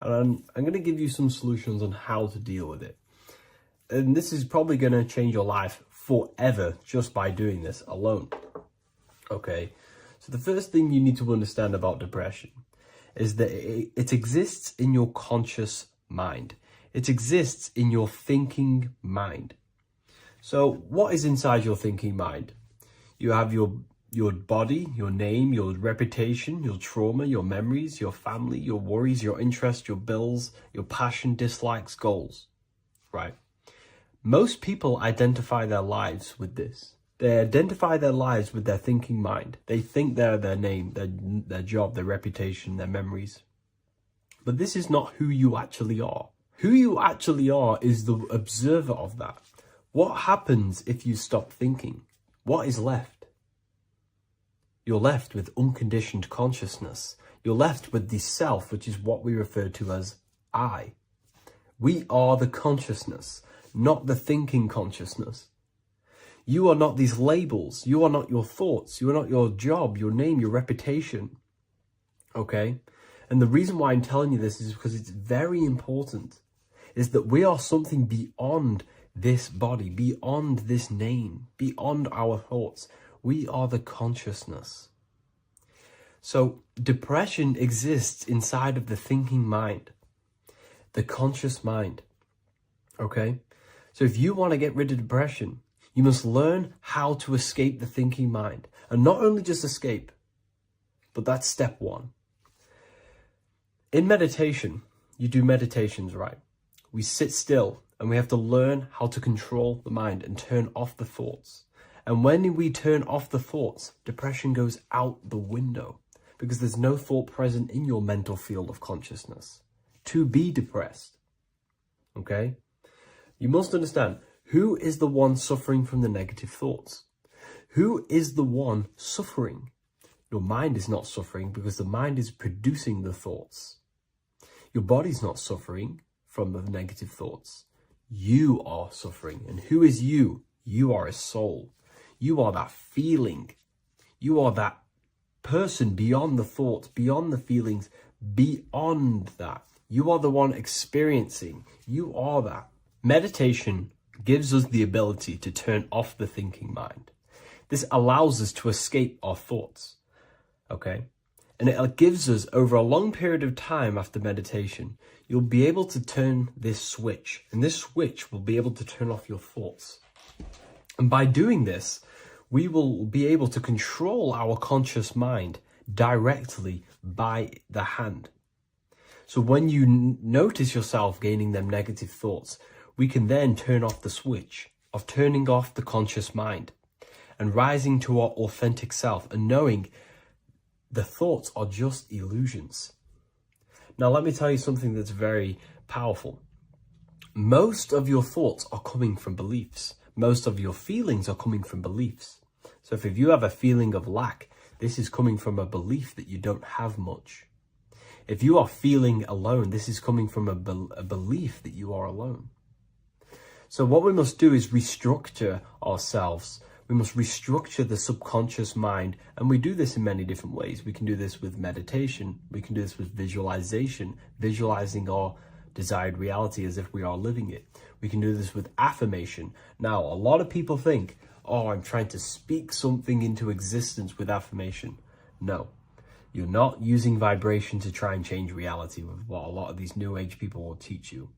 And I'm going to give you some solutions on how to deal with it. And this is probably going to change your life forever just by doing this alone. Okay, so the first thing you need to understand about depression is that it exists in your conscious mind. It exists in your thinking mind. So what is inside your thinking mind? You have your body, your name, your reputation, your trauma, your memories, your family, your worries, your interests, your bills, your passion, dislikes, goals, right? Most people identify their lives with this. They identify their lives with their thinking mind. They think they're their name, their job, their reputation, their memories. But this is not who you actually are. Who you actually are is the observer of that. What happens if you stop thinking? What is left? You're left with unconditioned consciousness. You're left with the self, which is what we refer to as I. We are the consciousness, not the thinking consciousness. You are not these labels. You are not your thoughts. You are not your job, your name, your reputation. Okay? And the reason why I'm telling you this is because it's very important, is that we are something beyond this body, beyond this name, beyond our thoughts. We are the consciousness. So depression exists inside of the thinking mind, the conscious mind. Okay? So if you want to get rid of depression, you must learn how to escape the thinking mind. And not only just escape, but that's step one. In meditation, you do meditations, right? We sit still and we have to learn how to control the mind and turn off the thoughts. And when we turn off the thoughts, depression goes out the window because there's no thought present in your mental field of consciousness to be depressed. Okay? You must understand, who is the one suffering from the negative thoughts? Who is the one suffering? Your mind is not suffering because the mind is producing the thoughts. Your body's not suffering from the negative thoughts. You are suffering. And who is you? You are a soul. You are that feeling. You are that person beyond the thoughts, beyond the feelings, beyond that. You are the one experiencing. You are that. Meditation gives us the ability to turn off the thinking mind. This allows us to escape our thoughts. Okay? And it gives us, over a long period of time after meditation, you'll be able to turn this switch. And this switch will be able to turn off your thoughts. And by doing this, we will be able to control our conscious mind directly by the hand. So when you notice yourself gaining them negative thoughts, we can then turn off the switch of turning off the conscious mind and rising to our authentic self and knowing the thoughts are just illusions. Now, let me tell you something that's very powerful. Most of your thoughts are coming from beliefs. Most of your feelings are coming from beliefs. So if you have a feeling of lack, this is coming from a belief that you don't have much. If you are feeling alone, this is coming from a belief that you are alone. So what we must do is restructure ourselves. We must restructure the subconscious mind. And we do this in many different ways. We can do this with meditation. We can do this with visualization, visualizing our desired reality as if we are living it. We can do this with affirmation. Now, a lot of people think, oh, I'm trying to speak something into existence with affirmation. No, you're not using vibration to try and change reality with what a lot of these new age people will teach you.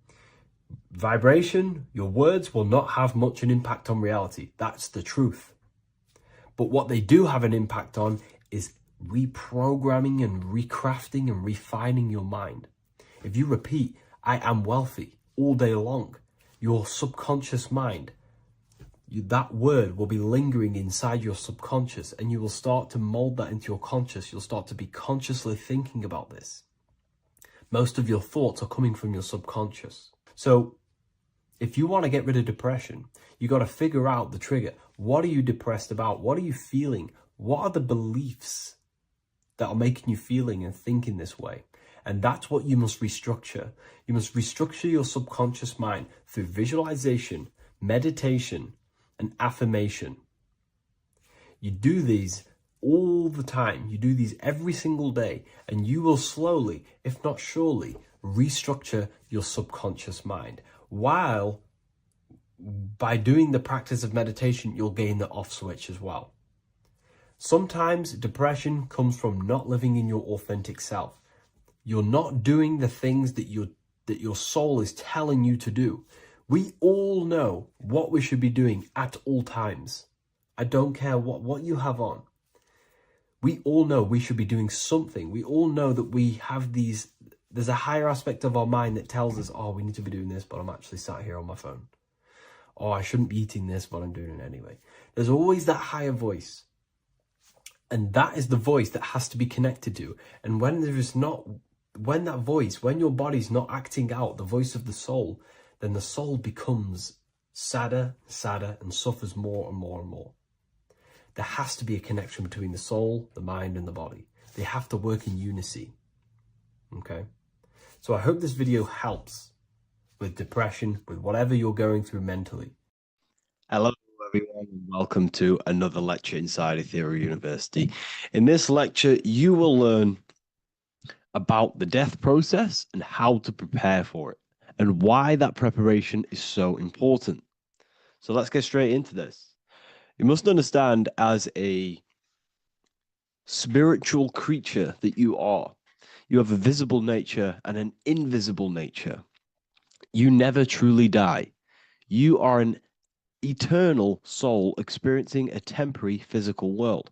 Vibration, your words will not have much an impact on reality. That's the truth. But what they do have an impact on is reprogramming and recrafting and refining your mind. If you repeat, I am wealthy all day long, your subconscious mind, that word will be lingering inside your subconscious and you will start to mold that into your conscious. You'll start to be consciously thinking about this. Most of your thoughts are coming from your subconscious. So if you want to get rid of depression, you got to figure out the trigger. What are you depressed about? What are you feeling? What are the beliefs that are making you feeling and thinking this way? And that's what you must restructure. You must restructure your subconscious mind through visualization, meditation, and affirmation. You do these all the time. You do these every single day, and you will slowly, if not surely, restructure your subconscious mind. While by doing the practice of meditation, you'll gain the off switch as well. Sometimes depression comes from not living in your authentic self. You're not doing the things that your soul is telling you to do. We all know what we should be doing at all times. I don't care what you have on. We all know we should be doing something. We all know that we have there's a higher aspect of our mind that tells us, oh, we need to be doing this, but I'm actually sat here on my phone. Oh, I shouldn't be eating this, but I'm doing it anyway. There's always that higher voice. And that is the voice that has to be connected to. And when that voice, when your body's not acting out the voice of the soul, then the soul becomes sadder, sadder, and suffers more and more and more. There has to be a connection between the soul, the mind, and the body. They have to work in unity. Okay? So I hope this video helps with depression, with whatever you're going through mentally. Hello, everyone, and welcome to another lecture inside Ethereal University. In this lecture, you will learn about the death process and how to prepare for it, and why that preparation is so important. So let's get straight into this. You must understand, as a spiritual creature that you are, you have a visible nature and an invisible nature. You never truly die. You are an eternal soul experiencing a temporary physical world.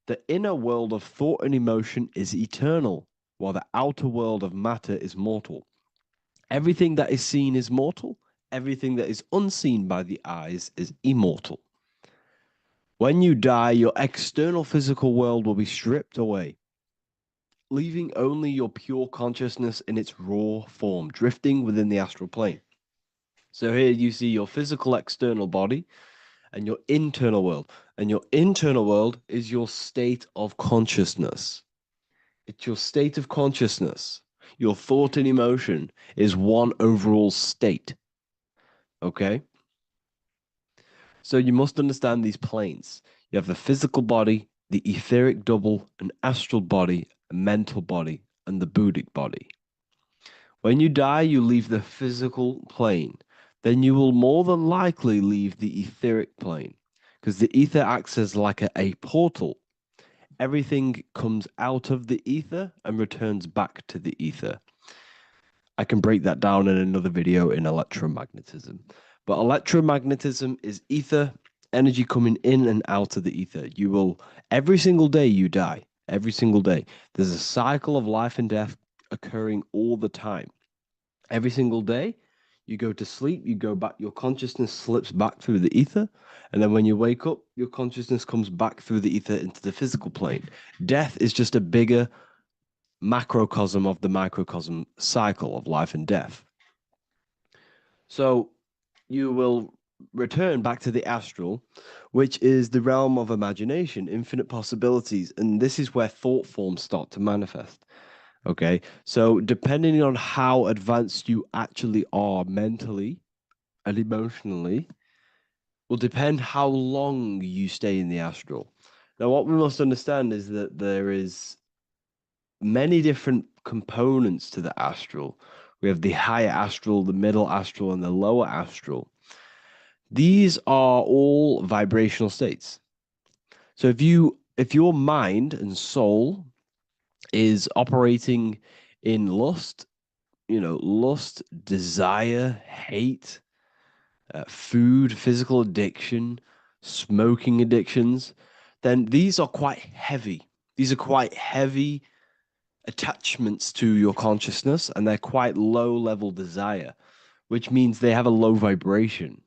The inner world of thought and emotion is eternal, while the outer world of matter is mortal. Everything that is seen is mortal. Everything that is unseen by the eyes is immortal. When you die, your external physical world will be stripped away, leaving only your pure consciousness in its raw form, drifting within the astral plane. So here you see your physical external body and your internal world. And your internal world is your state of consciousness. It's your state of consciousness. Your thought and emotion is one overall state. Okay? So you must understand these planes. You have the physical body, the etheric double, an astral body, a mental body, and the Buddhic body. When you die, you leave the physical plane. Then you will more than likely leave the etheric plane, because the ether acts as like a portal. Everything comes out of the ether and returns back to the ether. I can break that down in another video in electromagnetism. But electromagnetism is ether, energy coming in and out of the ether. You will, every single day you die, every single day. There's a cycle of life and death occurring all the time. Every single day, you go to sleep, you go back, your consciousness slips back through the ether. And then when you wake up, your consciousness comes back through the ether into the physical plane. Death is just a bigger macrocosm of the microcosm cycle of life and death. So you will return back to the astral, which is the realm of imagination, infinite possibilities. And this is where thought forms start to manifest. Okay, so depending on how advanced you actually are mentally and emotionally, will depend how long you stay in the astral. Now, what we must understand is that there is many different components to the astral. We have the higher astral, the middle astral, and the lower astral. These are all vibrational states. So if your mind and soul is operating in lust, lust, desire, hate, food, physical addiction, smoking addictions, then these are quite heavy. These are quite heavy attachments to your consciousness, and they're quite low level desire, which means they have a low vibration.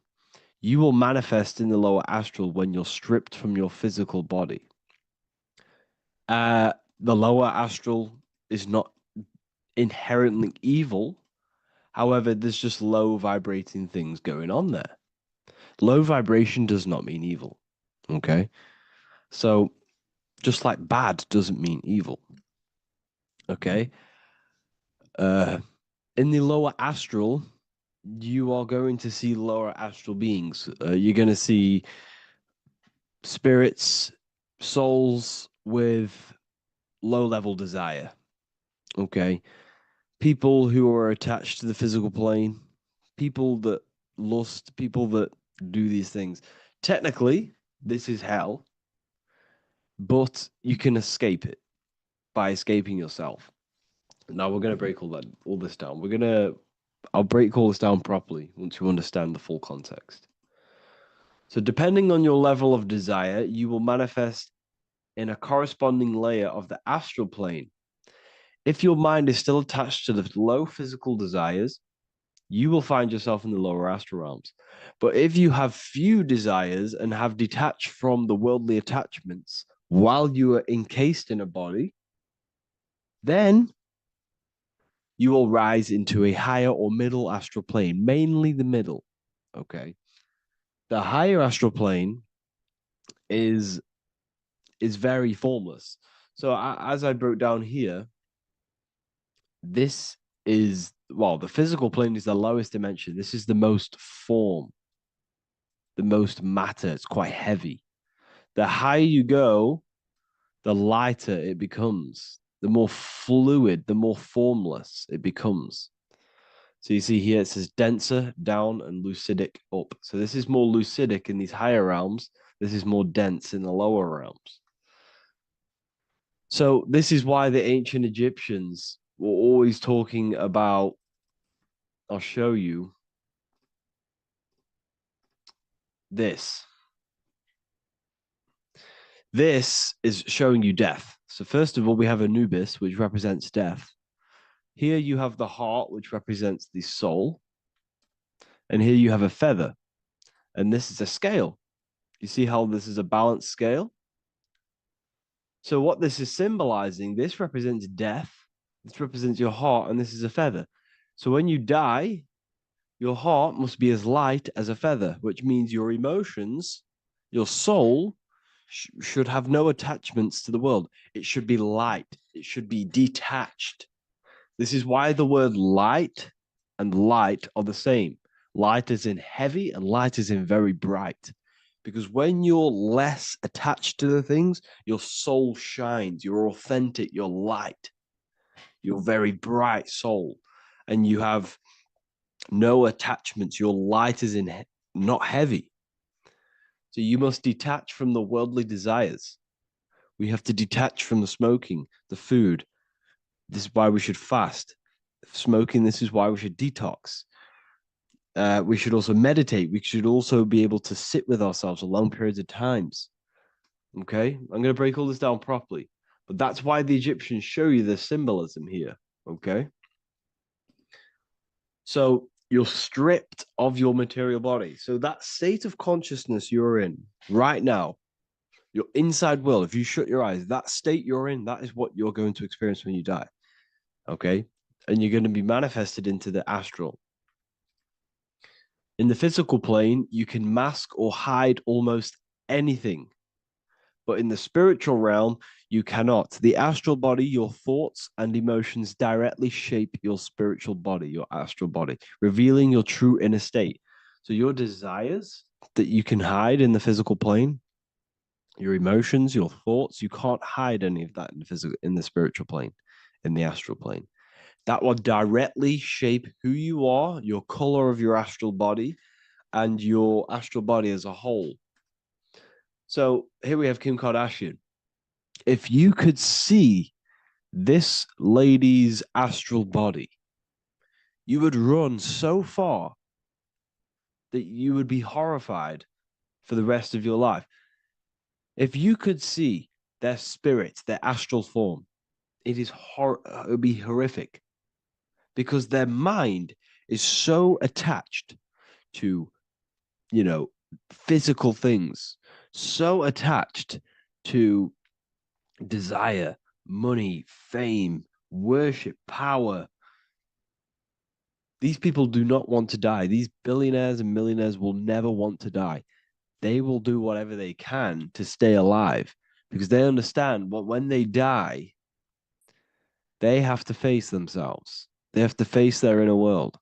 You will manifest in the lower astral when you're stripped from your physical body. The lower astral is not inherently evil. However, there's just low vibrating things going on there. Low vibration does not mean evil. Okay? So, just like bad doesn't mean evil. Okay? In the lower astral, you are going to see lower astral beings. You're going to see spirits, souls with low level desire. Okay? people who are attached to the physical plane, people that lust, people that do these things. Technically, this is hell, but you can escape it by escaping yourself. Now we're gonna break all this down. I'll break all this down properly once you understand the full context. So depending on your level of desire, you will manifest in a corresponding layer of the astral plane. If your mind is still attached to the low physical desires, you will find yourself in the lower astral realms. But if you have few desires and have detached from the worldly attachments while you are encased in a body, then you will rise into a higher or middle astral plane, mainly the middle. Okay. The higher astral plane is very formless. So as I broke down here, this is, well, the physical plane is the lowest dimension. This is the most form, the most matter. It's quite heavy. The higher you go, the lighter it becomes, the more fluid, the more formless it becomes. So you see here it says denser down and lucidic up. So this is more lucidic in these higher realms. This is more dense in the lower realms. So this is why the ancient Egyptians were always talking about, I'll show you this. This is showing you death. So first of all, we have Anubis, which represents death. Here you have the heart, which represents the soul. And here you have a feather. And this is a scale. You see how this is a balanced scale? So what this is symbolizing, this represents death. This represents your heart, and this is a feather. So when you die, your heart must be as light as a feather, which means your emotions, your soul, should have no attachments to the world. It should be light. It should be detached. This is why the word light and light are the same. Light is in heavy and light is in very bright. Because when you're less attached to the things, your soul shines, you're authentic, you're light, you're very bright soul, and you have no attachments. Your light is in not heavy. So you must detach from the worldly desires. We have to detach from the smoking, the food. This is why we should fast. Smoking, this is why we should detox. We should also meditate. We should also be able to sit with ourselves for long periods of times. Okay, I'm going to break all this down properly. But that's why the Egyptians show you the symbolism here. Okay. So you're stripped of your material body. So that state of consciousness you're in right now, your inside world, if you shut your eyes, that state you're in, that is what you're going to experience when you die. Okay. And you're going to be manifested into the astral. In the physical plane, you can mask or hide almost anything. But in the spiritual realm, you cannot. The astral body, your thoughts and emotions directly shape your spiritual body, your astral body, revealing your true inner state. So your desires that you can hide in the physical plane, your emotions, your thoughts, you can't hide any of that in the spiritual plane, in the astral plane. That will directly shape who you are, your color of your astral body, and your astral body as a whole. So here we have Kim Kardashian. If you could see this lady's astral body, you would run so far that you would be horrified for the rest of your life. If you could see their spirit, their astral form, it would be horrific because their mind is so attached to, physical things, so attached to desire, money, fame, worship, power. These people do not want to die. These billionaires and millionaires will never want to die. They will do whatever they can to stay alive because they understand what when they die, they have to face themselves. They have to face their inner world.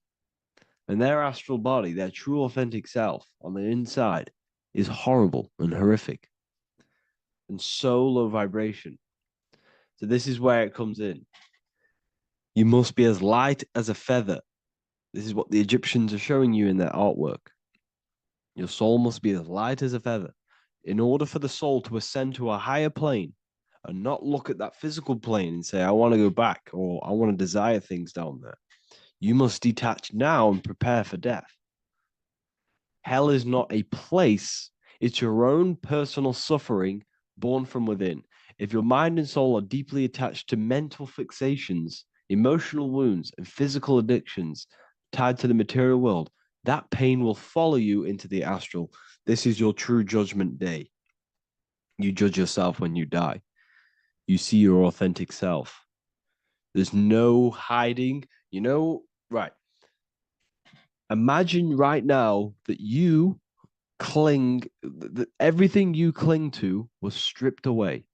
And their astral body, their true authentic self on the inside, is horrible and horrific and so low vibration. So this is where it comes in. You must be as light as a feather. This is what the Egyptians are showing you in their artwork. Your soul must be as light as a feather. In order for the soul to ascend to a higher plane and not look at that physical plane and say, I want to go back or I want to desire things down there, you must detach now and prepare for death. Hell is not a place, it's your own personal suffering born from within. If your mind and soul are deeply attached to mental fixations, emotional wounds, and physical addictions tied to the material world, that pain will follow you into the astral. This is your true judgment day. You judge yourself when you die. You see your authentic self. There's no hiding. Right. Imagine right now that you that everything you cling to was stripped away.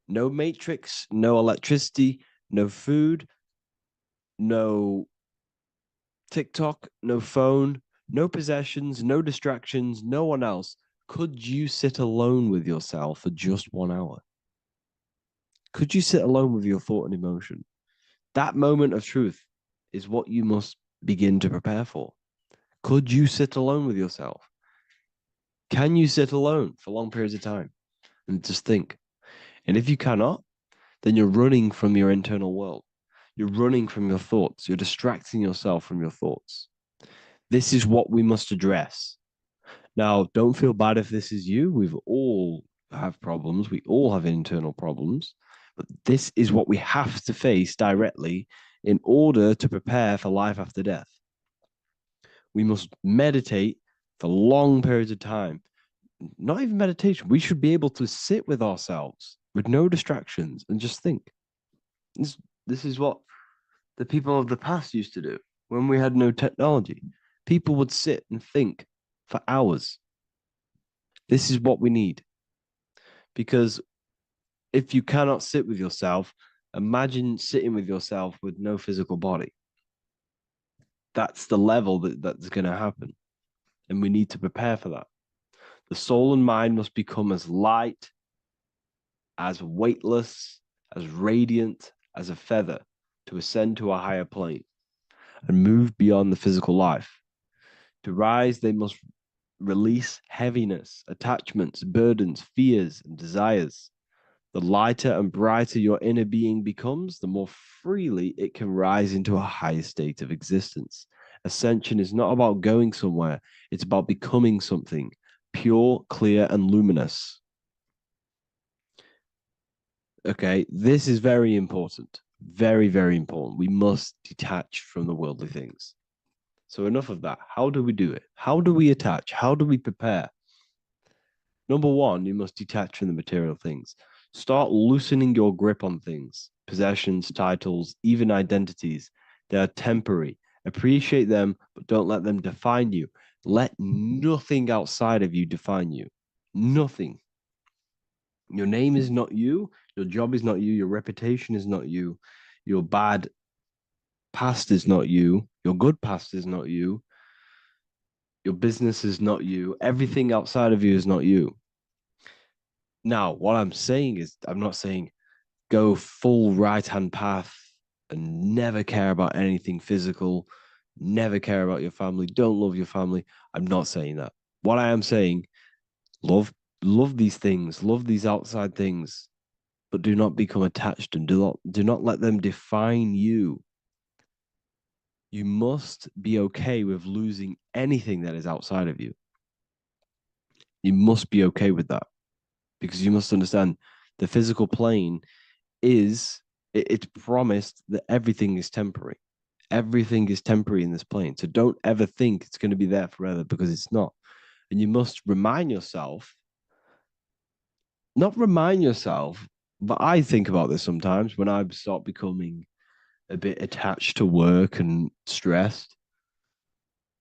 No matrix, no electricity, no food, no TikTok, no phone, no possessions, no distractions, no one else. Could you sit alone with yourself for just 1 hour? Could you sit alone with your thought and emotion? That moment of truth is what you must begin to prepare for. Could you sit alone with yourself? Can you sit alone for long periods of time and just think? And if you cannot, then you're running from your internal world. You're running from your thoughts. You're distracting yourself from your thoughts. This is what we must address. Now, don't feel bad if this is you. We've all have problems. We all have internal problems. But this is what we have to face directly in order to prepare for life after death. We must meditate for long periods of time. Not even meditation. We should be able to sit with ourselves with no distractions and just think. This is what the people of the past used to do when we had no technology. People would sit and think for hours. This is what we need. Because if you cannot sit with yourself, imagine sitting with yourself with no physical body. That's the level that's going to happen. And we need to prepare for that. The soul and mind must become as light, as weightless, as radiant as a feather to ascend to a higher plane and move beyond the physical life. To rise, they must release heaviness, attachments, burdens, fears, and desires. The lighter and brighter your inner being becomes, the more freely it can rise into a higher state of existence. Ascension is not about going somewhere, it's about becoming something pure, clear, and luminous. Okay, this is very important. Very, very important. We must detach from the worldly things. So, enough of that. How do we do it? How do we attach? How do we prepare? Number one, you must detach from the material things. Start loosening your grip on things, possessions, titles, even identities. They are temporary. Appreciate them, but don't let them define you. Let nothing outside of you define you. Nothing. Your name is not you. Your job is not you. Your reputation is not you. Your bad past is not you. Your good past is not you. Your business is not you. Everything outside of you is not you. Now, what I'm saying is, I'm not saying go full right hand path and never care about anything physical, never care about your family, don't love your family. I'm not saying that. What I am saying, love these things, love these outside things, but do not become attached and do not let them define you. You must be okay with losing anything that is outside of you. You must be okay with that because you must understand the physical plane it's promised that everything is temporary. Everything is temporary in this plane. So don't ever think it's going to be there forever because it's not. And you must remind yourself, not remind yourself, but I think about this sometimes when I start becoming a bit attached to work and stressed.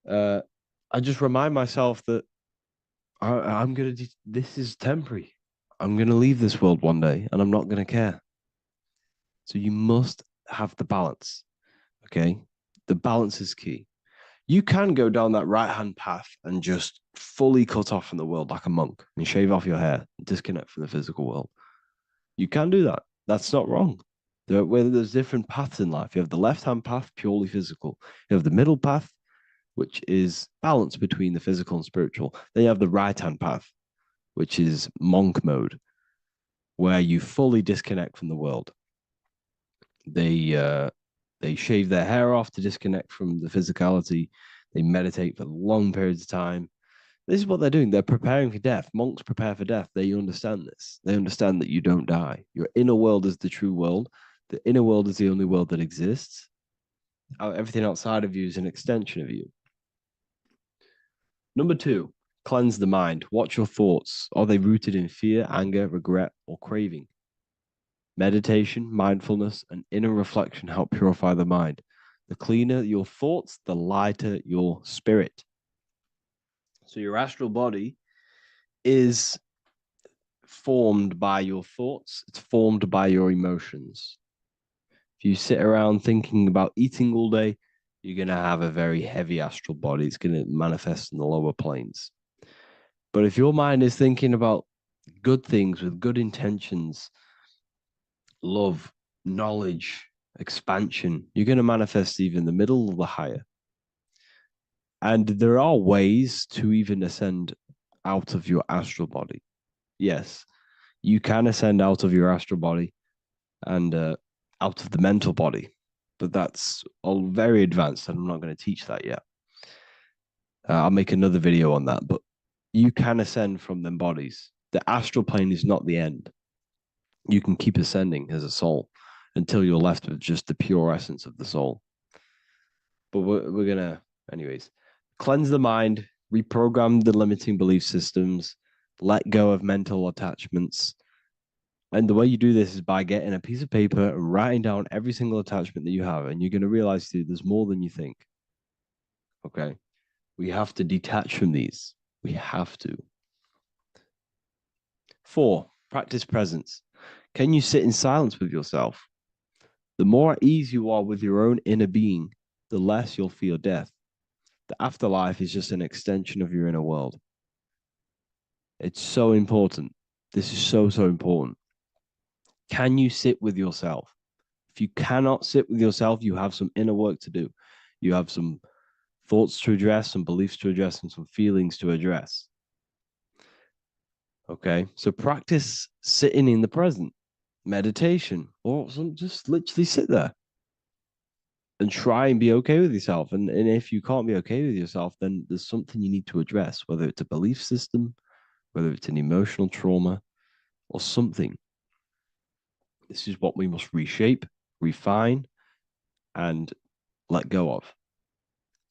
I just remind myself that I'm going to, this is temporary. I'm going to leave this world one day and I'm not going to care. So you must have the balance. Okay. The balance is key. You can go down that right hand path and just fully cut off from the world like a monk and shave off your hair, and disconnect from the physical world. You can do that. That's not wrong. There's different paths in life. You have the left-hand path, purely physical. You have the middle path, which is balance between the physical and spiritual. Then you have the right-hand path, which is monk mode, where you fully disconnect from the world. They shave their hair off to disconnect from the physicality. They meditate for long periods of time. This is what they're doing. They're preparing for death. Monks prepare for death. They understand this. They understand that you don't die. Your inner world is the true world. The inner world is the only world that exists. Everything outside of you is an extension of you. Number 2, cleanse the mind. Watch your thoughts. Are they rooted in fear, anger, regret, or craving? Meditation, mindfulness, and inner reflection help purify the mind. The cleaner your thoughts, the lighter your spirit. So your astral body is formed by your thoughts. It's formed by your emotions. If you sit around thinking about eating all day, you're going to have a very heavy astral body. It's going to manifest in the lower planes. But if your mind is thinking about good things with good intentions, love, knowledge, expansion, you're going to manifest even the middle or the higher. And there are ways to even ascend out of your astral body. Yes, you can ascend out of your astral body and out of the mental body, but that's all very advanced, and I'm not going to teach that yet. I'll make another video on that, but you can ascend from them bodies. The astral plane is not the end. You can keep ascending as a soul until you're left with just the pure essence of the soul. But we're going to, anyways, cleanse the mind, reprogram the limiting belief systems, let go of mental attachments. And the way you do this is by getting a piece of paper and writing down every single attachment that you have. And you're going to realize, dude, there's more than you think. Okay. We have to detach from these. We have to. 4, practice presence. Can you sit in silence with yourself? The more at ease you are with your own inner being, the less you'll feel death. The afterlife is just an extension of your inner world. It's so important. This is so, so important. Can you sit with yourself? If you cannot sit with yourself, you have some inner work to do. You have some thoughts to address, some beliefs to address, and some feelings to address. Okay, so practice sitting in the present, meditation, or just literally sit there and try and be okay with yourself. And if you can't be okay with yourself, then there's something you need to address, whether it's a belief system, whether it's an emotional trauma, or something. This is what we must reshape, refine, and let go of.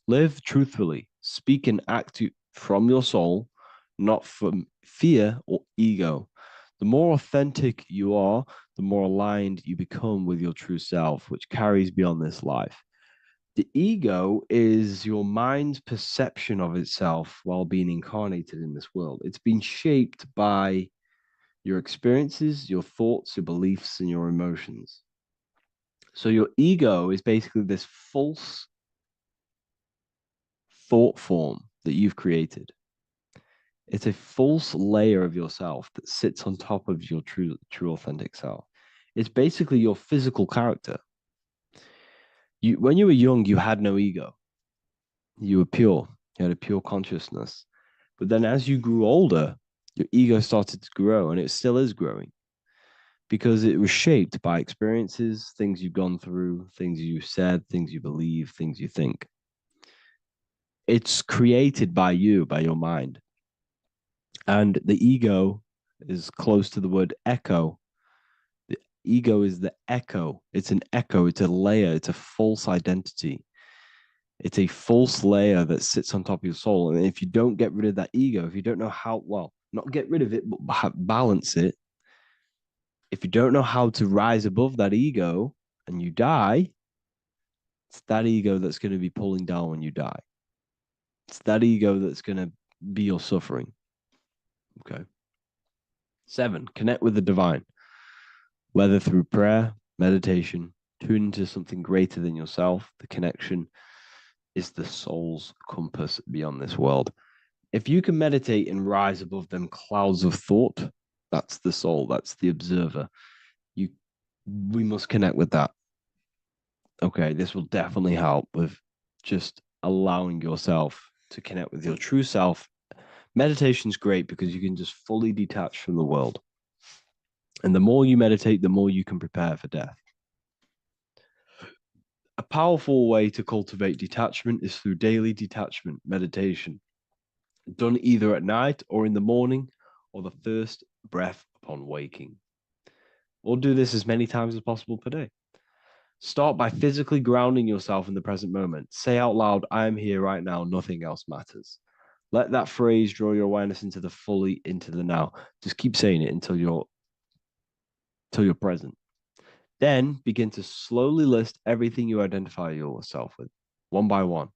Live truthfully, speak and act from your soul, not from fear or ego. The more authentic you are, the more aligned you become with your true self, which carries beyond this life. The ego is your mind's perception of itself while being incarnated in this world. It's been shaped by your experiences, your thoughts, your beliefs, and your emotions. So your ego is basically this false thought form that you've created. It's a false layer of yourself that sits on top of your true authentic self. It's basically your physical character. When you were young, you had no ego. You were pure. You had a pure consciousness. But then as you grew older, your ego started to grow, and it still is growing because it was shaped by experiences, things you've gone through, things you said, things you believe, things you think. It's created by you, by your mind. And the ego is close to the word echo. The ego is the echo. It's an echo. It's a layer. It's a false identity. It's a false layer that sits on top of your soul. And if you don't get rid of that ego, if you don't know how, well, not get rid of it, but balance it. If you don't know how to rise above that ego and you die, it's that ego that's going to be pulling down when you die. It's that ego that's going to be your suffering. Okay. 7, connect with the divine, whether through prayer, meditation, tune into something greater than yourself. The connection is the soul's compass beyond this world. If you can meditate and rise above them clouds of thought, that's the soul, that's the observer. we must connect with that. Okay, this will definitely help with just allowing yourself to connect with your true self. Meditation's great because you can just fully detach from the world. And the more you meditate, the more you can prepare for death. A powerful way to cultivate detachment is through daily detachment meditation, done either at night or in the morning or the first breath upon waking. Or do this as many times as possible per day. Start by physically grounding yourself in the present moment. Say out loud, I am here right now, nothing else matters. Let that phrase draw your awareness into the now. Just keep saying it until you're present. Then begin to slowly list everything you identify yourself with, one by one.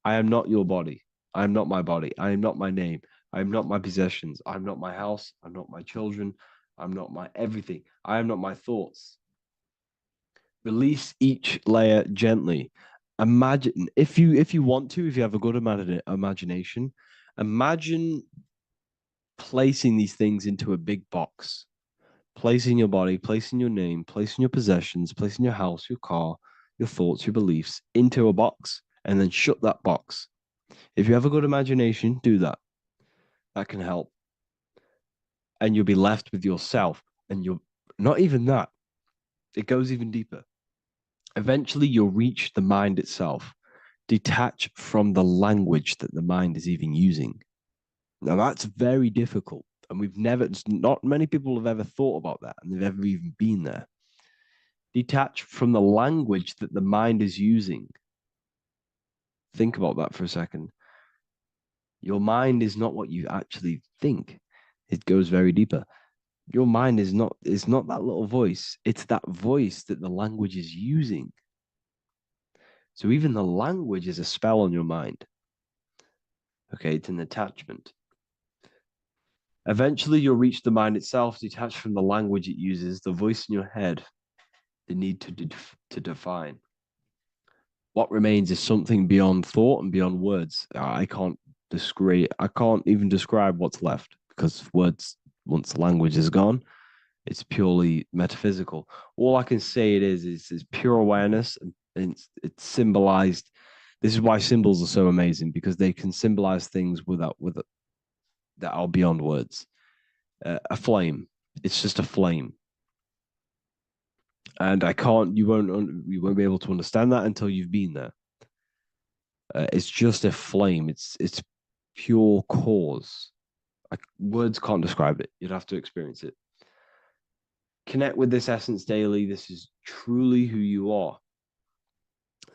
I am not your body. I am not my body. I am not my name. I am not my possessions. I am not my house. I'm not my children. I'm not my everything. I am not my thoughts. Release each layer gently. Imagine if you want to, if you have a good imagination, imagine placing these things into a big box. Placing your body, placing your name, placing your possessions, placing your house, your car, your thoughts, your beliefs into a box, and then shut that box. If you have a good imagination, do that. That can help. And you'll be left with yourself. And you're not even that. It goes even deeper. Eventually, you'll reach the mind itself. Detach from the language that the mind is even using. Now, that's very difficult. And not many people have ever thought about that, and they've ever even been there. Detach from the language that the mind is using. Think about that for a second. Your mind is not what you actually think. It goes very deeper. Your mind is not that little voice. It's that voice that the language is using. So even the language is a spell on your mind. Okay, it's an attachment. Eventually, you'll reach the mind itself, detached from the language it uses, the voice in your head, the need to define. What remains is something beyond thought and beyond words. I can't even describe what's left because words, once the language is gone, it's purely metaphysical. All I can say is pure awareness, and it's symbolized. This is why symbols are so amazing because they can symbolize things that are beyond words. A flame, it's just a flame, and you won't be able to understand that until you've been there. It's just a flame. It's pure cause. Words can't describe it. You'd have to experience it. Connect with this essence daily. This is truly who you are.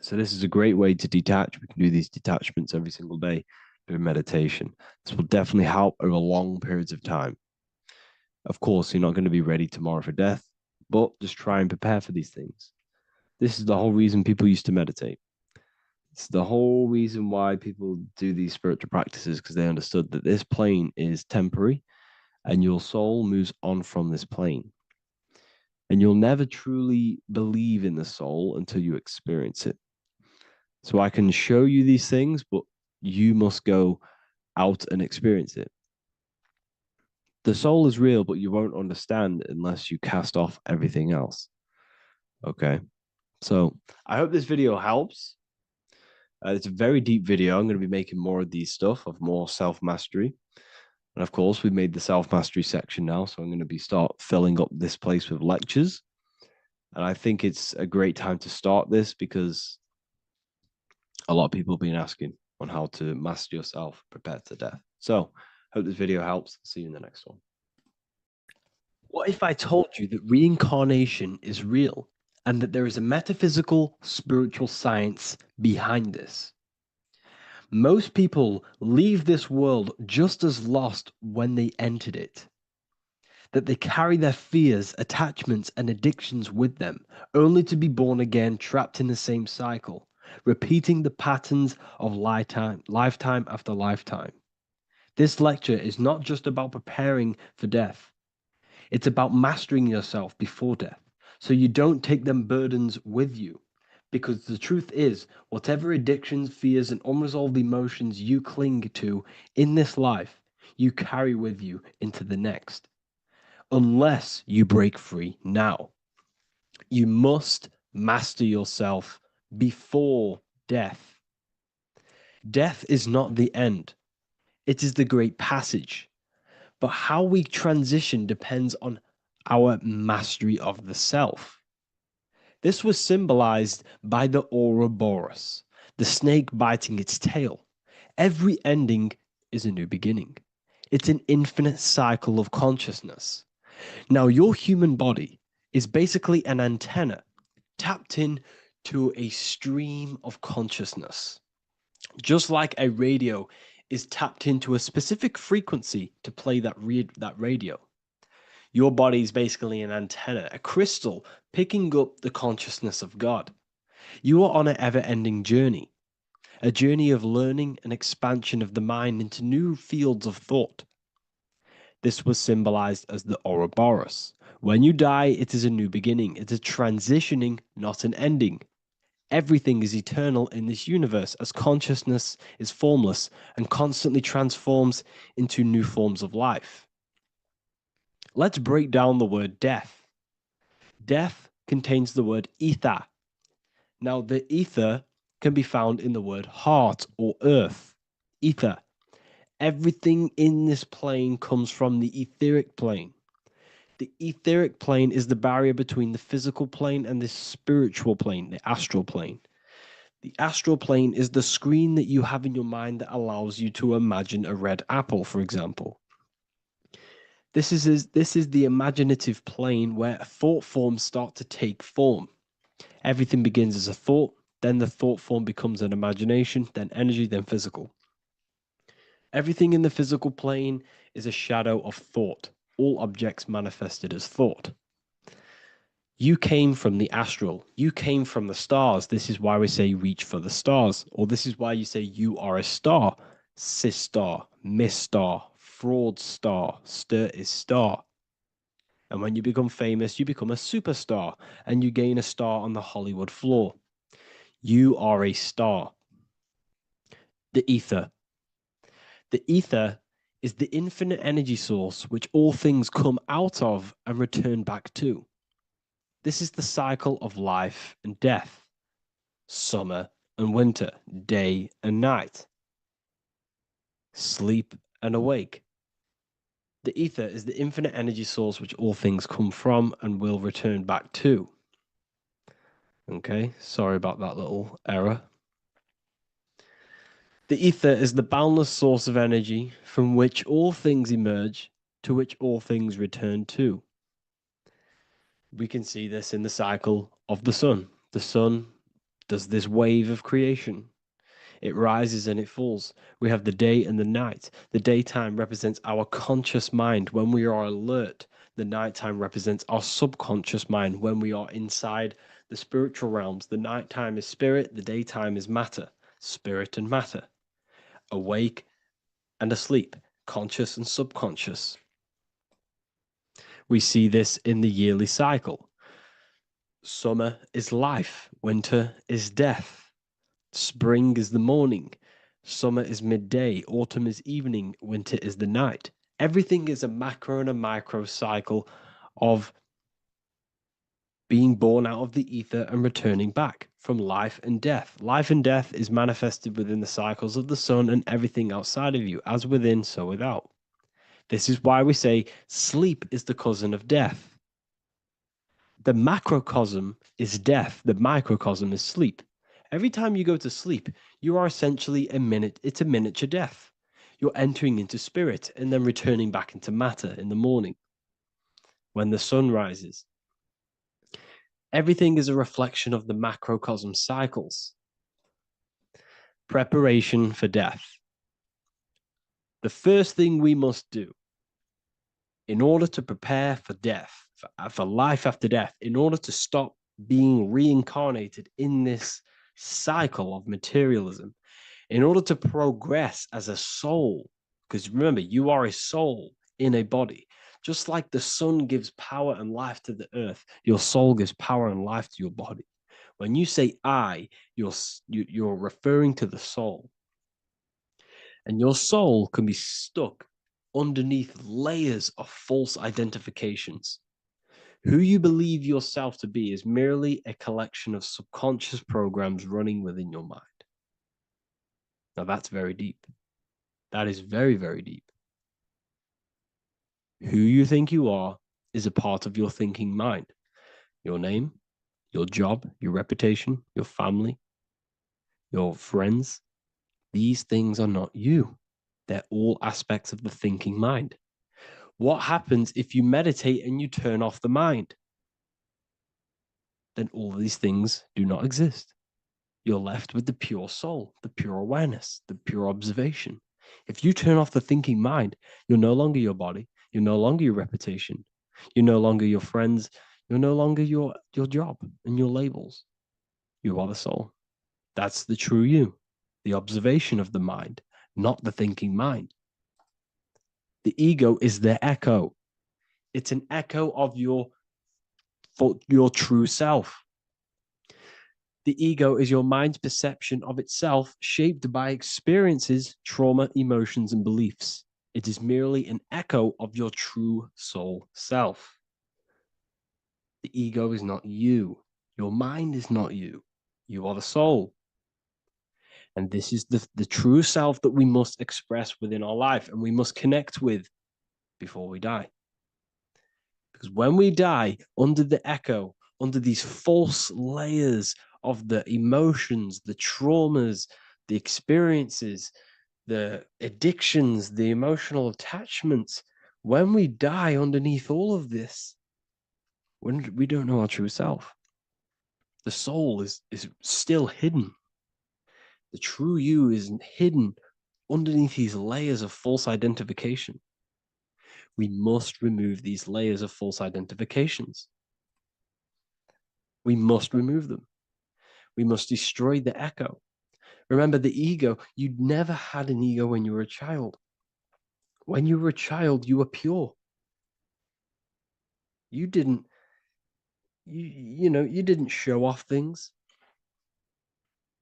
So this is a great way to detach. We can do these detachments every single day through meditation. This will definitely help over long periods of time. Of course, you're not going to be ready tomorrow for death, but just try and prepare for these things. This is the whole reason people used to meditate. It's the whole reason why people do these spiritual practices because they understood that this plane is temporary and your soul moves on from this plane. And you'll never truly believe in the soul until you experience it. So I can show you these things, but you must go out and experience it. The soul is real, but you won't understand unless you cast off everything else. Okay. So I hope this video helps. It's a very deep video. I'm going to be making more of these stuff, of more self-mastery. And of course, we've made the self-mastery section now. So I'm going to start filling up this place with lectures. And I think it's a great time to start this because a lot of people have been asking on how to master yourself, prepare to death. So hope this video helps. See you in the next one. What if I told you that reincarnation is real and that there is a metaphysical, spiritual science behind this? Most people leave this world just as lost when they entered it. That they carry their fears, attachments, and addictions with them, only to be born again trapped in the same cycle, repeating the patterns of lifetime after lifetime. This lecture is not just about preparing for death. It's about mastering yourself before death, so you don't take them burdens with you. Because the truth is, whatever addictions, fears, and unresolved emotions you cling to in this life, you carry with you into the next. Unless you break free now. You must master yourself before death. Death is not the end. It is the great passage. But how we transition depends on our mastery of the self. This was symbolized by the Ouroboros, the snake biting its tail. Every ending is a new beginning. It's an infinite cycle of consciousness. Now, your human body is basically an antenna tapped in to a stream of consciousness. Just like a radio is tapped into a specific frequency to play that radio. Your body is basically an antenna, a crystal picking up the consciousness of God. You are on an ever-ending journey, a journey of learning and expansion of the mind into new fields of thought. This was symbolized as the Ouroboros. When you die, it is a new beginning. It's a transitioning, not an ending. Everything is eternal in this universe as consciousness is formless and constantly transforms into new forms of life. Let's break down the word death. Death contains the word ether. Now, the ether can be found in the word heart or earth. Ether. Everything in this plane comes from the etheric plane. The etheric plane is the barrier between the physical plane and the spiritual plane, the astral plane. The astral plane is the screen that you have in your mind that allows you to imagine a red apple, for example. This is the imaginative plane where thought forms start to take form. Everything begins as a thought, then the thought form becomes an imagination, then energy, then physical. Everything in the physical plane is a shadow of thought, all objects manifested as thought. You came from the astral. You came from the stars. This is why we say reach for the stars. Or this is why you say you are a star. Cis star, miss star, fraud star, stir is star. And when you become famous, you become a superstar and you gain a star on the Hollywood floor. You are a star. The ether. The ether is the infinite energy source which all things come out of and return back to. This is the cycle of life and death, summer and winter, day and night, sleep and awake. The ether is the infinite energy source which all things come from and will return back to. Okay, sorry about that little error. The ether is the boundless source of energy from which all things emerge, to which all things return to. We can see this in the cycle of the sun. The sun does this wave of creation. It rises and it falls. We have the day and the night. The daytime represents our conscious mind when we are alert. The nighttime represents our subconscious mind when we are inside the spiritual realms. The nighttime is spirit, the daytime is matter, spirit and matter, awake and asleep, conscious and subconscious. We see this in the yearly cycle. Summer is life, winter is death. Spring is the morning, summer is midday, autumn is evening, winter is the night. Everything is a macro and a micro cycle of being born out of the ether and returning back from life and death. Life and death is manifested within the cycles of the sun and everything outside of you, as within, so without. This is why we say sleep is the cousin of death. The macrocosm is death, the microcosm is sleep. Every time you go to sleep, you are essentially it's a miniature death. You're entering into spirit and then returning back into matter in the morning when the sun rises. Everything is a reflection of the macrocosm cycles. Preparation for death. The first thing we must do in order to prepare for death, for life after death, in order to stop being reincarnated in this cycle of materialism, in order to progress as a soul, because remember, you are a soul in a body. Just like the sun gives power and life to the earth, your soul gives power and life to your body. When you say I, you're referring to the soul. And your soul can be stuck underneath layers of false identifications. Who you believe yourself to be is merely a collection of subconscious programs running within your mind. Now that's very deep. That is very, very deep. Who you think you are is a part of your thinking mind. Your name, your job, your reputation, your family, your friends. These things are not you. They're all aspects of the thinking mind. What happens if you meditate and you turn off the mind? Then all these things do not exist. You're left with the pure soul, the pure awareness, the pure observation. If you turn off the thinking mind, you're no longer your body, you're no longer your reputation, you're no longer your friends, you're no longer your job and your labels. You are the soul. That's the true you, the observation of the mind, not the thinking mind. The ego is the echo. It's an echo of your true self. The ego is your mind's perception of itself, shaped by experiences, trauma, emotions, and beliefs. It is merely an echo of your true soul self. The ego is not you. Your mind is not you. You are the soul. And this is the true self that we must express within our life and we must connect with before we die. Because when we die under the echo, under these false layers of the emotions, the traumas, the experiences, the addictions, the emotional attachments, when we die underneath all of this, when we don't know our true self, the soul is still hidden. The true you is hidden underneath these layers of false identification. We must remove these layers of false identifications. We must remove them. We must destroy the echo. Remember, the ego, you never had an ego when you were a child. When you were a child, you were pure. You didn't, you didn't show off things.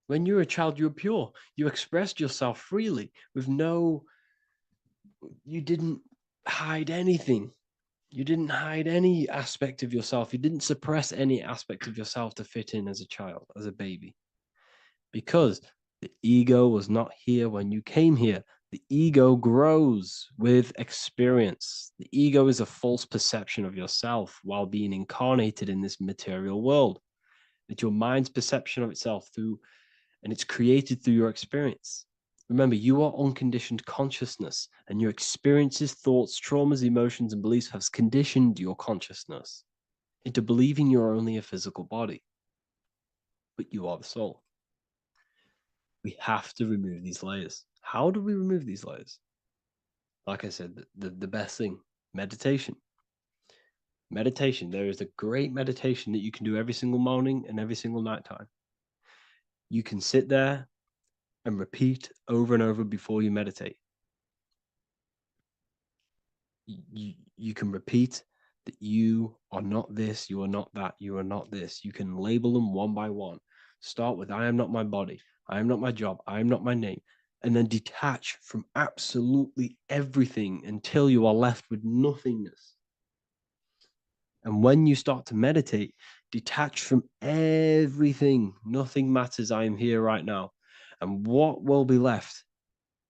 When you were a child, you were pure. You expressed yourself freely with you didn't hide anything. You didn't hide any aspect of yourself. You didn't suppress any aspect of yourself to fit in as a child, as a baby. Because the ego was not here when you came here. The ego grows with experience. The ego is a false perception of yourself while being incarnated in this material world. It's your mind's perception of itself and it's created through your experience. Remember, you are unconditioned consciousness, and your experiences, thoughts, traumas, emotions, and beliefs have conditioned your consciousness into believing you're only a physical body, but you are the soul. We have to remove these layers. How do we remove these layers? Like I said, the best thing, meditation. Meditation. There is a great meditation that you can do every single morning and every single nighttime. You can sit there and repeat over and over before you meditate. You can repeat that you are not this, you are not that, you are not this. You can label them one by one. Start with, I am not my body, I am not my job, I am not my name. And then detach from absolutely everything until you are left with nothingness. And when you start to meditate, detach from everything. Nothing matters. I am here right now. And what will be left?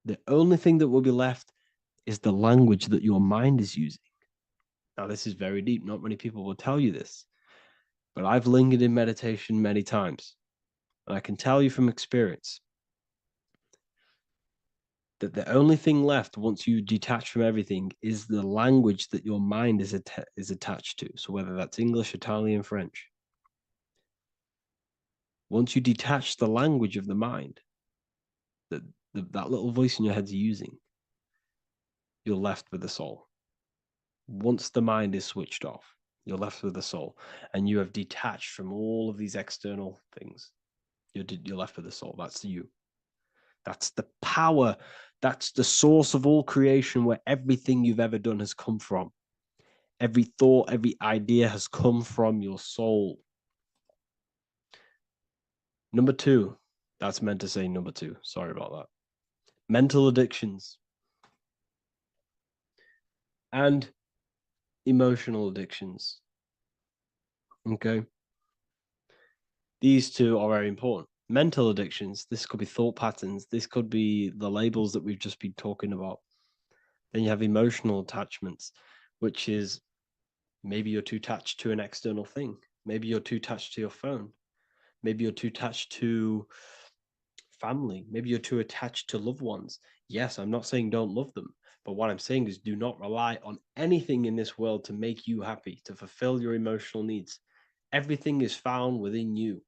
The only thing that will be left is the language that your mind is using. Now, this is very deep. Not many people will tell you this, but I've lingered in meditation many times. And I can tell you from experience that the only thing left once you detach from everything is the language that your mind is attached to. So whether that's English, Italian, French. Once you detach the language of the mind that that little voice in your head's using, you're left with the soul. Once the mind is switched off, you're left with the soul, and you have detached from all of these external things. You're left with the soul. That's you. That's the power. That's the source of all creation, where everything you've ever done has come from. Every thought, every idea has come from your soul. Number two, that's meant to say number two. Sorry about that. Mental addictions and emotional addictions. Okay. These two are very important. Mental addictions, this could be thought patterns, this could be the labels that we've just been talking about. Then you have emotional attachments, which is maybe you're too attached to an external thing. Maybe you're too attached to your phone. Maybe you're too attached to family. Maybe you're too attached to loved ones. Yes, I'm not saying don't love them, but what I'm saying is do not rely on anything in this world to make you happy, to fulfill your emotional needs. Everything is found within you.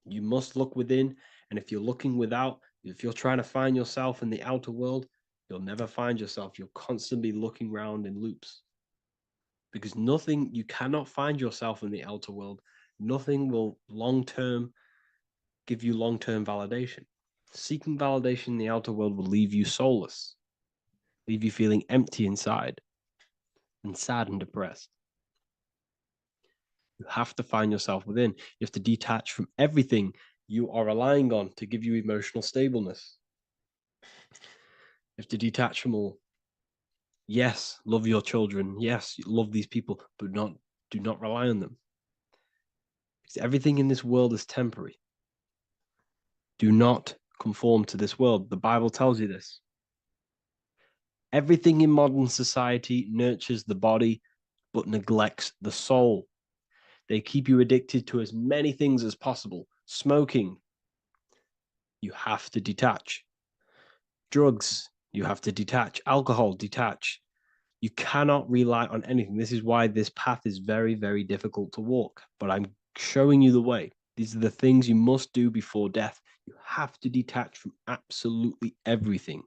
You must look within, and if you're looking without, if you're trying to find yourself in the outer world, you'll never find yourself. You'll constantly be looking around in loops. Because nothing, you cannot find yourself in the outer world. Nothing will give you long-term validation. Seeking validation in the outer world will leave you soulless, leave you feeling empty inside and sad and depressed. You have to find yourself within. You have to detach from everything you are relying on to give you emotional stableness. You have to detach from all. Yes, love your children. Yes, love these people, but do not rely on them. Because everything in this world is temporary. Do not conform to this world. The Bible tells you this. Everything in modern society nurtures the body, but neglects the soul. They keep you addicted to as many things as possible. Smoking, you have to detach. Drugs, you have to detach. Alcohol, detach. You cannot rely on anything. This is why this path is very, very difficult to walk. But I'm showing you the way. These are the things you must do before death. You have to detach from absolutely everything.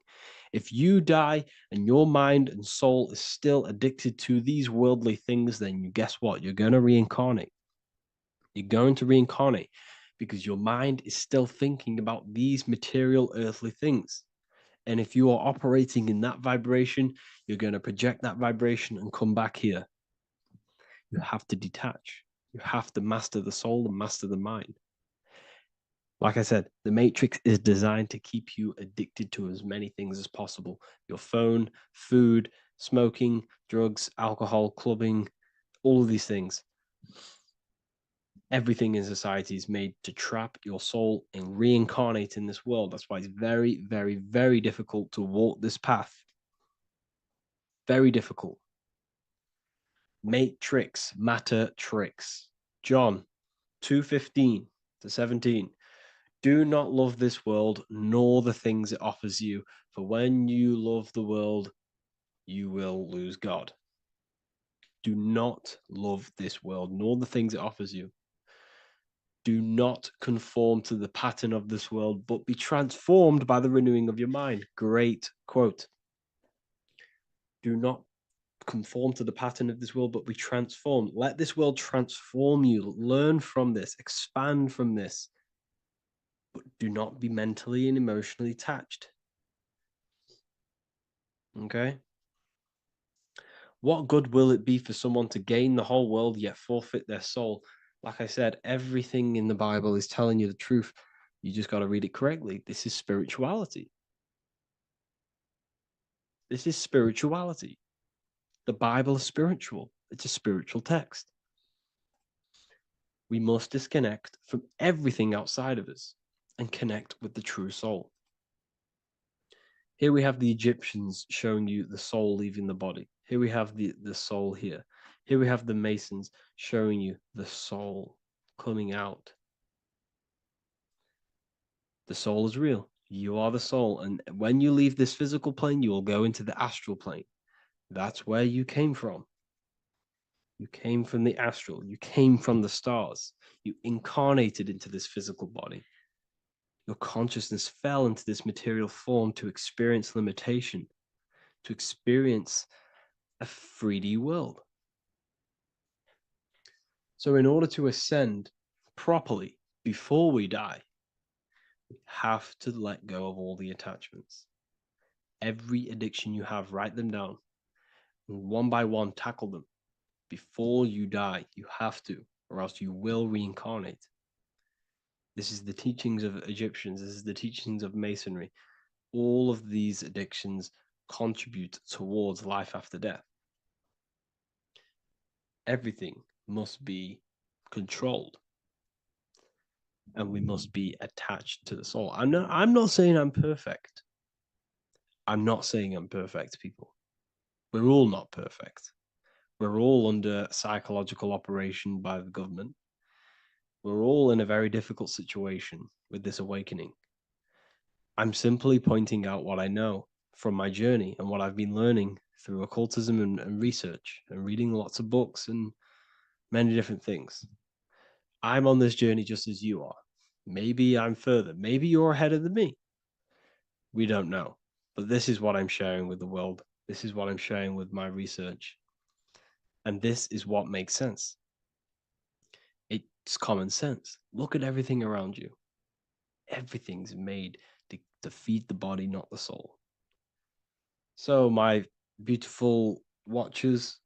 If you die and your mind and soul is still addicted to these worldly things, then guess what? You're going to reincarnate. You're going to reincarnate because your mind is still thinking about these material earthly things. And if you are operating in that vibration, you're going to project that vibration and come back here. You have to detach. You have to master the soul and master the mind. Like I said, the matrix is designed to keep you addicted to as many things as possible. Your phone, food, smoking, drugs, alcohol, clubbing, all of these things. Everything in society is made to trap your soul and reincarnate in this world. That's why it's very, very, very difficult to walk this path. Very difficult. Matrix, matter tricks. John 2:15 to 17. Do not love this world, nor the things it offers you. For when you love the world, you will lose God. Do not love this world, nor the things it offers you. Do not conform to the pattern of this world, but be transformed by the renewing of your mind. Great quote. Do not conform to the pattern of this world, but be transformed. Let this world transform you. Learn from this, expand from this, but do not be mentally and emotionally attached. Okay? What good will it be for someone to gain the whole world yet forfeit their soul? Like I said, everything in the Bible is telling you the truth. You just got to read it correctly. This is spirituality. This is spirituality. The Bible is spiritual. It's a spiritual text. We must disconnect from everything outside of us and connect with the true soul. Here we have the Egyptians showing you the soul leaving the body. Here we have the soul here. Here we have the Masons showing you the soul coming out. The soul is real. You are the soul. And when you leave this physical plane, you will go into the astral plane. That's where you came from. You came from the astral. You came from the stars. You incarnated into this physical body. Your consciousness fell into this material form to experience limitation, to experience a 3D world. So in order to ascend properly before we die, we have to let go of all the attachments. Every addiction you have, write them down. And one by one, tackle them. Before you die, you have to, or else you will reincarnate. This is the teachings of Egyptians. This is the teachings of Masonry. All of these addictions contribute towards life after death. Everything must be controlled. And we must be attached to the soul. I'm not saying I'm perfect. I'm not saying I'm perfect, people. We're all not perfect. We're all under psychological operation by the government. We're all in a very difficult situation with this awakening. I'm simply pointing out what I know from my journey and what I've been learning through occultism and research and reading lots of books and many different things. I'm on this journey just as you are. Maybe I'm further. Maybe you're ahead of me. We don't know. But this is what I'm sharing with the world. This is what I'm sharing with my research. And this is what makes sense. It's common sense. Look at everything around you. Everything's made to feed the body, not the soul. So, my beautiful watchers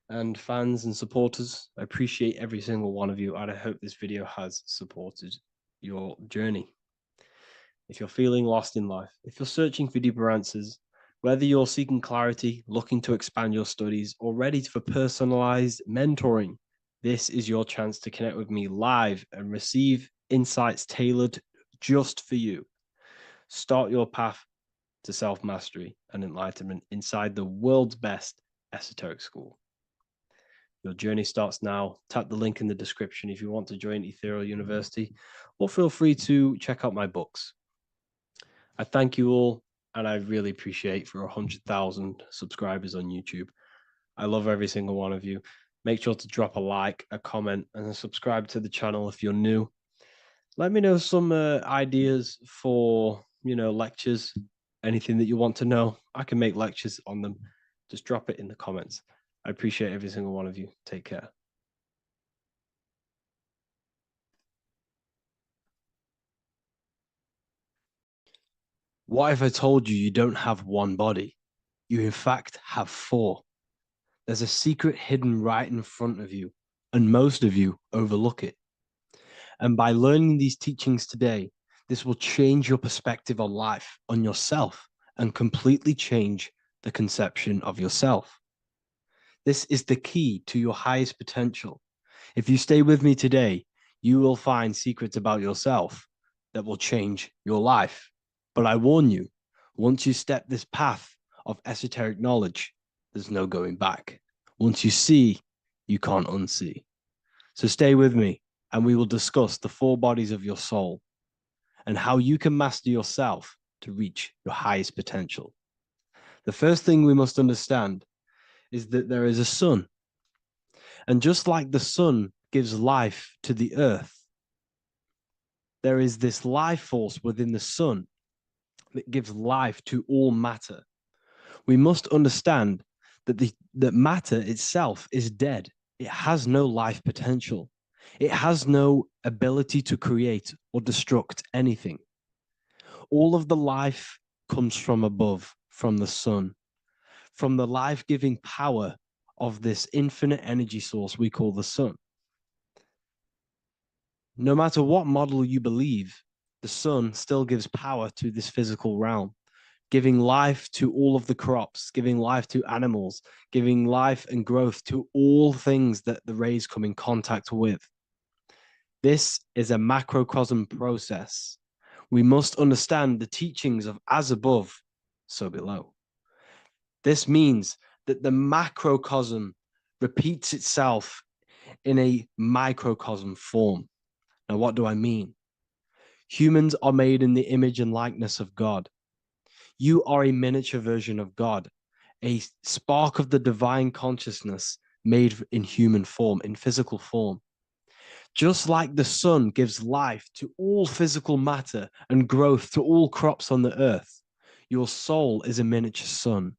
and fans and supporters, I appreciate every single one of you, and I hope this video has supported your journey. If you're feeling lost in life, if you're searching for deeper answers, whether you're seeking clarity, looking to expand your studies, or ready for personalized mentoring, this is your chance to connect with me live and receive insights tailored just for you. Start your path to self-mastery and enlightenment inside the world's best esoteric school. Your journey starts now. Tap the link in the description if you want to join Ethereal University, or feel free to check out my books. I thank you all, and I really appreciate for 100,000 subscribers on YouTube. I love every single one of you. Make sure to drop a like, a comment, and subscribe to the channel if you're new. Let me know some ideas for, lectures, anything that you want to know. I can make lectures on them. Just drop it in the comments. I appreciate every single one of you. Take care. What if I told you you don't have one body? You in fact have four. There's a secret hidden right in front of you, and most of you overlook it. And by learning these teachings today, this will change your perspective on life, on yourself, and completely change the conception of yourself. This is the key to your highest potential. If you stay with me today, you will find secrets about yourself that will change your life. But I warn you, once you step this path of esoteric knowledge, there's no going back. Once you see, you can't unsee. So stay with me, and we will discuss the four bodies of your soul and how you can master yourself to reach your highest potential. The first thing we must understand is that there is a sun. And just like the sun gives life to the earth, there is this life force within the sun that gives life to all matter. We must understand that that matter itself is dead. It has no life potential. It has no ability to create or destruct anything. All of the life comes from above, from the sun, from the life-giving power of this infinite energy source we call the sun. No matter what model you believe, the sun still gives power to this physical realm, giving life to all of the crops, giving life to animals, giving life and growth to all things that the rays come in contact with. This is a macrocosm process. We must understand the teachings of as above, so below. This means that the macrocosm repeats itself in a microcosm form. Now, what do I mean? Humans are made in the image and likeness of God. You are a miniature version of God, a spark of the divine consciousness made in human form, in physical form. Just like the sun gives life to all physical matter and growth to all crops on the earth, your soul is a miniature sun.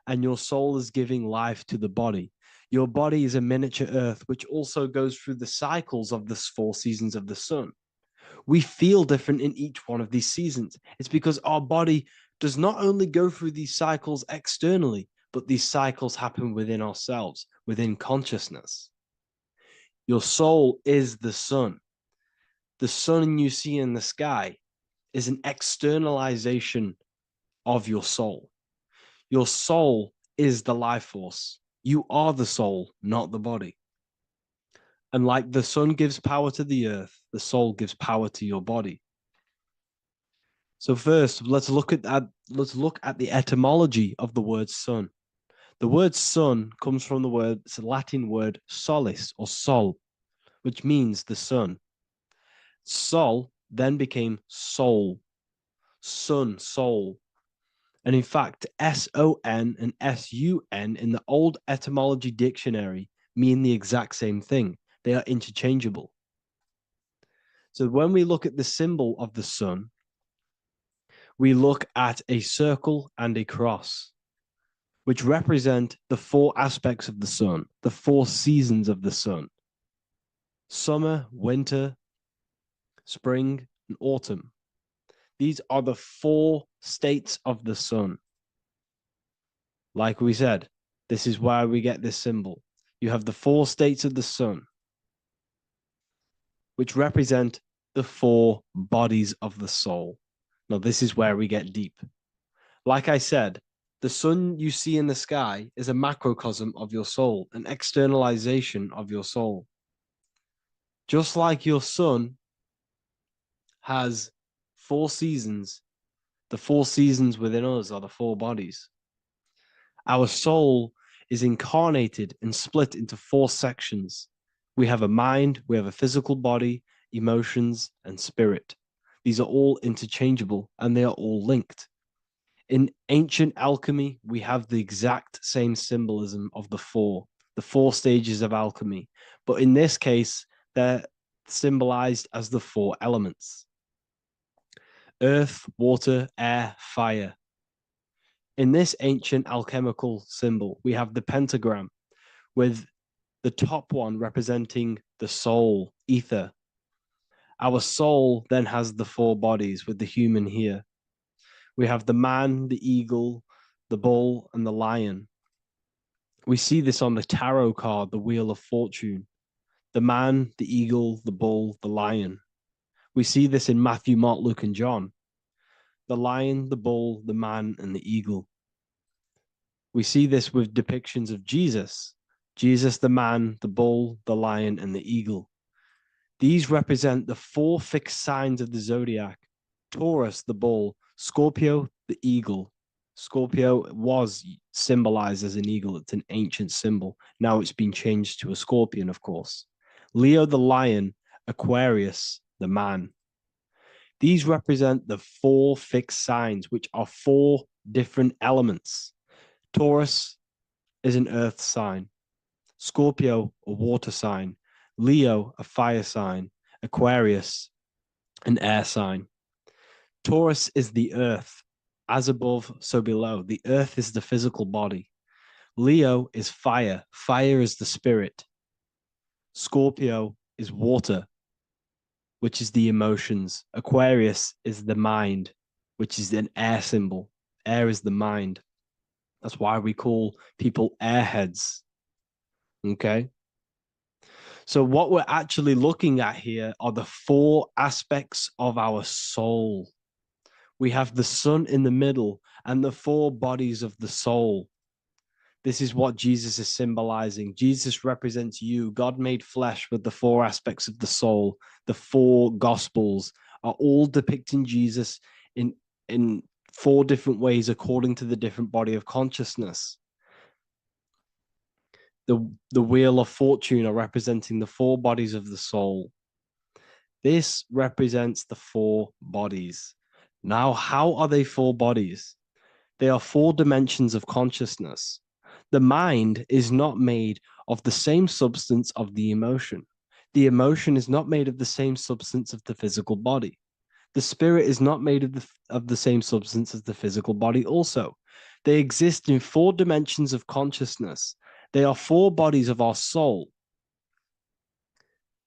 And your soul is giving life to the body. Your body is a miniature earth, which also goes through the cycles of the four seasons of the sun. We feel different in each one of these seasons. It's because our body does not only go through these cycles externally, but these cycles happen within ourselves, within consciousness. Your soul is the sun. The sun you see in the sky is an externalization of your soul. Your soul is the life force. You are the soul, not the body. And like the sun gives power to the earth, the soul gives power to your body. So first, let's look at the etymology of the word sun. The word sun comes from it's a Latin word solis or sol, which means the sun. Sol then became soul, sun, soul. And in fact, S-O-N and S-U-N in the old etymology dictionary mean the exact same thing. They are interchangeable. So when we look at the symbol of the sun, we look at a circle and a cross, which represent the four aspects of the sun, the four seasons of the sun: summer, winter, spring, and autumn. These are the four states of the sun. Like we said, this is why we get this symbol. You have the four states of the sun, which represent the four bodies of the soul. Now, this is where we get deep. Like I said, the sun you see in the sky is a macrocosm of your soul, an externalization of your soul. Just like your sun has four seasons, the four seasons within us are the four bodies. Our soul is incarnated and split into four sections. We have a mind, we have a physical body, emotions, and spirit. These are all interchangeable and they are all linked. In ancient alchemy, we have the exact same symbolism of the four stages of alchemy. But in this case, they're symbolized as the four elements: earth, water, air, fire. In this ancient alchemical symbol, we have the pentagram with the top one representing the soul, ether. Our soul then has the four bodies with the human here. We have the man, the eagle, the bull, and the lion. We see this on the tarot card, the Wheel of Fortune. The man, the eagle, the bull, the lion. We see this in Matthew, Mark, Luke, and John. The lion, the bull, the man, and the eagle. We see this with depictions of Jesus. Jesus, the man, the bull, the lion, and the eagle. These represent the four fixed signs of the zodiac: Taurus, the bull; Scorpio, the eagle. Scorpio was symbolized as an eagle. It's an ancient symbol. Now it's been changed to a scorpion, of course. Leo, the lion; Aquarius, the man. These represent the four fixed signs, which are four different elements. Taurus is an earth sign. Scorpio, a water sign. Leo, a fire sign. Aquarius, an air sign. Taurus is the earth. As above, so below. The earth is the physical body. Leo is fire. Fire is the spirit. Scorpio is water, which is the emotions. Aquarius is the mind, which is an air symbol. Air is the mind. That's why we call people airheads. Okay? So what we're actually looking at here are the four aspects of our soul. We have the sun in the middle and the four bodies of the soul. This is what Jesus is symbolizing. Jesus represents you. God made flesh with the four aspects of the soul. The four gospels are all depicting Jesus in four different ways according to the different body of consciousness. The Wheel of Fortune are representing the four bodies of the soul. This represents the four bodies. Now, how are they four bodies? They are four dimensions of consciousness. The mind is not made of the same substance of the emotion. The emotion is not made of the same substance of the physical body. The spirit is not made of the same substance as the physical body also. They exist in four dimensions of consciousness. They are four bodies of our soul.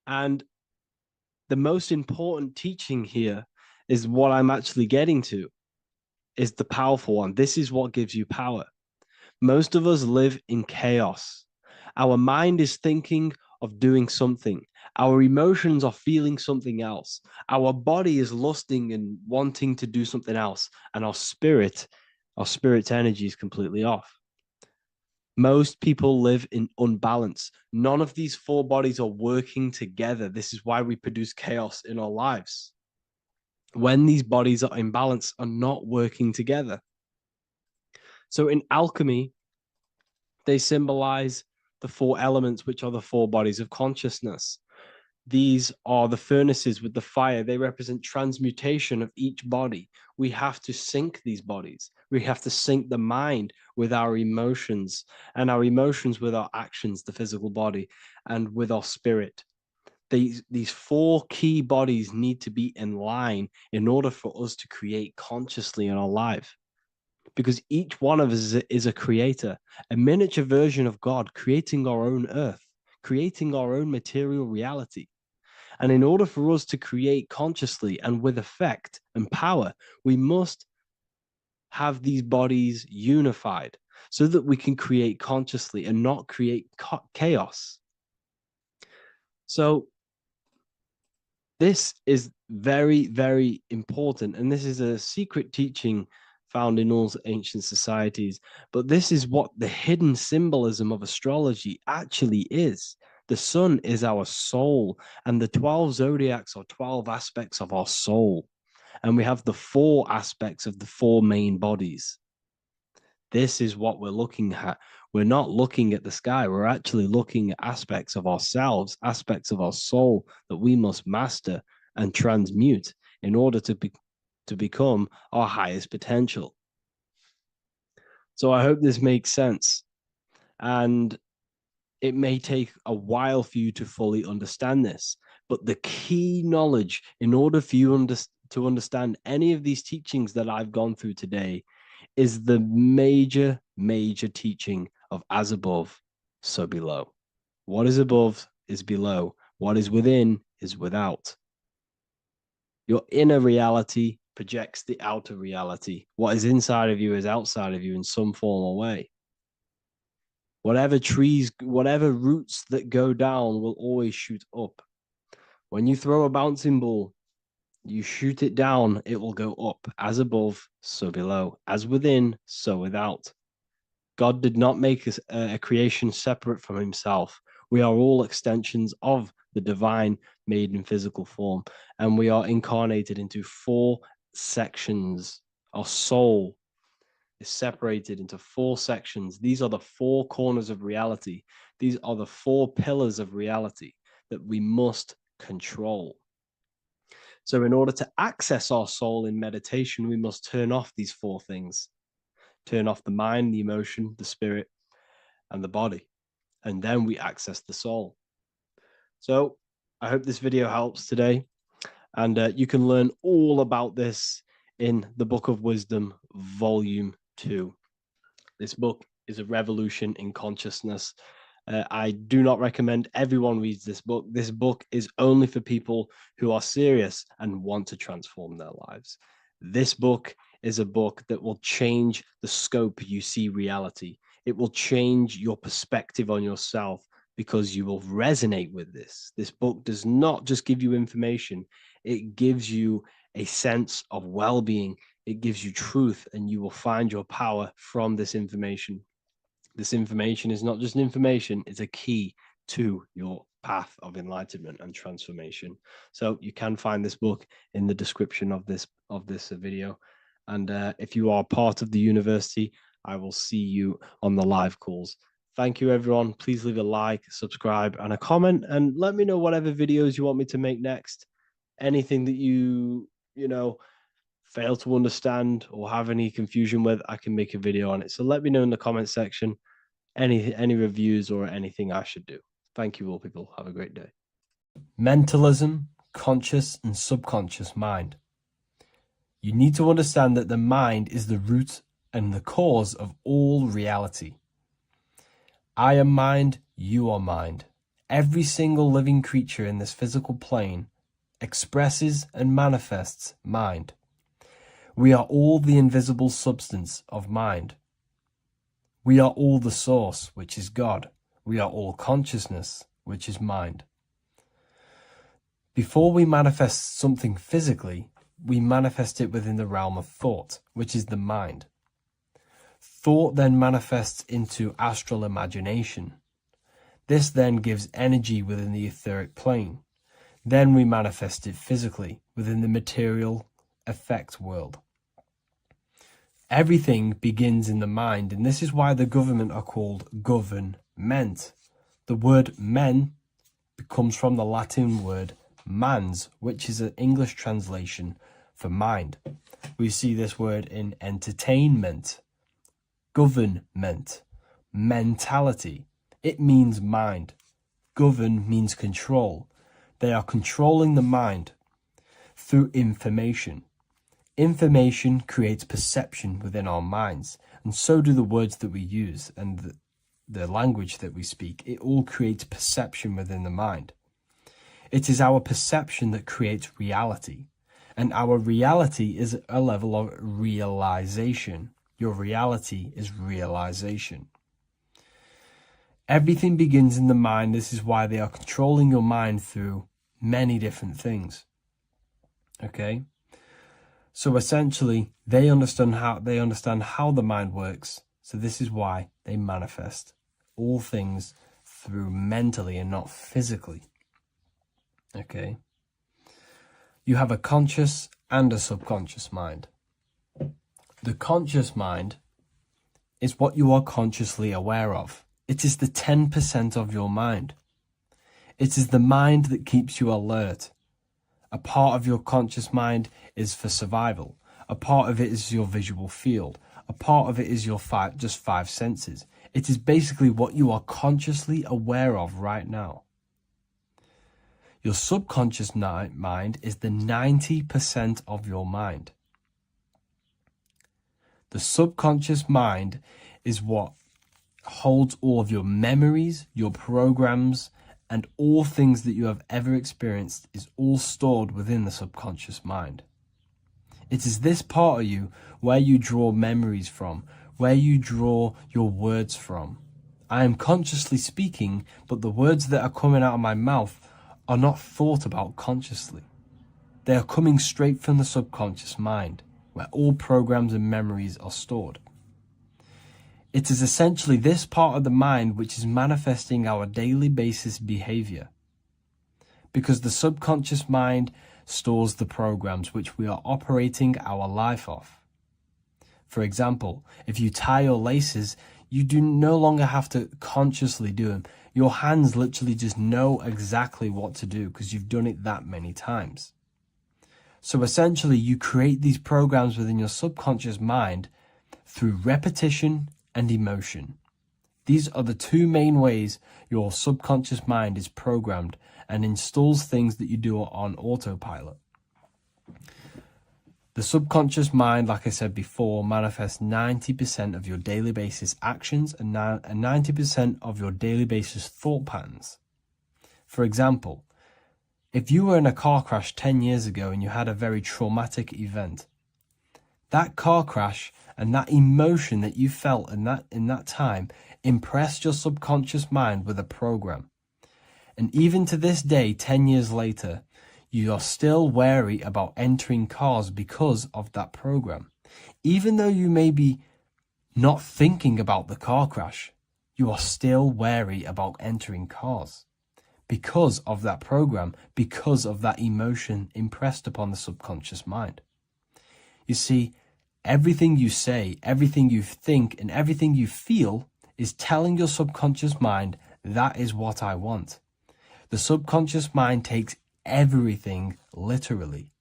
And the most important teaching here is what I'm actually getting to, is the powerful one. This is what gives you power. Most of us live in chaos. Our mind is thinking of doing something. Our emotions are feeling something else. Our body is lusting and wanting to do something else. And our spirit's energy is completely off. Most people live in unbalance. None of these four bodies are working together. This is why we produce chaos in our lives. When these bodies are in balance, are not working together. So in alchemy, they symbolize the four elements, which are the four bodies of consciousness. These are the furnaces with the fire. They represent transmutation of each body. We have to sync these bodies. We have to sync the mind with our emotions, and our emotions with our actions, the physical body, and with our spirit. These four key bodies need to be in line in order for us to create consciously in our life. Because each one of us is a creator, a miniature version of God, creating our own earth, creating our own material reality. And in order for us to create consciously and with effect and power, we must have these bodies unified so that we can create consciously and not create chaos. So this is very, very important. And this is a secret teaching found in all ancient societies. But this is what the hidden symbolism of astrology actually is. The sun is our soul, and the 12 zodiacs are 12 aspects of our soul. And we have the four aspects of the four main bodies. This is what we're looking at. We're not looking at the sky. We're actually looking at aspects of ourselves, aspects of our soul that we must master and transmute in order to become our highest potential. So I hope this makes sense. And it may take a while for you to fully understand this, but the key knowledge in order for you to understand any of these teachings that I've gone through today is the major, major teaching of as above, so below. What is above is below. What is within is without. Your inner reality projects the outer reality. What is inside of you is outside of you in some form or way. Whatever trees, whatever roots that go down will always shoot up. When you throw a bouncing ball, you shoot it down, it will go up. As above, so below. As within, so without. God did not make us a creation separate from himself. We are all extensions of the divine made in physical form. And we are incarnated into four sections. Our soul is separated into four sections. These are the four corners of reality. These are the four pillars of reality that we must control. So in order to access our soul in meditation, we must turn off these four things. Turn off the mind, the emotion, the spirit, and the body. And then we access the soul. So I hope this video helps today. And you can learn all about this in the Book of Wisdom, Volume 2. This book is a revolution in consciousness. I do not recommend everyone reads this book. This book is only for people who are serious and want to transform their lives. This book is a book that will change the scope you see reality. It will change your perspective on yourself because you will resonate with this. This book does not just give you information. It gives you a sense of well-being. It gives you truth, and you will find your power from this information. This information is not just information, it's a key to your path of enlightenment and transformation. So you can find this book in the description of this video. And if you are part of the university, I will see you on the live calls. Thank you, everyone. Please leave a like, subscribe, and a comment, and let me know whatever videos you want me to make next. Anything that you fail to understand or have any confusion with, I can make a video on it. So let me know in the comment section any reviews or anything I should do. Thank you all, people. Have a great day. Mentalism, conscious and subconscious mind. You need to understand that the mind is the root and the cause of all reality. I am mind, you are mind. Every single living creature in this physical plane expresses and manifests mind. We are all the invisible substance of mind. We are all the source, which is God. We are all consciousness, which is mind. Before we manifest something physically, we manifest it within the realm of thought, which is the mind. Thought then manifests into astral imagination. This then gives energy within the etheric plane. Then we manifest it physically within the material effect world. Everything begins in the mind, and this is why the government are called government. The word men comes from the Latin word mans, which is an English translation for mind. We see this word in entertainment, government, mentality. It means mind. Govern means control. They are controlling the mind through information. Information creates perception within our minds, and so do the words that we use and the language that we speak. It all creates perception within the mind. It is our perception that creates reality, and our reality is a level of realization. Your reality is realization. Everything begins in the mind. This is why they are controlling your mind through many different things. Okay? So essentially, they understand how the mind works. So this is why they manifest all things through mentally and not physically. Okay? You have a conscious and a subconscious mind. The conscious mind is what you are consciously aware of. It is the 10% of your mind. It is the mind that keeps you alert. A part of your conscious mind is for survival. A part of it is your visual field. A part of it is your just five senses. It is basically what you are consciously aware of right now. Your subconscious mind is the 90% of your mind. The subconscious mind is what holds all of your memories, your programs, and all things that you have ever experienced is all stored within the subconscious mind. It is this part of you where you draw memories from, where you draw your words from. I am consciously speaking, but the words that are coming out of my mouth are not thought about consciously. They are coming straight from the subconscious mind, where all programs and memories are stored. It is essentially this part of the mind which is manifesting our daily basis behavior. Because the subconscious mind stores the programs which we are operating our life off. For example, if you tie your laces, you do no longer have to consciously do them. Your hands literally just know exactly what to do because you've done it that many times. So essentially, you create these programs within your subconscious mind through repetition and emotion. These are the two main ways your subconscious mind is programmed and installs things that you do on autopilot. The subconscious mind, like I said before, manifests 90% of your daily basis actions and 90% of your daily basis thought patterns. For example, if you were in a car crash 10 years ago and you had a very traumatic event, that car crash and that emotion that you felt in that time impressed your subconscious mind with a program. And even to this day, 10 years later, you are still wary about entering cars because of that program. Even though you may be not thinking about the car crash, you are still wary about entering cars because of that program, because of that emotion impressed upon the subconscious mind. You see, everything you say, everything you think, and everything you feel is telling your subconscious mind, that is what I want. The subconscious mind takes everything literally.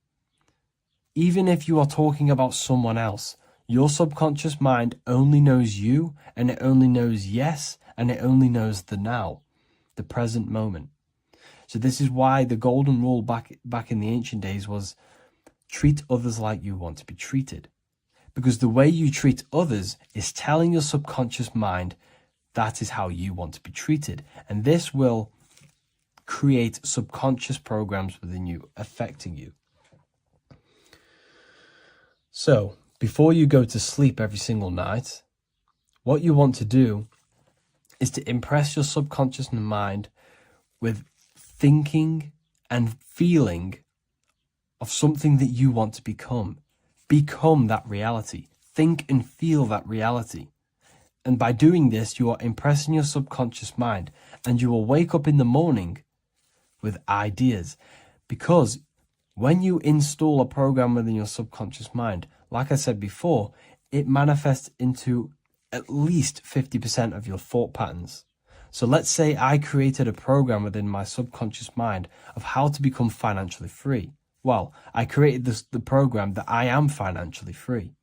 Even if you are talking about someone else, your subconscious mind only knows you, and it only knows yes, and it only knows the now, the present moment. So this is why the golden rule back in the ancient days was treat others like you want to be treated. Because the way you treat others is telling your subconscious mind that is how you want to be treated. And this will create subconscious programs within you, affecting you. So, before you go to sleep every single night, what you want to do is to impress your subconscious mind with thinking and feeling of something that you want to become. Become that reality. Think and feel that reality. And by doing this, you are impressing your subconscious mind, and you will wake up in the morning with ideas. Because when you install a program within your subconscious mind, like I said before, it manifests into at least 50% of your thought patterns. So let's say I created a program within my subconscious mind of how to become financially free. Well, I created the program that I am financially free.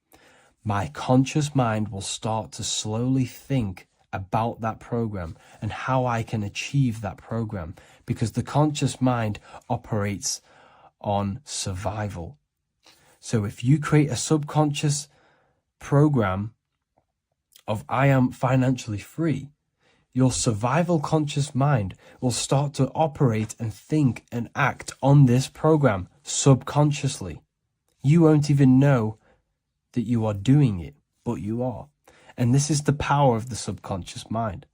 My conscious mind will start to slowly think about that program and how I can achieve that program, because the conscious mind operates on survival. So if you create a subconscious program of I am financially free, your survival conscious mind will start to operate and think and act on this program subconsciously. You won't even know that you are doing it, but you are. And this is the power of the subconscious mind.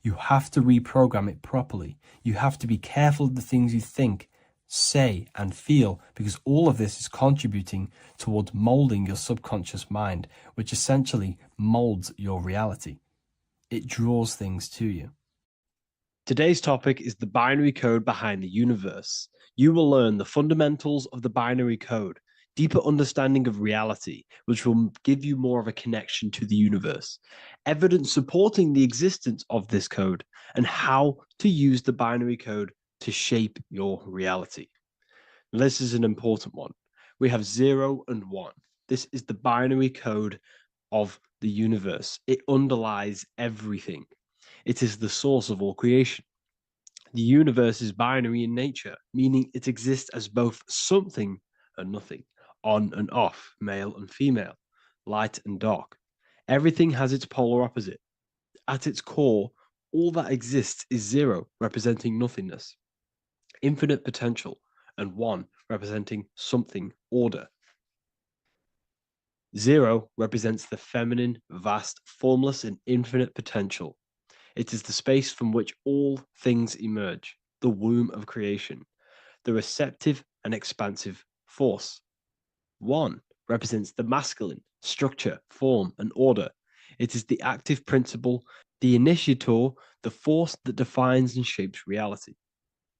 You have to reprogram it properly. You have to be careful of the things you think, say, and feel, because all of this is contributing towards molding your subconscious mind, which essentially molds your reality. It draws things to you. Today's topic is the binary code behind the universe. You will learn the fundamentals of the binary code, deeper understanding of reality, which will give you more of a connection to the universe, evidence supporting the existence of this code, and how to use the binary code to shape your reality. Now, this is an important one. We have 0 and 1. This is the binary code of the universe. It underlies everything. It is the source of all creation. The universe is binary in nature, meaning it exists as both something and nothing, on and off, male and female, light and dark. Everything has its polar opposite. At its core, all that exists is 0, representing nothingness, infinite potential, and 1, representing something, order. 0 represents the feminine, vast, formless, and infinite potential. It is the space from which all things emerge, the womb of creation, the receptive and expansive force. 1 represents the masculine, structure, form, and order. It is the active principle, the initiator, the force that defines and shapes reality.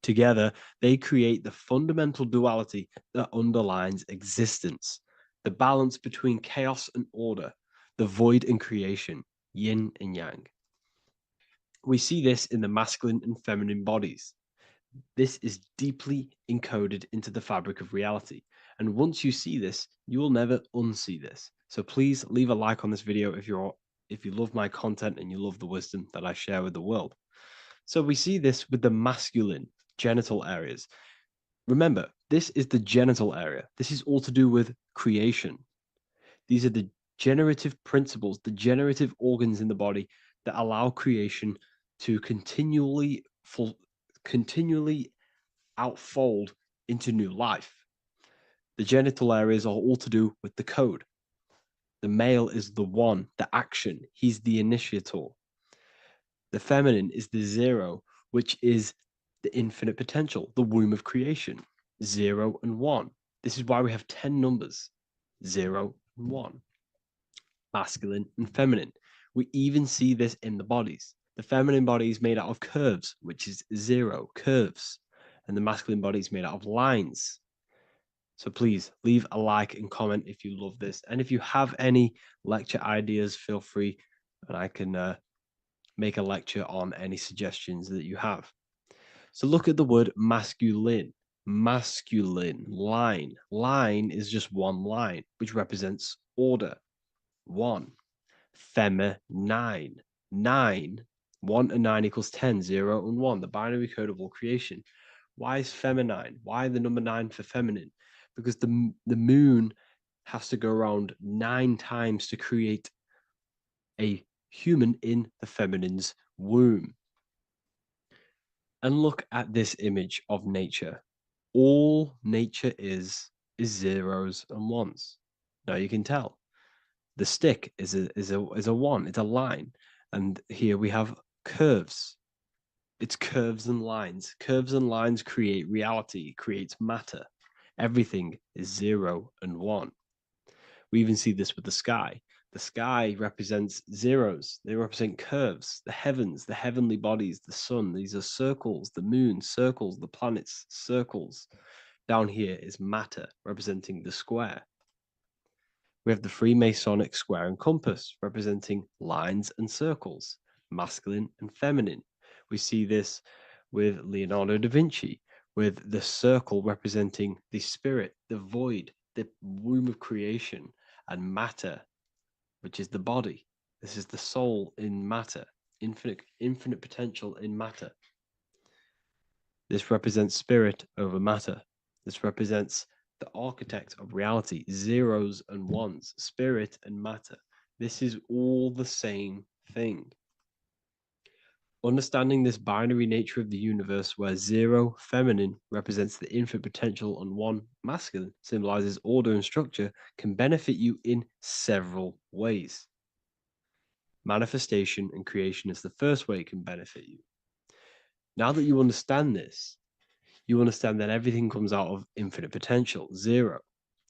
Together, they create the fundamental duality that underlines existence, the balance between chaos and order, the void and creation, yin and yang. We see this in the masculine and feminine bodies. This is deeply encoded into the fabric of reality. And once you see this, you will never unsee this. So please leave a like on this video if you love my content and you love the wisdom that I share with the world. So we see this with the masculine genital areas. Remember, this is the genital area. This is all to do with creation. These are the generative principles, the generative organs in the body that allow creation to continually outfold into new life. The genital areas are all to do with the code. The male is the 1, the action. He's the initiator. The feminine is the 0, which is the infinite potential, the womb of creation. 0 and 1. This is why we have 10 numbers. 0 and 1. Masculine and feminine. We even see this in the bodies. The feminine body is made out of curves, which is 0, curves. And the masculine body is made out of lines. So please leave a like and comment if you love this. And if you have any lecture ideas, feel free, and I can make a lecture on any suggestions that you have. So look at the word masculine. Masculine, line. Line is just one line, which represents order. 1. Feminine. 9. 1 and 9 equals 10. 0 and 1. The binary code of all creation. Why is feminine? Why the number 9 for feminine? Because the moon has to go around 9 times to create a human in the feminine's womb. And look at this image of nature. All nature is zeros and ones. Now you can tell. The stick is a 1. It's a line, and here we have curves. It's curves and lines. Curves and lines create reality, creates matter. Everything is 0 and 1. We even see this with the sky. The sky represents zeros. They represent curves, the heavens, the heavenly bodies, the sun. These are circles, the moon, circles, the planets, circles. Down here is matter, representing the square. We have the Freemasonic square and compass, representing lines and circles, masculine and feminine. We see this with Leonardo da Vinci, with the circle representing the spirit, the void, the womb of creation, and matter, which is the body. This is the soul in matter, infinite potential in matter. This represents spirit over matter. This represents the architect of reality, zeros and ones, spirit and matter. This is all the same thing. Understanding this binary nature of the universe, where zero, feminine, represents the infinite potential and one, masculine, symbolizes order and structure, can benefit you in several ways. Manifestation and creation is the first way it can benefit you. Now that you understand this, you understand that everything comes out of infinite potential. Zero,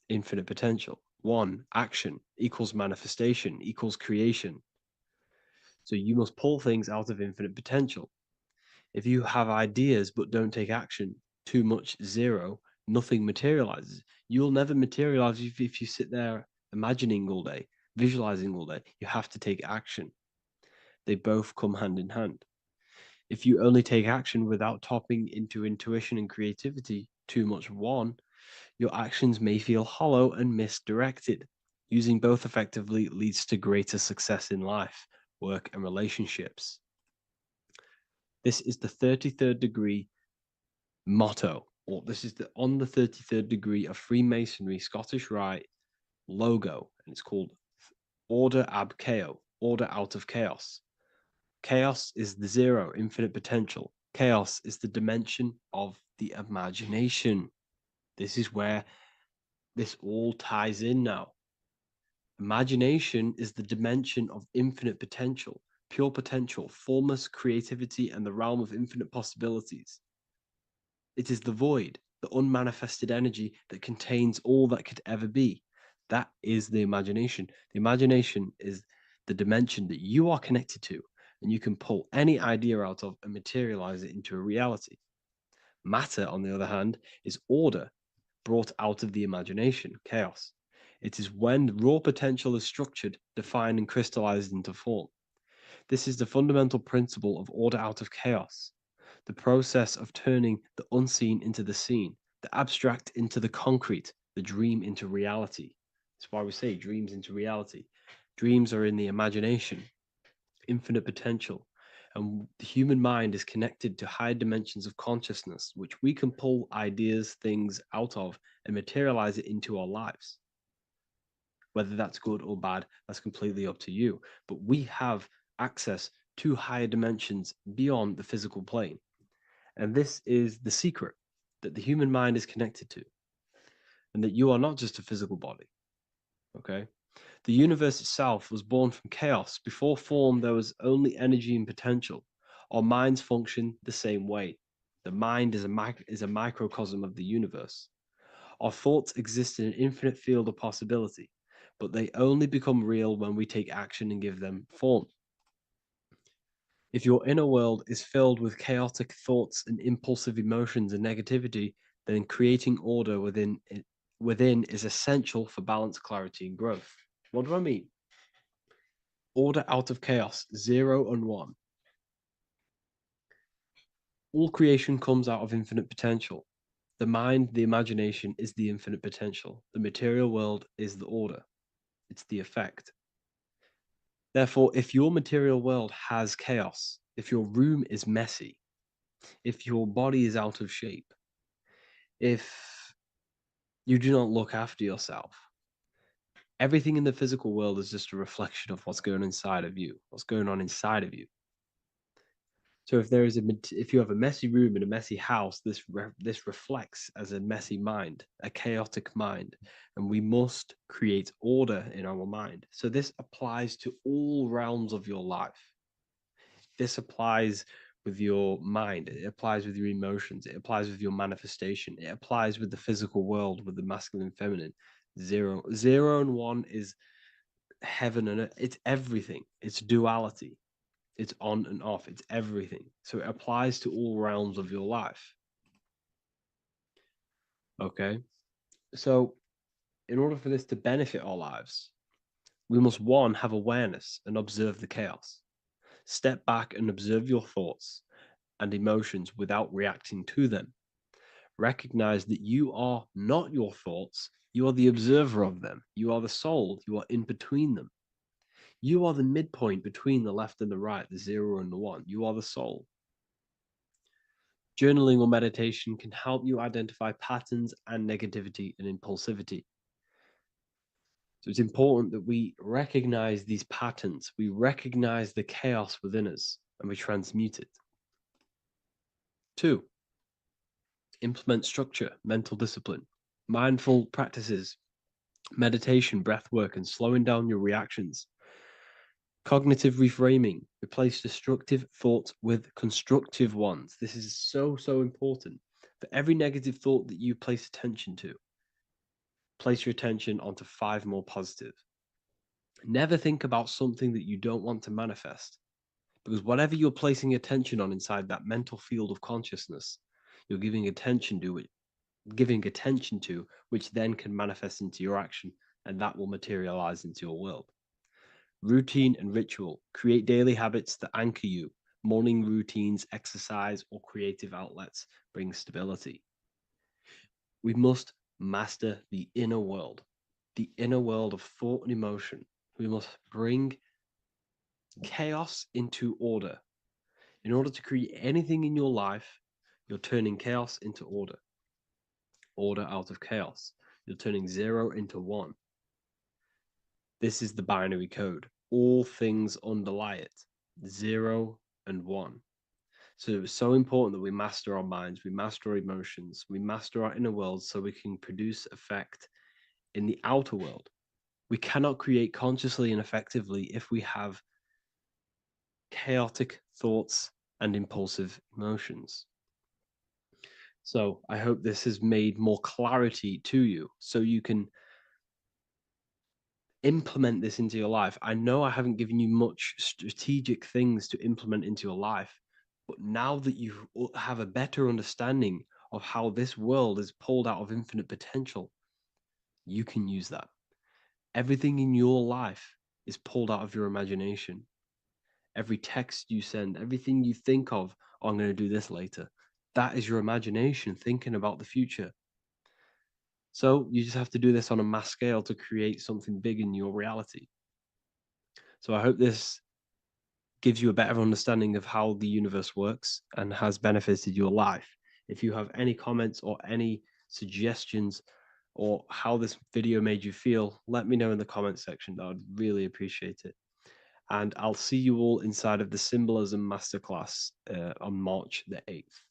infinite potential. One, action equals manifestation equals creation. So you must pull things out of infinite potential. If you have ideas but don't take action, too much zero, nothing materializes. You'll never materialize if you sit there imagining all day, visualizing all day. You have to take action. They both come hand in hand. If you only take action without tapping into intuition and creativity, too much one, your actions may feel hollow and misdirected. Using both effectively leads to greater success in life, work, and relationships. This is the 33rd degree motto, or this is on the 33rd degree of Freemasonry Scottish Rite logo, and it's called Order ab Chaos, order out of chaos. Chaos is the zero, infinite potential. Chaos is the dimension of the imagination. This is where this all ties in now. Imagination is the dimension of infinite potential, pure potential, formless creativity, and the realm of infinite possibilities. It is the void, the unmanifested energy that contains all that could ever be. That is the imagination. The imagination is the dimension that you are connected to, and you can pull any idea out of and materialize it into a reality. Matter, on the other hand, is order brought out of the imagination, chaos. It is when raw potential is structured, defined, and crystallized into form. This is the fundamental principle of order out of chaos, the process of turning the unseen into the seen, the abstract into the concrete, the dream into reality. That's why we say dreams into reality. Dreams are in the imagination, infinite potential, and the human mind is connected to higher dimensions of consciousness, which we can pull ideas, things out of, and materialize it into our lives. Whether that's good or bad, that's completely up to you. But we have access to higher dimensions beyond the physical plane. And this is the secret that the human mind is connected to, and that you are not just a physical body. Okay? The universe itself was born from chaos. Before form, there was only energy and potential. Our minds function the same way. The mind is a microcosm of the universe. Our thoughts exist in an infinite field of possibility, but they only become real when we take action and give them form. If your inner world is filled with chaotic thoughts and impulsive emotions and negativity, then creating order within is essential for balance, clarity, and growth. What do I mean? Order out of chaos, zero and one. All creation comes out of infinite potential. The mind, the imagination, is the infinite potential. The material world is the order. It's the effect. Therefore, if your material world has chaos, if your room is messy, if your body is out of shape, if you do not look after yourself, everything in the physical world is just a reflection of what's going on inside of you, what's going on inside of you. So if you have a messy room in a messy house, this reflects as a messy mind, a chaotic mind, and we must create order in our mind. So this applies to all realms of your life. This applies with your mind, it applies with your emotions, it applies with your manifestation, it applies with the physical world, with the masculine and feminine. 0. 0 and 1 is heaven and earth. It's everything. It's duality. It's on and off. It's everything. So it applies to all realms of your life. Okay. So in order for this to benefit our lives, we must, one, have awareness and observe the chaos. Step back and observe your thoughts and emotions without reacting to them. Recognize that you are not your thoughts. You are the observer of them. You are the soul. You are in between them. You are the midpoint between the left and the right, the 0 and the 1. You are the soul. Journaling or meditation can help you identify patterns and negativity and impulsivity. So it's important that we recognize these patterns, we recognize the chaos within us, and we transmute it. 2, implement structure, mental discipline, mindful practices, meditation, breath work, and slowing down your reactions. Cognitive reframing, replace destructive thoughts with constructive ones. This is so, so important. For every negative thought that you place attention to, place your attention onto 5 more positive. Never think about something that you don't want to manifest, because whatever you're placing attention on inside that mental field of consciousness, you're giving attention to it, which then can manifest into your action, and that will materialize into your world. Routine and ritual. Create daily habits that anchor you. Morning routines, exercise, or creative outlets bring stability. We must master the inner world of thought and emotion. We must bring chaos into order. In order to create anything in your life, you're turning chaos into order. Order out of chaos. You're turning 0 into 1. This is the binary code. All things underlie it. 0 and 1. So it's so important that we master our minds, we master our emotions, we master our inner world so we can produce effect in the outer world. We cannot create consciously and effectively if we have chaotic thoughts and impulsive emotions. So I hope this has made more clarity to you so you can implement this into your life. I know I haven't given you much strategic things to implement into your life, but now that you have a better understanding of how this world is pulled out of infinite potential, you can use that. Everything in your life is pulled out of your imagination. Every text you send, everything you think of, oh, I'm going to do this later, that is your imagination thinking about the future. So you just have to do this on a mass scale to create something big in your reality. So I hope this gives you a better understanding of how the universe works and has benefited your life. If you have any comments or any suggestions or how this video made you feel, let me know in the comment section. I would really appreciate it. And I'll see you all inside of the Symbolism Masterclass on March the 8th.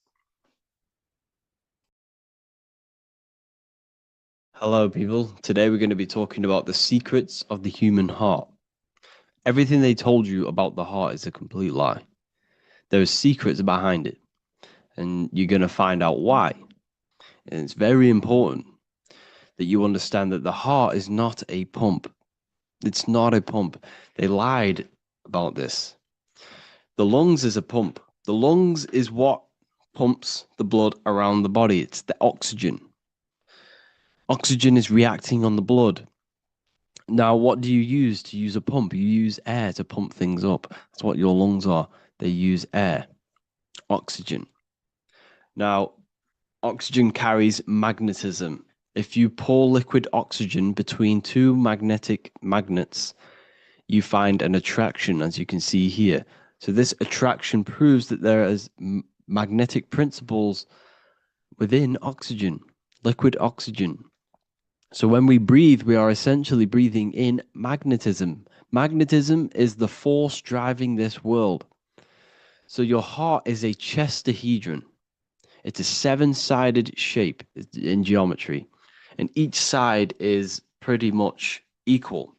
Hello, people. Today we're going to be talking about the secrets of the human heart. Everything they told you about the heart is a complete lie. There are secrets behind it, and you're going to find out why. And it's very important that you understand that the heart is not a pump. It's not a pump. They lied about this. The lungs is a pump. The lungs is what pumps the blood around the body. It's the oxygen. Oxygen is reacting on the blood. Now, what do you use to use a pump? You use air to pump things up. That's what your lungs are. They use air, oxygen. Now, oxygen carries magnetism. If you pour liquid oxygen between 2 magnetic magnets, you find an attraction, as you can see here. So this attraction proves that there is magnetic principles within oxygen, liquid oxygen. So when we breathe, we are essentially breathing in magnetism. Magnetism is the force driving this world. So your heart is a chestahedron. It's a 7-sided shape in geometry, and each side is pretty much equal.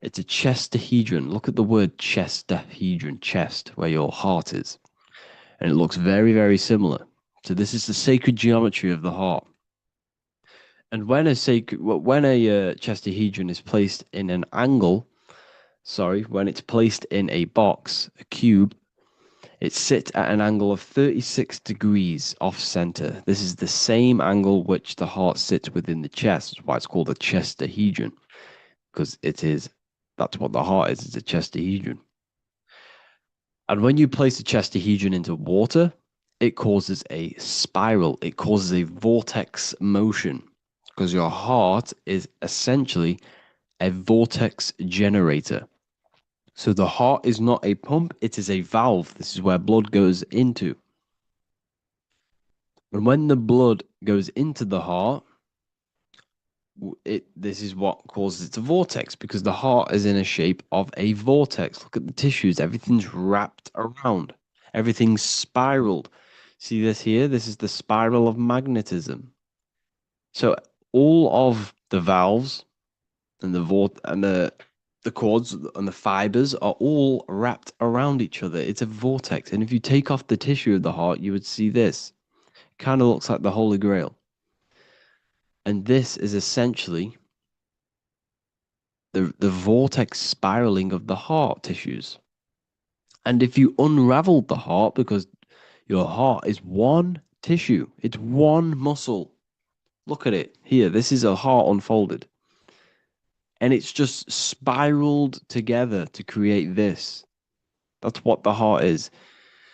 It's a chestahedron. Look at the word chestahedron, chest, where your heart is. And it looks very, very similar. So this is the sacred geometry of the heart. And when a chestahedron is placed in an angle, when it's placed in a box, a cube, it sits at an angle of 36 degrees off center. This is the same angle which the heart sits within the chest. That's why it's called a chestahedron, because that's what the heart is. It's a chestahedron. And when you place a chestahedron into water, it causes a spiral. It causes a vortex motion, because your heart is essentially a vortex generator. So the heart is not a pump, it is a valve. This is where blood goes into. And when the blood goes into the heart, this is what causes it to vortex, because the heart is in a shape of a vortex. Look at the tissues, everything's wrapped around, everything's spiraled. See this here? This is the spiral of magnetism. So all of the valves and the cords and the fibers are all wrapped around each other. It's a vortex. And if you take off the tissue of the heart, you would see this. Kind of looks like the Holy Grail. And this is essentially the vortex spiraling of the heart tissues. And if you unraveled the heart, because your heart is one tissue, it's one muscle. Look at it here. This is a heart unfolded. And it's just spiraled together to create this. That's what the heart is.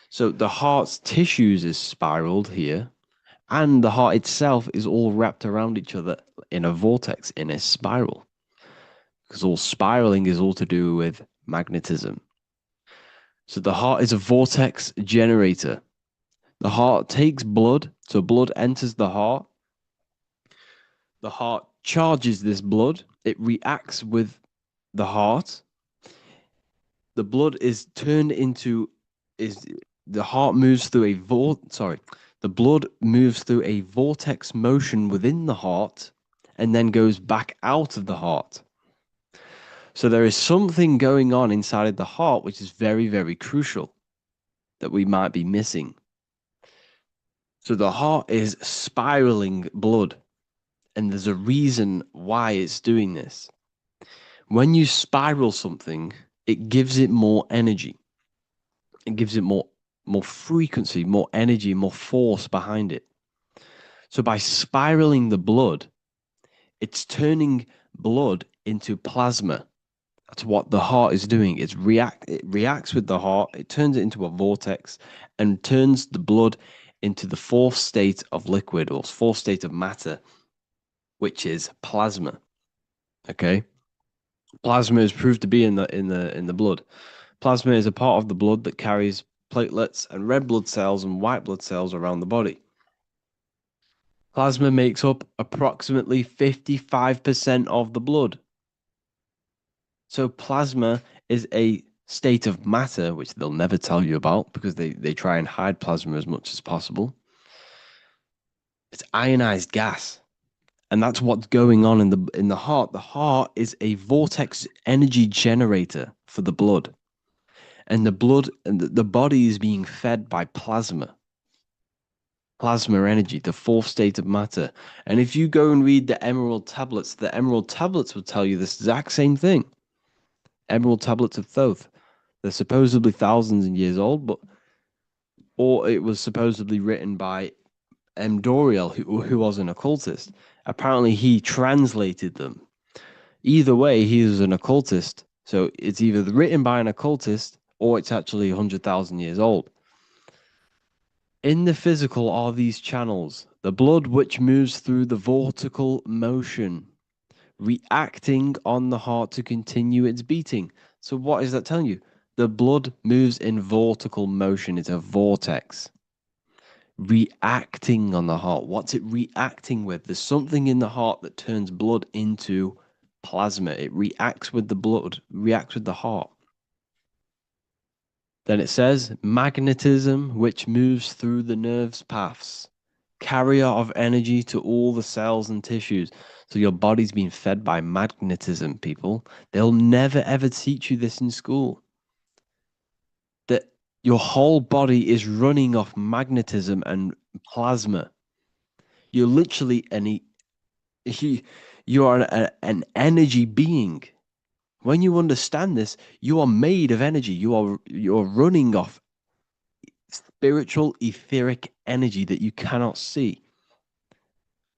So the heart's tissues is spiraled here, and the heart itself is all wrapped around each other in a vortex, in a spiral. Because all spiraling is all to do with magnetism. So the heart is a vortex generator. The heart takes blood, so blood enters the heart. The heart charges this blood. It reacts with the heart. The blood is turned into the heart moves through the blood moves through a vortex motion within the heart and then goes back out of the heart. So there is something going on inside of the heart which is very, very crucial that we might be missing. So the heart is spiraling blood, and there's a reason why it's doing this. When you spiral something, it gives it more energy. It gives it more frequency, more energy, more force behind it. So by spiraling the blood, it's turning blood into plasma. That's what the heart is doing. It reacts with the heart, it turns it into a vortex and turns the blood into the fourth state of liquid, or fourth state of matter, which is plasma. Okay? Plasma is proved to be in the blood. Plasma is a part of the blood that carries platelets and red blood cells and white blood cells around the body. Plasma makes up approximately 55% of the blood. So plasma is a state of matter, which they'll never tell you about because they try and hide plasma as much as possible. It's ionized gas. And that's what's going on in the heart. The heart is a vortex energy generator for the blood. And the body is being fed by plasma energy, the fourth state of matter. And if you go and read the Emerald Tablets will tell you this exact same thing. Emerald Tablets of Thoth. They're supposedly thousands of years old, or it was supposedly written by M. Doriel, who was an occultist. Apparently, he translated them. Either way, he was an occultist. So it's either written by an occultist or it's actually 100,000 years old. In the physical are these channels, the blood which moves through the vortical motion, reacting on the heart to continue its beating. So what is that telling you? The blood moves in vortical motion. It's a vortex. Reacting on the heart. What's it reacting with? There's something in the heart that turns blood into plasma. It reacts with the blood, reacts with the heart. Then it says magnetism, which moves through the nerves paths, carrier of energy to all the cells and tissues. So your body's being fed by magnetism, people. They'll never ever teach you this in school. That your whole body is running off magnetism and plasma. You're literally You are an energy being. When you understand this, you are made of energy. You're running off spiritual etheric energy that you cannot see.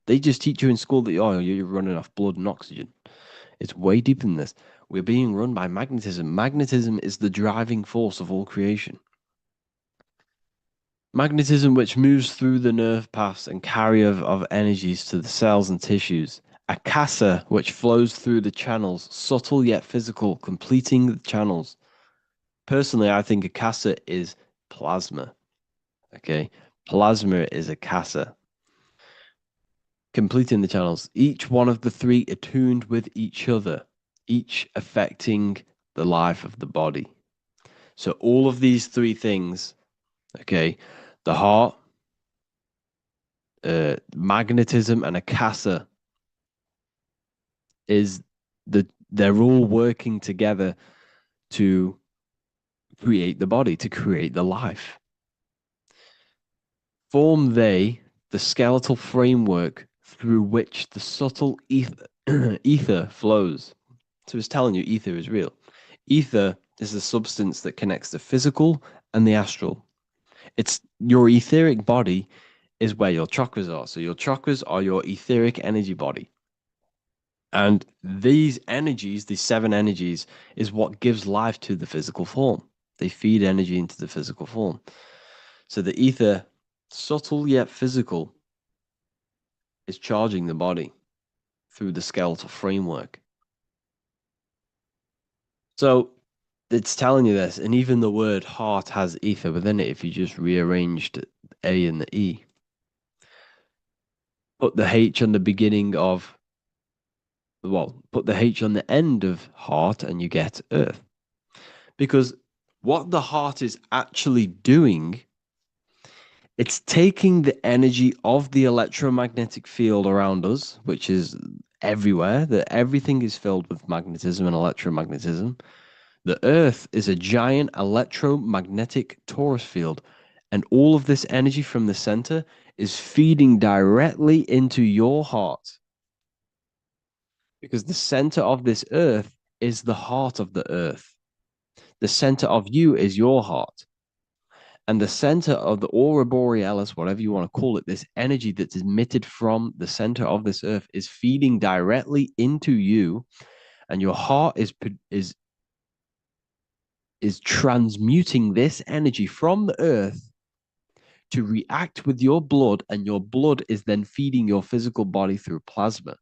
They just teach you in school that you're running off blood and oxygen. It's way deeper than this. We're being run by magnetism. Magnetism is the driving force of all creation. Magnetism, which moves through the nerve paths and carrier of energies to the cells and tissues. Akasa, which flows through the channels, subtle yet physical, completing the channels. Personally, I think Akasa is plasma. Okay, plasma is Akasa. Completing the channels. Each one of the three attuned with each other, each affecting the life of the body. So all of these three things, okay, the heart, magnetism, and Akasa they're all working together to create the body, to create the life. Form they the skeletal framework through which the subtle ether flows. So it's telling you ether is real. Ether is the substance that connects the physical and the astral. It's your etheric body is where your chakras are. So your chakras are your etheric energy body. And these energies, these 7 energies, is what gives life to the physical form. They feed energy into the physical form. So the ether, subtle yet physical, is charging the body through the skeletal framework. So it's telling you this, and even the word heart has ether within it if you just rearranged A and the E. Put the H on the beginning of, put the H on the end of heart and you get earth. Because what the heart is actually doing, it's taking the energy of the electromagnetic field around us, which is everywhere, that everything is filled with magnetism and electromagnetism. The Earth is a giant electromagnetic torus field, and all of this energy from the center is feeding directly into your heart. Because the center of this Earth is the heart of the Earth. The center of you is your heart. And the center of the aura borealis, whatever you want to call it, this energy that's emitted from the center of this Earth is feeding directly into you, and your heart is transmuting this energy from the earth to react with your blood, and your blood is then feeding your physical body through plasma.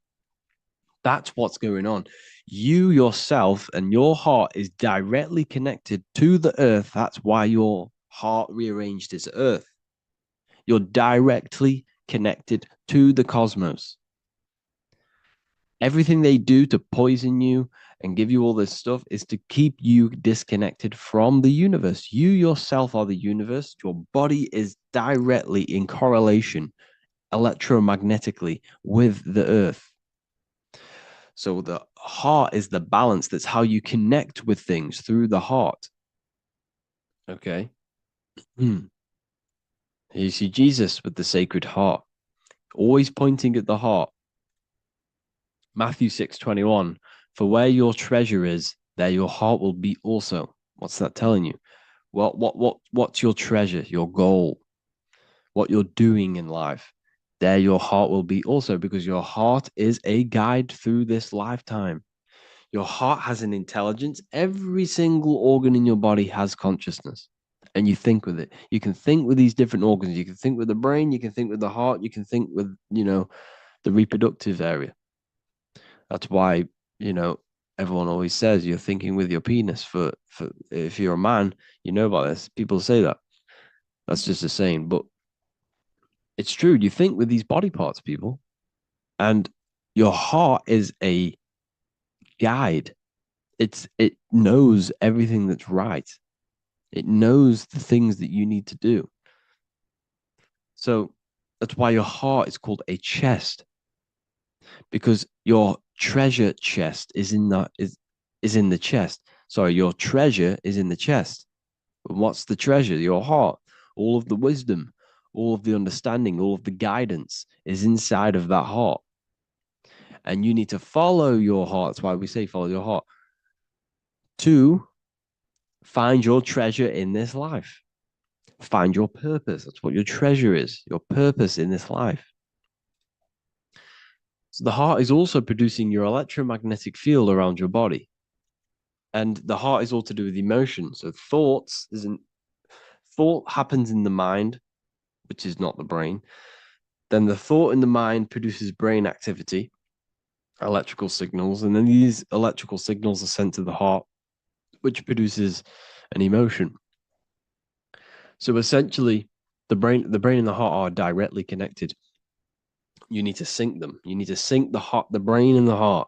That's what's going on. You yourself and your heart is directly connected to the earth. That's why your heart rearranged its earth. You're directly connected to the cosmos. Everything they do to poison you and give you all this stuff is to keep you disconnected from the universe. You yourself are the universe. Your body is directly in correlation electromagnetically with the earth. So the heart is the balance. That's how you connect with things, through the heart. Okay. You see Jesus with the Sacred Heart, always pointing at the heart. Matthew 6:21, for where your treasure is, there your heart will be also. What's that telling you? What's your treasure, your goal, what you're doing in life? There your heart will be also, because your heart is a guide through this lifetime. Your heart has an intelligence. Every single organ in your body has consciousness, and you think with it. You can think with these different organs. You can think with the brain, you can think with the heart, you can think with, the reproductive area. That's why, everyone always says you're thinking with your penis. For if you're a man, you know about this. People say that. That's just a saying, but it's true. You think with these body parts, people, and your heart is a guide. It knows everything that's right. It knows the things that you need to do. So that's why your heart is called a chest, because your treasure chest is in the chest. Sorry, your treasure is in the chest. And what's the treasure? Your heart. All of the wisdom, all of the understanding, all of the guidance is inside of that heart. And you need to follow your heart. That's why we say follow your heart. To find your treasure in this life. Find your purpose. That's what your treasure is, your purpose in this life. So the heart is also producing your electromagnetic field around your body. And the heart is all to do with emotion. So thought happens in the mind, which is not the brain. Then the thought in the mind produces brain activity, electrical signals, and then these electrical signals are sent to the heart, which produces an emotion. So essentially, the brain and the heart are directly connected. You need to sync them. You need to sync the brain and the heart.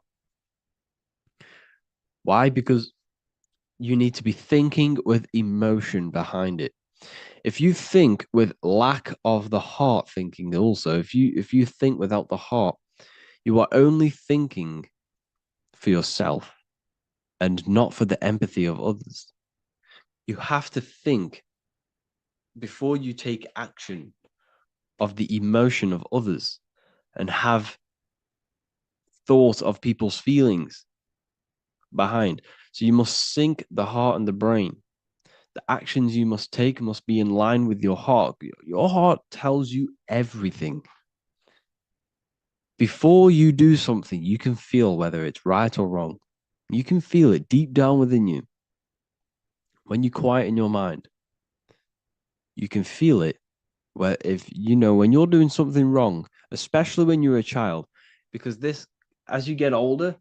Why? Because you need to be thinking with emotion behind it. If you think with lack of the heart thinking also, if you think without the heart, you are only thinking for yourself and not for the empathy of others. You have to think before you take action of the emotion of others and have thought of people's feelings behind. So you must sync the heart and the brain. The actions you must take must be in line with your heart. Your heart tells you everything. Before you do something, you can feel whether it's right or wrong. You can feel it deep down within you. When you quiet in your mind, you can feel it. Where if you know when you're doing something wrong, especially when you're a child, because this, as you get older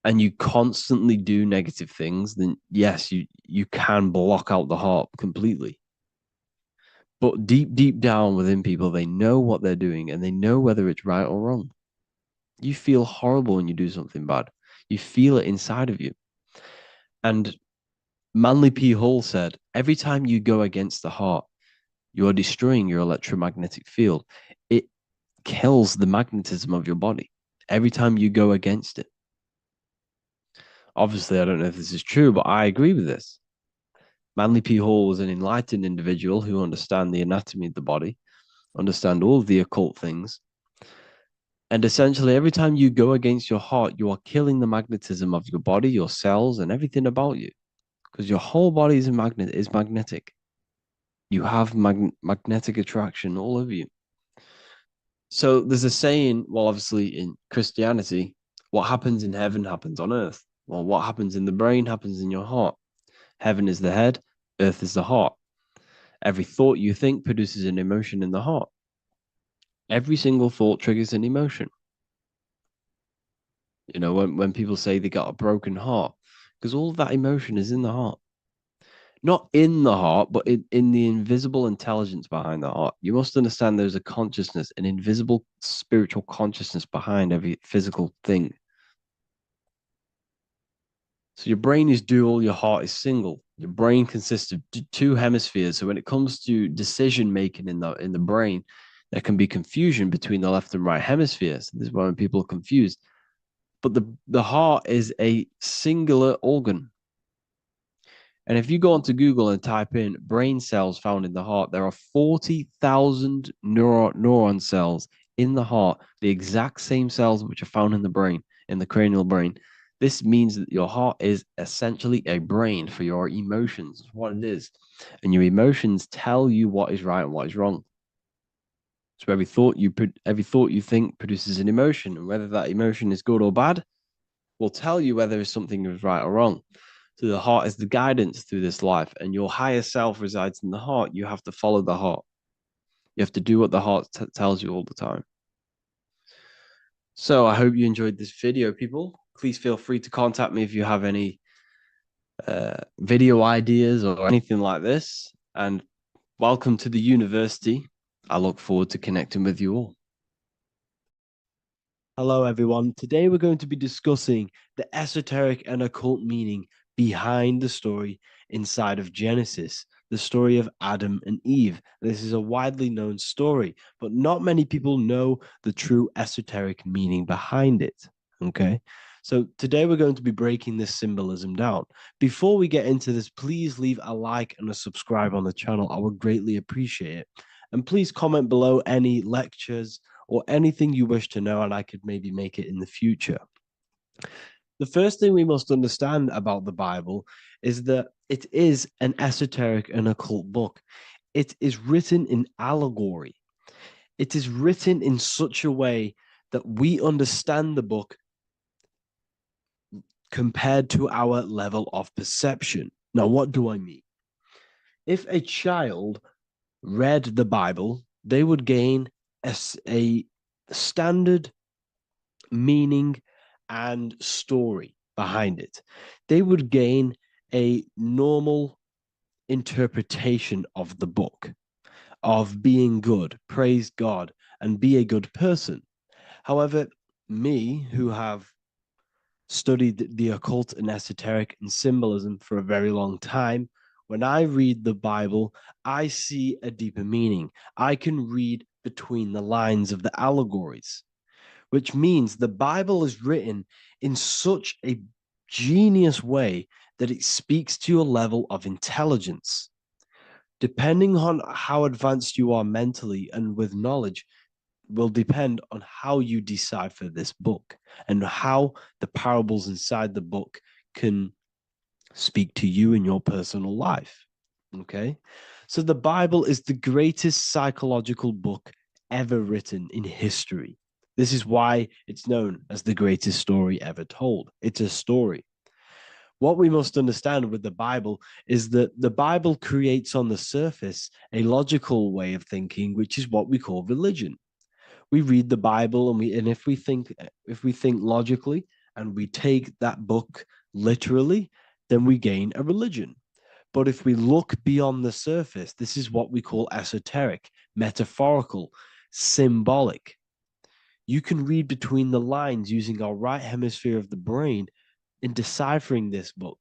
and you constantly do negative things, then yes, you can block out the heart completely. But deep down within people, they know what they're doing and they know whether it's right or wrong. You feel horrible when you do something bad. You feel it inside of you. And Manly P. Hall said, every time you go against the heart, you are destroying your electromagnetic field. It kills the magnetism of your body every time you go against it. Obviously, I don't know if this is true, but I agree with this. Manly P. Hall was an enlightened individual who understands the anatomy of the body, understand all of the occult things. And essentially, every time you go against your heart, you are killing the magnetism of your body, your cells, and everything about you. Because your whole body is magnetic. You have magnetic attraction all over you. So there's a saying, well, obviously in Christianity, what happens in heaven happens on earth. Well, what happens in the brain happens in your heart. Heaven is the head, earth is the heart. Every thought you think produces an emotion in the heart. Every single thought triggers an emotion. You know, when people say they got a broken heart, because all of that emotion is in the heart. Not in the heart, but in the invisible intelligence behind the heart. You must understand there's a consciousness, an invisible spiritual consciousness behind every physical thing. So your brain is dual, your heart is single. Your brain consists of two hemispheres. So when it comes to decision making in the brain, there can be confusion between the left and right hemispheres. This is why when people are confused. But the heart is a singular organ. And if you go onto Google and type in brain cells found in the heart, there are 40,000 neuron cells in the heart, the exact same cells which are found in the brain, in the cranial brain. This means that your heart is essentially a brain for your emotions, what it is. And your emotions tell you what is right and what is wrong. So every thought you think produces an emotion, and whether that emotion is good or bad will tell you whether something is right or wrong. So the heart is the guidance through this life, and your higher self resides in the heart. You have to follow the heart. You have to do what the heart tells you all the time. So I hope you enjoyed this video, people. Please feel free to contact me if you have any video ideas or anything like this. And welcome to the university. I look forward to connecting with you all. Hello, everyone. Today we're going to be discussing the esoteric and occult meaning behind the story inside of Genesis, the story of Adam and Eve. This is a widely known story, but not many people know the true esoteric meaning behind it. Okay. So today we're going to be breaking this symbolism down. Before we get into this, please leave a like and a subscribe on the channel. I would greatly appreciate it. And please comment below any lectures or anything you wish to know, and I could maybe make it in the future. The first thing we must understand about the Bible is that it is an esoteric and occult book. It is written in allegory. It is written in such a way that we understand the book compared to our level of perception. Now, what do I mean? If a child read the Bible, they would gain a standard meaning and story behind it. They would gain a normal interpretation of the book, of being good, praise God, and be a good person. However, me, who have studied the occult and esoteric and symbolism for a very long time, when I read the Bible, I see a deeper meaning. I can read between the lines of the allegories, which means the Bible is written in such a genius way that it speaks to your level of intelligence. Depending on how advanced you are mentally and with knowledge, will depend on how you decipher this book and how the parables inside the book can speak to you in your personal life. Okay. So the Bible is the greatest psychological book ever written in history. This is why it's known as the greatest story ever told. It's a story. What we must understand with the Bible is that the Bible creates on the surface a logical way of thinking, which is what we call religion. We read the Bible and if we think logically and we take that book literally, then we gain a religion. But if we look beyond the surface, this is what we call esoteric, metaphorical, symbolic. You can read between the lines using our right hemisphere of the brain in deciphering this book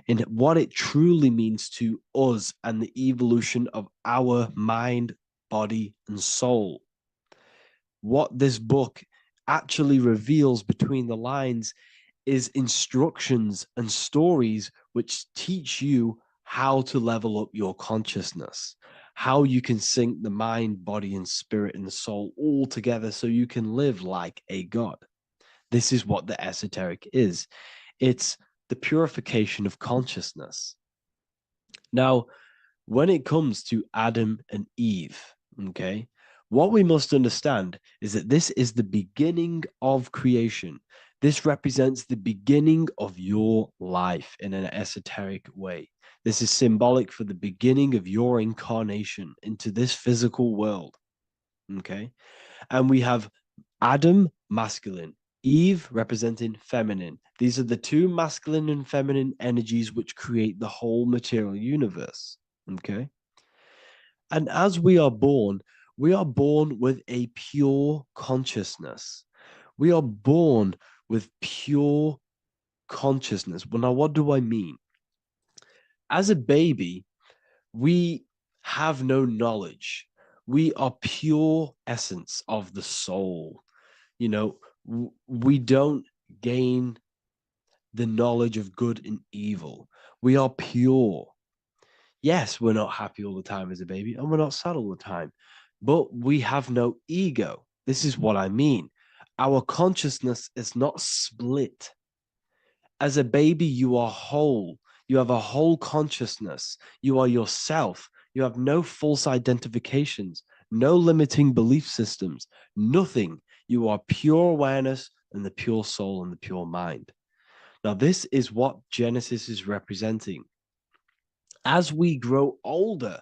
and what it truly means to us and the evolution of our mind, body, and soul. What this book actually reveals between the lines is instructions and stories which teach you how to level up your consciousness, how you can sync the mind, body, and spirit and soul all together so you can live like a god. This is what the esoteric is. It's the purification of consciousness. Now, when it comes to Adam and Eve, okay, what we must understand is that this is the beginning of creation. This represents the beginning of your life in an esoteric way. This is symbolic for the beginning of your incarnation into this physical world. Okay. And we have Adam, masculine, Eve representing feminine. These are the two masculine and feminine energies which create the whole material universe. Okay. And as we are born with a pure consciousness. We are born with pure consciousness. Well, now, what do I mean? As a baby, we have no knowledge. We are pure essence of the soul. You know, we don't gain the knowledge of good and evil. We are pure. Yes, we're not happy all the time as a baby, and we're not sad all the time, but we have no ego. This is what I mean. Our consciousness is not split. As a baby, you are whole. You have a whole consciousness. You are yourself. You have no false identifications, no limiting belief systems, nothing. You are pure awareness and the pure soul and the pure mind. Now, this is what Genesis is representing. As we grow older,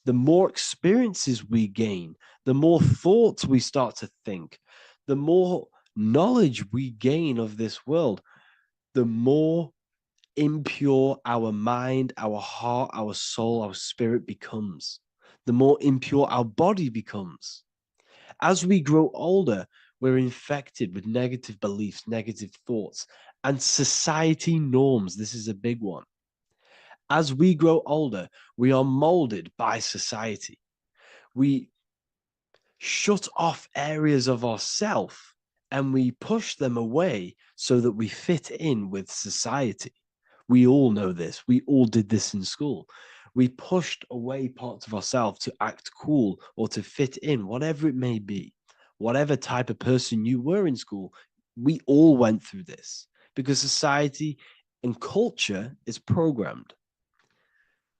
the more experiences we gain, the more thoughts we start to think, the more knowledge we gain of this world, the more impure our mind, our heart, our soul, our spirit becomes, the more impure our body becomes. As we grow older, we're infected with negative beliefs, negative thoughts, and society norms. This is a big one. As we grow older, we are molded by society. We shut off areas of ourself and we push them away so that we fit in with society. We all know this. We all did this in school. We pushed away parts of ourselves to act cool or to fit in, whatever it may be, whatever type of person you were in school, we all went through this because society and culture is programmed.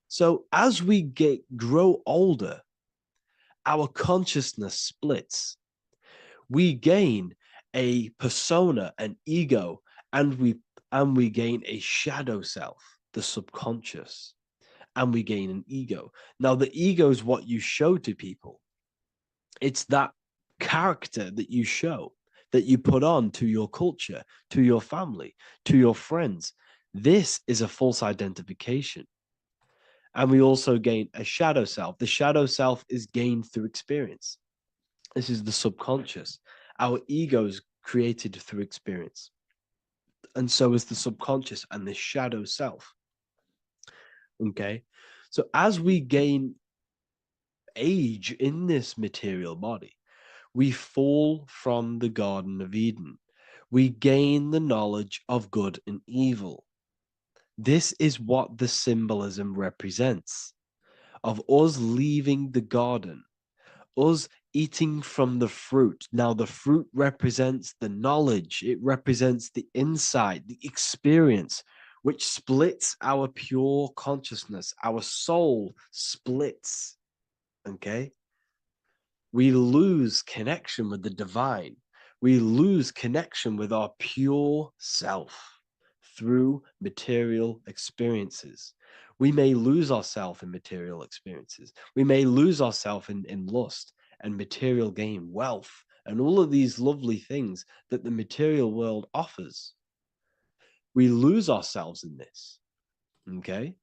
So as we grow older, our consciousness splits. We gain a persona, an ego, and we gain a shadow self, the subconscious, and we gain an ego. Now, the ego is what you show to people. It's that character that you show, that you put on to your culture, to your family, to your friends. This is a false identification. And we also gain a shadow self. The shadow self is gained through experience. This is the subconscious. Our ego is created through experience. And so is the subconscious and the shadow self. Okay. So as we gain age in this material body, we fall from the Garden of Eden. We gain the knowledge of good and evil. This is what the symbolism represents of us leaving the garden, us eating from the fruit. Now, the fruit represents the knowledge, it represents the insight, the experience, which splits our pure consciousness. Our soul splits. Okay? We lose connection with the divine. We lose connection with our pure self through material experiences. We may lose ourselves in material experiences. We may lose ourselves in lust and material gain, wealth, and all of these lovely things that the material world offers. We lose ourselves in this. Okay?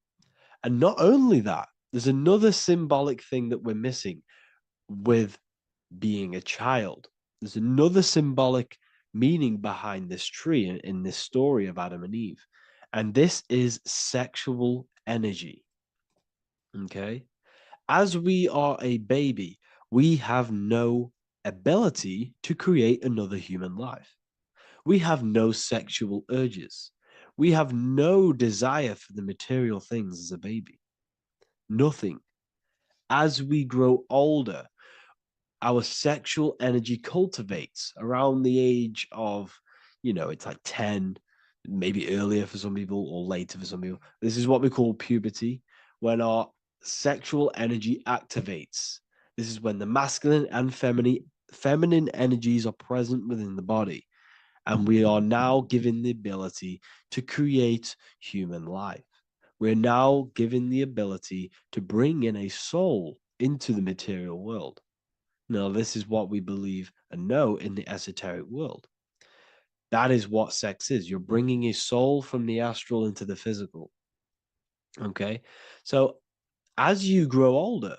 And not only that, there's another symbolic thing that we're missing with being a child. There's another symbolic meaning behind this tree in this story of Adam and Eve. And this is sexual energy. Okay. As we are a baby, we have no ability to create another human life. We have no sexual urges. We have no desire for the material things as a baby. Nothing. As we grow older, our sexual energy cultivates around the age of, it's like 10, maybe earlier for some people or later for some people. This is what we call puberty, when our sexual energy activates. This is when the masculine and feminine energies are present within the body. And we are now given the ability to create human life. We're now given the ability to bring in a soul into the material world. Now, this is what we believe and know in the esoteric world. That is what sex is. You're bringing a soul from the astral into the physical. Okay. So as you grow older,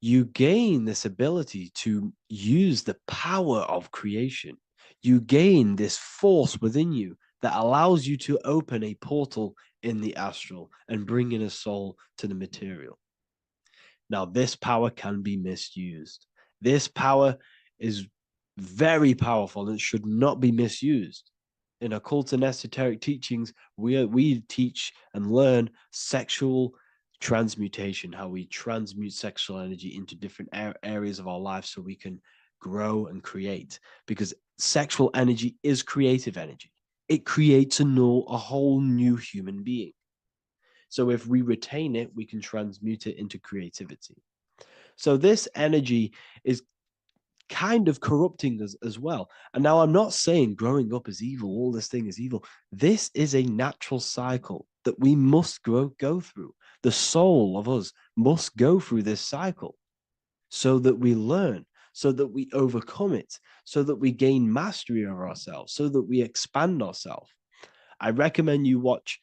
you gain this ability to use the power of creation. You gain this force within you that allows you to open a portal in the astral and bring in a soul to the material. Now, this power can be misused. This power is very powerful and should not be misused. In occult and esoteric teachings, we teach and learn sexual transmutation, how we transmute sexual energy into different areas of our life so we can grow and create. Because sexual energy is creative energy. It creates a whole new human being. So if we retain it, we can transmute it into creativity. So this energy is kind of corrupting us as well. And now I'm not saying growing up is evil, all this thing is evil. This is a natural cycle that we must go through. The soul of us must go through this cycle so that we learn, so that we overcome it, so that we gain mastery over ourselves, so that we expand ourselves. I recommend you watch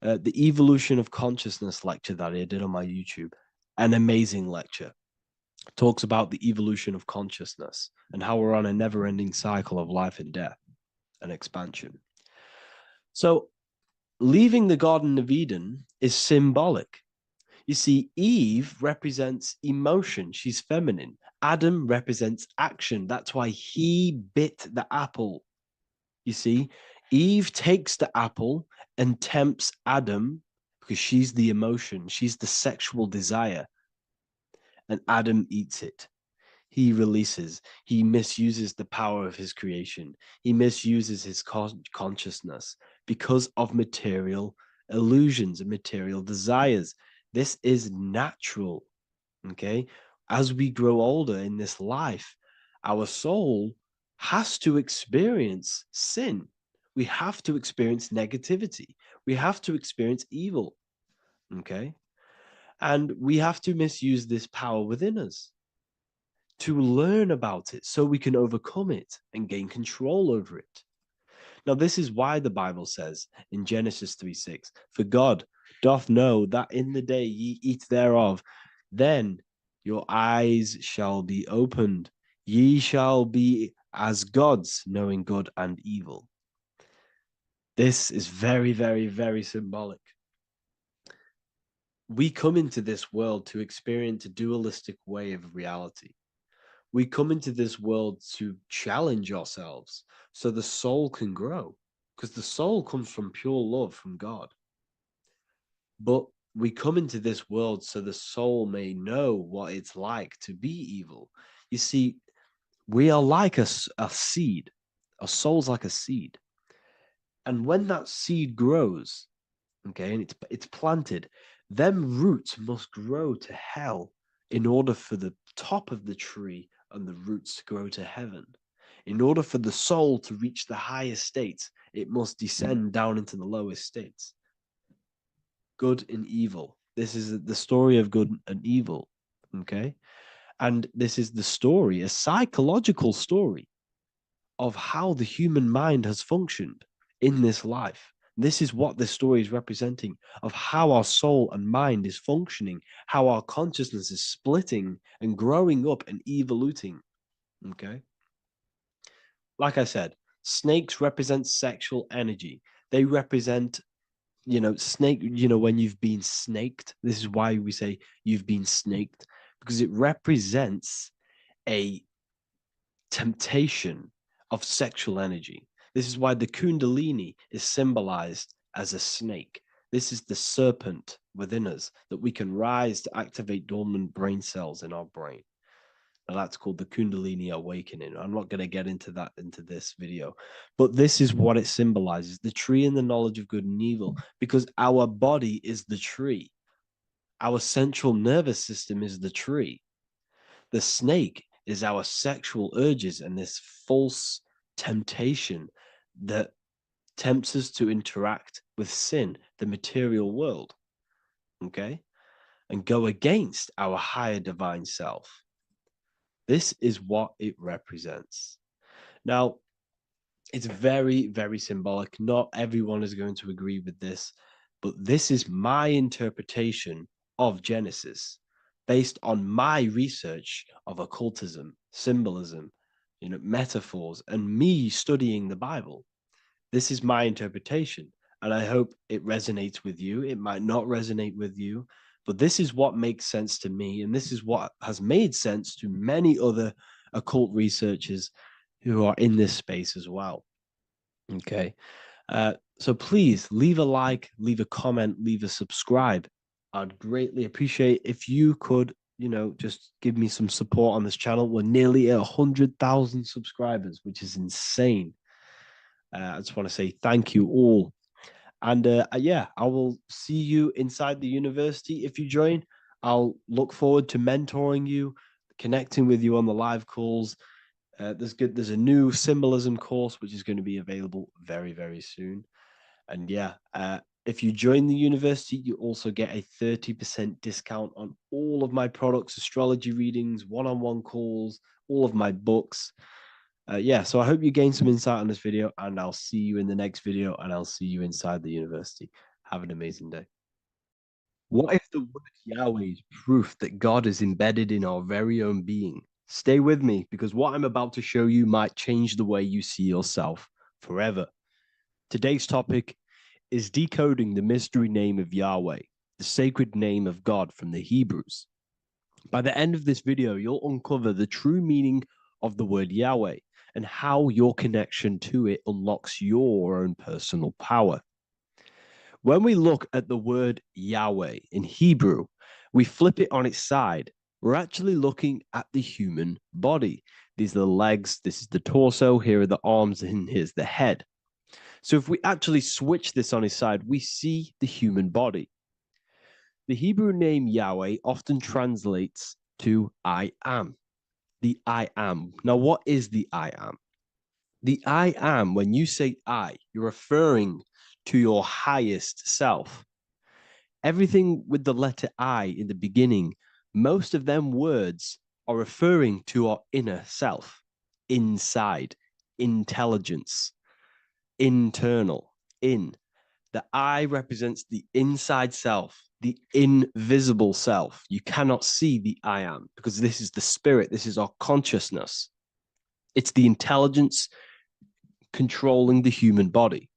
the Evolution of Consciousness lecture that I did on my YouTube. An amazing lecture. Talks about the evolution of consciousness and how we're on a never-ending cycle of life and death and expansion. So leaving the Garden of Eden is symbolic. You see, Eve represents emotion. She's feminine. Adam represents action. That's why he bit the apple. You see, Eve takes the apple and tempts Adam because she's the emotion. She's the sexual desire. And Adam eats it. he releases. He misuses the power of his creation. He misuses his consciousness because of material illusions and material desires. This is natural. Okay. As we grow older in this life, our soul has to experience sin. We have to experience negativity. We have to experience evil. Okay. And we have to misuse this power within us to learn about it so we can overcome it and gain control over it. Now, this is why the Bible says in Genesis 3:6, for God doth know that in the day ye eat thereof, then your eyes shall be opened. Ye shall be as gods, knowing good and evil. This is very, very, very symbolic. We come into this world to experience a dualistic way of reality. We come into this world to challenge ourselves so the soul can grow, because the soul comes from pure love from God. But we come into this world so the soul may know what it's like to be evil. You see, we are like a seed. Our soul's like a seed. And when that seed grows, okay, and it's planted, them roots must grow to hell in order for the top of the tree and the roots to grow to heaven. In order for the soul to reach the highest states, it must descend down into the lowest states. Good and evil. This is the story of good and evil, okay? And this is the story, a psychological story of how the human mind has functioned in this life. This is what this story is representing of how our soul and mind is functioning, how our consciousness is splitting and growing up and evoluting. Okay. Like I said, snakes represent sexual energy. They represent, snake, when you've been snaked. This is why we say you've been snaked, because it represents a temptation of sexual energy. This is why the Kundalini is symbolized as a snake. This is the serpent within us that we can rise to activate dormant brain cells in our brain. Now that's called the Kundalini Awakening. I'm not going to get into that into this video, but this is what it symbolizes, the tree and the knowledge of good and evil, because our body is the tree. Our central nervous system is the tree. The snake is our sexual urges and this false temptation that tempts us to interact with sin, the material world, okay, and go against our higher divine self. This is what it represents. Now, it's very, very symbolic. Not everyone is going to agree with this, but this is my interpretation of Genesis based on my research of occultism, symbolism, metaphors, and me studying the Bible. This is my interpretation, and I hope it resonates with you. It might not resonate with you, but this is what makes sense to me, and this is what has made sense to many other occult researchers who are in this space as well. Okay. So please leave a like, leave a comment, leave a subscribe. I'd greatly appreciate if you could, just give me some support on this channel. We're nearly at 100,000 subscribers, which is insane. I just want to say thank you all. And yeah, I will see you inside the university. If you join, I'll look forward to mentoring you, connecting with you on the live calls. There's a new symbolism course which is going to be available very, very soon. And yeah, if you join the university, you also get a 30% discount on all of my products, astrology readings, one-on-one calls, all of my books. Yeah, so I hope you gain some insight on this video, and I'll see you in the next video, and I'll see you inside the university. Have an amazing day. What if the word Yahweh is proof that God is embedded in our very own being? Stay with me, because what I'm about to show you might change the way you see yourself forever. Today's topic is decoding the mystery name of Yahweh, the sacred name of God from the Hebrews. By the end of this video, you'll uncover the true meaning of the word Yahweh and how your connection to it unlocks your own personal power. When we look at the word Yahweh in Hebrew, we flip it on its side. we're actually looking at the human body. These are the legs, this is the torso, here are the arms, and here's the head. So if we actually switch this on its side, we see the human body. The Hebrew name Yahweh often translates to I am. The I am. Now, what is the I am? The I am, when you say I, you're referring to your highest self. Everything with the letter I in the beginning, most of them words are referring to our inner self, inside, intelligence, internal, in. The I represents the inside self, the invisible self. You cannot see the I am because this is the spirit, this is our consciousness. It's the intelligence controlling the human body.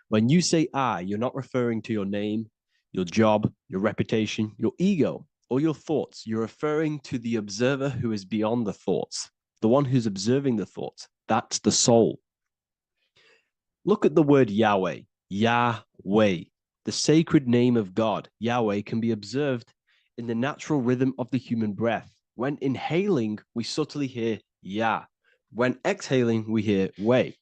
When you say I, you're not referring to your name, your job, your reputation, your ego, or your thoughts. You're referring to the observer who is beyond the thoughts, the one who's observing the thoughts. That's the soul. Look at the word Yahweh, Yahweh, the sacred name of God. Yahweh can be observed in the natural rhythm of the human breath. When inhaling, we subtly hear Yah. When exhaling, we hear Wei.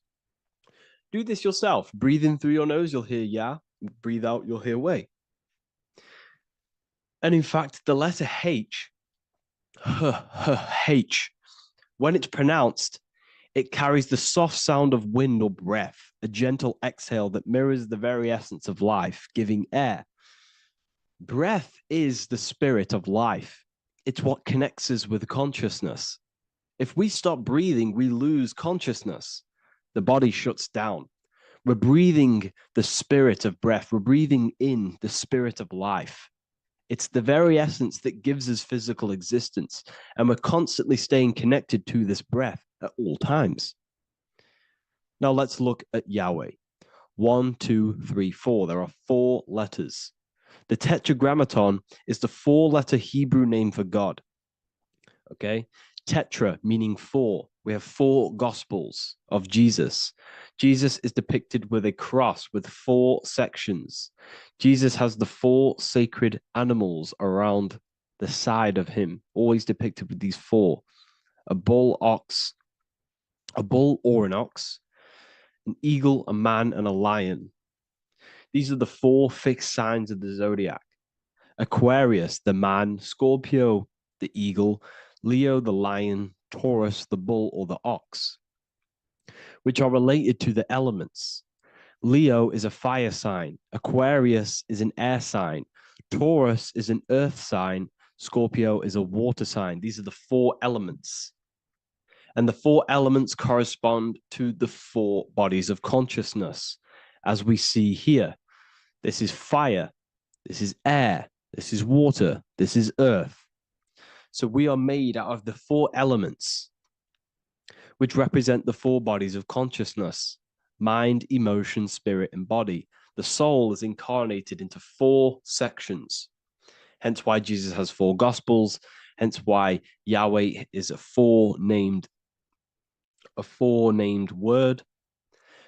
Do this yourself. Breathe in through your nose, you'll hear Yah. Breathe out, you'll hear Wei. And in fact, the letter H, H, when it's pronounced, it carries the soft sound of wind or breath, a gentle exhale that mirrors the very essence of life, giving air. Breath is the spirit of life. It's what connects us with consciousness. If we stop breathing, we lose consciousness. The body shuts down. We're breathing the spirit of breath. We're breathing in the spirit of life. It's the very essence that gives us physical existence, and we're constantly staying connected to this breath at all times. Now let's look at Yahweh. 1, 2, 3, 4. There are 4 letters. The tetragrammaton is the 4-letter Hebrew name for God. Okay? Tetra, meaning 4. We have 4 gospels of Jesus. Jesus is depicted with a cross with 4 sections. Jesus has the 4 sacred animals around the side of him, always depicted with these 4. A bull or an ox, an eagle, a man, and a lion. These are the 4 fixed signs of the zodiac. Aquarius, the man, Scorpio, the eagle, Leo, the lion, Taurus, the bull or the ox, which are related to the elements. Leo is a fire sign. Aquarius is an air sign. Taurus is an earth sign. Scorpio is a water sign. These are the 4 elements. And the 4 elements correspond to the 4 bodies of consciousness, as we see here. This is fire. This is air. This is water. This is earth. So we are made out of the 4 elements, which represent the 4 bodies of consciousness: mind, emotion, spirit, and body. The soul is incarnated into 4 sections. Hence why Jesus has 4 gospels. Hence why Yahweh is a 4-named word,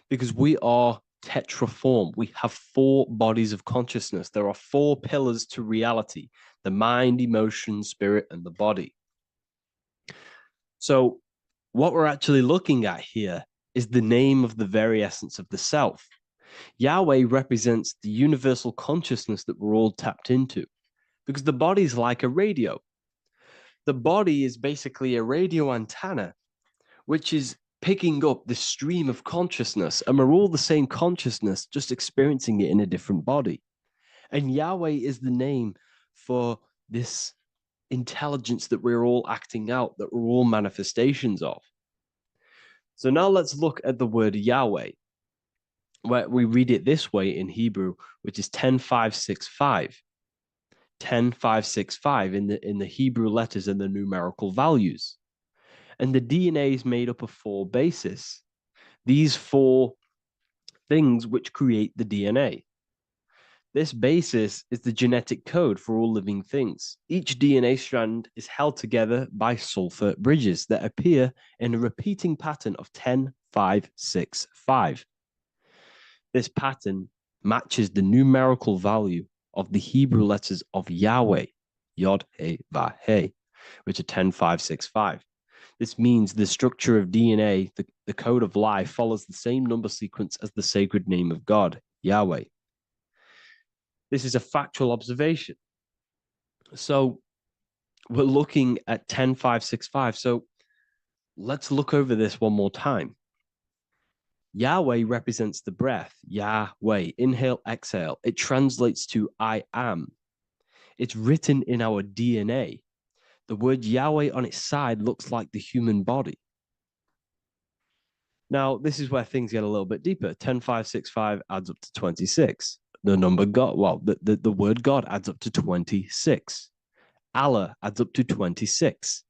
because we are tetraform. We have 4 bodies of consciousness. There are 4 pillars to reality: the mind, emotion, spirit, and the body. So what we're actually looking at here is the name of the very essence of the self. Yahweh represents the universal consciousness that we're all tapped into, because the body is like a radio. The body is basically a radio antenna, which is picking up the stream of consciousness, and we're all the same consciousness, just experiencing it in a different body. And Yahweh is the name for this intelligence that we're all acting out, that we're all manifestations of. So now let's look at the word Yahweh, where we read it this way in Hebrew, which is 10565. 10565 in the Hebrew letters and the numerical values. And the DNA is made up of 4 bases. These 4 things which create the DNA. This basis is the genetic code for all living things. Each DNA strand is held together by sulfur bridges that appear in a repeating pattern of 10565. This pattern matches the numerical value of the Hebrew letters of Yahweh, Yod, He, Va, He. which are 10,565. This means the structure of DNA, the code of life, follows the same number sequence as the sacred name of God, Yahweh. This is a factual observation. So we're looking at 10,565. So let's look over this one more time. Yahweh represents the breath, Yahweh, inhale, exhale. It translates to I am. It's written in our DNA. The word Yahweh on its side looks like the human body. Now, this is where things get a little bit deeper. 10,565 adds up to 26. The number God, well, the word God adds up to 26. Allah adds up to 26.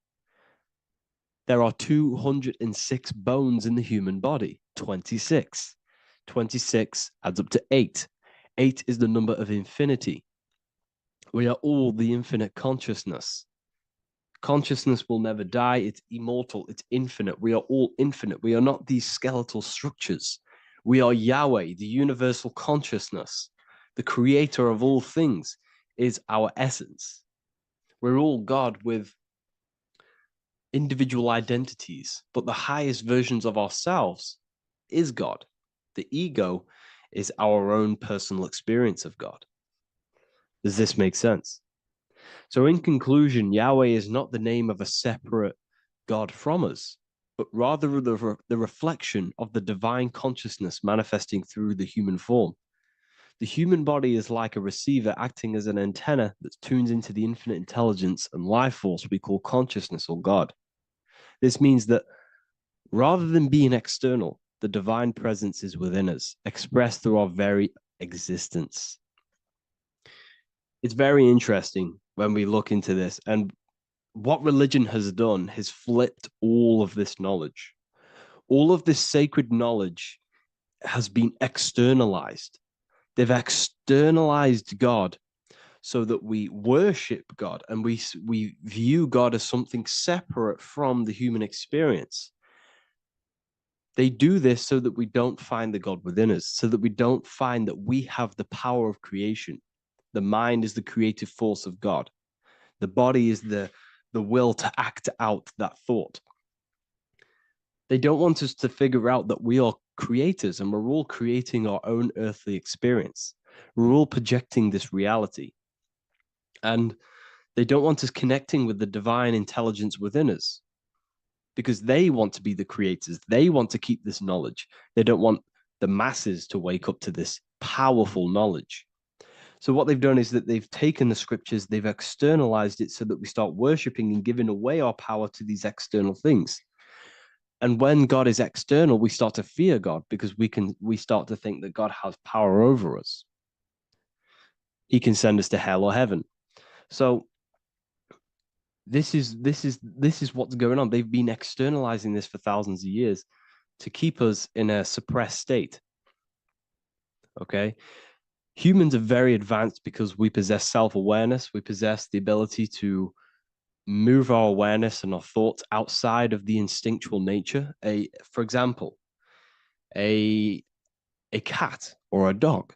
There are 206 bones in the human body, 26. 26 adds up to 8. 8 is the number of infinity. We are all the infinite consciousness. Consciousness will never die. It's immortal. It's infinite. We are all infinite. We are not these skeletal structures. We are Yahweh, the universal consciousness. The creator of all things is our essence. We're all God with individual identities, but the highest versions of ourselves is God. The ego is our own personal experience of God. Does this make sense? So in conclusion, Yahweh is not the name of a separate God from us, but rather the reflection of the divine consciousness manifesting through the human form. The human body is like a receiver acting as an antenna that tunes into the infinite intelligence and life force we call consciousness or God. This means that rather than being external, the divine presence is within us, expressed through our very existence. It's very interesting when we look into this, and what religion has done has flipped all of this knowledge. All of this sacred knowledge has been externalized. They've externalized God so that we worship God and we view God as something separate from the human experience. They do this so that we don't find the God within us, so that we don't find that we have the power of creation. The mind is the creative force of God. The body is the will to act out that thought. They don't want us to figure out that we are creators and we're all creating our own earthly experience. We're all projecting this reality. And they don't want us connecting with the divine intelligence within us because they want to be the creators. They want to keep this knowledge. They don't want the masses to wake up to this powerful knowledge. So what they've done is that they've taken the scriptures, they've externalized it so that we start worshiping and giving away our power to these external things. And when God is external, we start to fear God because we start to think that God has power over us. He can send us to hell or heaven. So this is what's going on. They've been externalizing this for thousands of years to keep us in a suppressed state. Okay. Humans are very advanced because we possess self-awareness. We possess the ability to move our awareness and our thoughts outside of the instinctual nature. For example, a cat or a dog.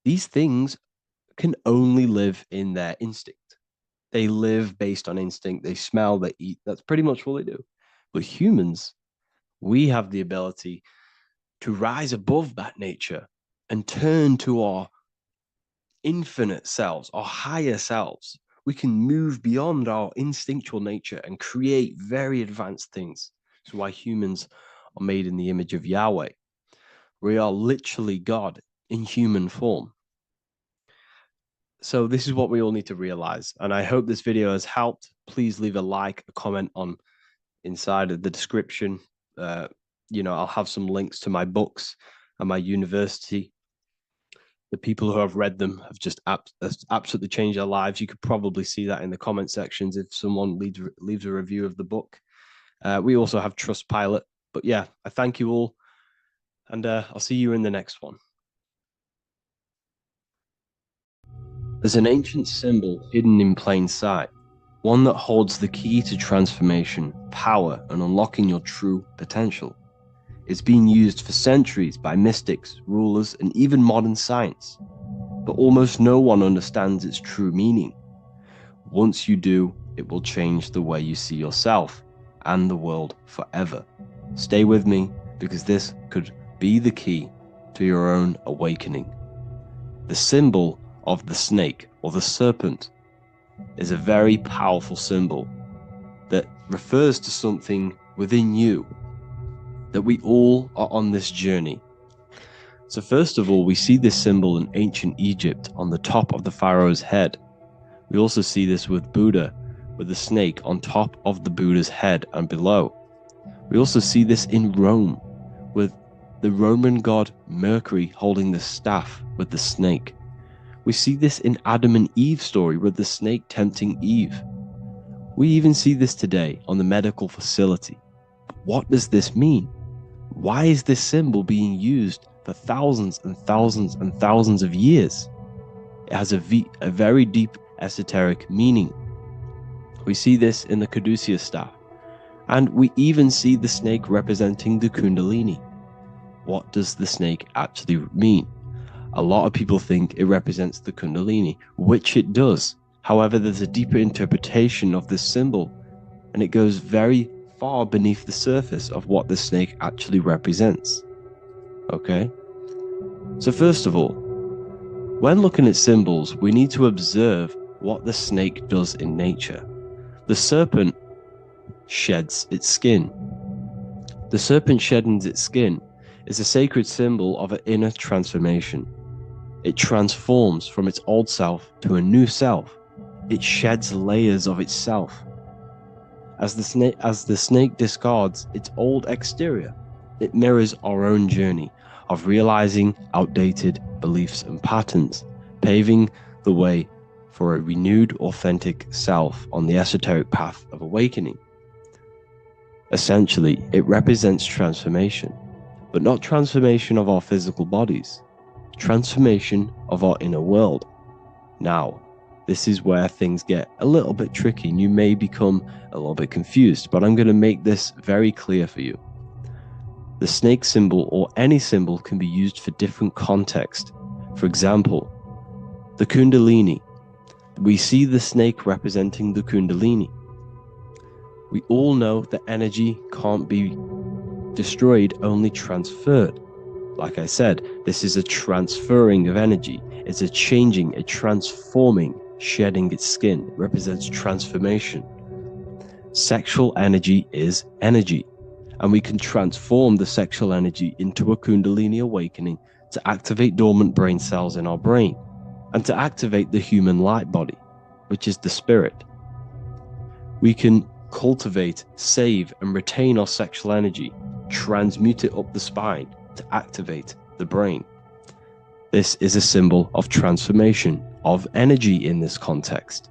These things can only live in their instinct. They live based on instinct. They smell, they eat. That's pretty much what they do. But humans, we have the ability to rise above that nature and turn to our infinite selves, our higher selves. We can move beyond our instinctual nature and create very advanced things. That's why humans are made in the image of Yahweh. We are literally God in human form. So this is what we all need to realize. And I hope this video has helped. Please leave a like, a comment on inside of the description. I'll have some links to my books and my university. The people who have read them have just absolutely changed their lives. You could probably see that in the comment sections if someone leaves a review of the book. We also have Trustpilot. But yeah, I thank you all. And I'll see you in the next one. There's an ancient symbol hidden in plain sight, one that holds the key to transformation, power, and unlocking your true potential. It's been used for centuries by mystics, rulers, and even modern science, but almost no one understands its true meaning. Once you do, it it will change the way you see yourself and the world forever. Stay with me, because this could be the key to your own awakening. The symbol of the snake, or the serpent, is a very powerful symbol that refers to something within you, that we all are on this journey. So first of all, we see this symbol in ancient Egypt on the top of the pharaoh's head. We also see this with Buddha, with the snake on top of the Buddha's head and below. We also see this in Rome, with the Roman god Mercury holding the staff with the snake. We see this in Adam and Eve's story, with the snake tempting Eve. We even see this today on the medical facility. But what does this mean? Why is this symbol being used for thousands and thousands and thousands of years? It has a very deep esoteric meaning. We see this in the caduceus staff, and we even see the snake representing the Kundalini. What does the snake actually mean? A lot of people think it represents the Kundalini, which it does. However, there's a deeper interpretation of this symbol, and it goes very far beneath the surface of what the snake actually represents. Okay? So first of all, when looking at symbols, we need to observe what the snake does in nature. The serpent sheds its skin. The serpent shedding its skin is a sacred symbol of an inner transformation. It transforms from its old self to a new self. It sheds layers of itself. As the snake discards its old exterior, it mirrors our own journey of realizing outdated beliefs and patterns, paving the way for a renewed, authentic self on the esoteric path of awakening. Essentially, it represents transformation, but not transformation of our physical bodies, transformation of our inner world. Now, this is where things get a little bit tricky, and you may become a little bit confused, but I'm going to make this very clear for you. The snake symbol, or any symbol, can be used for different contexts. For example, the Kundalini. We see the snake representing the Kundalini. We all know that energy can't be destroyed, only transferred. Like I said, this is a transferring of energy. It's a changing, a transforming, shedding its skin. It represents transformation. Sexual energy is energy, and we can transform the sexual energy into a Kundalini awakening to activate dormant brain cells in our brain, and to activate the human light body, which is the spirit. We can cultivate, save, and retain our sexual energy, transmute it up the spine to activate the brain. This is a symbol of transformation, of energy in this context.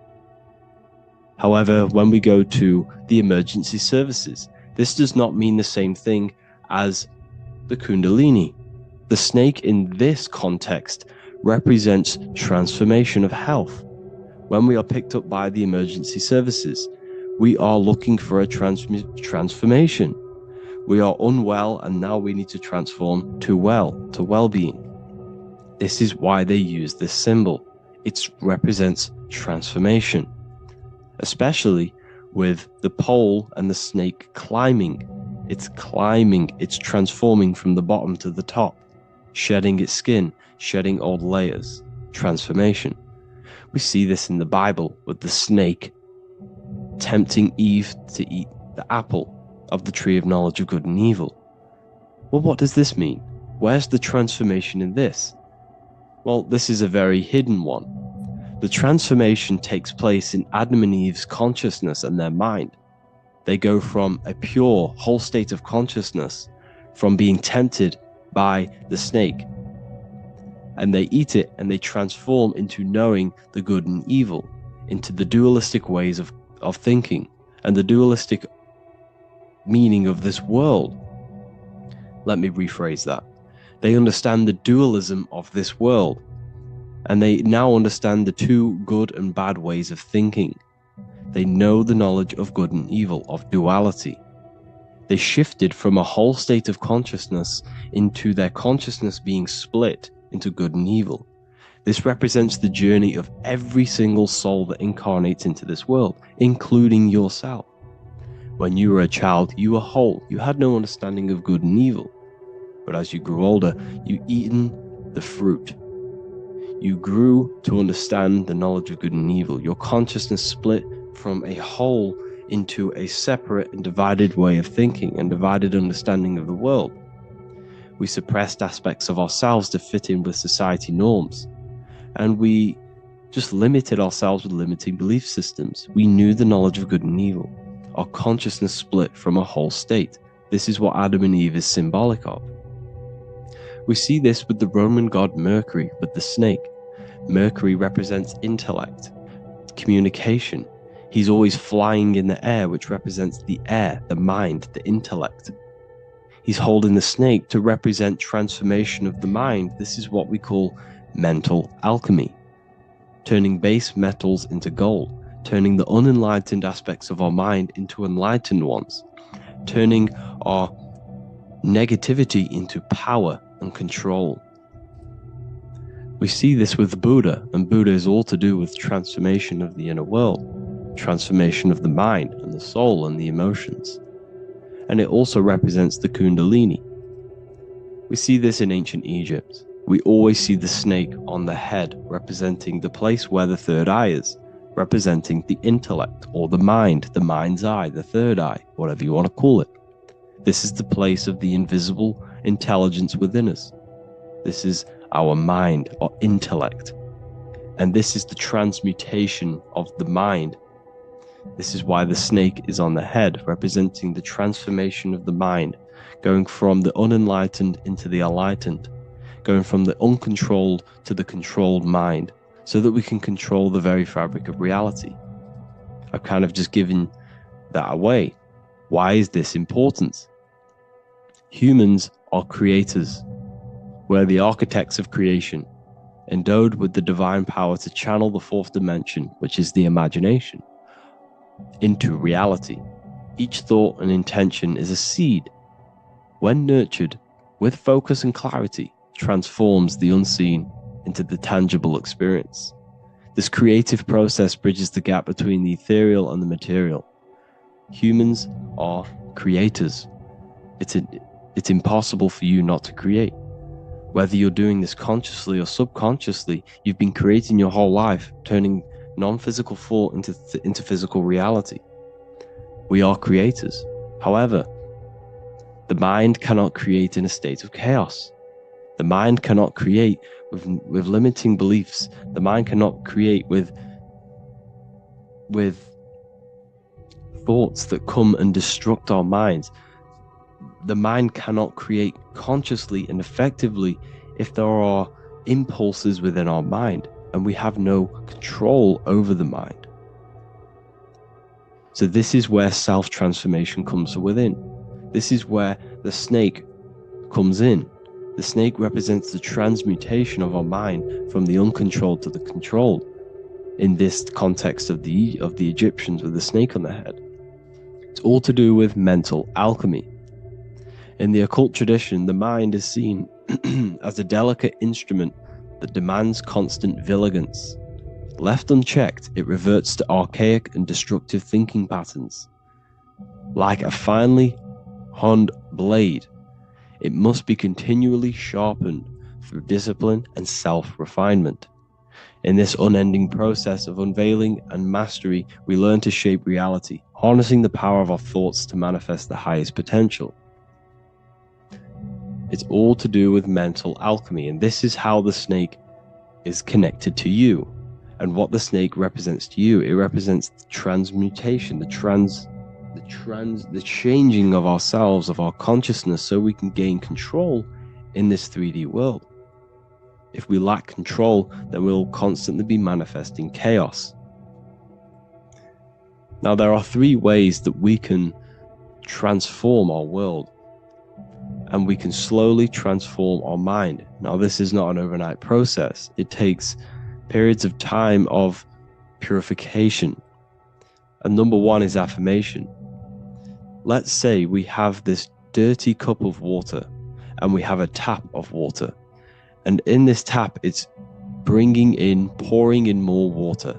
However, when we go to the emergency services, this does not mean the same thing as the Kundalini. The snake in this context represents transformation of health. When we are picked up by the emergency services, we are looking for a transformation. We are unwell, and now we need to transform to well-being. This is why they use this symbol. It represents transformation, especially with the pole and the snake climbing. It's climbing, it's transforming from the bottom to the top, shedding its skin, shedding old layers, transformation. We see this in the Bible with the snake tempting Eve to eat the apple of the tree of knowledge of good and evil. Well, what does this mean? Where's the transformation in this? Well, this is a very hidden one. The transformation takes place in Adam and Eve's consciousness and their mind. They go from a pure, whole state of consciousness, from being tempted by the snake, and they eat it, and they transform into knowing the good and evil, into the dualistic ways of thinking, and the dualistic meaning of this world. Let me rephrase that. They understand the dualism of this world, and they now understand the two good and bad ways of thinking. They know the knowledge of good and evil, of duality. They shifted from a whole state of consciousness into their consciousness being split into good and evil. This represents the journey of every single soul that incarnates into this world, including yourself. When you were a child, you were whole. You had no understanding of good and evil. But as you grew older, you eaten the fruit. You grew to understand the knowledge of good and evil. Your consciousness split from a whole into a separate and divided way of thinking and divided understanding of the world. We suppressed aspects of ourselves to fit in with society norms. And we just limited ourselves with limiting belief systems. We knew the knowledge of good and evil. Our consciousness split from a whole state. This is what Adam and Eve is symbolic of. We see this with the Roman god Mercury, with the snake. Mercury represents intellect, communication. He's always flying in the air, which represents the air, the mind, the intellect. He's holding the snake to represent transformation of the mind. This is what we call mental alchemy. Turning base metals into gold, turning the unenlightened aspects of our mind into enlightened ones, turning our negativity into power and control. We see this with Buddha, and Buddha is all to do with transformation of the inner world, transformation of the mind and the soul and the emotions. And it also represents the Kundalini. We see this in ancient Egypt. We always see the snake on the head, representing the place where the third eye is, representing the intellect or the mind, the mind's eye, the third eye, whatever you want to call it. This is the place of the invisible intelligence within us. This is our mind or intellect. And this is the transmutation of the mind. This is why the snake is on the head, representing the transformation of the mind, going from the unenlightened into the enlightened, going from the uncontrolled to the controlled mind, so that we can control the very fabric of reality. I've kind of just given that away. Why is this important? Humans are creators. We're the architects of creation, endowed with the divine power to channel the fourth dimension, which is the imagination, into reality. Each thought and intention is a seed. When nurtured with focus and clarity, transforms the unseen into the tangible experience. This creative process bridges the gap between the ethereal and the material. Humans are creators. It's impossible for you not to create. Whether you're doing this consciously or subconsciously, you've been creating your whole life, turning non-physical thought into physical reality. We are creators. However, the mind cannot create in a state of chaos. The mind cannot create with limiting beliefs. The mind cannot create with thoughts that come and destruct our minds. The mind cannot create consciously and effectively if there are impulses within our mind and we have no control over the mind. So this is where self-transformation comes from within. This is where the snake comes in. The snake represents the transmutation of our mind from the uncontrolled to the controlled. In this context of the Egyptians with the snake on their head. It's all to do with mental alchemy. In the occult tradition, the mind is seen as a delicate instrument that demands constant vigilance. Left unchecked, it reverts to archaic and destructive thinking patterns. Like a finely honed blade, it must be continually sharpened through discipline and self-refinement. In this unending process of unveiling and mastery, we learn to shape reality, harnessing the power of our thoughts to manifest the highest potential. It's all to do with mental alchemy, and this is how the snake is connected to you, and what the snake represents to you. It represents the transmutation, the changing of ourselves, of our consciousness, so we can gain control in this 3D world. If we lack control, then we'll constantly be manifesting chaos. Now, there are 3 ways that we can transform our world, and we can slowly transform our mind. Now, this is not an overnight process. It takes periods of time of purification. And number 1 is affirmation. Let's say we have this dirty cup of water, and we have a tap of water. And in this tap, it's bringing in, pouring in more water,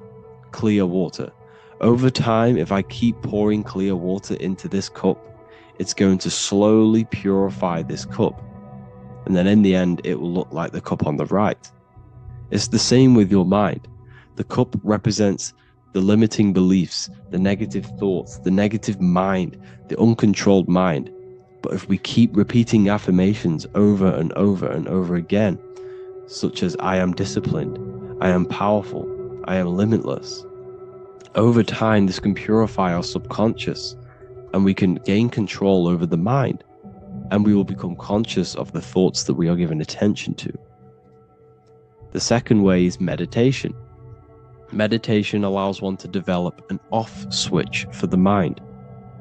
clear water. Over time, if I keep pouring clear water into this cup, it's going to slowly purify this cup. And then in the end, it will look like the cup on the right. It's the same with your mind. The cup represents the limiting beliefs, the negative thoughts, the negative mind, the uncontrolled mind. But if we keep repeating affirmations over and over and over again, such as I am disciplined, I am powerful, I am limitless, over time this can purify our subconscious and we can gain control over the mind, and we will become conscious of the thoughts that we are giving attention to. The second way is meditation. Meditation allows one to develop an off switch for the mind,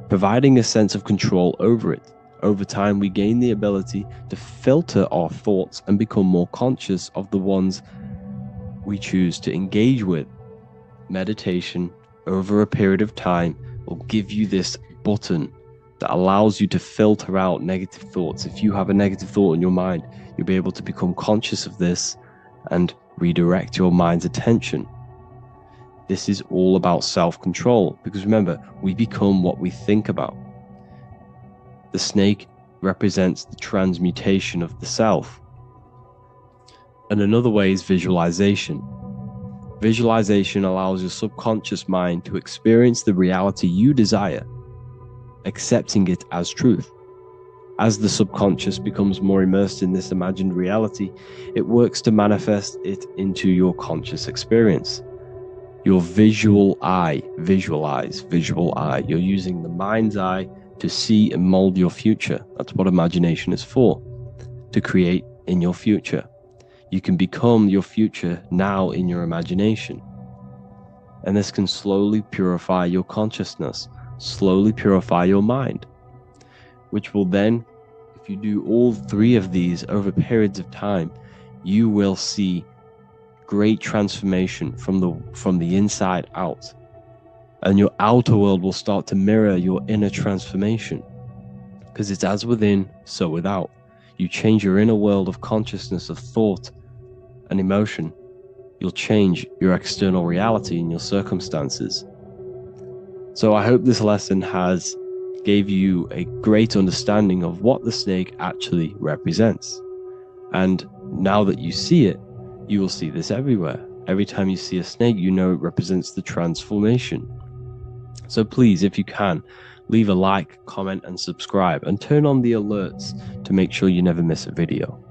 providing a sense of control over it. Over time, we gain the ability to filter our thoughts and become more conscious of the ones we choose to engage with. Meditation, over a period of time, will give you this button that allows you to filter out negative thoughts. If you have a negative thought in your mind, you'll be able to become conscious of this and redirect your mind's attention. This is all about self-control, because remember, we become what we think about. The snake represents the transmutation of the self. And another way is visualization. Visualization allows your subconscious mind to experience the reality you desire, accepting it as truth. As the subconscious becomes more immersed in this imagined reality, it works to manifest it into your conscious experience. Your visual eye, visualize, visual eye. You're using the mind's eye to see and mold your future. That's what imagination is for, to create in your future. You can become your future now in your imagination. And this can slowly purify your consciousness, slowly purify your mind, which will then, if you do all three of these over periods of time, you will see great transformation from the inside out. And your outer world will start to mirror your inner transformation, because it's as within, so without. You change your inner world of consciousness, of thought and emotion, you'll change your external reality and your circumstances. So I hope this lesson has gave you a great understanding of what the snake actually represents. And now that you see it, you will see this everywhere. Every time you see a snake, you know it represents the transformation. So please, if you can, leave a like, comment, and subscribe, and turn on the alerts to make sure you never miss a video.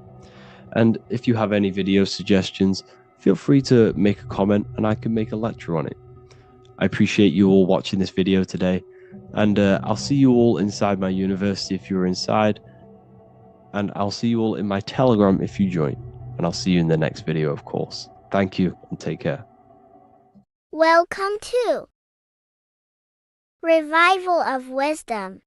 And if you have any video suggestions, feel free to make a comment and I can make a lecture on it. I appreciate you all watching this video today, and I'll see you all inside my university if you're inside, and I'll see you all in my Telegram if you join, and I'll see you in the next video, of course. Thank you and take care. Welcome to Revival of Wisdom.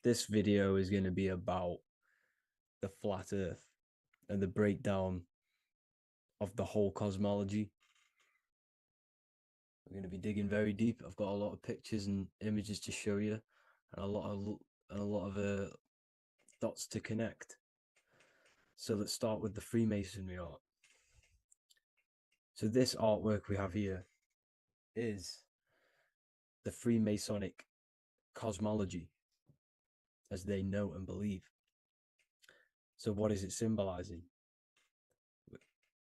This video is going to be about the flat earth and the breakdown of the whole cosmology. I'm going to be digging very deep. I've got a lot of pictures and images to show you, and a lot of dots to connect. So let's start with the Freemasonry art. So this artwork we have here is the Freemasonic cosmology, as they know and believe. So what is it symbolizing? We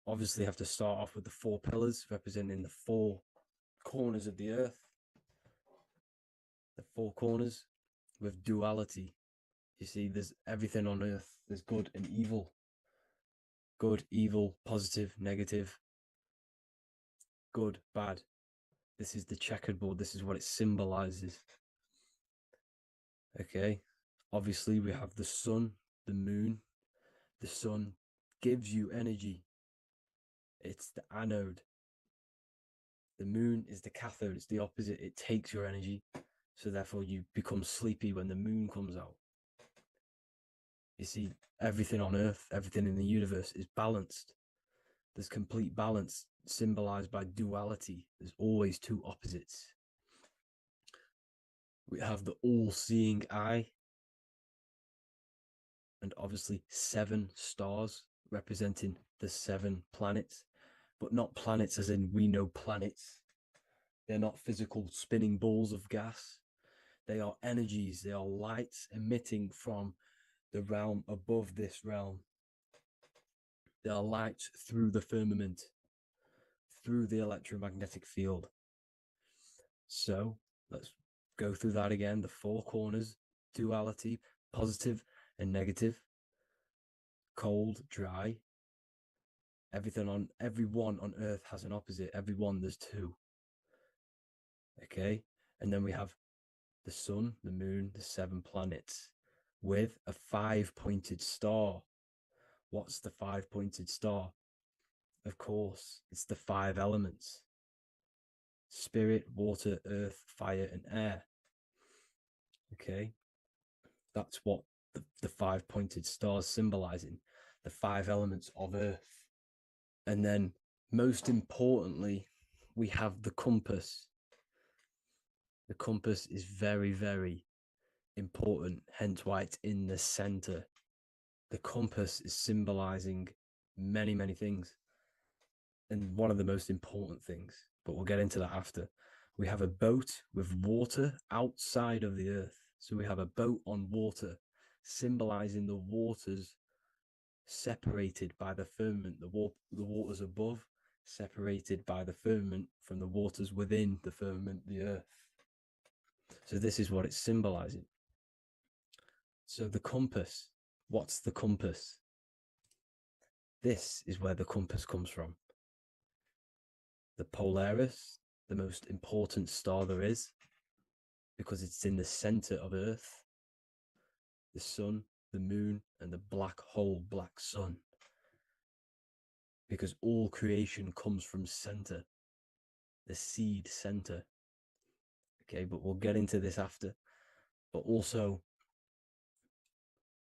obviously have to start off with the 4 pillars representing the 4 corners of the earth. The 4 corners with duality. You see, there's everything on earth. There's good and evil. Good, evil, positive, negative. Good, bad. This is the checkerboard. This is what it symbolizes. Okay. Obviously, we have the sun, the moon. The sun gives you energy. It's the anode. The moon is the cathode. It's the opposite. It takes your energy. So therefore, you become sleepy when the moon comes out. You see, everything on Earth, everything in the universe is balanced. There's complete balance symbolized by duality. There's always 2 opposites. We have the all-seeing eye, and obviously 7 stars. representing the 7 planets, but not planets as in we know planets. They're not physical spinning balls of gas. They are energies, they are lights emitting from the realm above this realm. They are lights through the firmament, through the electromagnetic field. So let's go through that again. The 4 corners, duality, positive and negative, cold, dry. Everyone on Earth has an opposite. Everyone, there's 2. Okay, and then we have the sun, the moon, the 7 planets with a 5-pointed star. What's the 5-pointed star? Of course, it's the 5 elements: spirit, water, earth, fire, and air. Okay, that's what the 5-pointed stars symbolizing, the 5 elements of earth. And then most importantly, we have the compass. The compass is very, very important, hence why it's in the center. The compass is symbolizing many, many things. And one of the most important things, but we'll get into that after. We have a boat with water outside of the earth. So we have a boat on water, symbolizing the waters separated by the firmament, the waters above, separated by the firmament from the waters within the firmament, the earth. So this is what it's symbolizing. So the compass, what's the compass? This is where the compass comes from. The Polaris, the most important star there is, because it's in the center of Earth, the sun, the moon, and the black hole, black sun. Because all creation comes from center, the seed center. Okay, but we'll get into this after. But also,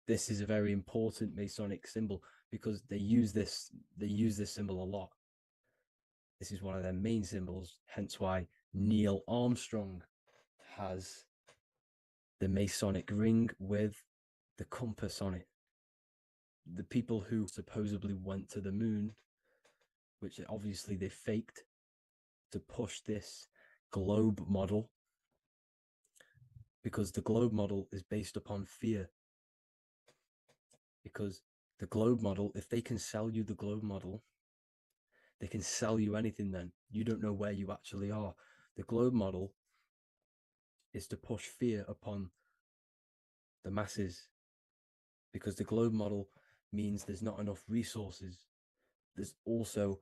this is a very important Masonic symbol because they use this symbol a lot. This is one of their main symbols, hence why Neil Armstrong has the Masonic ring with the compass on it. The people who supposedly went to the moon, which obviously they faked to push this globe model, because the globe model is based upon fear. Because the globe model, if they can sell you the globe model, they can sell you anything then. You don't know where you actually are. The globe model is to push fear upon the masses, because the globe model means there's not enough resources. There's also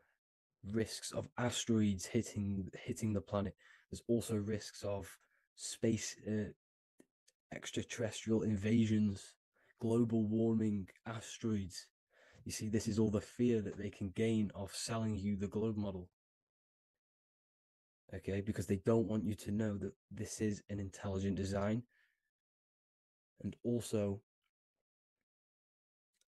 risks of asteroids hitting the planet. There's also risks of space extraterrestrial invasions, global warming, asteroids. You see, this is all the fear that they can gain off selling you the globe model. Okay, because they don't want you to know that this is an intelligent design. And also,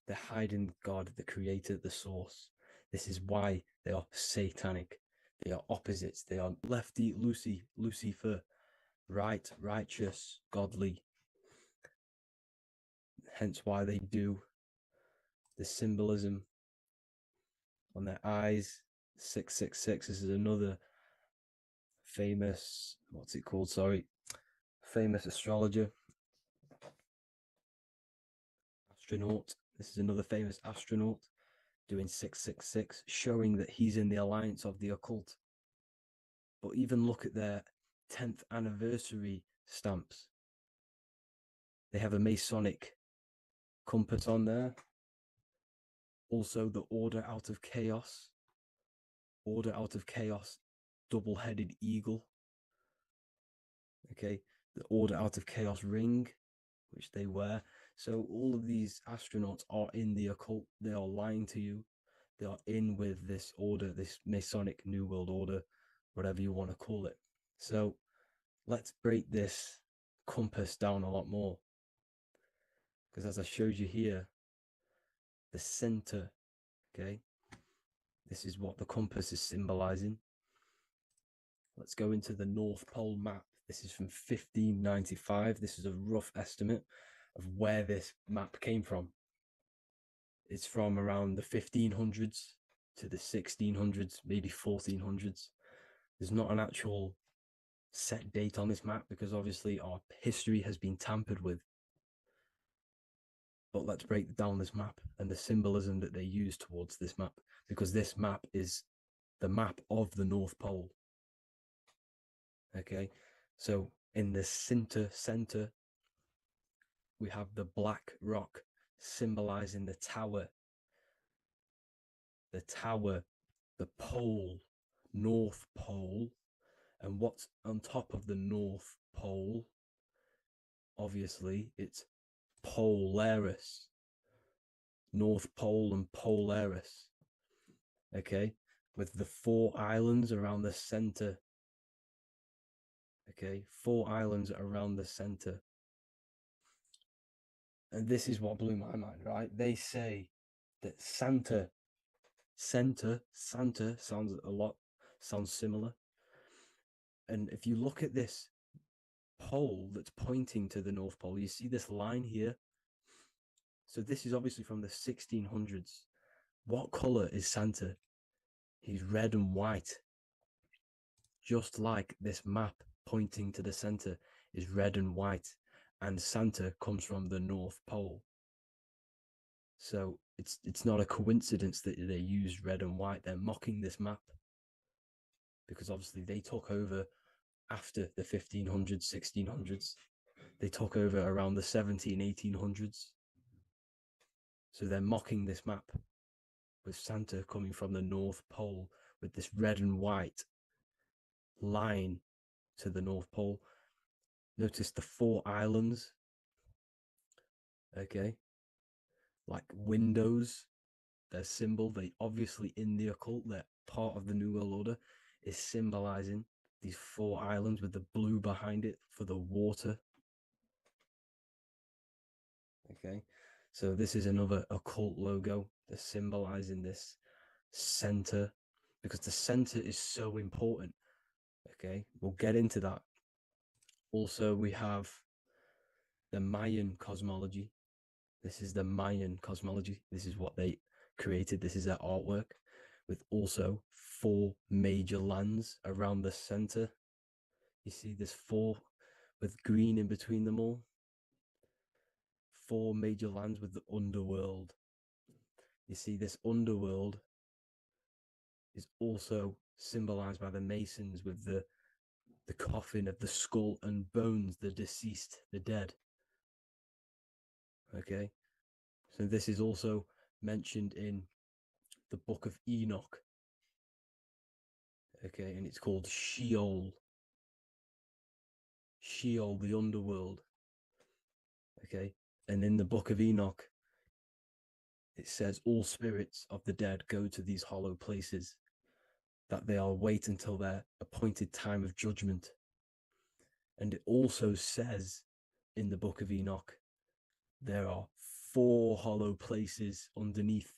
they're hiding God, the creator, the source. This is why they are satanic. They are opposites. They are lefty, Lucifer, right, righteous, godly. Hence why they do the symbolism on their eyes. 666. This is another famous, famous astrologer. Astronaut. This is another famous astronaut doing 666, showing that he's in the alliance of the occult. But even look at their 10th anniversary stamps. They have a Masonic compass on there. Also, the Order Out of Chaos. Order Out of Chaos, double-headed eagle. Okay, the Order Out of Chaos ring, which they wear. So all of these astronauts are in the occult. They are lying to you. They are in with this order, this Masonic New World Order, whatever you want to call it. So let's break this compass down a lot more. Because as I showed you here, the center, okay, this is what the compass is symbolizing. Let's go into the North Pole map. This is from 1595. This is a rough estimate of where this map came from. It's from around the 1500s to the 1600s, maybe 1400s. There's not an actual set date on this map because obviously our history has been tampered with. But let's break down this map and the symbolism that they use towards this map, because this map is the map of the North Pole. Okay, so in the center, we have the black rock symbolizing the tower, the pole, North Pole. And what's on top of the North Pole? Obviously, it's Polaris. North Pole and Polaris. Okay, with the 4 islands around the center. Okay, 4 islands around the center. And this is what blew my mind, right? They say that Santa sounds similar. And if you look at this pole that's pointing to the North Pole, you see this line here. So this is obviously from the 1600s. What color is Santa? He's red and white. Just like this map pointing to the center is red and white, and Santa comes from the North Pole. So it's not a coincidence that they use red and white. They're mocking this map because obviously they took over after the 1500s, 1600s. They took over around the 17, 1800s. So they're mocking this map with Santa coming from the North Pole with this red and white line to the North Pole. Notice the 4 islands. Okay. Like windows, their symbol, they obviously in the occult, they're part of the New World Order, is symbolizing these 4 islands with the blue behind it for the water. Okay, so this is another occult logo. They're symbolizing this center because the center is so important. Okay, we'll get into that. Also, we have the Mayan cosmology. This is the Mayan cosmology. This is what they created. This is their artwork, with also 4 major lands around the center. You see this 4 with green in between them all. 4 major lands with the underworld. You see this underworld is also symbolized by the Masons with the coffin of the skull and bones, the deceased, the dead. Okay, so this is also mentioned in the Book of Enoch. Okay, and it's called Sheol. Sheol, the underworld. Okay, and in the Book of Enoch, it says all spirits of the dead go to these hollow places, that they will wait until their appointed time of judgment. And it also says in the Book of Enoch, there are 4 hollow places underneath.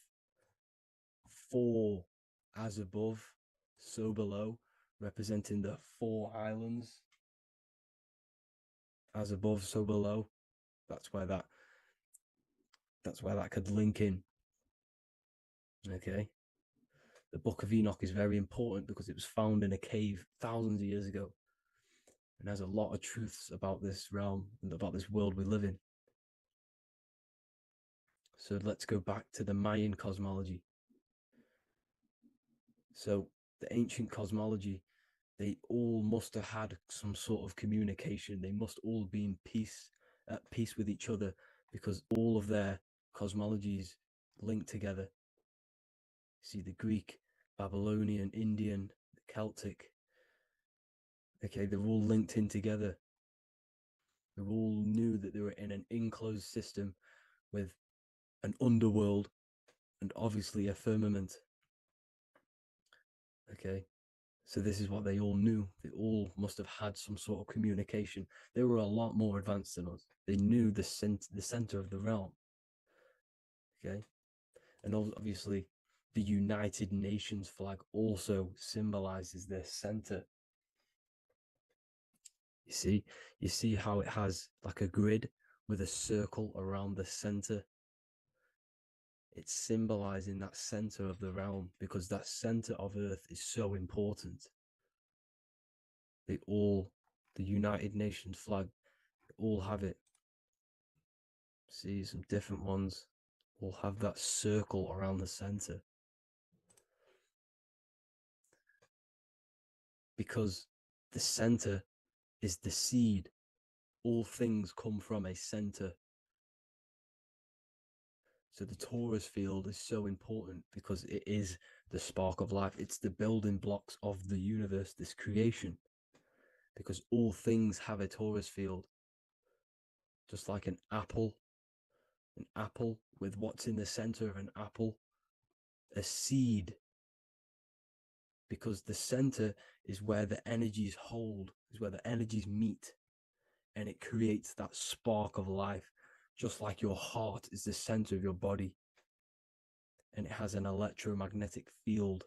4 as above, so below, representing the 4 islands. As above, so below. That's where that could link in. Okay. The Book of Enoch is very important because it was found in a cave thousands of years ago. And has a lot of truths about this realm and about this world we live in. So let's go back to the Mayan cosmology. So the ancient cosmology, they all must have had some sort of communication. They must all be at peace with each other, because all of their cosmologies link together. See, the Greek, Babylonian, Indian, Celtic. Okay, they're all linked in together. They all knew that they were in an enclosed system with an underworld and obviously a firmament. Okay, so this is what they all knew. They all must have had some sort of communication. They were a lot more advanced than us. They knew the center of the realm. Okay, and obviously the United Nations flag also symbolizes their center. You see how it has like a grid with a circle around the center. It's symbolizing that center of the realm, because that center of Earth is so important. They all, the United Nations flag, all have it. See, some different ones will have that circle around the center. Because the center is the seed. All things come from a center. So the Taurus field is so important because it is the spark of life. It's the building blocks of the universe, this creation. Because all things have a Taurus field. Just like an apple with what's in the center of an apple, a seed. Because the center is where the energies hold, is where the energies meet. And it creates that spark of life. Just like your heart is the center of your body. And it has an electromagnetic field.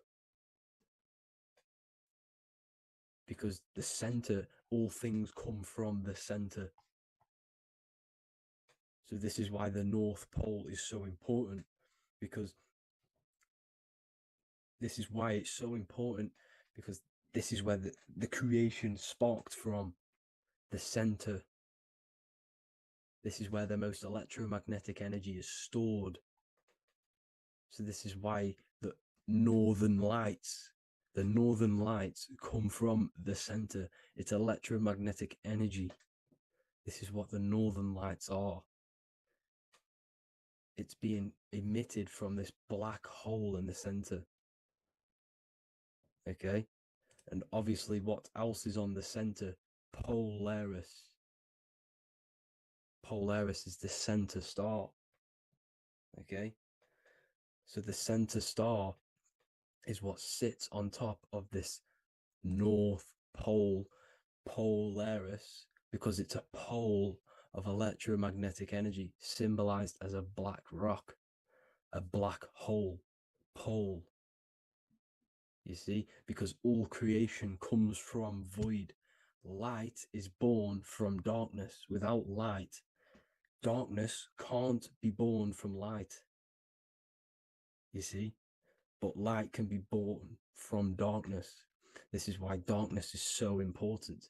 Because the center, all things come from the center. So this is why the North Pole is so important, because this is why it's so important, because this is where the creation sparked from, the center. This is where the most electromagnetic energy is stored. So this is why the northern lights come from the center. It's electromagnetic energy. This is what the northern lights are. It's being emitted from this black hole in the center. Okay? And obviously, what else is on the center? Polaris. Polaris is the center star. Okay? So the center star is what sits on top of this North Pole, Polaris, because it's a pole of electromagnetic energy, symbolized as a black rock, a black hole, pole. You see, because all creation comes from void. Light is born from darkness. Without light, darkness can't be born from light. You see, but light can be born from darkness. This is why darkness is so important.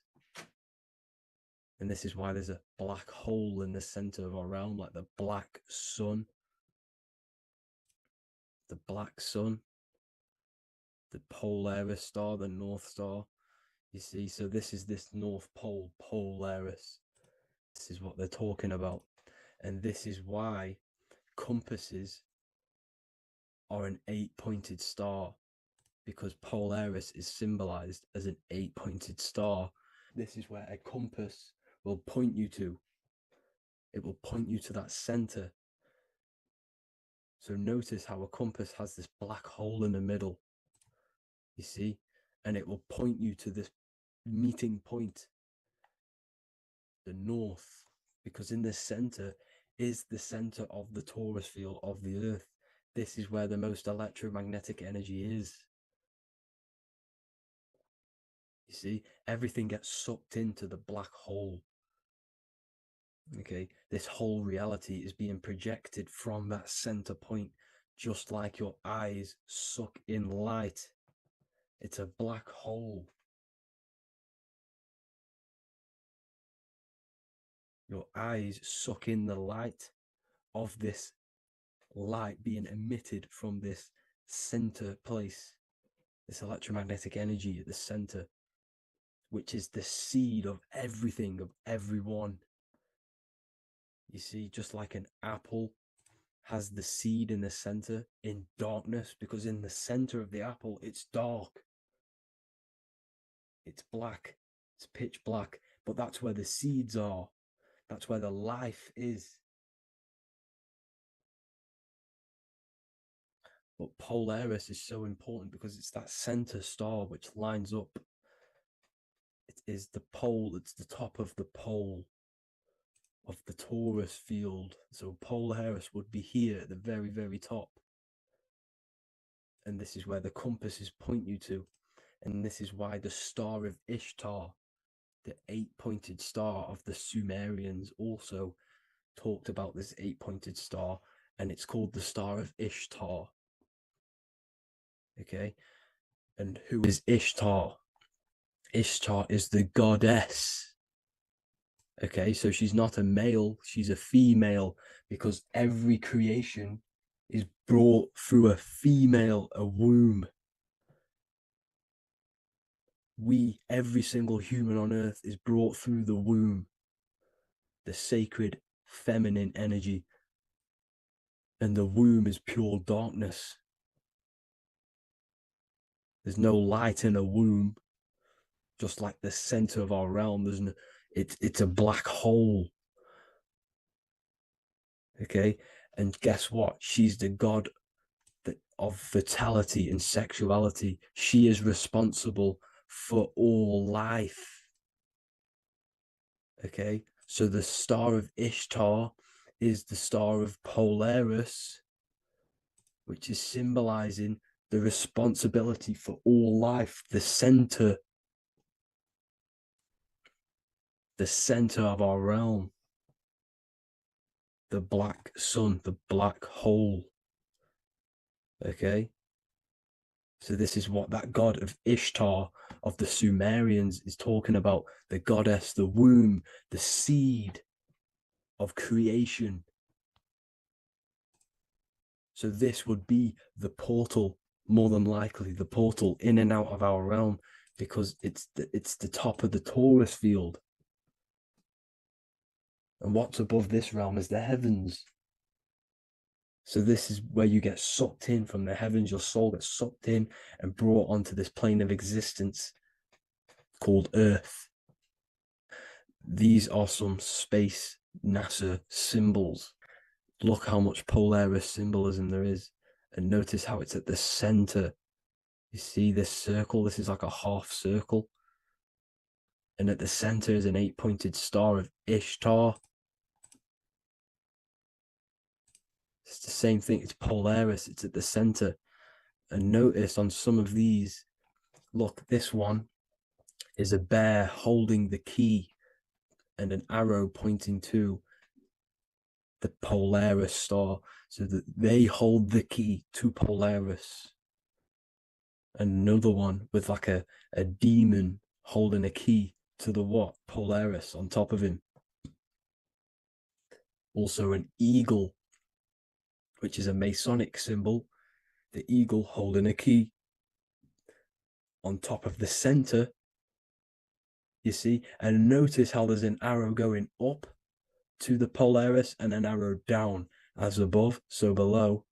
And this is why there's a black hole in the center of our realm, like the black sun. The black sun, the Polaris star, the North Star. You see, so this is this North Pole, Polaris. This is what they're talking about. And this is why compasses are an 8-pointed star, because Polaris is symbolized as an 8-pointed star. This is where a compass will point you to. It will point you to that center. So notice how a compass has this black hole in the middle. You see? And it will point you to this meeting point, the north, because in the center is the center of the Taurus field of the earth. This is where the most electromagnetic energy is. You see, everything gets sucked into the black hole. Okay, this whole reality is being projected from that center point, just like your eyes suck in light. It's a black hole. Your eyes suck in the light of this light being emitted from this center place, this electromagnetic energy at the center, which is the seed of everything, of everyone. You see, just like an apple has the seed in the center in darkness, because in the center of the apple, it's dark. It's black. It's pitch black. But that's where the seeds are. That's where the life is. But Polaris is so important because it's that center star which lines up. It is the pole, it's the top of the pole of the Taurus field. So Polaris would be here at the very, very top. And this is where the compasses point you to. And this is why the star of Ishtar, the 8-pointed star of the Sumerians, also talked about this 8-pointed star. and it's called the Star of Ishtar. Okay, and who is Ishtar? Ishtar is the goddess. Okay, so she's not a male, she's a female, because every creation is brought through a female, a womb. Every single human on earth is brought through the womb, the sacred feminine energy. And the womb is pure darkness. There's no light in a womb, just like the center of our realm. It's a black hole. Okay, and guess what? She's the god of vitality and sexuality. She is responsible for all life. Okay, so the Star of Ishtar is the star of Polaris, which is symbolizing the responsibility for all life, the center of our realm, the black sun, the black hole. Okay, so this is what that god of Ishtar of the Sumerians is talking about, the goddess, the womb, the seed of creation. So this would be the portal, more than likely the portal in and out of our realm, because it's the top of the Taurus field. And what's above this realm is the heavens. So this is where you get sucked in from the heavens. Your soul gets sucked in and brought onto this plane of existence called Earth. These are some space NASA symbols. Look how much Polaris symbolism there is. And notice how it's at the center. You see this circle? This is like a half circle. And at the center is an 8-pointed star of Ishtar. It's the same thing. It's Polaris. It's at the center. And notice on some of these, look, this one is a bear holding the key and an arrow pointing to the Polaris star, so that they hold the key to Polaris. And another one with like a demon holding a key to the what? Polaris on top of him. Also an eagle, which is a Masonic symbol, the eagle holding a key on top of the center, you see. And notice how there's an arrow going up to the Polaris and an arrow down, as above, so below,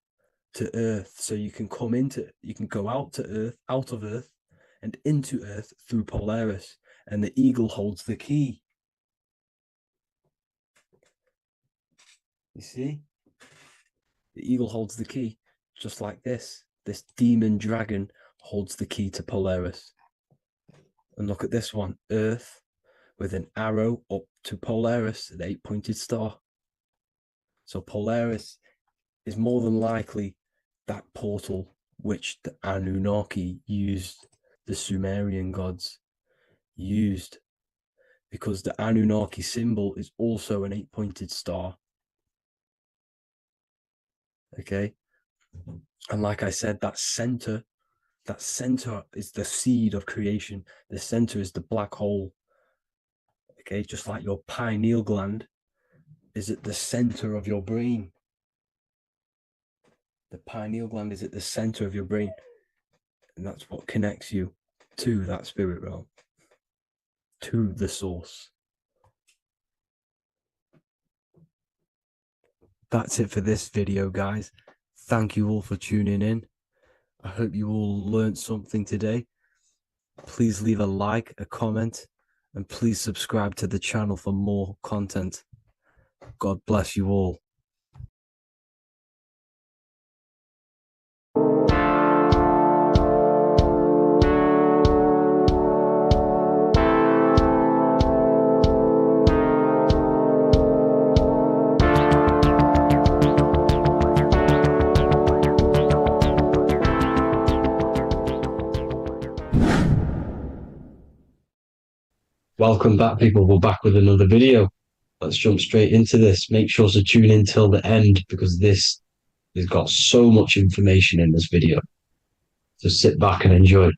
to Earth. So you can go out of Earth and into Earth through Polaris, and the eagle holds the key. You see? The eagle holds the key, just like this. This demon dragon holds the key to Polaris. And look at this one, Earth, with an arrow up to Polaris, an 8-pointed star. So Polaris is more than likely that portal which the Anunnaki used, the Sumerian gods used, because the Anunnaki symbol is also an 8-pointed star. Okay, and like I said, that center is the seed of creation. The center is the black hole. Okay, just like your pineal gland is at the center of your brain. The pineal gland is at the center of your brain, and that's what connects you to that spirit realm, to the source. That's it for this video, guys. Thank you all for tuning in. I hope you all learned something today. Please leave a like, a comment, and please subscribe to the channel for more content. God bless you all. Welcome back, people. We're back with another video. Let's jump straight into this. Make sure to tune in till the end, because this It's got so much information in this video. So sit back and enjoy.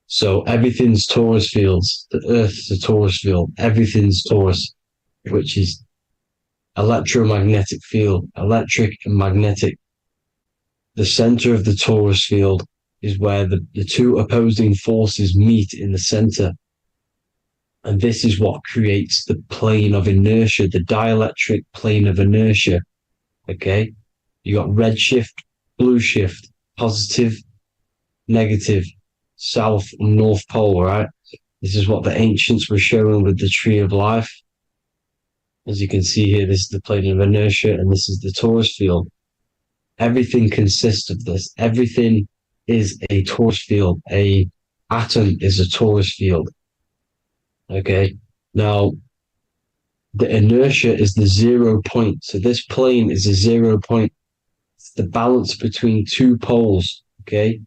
So everything's Taurus fields. The Earth's a Taurus field. Everything's Taurus, which is electromagnetic field, electric and magnetic. The center of the Taurus field is where the two opposing forces meet in the center. And this is what creates the plane of inertia, the dielectric plane of inertia. Okay? You got red shift, blue shift, positive, negative, south and north pole, right? This is what the ancients were showing with the tree of life. As you can see here, this is the plane of inertia, and this is the Taurus field. Everything consists of this. Everything is a Taurus field. A atom is a Taurus field. Okay. Now, the inertia is the 0 point. So this plane is a 0 point. It's the balance between two poles. Okay.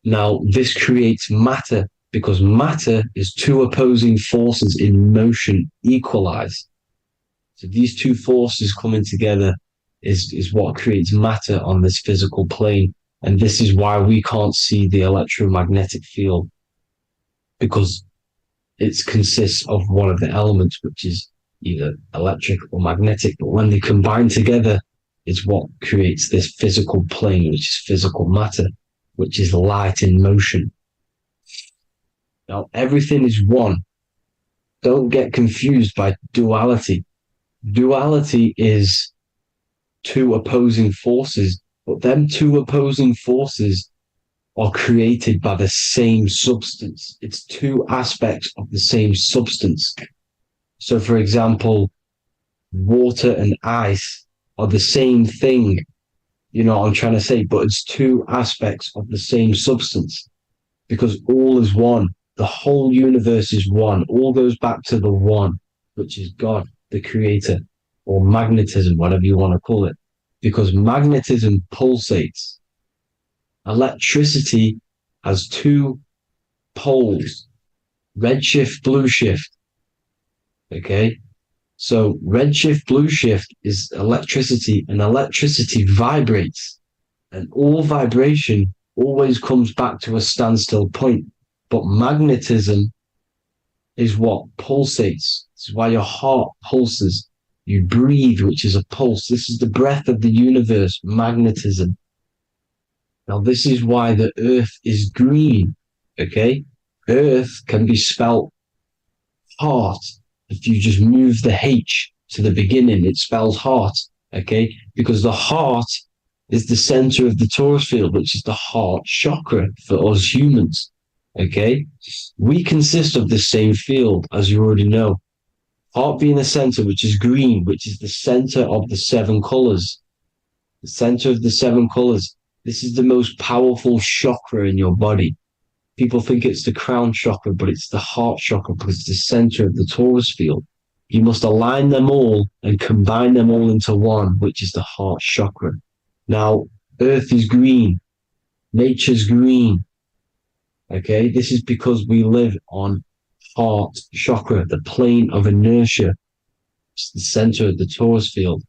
Now, this creates matter because matter is two opposing forces in motion equalize. So these two forces coming together is what creates matter on this physical plane. And this is why we can't see the electromagnetic field, because it consists of one of the elements, which is either electric or magnetic. But when they combine together, it's what creates this physical plane, which is physical matter, which is light in motion. Now, everything is one. Don't get confused by duality. Duality is two opposing forces, but them two opposing forces are created by the same substance. It's two aspects of the same substance. So, for example, water and ice are the same thing, you know what I'm trying to say, but it's two aspects of the same substance, because all is one. The whole universe is one. All goes back to the one, which is God, the creator, or magnetism, whatever you want to call it, because magnetism pulsates. Electricity has two poles, red shift, blue shift. Okay? So red shift, blue shift is electricity, and electricity vibrates. And all vibration always comes back to a standstill point. But magnetism is what pulsates. This is why your heart pulses. You breathe, which is a pulse. This is the breath of the universe, magnetism. Now, this is why the earth is green, okay? Earth can be spelled heart. If you just move the H to the beginning, it spells heart, okay? Because the heart is the center of the Taurus field, which is the heart chakra for us humans, okay? We consist of the same field, as you already know. Heart being the center, which is green, which is the center of the seven colors. The center of the seven colors. This is the most powerful chakra in your body. People think it's the crown chakra, but it's the heart chakra because it's the center of the Taurus field. You must align them all and combine them all into one, which is the heart chakra. Now, Earth is green. Nature's green. Okay, this is because we live on heart chakra, the plane of inertia. It's the center of the Taurus field.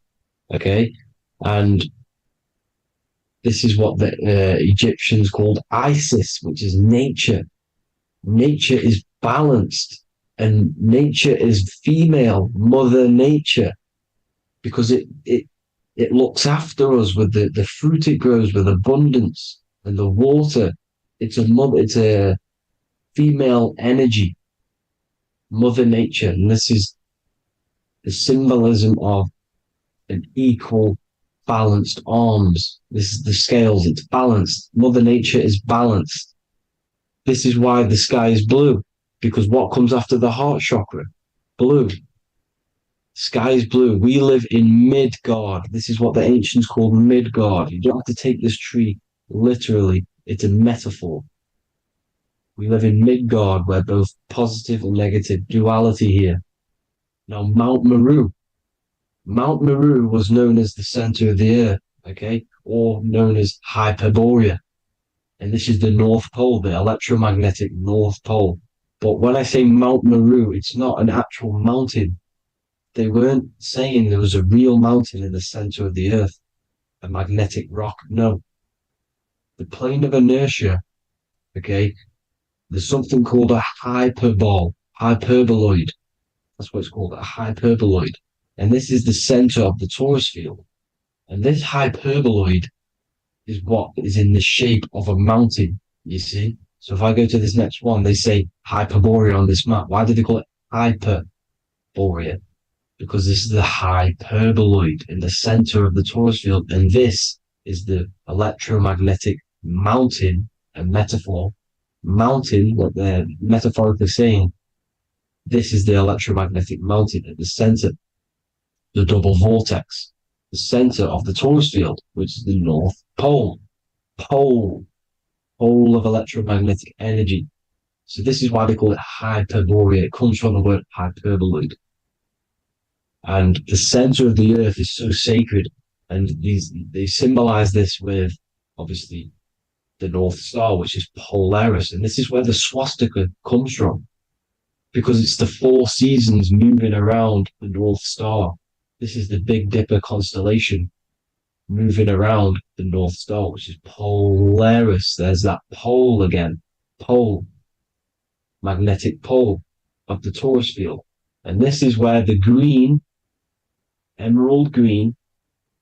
Okay, and this is what the Egyptians called Isis, which is nature. Nature is balanced, and nature is female, Mother Nature, because it looks after us with the fruit it grows with abundance, and the water. It's a female energy, Mother Nature, and this is the symbolism of an equal, balanced arms. This is the scales, it's balanced. Mother Nature is balanced. This is why the sky is blue, because what comes after the heart chakra? Blue. Sky is blue. We live in Midgard. This is what the ancients called Midgard. You don't have to take this tree literally. It's a metaphor. We live in Midgard, where both positive and negative duality here. Now, Mount Meru. Mount Meru was known as the center of the earth, okay, or known as Hyperborea. And this is the North Pole, the electromagnetic North Pole. But when I say Mount Meru, it's not an actual mountain. They weren't saying there was a real mountain in the center of the earth. a magnetic rock. No. The plane of inertia, okay, there's something called a hyperboloid. That's what it's called, a hyperboloid. And this is the center of the Taurus field. And this hyperboloid is what is in the shape of a mountain, you see? So if I go to this next one, they say Hyperborea on this map. Why do they call it Hyperborea? Because this is the hyperboloid in the center of the Taurus field. And this is the electromagnetic mountain, a metaphor. Mountain, what they're metaphorically saying, this is the electromagnetic mountain at the center, the double vortex, the center of the Taurus field, which is the North Pole. Pole of electromagnetic energy. So this is why they call it Hyperborea. It comes from the word hyperboloid. And the center of the earth is so sacred. And they symbolize this with, obviously, the North Star, which is Polaris. And this is where the swastika comes from, because it's the 4 seasons moving around the North Star. This is the Big Dipper constellation moving around the North Star, which is Polaris. There's that pole again. Pole. Magnetic pole of the Taurus field. And this is where the green, emerald green,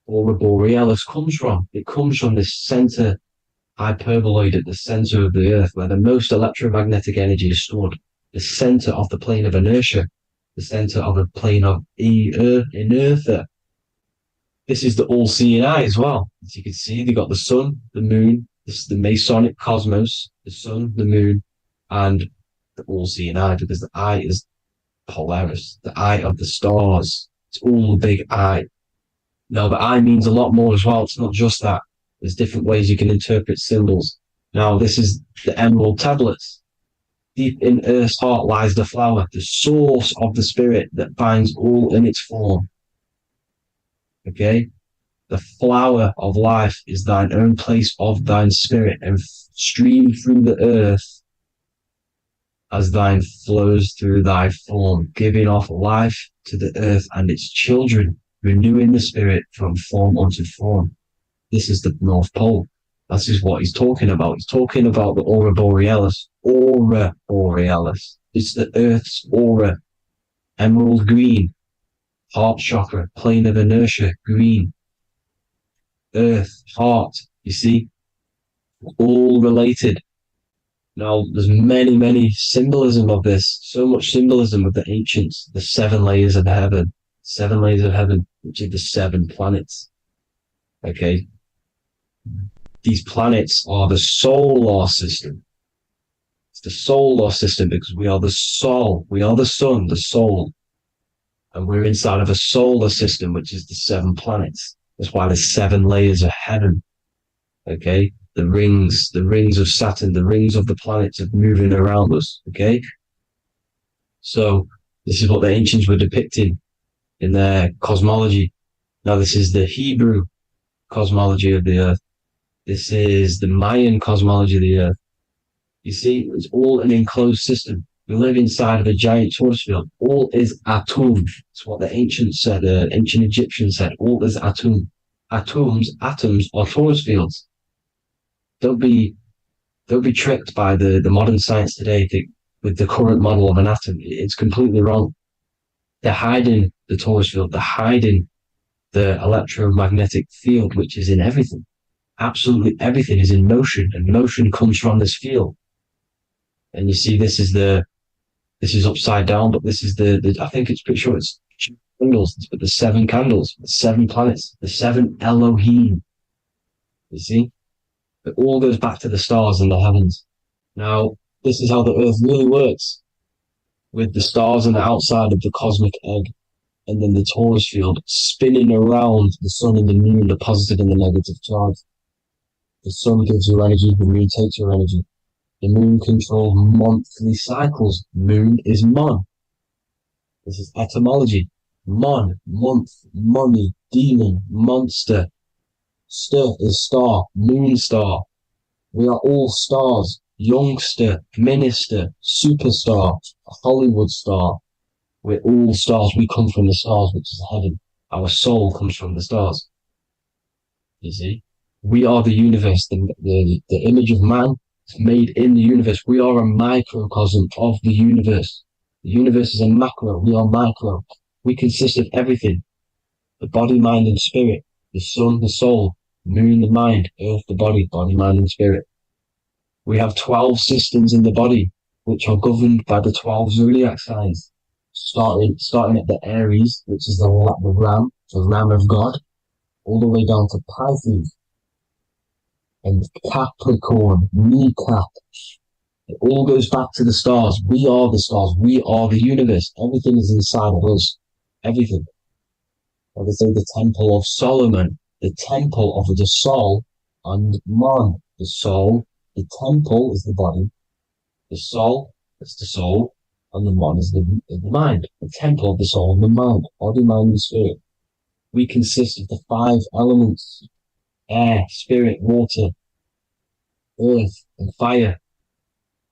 aurora borealis comes from. It comes from this center hyperboloid at the center of the earth, where the most electromagnetic energy is stored. The center of the plane of inertia. The center of the plane of inertia. This is the all-seeing eye as well. As you can see, they got the sun, the moon, this is the Masonic cosmos, the sun, the moon, and the all-seeing eye, because the eye is Polaris, the eye of the stars. It's all the big eye. Now, the eye means a lot more as well. It's not just that. There's different ways you can interpret symbols. Now, this is the emerald tablets. Deep in Earth's heart lies the flower, the source of the spirit that binds all in its form. Okay? The flower of life is thine own place of thine spirit, and stream through the earth as thine flows through thy form, giving off life to the earth and its children, renewing the spirit from form unto form. This is the North Pole. This is what he's talking about. He's talking about the aurora borealis. Aurora borealis. It's the earth's aura. Emerald green. Heart chakra. Plane of inertia. Green. Earth. Heart. You see? All related. Now, there's many symbolism of this. So much symbolism of the ancients. The 7 layers of heaven. 7 layers of heaven, which are the 7 planets. Okay? These planets are the solar system. It's the solar system because we are the soul. We are the sun, the soul. And we're inside of a solar system, which is the 7 planets. That's why there's 7 layers of heaven. Okay? The rings of Saturn, the rings of the planets are moving around us. Okay? So this is what the ancients were depicting in their cosmology. Now this is the Hebrew cosmology of the earth. This is the Mayan cosmology of the earth. You see, it's all an enclosed system. We live inside of a giant Taurus field. All is atum. It's what the ancients said, ancient Egyptians said. All is atum. Atoms are Taurus fields. Don't be tricked by the modern science today with the current model of an atom. It's completely wrong. They're hiding the Taurus field. They're hiding the electromagnetic field, which is in everything. Absolutely everything is in motion, and motion comes from this field. And you see, this is upside down, but this is I think it's pretty sure it's candles, but the 7 candles, the 7 planets, the 7 Elohim. You see? It all goes back to the stars and the heavens. Now, this is how the earth really works, with the stars on the outside of the cosmic egg, and then the Taurus field spinning around the sun and the moon, the positive and the negative charge. The sun gives you energy, the moon takes your energy. The moon controls monthly cycles. Moon is mon. This is etymology. Mon, month, money, demon, monster. Stir is star, moon star. We are all stars. Youngster, minister, superstar, Hollywood star. We're all stars. We come from the stars, which is heaven. Our soul comes from the stars. You see, we are the universe. The image of man is made in the universe. We are a microcosm of the universe. The universe is a macro. We are micro. We consist of everything: the body, mind, and spirit. The sun, the soul; moon, the mind; earth, the body, mind, and spirit. We have 12 systems in the body, which are governed by the 12 zodiac signs, starting at the Aries, which is the ram, the ram of God, all the way down to Pisces and Capricorn, kneecap. It all goes back to the stars. We are the stars. We are the universe. Everything is inside of us. Everything. Like they say, the Temple of Solomon, the temple of the soul and man. The soul, the temple is the body. The soul is the soul, and the man is the mind. The temple of the soul and the mind. Body, mind, and spirit. We consist of the 5 elements: air, spirit, water, earth, and fire.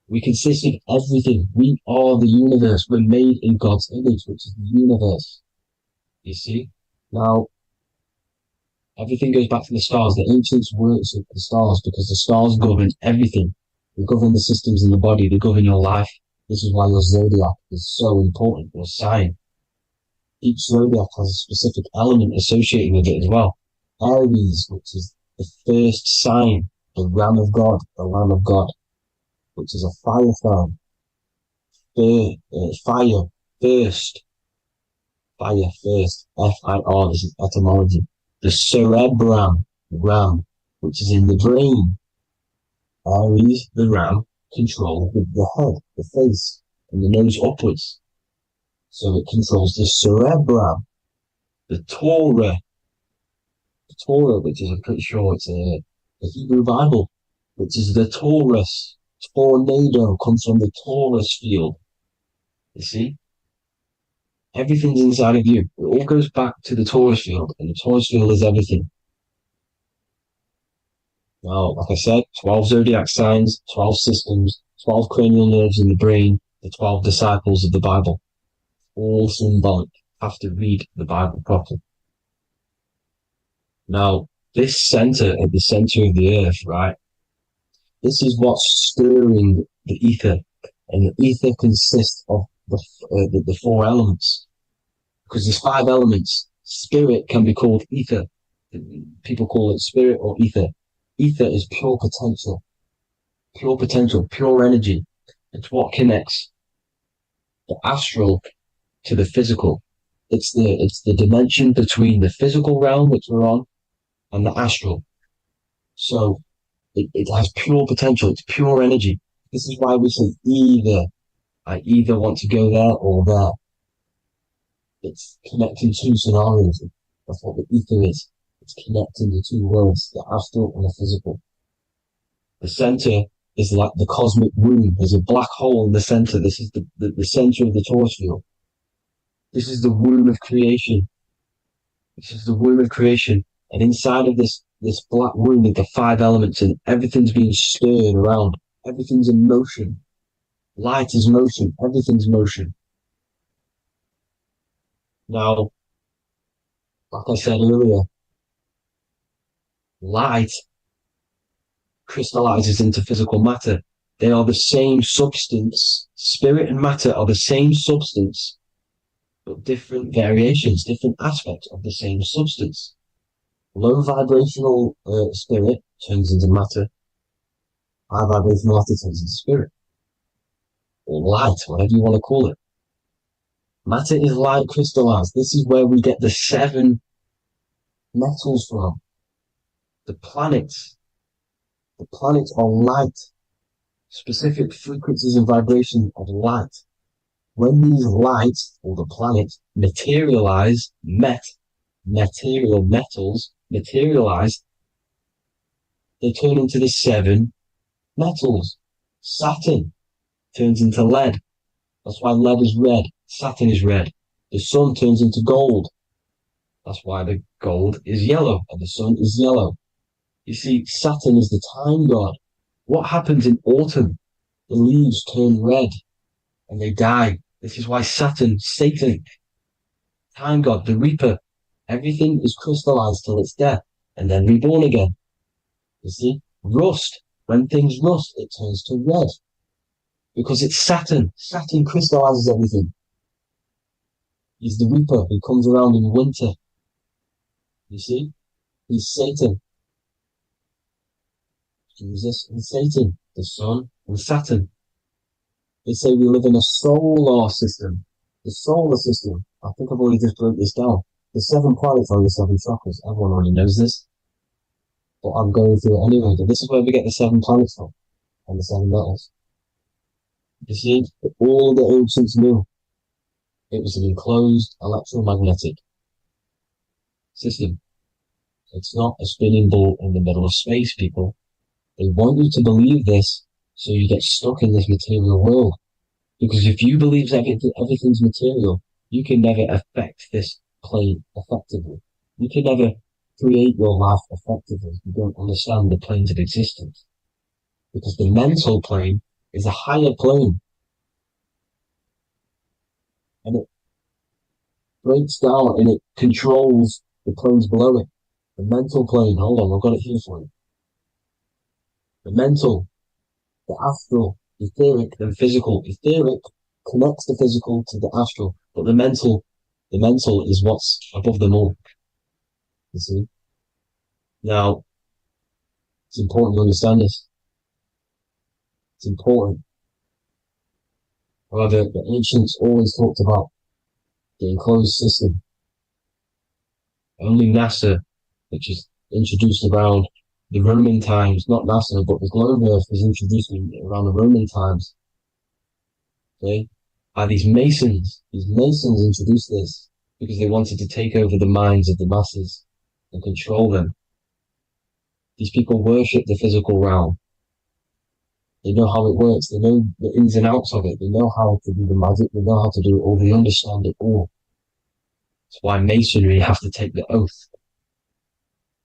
We consist of everything. We are the universe. We're made in God's image, which is the universe. You see? Now, everything goes back to the stars. The ancients worship the stars because the stars govern everything. They govern the systems in the body. They govern your life. This is why your zodiac is so important, your sign. Each zodiac has a specific element associated with it as well. Aries, which is the first sign, the ram of God, the lamb of God, which is a fire sign. Fire, first. Fire, first. F-I-R, this is etymology. The cerebrum, ram, which is in the brain. Aries, the ram, controls the head, the face, and the nose upwards. So it controls the cerebrum. The Torah, which is, I'm pretty sure it's a Hebrew Bible, which is the Taurus. Tornado comes from the Taurus field. You see? Everything's inside of you. It all goes back to the Taurus field, and the Taurus field is everything. Now, like I said, 12 zodiac signs, 12 systems, 12 cranial nerves in the brain, the 12 disciples of the Bible. All symbolic. Have to read the Bible properly. Now, this center, at the center of the earth, right? This is what's stirring the ether. And the ether consists of the 4 elements. Because there's 5 elements. Spirit can be called ether. People call it spirit or ether. Ether is pure potential, pure energy. It's what connects the astral to the physical. It's the dimension between the physical realm, which we're on, and the astral. So it has pure potential. It's pure energy. This is why we say either. I either want to go there or there. It's connecting 2 scenarios. That's what the ether is. It's connecting the 2 worlds, the astral and the physical. The center is like the cosmic womb. There's a black hole in the center. This is the center of the Taurus field. This is the womb of creation. This is the womb of creation. And inside of this black womb is the 5 elements, and everything's being stirred around. Everything's in motion. Light is motion. Everything's motion. Now, like I said earlier, light crystallizes into physical matter. They are the same substance. Spirit and matter are the same substance, but different variations, different aspects of the same substance. Low vibrational spirit turns into matter. High vibrational matter turns into spirit. Or light, whatever you want to call it. Matter is light crystallized. This is where we get the 7 metals from. The planets. The planets are light. Specific frequencies and vibrations of light. When these lights, or the planets, materialize, material metals materialize, they turn into the 7 metals. Saturn turns into lead. That's why lead is red. Saturn is red. The sun turns into gold. That's why the gold is yellow and the sun is yellow. You see, Saturn is the time god. What happens in autumn? The leaves turn red and they die. This is why Saturn, Satan, time god, the reaper, everything is crystallized till its death. and then reborn again. You see? Rust. When things rust, it turns to red. Because it's Saturn. Saturn crystallizes everything. He's the Reaper who comes around in winter. You see? He's Satan. Jesus and Satan, the Sun and Saturn. They say we live in a solar system. The solar system. I think I've already just broke this down. The 7 planets are the 7 chakras. Everyone already knows this. But I'm going through it anyway. But this is where we get the 7 planets from. And the 7 metals. You see, all the ancients knew it was an enclosed electromagnetic system. It's not a spinning ball in the middle of space, people. They want you to believe this so you get stuck in this material world. Because if you believe everything's material, you can never affect this plane effectively. You can never create your life effectively if you don't understand the planes of existence. Because the mental plane is a higher plane. And it breaks down and it controls the planes below it. The mental plane, hold on, I've got it here for you. The mental, the astral, etheric, and physical. Etheric connects the physical to the astral, but the mental is what's above them all. You see? Now, it's important to understand this. It's important. However, the ancients always talked about the enclosed system. Only NASA, which is introduced around the Roman times, not NASA, but the globe Earth was introduced around the Roman times. Okay? By these Masons. These Masons introduced this because they wanted to take over the minds of the masses and control them. These people worship the physical realm. They know how it works. They know the ins and outs of it. They know how to do the magic. They know how to do it all. They understand it all. That's why Masonry have to take the oath.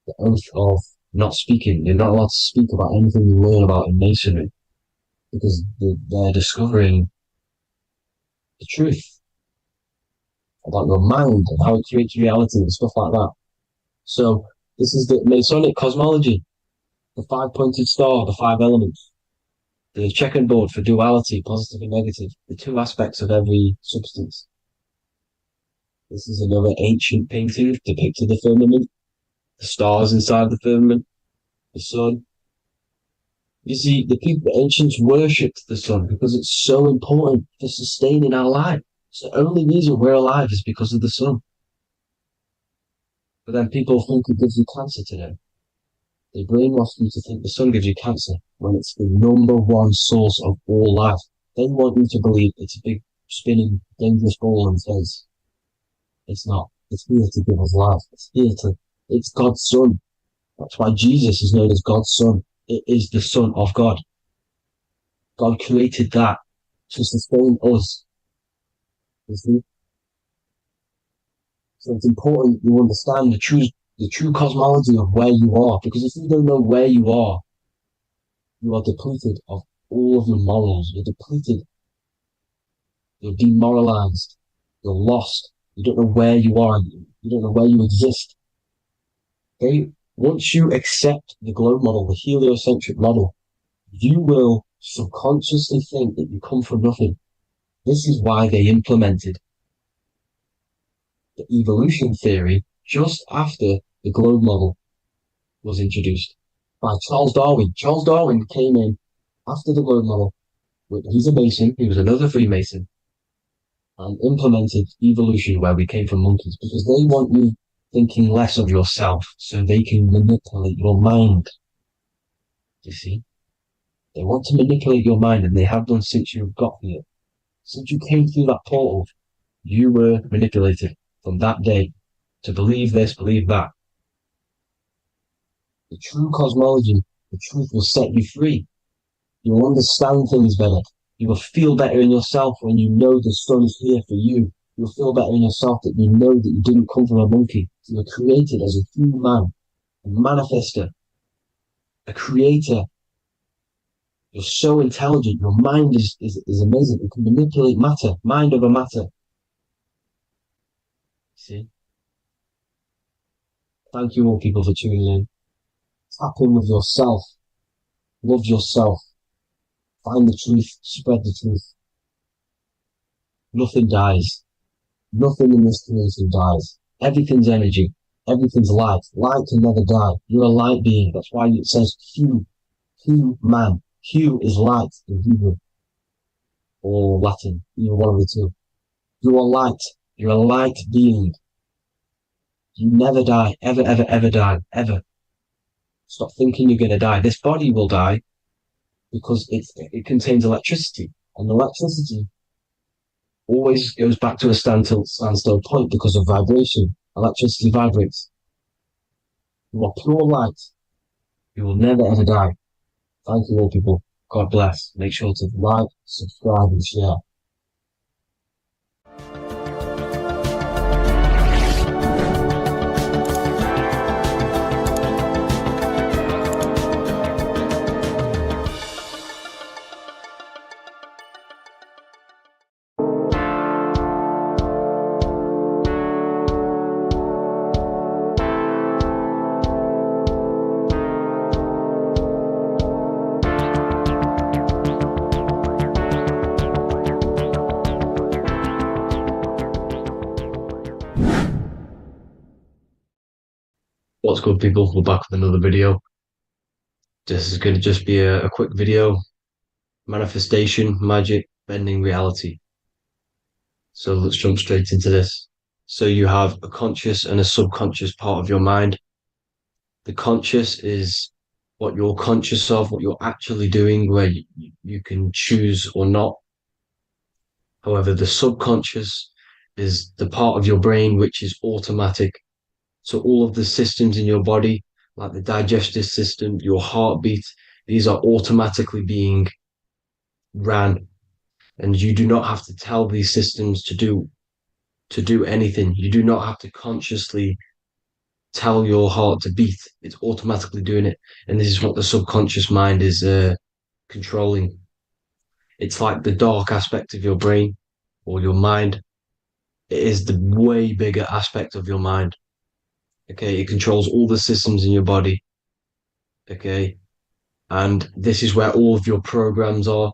The oath of not speaking. You're not allowed to speak about anything you learn about in Masonry. Because they're discovering the truth about your mind and how it creates reality and stuff like that. So this is the Masonic cosmology. The 5-pointed star, the 5 elements. The checkerboard for duality, positive and negative. The 2 aspects of every substance. This is another ancient painting depicting the firmament. The stars inside the firmament. The sun. You see, the ancients worshipped the sun because it's so important for sustaining our life. It's the only reason we're alive is because of the sun. But then people think it gives you cancer today. They brainwash you to think the sun gives you cancer when it's the #1 source of all life. They want you to believe it's a big, spinning, dangerous ball in space. It's not. It's here to give us life. It's God's son. That's why Jesus is known as God's son. It is the Son of God. God created that to sustain us. You see? So it's important you understand the true cosmology of where you are. Because if you don't know where you are depleted of all of your morals. You're depleted. You're demoralized. You're lost. You don't know where you are. You don't know where you exist. Okay? Once you accept the globe model, the heliocentric model, you will subconsciously think that you come from nothing. This is why they implemented the evolution theory just after the globe model was introduced by Charles Darwin. Charles Darwin came in after the globe model. He's a Mason, he was another Freemason, and implemented evolution where we came from monkeys because they want you thinking less of yourself so they can manipulate your mind. You see? They want to manipulate your mind, and they have done since you got here. Since you came through that portal, you were manipulated from that day to believe this, believe that. The true cosmology, the truth will set you free. You will understand things better. You will feel better in yourself when you know the sun is here for you. You'll feel better in yourself that you know that you didn't come from a monkey. You were created as a human, a manifester, a creator. You're so intelligent. Your mind is amazing. It can manipulate matter, mind over matter. See? Thank you all people for tuning in. Tap in with yourself. Love yourself. Find the truth. Spread the truth. Nothing dies. Nothing in this creation dies. Everything's energy. Everything's light. Light can never die. You're a light being. That's why it says Q. Q man. Q is light in Hebrew or Latin. Either one of the two. You are light. You're a light being. You never die. Ever, ever, ever die. Ever. Stop thinking you're going to die. This body will die because it contains electricity. And electricity always goes back to a standstill point because of vibration. Electricity vibrates. You are pure light. You will never ever die. Thank you all people. God bless. Make sure to like, subscribe and share. What's good people? We're back with another video. This is going to just be a quick video. Manifestation, magic, bending reality. So let's jump straight into this. So you have a conscious and a subconscious part of your mind. The conscious is what you're conscious of, what you're actually doing, where you can choose or not. However, the subconscious is the part of your brain which is automatic. So all of the systems in your body, like the digestive system, your heartbeat, these are automatically being ran. And you do not have to tell these systems to do anything. You do not have to consciously tell your heart to beat. It's automatically doing it. And this is what the subconscious mind is controlling. It's like the dark aspect of your brain or your mind. It is the way bigger aspect of your mind. Okay, it controls all the systems in your body. Okay, and this is where all of your programs are.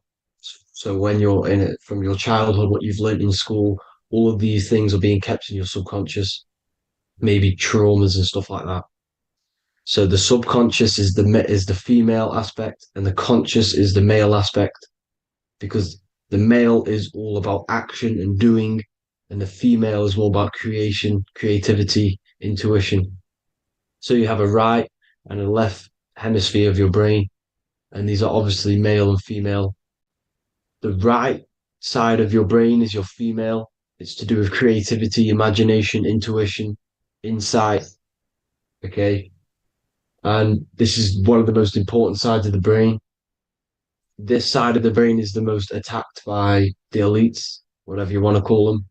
So when you're in it from your childhood, what you've learned in school, all of these things are being kept in your subconscious, maybe traumas and stuff like that. So the subconscious is the female aspect, and the conscious is the male aspect, because the male is all about action and doing, and the female is all about creation, creativity, intuition. So you have a right and a left hemisphere of your brain, and these are obviously male and female. The right side of your brain is your female. It's to do with creativity, imagination, intuition, insight. Okay. And this is one of the most important sides of the brain. This side of the brain is the most attacked by the elites, whatever you want to call them.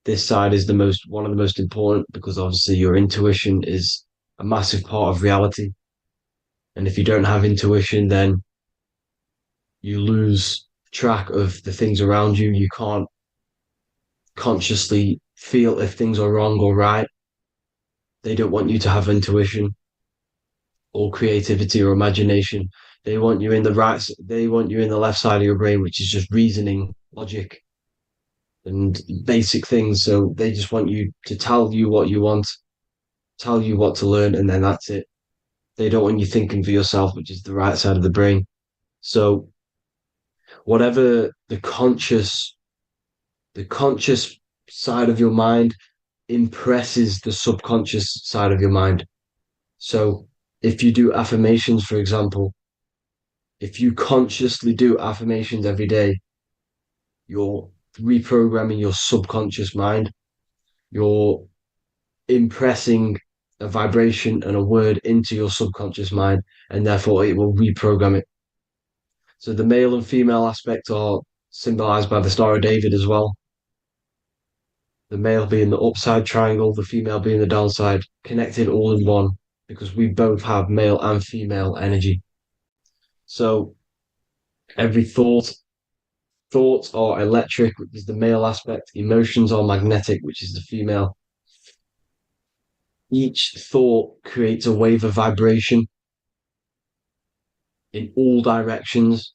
This side is one of the most important because obviously your intuition is a massive part of reality. And if you don't have intuition, then you lose track of the things around you. You can't consciously feel if things are wrong or right. They don't want you to have intuition or creativity or imagination. They want you in the left side of your brain, which is just reasoning, logic, and basic things. So they just want you to tell you what you want, tell you what to learn, and then that's it. They don't want you thinking for yourself, which is the right side of the brain. So whatever the conscious side of your mind impresses the subconscious side of your mind. So if you do affirmations, for example, if you consciously do affirmations every day, you're reprogramming your subconscious mind. You're impressing a vibration and a word into your subconscious mind, and therefore it will reprogram it. So the male and female aspect are symbolized by the Star of David as well. The male being the upside triangle, the female being the downside, connected all in one, because we both have male and female energy. So every thoughts are electric, which is the male aspect. Emotions are magnetic, which is the female. each thought creates a wave of vibration in all directions.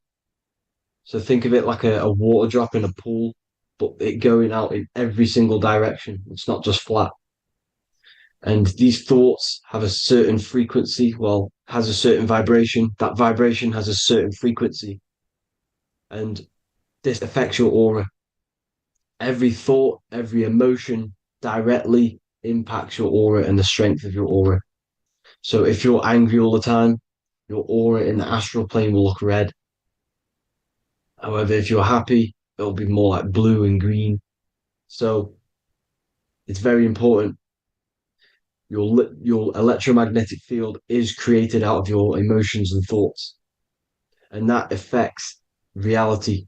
So think of it like a water drop in a pool, but it going out in every single direction. It's not just flat. And these thoughts have a certain frequency, well, has a certain vibration. That vibration has a certain frequency. And this affects your aura. Every thought, every emotion directly impacts your aura and the strength of your aura. So if you're angry all the time, your aura in the astral plane will look red. However, if you're happy, it'll be more like blue and green. So it's very important. Your electromagnetic field is created out of your emotions and thoughts, and that affects reality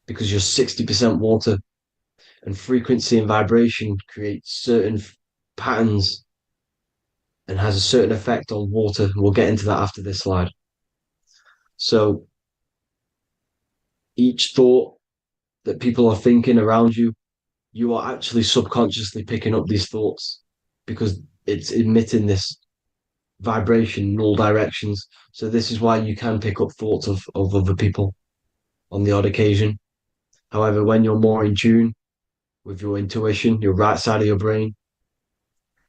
because you're 60% water, and frequency and vibration create certain patterns and has a certain effect on water. We'll get into that after this slide. So each thought that people are thinking around you, you are actually subconsciously picking up these thoughts because it's emitting this vibration in all directions. So this is why you can pick up thoughts of other people on the odd occasion. However, when you're more in tune with your intuition, your right side of your brain,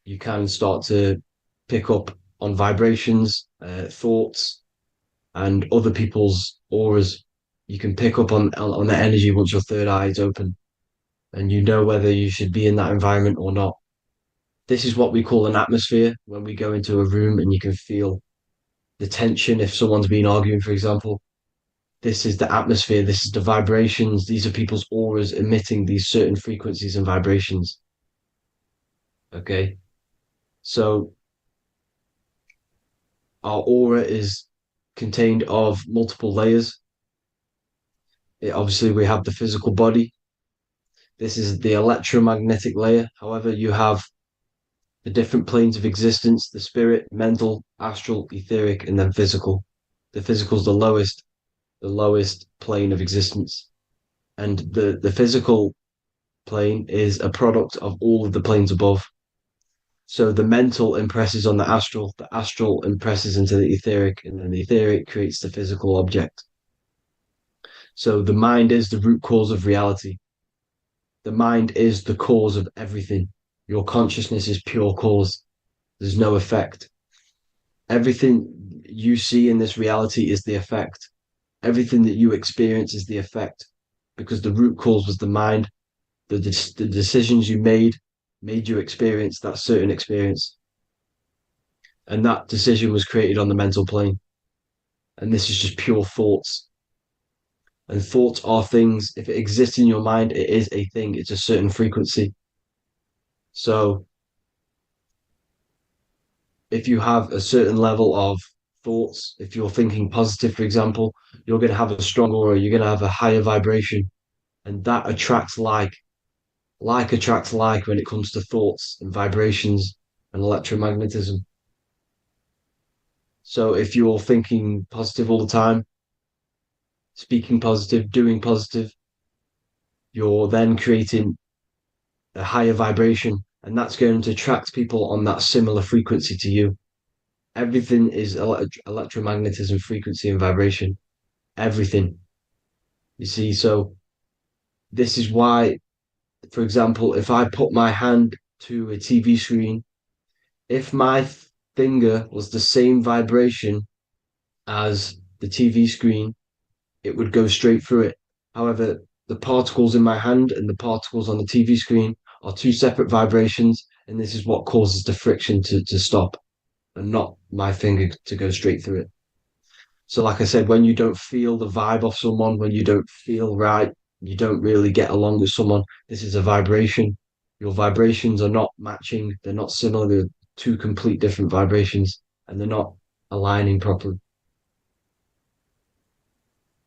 you can start to pick up on vibrations, thoughts, and other people's auras. You can pick up on the energy once your third eye is open, and you know whether you should be in that environment or not. This is what we call an atmosphere when we go into a room and you can feel the tension if someone's been arguing, for example. This is the atmosphere, this is the vibrations, these are people's auras emitting these certain frequencies and vibrations. Okay. So our aura is contained of multiple layers. Obviously, we have the physical body. This is the electromagnetic layer. However, you have the different planes of existence, the spirit, mental, astral, etheric, and then physical. The physical is the lowest plane of existence. And the physical plane is a product of all of the planes above. So the mental impresses on the astral impresses into the etheric, and then the etheric creates the physical object. So the mind is the root cause of reality. The mind is the cause of everything. Your consciousness is pure cause. There's no effect. Everything you see in this reality is the effect. Everything that you experience is the effect because the root cause was the mind. The decisions you made you experience that certain experience. And that decision was created on the mental plane. And this is just pure thoughts. And thoughts are things. If it exists in your mind, it is a thing. It's a certain frequency. So if you have a certain level of thoughts, if you're thinking positive, for example, you're going to have a strong aura, you're going to have a higher vibration. And that attracts like. Like attracts like when it comes to thoughts and vibrations and electromagnetism. So if you're thinking positive all the time, speaking positive, doing positive, you're then creating a higher vibration, and that's going to attract people on that similar frequency to you. Everything is electromagnetism, frequency, and vibration. Everything. You see, so this is why, for example, if I put my hand to a TV screen, if my finger was the same vibration as the TV screen, it would go straight through it. However, the particles in my hand and the particles on the TV screen are two separate vibrations, and this is what causes the friction to stop and not my finger to go straight through it. So, like I said, when you don't feel the vibe of someone, when you don't feel right, you don't really get along with someone, this is a vibration. Your vibrations are not matching, they're not similar, they're two complete different vibrations, and they're not aligning properly.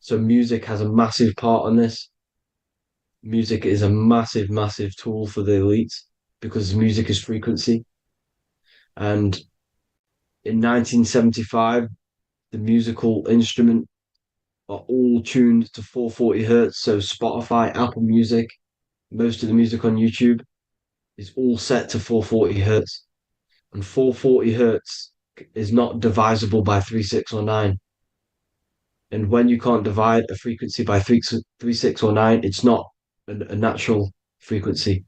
So music has a massive part on this. Music is a massive, massive tool for the elites because music is frequency. And in 1975, the musical instrument are all tuned to 440 hertz. So Spotify, Apple Music, most of the music on YouTube is all set to 440 hertz. And 440 hertz is not divisible by 3, 6, or 9. And when you can't divide a frequency by 3, 6, or 9, it's not a natural frequency.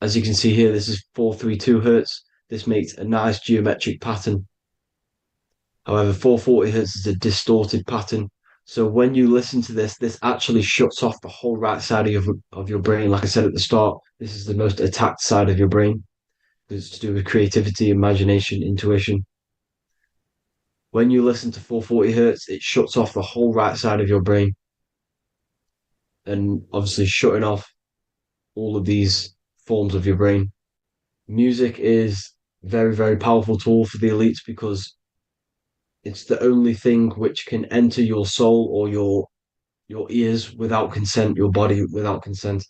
As you can see here, this is 432 hertz. This makes a nice geometric pattern. However, 440 hertz is a distorted pattern. So when you listen to this, this actually shuts off the whole right side of your brain. Like I said at the start, this is the most attacked side of your brain. It's to do with creativity, imagination, intuition. When you listen to 440 hertz, it shuts off the whole right side of your brain. And obviously shutting off all of these forms of your brain. Music is a very, very powerful tool for the elites because it's the only thing which can enter your soul or your ears without consent, your body without consent.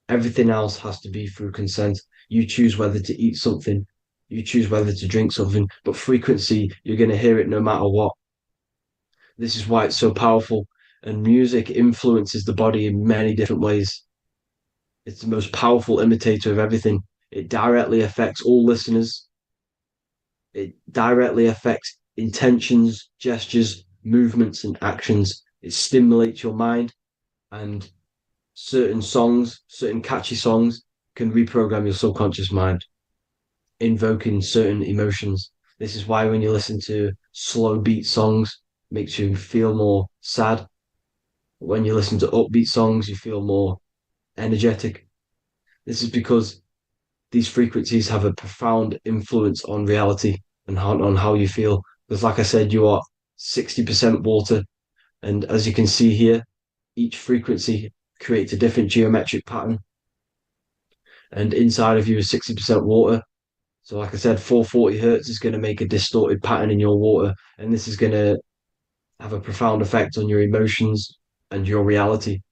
Everything else has to be through consent. You choose whether to eat something, you choose whether to drink something, but frequency, you're going to hear it no matter what. This is why it's so powerful. And music influences the body in many different ways. It's the most powerful imitator of everything. It directly affects all listeners. It directly affects intentions, gestures, movements, and actions. It stimulates your mind, and certain songs, certain catchy songs, can reprogram your subconscious mind, invoking certain emotions. This is why when you listen to slow beat songs, it makes you feel more sad. When you listen to upbeat songs, you feel more energetic. This is because these frequencies have a profound influence on reality and on how you feel. Because, like I said, you are 60% water. And as you can see here, each frequency creates a different geometric pattern. And inside of you is 60% water. So, like I said, 440 hertz is going to make a distorted pattern in your water. And this is going to have a profound effect on your emotions and your reality.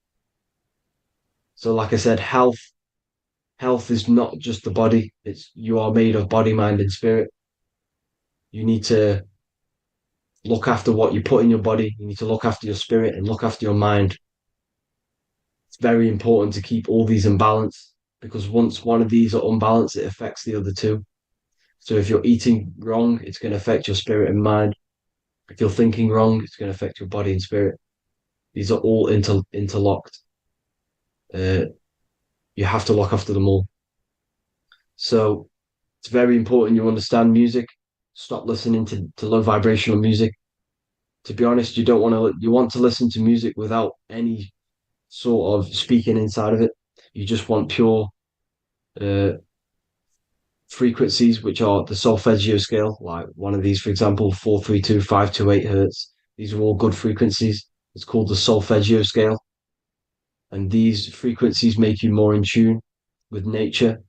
So, like I said, health is not just the body. You are made of body, mind, and spirit. You need to look after what you put in your body. You need to look after your spirit and look after your mind. It's very important to keep all these in balance because once one of these are unbalanced, it affects the other two. So if you're eating wrong, it's going to affect your spirit and mind. If you're thinking wrong, it's going to affect your body and spirit. These are all interlocked. You have to look after them all. So it's very important you understand music. Stop listening to low vibrational music. To be honest, you want to listen to music without any sort of speaking inside of it. You just want pure frequencies, which are the solfeggio scale, like one of these, for example, 432, 528 hertz. These are all good frequencies. It's called the solfeggio scale. And these frequencies make you more in tune with nature.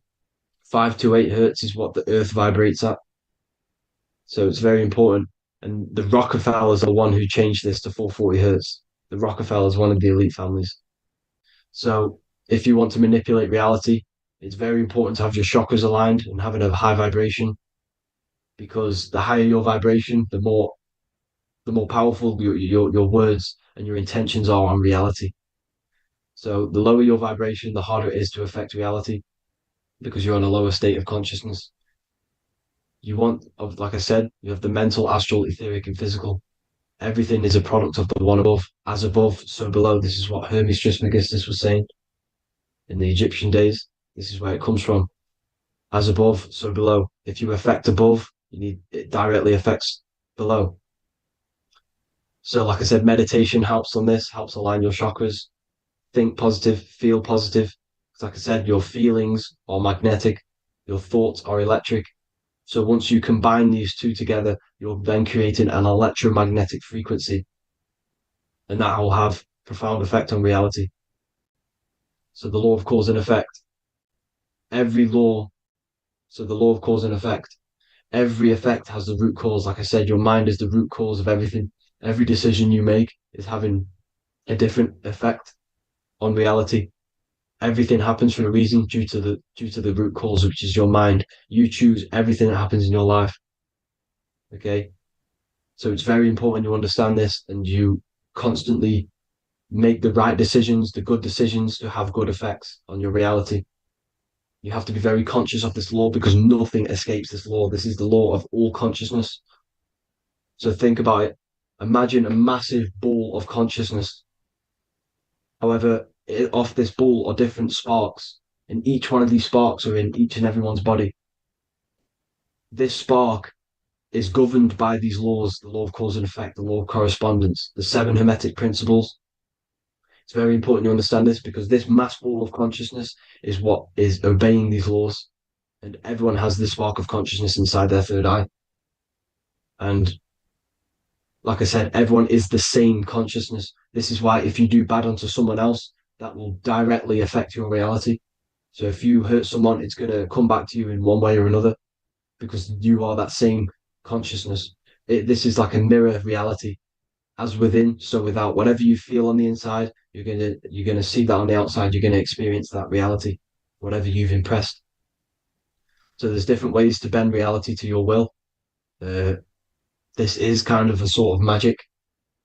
528 hertz is what the earth vibrates at. So it's very important. And the Rockefellers are the one who changed this to 440 hertz. The Rockefellers, one of the elite families. So if you want to manipulate reality, it's very important to have your chakras aligned and having a high vibration, because the higher your vibration, the more powerful your words and your intentions are on reality. So the lower your vibration, the harder it is to affect reality because you're on a lower state of consciousness. Like I said, you have the mental, astral, etheric, and physical. Everything is a product of the one above. As above, so below. This is what Hermes Trismegistus was saying in the Egyptian days. This is where it comes from. As above, so below. If you affect above, it directly affects below. So, like I said, meditation helps on this, helps align your chakras. Think positive, feel positive. Like I said, your feelings are magnetic, your thoughts are electric. So once you combine these two together, you're then creating an electromagnetic frequency. And that will have profound effect on reality. So the law of cause and effect. So the law of cause and effect. Every effect has the root cause. Like I said, your mind is the root cause of everything. Every decision you make is having a different effect on reality. Everything happens for a reason due to the root cause, which is your mind. You choose everything that happens in your life. Okay? So it's very important you understand this and you constantly make the right decisions, the good decisions to have good effects on your reality. You have to be very conscious of this law because nothing escapes this law. This is the law of all consciousness. So think about it. Imagine a massive ball of consciousness. However, off this ball are different sparks, and each one of these sparks are in each and everyone's body. This spark is governed by these laws, the law of cause and effect, the law of correspondence, the seven hermetic principles. It's very important to understand this because this mass ball of consciousness is what is obeying these laws. And everyone has this spark of consciousness inside their third eye. And like I said, everyone is the same consciousness. This is why if you do bad onto someone else, that will directly affect your reality. So if you hurt someone, it's going to come back to you in one way or another because you are that same consciousness. This is like a mirror reality, as within, so without. Whatever you feel on the inside, you're gonna see that on the outside. You're gonna experience that reality, whatever you've impressed. So there's different ways to bend reality to your will. This is kind of a sort of magic.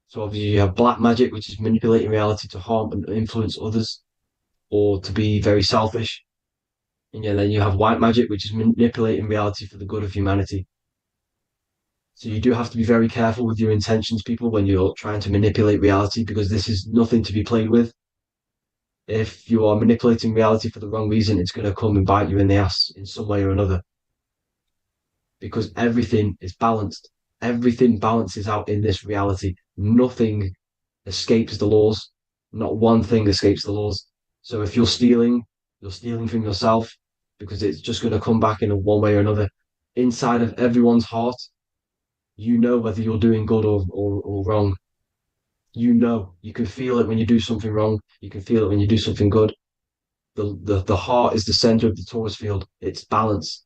So obviously you have black magic, which is manipulating reality to harm and influence others, or to be very selfish. And yeah, then you have white magic, which is manipulating reality for the good of humanity. So you do have to be very careful with your intentions, people, when you're trying to manipulate reality, because this is nothing to be played with. If you are manipulating reality for the wrong reason, it's going to come and bite you in the ass in some way or another. Because everything is balanced. Everything balances out in this reality. Nothing escapes the laws. Not one thing escapes the laws. So if you're stealing from yourself because it's just going to come back in one way or another. Inside of everyone's heart, you know whether you're doing good or wrong. You can feel it when you do something wrong. You can feel it when you do something good. The heart is the center of the Taurus field. It's balance.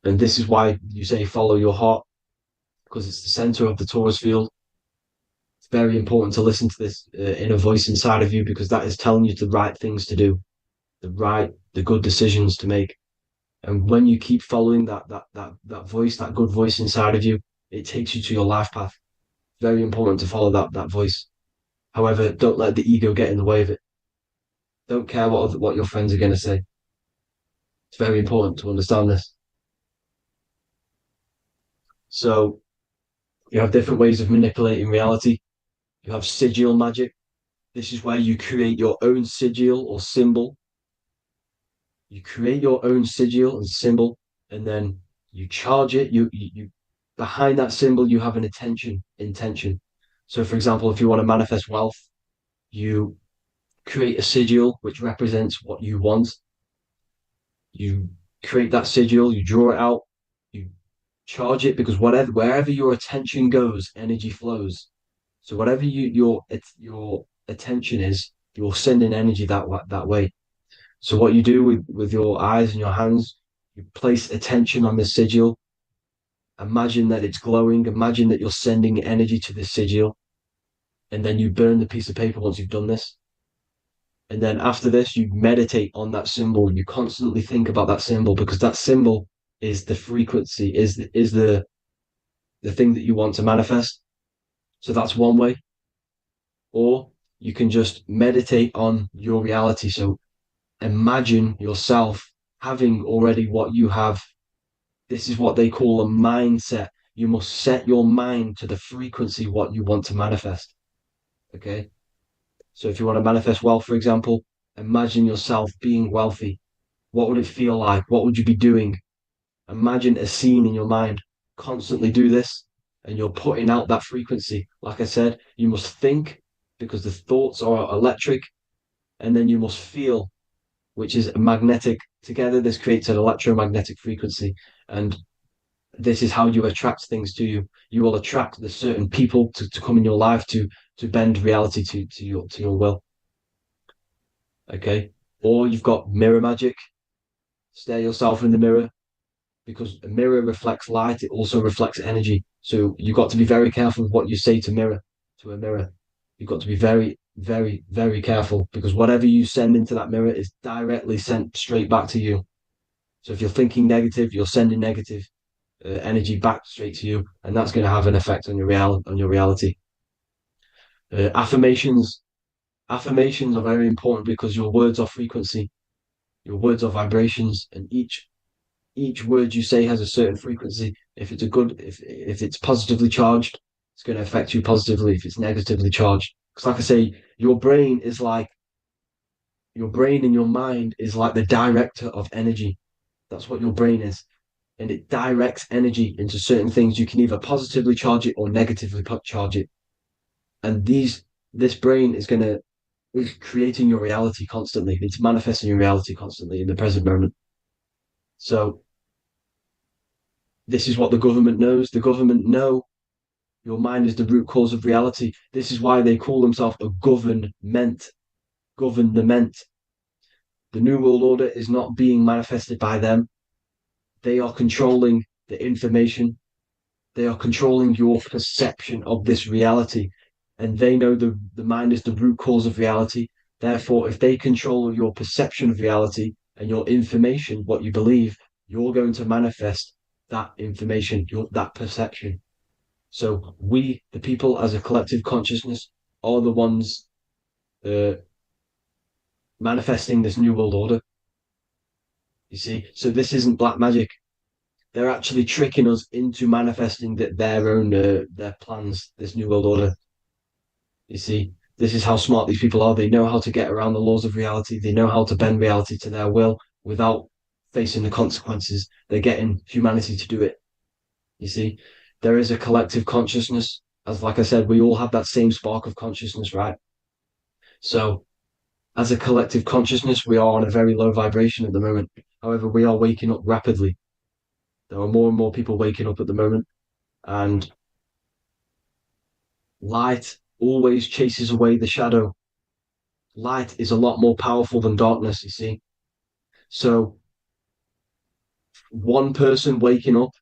And this is why you say follow your heart, because it's the center of the Taurus field. It's very important to listen to this inner voice inside of you because that is telling you the right things to do, the good decisions to make. And when you keep following that voice, that good voice inside of you, it takes you to your life path. Very important to follow that voice. However, don't let the ego get in the way of it. Don't care what your friends are going to say. It's very important to understand this. So you have different ways of manipulating reality. You have sigil magic. This is where you create your own sigil or symbol. You create your own sigil and symbol, and then you charge it. You behind that symbol you have an intention. So, for example, if you want to manifest wealth, you create a sigil which represents what you want. You create that sigil, you draw it out, you charge it because wherever your attention goes, energy flows. So whatever your attention is, you're sending energy that way. So what you do with your eyes and your hands, you place attention on the sigil. Imagine that it's glowing. Imagine that you're sending energy to the sigil, and then you burn the piece of paper once you've done this. And then after this, you meditate on that symbol. You constantly think about that symbol because that symbol is the frequency, is the thing that you want to manifest. So that's one way. Or you can just meditate on your reality. So imagine yourself having already what you have. This is what they call a mindset. You must set your mind to the frequency what you want to manifest. Okay. So if you want to manifest wealth, for example, imagine yourself being wealthy. What would it feel like? What would you be doing? Imagine a scene in your mind. Constantly do this, and you're putting out that frequency. Like I said, you must think because the thoughts are electric, and then you must feel, which is magnetic. Together, this creates an electromagnetic frequency, and this is how you attract things to you. You will attract the certain people to come in your life to bend reality to your will. Okay. Or you've got mirror magic. Stare yourself in the mirror because a mirror reflects light. It also reflects energy. So you've got to be very careful with what you say to a mirror. You've got to be very, very, very careful because whatever you send into that mirror is directly sent straight back to you. So if you're thinking negative, you're sending negative energy back straight to you, and that's going to have an effect on your reality. Affirmations are very important because your words are frequency. Your words are vibrations, and each word you say has a certain frequency. If it's positively charged, it's going to affect you positively. If it's negatively charged, because like I say, your brain and your mind is like the director of energy. That's what your brain is. And it directs energy into certain things. You can either positively charge it or negatively charge it. And this brain is creating your reality constantly. It's manifesting your reality constantly in the present moment. So this is what the government knows. The government know your mind is the root cause of reality. This is why they call themselves a government. Government. The New World Order is not being manifested by them. They are controlling the information. They are controlling your perception of this reality. And they know the mind is the root cause of reality. Therefore, if they control your perception of reality and your information, what you believe, you're going to manifest that information, that perception. So we, the people as a collective consciousness, are the ones manifesting this New World Order. You see, so this isn't black magic. They're actually tricking us into manifesting their own their plans, this New World Order. You see, this is how smart these people are. They know how to get around the laws of reality. They know how to bend reality to their will without facing the consequences. They're getting humanity to do it. You see, there is a collective consciousness. As like I said, we all have that same spark of consciousness, right? So as a collective consciousness, we are on a very low vibration at the moment. However, we are waking up rapidly. There are more and more people waking up at the moment, and light always chases away the shadow. Light is a lot more powerful than darkness, you see. So one person waking up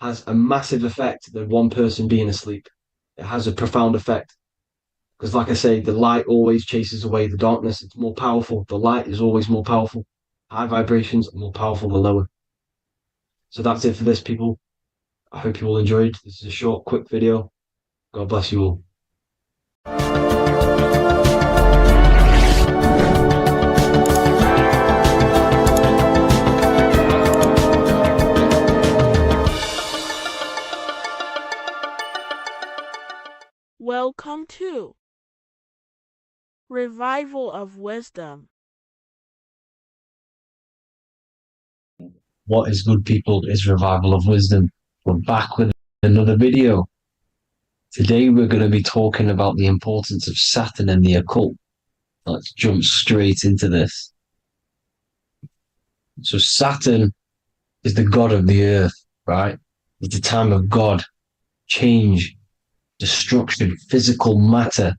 has a massive effect than one person being asleep. It has a profound effect. Because like I say, the light always chases away the darkness. It's more powerful. The light is always more powerful. High vibrations are more powerful than lower. So that's it for this, people. I hope you all enjoyed. This is a short, quick video. God bless you all. Welcome to Revival of Wisdom. What is good, people, is Revival of Wisdom. We're back with another video. Today we're going to be talking about the importance of Saturn and the occult. Let's jump straight into this. So Saturn is the god of the earth, right? It's the time of God, change, destruction, physical matter.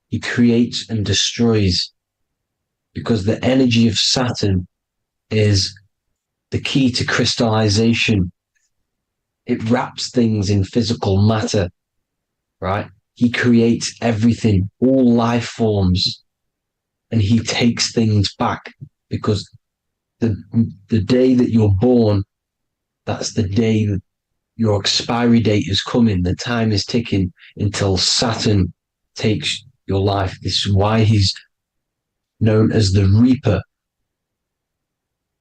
He creates and destroys, because the energy of Saturn is the key to crystallization. It wraps things in physical matter, right? He creates everything, all life forms, and he takes things back, because the day that you're born, that's the day that your expiry date is coming. The time is ticking until Saturn takes your life. This is why he's known as the Reaper.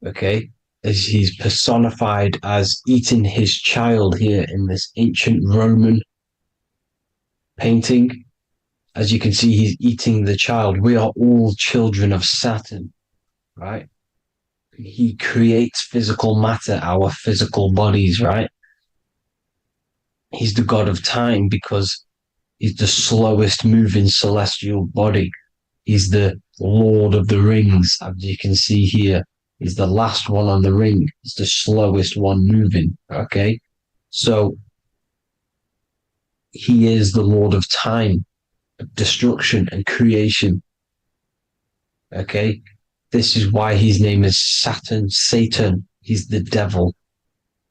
Okay? As he's personified as eating his child here in this ancient Roman painting. As you can see, he's eating the child. We are all children of Saturn, right? He creates physical matter, our physical bodies, right? He's the god of time because he's the slowest moving celestial body. He's the Lord of the Rings, as you can see here. He's the last one on the ring. He's the slowest one moving, okay? So he is the Lord of time, destruction and creation, okay? This is why his name is Saturn, Satan. He's the devil,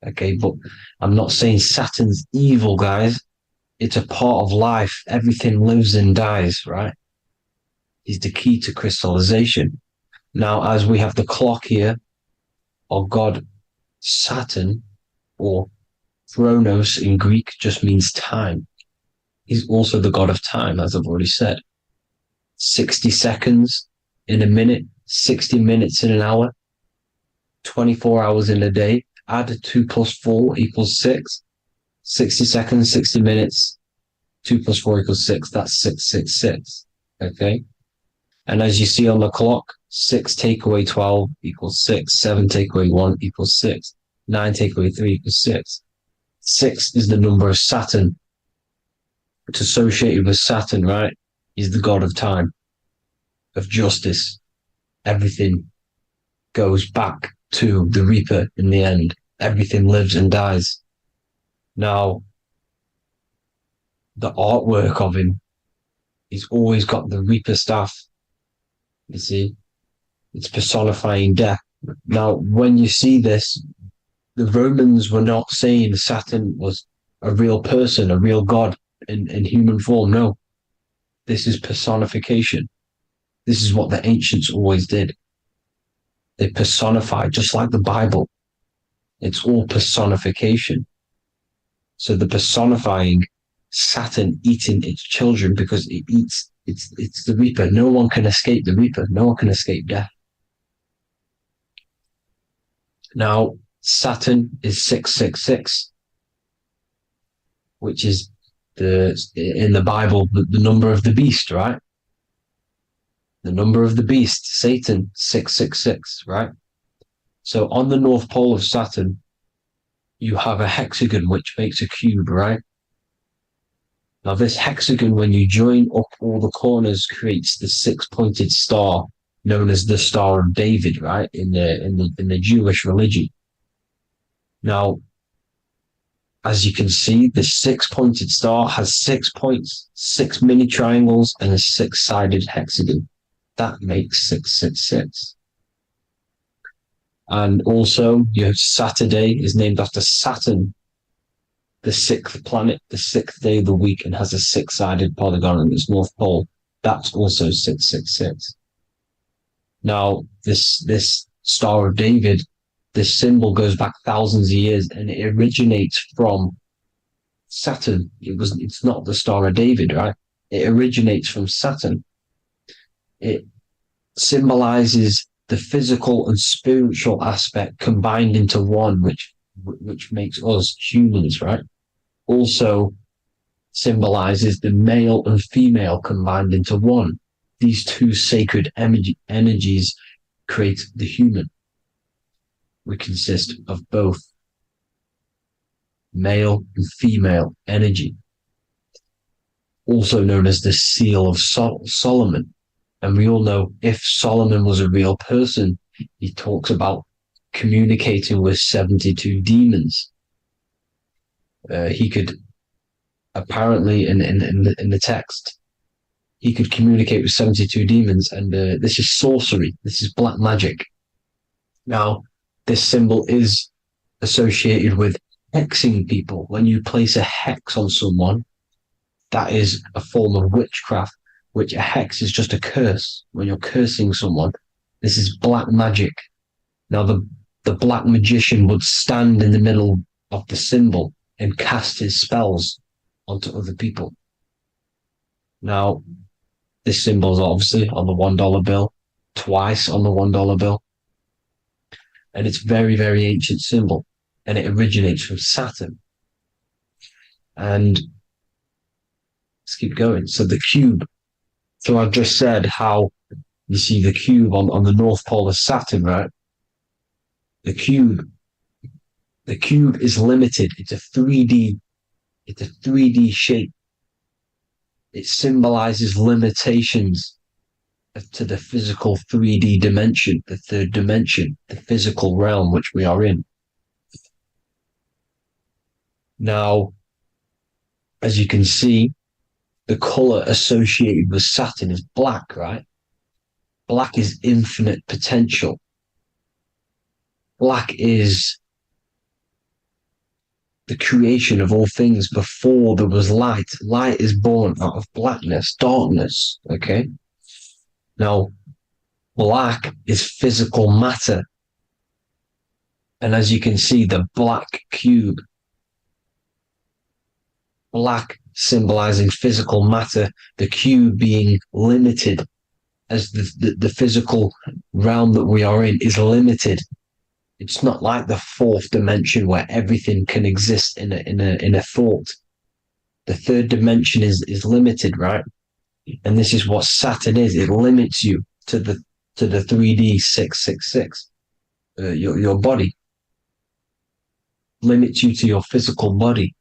okay? But I'm not saying Saturn's evil, guys. It's a part of life. Everything lives and dies, right? He's the key to crystallization. Now, as we have the clock here, our god Saturn, or Chronos in Greek, just means time. He's also the god of time, as I've already said. 60 seconds in a minute 60 minutes in an hour, 24 hours in a day. Add 2 plus 4 equals 6. 60 seconds, 60 minutes, 2 plus 4 equals 6. That's 666. Okay. And as you see on the clock, 6 take away 12 equals 6. 7 take away 1 equals 6. 9 take away 3 equals 6. 6 is the number of Saturn. It's associated with Saturn, right? He's the god of time, of justice. Everything goes back to the Reaper in the end. Everything lives and dies. Now, the artwork of him, he's always got the Reaper staff. You see, it's personifying death. Now, when you see this, the Romans were not saying Saturn was a real person, a real god in human form. No, this is personification. This is what the ancients always did. They personified, just like the Bible. It's all personification. So the personifying Saturn eating its children because it eats, it's the Reaper. No one can escape the Reaper. No one can escape death. Now, Saturn is 666, which is in the Bible, the number of the beast, right? The number of the beast, Satan, 666, right? So on the North Pole of Saturn, you have a hexagon which makes a cube, right? Now this hexagon, when you join up all the corners, creates the 6-pointed star known as the Star of David, right? In the Jewish religion. Now, as you can see, the 6-pointed star has 6 points, 6 mini triangles, and a 6-sided hexagon. That makes 666. And also, your Saturday is named after Saturn, the 6th planet, the 6th day of the week, and has a 6-sided polygon in its north pole. That's also 666. Now, this Star of David, this symbol goes back thousands of years, and it originates from Saturn. It's not the Star of David, right? It originates from Saturn. It symbolizes the physical and spiritual aspect combined into one, which makes us humans, right? Also symbolizes the male and female combined into one. These two sacred energies create the human. We consist of both male and female energy, also known as the Seal of Solomon. And we all know if Solomon was a real person, he talks about communicating with 72 demons. He could apparently in the text, he could communicate with 72 demons, and this is sorcery. This is black magic. Now, this symbol is associated with hexing people. When you place a hex on someone, that is a form of witchcraft, which a hex is just a curse. When you're cursing someone, this is black magic. Now, the black magician would stand in the middle of the symbol and cast his spells onto other people. Now, this symbol is obviously on the $1 bill, twice on the $1 bill. And it's very, very ancient symbol. And it originates from Saturn. And let's keep going. So the cube. So I've just said how you see the cube on the North Pole of Saturn, right? The cube is limited. It's a 3D shape. It symbolizes limitations to the physical 3D dimension, the third dimension, the physical realm which we are in. Now, as you can see, the color associated with Saturn is black, right? Black is infinite potential. Black is the creation of all things before there was light. Light is born out of blackness, darkness, okay? Now, black is physical matter. And as you can see, the black cube, black symbolizing physical matter, the cube being limited as the physical realm that we are in is limited. It's not like the fourth dimension where everything can exist in a thought. The third dimension is limited, right? And this is what Saturn is. It limits you to the 3D 666. Your body limits you to your physical body.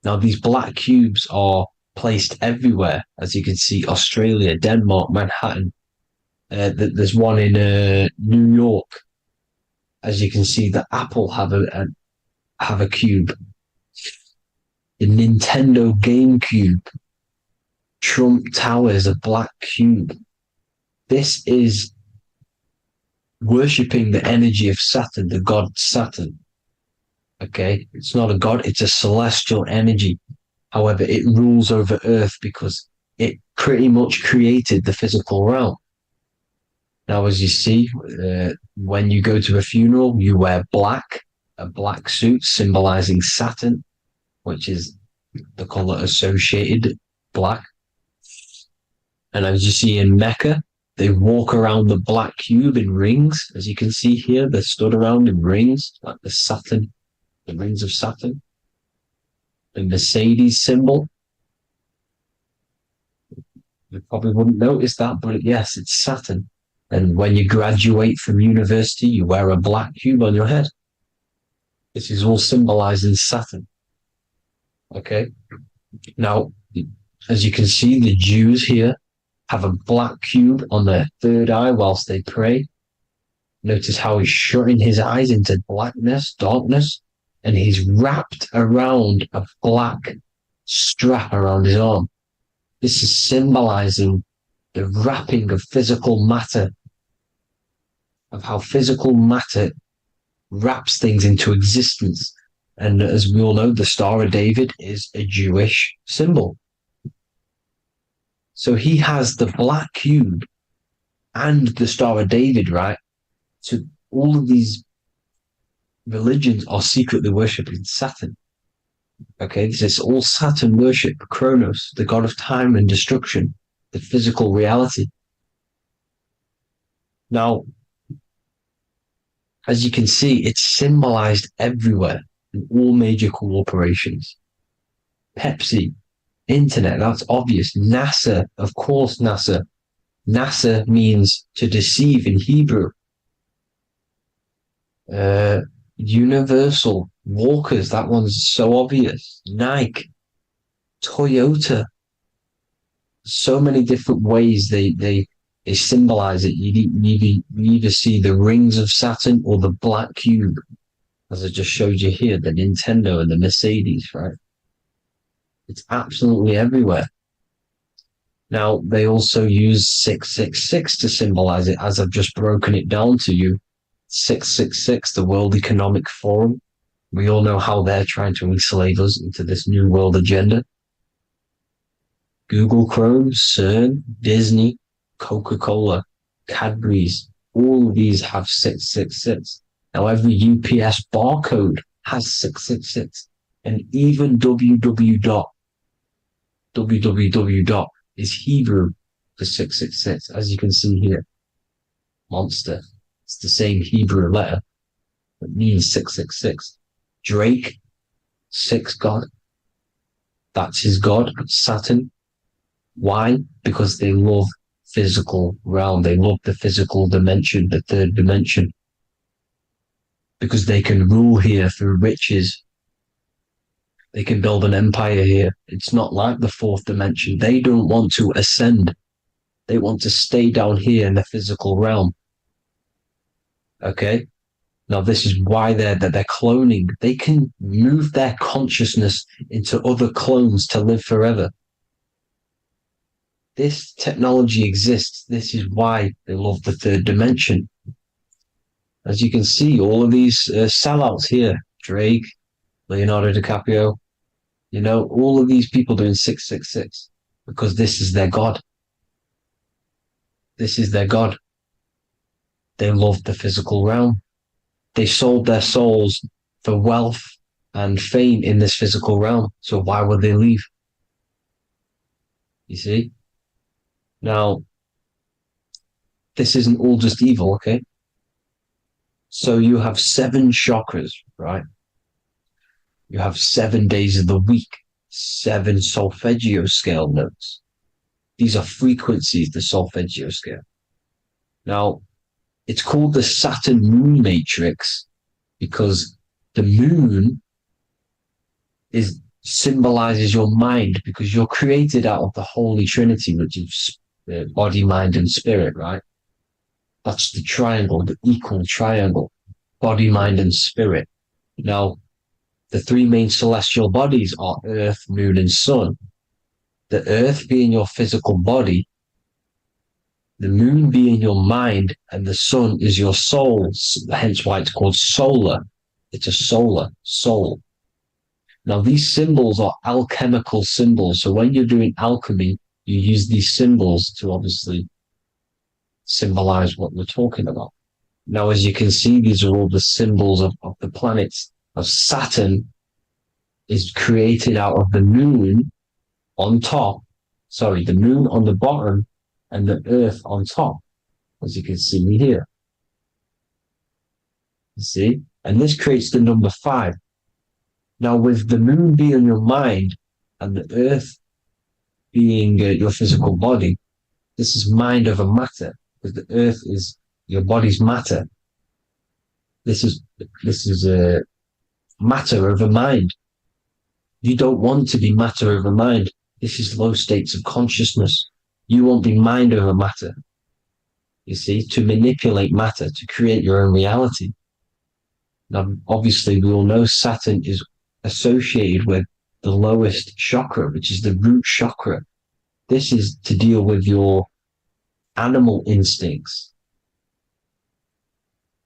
Now these black cubes are placed everywhere, as you can see: Australia, Denmark, Manhattan. There's one in New York. As you can see, the Apple have a cube. The Nintendo GameCube, Trump Tower is a black cube. This is worshipping the energy of Saturn, the god Saturn. Okay, it's not a god; it's a celestial energy. However, it rules over Earth because it pretty much created the physical realm. Now, as you see, when you go to a funeral, you wear black, a black suit symbolizing Saturn, which is the color associated, black. And as you see in Mecca, they walk around the black cube in rings. As you can see here, they're stood around in rings, like the Saturn, the rings of Saturn. The Mercedes symbol. You probably wouldn't notice that, but yes, it's Saturn. And when you graduate from university, you wear a black cube on your head. This is all symbolizing Saturn. Okay. Now, as you can see, the Jews here have a black cube on their third eye whilst they pray. Notice how he's shutting his eyes into blackness, darkness, and he's wrapped around a black strap around his arm. This is symbolizing the wrapping of physical matter, of how physical matter wraps things into existence. And as we all know, the Star of David is a Jewish symbol. So he has the black cube and the Star of David, right? So all of these religions are secretly worshipping Saturn. Okay, this is all Saturn worship, Kronos, the god of time and destruction, the physical reality. Now, as you can see, it's symbolized everywhere in all major corporations. Pepsi, internet, that's obvious. NASA, of course, NASA. NASA means to deceive in Hebrew. Universal, Walkers, that one's so obvious. Nike, Toyota. So many different ways they symbolize it. You either see the rings of Saturn or the black cube, as I just showed you here, the Nintendo and the Mercedes, right? It's absolutely everywhere. Now, they also use 666 to symbolize it, as I've just broken it down to you. 666, the World Economic Forum. We all know how they're trying to enslave us into this new world agenda. Google Chrome, CERN, Disney, Coca-Cola, Cadbury's, all of these have 666. Now, every UPS barcode has 666. And even www. Is Hebrew for 666, as you can see here. Monster. It's the same Hebrew letter that means 666. Drake, 6 God. That's his God, Saturn. Why? Because they love physical realm. They love the physical dimension, the third dimension. Because they can rule here through riches. They can build an empire here. It's not like the fourth dimension. They don't want to ascend. They want to stay down here in the physical realm. Okay? Now, this is why they're cloning. They can move their consciousness into other clones to live forever. This technology exists. This is why they love the third dimension. As you can see, all of these sellouts here, Drake, Leonardo DiCaprio, you know, all of these people doing 666 because this is their God. This is their God. They love the physical realm. They sold their souls for wealth and fame in this physical realm. So why would they leave? You see? Now, this isn't all just evil, okay? So you have 7 chakras, right? You have 7 days of the week, 7 solfeggio scale notes. These are frequencies, the solfeggio scale. Now, it's called the Saturn moon matrix because the moon symbolizes your mind, because you're created out of the Holy Trinity, which is body, mind, and spirit, right? That's the triangle, the equal triangle, body, mind, and spirit. Now, the 3 main celestial bodies are Earth, Moon, and Sun. The Earth being your physical body, the Moon being your mind, and the Sun is your soul, hence why it's called solar. It's a solar soul. Now, these symbols are alchemical symbols. So when you're doing alchemy, you use these symbols to obviously symbolize what we're talking about. Now, as you can see, these are all the symbols of the planets. Of Saturn is created out of the moon on top, the moon on the bottom and the earth on top, as you can see here. You see? And this creates the number 5. Now, with the moon being your mind and the earth being your physical body, this is mind over matter, because the earth is your body's matter. This is matter over mind. You don't want to be matter over mind. This is low states of consciousness. You won't be mind over matter. You see, to manipulate matter, to create your own reality. Now, obviously, we all know Saturn is associated with the lowest chakra, which is the root chakra. This is to deal with your animal instincts.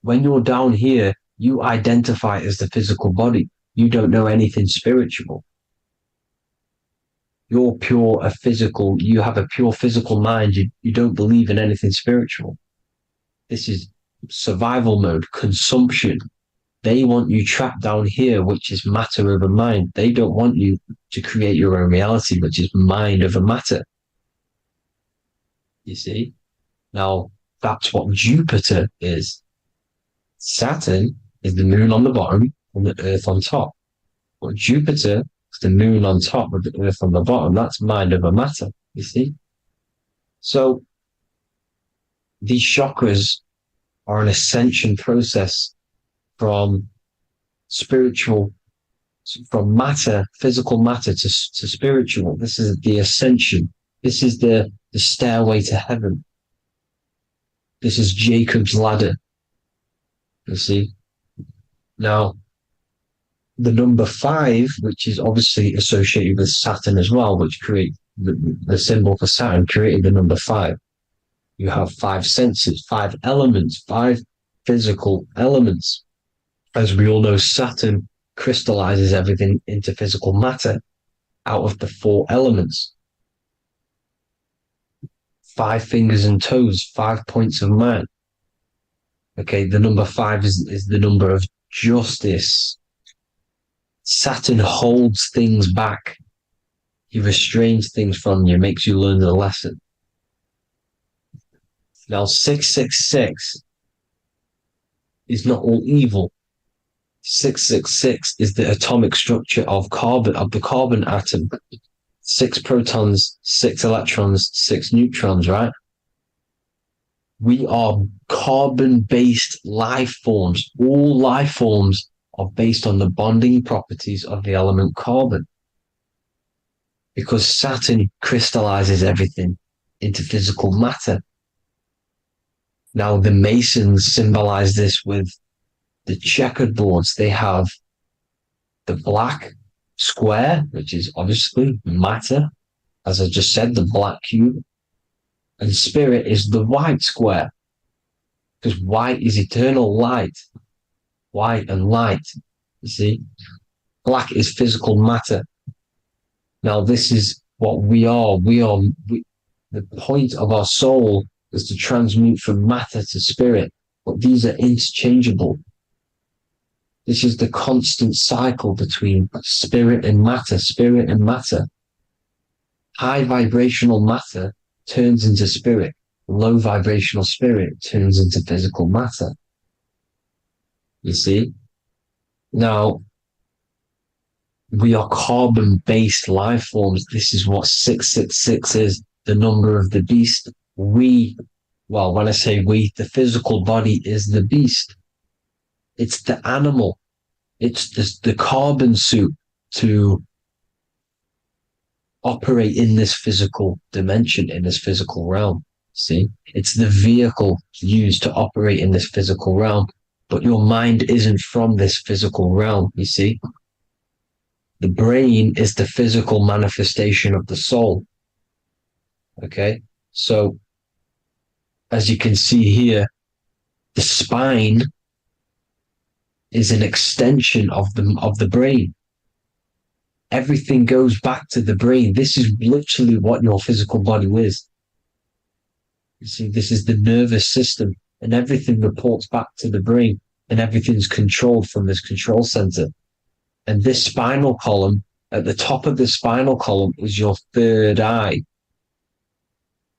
When you're down here, you identify as the physical body. You don't know anything spiritual. You're you have a pure physical mind. You don't believe in anything spiritual. This is survival mode, consumption. They want you trapped down here, which is matter over mind. They don't want you to create your own reality, which is mind over matter. You see? Now, that's what Jupiter is. Saturn is the moon on the bottom and the earth on top. But Jupiter is the moon on top with the earth on the bottom. That's mind over matter, you see? So, these chakras are an ascension process from matter, physical matter to spiritual. This is the ascension. This is the stairway to heaven. This is Jacob's ladder. You see? Now, the number 5, which is obviously associated with Saturn as well, which create the symbol for Saturn, created the number 5. You have 5 senses, 5 elements, 5 physical elements. As we all know, Saturn crystallizes everything into physical matter out of the 4 elements. 5 fingers and toes, 5 points of man. Okay, the number 5 is the number of justice. Saturn holds things back. He restrains things from you, makes you learn the lesson. Now, 666 is not all evil. 666 is the atomic structure of the carbon atom. 6 protons, 6 electrons, 6 neutrons, right? We are carbon-based life forms. All life forms are based on the bonding properties of the element carbon. Because Saturn crystallizes everything into physical matter. Now, the Masons symbolize this with the checkered boards. They have the black square, which is obviously matter, as I just said, the black cube. And spirit is the white square, because white is eternal light. White and light, you see? Black is physical matter. Now, this is what we are. The point of our soul is to transmute from matter to spirit, but these are interchangeable. This is the constant cycle between spirit and matter, High vibrational matter turns into spirit. low vibrational spirit turns into physical matter. You see? Now, we are carbon-based life forms. This is what 666 is, the number of the beast. Well, when I say we, the physical body is the beast. It's the animal. It's the carbon suit to operate in this physical dimension, in this physical realm. See? It's the vehicle used to operate in this physical realm. But your mind isn't from this physical realm, you see? The brain is the physical manifestation of the soul. Okay? So, as you can see here, the spine is an extension of the brain. Everything goes back to the brain. This is literally what your physical body is. You see, this is the nervous system, and everything reports back to the brain, and everything's controlled from this control center. And this spinal column, at the top of the spinal column, is your third eye,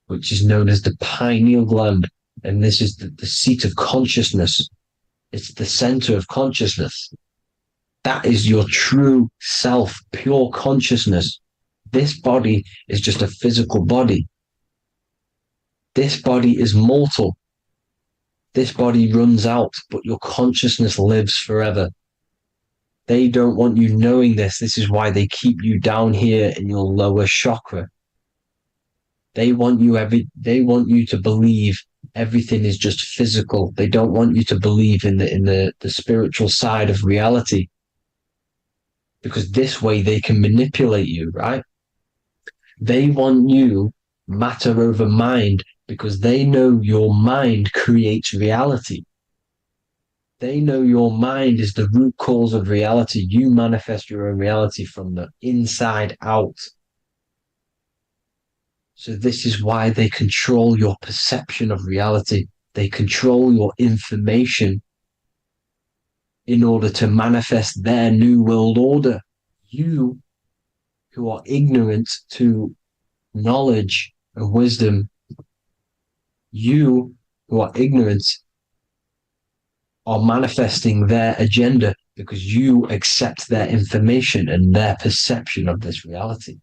which is known as the pineal gland. And this is the seat of consciousness. It's the center of consciousness. That is your true self, pure consciousness. This body is just a physical body. This body is mortal. This body runs out, but your consciousness lives forever. They don't want you knowing this. This is why they keep you down here in your lower chakra. They want you to believe everything is just physical. They don't want you to believe in the spiritual side of reality. Because this way they can manipulate you, right? They want you matter over mind because they know your mind creates reality. They know your mind is the root cause of reality. You manifest your own reality from the inside out. So this is why they control your perception of reality. They control your information in order to manifest their new world order. You, who are ignorant to knowledge and wisdom, you who are ignorant are manifesting their agenda because you accept their information and their perception of this reality.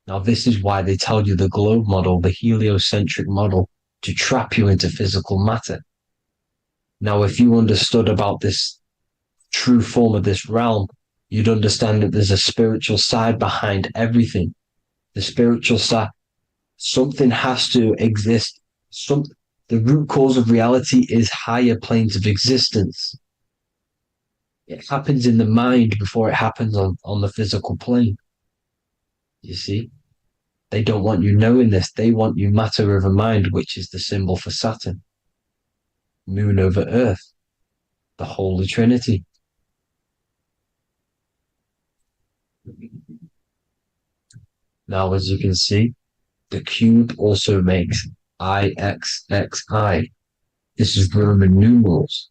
Now, this is why they tell you the globe model, the heliocentric model, to trap you into physical matter. Now, if you understood about this true form of this realm, you'd understand that there's a spiritual side behind everything. The spiritual side, something has to exist. The root cause of reality is higher planes of existence. It happens in the mind before it happens on the physical plane. You see? They don't want you knowing this. They want you matter over mind, which is the symbol for Saturn. Moon over Earth. The Holy Trinity. Now, as you can see, the cube also makes IXXI. This is Roman numerals.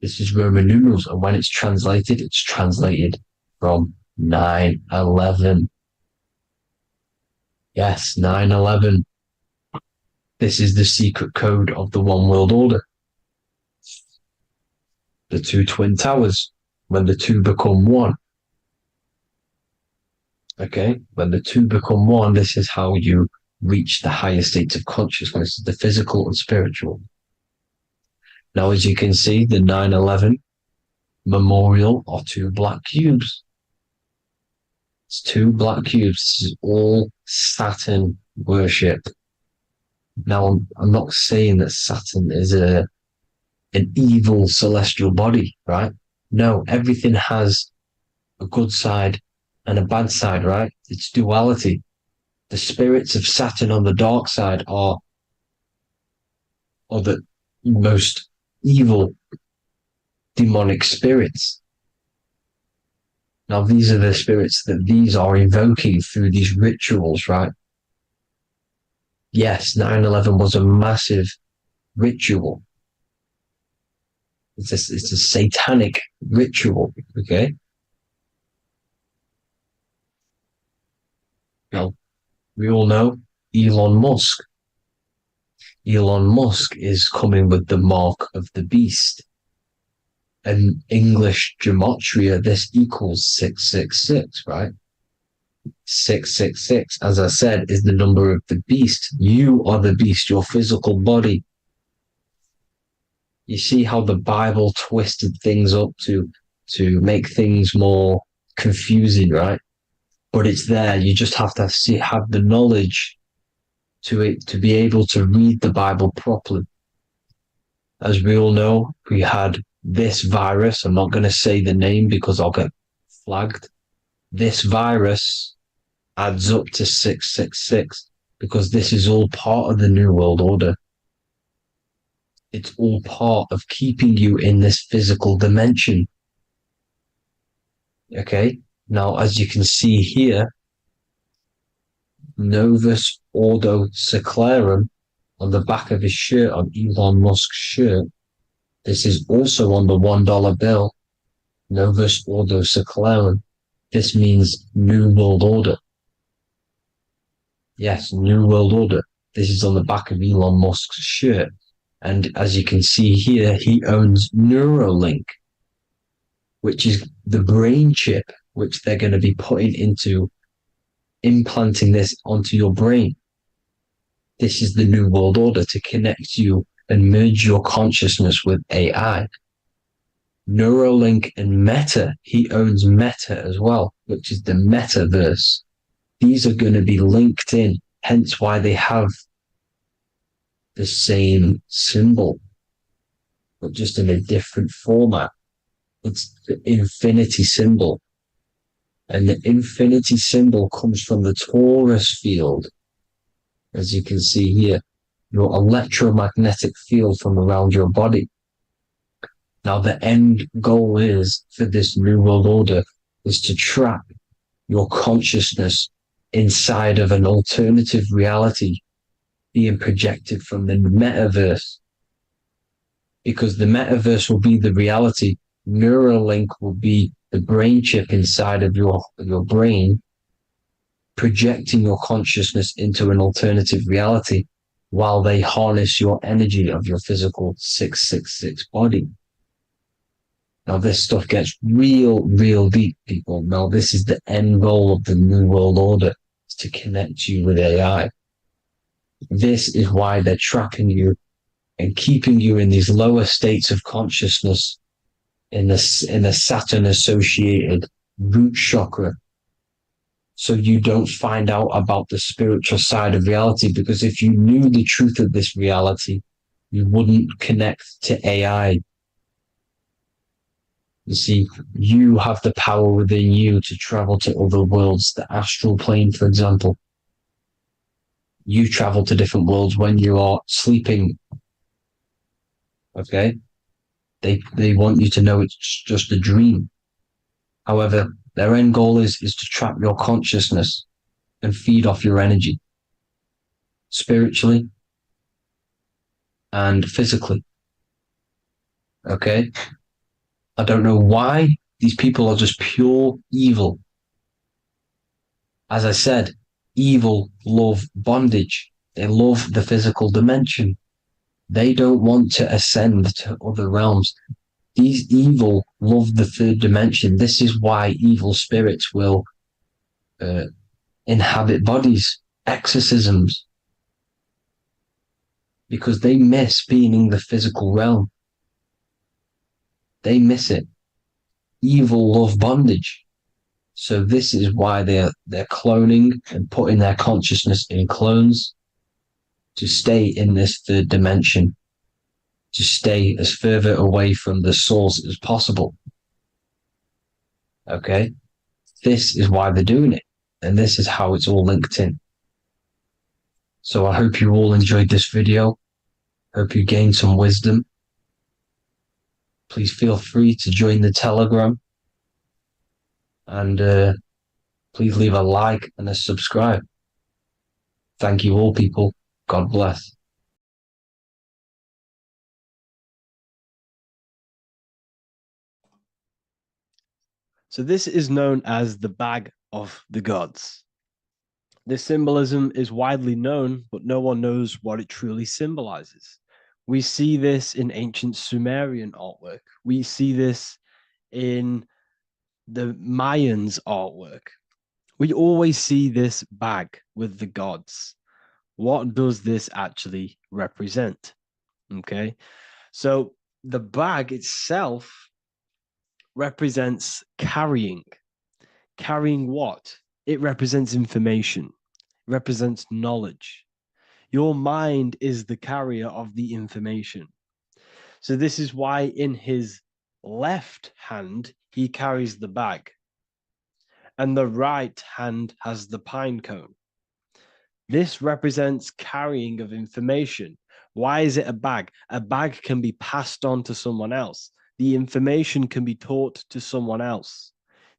This is Roman numerals, and when it's translated from 9/11. Yes, 9/11. This is the secret code of the one world order. The two twin towers, when the two become one. Okay, when the two become one, this is how you reach the higher states of consciousness, the physical and spiritual. Now, as you can see, the 9/11 memorial are two black cubes. It's two black cubes. This is all Saturn worship. Now, I'm not saying that Saturn is an evil celestial body, right? No, everything has a good side and a bad side, right? It's duality. The spirits of Saturn on the dark side are the most evil demonic spirits. Now, these are the spirits that these are invoking through these rituals, right? Yes, 9/11 was a massive ritual. It's a satanic ritual, okay? Now, we all know Elon Musk. Elon Musk is coming with the mark of the beast. In English gematria, this equals 666, right? 666, as I said, is the number of the beast. You are the beast, your physical body. You see how the Bible twisted things up to make things more confusing, right? But it's there. You just have to have the knowledge to be able to read the Bible properly. As we all know, we had this virus. I'm not going to say the name because I'll get flagged. This virus adds up to 666 because this is all part of the New World Order. It's all part of keeping you in this physical dimension. Okay, now as you can see here, Novus Ordo Seclorum on the back of his shirt, on Elon Musk's shirt. This is also on the $1 bill, Novus Ordo Seclorum. This means New World Order. Yes, New World Order. This is on the back of Elon Musk's shirt. And as you can see here, he owns Neuralink, which is the brain chip, which they're going to be putting into implanting this onto your brain. This is the New World Order to connect you and merge your consciousness with AI. Neuralink and Meta, he owns Meta as well, which is the metaverse. These are going to be linked in, hence why they have the same symbol, but just in a different format. It's the infinity symbol. And the infinity symbol comes from the Taurus field, as you can see here, your electromagnetic field from around your body. Now, the end goal is for this New World Order is to trap your consciousness inside of an alternative reality being projected from the metaverse. Because the metaverse will be the reality. Neuralink will be the brain chip inside of your brain, projecting your consciousness into an alternative reality while they harness your energy of your physical 666 body. Now, this stuff gets real deep, people. Now, this is the end goal of the New World Order, is to connect you with AI. This is why they're trapping you and keeping you in these lower states of consciousness in the Saturn associated root chakra. So you don't find out about the spiritual side of reality, because if you knew the truth of this reality, you wouldn't connect to AI. You see, you have the power within you to travel to other worlds, the astral plane, for example. You travel to different worlds when you are sleeping. Okay? They want you to know it's just a dream. However, their end goal is to trap your consciousness and feed off your energy, spiritually and physically. Okay? I don't know why these people are just pure evil. As I said, evil love bondage. They love the physical dimension. They don't want to ascend to other realms. These evil love the third dimension. This is why evil spirits will inhabit bodies, exorcisms, because they miss being in the physical realm. They miss it. Evil love bondage. So this is why they're cloning and putting their consciousness in clones to stay in this third dimension, to stay as further away from the source as possible. Okay? This is why they're doing it. And this is how it's all linked in. So I hope you all enjoyed this video. Hope you gained some wisdom. Please feel free to join the Telegram. And please leave a like and a subscribe. Thank you all, people. God bless. So this is known as the bag of the gods. This symbolism is widely known, but no one knows what it truly symbolizes. We see this in ancient Sumerian artwork. We see this in the Mayans' artwork. We always see this bag with the gods. What does this actually represent? Okay, so the bag itself represents carrying. Carrying what? It represents information, it represents knowledge. Your mind is the carrier of the information. So, this is why in his left hand, he carries the bag, and the right hand has the pine cone. This represents carrying of information. Why is it a bag? A bag can be passed on to someone else. The information can be taught to someone else.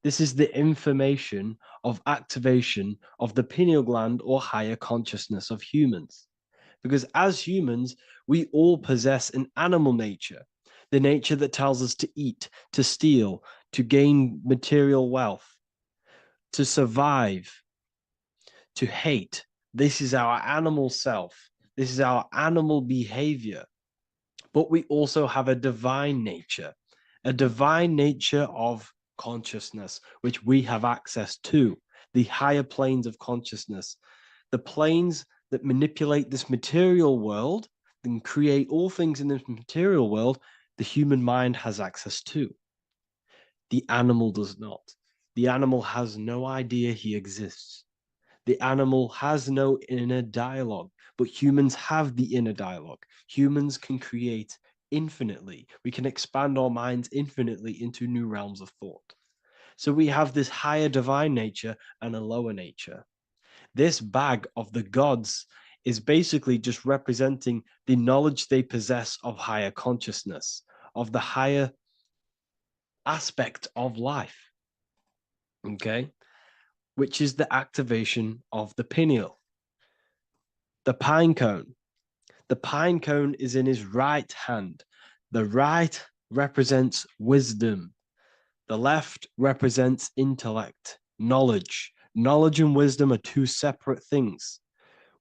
This is the information of activation of the pineal gland or higher consciousness of humans. Because as humans, we all possess an animal nature, the nature that tells us to eat, to steal, to gain material wealth, to survive, to hate. This is our animal self. This is our animal behavior. But we also have a divine nature of consciousness, which we have access to, the higher planes of consciousness, the planes that manipulate this material world and create all things in this material world. The human mind has access to. The animal does not. The animal has no idea he exists. The animal has no inner dialogue, but humans have the inner dialogue. Humans can create infinitely. We can expand our minds infinitely into new realms of thought. So we have this higher divine nature and a lower nature. This bag of the gods is basically just representing the knowledge they possess of higher consciousness, of the higher aspect of life. Okay? Which is the activation of the pineal. The pine cone. The pine cone is in his right hand. The right represents wisdom. The left represents intellect, knowledge. Knowledge and wisdom are two separate things.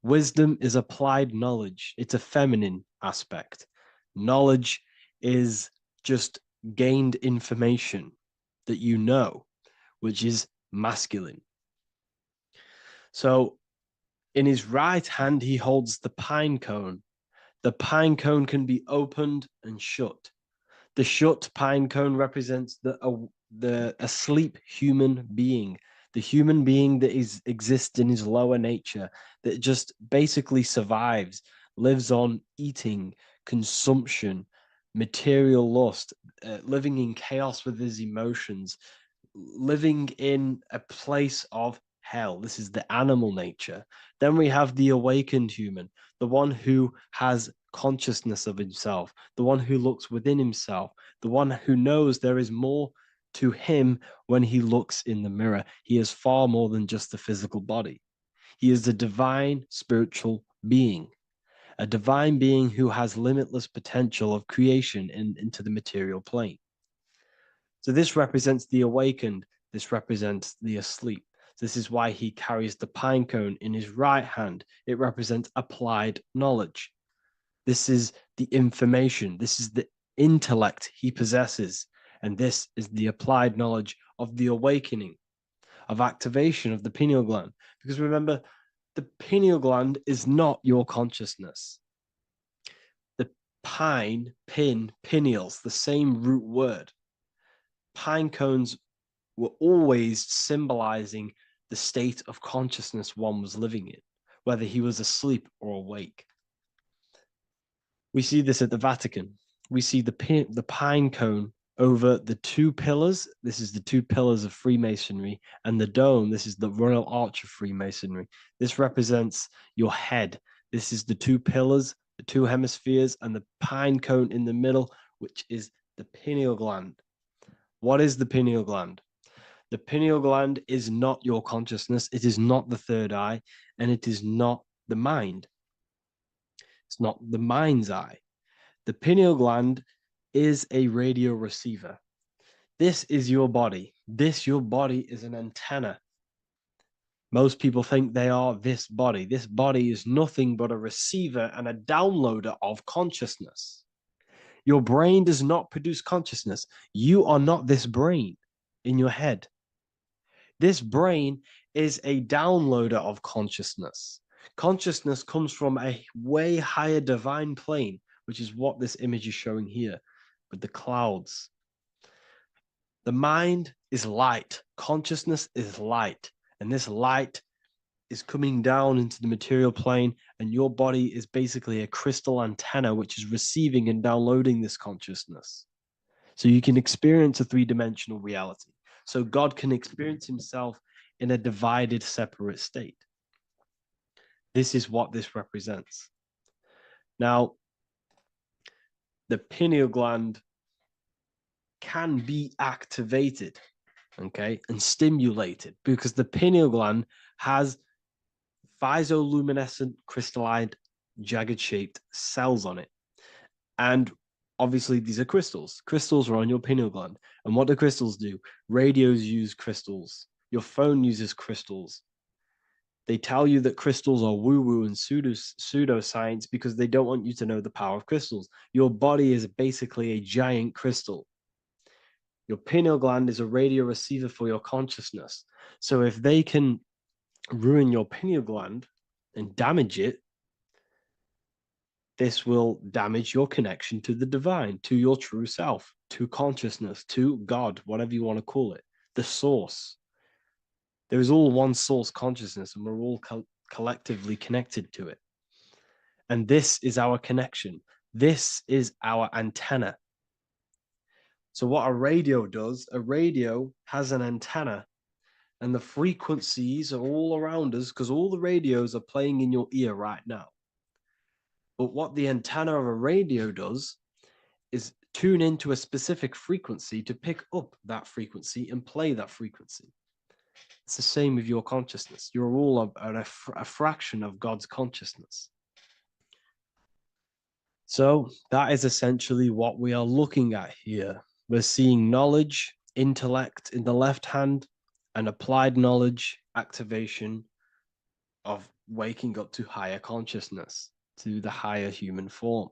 Wisdom is applied knowledge. It's a feminine aspect. Knowledge is just gained information that you know, which is masculine. So in his right hand, he holds the pine cone. The pine cone can be opened and shut. The shut pine cone represents the asleep human being, the human being that exists in his lower nature, that just basically survives, lives on eating, consumption, material lust, living in chaos with his emotions, living in a place of hell. This is the animal nature. Then we have the awakened human, the one who has consciousness of himself, the one who looks within himself, the one who knows there is more to him when he looks in the mirror. He is far more than just the physical body. He is a divine spiritual being, a divine being who has limitless potential of creation into the material plane. So this represents the awakened. This represents the asleep. This is why he carries the pine cone in his right hand. It represents applied knowledge. This is the information. This is the intellect he possesses. And this is the applied knowledge of the awakening, of activation of the pineal gland. Because remember, the pineal gland is not your consciousness. The pineals, the same root word. Pine cones were always symbolizing the state of consciousness one was living in, whether he was asleep or awake. We see this at the Vatican. We see the pine cone over the two pillars. This is the two pillars of Freemasonry, and the dome. This is the Royal Arch of Freemasonry. This represents your head. This is the two pillars, the two hemispheres, and the pine cone in the middle, which is the pineal gland. What is the pineal gland? The pineal gland is not your consciousness. It is not the third eye, and it is not the mind. It's not the mind's eye. The pineal gland is a radio receiver. This is your body. Your body is an antenna. Most people think they are this body. This body is nothing but a receiver and a downloader of consciousness. Your brain does not produce consciousness. You are not this brain in your head. This brain is a downloader of consciousness. Consciousness comes from a way higher divine plane, which is what this image is showing here with the clouds. The mind is light. Consciousness is light. And this light is coming down into the material plane, and your body is basically a crystal antenna which is receiving and downloading this consciousness. So you can experience a three-dimensional reality. So God can experience himself in a divided, separate state. This is what this represents. Now, the pineal gland can be activated, okay, and stimulated, because the pineal gland has physioluminescent crystalline jagged shaped cells on it. And obviously these are crystals. Crystals are on your pineal gland. And what do crystals do? Radios use crystals. Your phone uses crystals. They tell you that crystals are woo-woo and pseudoscience because they don't want you to know the power of crystals. Your body is basically a giant crystal. Your pineal gland is a radio receiver for your consciousness. So if they can ruin your pineal gland and damage it, this will damage your connection to the divine, to your true self, to consciousness, to God, whatever you want to call it, the source. There is all one source consciousness, and we're all collectively connected to it. And this is our connection. This is our antenna. So what a radio does, a radio has an antenna, and the frequencies are all around us because all the radios are playing in your ear right now. But what the antenna of a radio does is tune into a specific frequency to pick up that frequency and play that frequency. It's the same with your consciousness. You're all a fraction of God's consciousness. So that is essentially what we are looking at here. We're seeing knowledge, intellect in the left hand, and applied knowledge, activation of waking up to higher consciousness, to the higher human form.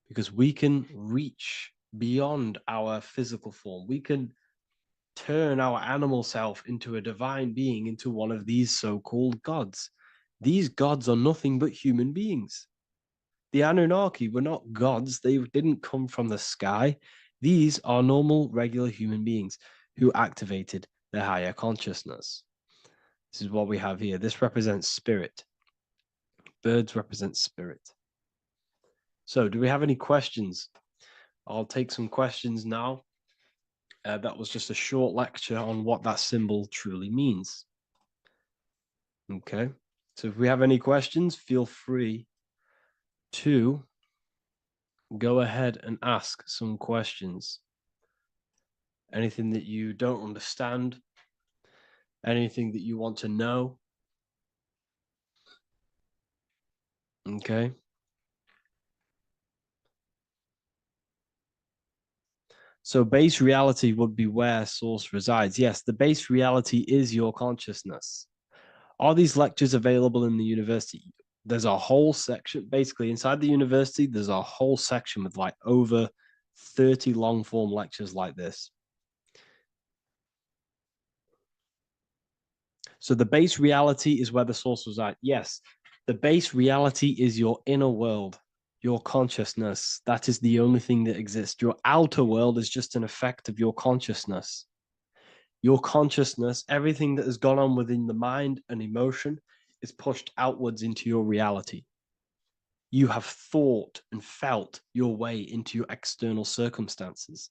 Because we can reach beyond our physical form. We can turn our animal self into a divine being, into one of these so-called gods. These gods are nothing but human beings. The Anunnaki were not gods. They didn't come from the sky. These are normal, regular human beings who activated their higher consciousness. This is what we have here. This represents spirit. Birds represent spirit. So do we have any questions? I'll take some questions now. That was just a short lecture on what that symbol truly means. Okay, so if we have any questions, feel free to go ahead and ask some questions. Anything that you don't understand, anything that you want to know. Okay. So base reality would be where source resides. Yes, the base reality is your consciousness. Are these lectures available in the university? There's a whole section, basically inside the university, there's a whole section with like over 30 long form lectures like this. So the base reality is where the source resides. Yes, the base reality is your inner world, your consciousness. That is the only thing that exists. Your outer world is just an effect of your consciousness. Your consciousness, everything that has gone on within the mind and emotion is pushed outwards into your reality. You have thought and felt your way into your external circumstances.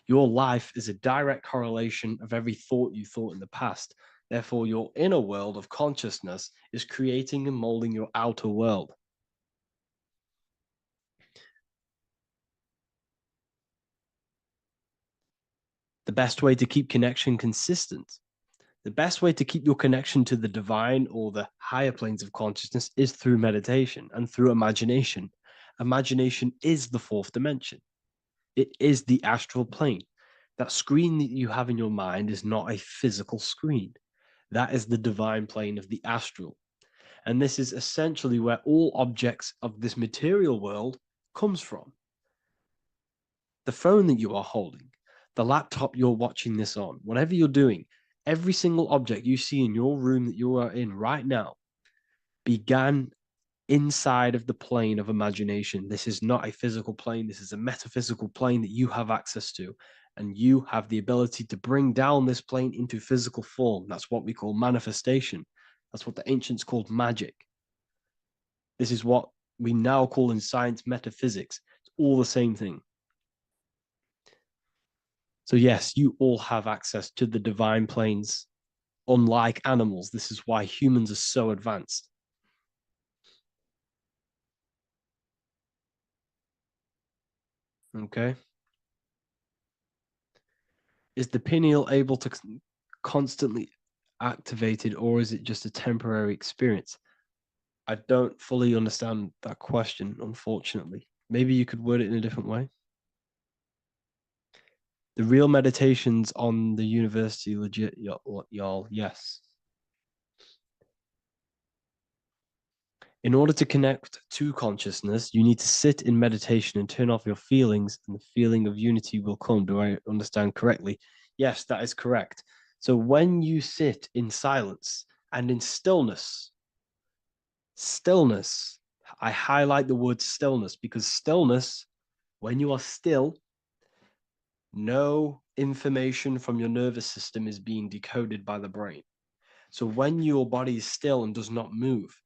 Your life is a direct correlation of every thought you thought in the past. Therefore, your inner world of consciousness is creating and molding your outer world. The best way to keep connection consistent, the best way to keep your connection to the divine or the higher planes of consciousness is through meditation and through imagination. Imagination is the fourth dimension. It is the astral plane. That screen that you have in your mind is not a physical screen. That is the divine plane of the astral. And this is essentially where all objects of this material world comes from. The phone that you are holding, the laptop you're watching this on, whatever you're doing, every single object you see in your room that you are in right now began inside of the plane of imagination. This is not a physical plane. This is a metaphysical plane that you have access to. And you have the ability to bring down this plane into physical form. That's what we call manifestation. That's what the ancients called magic. This is what we now call in science metaphysics. It's all the same thing. So yes, you all have access to the divine planes. Unlike animals, this is why humans are so advanced. Okay. Is the pineal able to constantly activated, or is it just a temporary experience? I don't fully understand that question, unfortunately. Maybe you could word it in a different way. The real meditations on the university, legit, y'all, yes. In order to connect to consciousness, you need to sit in meditation and turn off your feelings, and the feeling of unity will come. Do I understand correctly? Yes, that is correct. So when you sit in silence and in stillness, I highlight the word stillness because stillness, when you are still, no information from your nervous system is being decoded by the brain. So when your body is still and does not move,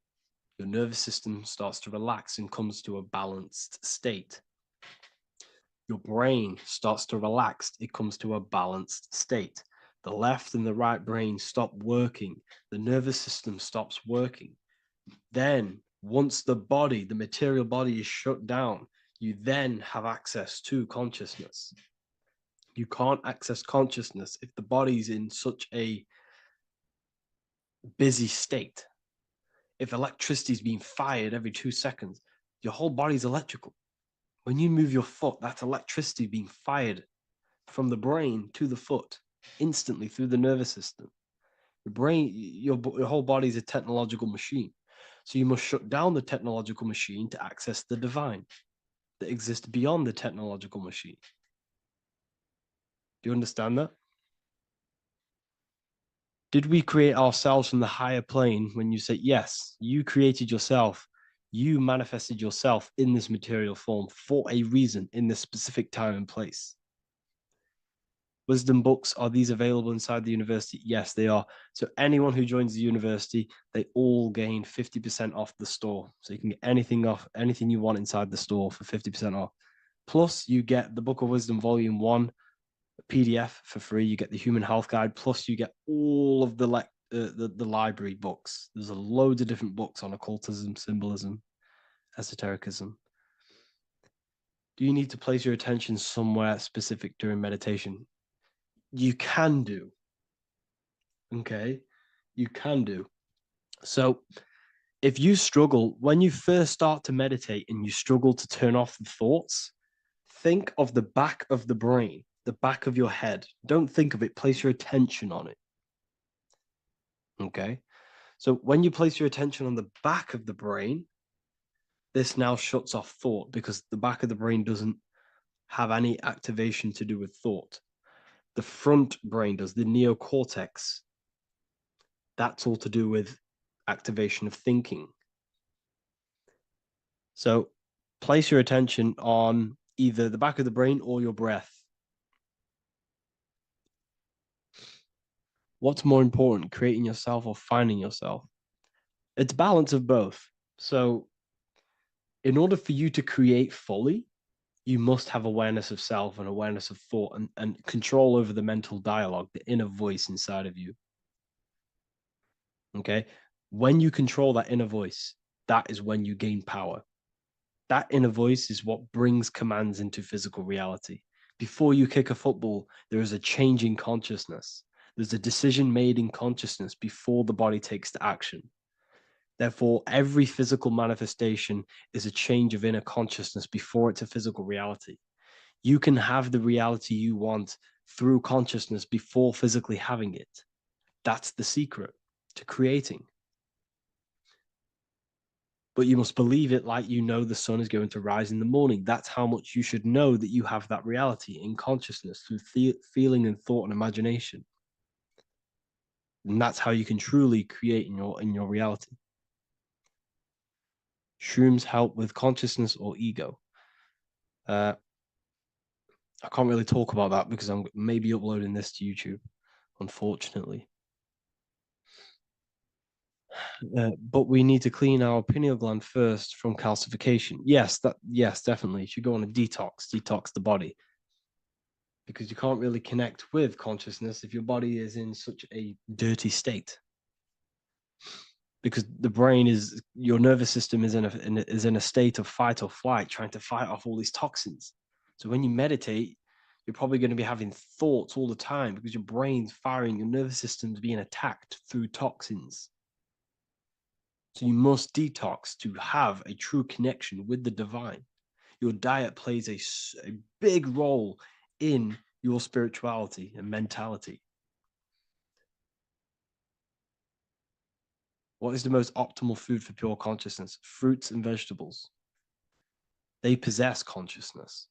your nervous system starts to relax and comes to a balanced state. Your brain starts to relax, it comes to a balanced state. The left and the right brain stop working, the nervous system stops working. Then, once the body, the material body is shut down, you then have access to consciousness. You can't access consciousness if the body's in such a busy state. If electricity is being fired every 2 seconds, your whole body's electrical. When you move your foot, that's electricity being fired from the brain to the foot instantly through the nervous system. The brain, your whole body is a technological machine. So you must shut down the technological machine to access the divine that exists beyond the technological machine. Do you understand that? Did we create ourselves from the higher plane? When you say yes, you created yourself, you manifested yourself in this material form for a reason in this specific time and place. Wisdom books, are these available inside the university? Yes, they are. So anyone who joins the university, they all gain 50% off the store. So you can get anything off, anything you want inside the store for 50% off. Plus you get the Book of Wisdom Volume 1 PDF for free. You get the Human Health Guide. Plus you get all of the library books. There's a loads of different books on occultism, symbolism, esotericism. Do you need to place your attention somewhere specific during meditation? You can do. Okay, you can do. So if you struggle, when you first start to meditate and you struggle to turn off the thoughts, think of the back of the brain, the back of your head. Don't think of it, place your attention on it. Okay, so when you place your attention on the back of the brain, this now shuts off thought because the back of the brain doesn't have any activation to do with thought. The front brain does, the neocortex. That's all to do with activation of thinking. So place your attention on either the back of the brain or your breath. What's more important, creating yourself or finding yourself? It's balance of both. So in order for you to create fully, you must have awareness of self and awareness of thought and control over the mental dialogue, the inner voice inside of you. Okay. When you control that inner voice, that is when you gain power. That inner voice is what brings commands into physical reality. Before you kick a football, there is a change in consciousness. There's a decision made in consciousness before the body takes to action. Therefore, every physical manifestation is a change of inner consciousness before it's a physical reality. You can have the reality you want through consciousness before physically having it. That's the secret to creating. But you must believe it like you know the sun is going to rise in the morning. That's how much you should know that you have that reality in consciousness through feeling and thought and imagination. And that's how you can truly create in your reality. Shrooms help with consciousness or ego. I can't really talk about that because I'm maybe uploading this to YouTube, unfortunately. But we need to clean our pineal gland first from calcification. Yes, definitely. You should go on a detox the body, because you can't really connect with consciousness if your body is in such a dirty state. Because the brain is, your nervous system is in a state of fight or flight, trying to fight off all these toxins. So when you meditate, you're probably going to be having thoughts all the time because your brain's firing, your nervous system's being attacked through toxins. So you must detox to have a true connection with the divine. Your diet plays a big role in your spirituality and mentality. What is the most optimal food for pure consciousness? Fruits and vegetables. They possess consciousness.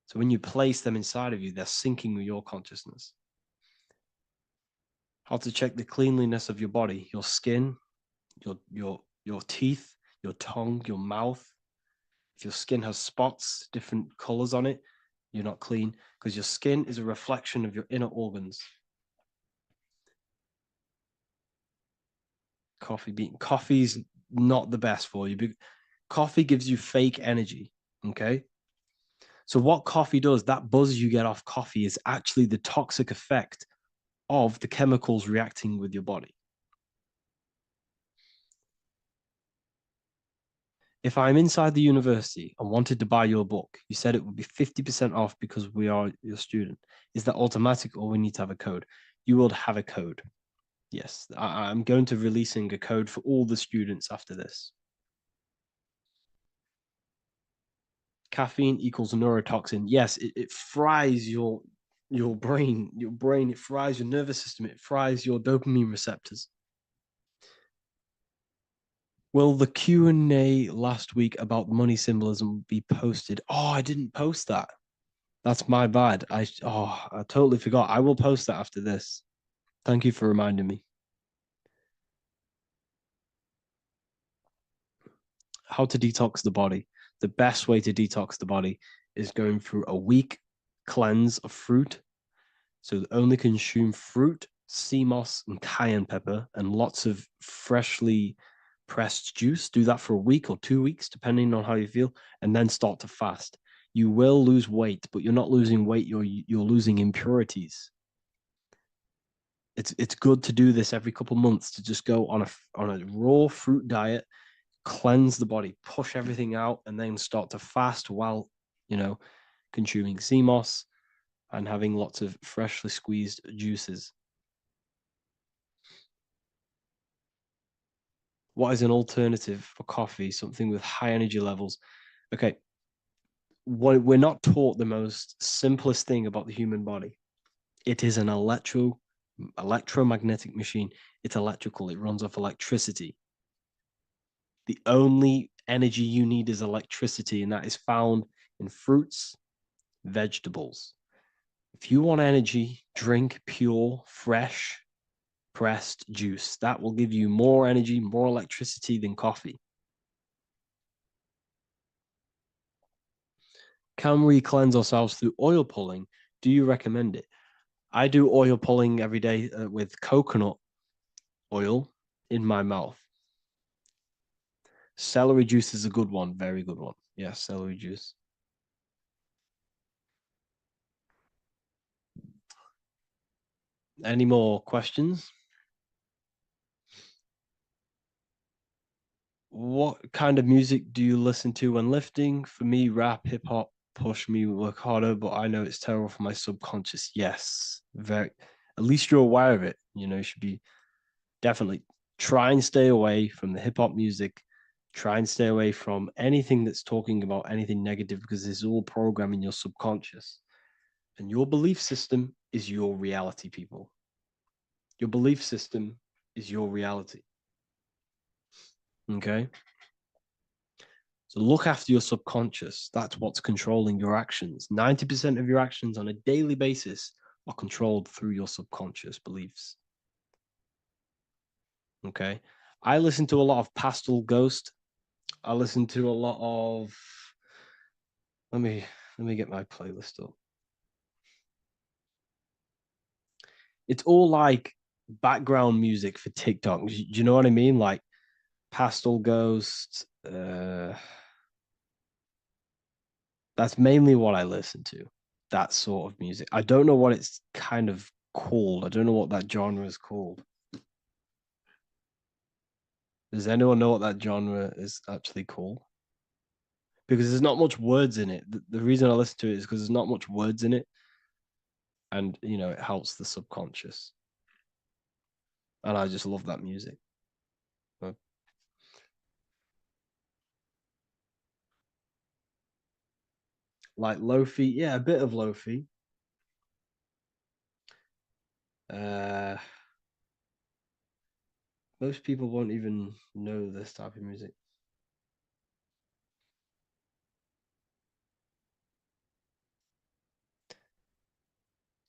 So when you place them inside of you, they're syncing with your consciousness. How to check the cleanliness of your body, your skin, your teeth, your tongue, your mouth. If your skin has spots, different colors on it, you're not clean, because your skin is a reflection of your inner organs. Coffee's not the best for you. Coffee gives you fake energy. Okay. So what coffee does, that buzz you get off coffee, is actually the toxic effect of the chemicals reacting with your body. If I'm inside the university and wanted to buy your book, you said it would be 50% off because we are your student. Is that automatic, or we need to have a code? You will have a code. Yes, I'm going to releasing a code for all the students after this. Caffeine equals neurotoxin. Yes, it fries your brain. It fries your nervous system. It fries your dopamine receptors. Will the Q&A last week about money symbolism be posted? Oh, I didn't post that. That's my bad. I totally forgot. I will post that after this. Thank you for reminding me. How to detox the body. The best way to detox the body is going through a week cleanse of fruit. So only consume fruit, sea moss, and cayenne pepper, and lots of freshly pressed juice. Do that for a week or 2 weeks, depending on how you feel, and then start to fast. You will lose weight, but you're not losing weight. You're losing impurities. It's good to do this every couple months, to just go on a raw fruit diet, cleanse the body, push everything out, and then start to fast while consuming sea moss and having lots of freshly squeezed juices. What is an alternative for coffee? Something with high energy levels. Okay. We're not taught the most simplest thing about the human body. It is an electromagnetic machine. It's electrical. It runs off electricity. The only energy you need is electricity, and that is found in fruits, vegetables. If you want energy, drink pure, fresh, pressed juice. That will give you more energy, more electricity than coffee. Can we cleanse ourselves through oil pulling? Do you recommend it? I do oil pulling every day with coconut oil in my mouth. Celery juice is a good one, very good one. Yeah, celery juice. Any more questions? What kind of music do you listen to when lifting? For me, rap, hip hop push me work harder, but I know it's terrible for my subconscious. Yes, very. At least you're aware of it. You should be definitely try and stay away from the hip hop music. Try and stay away from anything that's talking about anything negative, because it's all programming your subconscious. And your belief system is your reality, people. Your belief system is your reality. Okay? So look after your subconscious. That's what's controlling your actions. 90% of your actions on a daily basis are controlled through your subconscious beliefs. Okay? I listen to a lot of Pastel Ghost. I listen to a lot of let me get my playlist up. It's all like background music for TikTok. Do you know what I mean? Like Pastel Ghost. That's mainly what I listen to. That sort of music. I don't know what it's kind of called. I don't know what that genre is called. Does anyone know what that genre is actually called? Because there's not much words in it. The reason I listen to it is because there's not much words in it. And, you know, it helps the subconscious. And I just love that music. Like lo-fi, yeah, a bit of lo-fi. Most people won't even know this type of music.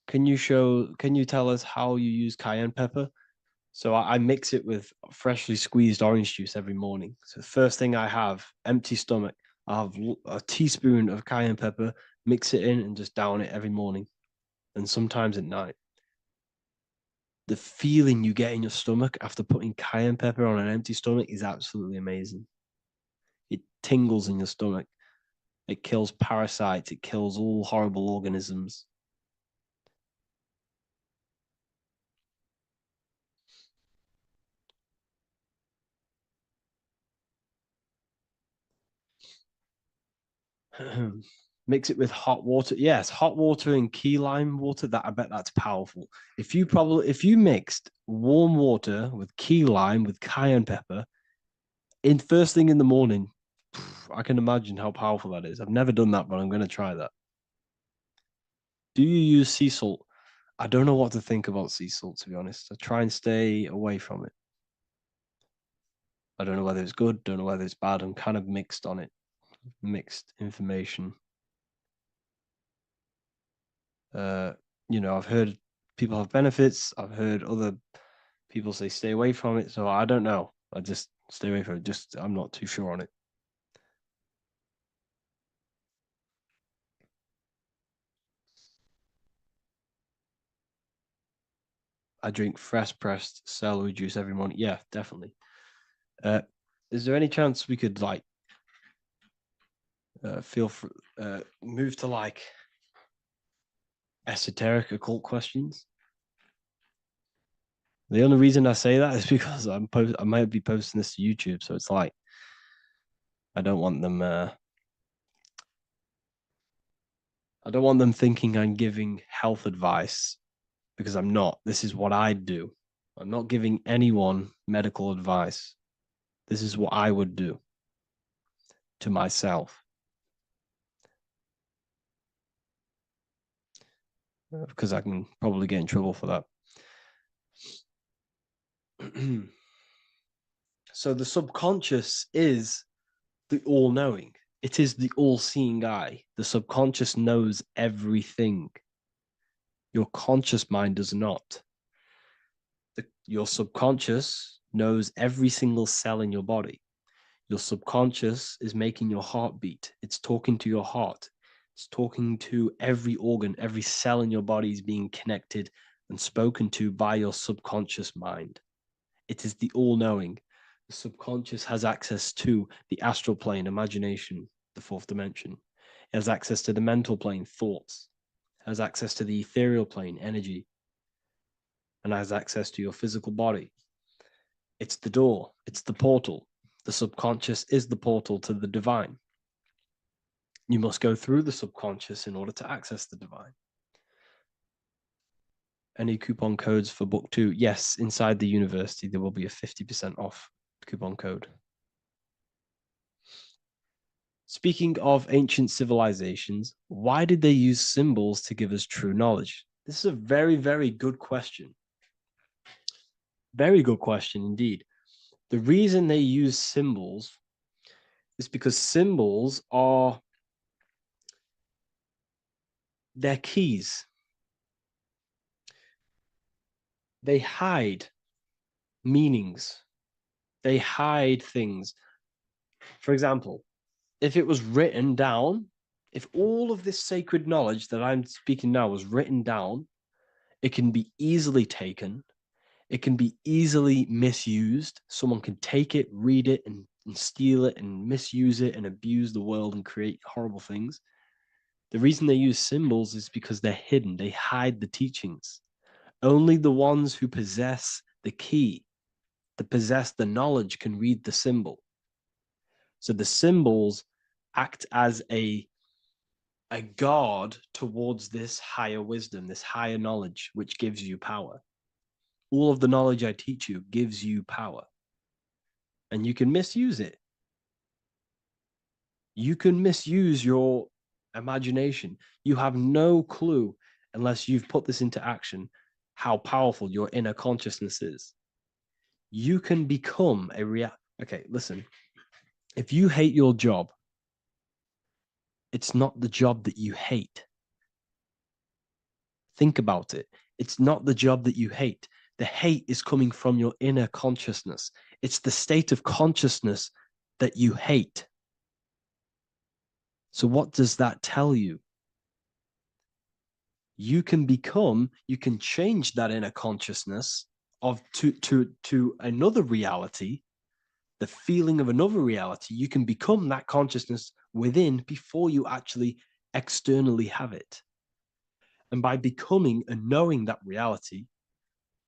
Can you tell us how you use cayenne pepper? So I mix it with freshly squeezed orange juice every morning. So the first thing I have, empty stomach, I have a teaspoon of cayenne pepper, mix it in and just down it every morning. And sometimes at night. The feeling you get in your stomach after putting cayenne pepper on an empty stomach is absolutely amazing. It tingles in your stomach. It kills parasites. It kills all horrible organisms. Mix it with hot water. Yes, hot water and key lime water. That I bet that's powerful. If you mixed warm water with key lime with cayenne pepper in first thing in the morning, I can imagine how powerful that is. I've never done that, but I'm going to try that. Do you use sea salt? I don't know what to think about sea salt, to be honest. I try and stay away from it. I don't know whether it's good, don't know whether it's bad. I'm kind of mixed on it. Mixed information. You know, I've heard people have benefits. I've heard other people say stay away from it. So I don't know. I just stay away from it. Just I'm not too sure on it. I drink fresh pressed celery juice every morning. Yeah, definitely. Is there any chance we could like move to like esoteric occult questions? The only reason I say that is because I might be posting this to YouTube, so it's like I don't want them thinking I'm giving health advice because I'm not. This is what I do. I'm not giving anyone medical advice. This is what I would do to myself. Because I can probably get in trouble for that. So the subconscious is the all-knowing. It is the all-seeing eye. The subconscious knows everything. Your conscious mind does not. Your subconscious knows every single cell in your body. Your subconscious is making your heart beat. It's talking to your heart. It's talking to every organ, every cell in your body is being connected and spoken to by your subconscious mind. It is the all-knowing. The subconscious has access to the astral plane, imagination, the fourth dimension. It has access to the mental plane, thoughts. It has access to the ethereal plane, energy. And has access to your physical body. It's the door. It's the portal. The subconscious is the portal to the divine. You must go through the subconscious in order to access the divine. Any coupon codes for book 2? Yes, inside the university, there will be a 50% off coupon code. Speaking of ancient civilizations, why did they use symbols to give us true knowledge? This is a very, very good question. Very good question indeed. The reason they use symbols is because symbols are their keys. They hide meanings. They hide things. For example, if it was written down, if all of this sacred knowledge that I'm speaking now was written down, it can be easily taken. It can be easily misused. Someone can take it, read it, and steal it and misuse it and abuse the world and create horrible things. The reason they use symbols is because they're hidden. They hide the teachings. Only the ones who possess the key, that possess the knowledge, can read the symbol. So the symbols act as a guard towards this higher wisdom, this higher knowledge, which gives you power. All of the knowledge I teach you gives you power. And you can misuse it. You can misuse your imagination. You have no clue, unless you've put this into action, how powerful your inner consciousness is. You can become a Okay, listen. If you hate your job, it's not the job that you hate. Think about it. It's not the job that you hate. The hate is coming from your inner consciousness. It's the state of consciousness that you hate. So what does that tell you? You can change that inner consciousness to another reality, the feeling of another reality. You can become that consciousness within before you actually externally have it. And by becoming and knowing that reality,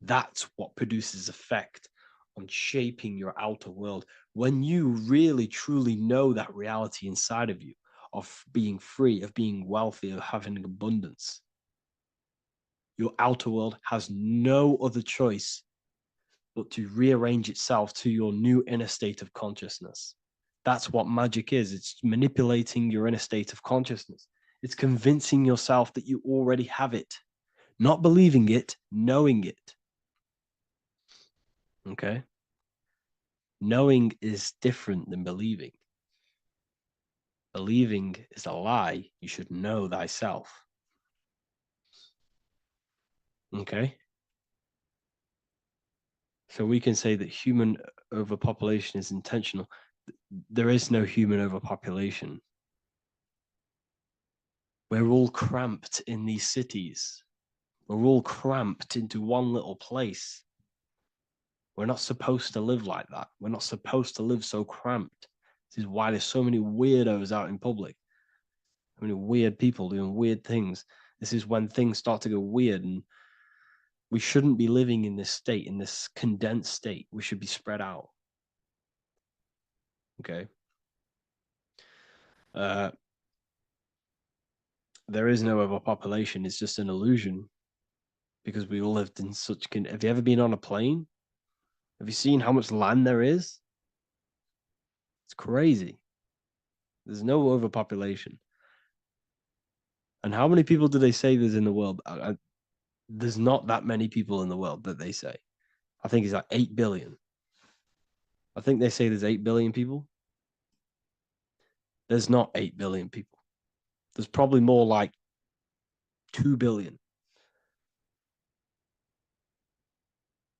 that's what produces effect on shaping your outer world. When you really, truly know that reality inside of you, of being free, of being wealthy, of having abundance, your outer world has no other choice but to rearrange itself to your new inner state of consciousness. That's what magic is. It's manipulating your inner state of consciousness. It's convincing yourself that you already have it, not believing it, knowing it. Okay? Knowing is different than believing. Believing is a lie. You should know thyself. Okay? So we can say that human overpopulation is intentional. There is no human overpopulation. We're all cramped in these cities. We're all cramped into one little place. We're not supposed to live like that. We're not supposed to live so cramped. This is why there's so many weirdos out in public. So many weird people doing weird things. This is when things start to go weird, and we shouldn't be living in this state, in this condensed state. We should be spread out. Okay. There is no overpopulation. It's just an illusion, because we all lived in such. Have you ever been on a plane? Have you seen how much land there is? It's crazy. There's no overpopulation. And how many people do they say there's in the world? There's not that many people in the world that they say. I think it's like 8 billion. I think they say there's 8 billion people. There's not 8 billion people. There's probably more like 2 billion.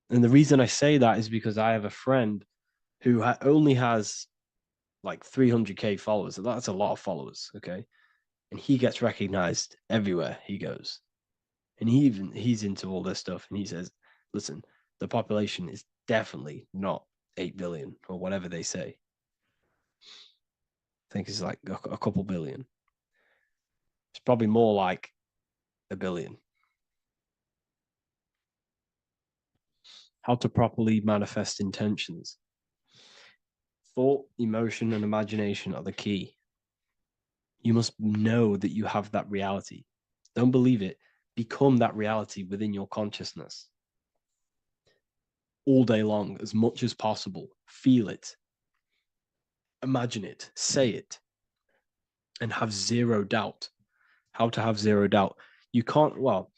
And the reason I say that is because I have a friend who only has like 300K followers. So that's a lot of followers, okay? And he gets recognized everywhere he goes. And he's into all this stuff. And he says, listen, the population is definitely not 8 billion or whatever they say. I think it's like a couple billion. It's probably more like a billion. How to properly manifest intentions. Thought, emotion, and imagination are the key. You must know that you have that reality. Don't believe it. Become that reality within your consciousness. All day long, as much as possible. Feel it. Imagine it. Say it. And have zero doubt. How to have zero doubt? You can't, well,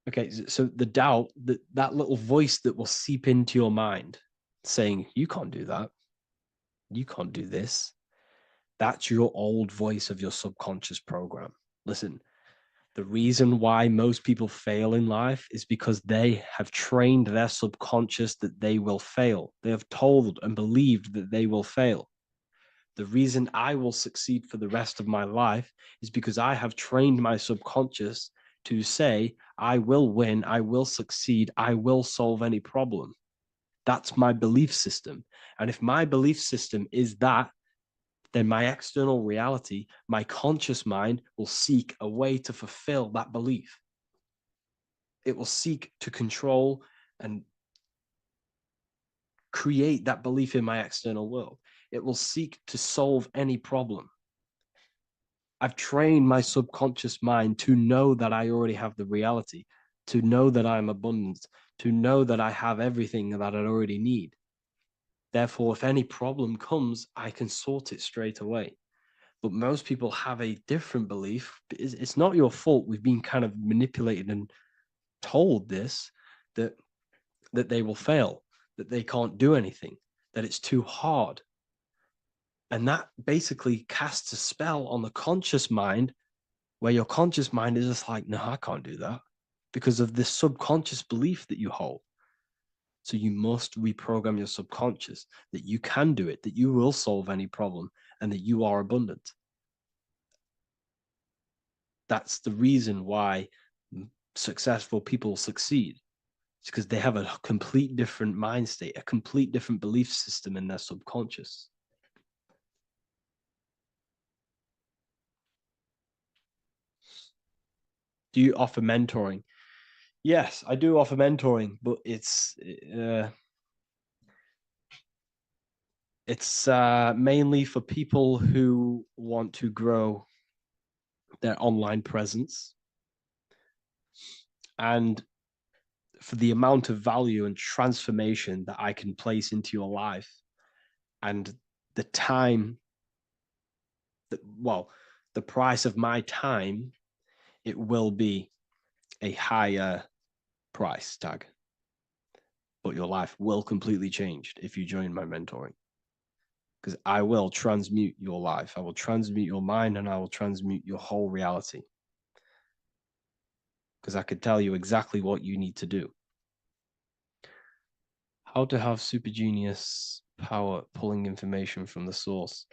Okay, so the doubt, that little voice that will seep into your mind saying, you can't do that, you can't do this, that's your old voice of your subconscious program. Listen, the reason why most people fail in life is because they have trained their subconscious that they will fail. They have told and believed that they will fail. The reason I will succeed for the rest of my life is because I have trained my subconscious to say, I will win, I will succeed, I will solve any problem. That's my belief system. And if my belief system is that, then my external reality, my conscious mind will seek a way to fulfill that belief. It will seek to control and create that belief in my external world. It will seek to solve any problem. I've trained my subconscious mind to know that I already have the reality, to know that I'm abundant, to know that I have everything that I already need. Therefore, if any problem comes, I can sort it straight away. But most people have a different belief. It's not your fault. We've been kind of manipulated and told this, that they will fail, that they can't do anything, that it's too hard. And that basically casts a spell on the conscious mind, where your conscious mind is just like, no, I can't do that, because of this subconscious belief that you hold. So you must reprogram your subconscious that you can do it, that you will solve any problem, and that you are abundant. That's the reason why successful people succeed. It's because they have a complete different mind state, a complete different belief system in their subconscious. Do you offer mentoring? Yes, I do offer mentoring, but it's mainly for people who want to grow their online presence, and for the amount of value and transformation that I can place into your life, and the time that, well, the price of my time, it will be a higher price tag, but your life will completely change if you join my mentoring, because I will transmute your life. I will transmute your mind, and I will transmute your whole reality, because I could tell you exactly what you need to do. How to have super genius power pulling information from the source.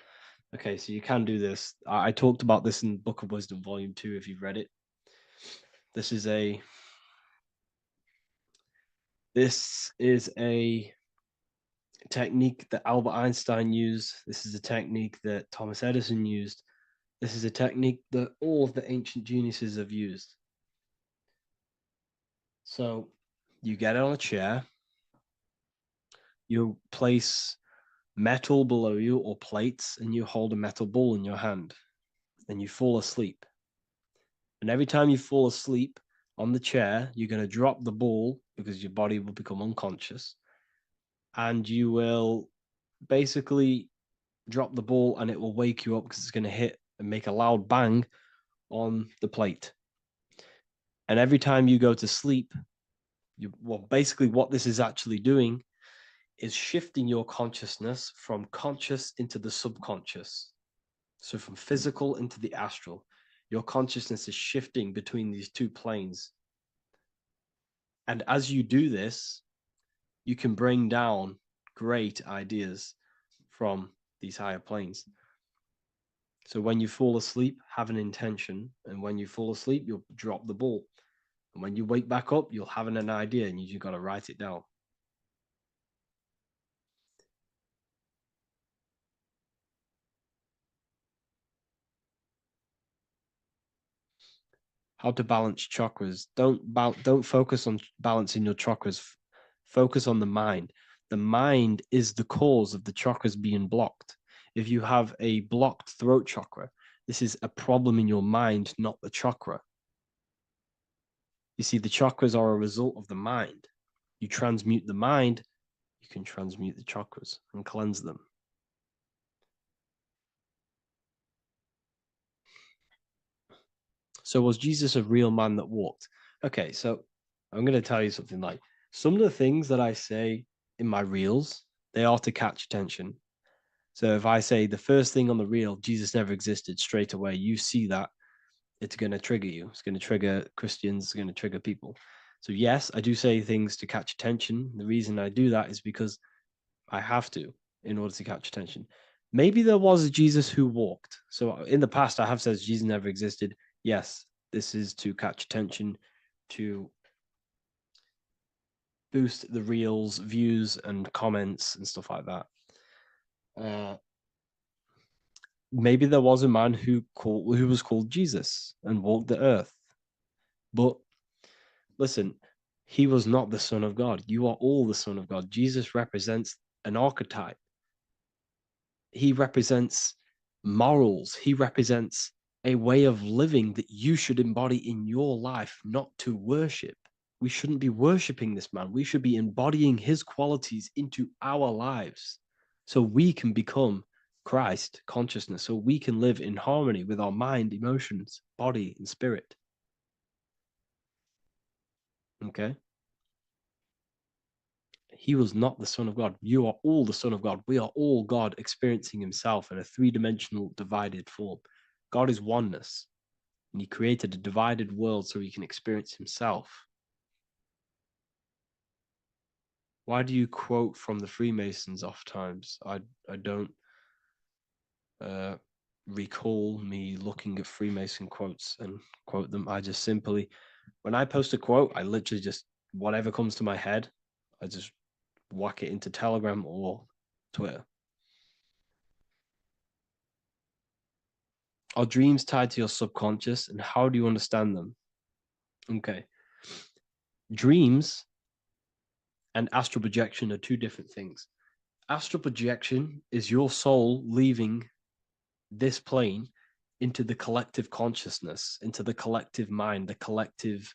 Okay, so you can do this. I talked about this in Book of Wisdom, Volume 2, if you've read it. This is a technique that Albert Einstein used. This is a technique that Thomas Edison used. This is a technique that all of the ancient geniuses have used. So you get on a chair, you place metal below you or plates, and you hold a metal ball in your hand, and you fall asleep. And every time you fall asleep on the chair, you're going to drop the ball because your body will become unconscious, and you will basically drop the ball, and it will wake you up because it's going to hit and make a loud bang on the plate. And every time you go to sleep, basically what this is actually doing is shifting your consciousness from conscious into the subconscious. So from physical into the astral. Your consciousness is shifting between these two planes. And as you do this, you can bring down great ideas from these higher planes. So when you fall asleep, have an intention. And when you fall asleep, you'll drop the ball. And when you wake back up, you'll have an idea, and you just got to write it down. How to balance chakras. Don't focus on balancing your chakras. Focus on the mind. The mind is the cause of the chakras being blocked. If you have a blocked throat chakra, this is a problem in your mind, not the chakra. You see, the chakras are a result of the mind. You transmute the mind, you can transmute the chakras and cleanse them. So was Jesus a real man that walked? Okay, so I'm going to tell you something. Like, some of the things that I say in my reels, they are to catch attention. So if I say the first thing on the reel, Jesus never existed, straight away, you see that, it's going to trigger you. It's going to trigger Christians. It's going to trigger people. So yes, I do say things to catch attention. The reason I do that is because I have to in order to catch attention. Maybe there was a Jesus who walked. So in the past, I have said Jesus never existed. Yes, this is to catch attention, to boost the reels, views, and comments and stuff like that. Maybe there was a man who was called Jesus and walked the earth. But listen, he was not the Son of God. You are all the Son of God. Jesus represents an archetype. He represents morals. He represents a way of living that you should embody in your life, not to worship. We shouldn't be worshiping this man. We should be embodying his qualities into our lives so we can become Christ consciousness, so we can live in harmony with our mind, emotions, body, and spirit. Okay? He was not the Son of God. You are all the Son of God. We are all God experiencing himself in a three-dimensional divided form. God is oneness, and he created a divided world so he can experience himself. Why do you quote from the Freemasons oft times? I don't recall me looking at Freemason quotes and quote them. I just simply, when I post a quote, I literally just, whatever comes to my head, I just whack it into Telegram or Twitter. Are dreams tied to your subconscious, and how do you understand them? Okay. Dreams and astral projection are two different things. Astral projection is your soul leaving this plane into the collective consciousness, into the collective mind, the collective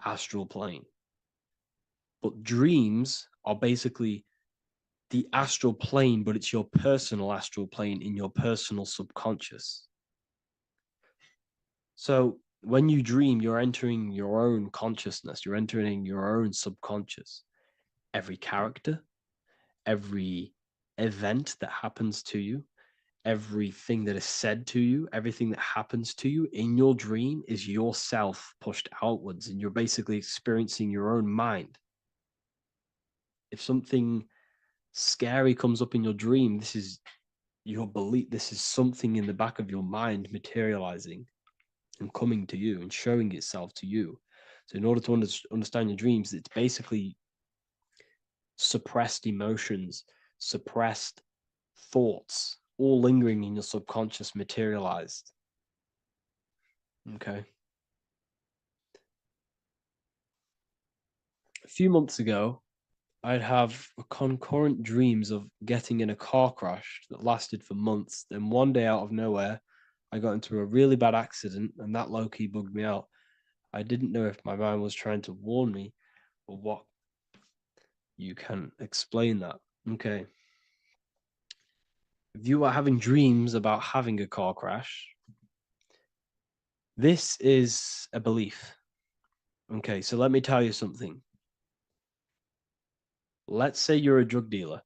astral plane. But dreams are basically the astral plane, but it's your personal astral plane in your personal subconscious. So when you dream, you're entering your own consciousness, you're entering your own subconscious. Every character, every event that happens to you, everything that is said to you, everything that happens to you in your dream is yourself pushed outwards, and you're basically experiencing your own mind. If something scary comes up in your dream, this is your belief, this is something in the back of your mind materializing and coming to you and showing itself to you. So in order to understand your dreams, it's basically suppressed emotions, suppressed thoughts, all lingering in your subconscious materialized. Okay. A few months ago, I'd have concurrent dreams of getting in a car crash that lasted for months. Then one day out of nowhere, I got into a really bad accident, and that low-key bugged me out. I didn't know if my mind was trying to warn me or what. You can explain that. Okay. If you are having dreams about having a car crash, this is a belief. Okay, so let me tell you something. Let's say you're a drug dealer,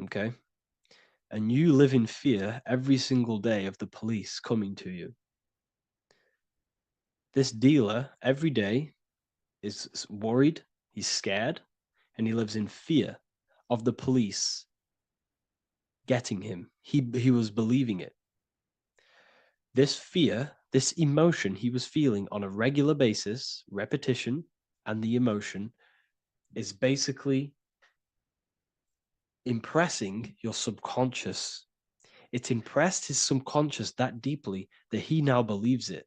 okay? And you live in fear every single day of the police coming to you. This dealer every day is worried, he's scared, and he lives in fear of the police getting him. He was believing it. This fear, this emotion he was feeling on a regular basis, repetition, and the emotion is basically impressing your subconscious. It's impressed his subconscious that deeply that he now believes it.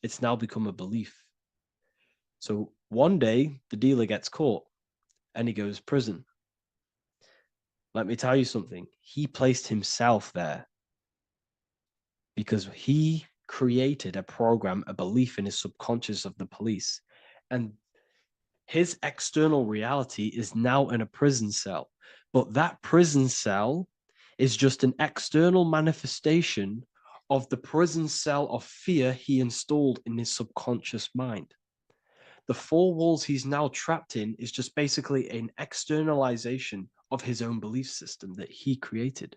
It's now become a belief. So one day the dealer gets caught and he goes to prison. Let me tell you something. He placed himself there because he created a program, a belief in his subconscious of the police. And his external reality is now in a prison cell. But that prison cell is just an external manifestation of the prison cell of fear he installed in his subconscious mind. The four walls he's now trapped in is just basically an externalization of his own belief system that he created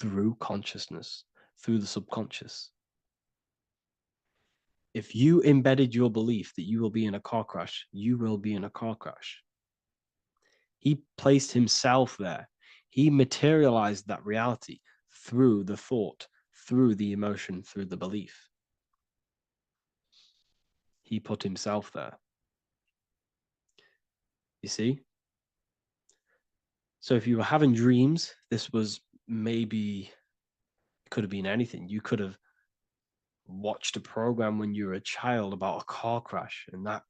through consciousness, through the subconscious. If you embedded your belief that you will be in a car crash, you will be in a car crash. He placed himself there. He materialized that reality through the thought, through the emotion, through the belief. He put himself there. You see? So if you were having dreams, this was maybe, it could have been anything. You could have watched a program when you were a child about a car crash, and that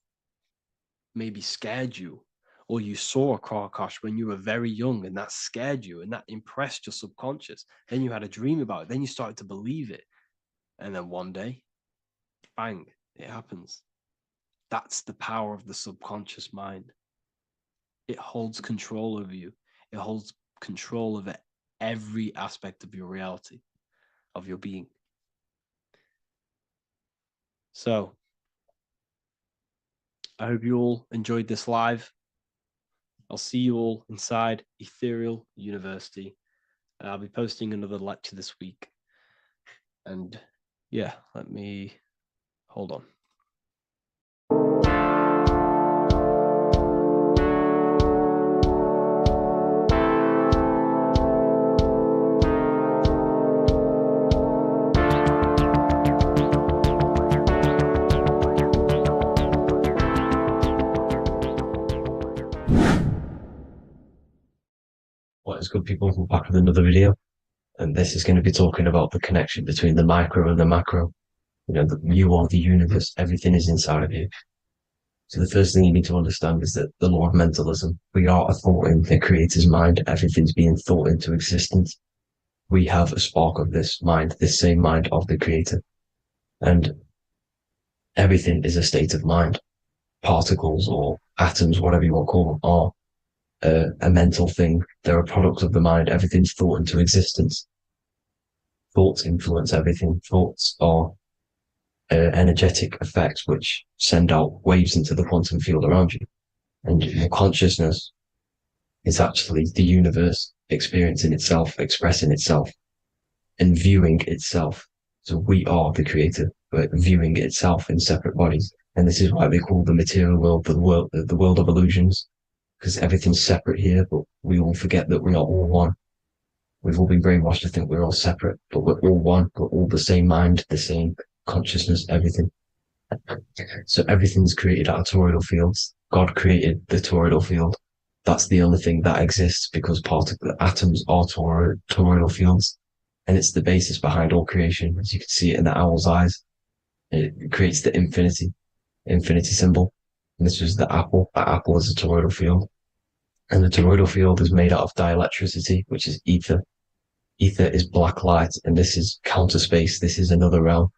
maybe scared you. Or you saw a car crash when you were very young, and that scared you, and that impressed your subconscious. Then you had a dream about it. Then you started to believe it. And then one day, bang, it happens. That's the power of the subconscious mind. It holds control over you. It holds control over every aspect of your reality, of your being. So, I hope you all enjoyed this live. I'll see you all inside Ethereal University. I'll be posting another lecture this week. And yeah, let me hold on. What is good, people? We're back with another video, and this is going to be talking about the connection between the micro and the macro. You know, you are the universe, everything is inside of you. So the first thing you need to understand is that the law of mentalism, we are a thought in the creator's mind, everything's being thought into existence. We have a spark of this mind, this same mind of the creator. And everything is a state of mind. Particles or atoms, whatever you want to call them, are a mental thing. They're a product of the mind. Everything's thought into existence. Thoughts influence everything. Thoughts are energetic effects which send out waves into the quantum field around you. And your consciousness is actually the universe experiencing itself, expressing itself, and viewing itself. So we are the creator, but viewing itself in separate bodies. And this is why they call the material world the world of illusions, because everything's separate here, but we all forget that we are all one. We've all been brainwashed to think we're all separate, but we're all one. We're all the same mind, the same consciousness, everything. So everything's created out of toroidal fields. God created the toroidal field. That's the only thing that exists because the atoms are toroidal fields. And it's the basis behind all creation. As you can see it in the owl's eyes, it creates the infinity symbol. And this was the apple. That apple is a toroidal field. And the toroidal field is made out of dielectricity, which is ether. Ether is black light, and this is counter space. This is another realm.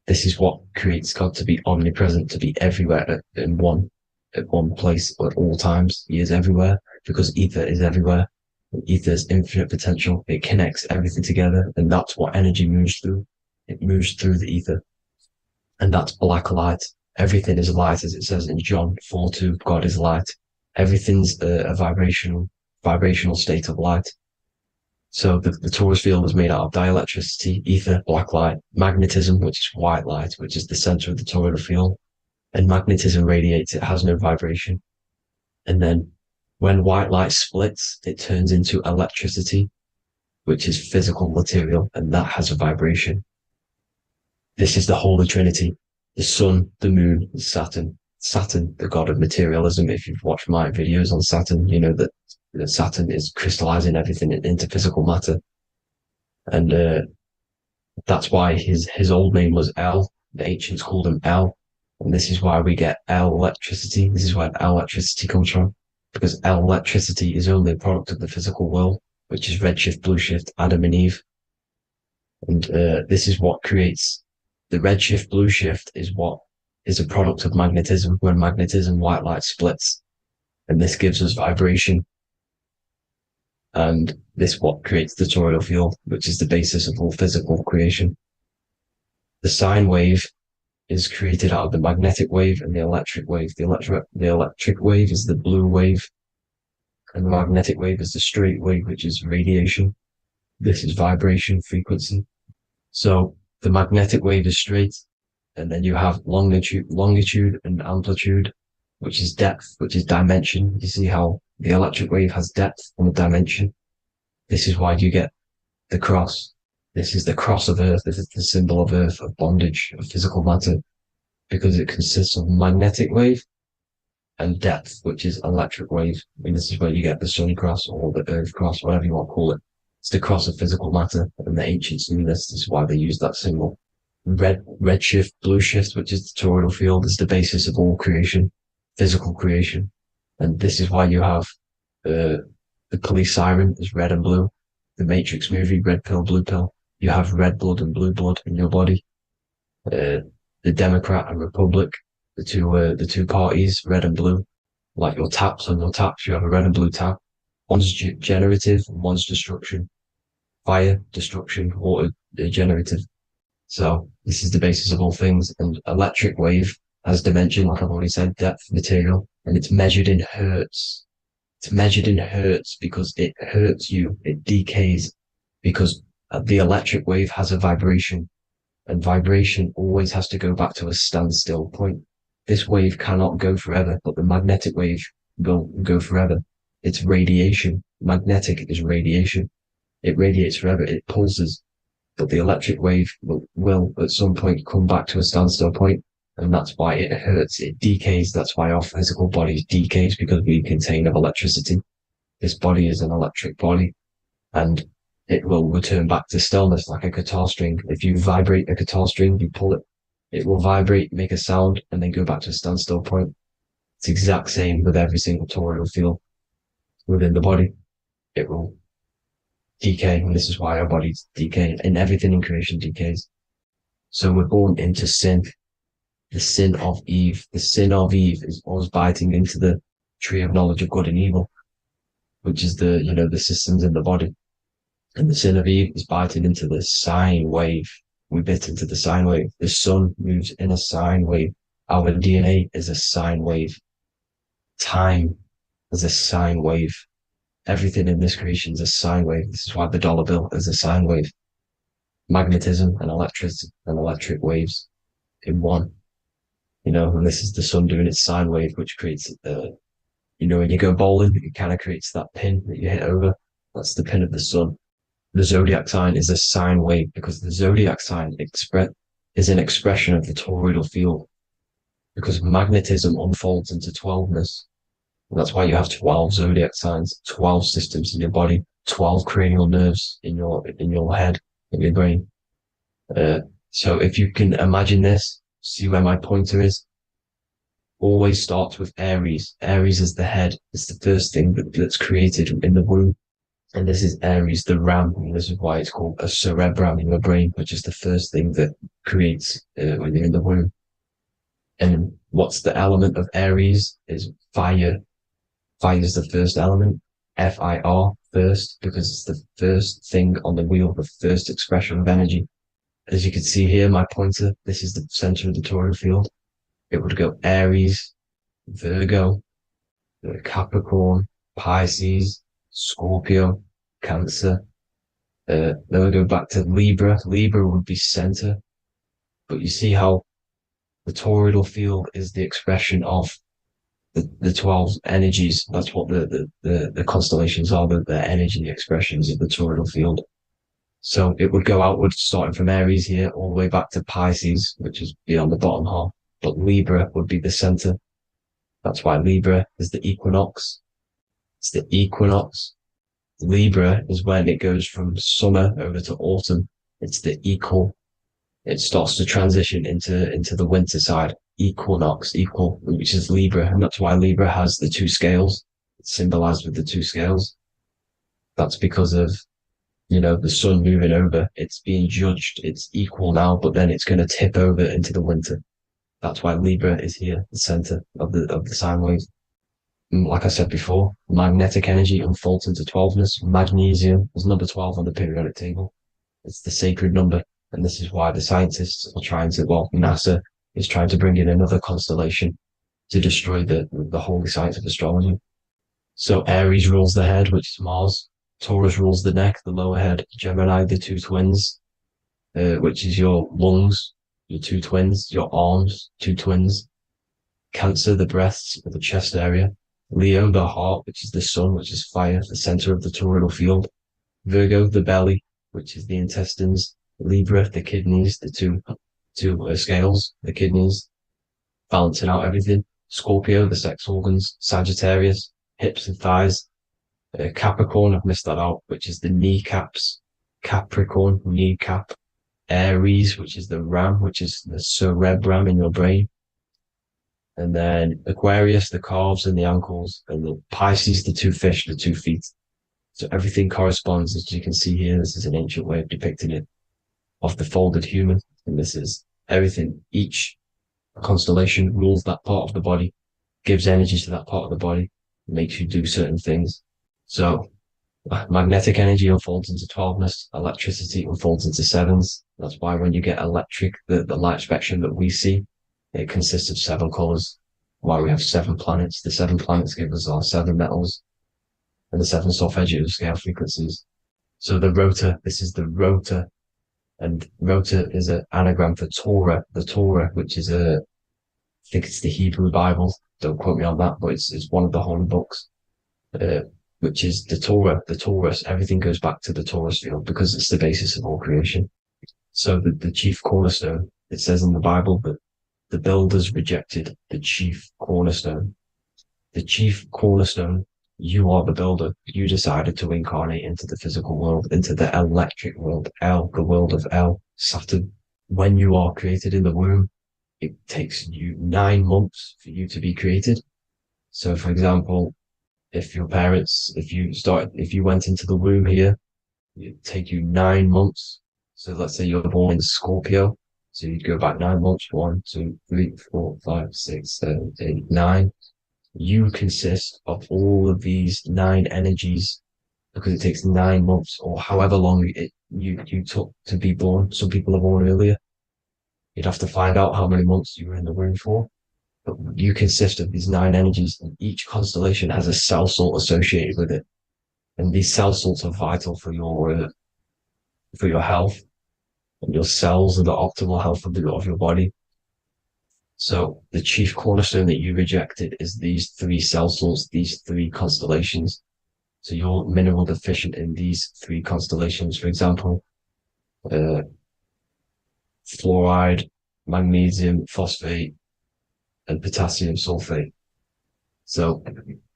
This is what creates God to be omnipresent, to be everywhere at one place at all times. He is everywhere because ether is everywhere. Ether is infinite potential. It connects everything together, and that's what energy moves through. It moves through the ether, and that's black light. Everything is light, as it says in John 4:2. God is light. Everything's a vibrational state of light. So the Taurus field is made out of dielectricity, ether, black light, magnetism, which is white light, which is the center of the toroidal field. And magnetism radiates, it has no vibration. And then when white light splits, it turns into electricity, which is physical material, and that has a vibration. This is the Holy Trinity, the sun, the moon, and Saturn. Saturn, the god of materialism. If you've watched my videos on Saturn, you know that Saturn is crystallizing everything into physical matter. And that's why his old name was El. The ancients called him El. And this is why we get El electricity. This is where El electricity comes from. Because El electricity is only a product of the physical world, which is redshift, blueshift, Adam and Eve. And this is what creates the redshift, blueshift is what is a product of magnetism. When magnetism, white light splits. And this gives us vibration. And this what creates the toroidal field, which is the basis of all physical creation. The sine wave is created out of the magnetic wave and the electric wave. The electric wave is the blue wave, and the magnetic wave is the straight wave, which is radiation. This is vibration frequency. So the magnetic wave is straight, and then you have longitude and amplitude, which is depth, which is dimension. You see how the electric wave has depth and a dimension. This is why you get the cross. This is the cross of Earth. This is the symbol of Earth, of bondage, of physical matter, because it consists of magnetic wave and depth, which is electric wave. And this is where you get the sun cross or the earth cross, whatever you want to call it. It's the cross of physical matter, and the ancients knew this. This is why they used that symbol. Red shift, blue shift, which is the toroidal field, is the basis of all creation, physical creation. And this is why you have the police siren is red and blue. The Matrix movie, red pill, blue pill. You have red blood and blue blood in your body. The Democrat and Republic, the two parties, red and blue. Like your taps on your taps, you have a red and blue tap. One's generative, one's destruction. Fire, destruction, water, generative. So this is the basis of all things. And electric wave has dimension, like I've already said, depth, material, and it's measured in hertz. It's measured in hertz because it hurts you. It decays because the electric wave has a vibration, and vibration always has to go back to a standstill point. This wave cannot go forever, but the magnetic wave will go forever. It's radiation. Magnetic is radiation. It radiates forever. It pulses. But the electric wave will at some point come back to a standstill point, and that's why it hurts. It decays. That's why our physical body decays, because we contain of electricity. This body is an electric body, and it will return back to stillness like a guitar string. If you vibrate a guitar string, you pull it, it will vibrate, make a sound, and then go back to a standstill point. It's the exact same with every single toroidal field within the body. It will decay, and this is why our bodies decay, and everything in creation decays. So we're born into sin, the sin of Eve. The sin of Eve is us biting into the tree of knowledge of good and evil, which is the systems in the body. And the sin of Eve is biting into the sine wave. We bit into the sine wave. The sun moves in a sine wave. Our DNA is a sine wave. Time is a sine wave. Everything in this creation is a sine wave. This is why the dollar bill is a sine wave. Magnetism and electricity and electric waves in one. And this is the sun doing its sine wave, which creates, when you go bowling, it kind of creates that pin that you hit over. That's the pin of the sun. The zodiac sign is a sine wave because the zodiac sign is an expression of the toroidal field, because magnetism unfolds into 12ness. And that's why you have 12 zodiac signs, 12 systems in your body, 12 cranial nerves in your head, in your brain. So if you can imagine this, see where my pointer is. Always starts with Aries. Aries is the head. It's the first thing that's created in the womb. And this is Aries, the ram. And this is why it's called a cerebrum in your brain, which is the first thing that creates when you're in the womb. And what's the element of Aries is fire. Fire is the first element. Fire, first, because it's the first thing on the wheel, the first expression of energy. As you can see here, my pointer, this is the center of the toroidal field. It would go Aries, Virgo, Capricorn, Pisces, Scorpio, Cancer. Then we go back to Libra. Libra would be center. But you see how the toroidal field is the expression of the 12 energies. That's what the constellations are, the energy expressions of the toroidal field. So it would go outwards, starting from Aries here, all the way back to Pisces, which is beyond the bottom half. But Libra would be the center. That's why Libra is the equinox. It's the equinox. Libra is when it goes from summer over to autumn. It's the equal. It starts to transition into the winter side. Equinox, equal, which is Libra. And that's why Libra has the two scales. It's symbolized with the two scales. That's because of, the sun moving over. It's being judged. It's equal now, but then it's going to tip over into the winter. That's why Libra is here, the center of the sine wave. Like I said before, magnetic energy unfolds into 12ness. Magnesium is number 12 on the periodic table. It's the sacred number. And this is why the scientists are trying to, NASA is trying to bring in another constellation to destroy the holy science of astrology. So Aries rules the head, which is Mars. Taurus rules the neck, the lower head. Gemini, the two twins, which is your lungs, your two twins, your arms, two twins. Cancer, the breasts, or the chest area. Leo, the heart, which is the sun, which is fire, the center of the toroidal field. Virgo, the belly, which is the intestines. Libra, the kidneys, the two scales, the kidneys, balancing out everything. Scorpio, the sex organs. Sagittarius, hips and thighs. Capricorn, I've missed that out, which is the kneecaps. Capricorn, kneecap. Aries, which is the ram, which is the cerebrum in your brain. And then Aquarius, the calves and the ankles. And the Pisces, the two fish, the 2 feet. So everything corresponds, as you can see here. This is an ancient way of depicting it, of the folded human. And this is everything. Each constellation rules that part of the body, gives energy to that part of the body, makes you do certain things. So magnetic energy unfolds into 12ness, electricity unfolds into 7s. That's why when you get electric, the light spectrum that we see, it consists of 7 colors. Why we have 7 planets. The 7 planets give us our 7 metals and the 7 solfeggio scale frequencies. So the rota, this is the rota, and rota is an anagram for Torah, the Torah, which is I think it's the Hebrew Bible. Don't quote me on that, but it's one of the holy books, which is the Torah, the Taurus. Everything goes back to the Taurus field because it's the basis of all creation. So the chief cornerstone, it says in the Bible that the builders rejected the chief cornerstone. The chief cornerstone, you are the builder. You decided to incarnate into the physical world, into the electric world, El, the world of El, Saturn. When you are created in the womb, it takes you 9 months for you to be created. So, for example, if your parents, if you went into the womb here, it'd take you 9 months. So let's say you're born in Scorpio. So you'd go back 9 months, 1, 2, 3, 4, 5, 6, 7, 8, 9. You consist of all of these 9 energies because it takes 9 months or however long you took to be born. Some people are born earlier. You'd have to find out how many months you were in the womb for. But you consist of these 9 energies, and each constellation has a cell salt associated with it. And these cell salts are vital for your health. And your cells and the optimal health of your body. So the chief cornerstone that you rejected is these 3 cell salts, these 3 constellations. So you're mineral deficient in these 3 constellations. For example, fluoride, magnesium, phosphate, and potassium sulfate. So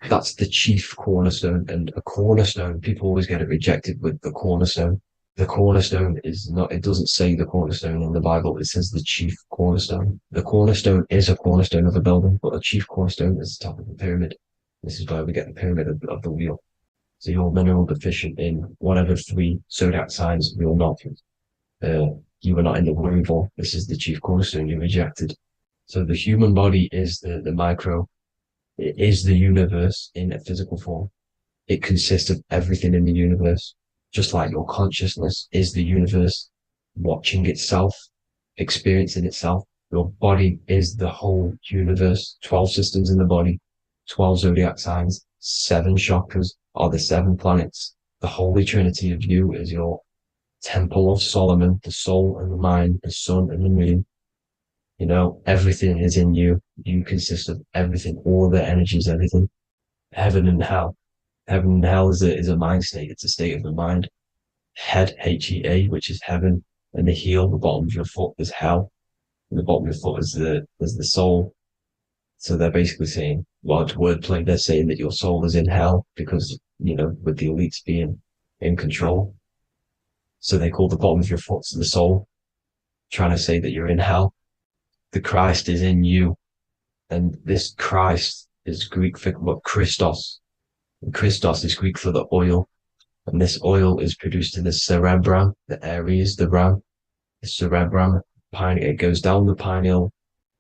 that's the chief cornerstone. And a cornerstone, people always get it rejected with the cornerstone. The cornerstone is not, it doesn't say the cornerstone in the Bible, it says the chief cornerstone. The cornerstone is a cornerstone of a building, but a chief cornerstone is the top of the pyramid. This is where we get the pyramid of the wheel. So you're mineral deficient in whatever 3 zodiac signs you're not. You were not in the womb for. This is the chief cornerstone you rejected. So the human body is the micro. It is the universe in a physical form. It consists of everything in the universe. Just like your consciousness is the universe watching itself, experiencing itself. Your body is the whole universe. 12 systems in the body, 12 zodiac signs, 7 chakras are the 7 planets. The Holy Trinity of you is your Temple of Solomon, the soul and the mind, the sun and the moon. You know, everything is in you. You consist of everything, all the energies, everything. Heaven and hell. Heaven and hell is a mind state. It's a state of the mind. Head, H-E-A, which is heaven, and the heel, the bottom of your foot, is hell. And the bottom of your foot is the soul. So they're basically saying, well, it's wordplay. They're saying that your soul is in hell because, you know, with the elites being in control. So they call the bottom of your foot the soul, trying to say that you're in hell. The Christ is in you. And this Christ is Greek for what? Christos. And Christos is Greek for the oil. And this oil is produced in the cerebrum, the Aries, the ram, the cerebrum. It goes down the pineal.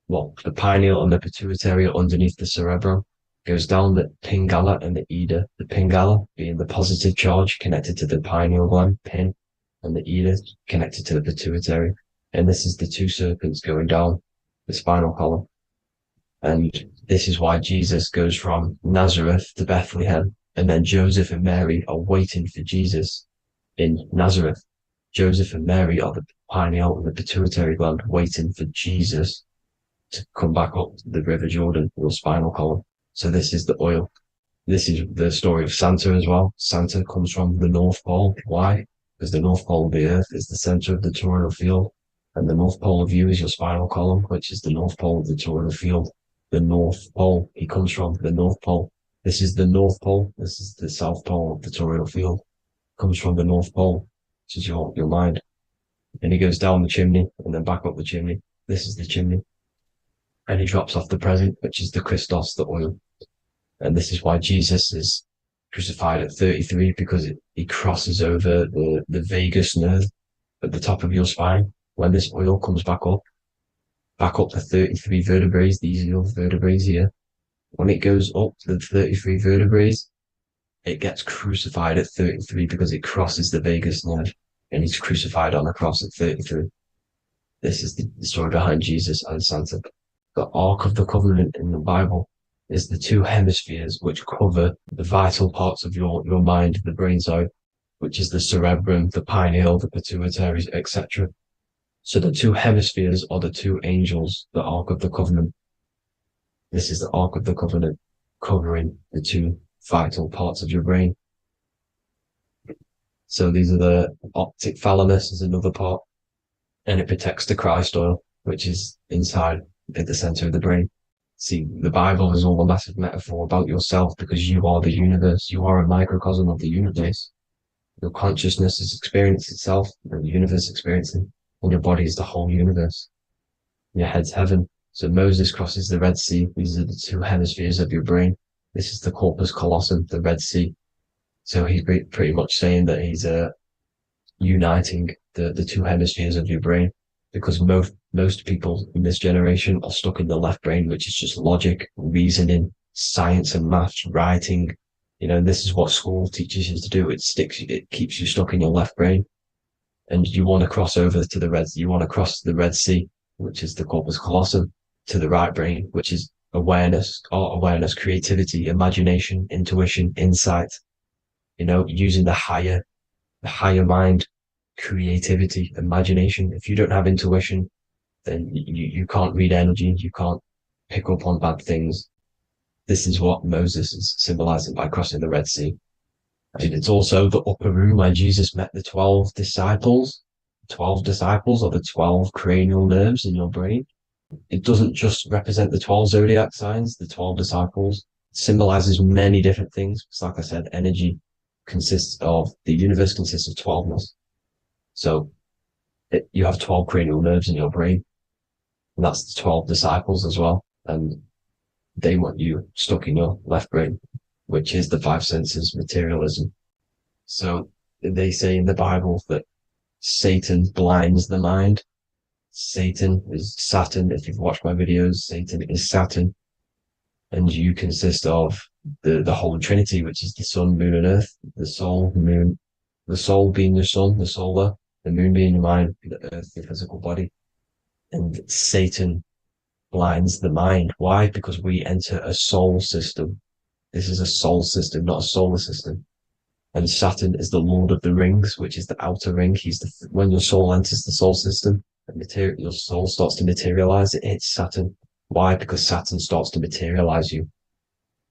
Well, the pineal and the pituitary are underneath the cerebrum. Goes down the pingala and the ida. The pingala being the positive charge connected to the pineal gland, pin, and the ida connected to the pituitary. And this is the 2 serpents going down the spinal column. And this is why Jesus goes from Nazareth to Bethlehem, and then Joseph and Mary are waiting for Jesus in Nazareth. Joseph and Mary are the pineal and the pituitary gland waiting for Jesus to come back up the River Jordan, your spinal column. So this is the oil. This is the story of Santa as well. Santa comes from the North Pole. Why? Because the North Pole of the Earth is the center of the toroidal field, and the North Pole of you is your spinal column, which is the North Pole of the toroidal field. The North Pole, he comes from the North Pole. This is the North Pole. This is the South Pole of the toroidal field. Comes from the North Pole, which is your mind. And he goes down the chimney and then back up the chimney. This is the chimney. And he drops off the present, which is the Christos, the oil. And this is why Jesus is crucified at 33, because he crosses over the vagus nerve at the top of your spine. When this oil comes back up the 33 vertebrae, these are your vertebrae here. When it goes up to the 33 vertebrae, it gets crucified at 33 because it crosses the vagus nerve, and he's crucified on a cross at 33. This is the story behind Jesus and Santa. The Ark of the Covenant in the Bible is the two hemispheres which cover the vital parts of your mind, the brain side, which is the cerebrum, the pineal, the pituitary, etc. So the two hemispheres are the two angels, the Ark of the Covenant. This is the Ark of the Covenant covering the two vital parts of your brain. So these are the optic thalamus is another part, and it protects the Christ oil, which is inside at the center of the brain. See, the Bible is all a massive metaphor about yourself, because you are the universe. You are a microcosm of the universe. Your consciousness is experiencing itself, and the universe experiencing, and your body is the whole universe. Your head's heaven. So Moses crosses the Red Sea. These are the two hemispheres of your brain. This is the corpus callosum, the Red Sea. So he's pretty much saying that he's uniting the two hemispheres of your brain, because most people in this generation are stuck in the left brain, which is just logic, reasoning, science and maths, writing. This is what school teaches you to do. It keeps you stuck in your left brain. And you want to cross over to you want to cross the Red Sea, which is the corpus callosum, to the right brain, which is awareness, art awareness, creativity, imagination, intuition, insight, using the higher mind, creativity, imagination. If you don't have intuition, then you can't read energy, you can't pick up on bad things. This is what Moses is symbolizing by crossing the Red Sea. And it's also the upper room where Jesus met the 12 disciples. 12 disciples are the 12 cranial nerves in your brain. It doesn't just represent the 12 zodiac signs, the 12 disciples. It symbolizes many different things. It's like I said, the universe consists of 12ness. So you have 12 cranial nerves in your brain, and that's the 12 disciples as well. And they want you stuck in your left brain, which is the five senses, materialism. So they say in the Bible that Satan blinds the mind. Satan is Saturn. If you've watched my videos, Satan is Saturn. And you consist of the whole Trinity, which is the sun, moon, and earth. The soul, moon, the soul being your sun, the solar, the moon being your mind, the earth, your physical body. And Satan blinds the mind. Why? Because we enter a soul system. This is a soul system, not a solar system. And Saturn is the Lord of the Rings, which is the outer ring. When your soul enters the soul system, your soul starts to materialize. It hits Saturn. Why? Because Saturn starts to materialize you.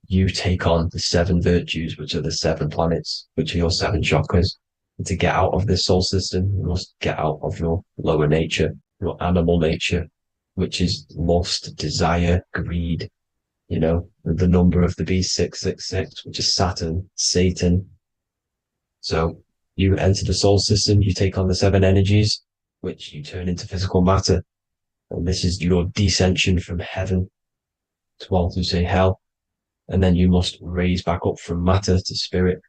You take on the 7 virtues, which are the 7 planets, which are your 7 chakras. And to get out of this soul system, you must get out of your lower nature, your animal nature, which is lust, desire, greed. The number of the beast, 666, which is Saturn, Satan. So you enter the soul system, you take on the 7 energies, which you turn into physical matter. And this is your descension from heaven to say hell. And then you must raise back up from matter to spirit.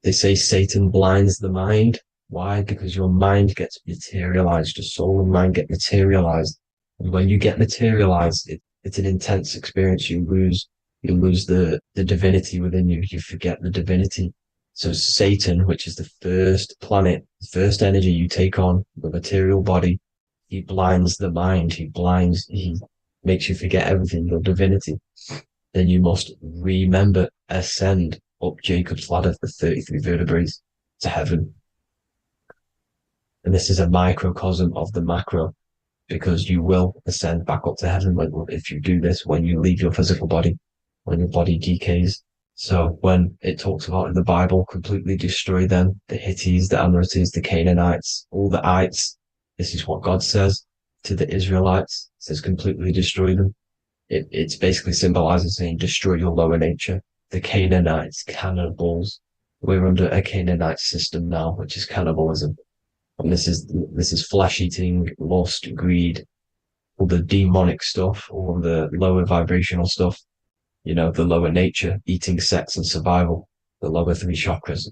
They say Satan blinds the mind. Why? Because your mind gets materialized. Your soul and mind get materialized. And when you get materialized, it's an intense experience. You lose the divinity within you. You forget the divinity. So Satan, which is the first planet, the first energy you take on, the material body, he blinds the mind. He makes you forget everything, your divinity, then you must remember, ascend up Jacob's ladder, the 33 vertebrae, to heaven. And this is a microcosm of the macro, because you will ascend back up to heaven if you do this, when you leave your physical body, when your body decays. So when it talks about in the Bible, completely destroy them, the Hittites, the Amorites, the Canaanites, all the ites, this is what God says to the Israelites. It says completely destroy them. It's basically symbolizing saying destroy your lower nature. The Canaanites, cannibals. We're under a Canaanite system now, which is cannibalism. And this is flesh eating, lust, greed, all the demonic stuff, all the lower vibrational stuff, the lower nature, eating, sex, and survival, the lower three chakras.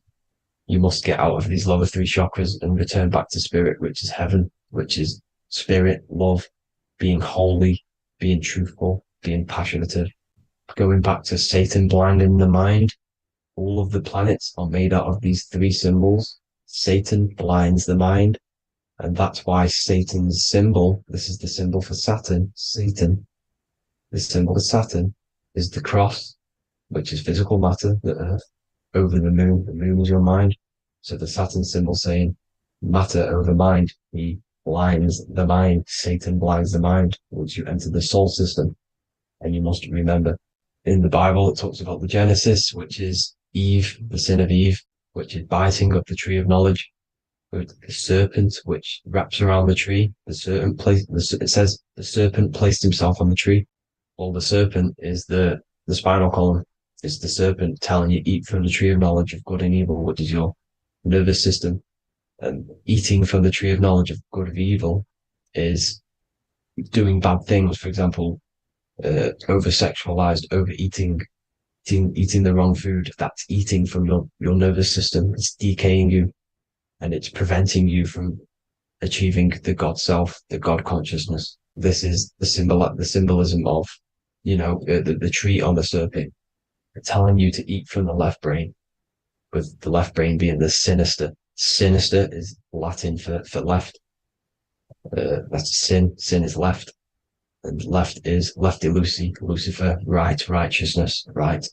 You must get out of these lower three chakras and return back to spirit, which is heaven, which is spirit, love, being holy, being truthful, being passionate, going back to Satan blinding the mind. All of the planets are made out of these three symbols. Satan blinds the mind. And that's why Satan's symbol, this is the symbol for Saturn, Satan, the symbol for Saturn is the cross, which is physical matter, the earth, over the moon. The moon is your mind. So the Saturn symbol saying matter over mind. He blinds the mind. Satan blinds the mind once you enter the soul system. And you must remember, in the Bible, it talks about the Genesis, which is Eve, the sin of Eve, which is biting of the tree of knowledge. With the serpent, which wraps around the tree. It says the serpent placed himself on the tree. Well, the serpent is the spinal column. It's the serpent telling you eat from the tree of knowledge of good and evil, which is your nervous system. And eating from the tree of knowledge of good and evil is doing bad things. For example, over-sexualized, overeating, eating the wrong food. That's eating from your nervous system. It's decaying you. And it's preventing you from achieving the God self, the God consciousness. This is the symbolism of, the tree on the serpent, telling you to eat from the left brain, with the left brain being the sinister. Sinister is Latin for left. That's sin. Sin is left. And left is lefty Lucy, Lucifer, right, righteousness, right,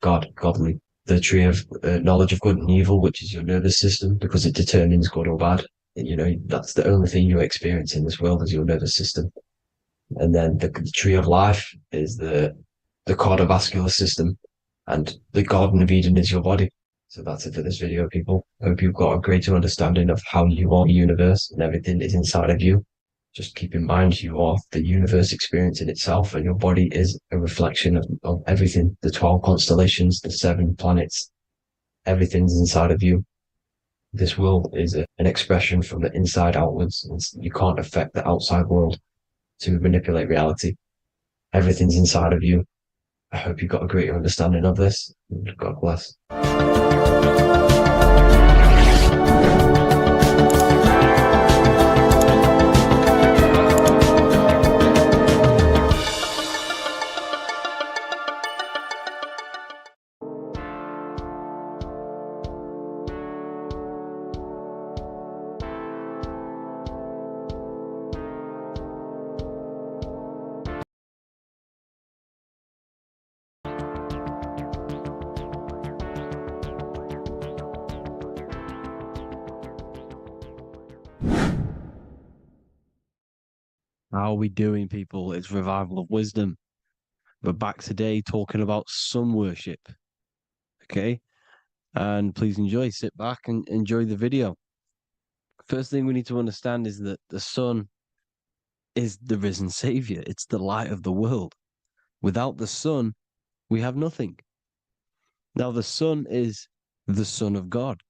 God, godly. The tree of knowledge of good and evil, which is your nervous system, because it determines good or bad. That's the only thing you experience in this world is your nervous system. And then the tree of life is the cardiovascular system, and the Garden of Eden is your body. So that's it for this video, people. I hope you've got a greater understanding of how you are the universe and everything is inside of you. Just keep in mind you are the universe experiencing itself, and your body is a reflection of everything. The 12 constellations, the 7 planets, everything's inside of you. This world is an expression from the inside outwards. You can't affect the outside world to manipulate reality. Everything's inside of you. I hope you got a greater understanding of this. God bless. How are we doing, people? It's Revival of Wisdom. We're back today talking about sun worship. Okay? And please enjoy. Sit back and enjoy the video. First thing we need to understand is that the sun is the risen savior. It's the light of the world. Without the sun, we have nothing. Now, the sun is the Son of God.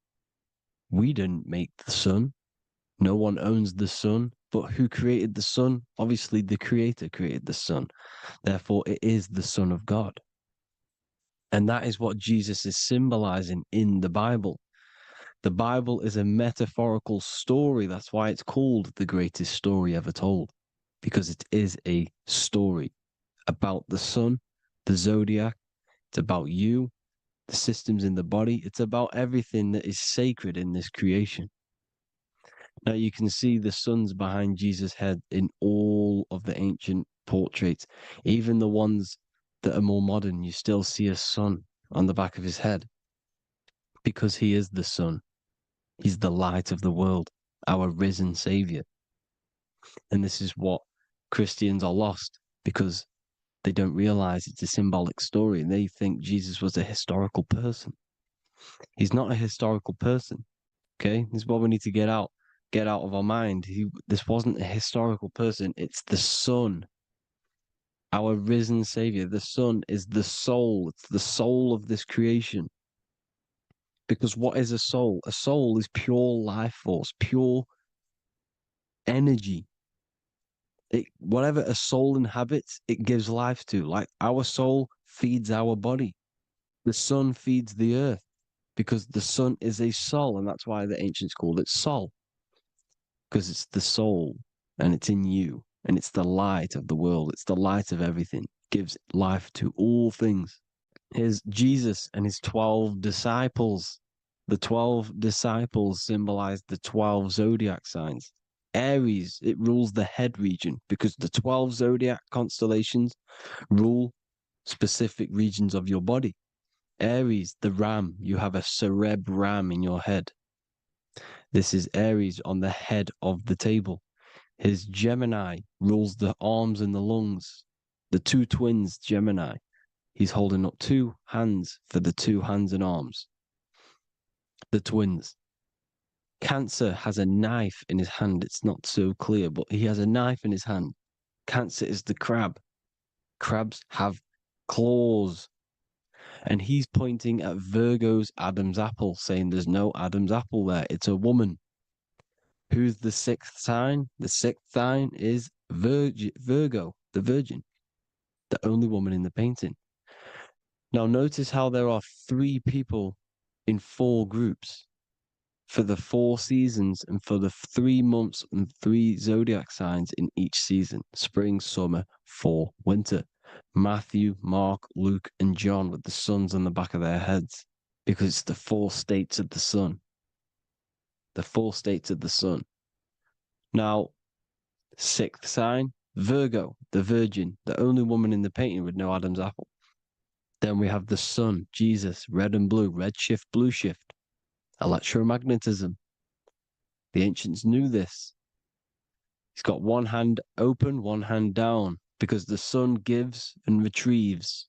We didn't make the sun. No one owns the sun. But who created the sun? Obviously, the Creator created the sun. Therefore, it is the Son of God. And that is what Jesus is symbolizing in the Bible. The Bible is a metaphorical story. That's why it's called the greatest story ever told, because it is a story about the sun, the zodiac. It's about you, the systems in the body. It's about everything that is sacred in this creation. Now you can see the suns behind Jesus' head in all of the ancient portraits, even the ones that are more modern, you still see a sun on the back of his head because he is the sun. He's the light of the world, our risen savior. And this is what Christians are lost because they don't realize it's a symbolic story and they think Jesus was a historical person. He's not a historical person. Okay, this is what we need to get out of our mind. This wasn't a historical person. It's the Son, our risen Savior. The Son is the soul. It's the soul of this creation. Because what is a soul? A soul is pure life force, pure energy. Whatever a soul inhabits, it gives life to. Like our soul feeds our body. The sun feeds the earth because the sun is a soul, and that's why the ancients called it Sol. Because it's the soul and it's in you and it's the light of the world. It's the light of everything. It gives life to all things. Here's Jesus and his 12 disciples. The 12 disciples symbolize the 12 zodiac signs. Aries, it rules the head region because the 12 zodiac constellations rule specific regions of your body. Aries, the ram, you have a cerebrum in your head. This is Aries on the head of the table. His Gemini rules the arms and the lungs. The two twins, Gemini. He's holding up two hands for the two hands and arms. The twins. Cancer has a knife in his hand. It's not so clear, but he has a knife in his hand. Cancer is the crab. Crabs have claws. And he's pointing at Virgo's Adam's apple, saying there's no Adam's apple there. It's a woman. Who's the sixth sign? The sixth sign is Virgo, the Virgin, the only woman in the painting. Now notice how there are 3 people in 4 groups for the 4 seasons and for the 3 months and 3 zodiac signs in each season: spring, summer, fall, winter. Matthew, Mark, Luke, and John with the suns on the back of their heads, because it's the 4 states of the sun. The 4 states of the sun. Now, 6th sign, Virgo, the Virgin, the only woman in the painting with no Adam's apple. Then we have the sun, Jesus, red and blue, red shift, blue shift, electromagnetism. The ancients knew this. He's got one hand open, one hand down, because the sun gives and retrieves.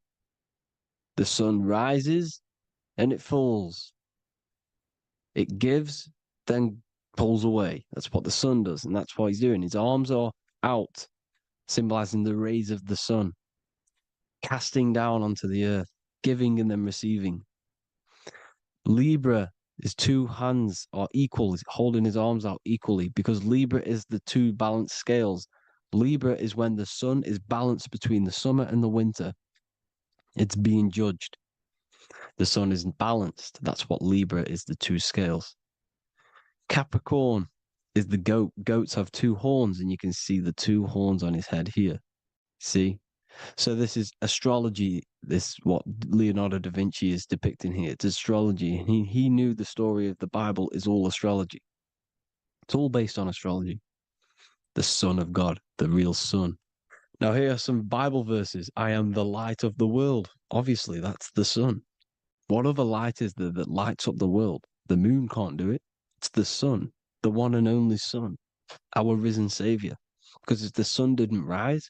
The sun rises and it falls. It gives, then pulls away. That's what the sun does, and that's what he's doing. His arms are out, symbolizing the rays of the sun, casting down onto the earth, giving and then receiving. Libra, his 2 hands are equal, he's holding his arms out equally, because Libra is the 2 balanced scales. Libra is when the sun is balanced between the summer and the winter. It's being judged. The sun isn't balanced. That's what Libra is, the 2 scales. Capricorn is the goat. Goats have 2 horns, and you can see the 2 horns on his head here. See? So this is astrology. This what Leonardo da Vinci is depicting here. It's astrology. And he knew the story of the Bible is all astrology. It's all based on astrology. The Son of God, the real Son. Now here are some Bible verses. I am the light of the world. Obviously, that's the sun. What other light is there that lights up the world? The moon can't do it. It's the sun, the one and only Son, our risen Savior. Because if the sun didn't rise,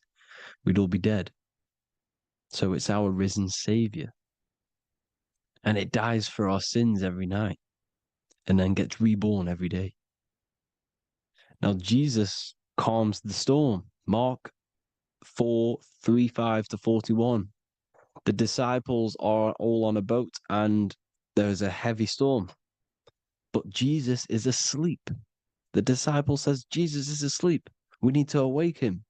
we'd all be dead. So it's our risen Savior. And it dies for our sins every night and then gets reborn every day. Now, Jesus calms the storm. Mark 4:35-41. The disciples are all on a boat and there's a heavy storm. But Jesus is asleep. The disciple says, Jesus is asleep. We need to awake him.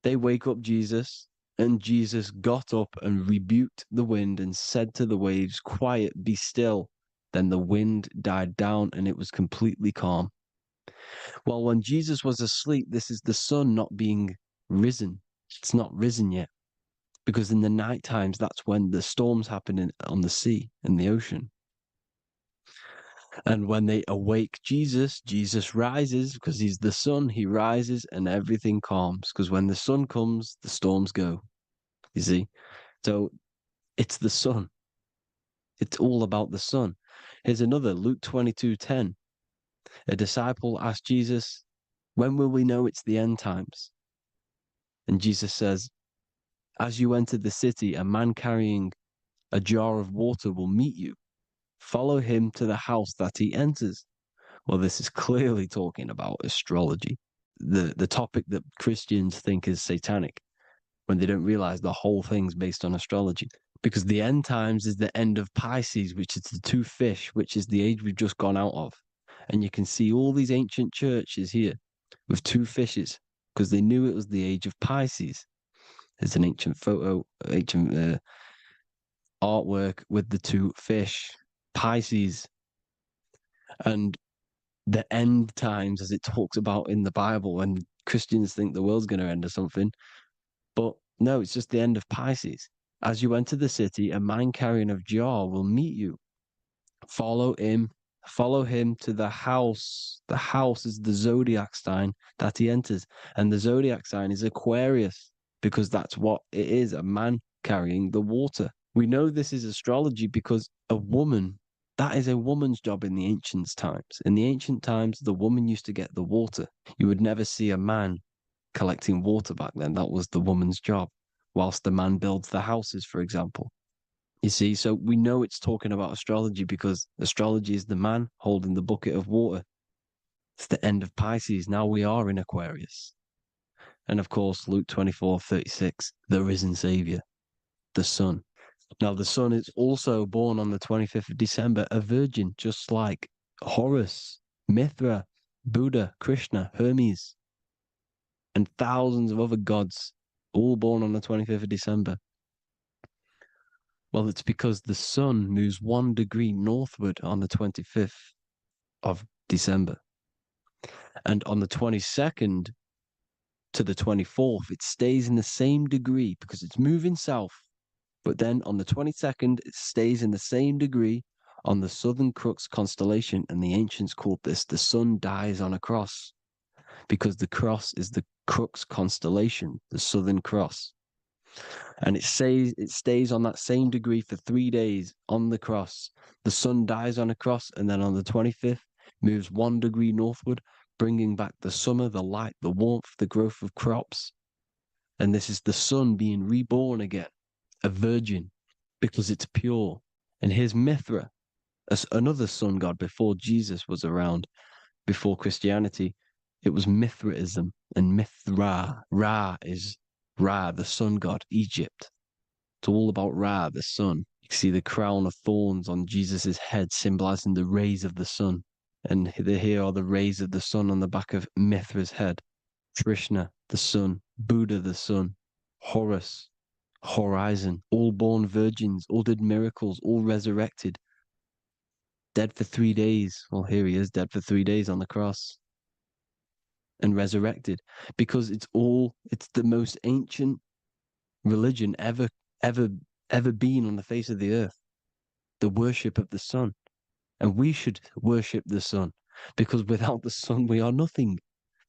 They wake up Jesus, and Jesus got up and rebuked the wind and said to the waves, quiet, be still. Then the wind died down and it was completely calm. Well, when Jesus was asleep, this is the sun not being risen. It's not risen yet. Because in the night times, that's when the storms happen on the sea and the ocean. And when they awake Jesus, Jesus rises because he's the sun. He rises and everything calms. Because when the sun comes, the storms go. You see? So it's the sun. It's all about the sun. Here's another, Luke 22:10. A disciple asked Jesus, when will we know it's the end times? And Jesus says, as you enter the city, a man carrying a jar of water will meet you. Follow him to the house that he enters. Well, this is clearly talking about astrology, the topic that Christians think is satanic, when they don't realize the whole thing's based on astrology. Because the end times is the end of Pisces, which is the two fish, which is the age we've just gone out of. And you can see all these ancient churches here with two fishes, because they knew it was the age of Pisces. There's an ancient photo, ancient artwork with the two fish, Pisces. And the end times, as it talks about in the Bible, and Christians think the world's going to end or something. But no, it's just the end of Pisces. As you enter the city, a man carrying a jar will meet you. Follow him to the house. The house is the zodiac sign that he enters. And the zodiac sign is Aquarius, because that's what it is, a man carrying the water. We know this is astrology because a woman, that is a woman's job in the ancient times. In the ancient times, the woman used to get the water. You would never see a man collecting water back then. That was the woman's job, whilst the man builds the houses, for example. You see, so we know it's talking about astrology because astrology is the man holding the bucket of water. It's the end of Pisces. Now we are in Aquarius. And of course, Luke 24:36, the risen Savior, the Son. Now, the Sun is also born on the 25th of December, a virgin, just like Horus, Mithra, Buddha, Krishna, Hermes, and thousands of other gods, all born on the 25th of December. Well, it's because the sun moves 1 degree northward on the 25th of December. And on the 22nd to the 24th, it stays in the same degree because it's moving south. But then on the 22nd, it stays in the same degree on the Southern Crux constellation. And the ancients called this the sun dies on a cross, because the cross is the Crux constellation, the Southern Cross. And it stays on that same degree for 3 days on the cross. The sun dies on a cross, and then on the 25th, moves 1 degree northward, bringing back the summer, the light, the warmth, the growth of crops. And this is the sun being reborn again, a virgin, because it's pure. And here's Mithra, another sun god before Jesus was around, before Christianity. It was Mithraism, and Mithra, Ra is Ra, the sun god, Egypt. It's all about Ra, the sun. You can see the crown of thorns on Jesus' head, symbolizing the rays of the sun. And here are the rays of the sun on the back of Mithra's head. Krishna, the sun. Buddha, the sun. Horus, horizon. All born virgins, all did miracles, all resurrected. Dead for 3 days. Well, here he is, dead for 3 days on the cross. And resurrected. Because it's the most ancient religion ever been on the face of the earth. The worship of the sun. And we should worship the sun, because without the sun we are nothing.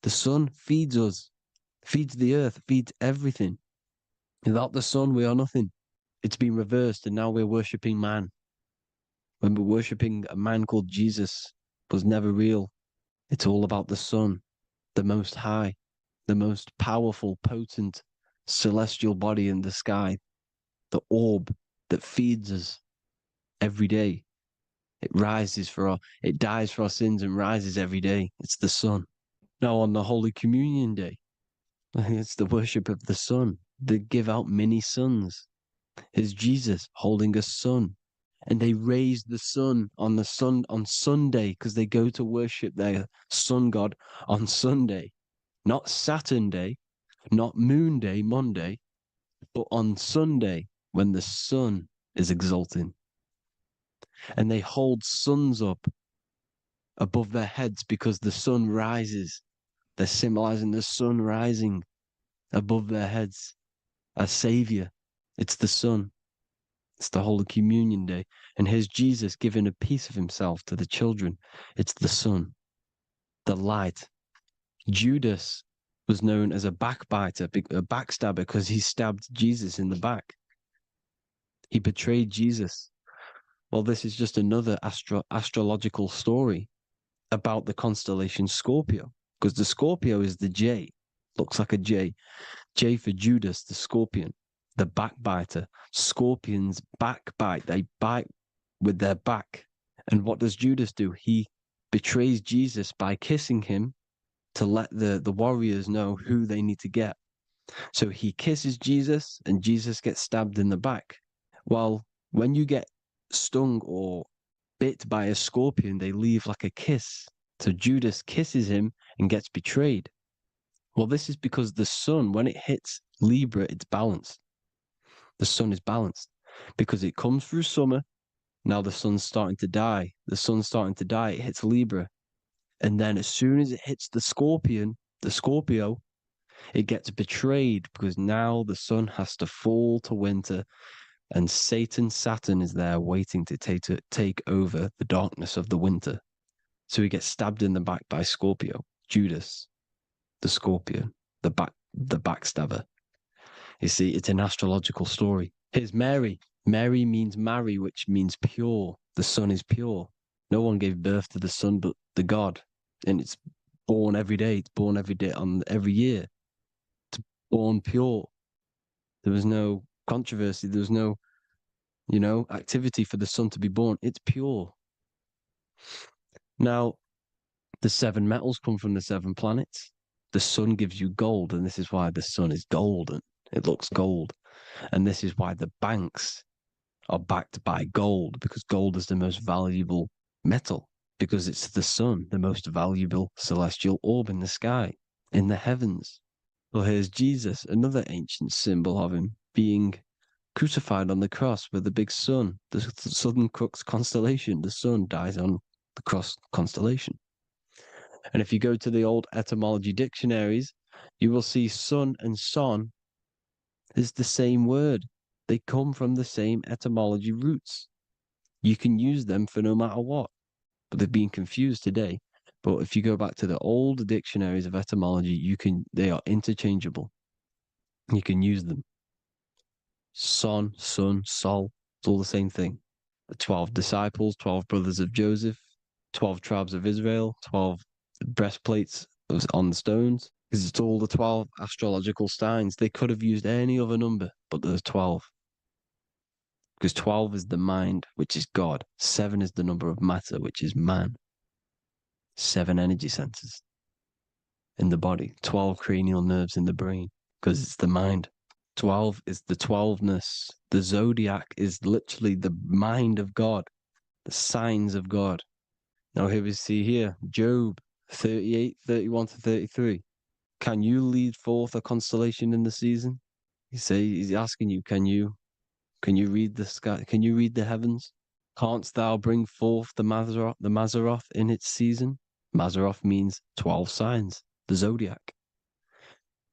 The sun feeds us, feeds the earth, feeds everything. Without the sun we are nothing. It's been reversed, and now we're worshipping man. When we're worshipping a man called Jesus, was never real. It's all about the sun, the most high, the most powerful, potent, celestial body in the sky, the orb that feeds us every day. It dies for our sins and rises every day. It's the sun. Now on the Holy Communion Day, it's the worship of the sun. They give out mini suns. Here's Jesus holding a sun. And they raise the sun on Sunday, because they go to worship their sun god on Sunday. Not Saturn Day, not Moon Day, Monday, but on Sunday when the sun is exalting. And they hold suns up above their heads because the sun rises. They're symbolizing the sun rising above their heads as savior. It's the sun. It's the Holy Communion Day. And here's Jesus giving a piece of himself to the children. It's the sun, the light. Judas was known as a backbiter, a backstabber, because he stabbed Jesus in the back. He betrayed Jesus. Well, this is just another astrological story about the constellation Scorpio, because the Scorpio is the J, looks like a J. J for Judas, the scorpion, the backbiter. Scorpions backbite. They bite with their back. And what does Judas do? He betrays Jesus by kissing him to let the warriors know who they need to get. So he kisses Jesus and Jesus gets stabbed in the back. Well, when you get stung or bit by a scorpion, they leave like a kiss. So Judas kisses him and gets betrayed. Well, this is because the sun, when it hits Libra, it's balanced. The sun is balanced because it comes through summer. Now the sun's starting to die. The sun's starting to die. It hits Libra. And then as soon as it hits the scorpion, the Scorpio, it gets betrayed because now the sun has to fall to winter and Saturn is there waiting to take over the darkness of the winter. So he gets stabbed in the back by Scorpio, Judas, the scorpion, the backstabber. You see, it's an astrological story. Here's Mary. Mary means marry, which means pure. The sun is pure. No one gave birth to the sun but the God. And it's born every day. It's born every day on every year. It's born pure. There was no controversy. There was no, activity for the sun to be born. It's pure. Now, the 7 metals come from the 7 planets. The sun gives you gold, and this is why the sun is golden. It looks gold. And this is why the banks are backed by gold, because gold is the most valuable metal, because it's the sun, the most valuable celestial orb in the sky, in the heavens. Well, here's Jesus, another ancient symbol of him being crucified on the cross with the big sun, the Southern Crux constellation. The sun dies on the cross constellation. And if you go to the old etymology dictionaries, you will see sun and son is the same word. They come from the same etymology roots. You can use them for no matter what, but they've been confused today. But if you go back to the old dictionaries of etymology, they are interchangeable. You can use them. Son, sun, sol, it's all the same thing. The 12 disciples, 12 brothers of Joseph, 12 tribes of Israel, 12 breastplates on the stones, because it's all the 12 astrological signs. They could have used any other number, but there's 12. Because 12 is the mind, which is God. 7 is the number of matter, which is man. 7 energy centers in the body. 12 cranial nerves in the brain, because it's the mind. 12 is the 12ness. The zodiac is literally the mind of God, the signs of God. Now here we see here, Job 38, 31 to 33. Can you lead forth a constellation in the season? He's asking you, can you read the sky? Can you read the heavens? Canst thou bring forth the Mazzaroth in its season? Mazzaroth means 12 signs, the zodiac.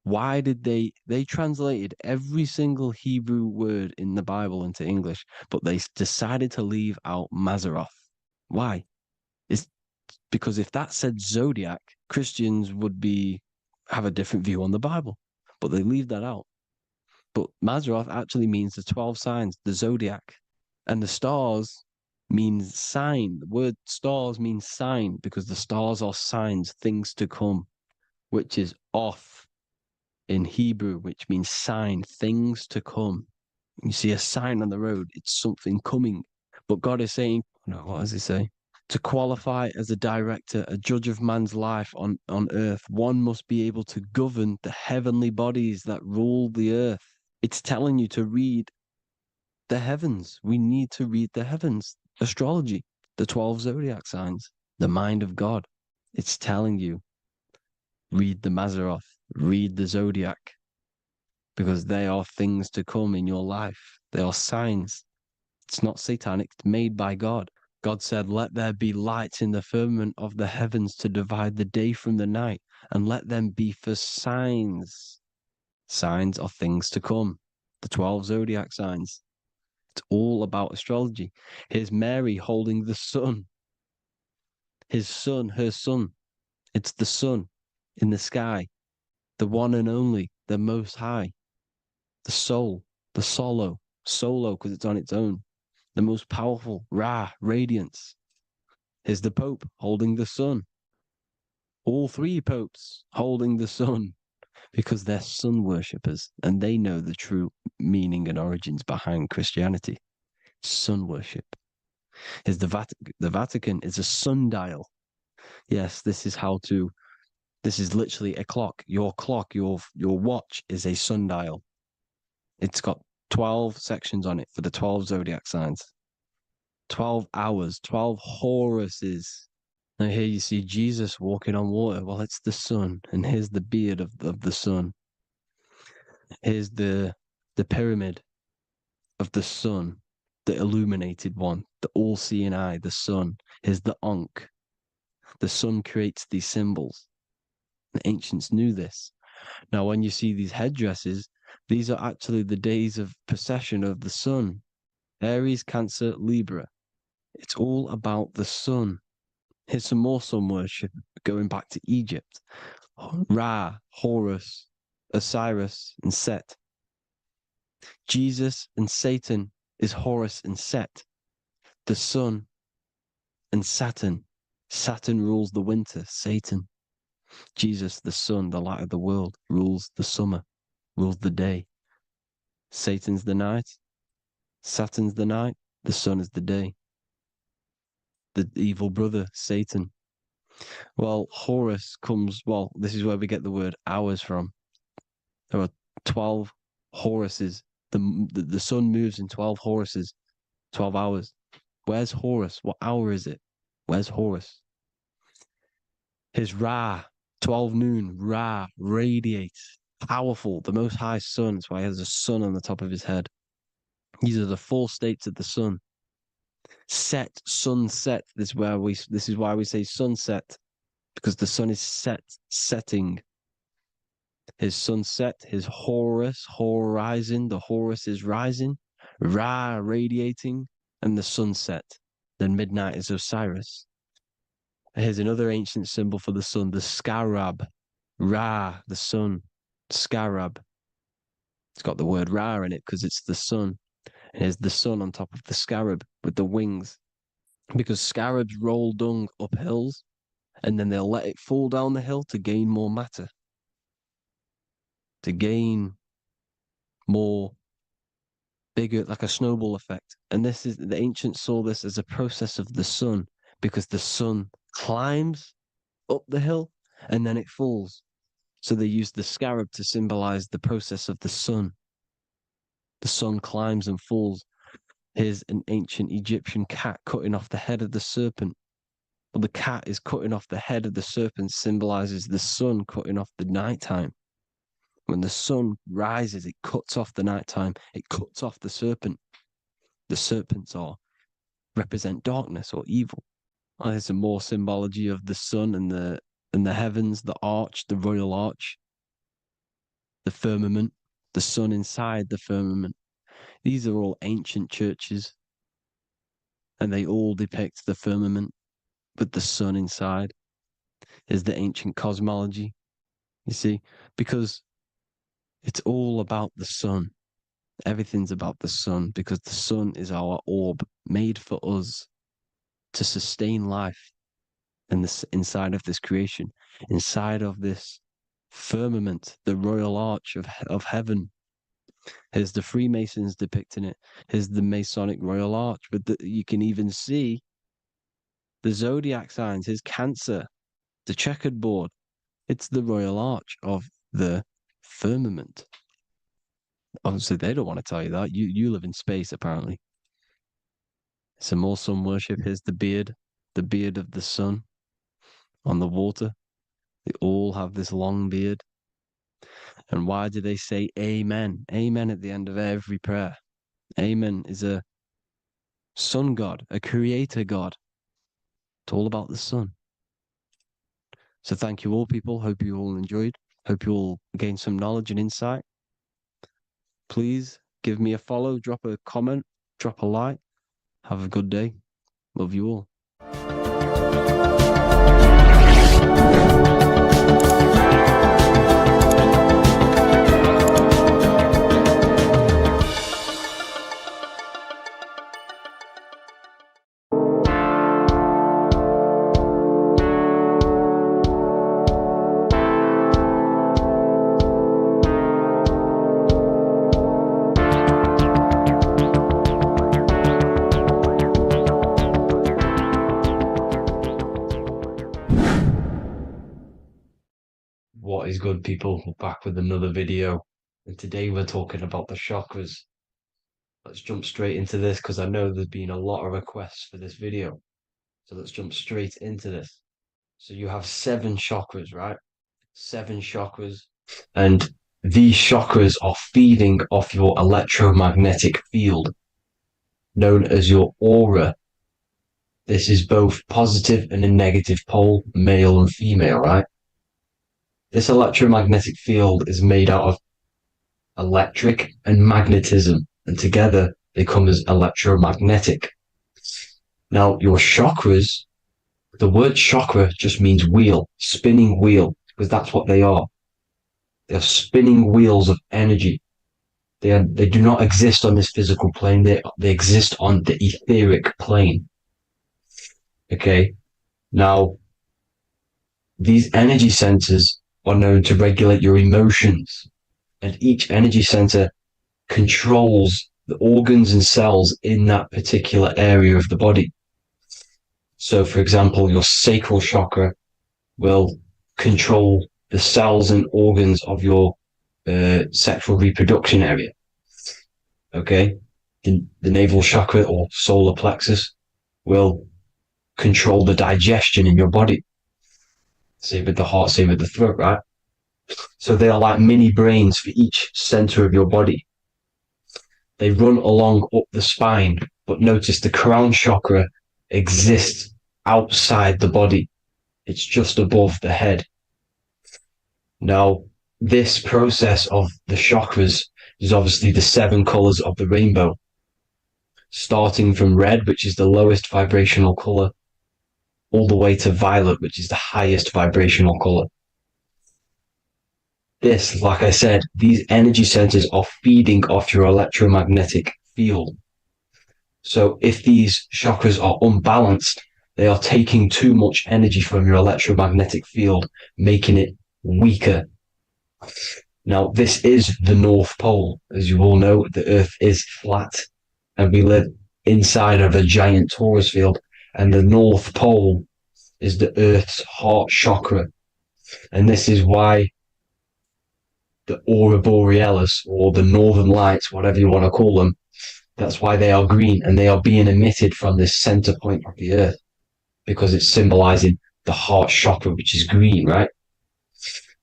Why did they translated every single Hebrew word in the Bible into English, but they decided to leave out Mazzaroth? Why? It's because if that said zodiac, Christians would have a different view on the Bible, but they leave that out. But Mazzaroth actually means the 12 signs, the zodiac, and the stars means sign. The word stars means sign because the stars are signs, things to come, which is off in Hebrew, which means sign, things to come. You see a sign on the road, it's something coming. But God is saying, no, what does he say? To qualify as a director, a judge of man's life on earth, one must be able to govern the heavenly bodies that rule the earth. It's telling you to read the heavens. We need to read the heavens. Astrology, the 12 zodiac signs, the mind of God. It's telling you, read the Mazzaroth, read the zodiac, because they are things to come in your life. They are signs. It's not satanic, it's made by God. God said, let there be lights in the firmament of the heavens to divide the day from the night, and let them be for signs. Signs are things to come. The 12 zodiac signs. It's all about astrology. Here's Mary holding the sun. His son, her son. It's the sun in the sky, the one and only, the most high, the soul, the solo because it's on its own, the most powerful, Ra, radiance. Here's the Pope holding the sun. All three popes holding the sun because they're sun worshippers and they know the true meaning and origins behind Christianity. Sun worship. Here's the Vatican is a sundial. Yes, this is literally a clock. Your clock, your watch is a sundial. It's got 12 sections on it for the 12 zodiac signs. 12 hours, 12 Horuses. Now here you see Jesus walking on water. Well, it's the sun. And here's the beard of the sun. Here's the pyramid of the sun, the illuminated one, the all-seeing eye, the sun. Here's the Ankh. The sun creates these symbols. The ancients knew this. Now, when you see these headdresses, these are actually the days of precession of the sun. Aries, Cancer, Libra. It's all about the sun. Here's some more sun worship going back to Egypt. Ra, Horus, Osiris, and Set. Jesus and Satan is Horus and Set. The sun and Saturn. Saturn rules the winter, Satan. Jesus, the sun, the light of the world, rules the summer, rules the day. Satan's the night, Saturn's the night, the sun is the day. The evil brother, Satan. Well, Horus comes, this is where we get the word hours from. There are 12 Horuses. The sun moves in 12 Horuses, 12 hours. Where's Horus? What hour is it? Where's Horus? His Ra, 12 noon, Ra, radiates, powerful, the most high sun. That's why he has a sun on the top of his head. These are the 4 states of the sun. Set, sunset. This is why we say sunset, because the sun is setting. His sunset, his Horus, horizon. The Horus is rising, Ra radiating, and the sunset. Then midnight is Osiris. Here's another ancient symbol for the sun, the scarab. Ra, the sun, scarab. It's got the word Ra in it because it's the sun. And here's the sun on top of the scarab with the wings. Because scarabs roll dung up hills and then they'll let it fall down the hill to gain more matter. To gain more bigger, like a snowball effect. And the ancients saw this as a process of the sun because the sun climbs up the hill and then it falls. So they used the scarab to symbolize the process of the sun. The sun climbs and falls. Here's an ancient Egyptian cat cutting off the head of the serpent. Well, the cat is cutting off the head of the serpent, symbolizes the sun cutting off the nighttime. When the sun rises, it cuts off the nighttime. It cuts off the serpent. The serpents represent darkness or evil. Oh, there's some more symbology of the sun and the heavens, the arch, the royal arch, the firmament, the sun inside the firmament. These are all ancient churches, and they all depict the firmament with the sun inside. Is the ancient cosmology, you see, because it's all about the sun. Everything's about the sun because the sun is our orb made for us to sustain life in this, inside of this creation, inside of this firmament, the royal arch of heaven. Here's the Freemasons depicting it. Here's the Masonic royal arch, but you can even see the zodiac signs. Here's Cancer, the checkered board. It's the royal arch of the firmament. Obviously, they don't want to tell you that. You live in space, apparently. Some more sun worship. Here's the beard of the sun on the water. They all have this long beard. And why do they say amen? Amen at the end of every prayer. Amen is a sun god, a creator god. It's all about the sun. So thank you all, people. Hope you all enjoyed. Hope you all gained some knowledge and insight. Please give me a follow, drop a comment, drop a like. Have a good day. Love you all. What is good, people? We're back with another video, and today we're talking about the chakras. Let's jump straight into this because I know there's been a lot of requests for this video. So let's jump straight into this. So you have 7 chakras, right? 7 chakras, and these chakras are feeding off your electromagnetic field, known as your aura. This is both positive and a negative pole, male and female, right? This electromagnetic field is made out of electric and magnetism, and together they come as electromagnetic. Now, your chakras, the word chakra just means wheel, spinning wheel, because that's what they are. They're spinning wheels of energy. They do not exist on this physical plane. They exist on the etheric plane. Okay. Now, these energy centers are known to regulate your emotions, and each energy center controls the organs and cells in that particular area of the body. So, for example, your sacral chakra will control the cells and organs of your sexual reproduction area. Okay, the navel chakra or solar plexus will control the digestion in your body. Same with the heart, same with the throat, right? So they are like mini brains for each center of your body. They run along up the spine, but notice the crown chakra exists outside the body. It's just above the head. Now, this process of the chakras is obviously the 7 colors of the rainbow, starting from red, which is the lowest vibrational color, all the way to violet, which is the highest vibrational color. This, like I said, these energy centers are feeding off your electromagnetic field. So if these chakras are unbalanced, they are taking too much energy from your electromagnetic field, making it weaker. Now, this is the North Pole. As you all know, the Earth is flat, and we live inside of a giant Taurus field, and the North Pole is the Earth's heart chakra. And this is why the aurora borealis, or the northern lights, whatever you want to call them, that's why they are green, and they are being emitted from this center point of the Earth, because it's symbolizing the heart chakra, which is green, right?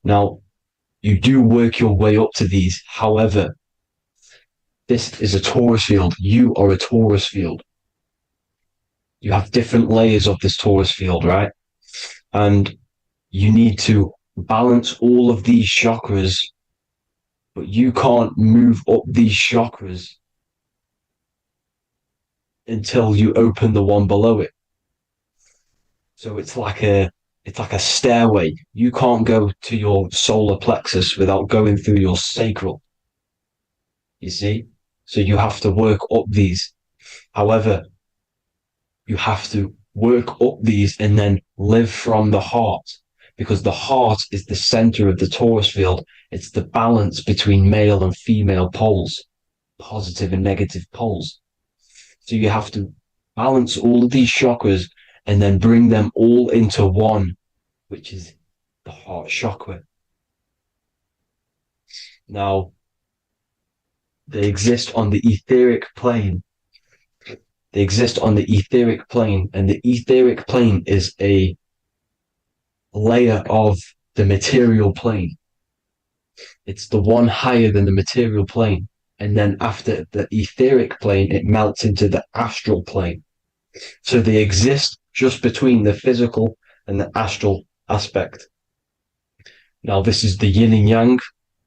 Now, you do work your way up to these. However, this is a Taurus field. You are a Taurus field. You have different layers of this Taurus field, right? And you need to balance all of these chakras, but you can't move up these chakras until you open the one below it. So it's like a stairway. You can't go to your solar plexus without going through your sacral. You see? So you have to work up these. However, you have to work up these and then live from the heart, because the heart is the center of the Taurus field. It's the balance between male and female poles, positive and negative poles. So you have to balance all of these chakras and then bring them all into one, which is the heart chakra. Now, they exist on the etheric plane. They exist on the etheric plane, and the etheric plane is a layer of the material plane. It's the one higher than the material plane. And then after the etheric plane, it melts into the astral plane. So they exist just between the physical and the astral aspect. Now, this is the yin and yang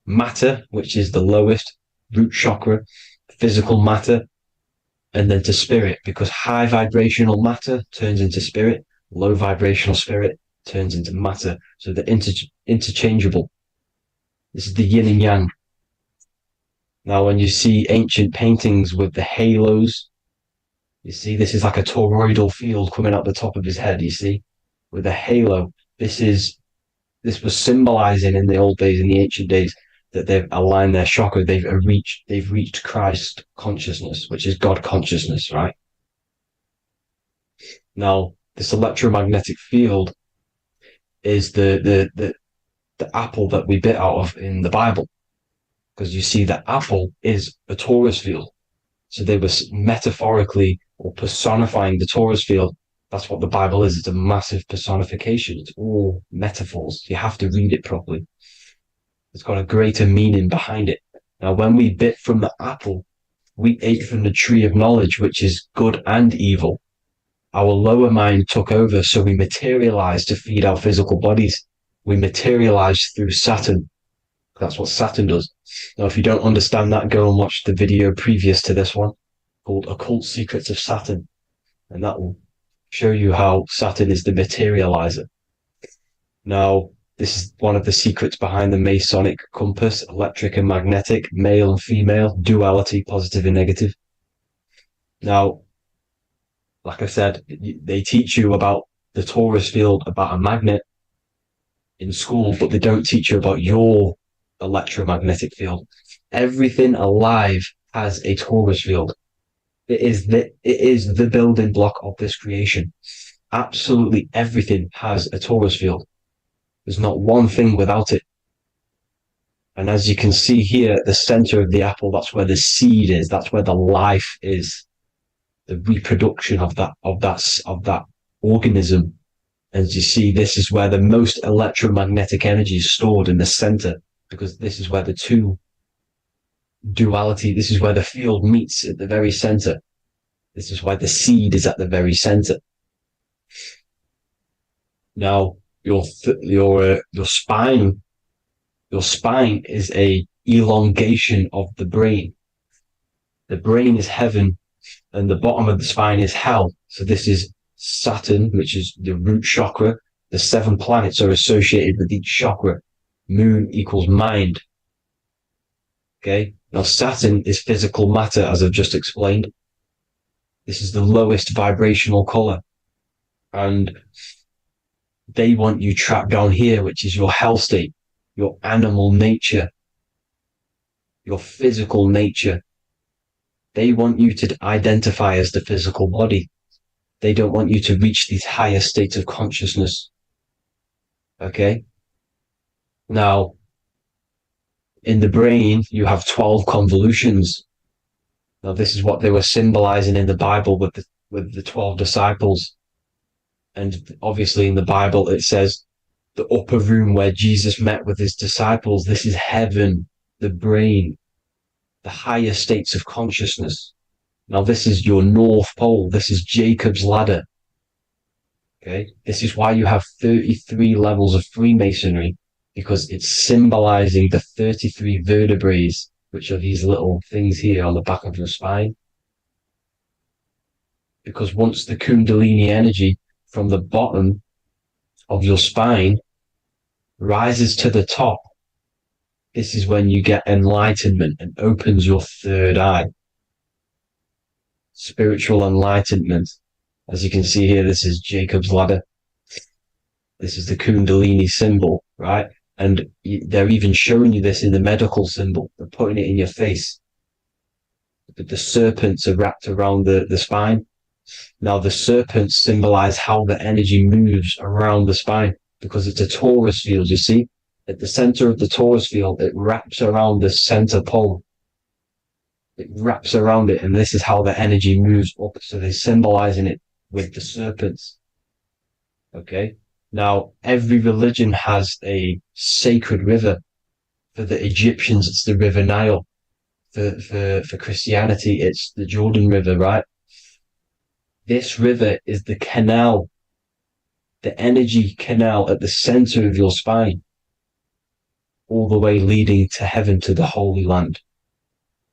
matter, which is the lowest root chakra, physical matter. and then to spirit, because high vibrational matter turns into spirit, low vibrational spirit turns into matter. So they're interchangeable. This is the yin and yang. Now, when you see ancient paintings with the halos, you see this is like a toroidal field coming out the top of his head, you see, with a halo. This was symbolizing in the old days, in the ancient days, that they've aligned their chakra, they've reached Christ consciousness, which is God consciousness, right? Now, this electromagnetic field is the apple that we bit out of in the Bible, because you see that apple is a Taurus field. So they were metaphorically or personifying the Taurus field. That's what the Bible is. It's a massive personification. It's all metaphors. You have to read it properly. It's got a greater meaning behind it. Now, when we bit from the apple, we ate from the tree of knowledge, which is good and evil. Our lower mind took over, so we materialized to feed our physical bodies. We materialized through Saturn. That's what Saturn does. Now, if you don't understand that, go and watch the video previous to this one called Occult Secrets of Saturn. And that will show you how Saturn is the materializer. Now, this is one of the secrets behind the Masonic compass, electric and magnetic, male and female, duality, positive and negative. Now, like I said, they teach you about the Taurus field, about a magnet in school, but they don't teach you about your electromagnetic field. Everything alive has a Taurus field. It is the building block of this creation. Absolutely everything has a Taurus field. There's not one thing without it. And as you can see here at the center of the apple, that's where the seed is. That's where the life is. The reproduction of that organism. As you see, this is where the most electromagnetic energy is stored, in the center, because this is where the two duality, this is where the field meets at the very center. This is why the seed is at the very center. Now, your spine is a elongation of the brain. The brain is heaven, and the bottom of the spine is hell. So this is Saturn, which is the root chakra. The 7 planets are associated with each chakra. Moon equals mind. Okay. Now Saturn is physical matter, as I've just explained. This is the lowest vibrational color. And they want you trapped down here, which is your hell state, your animal nature, your physical nature. They want you to identify as the physical body. They don't want you to reach these higher states of consciousness. Okay? Now, in the brain, you have 12 convolutions. Now, this is what they were symbolizing in the Bible with the 12 disciples. And obviously in the Bible, it says the upper room where Jesus met with his disciples. This is heaven, the brain, the higher states of consciousness. Now, this is your North Pole. This is Jacob's ladder. Okay. This is why you have 33 levels of Freemasonry, because it's symbolizing the 33 vertebrae, which are these little things here on the back of your spine. Because once the Kundalini energy from the bottom of your spine rises to the top, this is when you get enlightenment and opens your third eye. Spiritual enlightenment. As you can see here, this is Jacob's ladder. This is the Kundalini symbol, right? And they're even showing you this in the medical symbol. They're putting it in your face. But the serpents are wrapped around the spine. Now, the serpents symbolize how the energy moves around the spine, because it's a Taurus field, you see? At the center of the Taurus field, it wraps around the center pole. It wraps around it, and this is how the energy moves up. So they're symbolizing it with the serpents. Okay? Now, every religion has a sacred river. For the Egyptians, it's the River Nile. For Christianity, it's the Jordan River, right? This river is the canal, the energy canal at the center of your spine, all the way leading to heaven, to the Holy Land.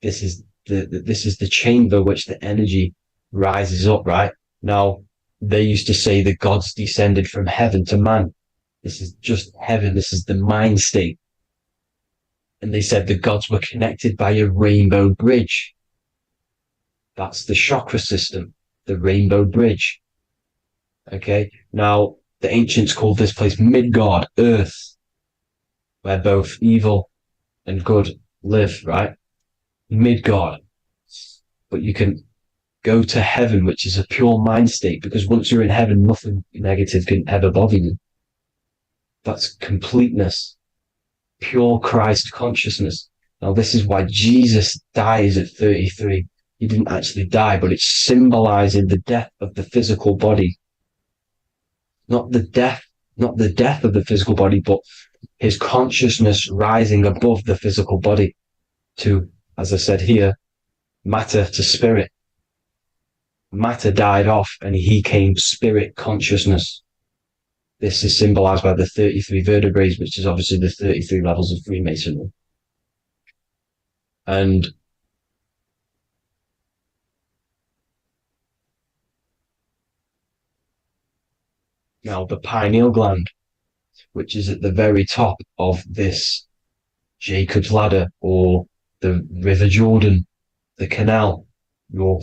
This is this is the chamber which the energy rises up, right? Now, they used to say the gods descended from heaven to man. This is just heaven. This is the mind state. And they said the gods were connected by a rainbow bridge. That's the chakra system, the rainbow bridge. Okay. Now, the ancients called this place Midgard, Earth, where both evil and good live, right? Midgard. But you can go to heaven, which is a pure mind state, because once you're in heaven, nothing negative can ever bother you. That's completeness, pure Christ consciousness. Now, this is why Jesus dies at 33. He didn't actually die, but it's symbolizing the death of the physical body. Not the death of the physical body, but his consciousness rising above the physical body to, as I said here, matter to spirit. Matter died off and he came spirit consciousness. This is symbolized by the 33 vertebrae, which is obviously the 33 levels of Freemasonry. And now the pineal gland, which is at the very top of this Jacob's ladder or the River Jordan, the canal, your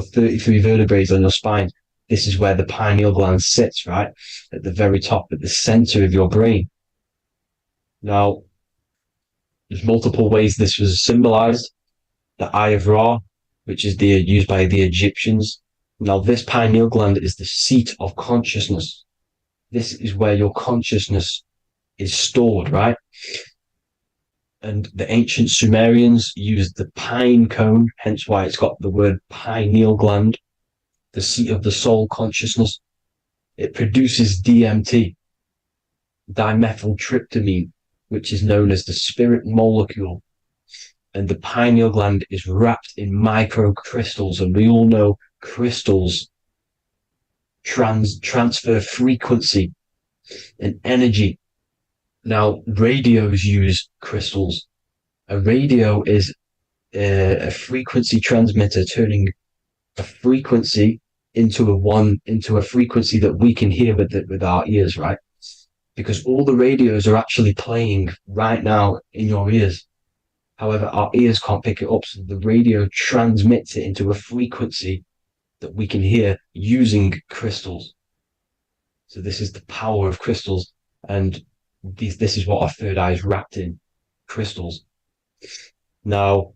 33 vertebrae on your spine. This is where the pineal gland sits, right? At the very top, at the center of your brain. Now, there's multiple ways this was symbolized. The Eye of Ra, which is used by the Egyptians. Now, this pineal gland is the seat of consciousness. This is where your consciousness is stored, right? And the ancient Sumerians used the pine cone, hence why it's got the word pineal gland, the seat of the soul consciousness. It produces DMT, dimethyltryptamine, which is known as the spirit molecule. And the pineal gland is wrapped in microcrystals, and we all know crystals transfer frequency and energy. Now, radios use crystals. A radio is a frequency transmitter turning a frequency into a frequency that we can hear with our ears, right? Because all the radios are actually playing right now in your ears. However, our ears can't pick it up, so the radio transmits it into a frequency that we can hear using crystals. So this is the power of crystals, and this is what our third eye is wrapped in, crystals. Now,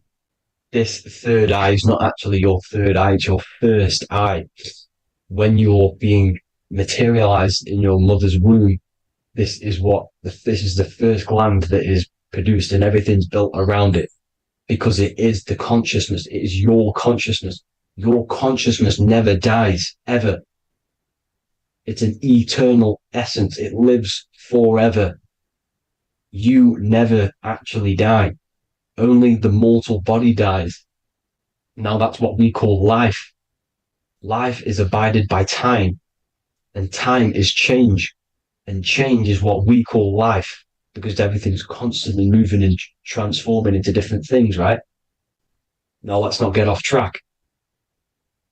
this third eye is not actually your third eye, it's your first eye. When you're being materialized in your mother's womb, this is the first gland that is produced, and everything's built around it, because it is the consciousness. It is your consciousness. Your consciousness never dies, ever. It's an eternal essence. It lives forever. You never actually die. Only the mortal body dies. Now that's what we call life. Life is abided by time, and time is change. And change is what we call life, because everything's constantly moving and transforming into different things, right? Now let's not get off track.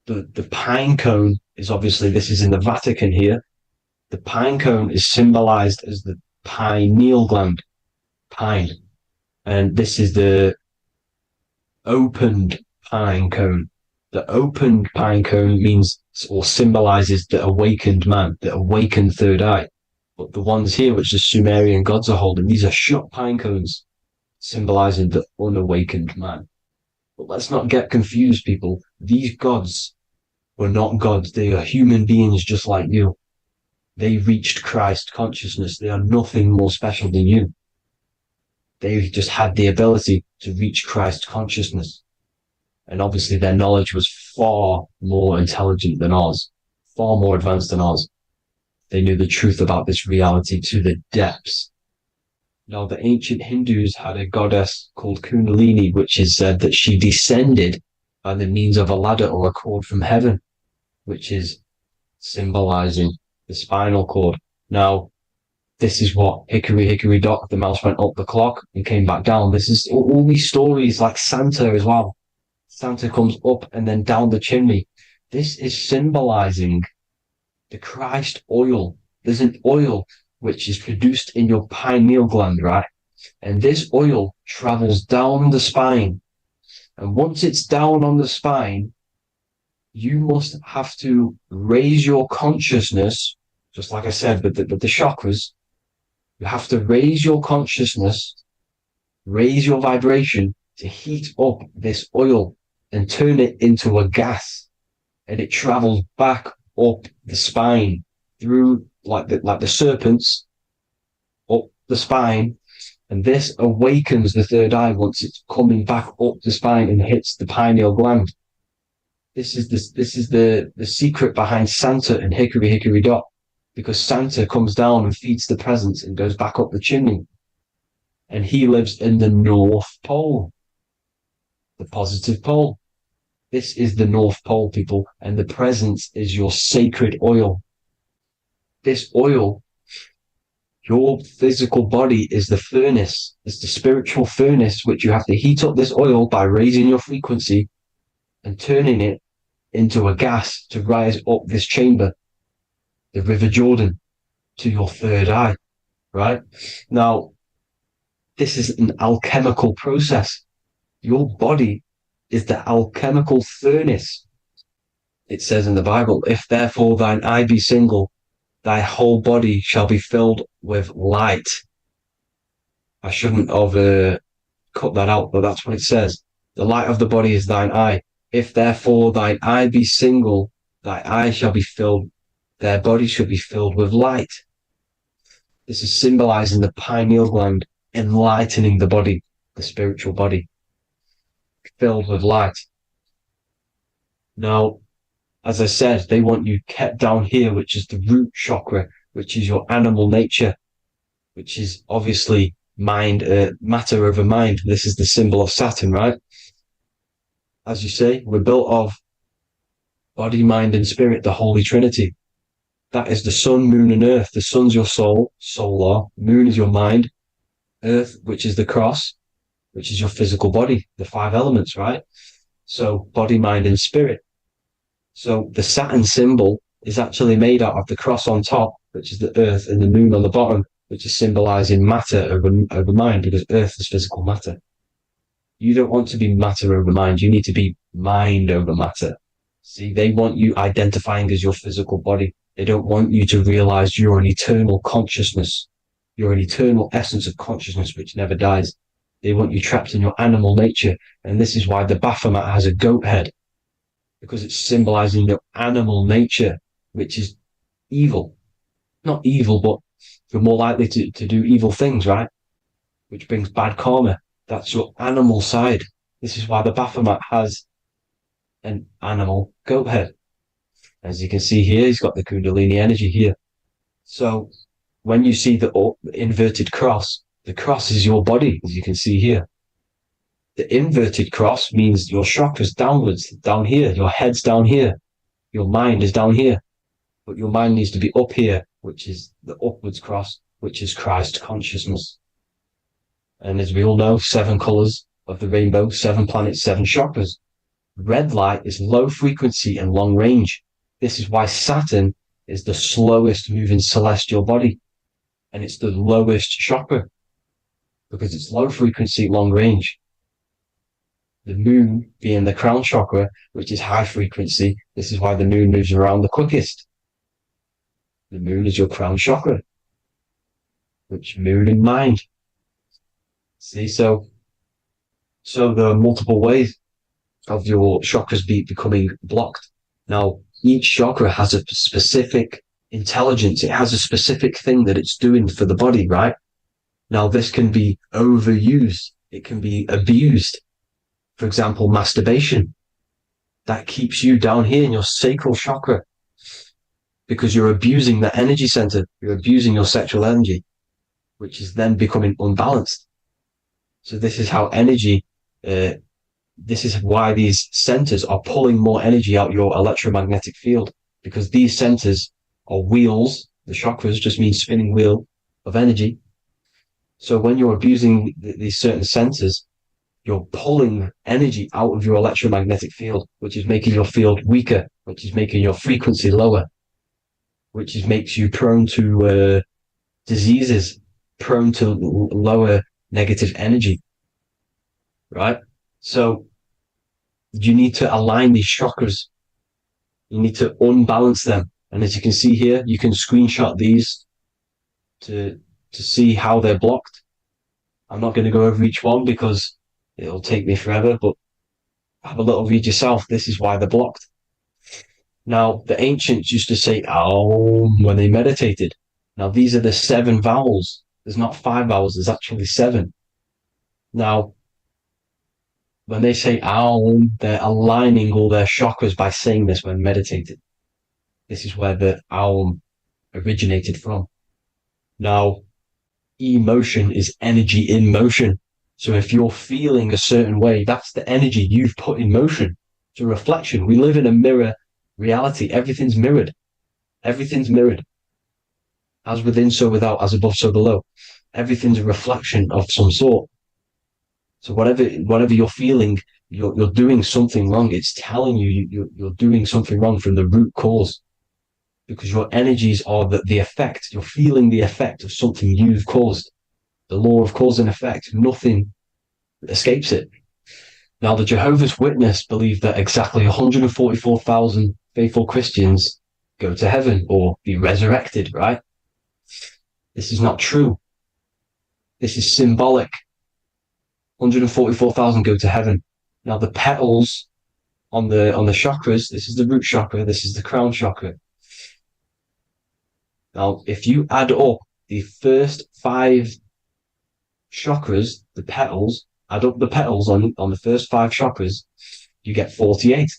The pine cone is obviously, this is in the Vatican here. The pine cone is symbolized as the pineal gland, pine. And this is the opened pine cone. The opened pine cone means or symbolizes the awakened man, the awakened third eye. But the ones here, which the Sumerian gods are holding, these are shut pine cones, symbolizing the unawakened man. But let's not get confused, people. These gods were not gods. They are human beings just like you. They reached Christ consciousness. They are nothing more special than you. They just had the ability to reach Christ consciousness. And obviously their knowledge was far more intelligent than ours, far more advanced than ours. They knew the truth about this reality to the depths. Now, the ancient Hindus had a goddess called Kundalini, which is said that she descended by the means of a ladder or a cord from heaven, which is symbolizing the spinal cord. Now, this is what Hickory Hickory Dock, the mouse went up the clock and came back down. This is all these stories, like Santa as well. Santa comes up and then down the chimney. This is symbolizing the Christ oil. There's an oil which is produced in your pineal gland, right? And this oil travels down the spine. And once it's down on the spine, you must have to raise your consciousness, just like I said with the chakras. You have to raise your consciousness, raise your vibration to heat up this oil and turn it into a gas. And it travels back up the spine through like the serpents up the spine. And this awakens the third eye once it's coming back up the spine and hits the pineal gland. This is the secret behind Santa and Hickory Hickory Dock, because Santa comes down and feeds the presents and goes back up the chimney. And he lives in the North Pole, the positive pole. This is the North Pole, people, and the presence is your sacred oil. This oil, your physical body is the furnace. It's the spiritual furnace, which you have to heat up this oil by raising your frequency and turning it into a gas to rise up this chamber, the River Jordan, to your third eye, right? Now, this is an alchemical process. Your body is the alchemical furnace. It says in the Bible, if therefore thine eye be single, thy whole body shall be filled with light. I shouldn't have cut that out, but that's what it says. The light of the body is thine eye. If therefore thine eye be single, thy eye shall be filled, their body shall be filled with light. This is symbolizing the pineal gland, enlightening the body, the spiritual body, filled with light. Now, as I said, they want you kept down here, which is the root chakra, which is your animal nature, which is obviously mind, matter over mind. This is the symbol of Saturn, right? As you say, we're built of body, mind, and spirit, the Holy Trinity. That is the sun, moon, and earth. The sun's your soul, solar. Moon is your mind. Earth, which is the cross, which is your physical body, the 5 elements, right? So body, mind, and spirit. So the Saturn symbol is actually made out of the cross on top, which is the earth, and the moon on the bottom, which is symbolizing matter over mind, because earth is physical matter. You don't want to be matter over mind. You need to be mind over matter. See, they want you identifying as your physical body. They don't want you to realize you're an eternal consciousness. You're an eternal essence of consciousness which never dies. They want you trapped in your animal nature. And this is why the Baphomet has a goat head, because it's symbolizing your animal nature, which is evil. Not evil, but you're more likely to do evil things, right? Which brings bad karma. That's your animal side. This is why the Baphomet has an animal goat head. As you can see here, he's got the Kundalini energy here. So when you see the inverted cross, the cross is your body, as you can see here. The inverted cross means your chakras downwards, down here. Your head's down here. Your mind is down here. But your mind needs to be up here, which is the upwards cross, which is Christ consciousness. And as we all know, 7 colors of the rainbow, 7 planets, 7 chakras. Red light is low frequency and long range. This is why Saturn is the slowest moving celestial body. And it's the lowest chakra, because it's low frequency, long range. The moon being the crown chakra, which is high frequency. This is why the moon moves around the quickest. The moon is your crown chakra, which moon in mind. See, so there are multiple ways of your chakras becoming blocked. Now, each chakra has a specific intelligence. It has a specific thing that it's doing for the body, right? Now, this can be overused. It can be abused. For example, masturbation. That keeps you down here in your sacral chakra, because you're abusing the energy center. You're abusing your sexual energy, which is then becoming unbalanced. So this is how energy, this is why these centers are pulling more energy out your electromagnetic field, because these centers are wheels. The chakras just mean spinning wheel of energy. So when you're abusing these certain centers, you're pulling energy out of your electromagnetic field, which is making your field weaker, which is making your frequency lower, which makes you prone to diseases, prone to lower negative energy, right? So you need to align these chakras. You need to unbalance them. And as you can see here, you can screenshot these to see how they're blocked. I'm not going to go over each one because it'll take me forever, but have a little read yourself. This is why they're blocked. Now, the ancients used to say Aum when they meditated. Now, these are the 7 vowels. There's not 5 vowels, there's actually 7. Now, when they say Aum, they're aligning all their chakras by saying this when meditated. This is where the Aum originated from. Now, emotion is energy in motion. So if you're feeling a certain way, that's the energy you've put in motion. It's a reflection. We live in a mirror reality. Everything's mirrored. Everything's mirrored. As within, so without, as above, so below. Everything's a reflection of some sort. So whatever you're feeling, you're doing something wrong. It's telling you you're doing something wrong from the root cause. Because your energies are the effect. You're feeling the effect of something you've caused. The law of cause and effect. Nothing escapes it. Now, the Jehovah's Witness believe that exactly 144,000 faithful Christians go to heaven or be resurrected, right? This is not true. This is symbolic. 144,000 go to heaven. Now, the petals on the chakras, this is the root chakra, this is the crown chakra. Now, if you add up the first 5 chakras, the petals, add up the petals on the first 5 chakras, you get 48.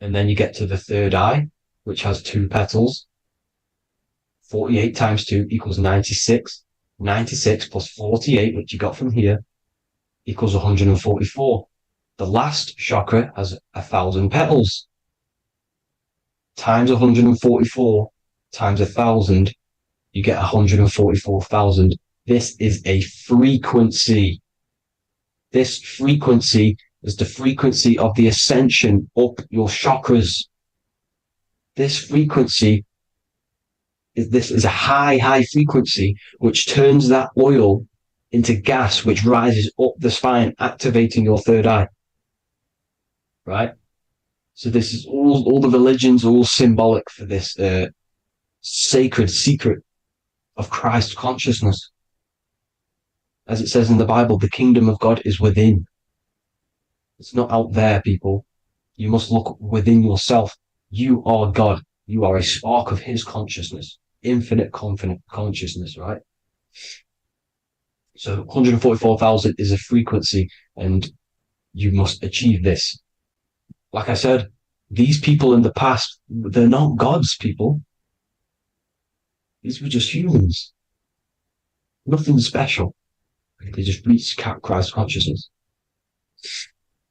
And then you get to the third eye, which has 2 petals. 48 times 2 equals 96. 96 plus 48, which you got from here, equals 144. The last chakra has 1,000 petals. Times 144 times 1,000, you get 144,000. This is a frequency. This frequency is the frequency of the ascension up your chakras. This frequency is a high frequency, which turns that oil into gas, which rises up the spine, activating your third eye. Right? So this is all the religions are all symbolic for this sacred secret of Christ consciousness. As it says in the Bible, the kingdom of God is within. It's not out there, people. You must look within yourself. You are God. You are a spark of his consciousness, infinite consciousness, right? So 144,000 is a frequency, and you must achieve this. Like I said, these people in the past, they're not gods, people. These were just humans. Nothing special. They just reached Christ consciousness.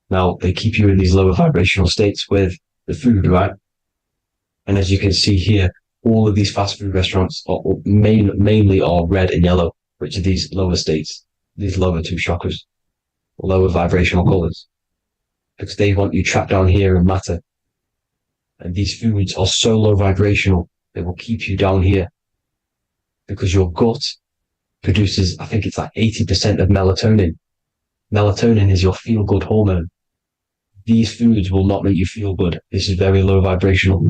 Now, they keep you in these lower vibrational states with the food, right? And as you can see here, all of these fast food restaurants are mainly are red and yellow, which are these lower states, these lower 2 chakras, lower vibrational colors, because they want you trapped down here in matter. And these foods are so low vibrational, they will keep you down here because your gut produces, I think it's like 80% of melatonin. Melatonin is your feel-good hormone. These foods will not make you feel good. This is very low vibrational.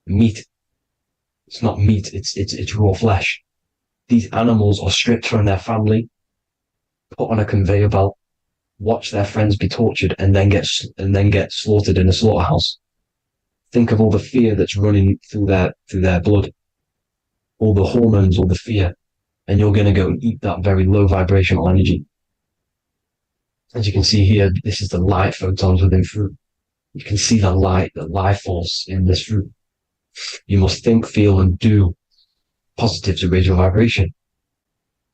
Meat. It's not meat, it's raw flesh. These animals are stripped from their family, put on a conveyor belt, watch their friends be tortured, and then get slaughtered in a slaughterhouse. Think of all the fear that's running through their blood, all the hormones, all the fear, and you're going to go and eat that very low vibrational energy. As you can see here, this is the light photons within fruit. You can see the life force in this fruit. You must think, feel, and do positive to raise your vibration.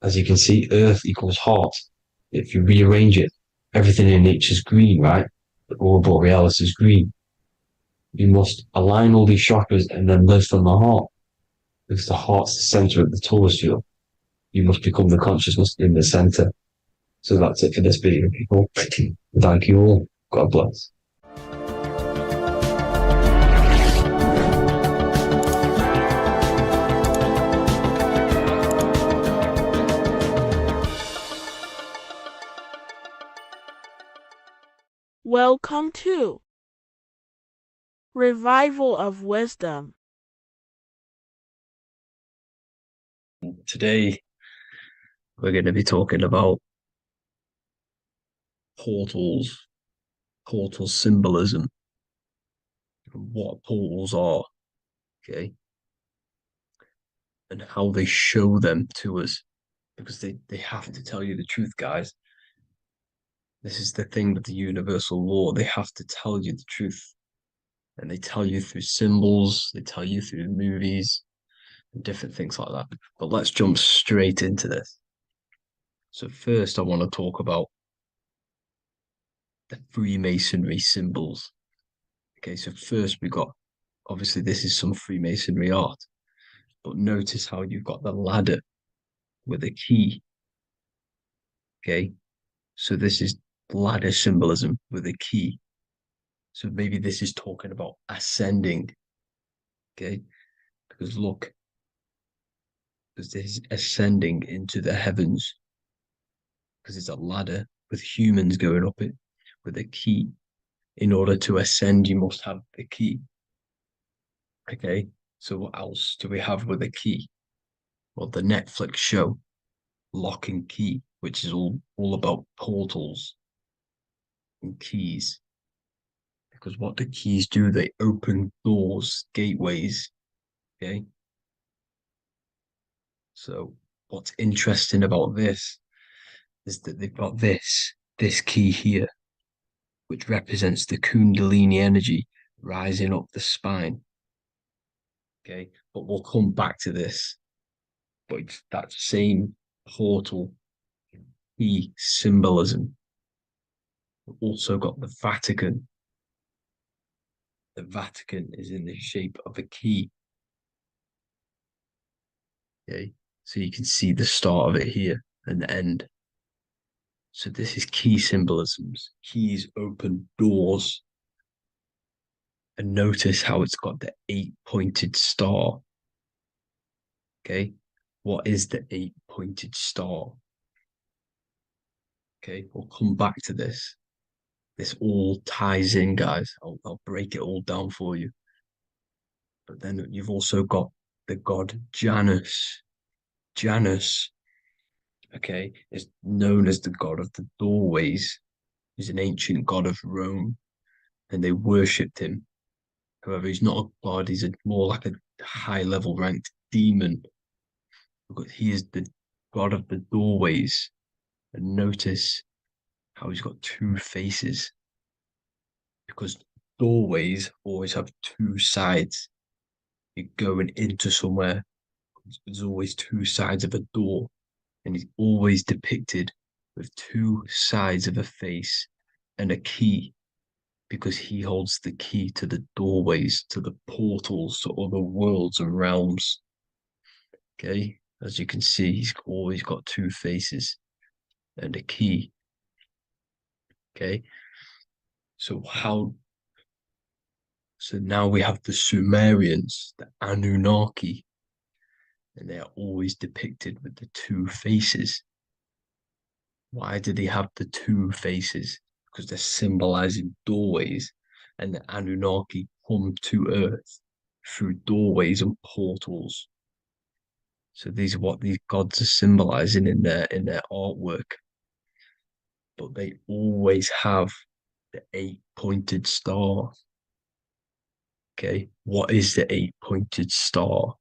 As you can see, earth equals heart. If you rearrange it, everything in nature is green, right? The aurora borealis is green. You must align all these chakras and then live from the heart, because the heart's the center of the Taurus field. You must become the consciousness in the center. So that's it for this video, people. Thank you all. God bless. Welcome to Revival of Wisdom. Today, we're going to be talking about portals, portal symbolism, and what portals are, okay, and how they show them to us, because they have to tell you the truth, guys. This is the thing with the universal law. They have to tell you the truth. And they tell you through symbols, they tell you through movies, and different things like that. But let's jump straight into this. So first, I want to talk about the Freemasonry symbols. Okay, so first we got, obviously this is some Freemasonry art, but notice how you've got the ladder with a key. Okay, so this is ladder symbolism with a key. So maybe this is talking about ascending. Okay, because look, because this is ascending into the heavens, because it's a ladder with humans going up it with a key. In order to ascend, you must have the key. Okay, so what else do we have with a key? Well, the Netflix show Lock and Key, which is all about portals and keys. Because what the keys do, they open doors, gateways. Okay. So what's interesting about this is that they've got this key here, which represents the Kundalini energy rising up the spine. Okay, but we'll come back to this. But it's that same portal key symbolism. We've also got the Vatican. The Vatican is in the shape of a key. Okay, so you can see the start of it here and the end. So this is key symbolisms. Keys open doors. And notice how it's got the 8-pointed star. Okay, what is the 8-pointed star? Okay, we'll come back to this. This all ties in, guys. I'll break it all down for you. But then you've also got the god Janus. Janus, okay, is known as the god of the doorways. He's an ancient god of Rome, and they worshipped him. However, he's not a god, he's more like a high-level ranked demon. Because he is the god of the doorways. And notice how he's got two faces. Because doorways always have two sides. You're going into somewhere, there's always two sides of a door. And he's always depicted with two sides of a face and a key, because he holds the key to the doorways, to the portals, to other worlds and realms. Okay, as you can see, he's always got two faces and a key. Okay, so now we have the Sumerians, the Anunnaki, and they are always depicted with the two faces. Why do they have the two faces? Because they're symbolizing doorways, and the Anunnaki come to Earth through doorways and portals. So these are what these gods are symbolizing in their artwork. But they always have the 8-pointed star. Okay, what is the 8-pointed star?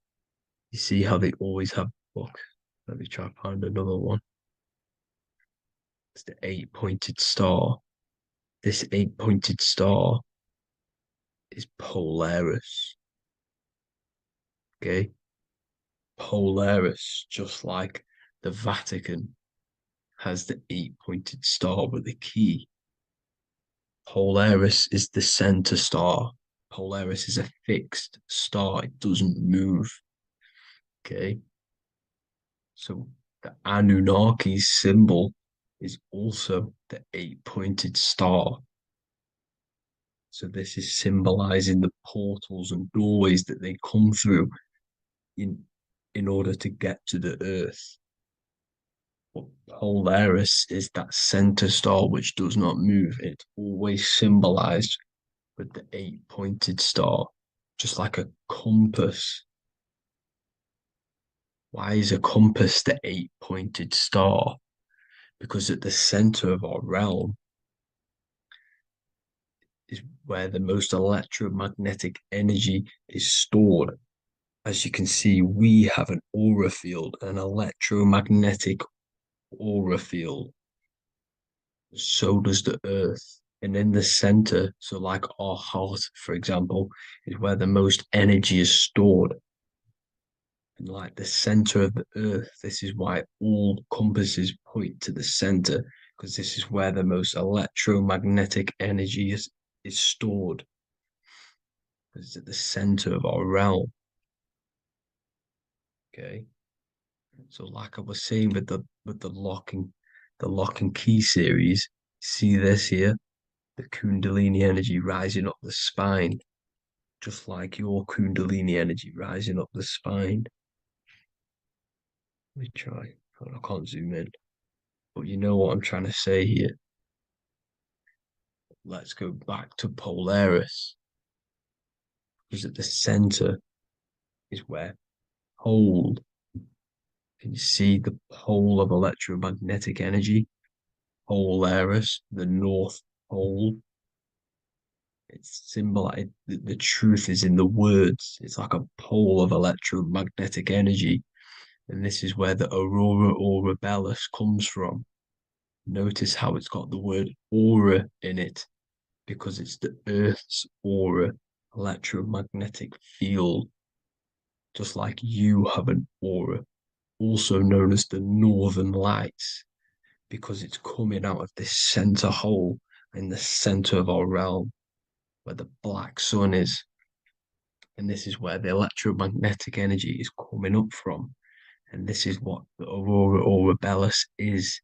You see how they always have, look, let me try to find another one. It's the 8-pointed star. This 8-pointed star is Polaris. Okay, Polaris, just like the Vatican has the 8-pointed star with a key. Polaris is the center star. Polaris is a fixed star, it doesn't move. Okay, so the Anunnaki symbol is also the 8-pointed star. So this is symbolizing the portals and doorways that they come through in order to get to the earth. But Polaris is that center star which does not move. It's always symbolized with the 8-pointed star, just like a compass. Why is a compass the 8-pointed star? Because at the center of our realm is where the most electromagnetic energy is stored. As you can see, we have an aura field, an electromagnetic aura field. So does the earth. And in the center, so like our heart, for example, is where the most energy is stored. And like the center of the earth, this is why all compasses point to the center, because this is where the most electromagnetic energy is stored. It's at the center of our realm. Okay. So like I was saying with the lock and key series, see this here? The Kundalini energy rising up the spine, just like your Kundalini energy rising up the spine. Let me try. I can't zoom in. But you know what I'm trying to say here. Let's go back to Polaris. Because at the center is where hold. Can you see the pole of electromagnetic energy? Polaris, the North Pole. It's symbolized, the truth is in the words. It's like a pole of electromagnetic energy. And this is where the aurora borealis comes from. Notice how it's got the word aura in it, because it's the Earth's aura, electromagnetic field. Just like you have an aura, also known as the northern lights, because it's coming out of this center hole in the center of our realm, where the black sun is. And this is where the electromagnetic energy is coming up from. And this is what the aurora borealis is,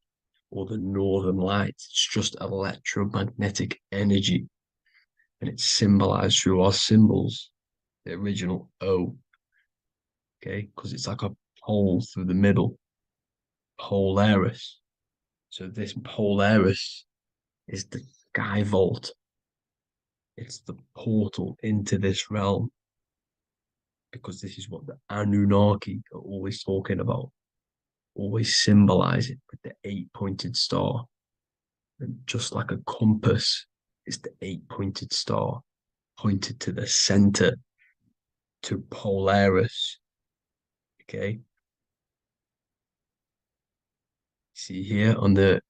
or the northern lights. It's just electromagnetic energy. And it's symbolized through our symbols, the original O. Okay, because it's like a pole through the middle. Polaris. So this Polaris is the sky vault. It's the portal into this realm. Because this is what the Anunnaki are always talking about. Always symbolize it with the 8-pointed star. And just like a compass, it's the 8-pointed star pointed to the center, to Polaris. Okay. See here on the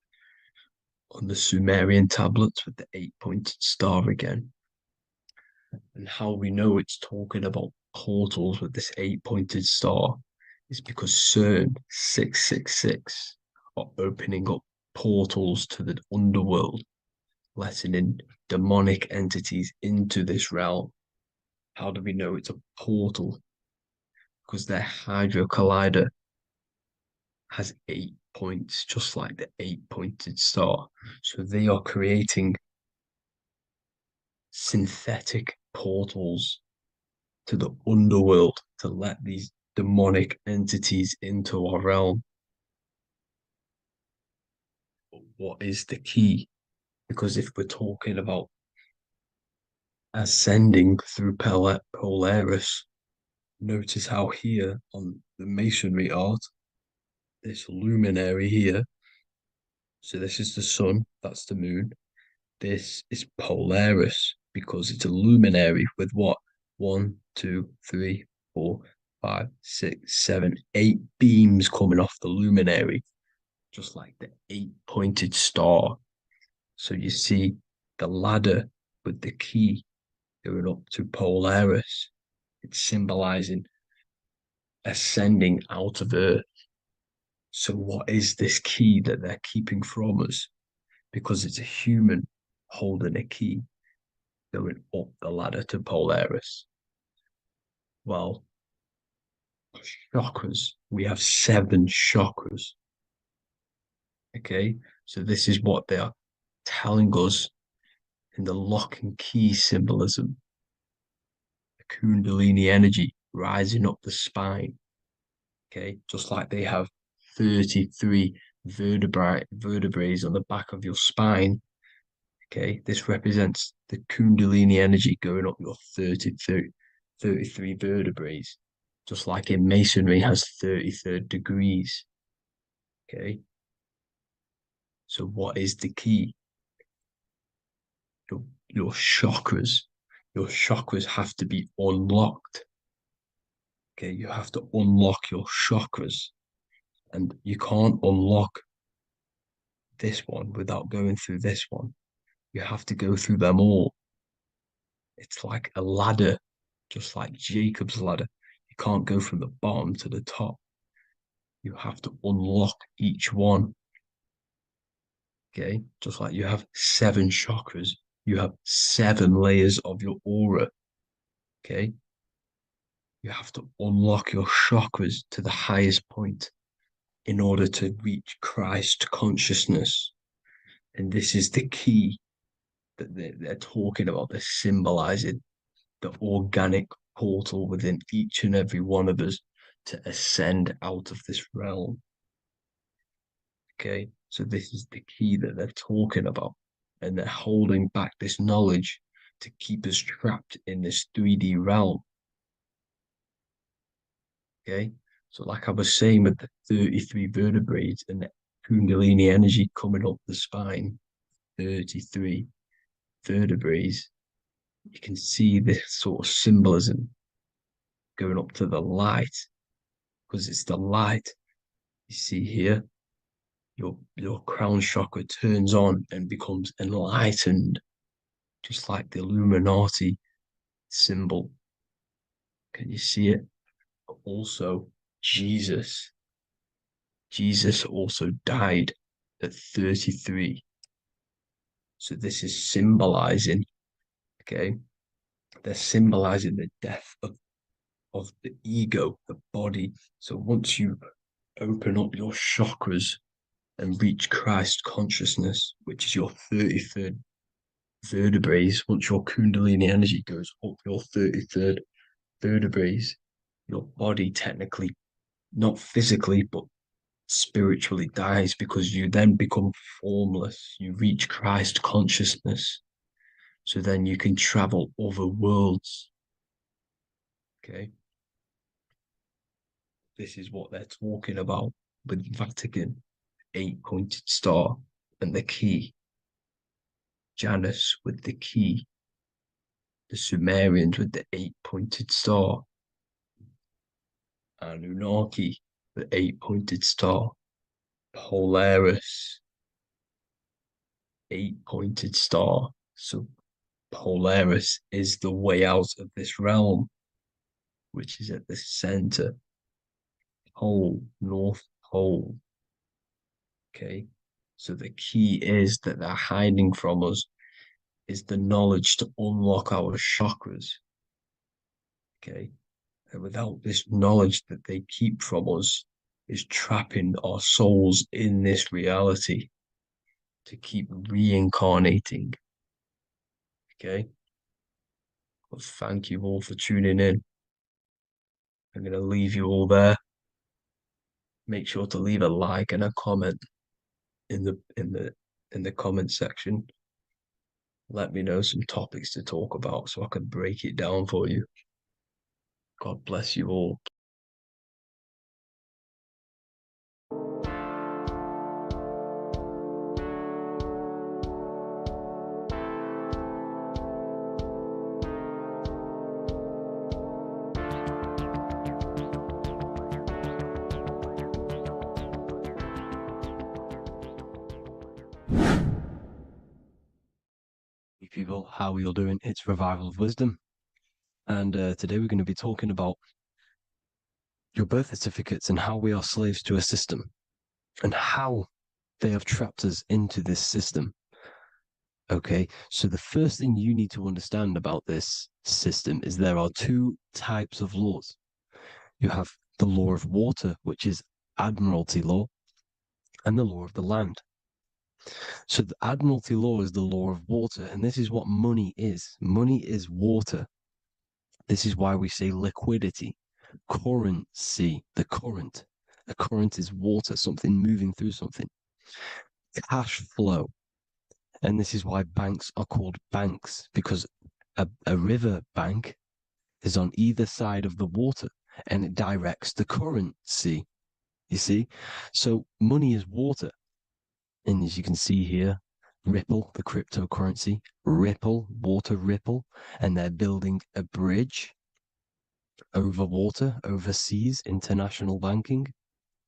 Sumerian tablets with the 8-pointed star again. And how we know it's talking about portals with this 8-pointed star is because CERN 666 are opening up portals to the underworld, letting in demonic entities into this realm. How do we know it's a portal? Because their Hydra Collider has 8 points, just like the 8-pointed star. So they are creating synthetic portals to the underworld to let these demonic entities into our realm. But what is the key? Because if we're talking about ascending through Polaris, notice how here on the masonry art, this luminary here, so this is the sun, that's the moon, this is Polaris because it's a luminary with what? 1, 2, 3, 4, 5, 6, 7, 8 beams coming off the luminary, just like the 8-pointed star. So you see the ladder with the key going up to Polaris. It's symbolizing ascending out of Earth. So what is this key that they're keeping from us? Because it's a human holding a key going up the ladder to Polaris. Well, chakras. We have 7 chakras. Okay, So this is what they are telling us in the lock and key symbolism. The Kundalini energy rising up the spine. Okay, just like they have 33 vertebrae on the back of your spine. Okay, this represents the Kundalini energy going up your 33 vertebrae, just like in Masonry has 33rd degrees. Okay, so what is the key? Your chakras. Your chakras have to be unlocked. Okay, you have to unlock your chakras, and you can't unlock this one without going through this one. You have to go through them all. It's like a ladder, just like Jacob's ladder. You can't go from the bottom to the top. You have to unlock each one. Okay, just like you have 7 chakras, you have 7 layers of your aura. Okay, you have to unlock your chakras to the highest point in order to reach Christ consciousness. And this is the key that they're talking about. They're symbolizing the organic portal within each and every one of us to ascend out of this realm. Okay, so this is the key that they're talking about, and they're holding back this knowledge to keep us trapped in this 3D realm. Okay, so like I was saying with the 33 vertebrae and the Kundalini energy coming up the spine, 33 vertebrae, you can see this sort of symbolism going up to the light, because it's the light you see here. Your crown chakra turns on and becomes enlightened, just like the Illuminati symbol. Can you see it? But also Jesus also died at 33. So this is symbolizing, okay, they're symbolizing the death of the ego, the body. So once you open up your chakras and reach Christ consciousness, which is your 33rd vertebrae, once your Kundalini energy goes up your 33rd vertebrae, your body technically, not physically, but spiritually dies, because you then become formless. You reach Christ consciousness. So then you can travel other worlds. Okay. This is what they're talking about with Vatican, 8-pointed star, and the key. Janus with the key. The Sumerians with the 8-pointed star. Anunnaki, the 8-pointed star. Polaris, 8-pointed star. So Polaris is the way out of this realm, which is at the center. Pole, North Pole. Okay, so the key is that they're hiding from us is the knowledge to unlock our chakras. Okay, and without this knowledge that they keep from us is trapping our souls in this reality to keep reincarnating. Okay, well, thank you all for tuning in. I'm going to leave you all there. Make sure to leave a like and a comment in the comment section. Let me know some topics to talk about so I can break it down for you. God bless you all. Hey people, how are you all doing? It's Revival of Wisdom, and today we're going to be talking about your birth certificates and how we are slaves to a system and how they have trapped us into this system. Okay, so the first thing you need to understand about this system is there are 2 types of laws. You have the law of water, which is Admiralty law, and the law of the land. So the Admiralty law is the law of water, and this is what money is. Money is water. This is why we say liquidity, currency, the current. A current is water, something moving through something. Cash flow. And this is why banks are called banks, because a river bank is on either side of the water and it directs the currency. You see? So money is water. And as you can see here, Ripple, the cryptocurrency, Ripple, water Ripple, and they're building a bridge over water, overseas, international banking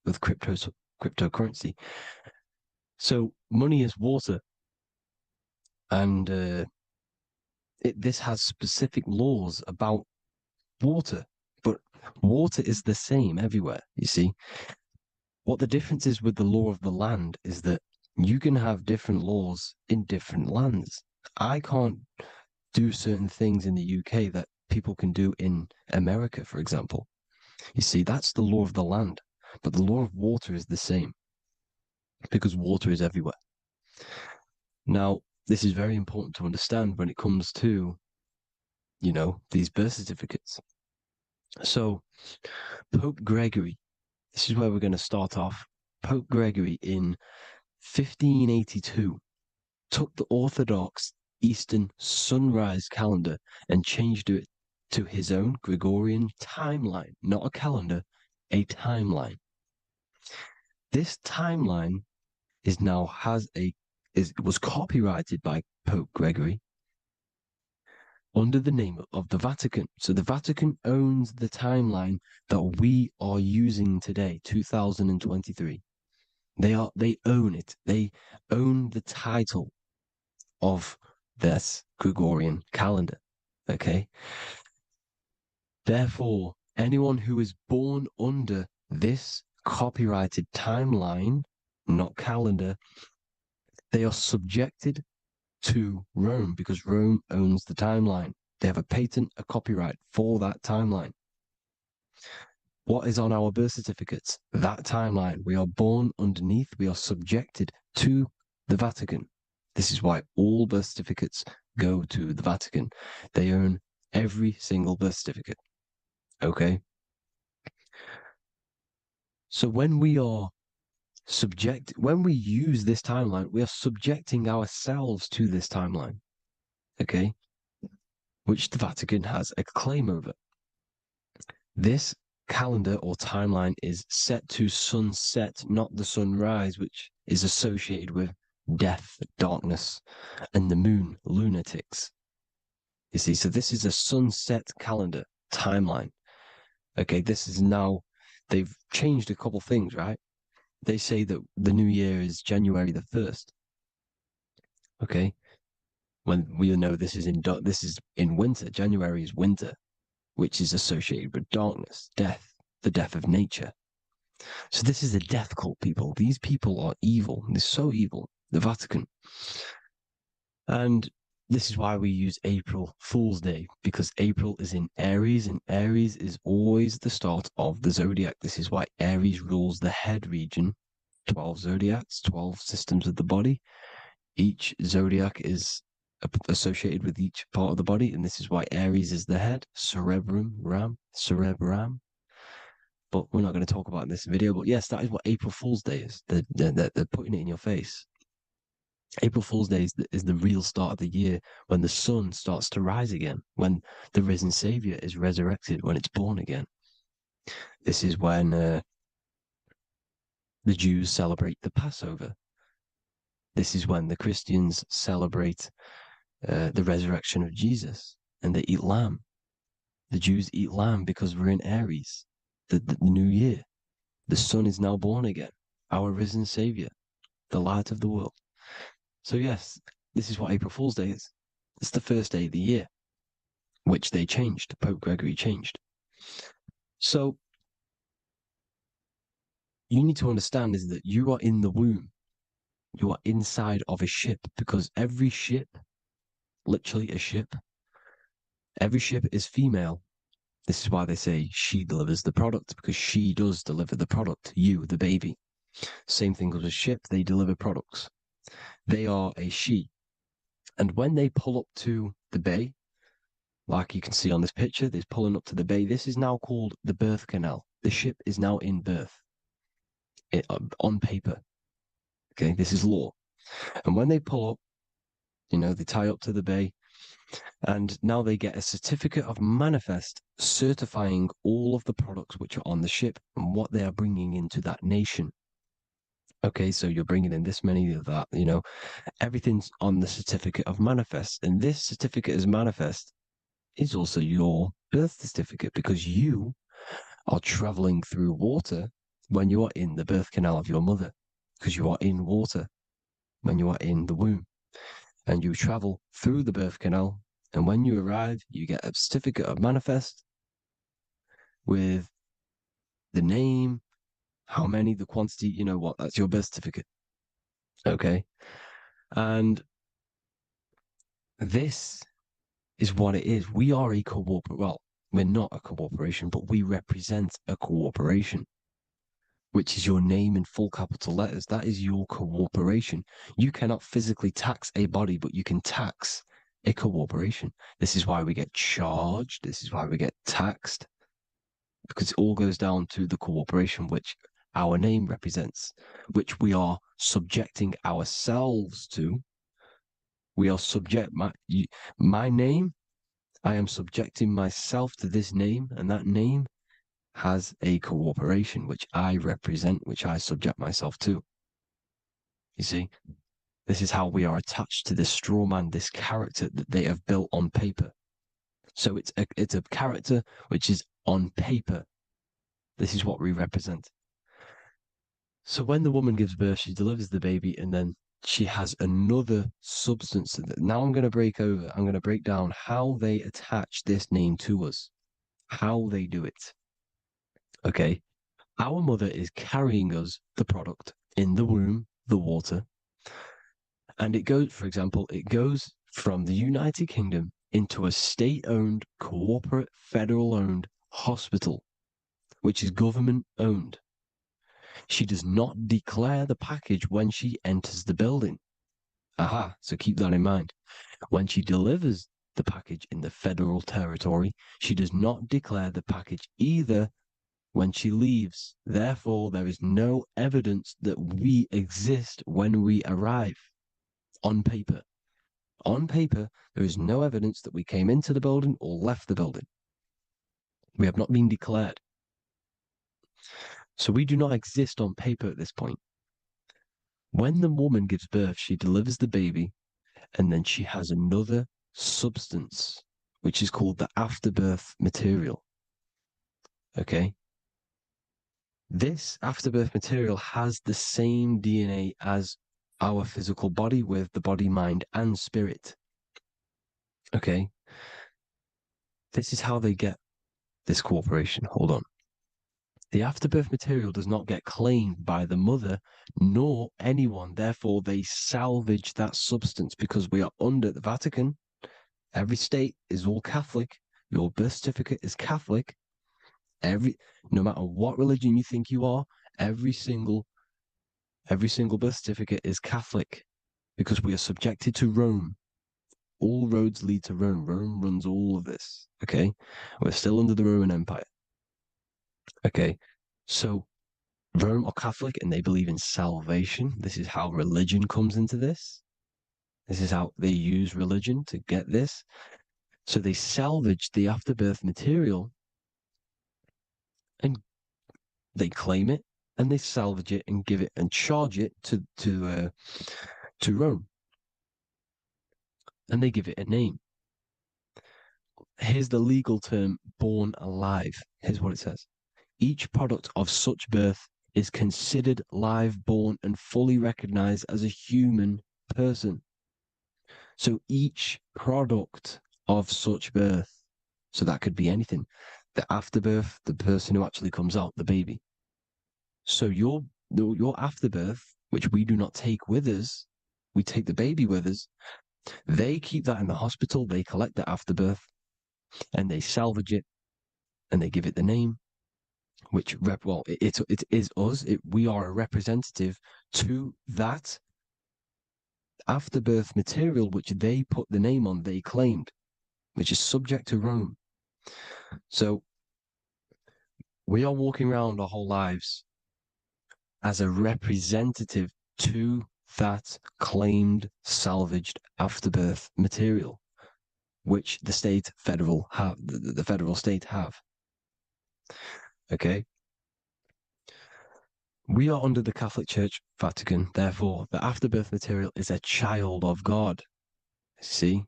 with cryptocurrency. So money is water, and this has specific laws about water, but water is the same everywhere, you see. What the difference is with the law of the land is that you can have different laws in different lands. I can't do certain things in the UK that people can do in America, for example. You see, that's the law of the land, but the law of water is the same because water is everywhere. Now, this is very important to understand when it comes to, these birth certificates. So, Pope Gregory, this is where we're going to start off. Pope Gregory in 1582 took the Orthodox Eastern sunrise calendar and changed it to his own Gregorian timeline, not a calendar, a timeline. This timeline was copyrighted by Pope Gregory under the name of the Vatican. So the Vatican owns the timeline that we are using today, 2023. They own it. They own the title of this Gregorian calendar. Okay. Therefore, anyone who is born under this copyrighted timeline, not calendar, they are subjected to Rome because Rome owns the timeline. They have a patent, a copyright for that timeline. What is on our birth certificates? That timeline. We are born underneath, we are subjected to the Vatican. This is why all birth certificates go to the Vatican. They own every single birth certificate. Okay? So when we use this timeline, we are subjecting ourselves to this timeline. Okay? Which the Vatican has a claim over. This calendar or timeline is set to sunset, not the sunrise, which is associated with death, darkness, and the moon, lunatics. You see, so this is a sunset calendar timeline. Okay, this is now, they've changed a couple things, right? They say that the new year is January the 1st. Okay, when we know this is in winter. January is winter, which is associated with darkness, death, the death of nature. So this is a death cult, people. These people are evil. They're so evil. The Vatican. And this is why we use April Fool's Day, because April is in Aries, and Aries is always the start of the zodiac. This is why Aries rules the head region. 12 zodiacs, 12 systems of the body. Each zodiac is associated with each part of the body, and this is why Aries is the head, cerebrum. But we're not going to talk about in this video. But yes, that is what April Fool's Day is. They're putting it in your face. April Fool's Day is the real start of the year, when the sun starts to rise again, when the risen Savior is resurrected, when it's born again. This is when the Jews celebrate the Passover. This is when the Christians celebrate the resurrection of Jesus, and they eat lamb. The Jews eat lamb because we're in Aries, the new year. The sun is now born again, our risen Savior, the light of the world. So yes, this is what April Fool's Day is. It's the first day of the year, which they changed. Pope Gregory changed. So you need to understand is that you are in the womb. You are inside of a ship, because every ship, literally a ship, every ship is female. This is why they say she delivers the product, because she does deliver the product, you, the baby. Same thing with a ship, they deliver products. They are a she. And when they pull up to the bay, like you can see on this picture, they're pulling up to the bay. This is now called the birth canal. The ship is now in birth on paper. Okay, this is law. And when they pull up, they tie up to the bay, and now they get a certificate of manifest certifying all of the products which are on the ship and what they are bringing into that nation. Okay, so you're bringing in this many of that, everything's on the certificate of manifest. And this certificate as manifest is also your birth certificate, because you are traveling through water when you are in the birth canal of your mother, because you are in water when you are in the womb, and you travel through the birth canal. And when you arrive, you get a certificate of manifest with the name, how many, the quantity, that's your birth certificate. Okay. And this is what it is. We are a well, we're not a corporation, but we represent a corporation, which is your name in full capital letters. That is your corporation. You cannot physically tax a body, but you can tax a corporation. This is why we get charged. This is why we get taxed, because it all goes down to the corporation, which our name represents, which we are subjecting ourselves to. We are my name. I am subjecting myself to this name, and that name has a corporation which I represent, which I subject myself to. You see, this is how we are attached to this straw man, this character that they have built on paper. So it's a character which is on paper. This is what we represent. So when the woman gives birth, she delivers the baby, and then she has another substance. Now I'm going to break down how they attach this name to us, how they do it. Okay. Our mother is carrying us the product in the womb, the water. And it goes from the United Kingdom into a state-owned, corporate, federal-owned hospital, which is government-owned. She does not declare the package when she enters the building. Aha, so keep that in mind. When she delivers the package in the federal territory, she does not declare the package either when she leaves. Therefore, there is no evidence that we exist when we arrive on paper. On paper, there is no evidence that we came into the building or left the building. We have not been declared. So we do not exist on paper at this point. When the woman gives birth, she delivers the baby, and then she has another substance, which is called the afterbirth material. Okay? This afterbirth material has the same DNA as our physical body, with the body, mind, and spirit. Okay? This is how they get this corporation. Hold on. The afterbirth material does not get claimed by the mother nor anyone. Therefore, they salvage that substance, because we are under the Vatican. Every state is all Catholic. Your birth certificate is Catholic. No matter what religion you think you are, every single birth certificate is Catholic, because we are subjected to Rome. All roads lead to Rome. Rome runs all of this. Okay? We're still under the Roman Empire. Okay, so Rome are Catholic and they believe in salvation. This is how religion comes into this. This is how they use religion to get this. So they salvage the afterbirth material and they claim it, and they salvage it and give it and charge it to Rome. And they give it a name. Here's the legal term, born alive. Here's what it says. Each product of such birth is considered live, born, and fully recognized as a human person. So each product of such birth, so that could be anything, the afterbirth, the person who actually comes out, the baby. So your afterbirth, which we do not take with us, we take the baby with us. They keep that in the hospital. They collect the afterbirth and they salvage it and they give it the name, which it is us. We are a representative to that afterbirth material, which they put the name on, they claimed, which is subject to Rome. So we are walking around our whole lives as a representative to that claimed salvaged afterbirth material, which the federal state have. Okay? We are under the Catholic Church, Vatican, therefore the afterbirth material is a child of God. See?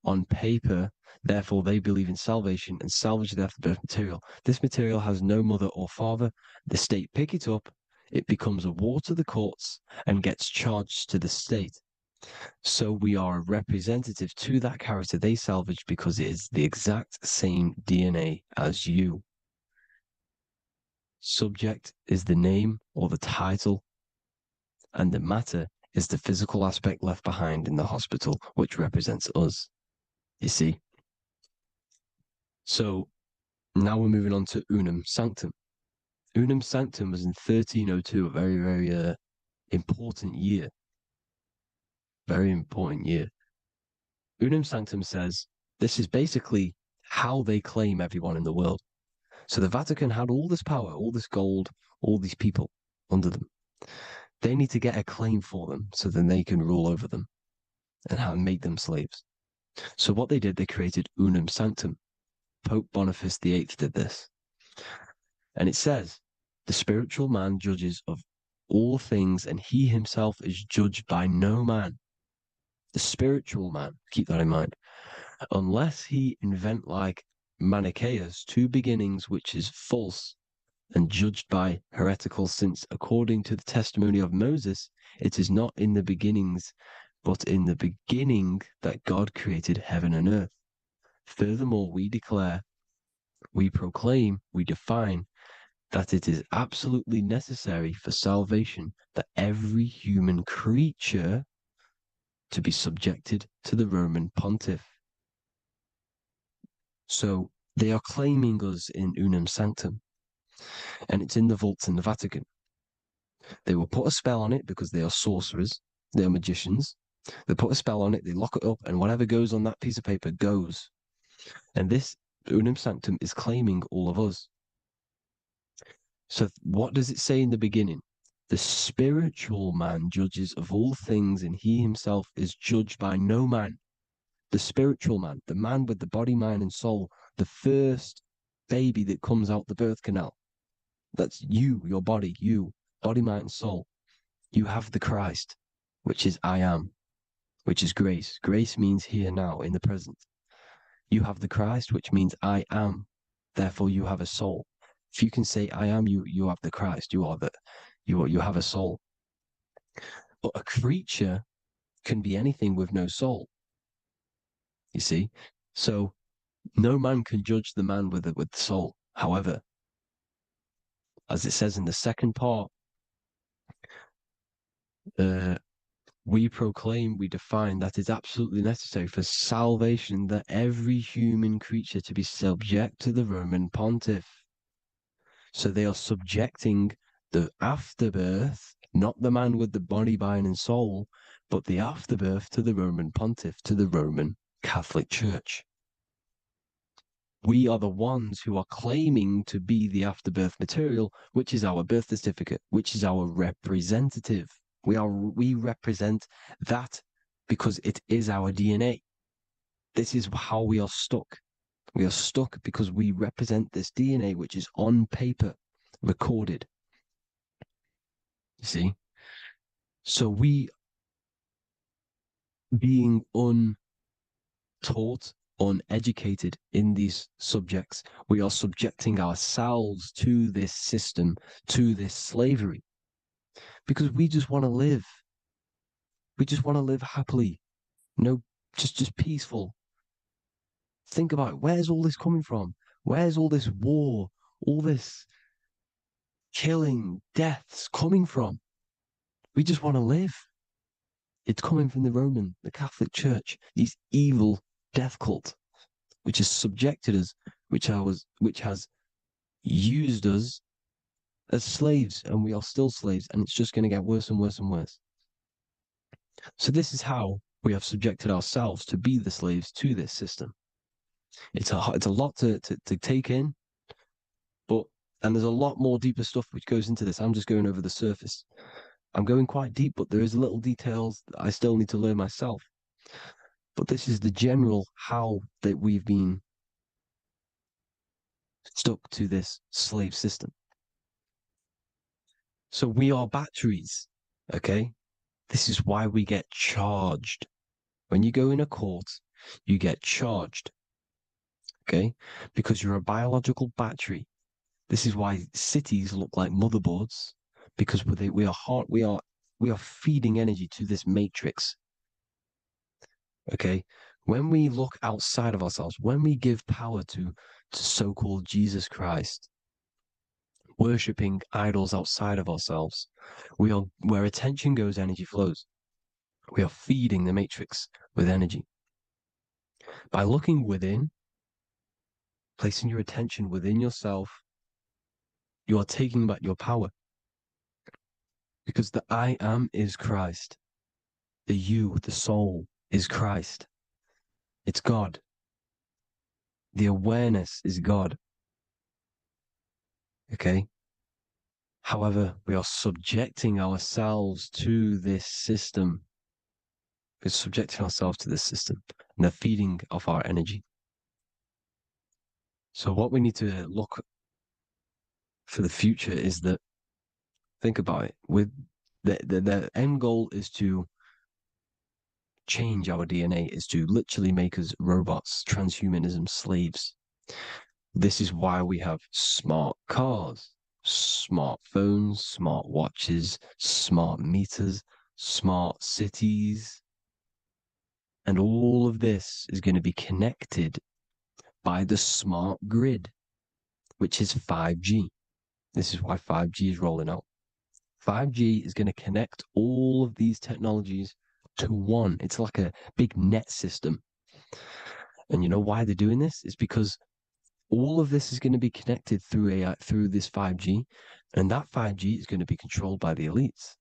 On paper, therefore they believe in salvation and salvage the afterbirth material. This material has no mother or father. The state pick it up, it becomes a war to the courts and gets charged to the state. So we are a representative to that character they salvaged because it is the exact same DNA as you. Subject is the name or the title, and the matter is the physical aspect left behind in the hospital, which represents us. You see? So now we're moving on to Unam Sanctum. Unam Sanctum was in 1302, a very, very important year. Very important year. Unam Sanctum says this is basically how they claim everyone in the world. So the Vatican had all this power, all this gold, all these people under them. They need to get a claim for them so then they can rule over them and make them slaves. So what they did, they created Unam Sanctum. Pope Boniface VIII did this. And it says, the spiritual man judges of all things, and he himself is judged by no man. The spiritual man, keep that in mind, unless he invent like Manichaeus, two beginnings, which is false and judged by heretical, since according to the testimony of Moses, it is not in the beginnings, but in the beginning that God created heaven and earth. Furthermore, we declare, we proclaim, we define that it is absolutely necessary for salvation that every human creature to be subjected to the Roman pontiff. So they are claiming us in Unam Sanctum, and it's in the vaults in the Vatican. They will put a spell on it because they are sorcerers, they are magicians. They put a spell on it, they lock it up, and whatever goes on that piece of paper goes. And this Unam Sanctum is claiming all of us. So what does it say in the beginning? The spiritual man judges of all things, and he himself is judged by no man. The spiritual man, the man with the body, mind, and soul, the first baby that comes out the birth canal. That's you, your body, body, mind, and soul. You have the Christ, which is I am, which is grace. Grace means here now, in the present. You have the Christ, which means I am. Therefore, you have a soul. If you can say I am, you have the Christ. You have a soul. But a creature can be anything with no soul. You see? So no man can judge the man with the soul. However, as it says in the second part, we proclaim, we define that it's absolutely necessary for salvation that every human creature to be subject to the Roman pontiff. So they are subjecting the afterbirth, not the man with the body, mind, and soul, but the afterbirth to the Roman pontiff, to the Roman Catholic Church. We are the ones who are claiming to be the afterbirth material, which is our birth certificate, which is our representative. We represent that because it is our DNA. This is how we are stuck. We are stuck because we represent this DNA, which is on paper, recorded. You see? So we, being untaught, uneducated in these subjects, we are subjecting ourselves to this system, to this slavery, because we just want to live. We just want to live happily, just peaceful. Think about it. Where's all this coming from? Where's all this war, all this killing, deaths coming from? We just want to live. It's coming from the Catholic Church, these evil death cult, which has subjected us, which has used us as slaves, and we are still slaves, and it's just going to get worse and worse and worse. So this is how we have subjected ourselves to be the slaves to this system. It's a lot to take in, and there's a lot more deeper stuff which goes into this. I'm just going over the surface. I'm going quite deep, but there is little details that I still need to learn myself. But this is the general how that we've been stuck to this slave system. So we are batteries, okay? This is why we get charged. When you go in a court, you get charged, okay? Because you're a biological battery. This is why cities look like motherboards, because we are feeding energy to this matrix, okay? When we look outside of ourselves, when we give power to so-called Jesus Christ, worshipping idols outside of ourselves, where attention goes, energy flows. We are feeding the matrix with energy. By looking within, placing your attention within yourself, you are taking back your power. Because the I am is Christ. The you, the soul, is Christ. It's God. The awareness is God. Okay? However, we are subjecting ourselves to this system. We're subjecting ourselves to this system and the feeding of our energy. So what we need to look for the future is that, think about it, with the end goal is to change our DNA, is to literally make us robots, transhumanism, slaves. This is why we have smart cars, smartphones, smart watches, smart meters, smart cities. And all of this is going to be connected by the smart grid, which is 5G. This is why 5G is rolling out. 5G is going to connect all of these technologies to one. It's like a big net system. And you know why they're doing this? It's because all of this is going to be connected through AI, through this 5G, and that 5G is going to be controlled by the elites.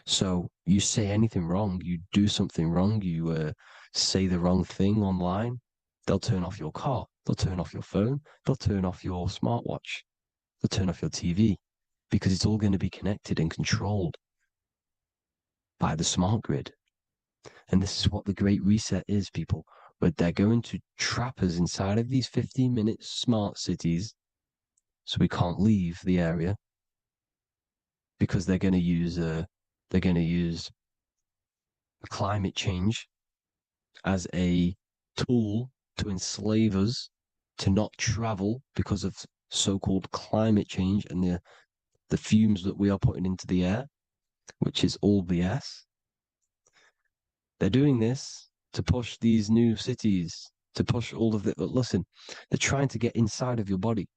So you say anything wrong, you do something wrong, you say the wrong thing online, they'll turn off your car, they'll turn off your phone, they'll turn off your smartwatch, they'll turn off your TV, because it's all going to be connected and controlled by the smart grid. And this is what the Great Reset is, people. But they're going to trap us inside of these 15-minute smart cities so we can't leave the area, because they're going to use climate change as a tool to enslave us to not travel because of so-called climate change and the fumes that we are putting into the air, which is all BS. They're doing this to push these new cities, to push all of it. But listen, they're trying to get inside of your body.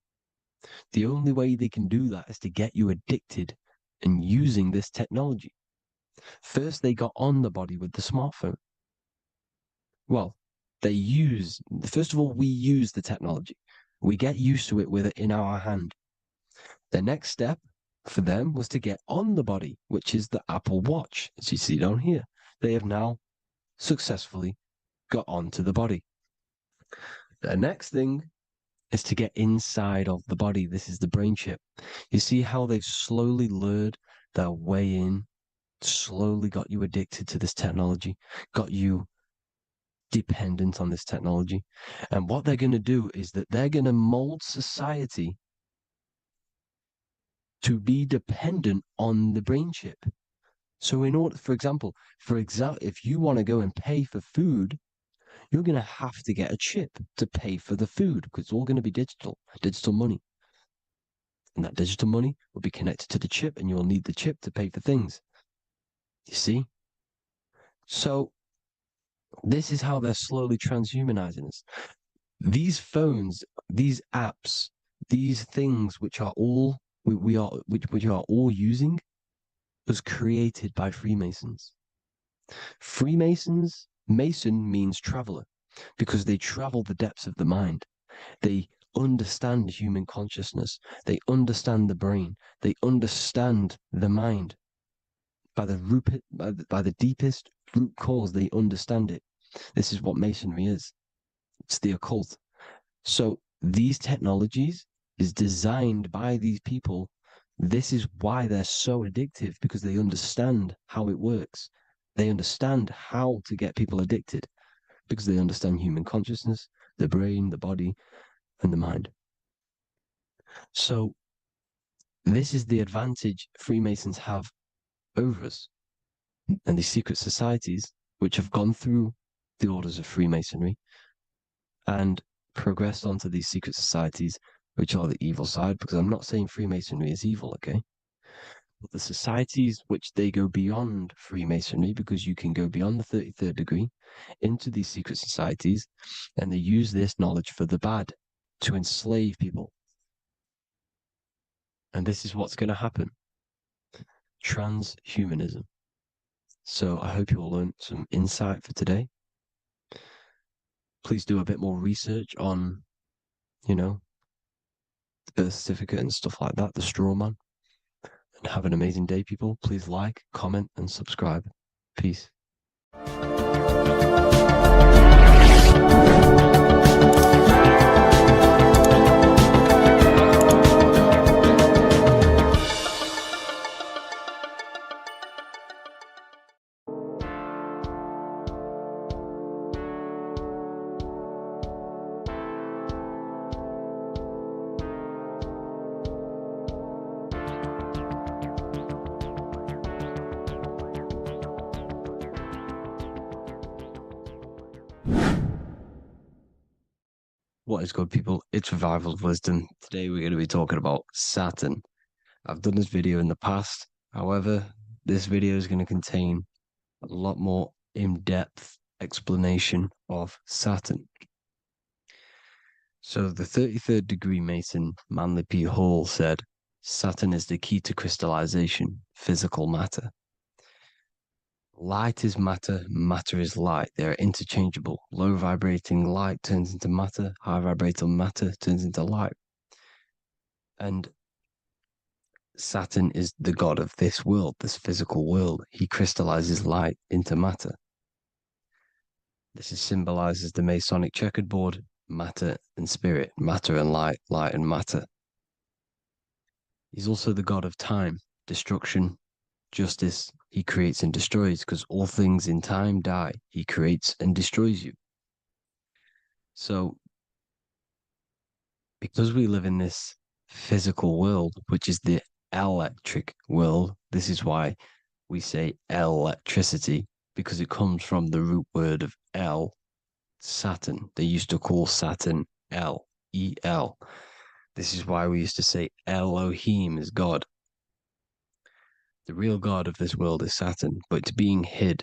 The only way they can do that is to get you addicted and using this technology. First, they got on the body with the smartphone. Well, first of all, we use the technology. We get used to it with it in our hand. The next step for them was to get on the body, which is the Apple Watch, as you see down here. They have now successfully got onto the body. The next thing is to get inside of the body. This is the brain chip. You see how they've slowly lured their way in, slowly got you addicted to this technology, got you dependent on this technology. And what they're going to do is that they're going to mold society to be dependent on the brain chip. So in order, for example, if you want to go and pay for food, you're going to have to get a chip to pay for the food, because it's all going to be digital money. And that digital money will be connected to the chip, and you'll need the chip to pay for things. You see? So this is how they're slowly transhumanizing us. These phones, these apps, these things which are all we are all using was created by Freemasons. Mason means traveler, because they travel the depths of the mind. They understand human consciousness. They understand the brain. They understand the mind. by the deepest root cause. They understand it. This is what Masonry is. It's the occult. So these technologies is designed by these people. This is why they're so addictive, because they understand how it works. They understand how to get people addicted, because they understand human consciousness, the brain, the body, and the mind. So this is the advantage Freemasons have over us. And these secret societies, which have gone through the orders of Freemasonry and progressed onto these secret societies, which are the evil side, because I'm not saying Freemasonry is evil, okay? But the societies which they go beyond Freemasonry, because you can go beyond the 33rd degree into these secret societies, and they use this knowledge for the bad, to enslave people. And this is what's going to happen. Transhumanism. So I hope you all learned some insight for today. Please do a bit more research on, the birth certificate and stuff like that, the straw man. And have an amazing day, people. Please like, comment, and subscribe. Peace. What is good, people? It's Revival of Wisdom. Today we're going to be talking about Saturn. I've done this video in the past. However, this video is going to contain a lot more in-depth explanation of Saturn. So the 33rd degree Mason, Manly P. Hall, said, Saturn is the key to crystallization, physical matter. Light is matter, matter is light. They are interchangeable. Low vibrating light turns into matter, high vibrating matter turns into light. And Saturn is the god of this world, this physical world. He crystallizes light into matter. This is symbolized as the Masonic checkerboard, matter and spirit, matter and light, light and matter. He's also the god of time, destruction, justice. He creates and destroys, because all things in time die. He creates and destroys you. So, because we live in this physical world, which is the electric world, this is why we say electricity, because it comes from the root word of El, Saturn. They used to call Saturn El, E-L. This is why we used to say Elohim is God. The real God of this world is Saturn, but it's being hid.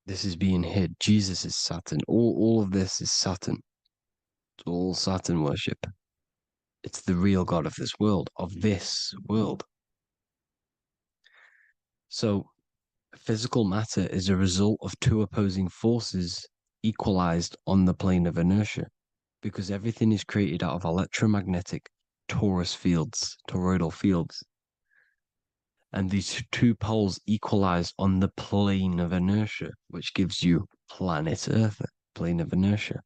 This is being hid. Jesus is Saturn. All of this is Saturn. It's all Saturn worship. It's the real God of this world, So, physical matter is a result of two opposing forces equalized on the plane of inertia, because everything is created out of electromagnetic Taurus fields, toroidal fields. And these two poles equalize on the plane of inertia, which gives you planet Earth, plane of inertia.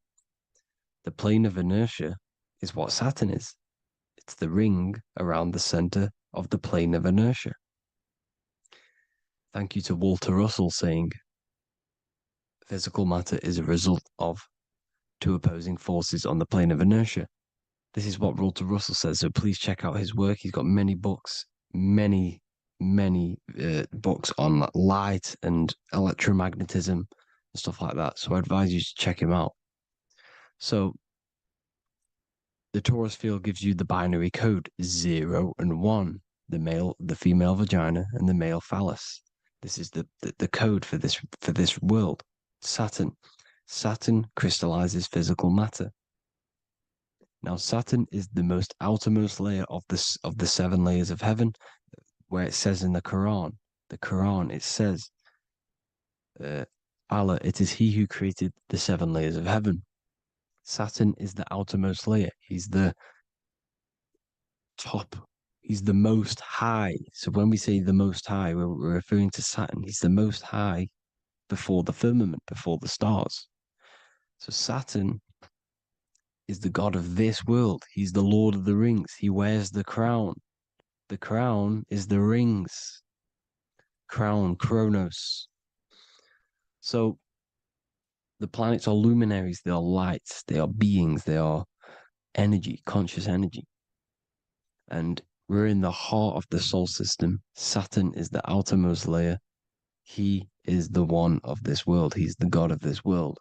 The plane of inertia is what Saturn is. It's the ring around the center of the plane of inertia. Thank you to Walter Russell saying, physical matter is a result of two opposing forces on the plane of inertia. This is what Walter Russell says, so please check out his work. He's got many books, many books on light and electromagnetism and stuff like that. So I advise you to check him out. So the Taurus field gives you the binary code 0 and 1, the female vagina and the male phallus. This is the code for this world. Saturn crystallizes physical matter. Now Saturn is the most outermost layer of the 7 layers of heaven, where it says in the Quran, it says, Allah, it is He who created the 7 layers of heaven. Saturn is the outermost layer. He's the top He's the most high. So when we say the most high, we're referring to Saturn. He's the most high before the firmament, before the stars. So Saturn is the god of this world. He's the Lord of the Rings. He wears the crown. The crown is the rings. Crown, Kronos. So the planets are luminaries. They are lights. They are beings. They are energy, conscious energy. And we're in the heart of the solar system. Saturn is the outermost layer. He is the one of this world. He's the god of this world.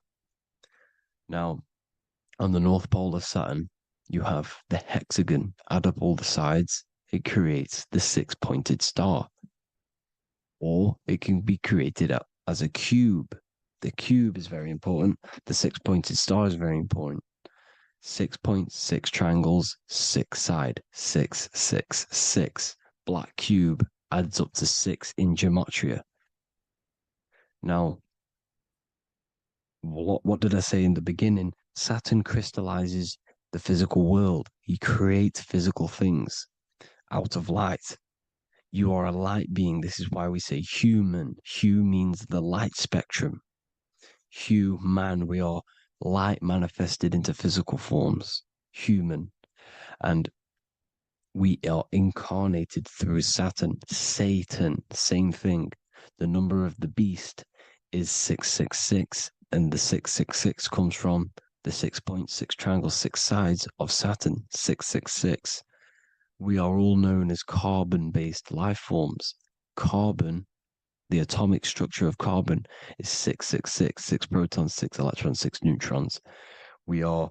Now, on the North Pole of Saturn, you have the hexagon. Add up all the sides, it creates the six-pointed star. Or it can be created as a cube. The cube is very important. The six-pointed star is very important. 6 points, 6 triangles, 6 side, 6, 6, 6. Black cube adds up to 6 in gematria. Now, what did I say in the beginning? Saturn crystallizes the physical world. He creates physical things out of light. You are a light being. This is why we say human. Hue means the light spectrum. Hue, man, we are light manifested into physical forms. Human. And we are incarnated through Saturn. Satan, same thing. The number of the beast is 666, and the 666 comes from the 6.6 triangle, 6 sides of Saturn, 666. We are all known as carbon-based life forms. Carbon, the atomic structure of carbon, is 666, 6 protons, 6 electrons, 6 neutrons. We are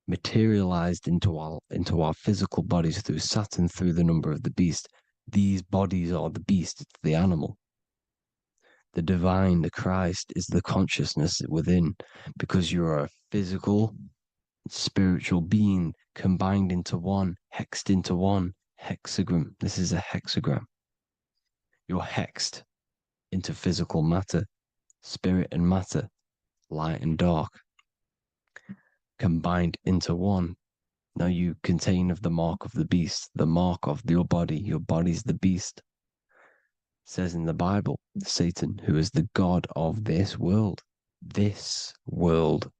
materialized into our physical bodies through Saturn, through the number of the beast. These bodies are the beast, it's the animal. The divine, the Christ, is the consciousness within, because you are a physical, spiritual being combined into one, hexed into one. Hexagram. This is a hexagram. You're hexed into physical matter, spirit and matter, light and dark, combined into one. Now you contain of the mark of the beast, the mark of your body. Your body's the beast. It says in the Bible, Satan, who is the god of this world. This world.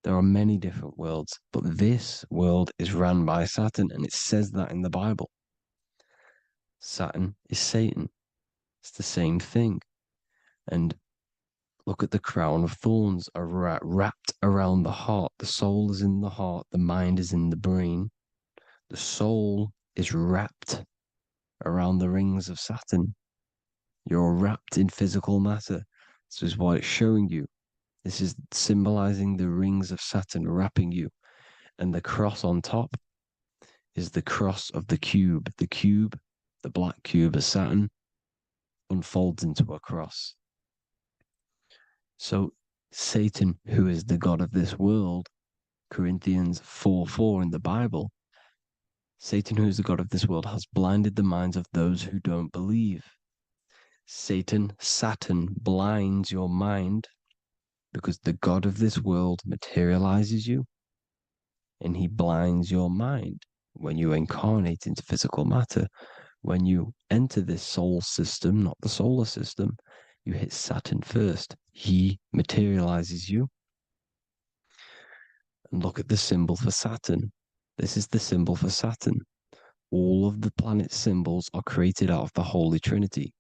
There are many different worlds, but this world is run by Saturn, and it says that in the Bible. Saturn is Satan. It's the same thing. And look at the crown of thorns are wrapped around the heart. The soul is in the heart. The mind is in the brain. The soul is wrapped around the rings of Saturn. You're wrapped in physical matter. This is what it's showing you. This is symbolizing the rings of Saturn wrapping you. And the cross on top is the cross of the cube. The cube, the black cube of Saturn, unfolds into a cross. So Satan, who is the god of this world, Corinthians 4:4 in the Bible, Satan, who is the god of this world, has blinded the minds of those who don't believe. Satan blinds your mind because the god of this world materializes you, and he blinds your mind when you incarnate into physical matter. When you enter this soul system, not the solar system, you hit Saturn first. He materializes you. And look at the symbol for Saturn. This is the symbol for Saturn. All of the planet symbols are created out of the Holy Trinity.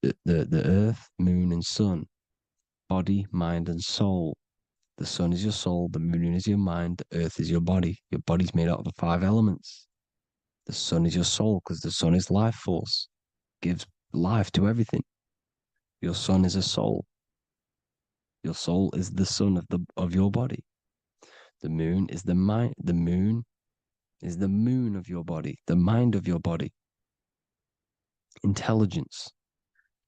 The Earth, Moon, and Sun. Body, mind, and soul. The Sun is your soul, the Moon is your mind, the Earth is your body. Your body's made out of the 5 elements. The Sun is your soul, because the Sun is life force. Gives life to everything. Your Sun is a soul. Your soul is the sun of your body. The moon is the mind. The moon is the moon of your body, the mind of your body. Intelligence.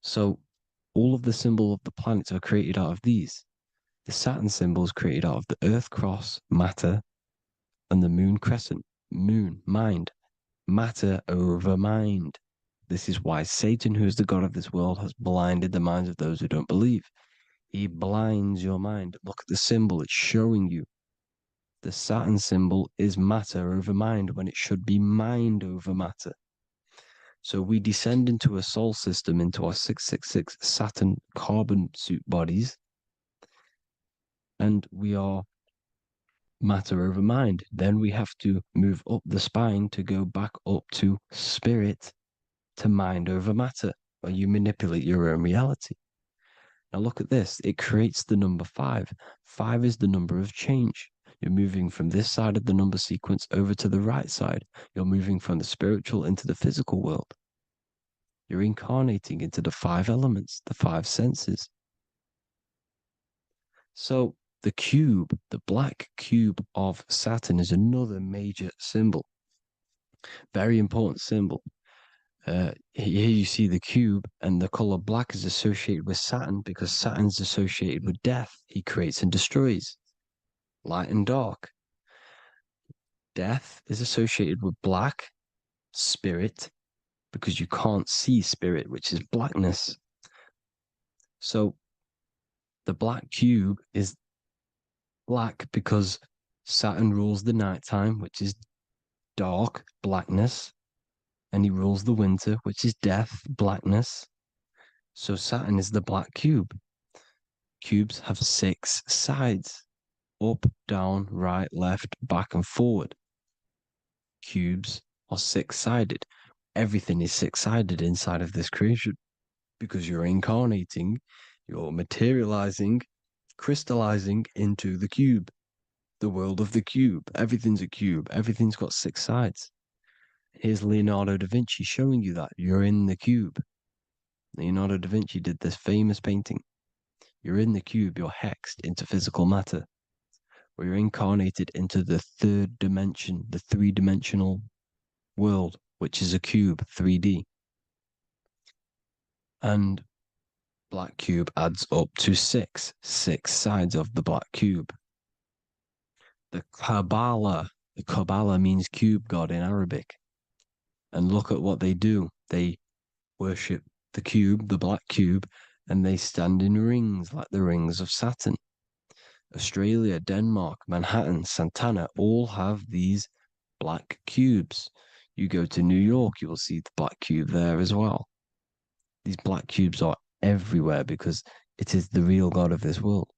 So all of the symbols of the planets are created out of these. The Saturn symbol is created out of the Earth cross, matter, and the moon crescent, moon, mind, matter over mind. This is why Satan, who is the god of this world, has blinded the minds of those who don't believe. He blinds your mind. Look at the symbol. It's showing you The Saturn symbol is matter over mind when it should be mind over matter. So we descend into a soul system, into our 666 Saturn carbon suit bodies, and we are matter over mind. Then we have to move up the spine to go back up to spirit, to mind over matter, where you manipulate your own reality. Now look at this. It creates the number 5. 5 is the number of change. You're moving from this side of the number sequence over to the right side. You're moving from the spiritual into the physical world. You're incarnating into the 5 elements, the 5 senses. So the cube, the black cube of Saturn, is another major symbol. Very important symbol. Here you see the cube, and the color black is associated with Saturn because Saturn's associated with death. He creates and destroys, light and dark. Death is associated with black, spirit, because you can't see spirit, which is blackness. So the black cube is black because Saturn rules the nighttime, which is dark, blackness, and he rules the winter, which is death, blackness. So Saturn is the black cube. Cubes have 6 sides: up, down, right, left, back, and forward. Cubes are 6-sided. Everything is 6-sided inside of this creation because you're incarnating, you're materializing, crystallizing into the cube, the world of the cube. Everything's a cube. Everything's got 6 sides. Here's Leonardo da Vinci showing you that you're in the cube. Leonardo da Vinci did this famous painting. You're in the cube, you're hexed into physical matter, where you're incarnated into the 3rd dimension, the 3-dimensional world, which is a cube, 3D. And black cube adds up to 6 sides of the black cube. The Kabbalah means cube god in Arabic. And look at what they do. They worship the cube, the black cube, and they stand in rings like the rings of Saturn. Australia, Denmark, Manhattan, Santana all have these black cubes. You go to New York, you will see the black cube there as well. These black cubes are everywhere because it is the real God of this world,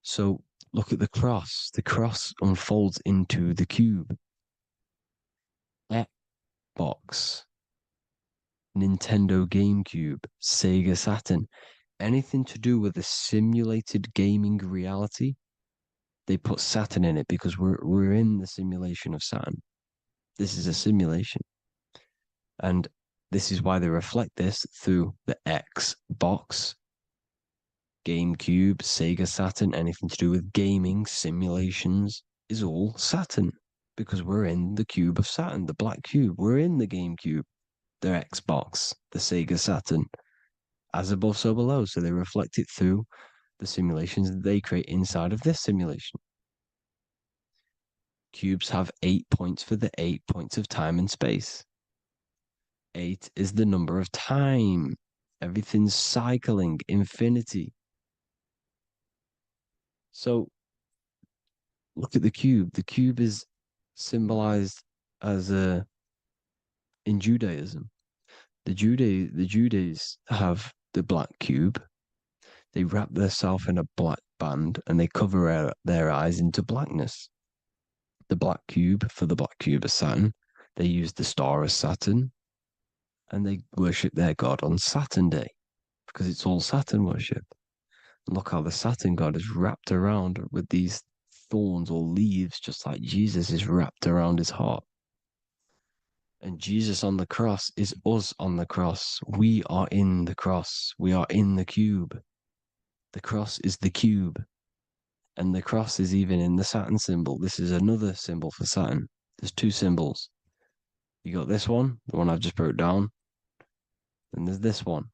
So look at the cross. The cross unfolds into the cube. Xbox, Nintendo GameCube, Sega Saturn, anything to do with a simulated gaming reality, they put Saturn in it because we're in the simulation of Saturn. This is a simulation. And this is why they reflect this through the Xbox, GameCube, Sega Saturn, anything to do with gaming, simulations, is all Saturn. Because we're in the cube of Saturn, the black cube. We're in the GameCube, the Xbox, the Sega Saturn. As above, so below. So they reflect it through the simulations that they create inside of this simulation. Cubes have 8 points for the 8 points of time and space. 8 is the number of time. Everything's cycling, infinity. So look at the cube. The cube is symbolized as in Judaism. The Judays have the black cube. They wrap themselves in a black band and they cover their eyes into blackness. The black cube, for the black cube of Saturn, they use the star of Saturn and they worship their god on Saturn Day because it's all Saturn worship. And look how the Saturn god is wrapped around with these thorns or leaves, just like Jesus is wrapped around his heart. And Jesus on the cross is us on the cross. We are in the cross. We are in the cube. The cross is the cube. And the cross is even in the Saturn symbol. This is another symbol for Saturn. There's 2 symbols. You got this one, the one I've just broke down. And there's this one.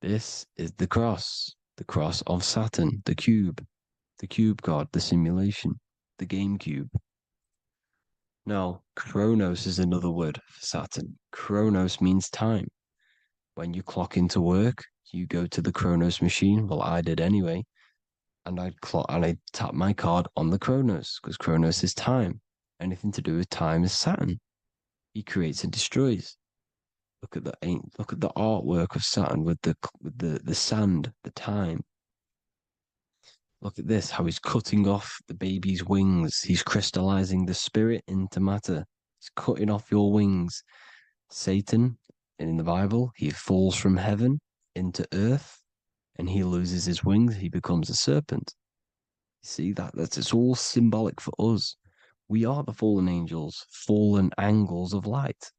This is the cross of Saturn, the cube god, the simulation, the game cube. Now, Chronos is another word for Saturn. Chronos means time. When you clock into work, you go to the Chronos machine. Well, I did anyway. And I'd tap my card on the Chronos, because Chronos is time. Anything to do with time is Saturn. He creates and destroys. Look at the artwork of Saturn with the sand, the time. Look at this, how he's cutting off the baby's wings. He's crystallizing the spirit into matter. He's cutting off your wings. Satan, in the Bible, he falls from heaven into earth and he loses his wings. He becomes a serpent. You see that's it's all symbolic for us. We are the fallen angels, fallen angles of light.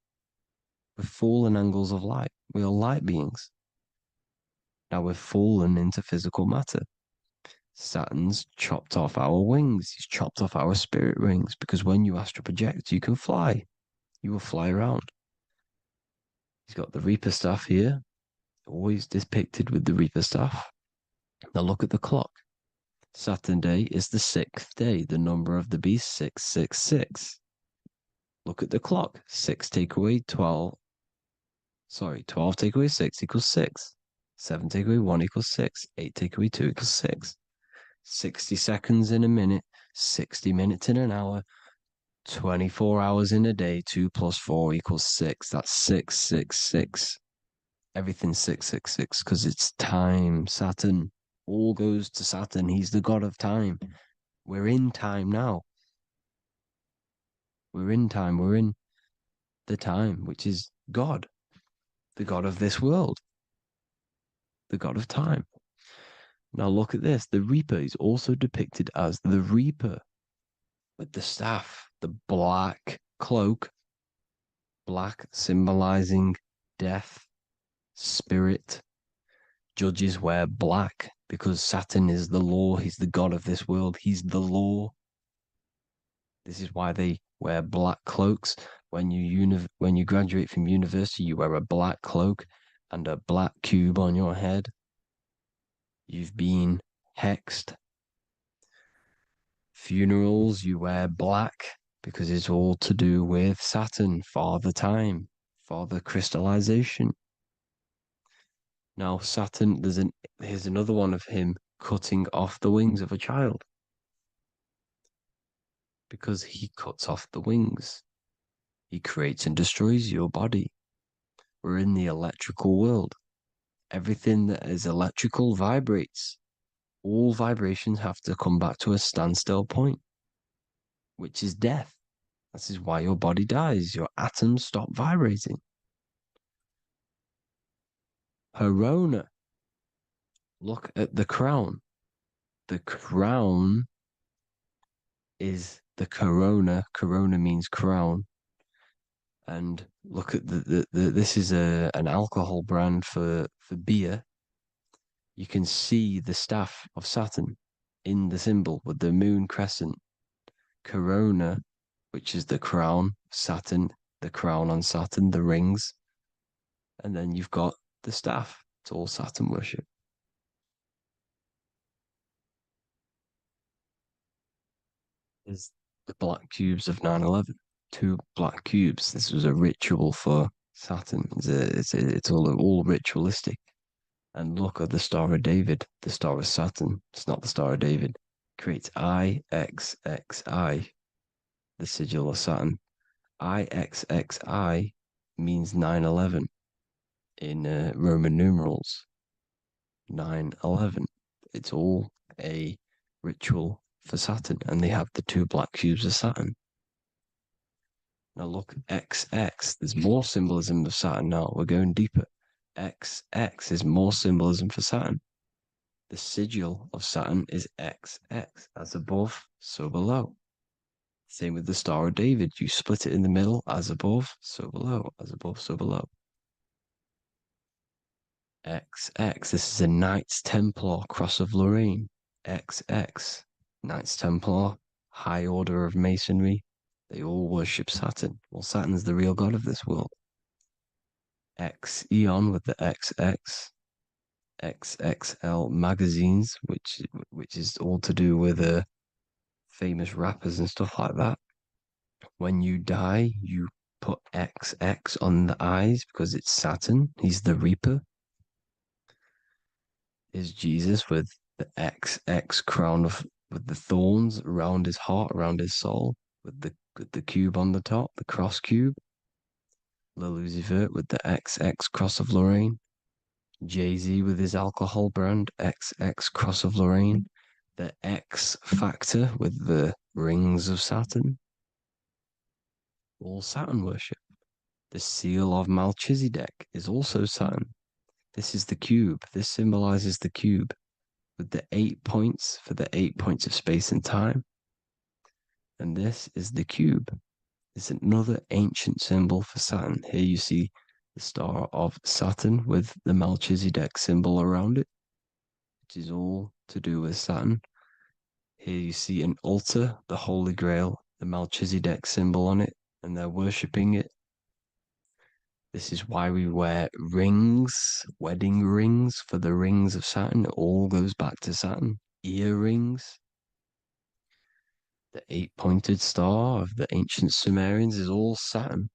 We're fallen angles of light. We are light beings. Now we're fallen into physical matter. Saturn's chopped off our wings. He's chopped off our spirit wings, because when you astral project, you can fly. You will fly around. He's got the Reaper staff here, always depicted with the Reaper staff. Now look at the clock. Saturn day is the 6th day. The number of the beast, 666. Look at the clock. 6 take away 12. 12 take away 6 equals 6. 7 take away 1 equals 6. 8 take away 2 equals 6. 60 seconds in a minute, 60 minutes in an hour, 24 hours in a day, 2 plus 4 equals 6. That's 666. Everything's 666 because it's time. Saturn. All goes to Saturn. He's the god of time. We're in time now. We're in time. We're in the time, which is God, the god of this world, the god of time. Now look at this. The Reaper is also depicted as the Reaper with the staff, the black cloak, black symbolizing death, spirit. Judges wear black because Saturn is the law. He's the god of this world. He's the law. This is why they wear black cloaks. When you graduate from university, you wear a black cloak and a black cube on your head. You've been hexed. Funerals, you wear black because it's all to do with Saturn, Father Time, Father Crystallization. Now Saturn, here's another one of him cutting off the wings of a child, because he cuts off the wings. He creates and destroys your body. We're in the electrical world. Everything that is electrical vibrates. All vibrations have to come back to a standstill point, which is death. This is why your body dies. Your atoms stop vibrating. Corona. Look at the crown. The crown is the corona. Corona means crown. And look at this is an alcohol brand for beer. You can see the staff of Saturn in the symbol with the moon crescent. Corona, which is the crown, Saturn, the crown on Saturn, the rings. And then you've got the staff. It's all Saturn worship. Is the black cubes of 9/11. 2 black cubes. This was a ritual for Saturn. It's all ritualistic. And look at the Star of David, the Star of Saturn. It's not the Star of David. Creates IXXI, the sigil of Saturn. IXXI means 9/11 in Roman numerals. 9/11. It's all a ritual for Saturn, and they have the 2 black cubes of Saturn. Now look, XX. There's more symbolism of Saturn now. We're going deeper. XX is more symbolism for Saturn. The sigil of Saturn is XX. As above, so below. Same with the Star of David. You split it in the middle, as above, so below. As above, so below. XX. This is a Knights Templar Cross of Lorraine. XX. Knights Templar, high order of Masonry. They all worship Saturn. Well, Saturn's the real god of this world. X Eon with the XX. XXL magazines, which is all to do with famous rappers and stuff like that. When you die, you put XX on the eyes because it's Saturn. He's the Reaper. Is Jesus with the XX crown with the thorns around his heart, around his soul, with the cube on the top, the cross cube. Le Lucifer with the XX cross of Lorraine. Jay-Z with his alcohol brand, XX cross of Lorraine. The X Factor with the rings of Saturn. All Saturn worship. The seal of Melchizedek is also Saturn. This is the cube. This symbolizes the cube with the 8 points for the 8 points of space and time. And this is the cube. It's another ancient symbol for Saturn. Here you see the star of Saturn with the Melchizedek symbol around it, which is all to do with Saturn. Here you see an altar, the Holy Grail, the Melchizedek symbol on it, and they're worshipping it. This is why we wear rings, wedding rings for the rings of Saturn. It all goes back to Saturn. Earrings. The 8-pointed star of the ancient Sumerians is all Saturn.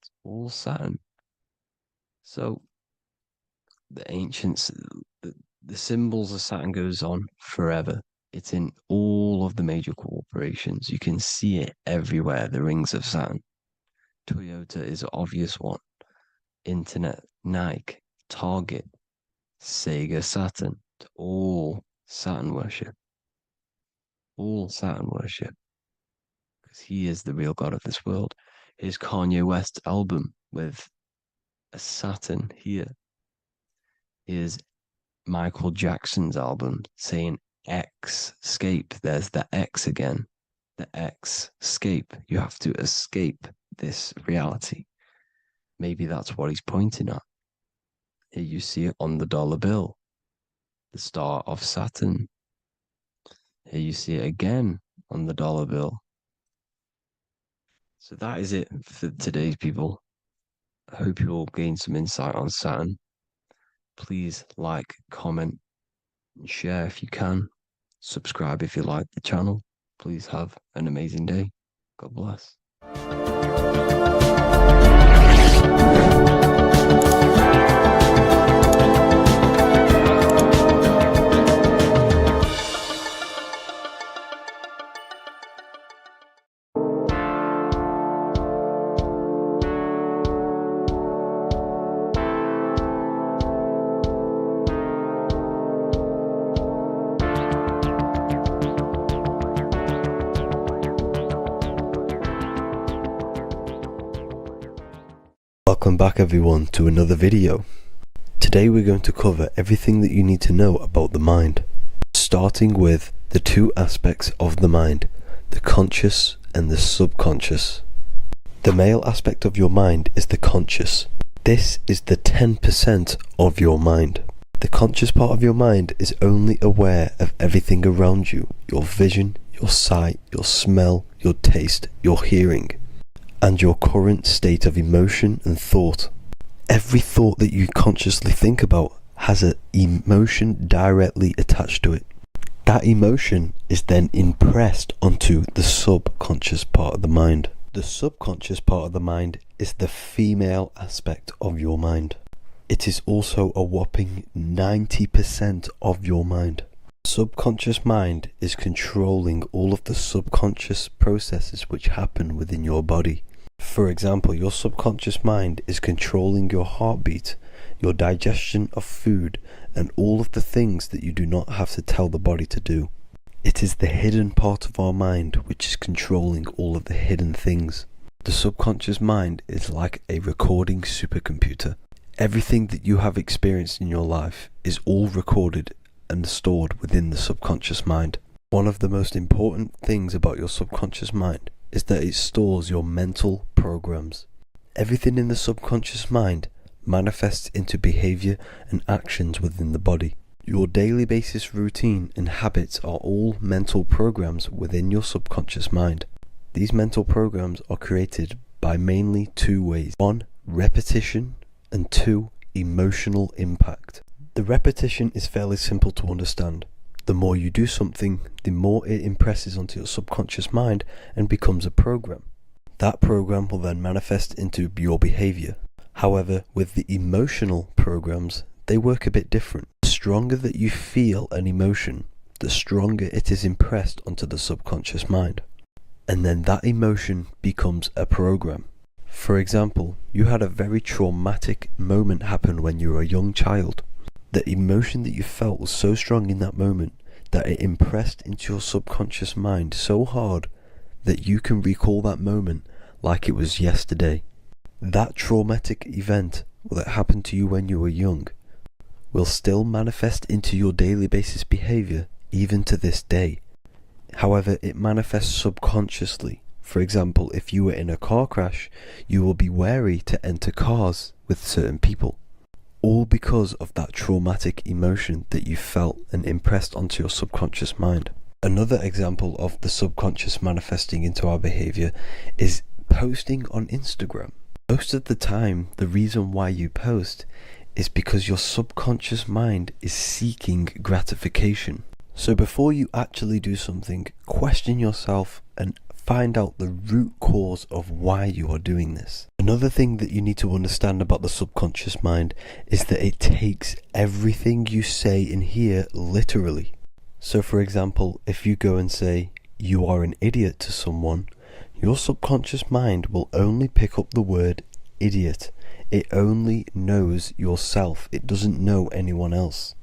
It's all Saturn. So the ancients, the symbols of Saturn goes on forever. It's in all of the major corporations. You can see it everywhere, the rings of Saturn. Toyota is an obvious one. Internet, Nike, Target, Sega, Saturn. It's all Saturn worship. All Saturn worship. Because he is the real god of this world. Here's Kanye West's album with a Saturn here. Here's Michael Jackson's album saying X, escape. There's the X again. The X, escape. You have to escape this reality. Maybe that's what he's pointing at. Here you see it on the dollar bill. The star of Saturn. Here you see it again on the dollar bill. So that is it for today's people. I hope you all gain some insight on Saturn. Please like, comment, and share if you can. Subscribe if you like the channel. Please have an amazing day. God bless. Welcome back everyone to another video. Today we're going to cover everything that you need to know about the mind, starting with the two aspects of the mind, the conscious and the subconscious. The male aspect of your mind is the conscious. This is the 10% of your mind. The conscious part of your mind is only aware of everything around you, your vision, your sight, your smell, your taste, your hearing, and your current state of emotion and thought. Every thought that you consciously think about has an emotion directly attached to it. That emotion is then impressed onto the subconscious part of the mind. The subconscious part of the mind is the female aspect of your mind. It is also a whopping 90% of your mind. Subconscious mind is controlling all of the subconscious processes which happen within your body. For example, your subconscious mind is controlling your heartbeat, your digestion of food, and all of the things that you do not have to tell the body to do. It is the hidden part of our mind which is controlling all of the hidden things. The subconscious mind is like a recording supercomputer. Everything that you have experienced in your life is all recorded and stored within the subconscious mind. One of the most important things about your subconscious mind is that it stores your mental programs. Everything in the subconscious mind manifests into behavior and actions within the body. Your daily basis routine and habits are all mental programs within your subconscious mind. These mental programs are created by mainly two ways. 1, repetition, and 2, emotional impact. The repetition is fairly simple to understand. The more you do something, the more it impresses onto your subconscious mind and becomes a program. That program will then manifest into your behavior. However, with the emotional programs, they work a bit different. The stronger that you feel an emotion, the stronger it is impressed onto the subconscious mind. And then that emotion becomes a program. For example, you had a very traumatic moment happen when you were a young child. The emotion that you felt was so strong in that moment that it impressed into your subconscious mind so hard that you can recall that moment like it was yesterday. That traumatic event that happened to you when you were young will still manifest into your daily basis behavior even to this day. However, it manifests subconsciously. For example, if you were in a car crash, you will be wary to enter cars with certain people. All because of that traumatic emotion that you felt and impressed onto your subconscious mind. Another example of the subconscious manifesting into our behavior is posting on Instagram. Most of the time, the reason why you post is because your subconscious mind is seeking gratification. So before you actually do something, question yourself and find out the root cause of why you are doing this. Another thing that you need to understand about the subconscious mind is that it takes everything you say in here literally. So for example, if you go and say, "You are an idiot" to someone, your subconscious mind will only pick up the word idiot. It only knows yourself. It doesn't know anyone else.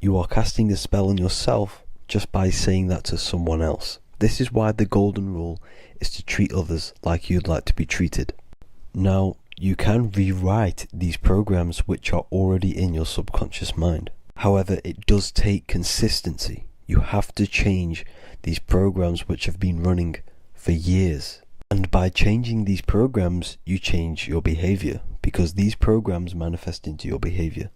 You are casting a spell on yourself just by saying that to someone else. This is why the golden rule is to treat others like you'd like to be treated. Now, you can rewrite these programs which are already in your subconscious mind. However, it does take consistency. You have to change these programs which have been running for years. And by changing these programs, you change your behavior, because these programs manifest into your behavior.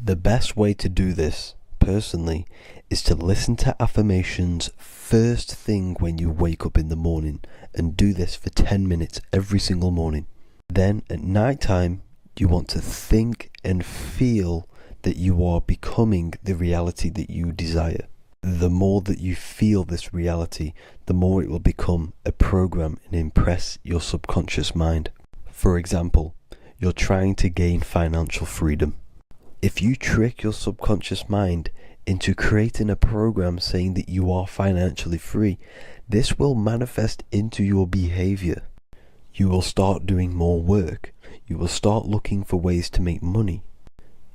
The best way to do this, personally, is to listen to affirmations first thing when you wake up in the morning, and do this for 10 minutes every single morning. Then at night time, you want to think and feel that you are becoming the reality that you desire. The more that you feel this reality, the more it will become a program and impress your subconscious mind. For example, you're trying to gain financial freedom. If you trick your subconscious mind into creating a program saying that you are financially free, this will manifest into your behavior. You will start doing more work. You will start looking for ways to make money.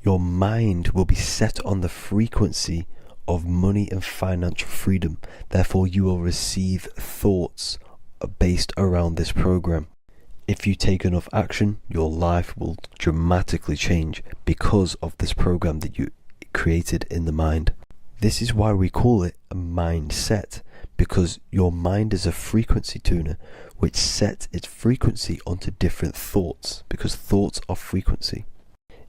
Your mind will be set on the frequency of money and financial freedom. Therefore, you will receive thoughts based around this program. If you take enough action, your life will dramatically change because of this program that you created in the mind. This is why we call it a mindset, because your mind is a frequency tuner which sets its frequency onto different thoughts, because thoughts are frequency.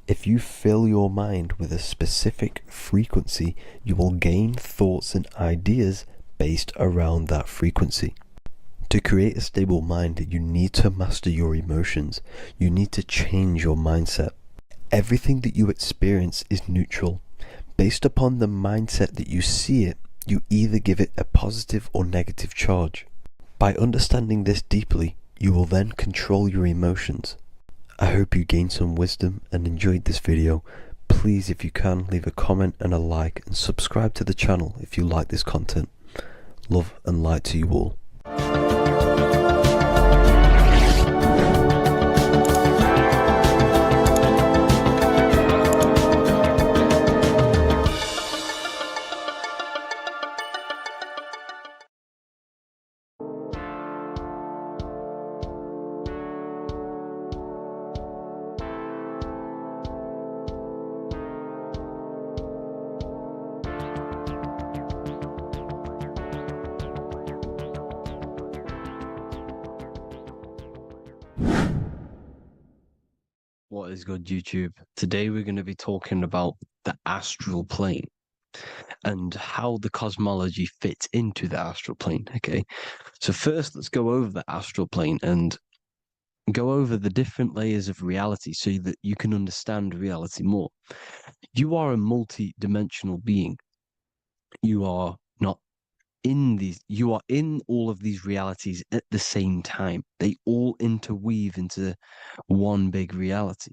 If you fill your mind with a specific frequency, you will gain thoughts and ideas based around that frequency. To create a stable mind, you need to master your emotions. You need to change your mindset. Everything that you experience is neutral. Based upon the mindset that you see it, you either give it a positive or negative charge. By understanding this deeply, you will then control your emotions. I hope you gained some wisdom and enjoyed this video. Please, if you can, leave a comment and a like, and subscribe to the channel if you like this content. Love and light to you all. What is good, YouTube? Today we're going to be talking about the astral plane and how the cosmology fits into the astral plane. Okay, so first let's go over the astral plane and go over the different layers of reality so that you can understand reality more. You are a multi-dimensional being. You are not you are in all of these realities at the same time. They all interweave into one big reality.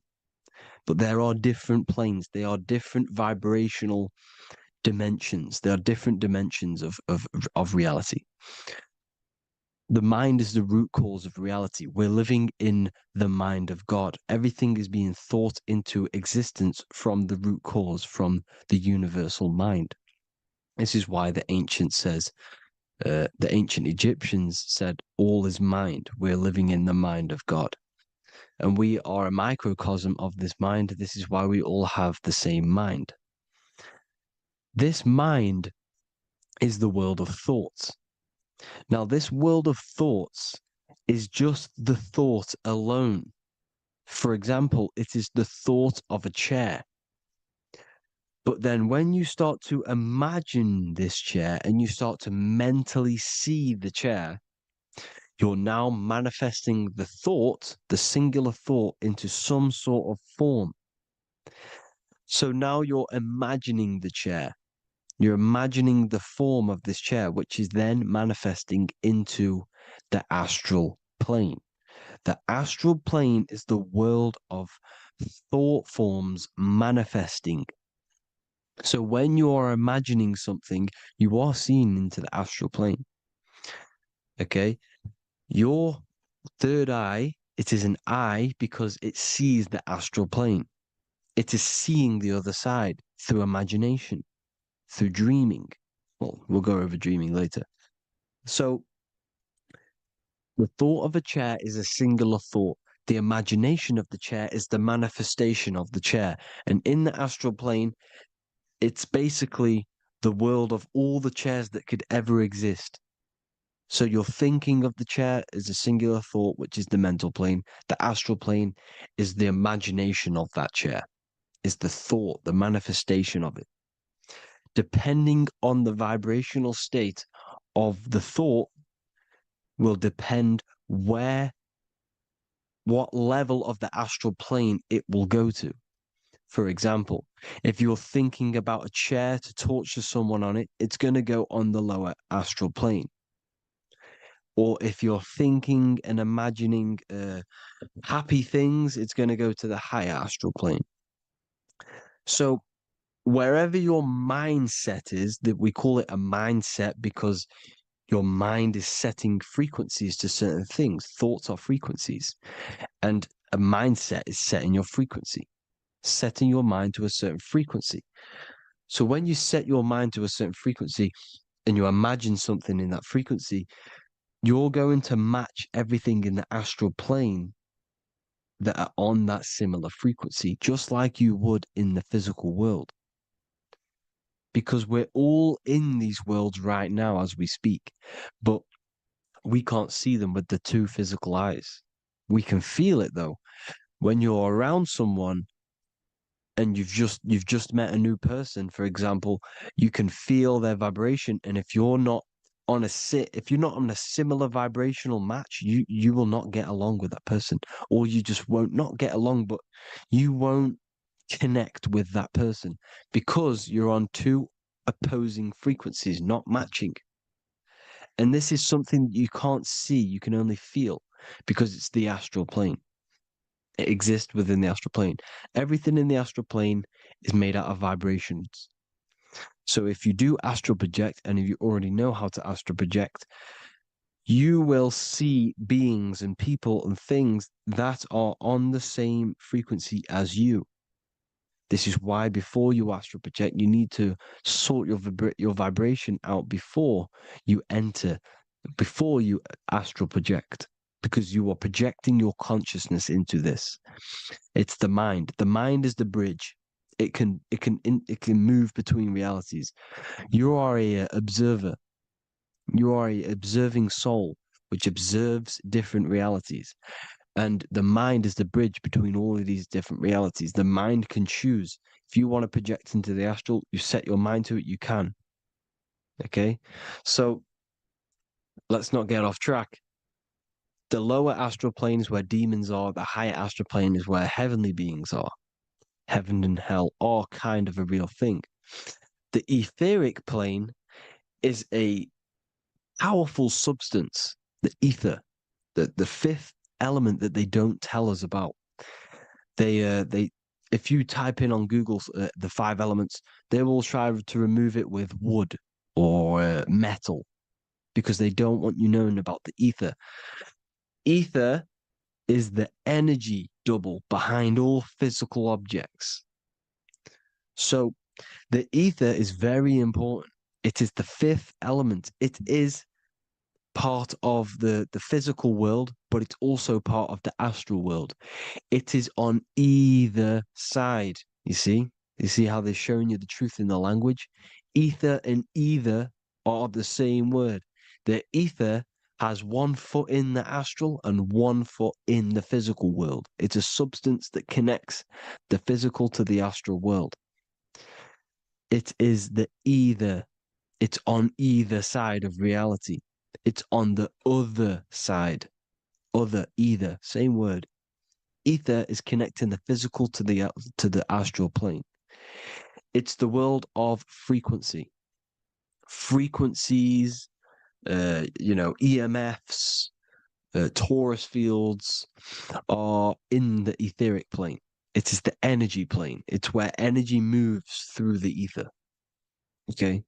But there are different planes. They are different vibrational dimensions. There are different dimensions of reality. The mind is the root cause of reality. We're living in the mind of God. Everything is being thought into existence from the root cause, from the universal mind. This is why the ancient Egyptians said, all is mind. We're living in the mind of God. And we are a microcosm of this mind. This is why we all have the same mind. This mind is the world of thoughts. Now, this world of thoughts is just the thought alone. For example, it is the thought of a chair. But then when you start to imagine this chair and you start to mentally see the chair, you're now manifesting the thought, the singular thought, into some sort of form. So now you're imagining the chair. You're imagining the form of this chair, which is then manifesting into the astral plane. The astral plane is the world of thought forms manifesting. So when you are imagining something, you are seeing into the astral plane. Okay? Your third eye, it is an eye because it sees the astral plane. It is seeing the other side through imagination, through dreaming. Well, we'll go over dreaming later. So the thought of a chair is a singular thought. The imagination of the chair is the manifestation of the chair. And in the astral plane, it's basically the world of all the chairs that could ever exist. So you're thinking of the chair as a singular thought, which is the mental plane. The astral plane is the imagination of that chair, is the thought, the manifestation of it. Depending on the vibrational state of the thought will depend what level of the astral plane it will go to. For example, if you're thinking about a chair to torture someone on it, it's going to go on the lower astral plane. Or if you're thinking and imagining happy things, it's going to go to the higher astral plane. So wherever your mindset is, that we call it a mindset because your mind is setting frequencies to certain things. Thoughts are frequencies. And a mindset is setting your frequency, setting your mind to a certain frequency. So when you set your mind to a certain frequency and you imagine something in that frequency, you're going to match everything in the astral plane that are on that similar frequency, just like you would in the physical world. Because we're all in these worlds right now as we speak, but we can't see them with the two physical eyes. We can feel it though. When you're around someone and you've just met a new person, for example, you can feel their vibration. And if you're not on a similar vibrational match, you will not get along with that person, or you just won't not get along, but you won't connect with that person because you're on two opposing frequencies, not matching. And this is something that you can't see, you can only feel because it's the astral plane. It exists within the astral plane. Everything in the astral plane is made out of vibrations. So if you do astral project, and if you already know how to astral project, you will see beings and people and things that are on the same frequency as you. This is why before you astral project, you need to sort your vibration out before you astral project, because you are projecting your consciousness into this. It's the mind. The mind is the bridge. It can move between realities. You are a observer. You are a observing soul which observes different realities. And the mind is the bridge between all of these different realities. The mind can choose. If you want to project into the astral, you set your mind to it, you can. Okay? So let's not get off track. The lower astral plane is where demons are. The higher astral plane is where heavenly beings are. Heaven and hell are kind of a real thing. The etheric plane is a powerful substance, the ether, the fifth element that they don't tell us about. They if you type in on Google the five elements, they will try to remove it with wood or metal because they don't want you knowing about the ether. Ether is the energy double behind all physical objects. So the ether is very important. It is the fifth element. It is part of the physical world, but it's also part of the astral world. It is on either side. You see how they're showing you the truth in the language. Ether and either are the same word. The ether has 1 foot in the astral and 1 foot in the physical world. It's a substance that connects the physical to the astral world. It is the either. It's on either side of reality. It's on the other side. Other, either, same word. Ether is connecting the physical to the astral plane. It's the world of frequency. Frequencies, EMFs, Taurus fields are in the etheric plane. It is the energy plane. It's where energy moves through the ether. Okay.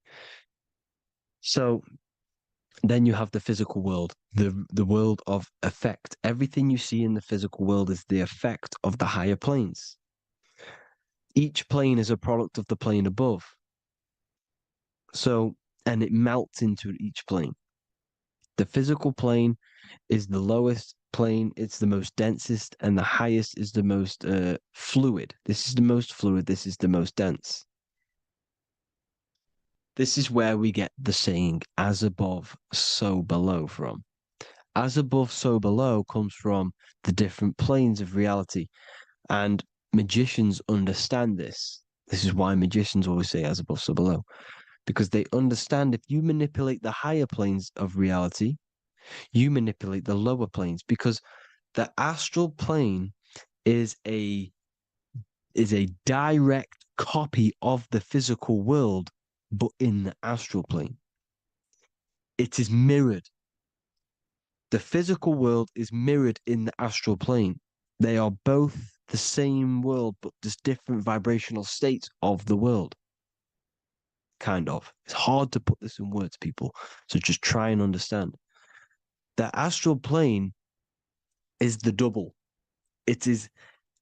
So then you have the physical world, the world of effect. Everything you see in the physical world is the effect of the higher planes. Each plane is a product of the plane above. So, and it melts into each plane. The physical plane is the lowest plane, it's the most densest, and the highest is the most fluid. This is the most fluid, this is the most dense. This is where we get the saying, as above, so below from. As above, so below comes from the different planes of reality. And magicians understand this. This is why magicians always say as above, so below. Because they understand if you manipulate the higher planes of reality, you manipulate the lower planes. Because the astral plane is a direct copy of the physical world, but in the astral plane. It is mirrored. The physical world is mirrored in the astral plane. They are both the same world, but just different vibrational states of the world. Kind of. It's hard to put this in words, people. So just try and understand. The astral plane is the double. It is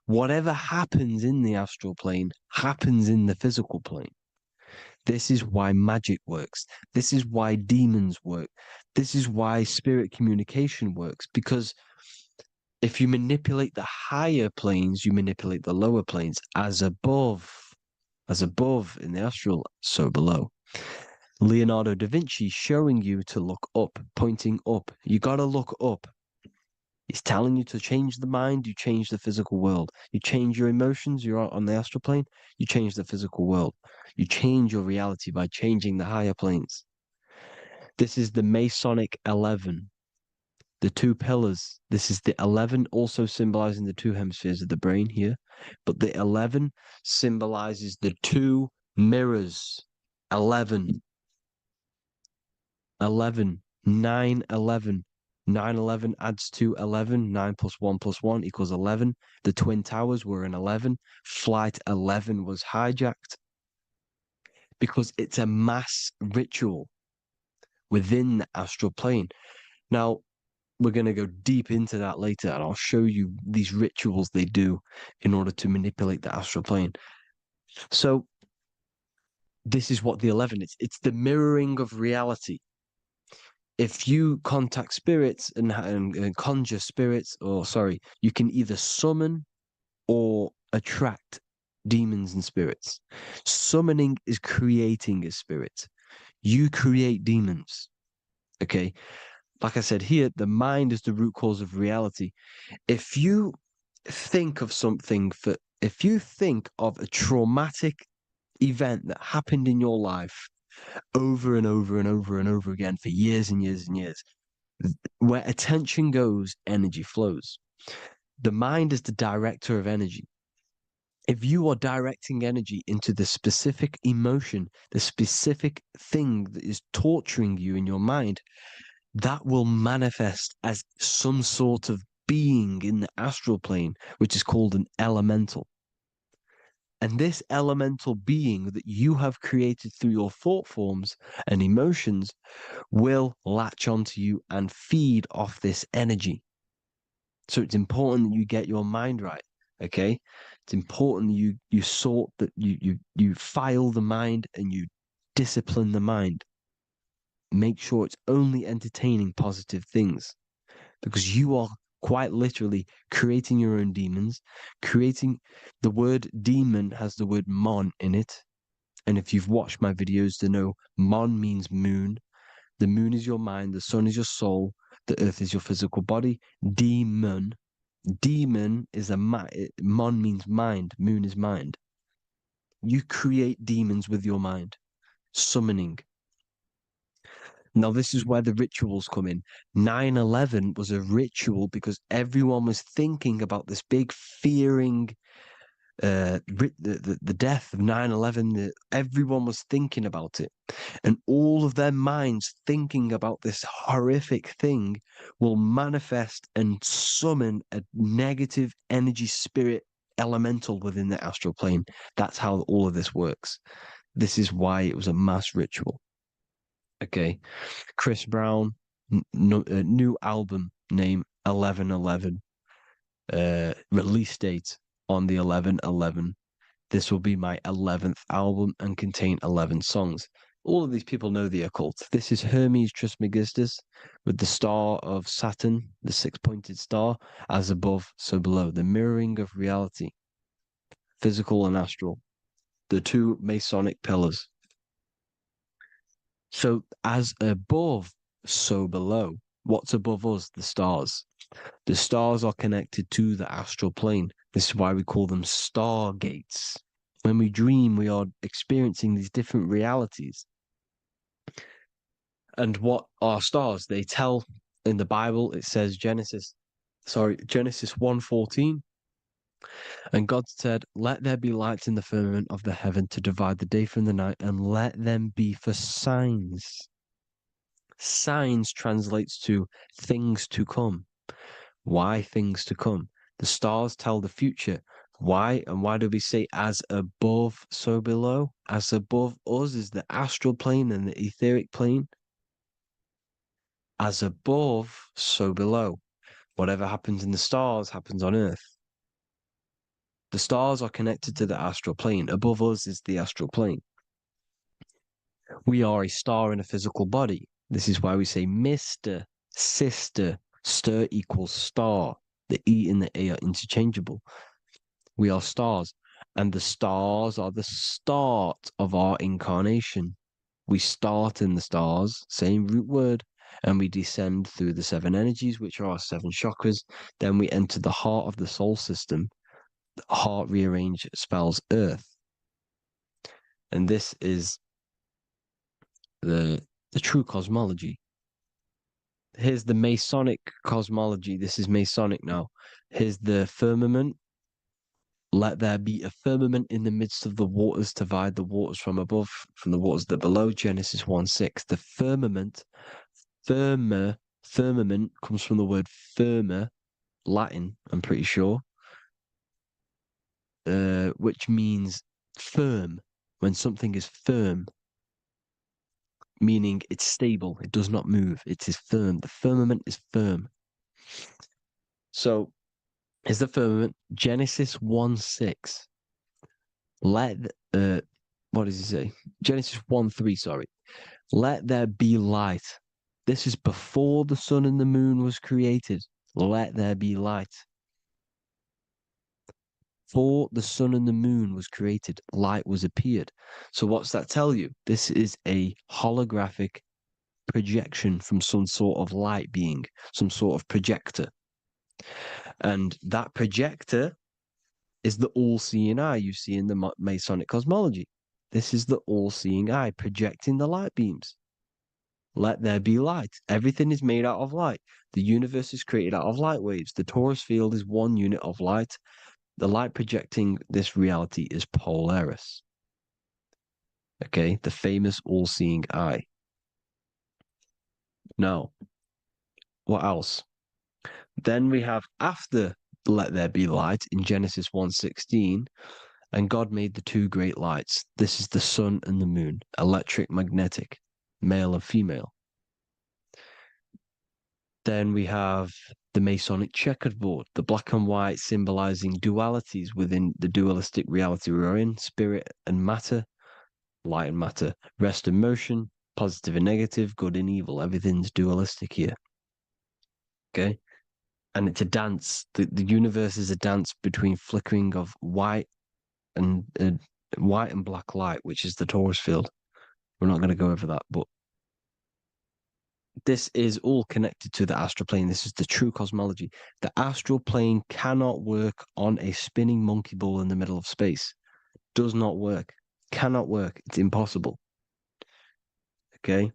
whatever happens in the astral plane happens in the physical plane. This is why magic works. This is why demons work. This is why spirit communication works. Because if you manipulate the higher planes, you manipulate the lower planes. As above in the astral, so below. Leonardo da Vinci showing you to look up, pointing up. You got to look up. He's telling you to change the mind, you change the physical world. You change your emotions, you're on the astral plane, you change the physical world. You change your reality by changing the higher planes. This is the Masonic 11, the two pillars. This is the 11 also symbolizing the two hemispheres of the brain here. But the 11 symbolizes the two mirrors. 11, 9, 11. 9, 11 adds to 11. 9 plus 1 plus 1 equals 11. The Twin Towers were an 11. Flight 11 was hijacked because it's a mass ritual within the astral plane. Now, we're going to go deep into that later, and I'll show you these rituals they do in order to manipulate the astral plane. So, this is what the 11 is. It's the mirroring of reality. If you contact spirits and conjure spirits, you can either summon or attract demons and spirits. Summoning is creating a spirit. You create demons. Okay? Like I said here, the mind is the root cause of reality. If you think of if you think of a traumatic event that happened in your life over and over and over and over again for years and years and years, where attention goes, energy flows. The mind is the director of energy. If you are directing energy into the specific emotion, the specific thing that is torturing you in your mind, that will manifest as some sort of being in the astral plane, which is called an elemental. And this elemental being that you have created through your thought forms and emotions will latch onto you and feed off this energy. So it's important that you get your mind right. Okay, it's important that you sort that you file the mind and you discipline the mind. Make sure it's only entertaining positive things, because you are quite literally creating your own demons. Creating the word demon has the word mon in it, and if you've watched my videos to know, mon means moon. The moon is your mind, the sun is your soul, the earth is your physical body. Demon is mon means mind, moon is mind. You create demons with your mind, summoning. Now, this is where the rituals come in. 9/11 was a ritual because everyone was thinking about this big fearing, the death of 9/11. Everyone was thinking about it. And all of their minds thinking about this horrific thing will manifest and summon a negative energy spirit elemental within the astral plane. That's how all of this works. This is why it was a mass ritual. Okay. Chris Brown, new album name 11/11, release date on the 11/11. This will be my 11th album and contain 11 songs. All of these people know the occult. This is Hermes Trismegistus with the star of Saturn, the six-pointed star, as above, so below. The mirroring of reality, physical and astral, the two Masonic pillars. So as above, so below. What's above us? The stars. The stars are connected to the astral plane. This is why we call them stargates. When we dream, we are experiencing these different realities. And what are stars? They tell in the Bible, it says Genesis 1:14. And God said, "Let there be lights in the firmament of the heaven to divide the day from the night, and let them be for signs." Signs translates to things to come. Why things to come? The stars tell the future. Why? And why do we say as above, so below? As above us is the astral plane and the etheric plane. As above, so below. Whatever happens in the stars happens on Earth. The stars are connected to the astral plane. Above us is the astral plane. We are a star in a physical body. This is why we say Mr., sister, stir equals star. The E and the A are interchangeable. We are stars, and the stars are the start of our incarnation. We start in the stars, same root word, and we descend through the seven energies, which are our seven chakras. Then we enter the heart of the soul system. The heart rearranged spells earth. And this is the true cosmology. Here's the Masonic cosmology. This is Masonic now. Here's the firmament. Let there be a firmament in the midst of the waters to divide the waters from above, from the waters that below. Genesis 1:6. The firmament, firmament comes from the word firma, Latin, I'm pretty sure, which means firm. When something is firm, meaning it's stable, it does not move, it is firm. The firmament is firm. So, is the firmament Genesis 1:6. What does he say? Genesis 1:3, sorry. Let there be light. This is before the sun and the moon was created. Let there be light. Before the sun and the moon was created, light was appeared. So what's that tell you? This is a holographic projection from some sort of light being, some sort of projector. And that projector is the all-seeing eye you see in the Masonic cosmology. This is the all-seeing eye projecting the light beams. Let there be light. Everything is made out of light. The universe is created out of light waves. The Taurus field is one unit of light. The light projecting this reality is Polaris. Okay, the famous all-seeing eye. Now, what else? Then we have after let there be light in Genesis 1:16, and God made the two great lights. This is the sun and the moon, electric, magnetic, male and female. Then we have the Masonic checkerboard, the black and white symbolizing dualities within the dualistic reality we're in, spirit and matter, light and matter, rest and motion, positive and negative, good and evil. Everything's dualistic here. Okay? And it's a dance. The universe is a dance between flickering of white and black light, which is the Taurus field. We're not going to go over that, but this is all connected to the astral plane. This is the true cosmology. The astral plane cannot work on a spinning monkey ball in the middle of space. Does not work. Cannot work. It's impossible. Okay?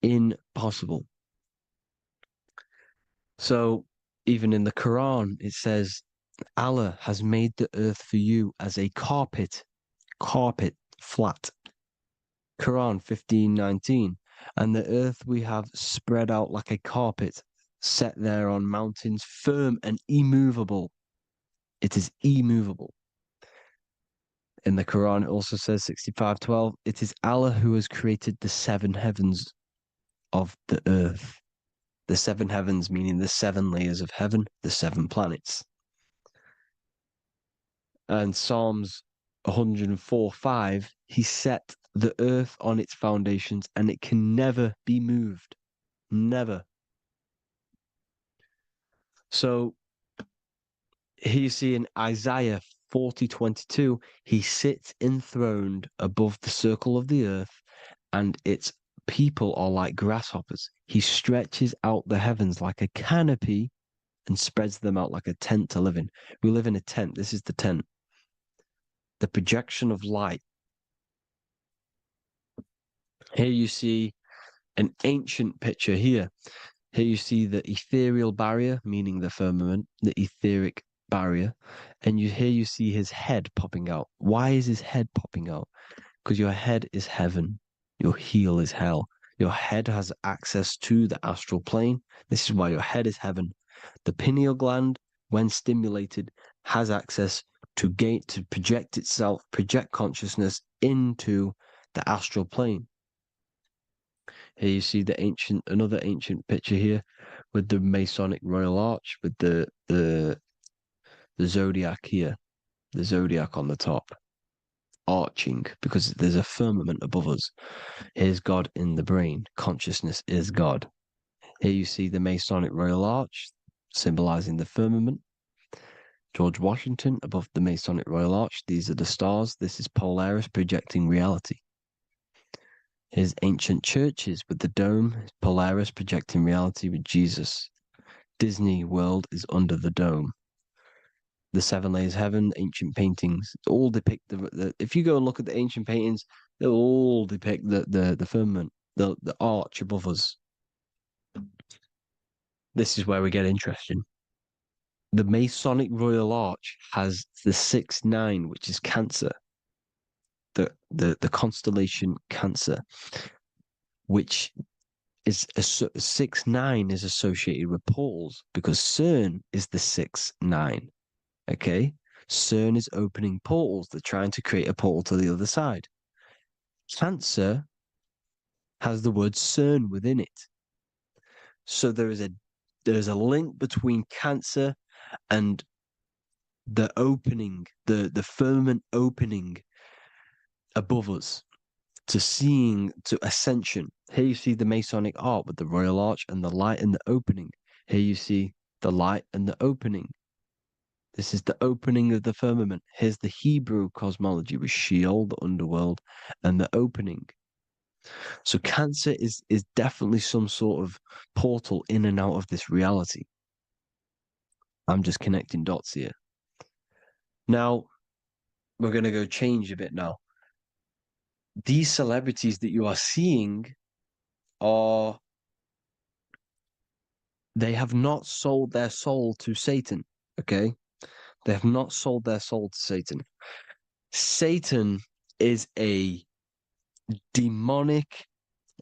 Impossible. So, even in the Quran, it says, Allah has made the earth for you as a carpet, flat. Quran 15:19. And the earth we have spread out like a carpet, set there on mountains, firm and immovable. It is immovable. In the Quran, it also says 65:12, it is Allah who has created the seven heavens of the earth. The seven heavens meaning the seven layers of heaven, the seven planets. And Psalms 104:5, he set the earth on its foundations and it can never be moved. Never. So here you see in Isaiah 40:22, he sits enthroned above the circle of the earth and its people are like grasshoppers. He stretches out the heavens like a canopy and spreads them out like a tent to live in. We live in a tent. This is the tent. The projection of light. Here you see an ancient picture here. Here you see the ethereal barrier, meaning the firmament, the etheric barrier. And here you see his head popping out. Why is his head popping out? Because your head is heaven. Your heel is hell. Your head has access to the astral plane. This is why your head is heaven. The pineal gland, when stimulated, has access to project itself, project consciousness into the astral plane. Here you see another ancient picture here with the Masonic Royal Arch, with the zodiac here, the zodiac on the top, arching because there's a firmament above us. Here's God in the brain. Consciousness is God. Here you see the Masonic Royal Arch, symbolizing the firmament. George Washington above the Masonic Royal Arch. These are the stars. This is Polaris projecting reality. Here's ancient churches with the dome, Polaris projecting reality with Jesus. Disney World is under the dome. The seven layers of heaven, ancient paintings, all depict if you go and look at the ancient paintings, they'll all depict the firmament, the arch above us. This is where we get interesting. The Masonic Royal Arch has the 6-9, which is Cancer. The constellation Cancer, which is 6-9 is associated with portals because CERN is the 6-9. Okay, CERN is opening portals. They're trying to create a portal to the other side. Cancer has the word CERN within it, so there is a link between Cancer and the opening, the firmament opening above us to ascension. Here you see the Masonic art with the Royal Arch and the light and the opening. Here you see the light and the opening. This is the opening of the firmament. Here's the Hebrew cosmology with Sheol, the underworld, and the opening. So Cancer is definitely some sort of portal in and out of this reality. I'm just connecting dots here. Now, we're going to go change a bit now. These celebrities that you are seeing they have not sold their soul to Satan, okay? They have not sold their soul to Satan. Satan is a demonic,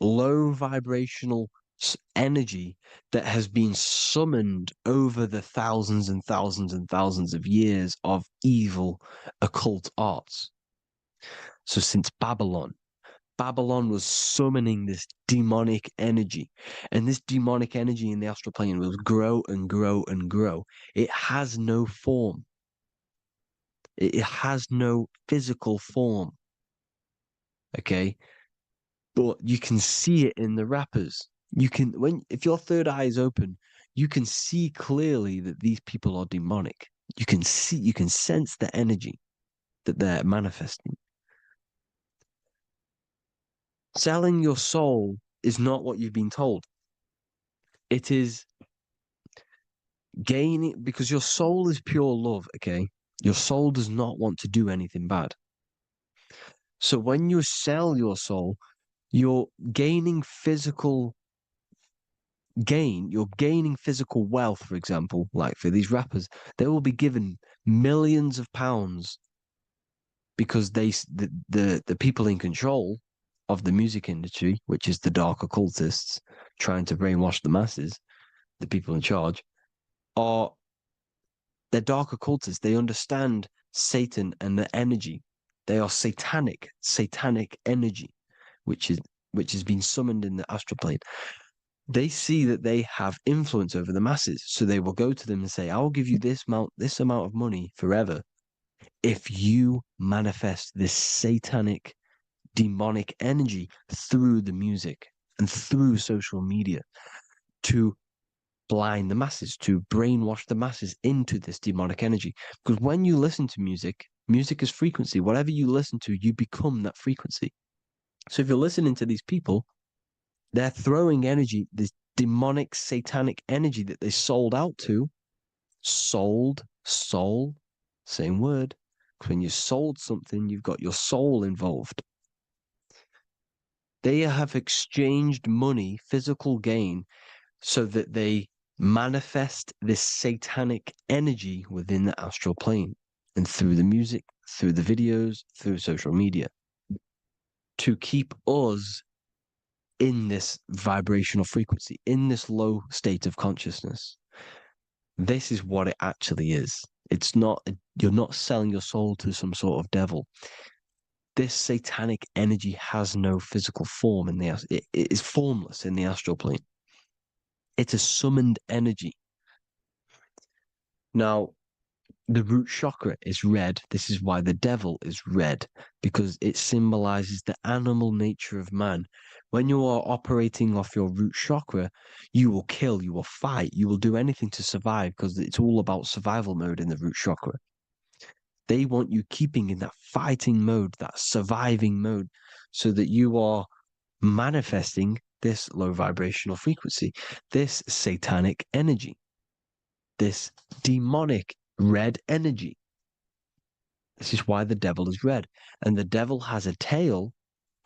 low vibrational energy that has been summoned over the thousands and thousands and thousands of years of evil occult arts. So since Babylon was summoning this demonic energy, and this demonic energy in the astral plane will grow and grow and grow. It has no form. It has no physical form. Okay? But you can see it in the rappers. If your third eye is open, you can see clearly that these people are demonic. You can sense the energy that they're manifesting. Selling your soul is not what you've been told. It is gaining, because your soul is pure love, okay? Your soul does not want to do anything bad. So when you sell your soul, you're gaining physical gain. You're gaining physical wealth, for example. Like for these rappers, they will be given millions of pounds because the people in control of the music industry, which is the dark occultists trying to brainwash the masses, the people in charge, they're dark occultists. They understand Satan and the energy. They are satanic energy, which has been summoned in the astral plane. They see that they have influence over the masses, so they will go to them and say, "I will give you this amount of money forever if you manifest this satanic, demonic energy through the music and through social media to blind the masses, to brainwash the masses into this demonic energy." Because when you listen to music, music is frequency. Whatever you listen to, you become that frequency. So if you're listening to these people, they're throwing energy, this demonic, satanic energy that they sold out to. Sold, soul, same word. When you sold something, you've got your soul involved. They have exchanged money, physical gain, so that they manifest this satanic energy within the astral plane and through the music, through the videos, through social media, to keep us in this vibrational frequency, in this low state of consciousness. This is what it actually is. It's not, you're not selling your soul to some sort of devil. This satanic energy has no physical form it is formless in the astral plane. It's a summoned energy. Now, the root chakra is red. This is why the devil is red, because it symbolizes the animal nature of man. When you are operating off your root chakra, you will kill, you will fight, you will do anything to survive, because it's all about survival mode in the root chakra. They want you keeping in that fighting mode, that surviving mode, so that you are manifesting this low vibrational frequency, this satanic energy, this demonic red energy. This is why the devil is red. And the devil has a tail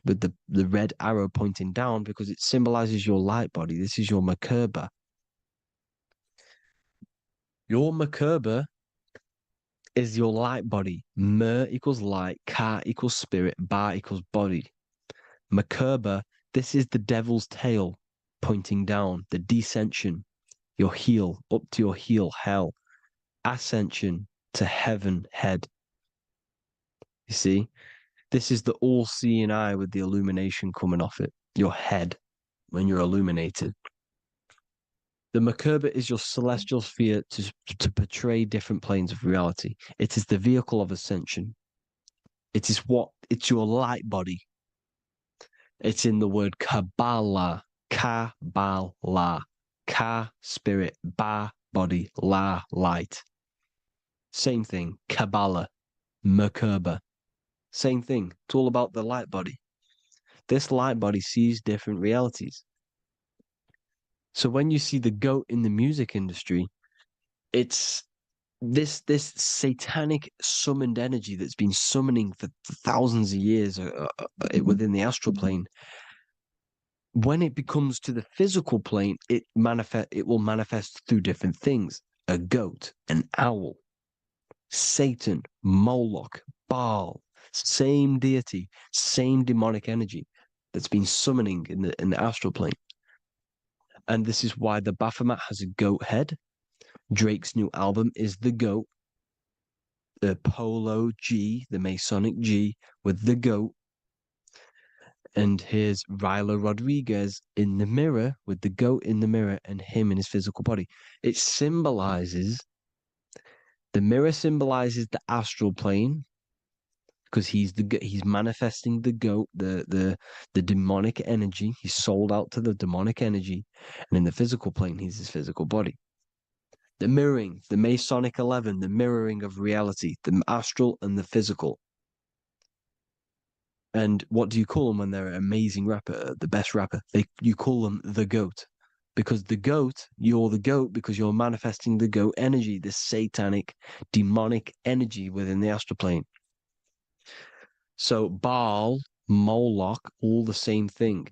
with the red arrow pointing down, because it symbolizes your light body. This is your Merkaba. Your Merkaba is your light body. Mer equals light, Ka equals spirit, Ba equals body. Merkaba, this is the devil's tail pointing down, the descension, your heel, up to your heel, hell. Ascension to heaven, head. You see, this is the all-seeing eye with the illumination coming off it, your head, when you're illuminated. The Merkaba is your celestial sphere to portray different planes of reality. It is the vehicle of ascension. It's your light body. It's in the word Kabbalah, Kabbalah, Ka, spirit, Ba, body, La, light. Same thing, Kabbalah, Merkaba. Same thing. It's all about the light body. This light body sees different realities. So when you see the goat in the music industry, it's this satanic summoned energy that's been summoning for thousands of years within the astral plane. When it becomes to the physical plane, it will manifest through different things. A goat, an owl, Satan, Moloch, Baal, same deity, same demonic energy that's been summoning in the astral plane. And this is why the Baphomet has a goat head. Drake's new album is the goat. The Polo G, the Masonic G, with the goat. And here's Rilo Rodriguez in the mirror with the goat in the mirror and him in his physical body. It symbolizes, the mirror symbolizes the astral plane because he's manifesting the goat, the demonic energy. He's sold out to the demonic energy, and in the physical plane, he's his physical body. The mirroring, the Masonic 11, the mirroring of reality, the astral and the physical. And what do you call them when they're an amazing rapper, the best rapper? You call them the GOAT. Because the GOAT, you're the GOAT because you're manifesting the GOAT energy, the satanic, demonic energy within the astral plane. So Baal, Moloch, all the same thing.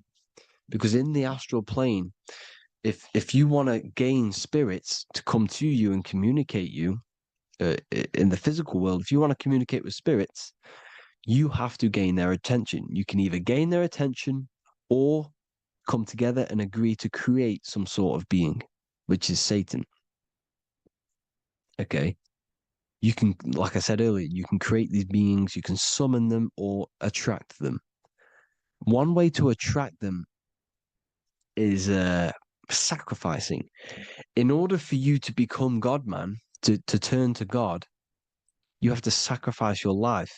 Because in the astral plane, if you want to gain spirits to come to you and communicate you in the physical world, if you want to communicate with spirits, you have to gain their attention. You can either gain their attention or come together and agree to create some sort of being, which is Satan. Okay. You can, like I said earlier, you can create these beings, you can summon them or attract them. One way to attract them is sacrificing. In order for you to become God, man, to turn to God, you have to sacrifice your life.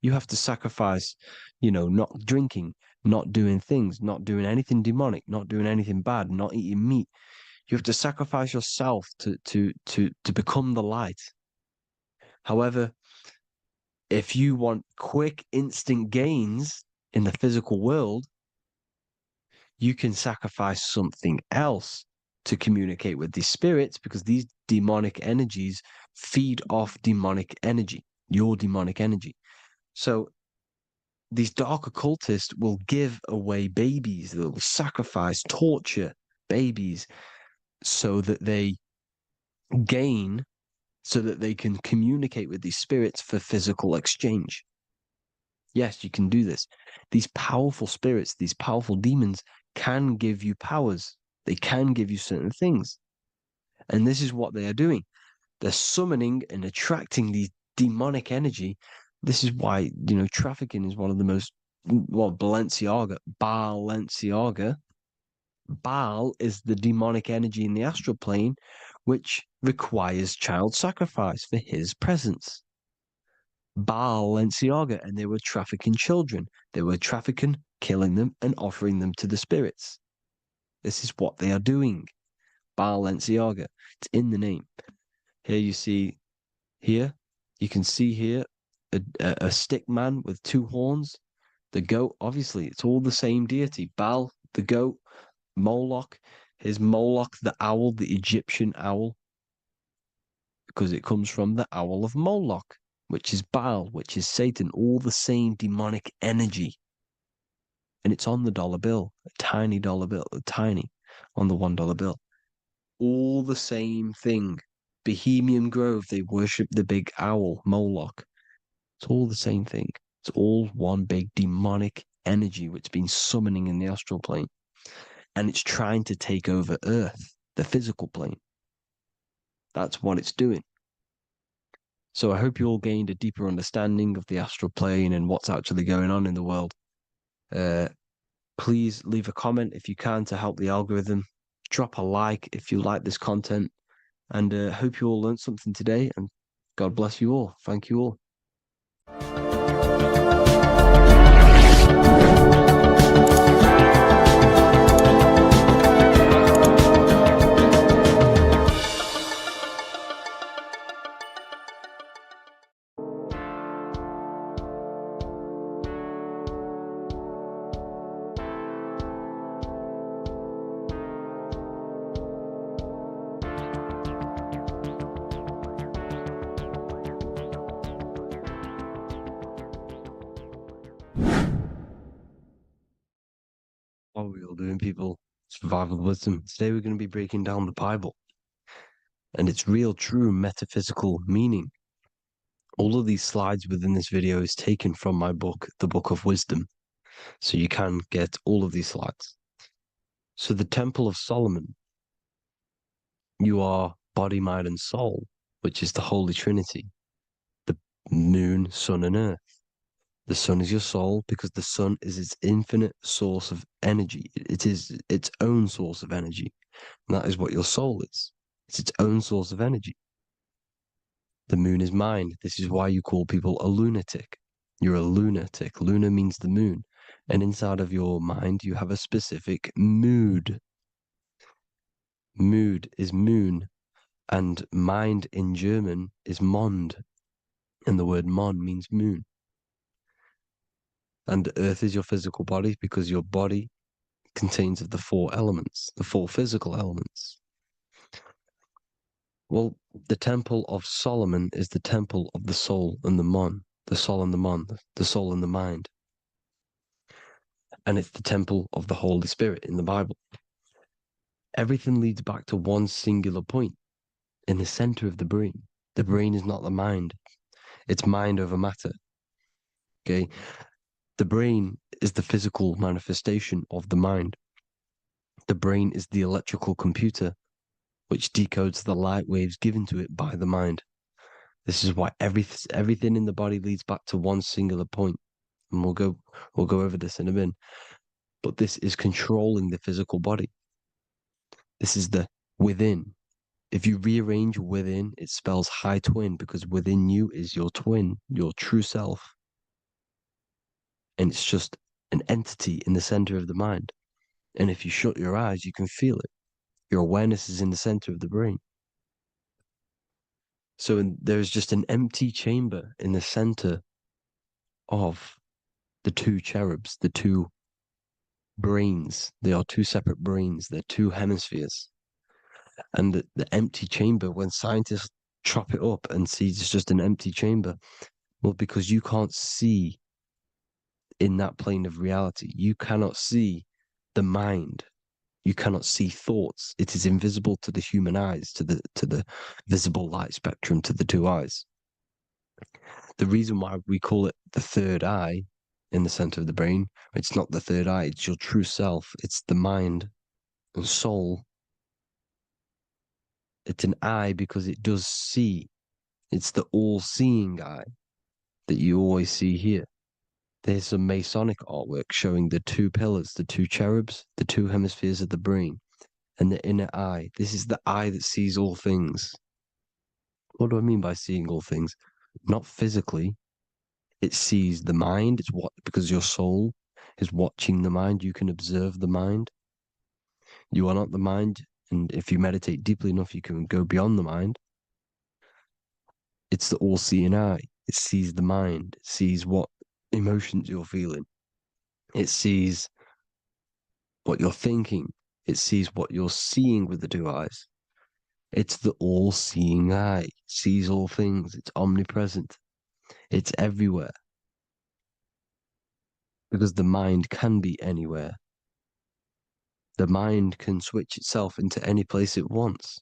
You have to sacrifice, not drinking, not doing things, not doing anything demonic, not doing anything bad, not eating meat. You have to sacrifice yourself to become the light. However, if you want quick, instant gains in the physical world, you can sacrifice something else to communicate with these spirits, because these demonic energies feed off demonic energy, your demonic energy. So these dark occultists will give away babies, they'll sacrifice, torture babies so that they gain, so that they can communicate with these spirits for physical exchange. Yes, you can do this. These powerful spirits, these powerful demons can give you powers. They can give you certain things. And this is what they are doing. They're summoning and attracting these demonic energy. This is why, trafficking is one of the most, Balenciaga. Baal is the demonic energy in the astral plane, which requires child sacrifice for his presence. Balenciaga, and they were trafficking children. They were trafficking, killing them, and offering them to the spirits. This is what they are doing. Balenciaga. It's in the name. Here you see, you can see here a stick man with two horns. The goat, obviously, it's all the same deity. Baal, the goat. Moloch, here's Moloch, the owl, the Egyptian owl, because it comes from the owl of Moloch, which is Baal, which is Satan, all the same demonic energy. And it's on the dollar bill, a tiny dollar bill, tiny, on the $1 bill. All the same thing. Bohemian Grove, they worship the big owl, Moloch. It's all the same thing. It's all one big demonic energy which has been summoning in the astral plane. And it's trying to take over Earth, the physical plane. That's what it's doing. So I hope you all gained a deeper understanding of the astral plane and what's actually going on in the world. Please leave a comment if you can to help the algorithm. Drop a like if you like this content. And hope you all learned something today. And God bless you all. Thank you all. What are we all doing, people? Survival wisdom. Today we're going to be breaking down the Bible and its real, true metaphysical meaning. All of these slides within this video is taken from my book, The Book of Wisdom. So you can get all of these slides. So the Temple of Solomon, you are body, mind, and soul, which is the Holy Trinity, the moon, sun, and earth. The sun is your soul because the sun is its infinite source of energy. It is its own source of energy. And that is what your soul is. It's its own source of energy. The moon is mind. This is why you call people a lunatic. You're a lunatic. Luna means the moon. And inside of your mind, you have a specific mood. Mood is moon. And mind in German is Mond. And the word Mond means moon. And earth is your physical body because your body contains of the four elements, the four physical elements. Well, the Temple of Solomon is the temple of the soul and the mon, the soul and the mon, the soul and the mind. And it's the temple of the Holy Spirit in the Bible. Everything leads back to one singular point in the center of the brain. The brain is not the mind. It's mind over matter. Okay? The brain is the physical manifestation of the mind. The brain is the electrical computer which decodes the light waves given to it by the mind. This is why everything in the body leads back to one singular point. And we'll go over this in a minute. But this is controlling the physical body. This is the within. If you rearrange within, it spells high twin because within you is your twin, your true self. And it's just an entity in the center of the mind. And if you shut your eyes, you can feel it. Your awareness is in the center of the brain. So there's just an empty chamber in the center of the two cherubs, the two brains. They are two separate brains. They're two hemispheres. And the empty chamber, when scientists chop it up and see it's just an empty chamber, well, because you can't see in that plane of reality, you cannot see the mind. You cannot see thoughts. It is invisible to the human eyes, to the visible light spectrum, to the two eyes. The reason why we call it the third eye in the center of the brain, it's not the third eye, it's your true self. It's the mind and soul. It's an eye because it does see. It's the all-seeing eye that you always see here. There's some Masonic artwork showing the two pillars, the two cherubs, the two hemispheres of the brain, and the inner eye. This is the eye that sees all things. What do I mean by seeing all things? Not physically. It sees the mind. It's what, because your soul is watching the mind. You can observe the mind. You are not the mind. And if you meditate deeply enough, you can go beyond the mind. It's the all-seeing eye. It sees the mind. It sees what emotions you're feeling. It sees what you're thinking. It sees what you're seeing with the two eyes. It's the all-seeing eye. It sees all things. It's omnipresent. It's everywhere. Because the mind can be anywhere. The mind can switch itself into any place it wants.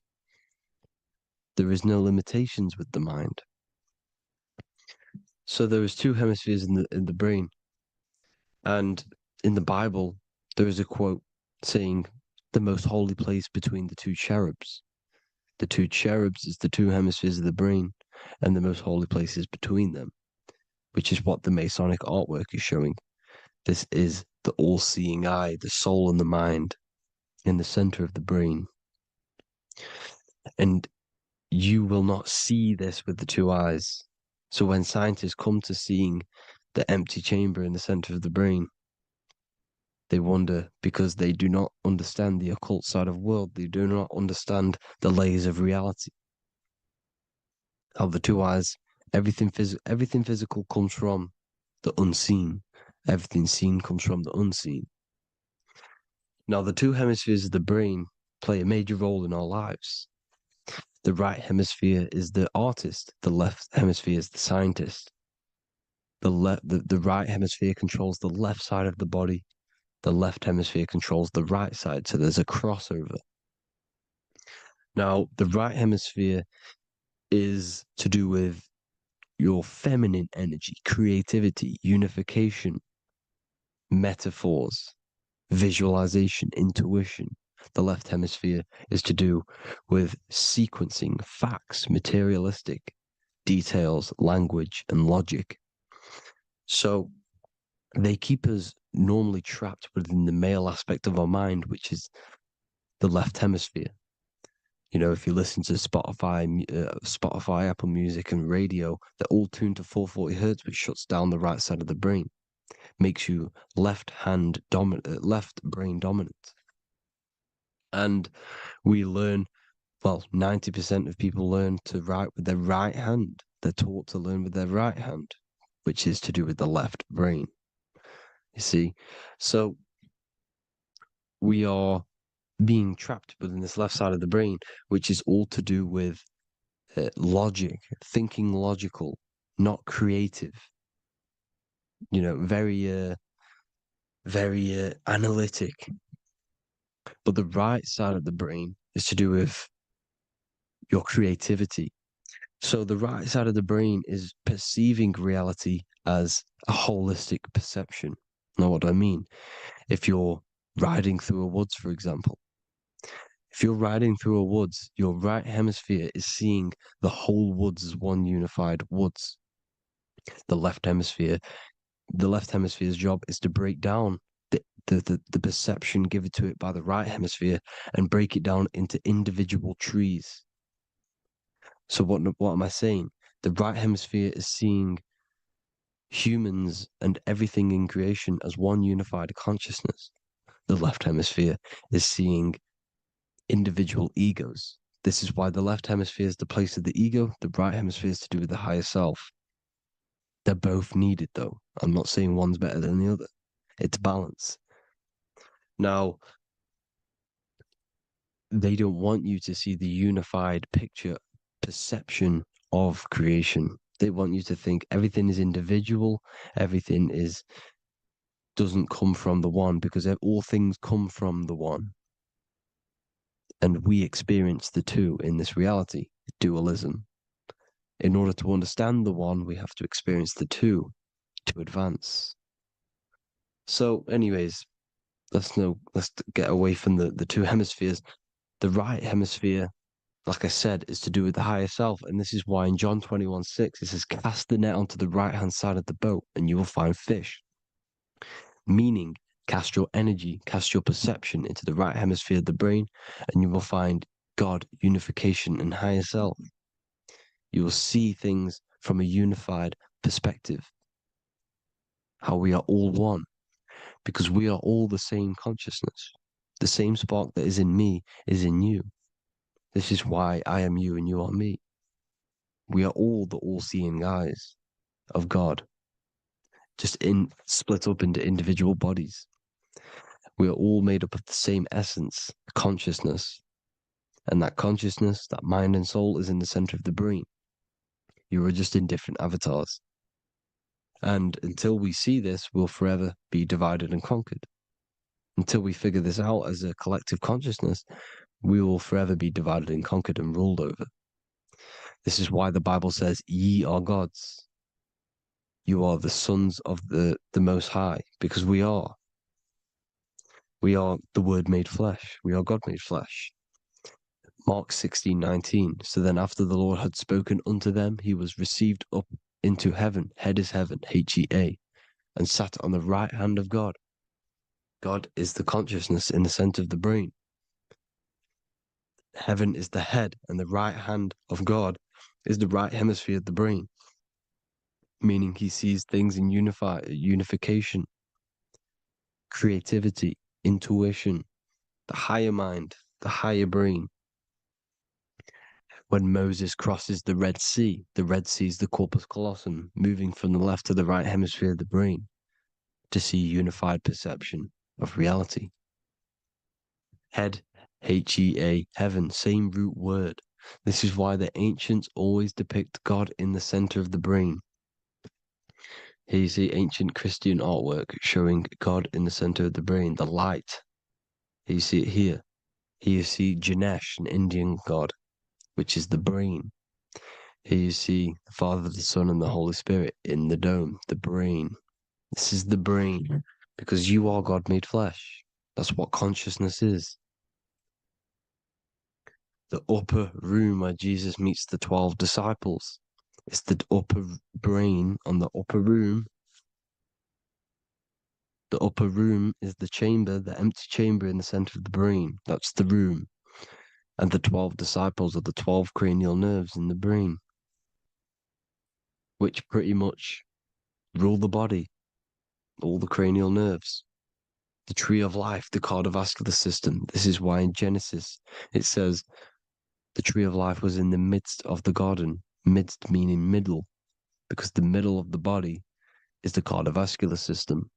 There is no limitations with the mind. So there is two hemispheres in the brain. And in the Bible, there is a quote saying the most holy place between the two cherubs. The two cherubs is the two hemispheres of the brain, and the most holy place is between them, which is what the Masonic artwork is showing. This is the all-seeing eye, the soul and the mind in the center of the brain. And you will not see this with the two eyes. So when scientists come to seeing the empty chamber in the center of the brain, they wonder because they do not understand the occult side of the world. They do not understand the layers of reality. How the two eyes, everything physical comes from the unseen. Everything seen comes from the unseen. Now, the two hemispheres of the brain play a major role in our lives. The right hemisphere is the artist. The left hemisphere is the scientist. The right hemisphere controls the left side of the body. The left hemisphere controls the right side. So there's a crossover. Now, the right hemisphere is to do with your feminine energy, creativity, unification, metaphors, visualization, intuition. The left hemisphere is to do with sequencing, facts, materialistic details, language, and logic. So they keep us normally trapped within the male aspect of our mind, which is the left hemisphere. You know, if you listen to Spotify, Apple Music, and radio, they're all tuned to 440 hertz, which shuts down the right side of the brain, makes you left brain dominant. And we learn, well, 90% of people learn to write with their right hand. They're taught to learn with their right hand, which is to do with the left brain. You see, so we are being trapped within this left side of the brain, which is all to do with logic, thinking logical, not creative. You know, very analytic. But the right side of the brain is to do with your creativity. So the right side of the brain is perceiving reality as a holistic perception. Now, what do I mean? If you're riding through a woods, for example, if you're riding through a woods, your right hemisphere is seeing the whole woods as one unified woods. The left hemisphere's job is to break down the perception given to it by the right hemisphere and break it down into individual trees. So what am I saying? The right hemisphere is seeing humans and everything in creation as one unified consciousness. The left hemisphere is seeing individual egos. This is why the left hemisphere is the place of the ego, the right hemisphere is to do with the higher self. They're both needed, though. I'm not saying one's better than the other. It's balance. Now, they don't want you to see the unified picture, perception of creation. They want you to think everything is individual, everything doesn't come from the one, because all things come from the one. And we experience the two in this reality, dualism. In order to understand the one, we have to experience the two to advance. So, anyways, let's get away from the two hemispheres. The right hemisphere, like I said, is to do with the higher self. And this is why in John 21:6, it says, cast the net onto the right-hand side of the boat and you will find fish. Meaning, cast your energy, cast your perception into the right hemisphere of the brain, and you will find God, unification, and higher self. You will see things from a unified perspective. How we are all one. Because we are all the same consciousness. The same spark that is in me is in you. This is why I am you and you are me. We are all the all-seeing eyes of God, just split up into individual bodies. We are all made up of the same essence, consciousness. And that consciousness, that mind and soul, is in the center of the brain. You are just in different avatars. And until we see this, we'll forever be divided and conquered. Until we figure this out as a collective consciousness, we will forever be divided and conquered and ruled over. This is why the Bible says, ye are gods. You are the sons of the Most High, because we are. We are the Word made flesh. We are God made flesh. Mark 16:19. So then after the Lord had spoken unto them, he was received up into heaven. Head is heaven, H-E-A, and sat on the right hand of God. God is the consciousness in the center of the brain. Heaven is the head, and the right hand of God is the right hemisphere of the brain, meaning he sees things in unification, creativity, intuition, the higher mind, the higher brain. When Moses crosses the Red Sea is the corpus callosum, moving from the left to the right hemisphere of the brain to see unified perception of reality. Head, H-E-A, heaven, same root word. This is why the ancients always depict God in the center of the brain. Here you see ancient Christian artwork showing God in the center of the brain, the light. Here you see it here. Here you see Ganesh, an Indian god, which is the brain. Here you see the Father, the Son, and the Holy Spirit in the dome, the brain. This is the brain, because you are God made flesh. That's what consciousness is. The upper room where Jesus meets the 12 disciples. It's the upper brain on the upper room. The upper room is the chamber, the empty chamber in the center of the brain. That's the room. And the 12 disciples are the 12 cranial nerves in the brain, which pretty much rule the body, all the cranial nerves. The tree of life, the cardiovascular system. This is why in Genesis it says the tree of life was in the midst of the garden. Midst meaning middle, because the middle of the body is the cardiovascular system,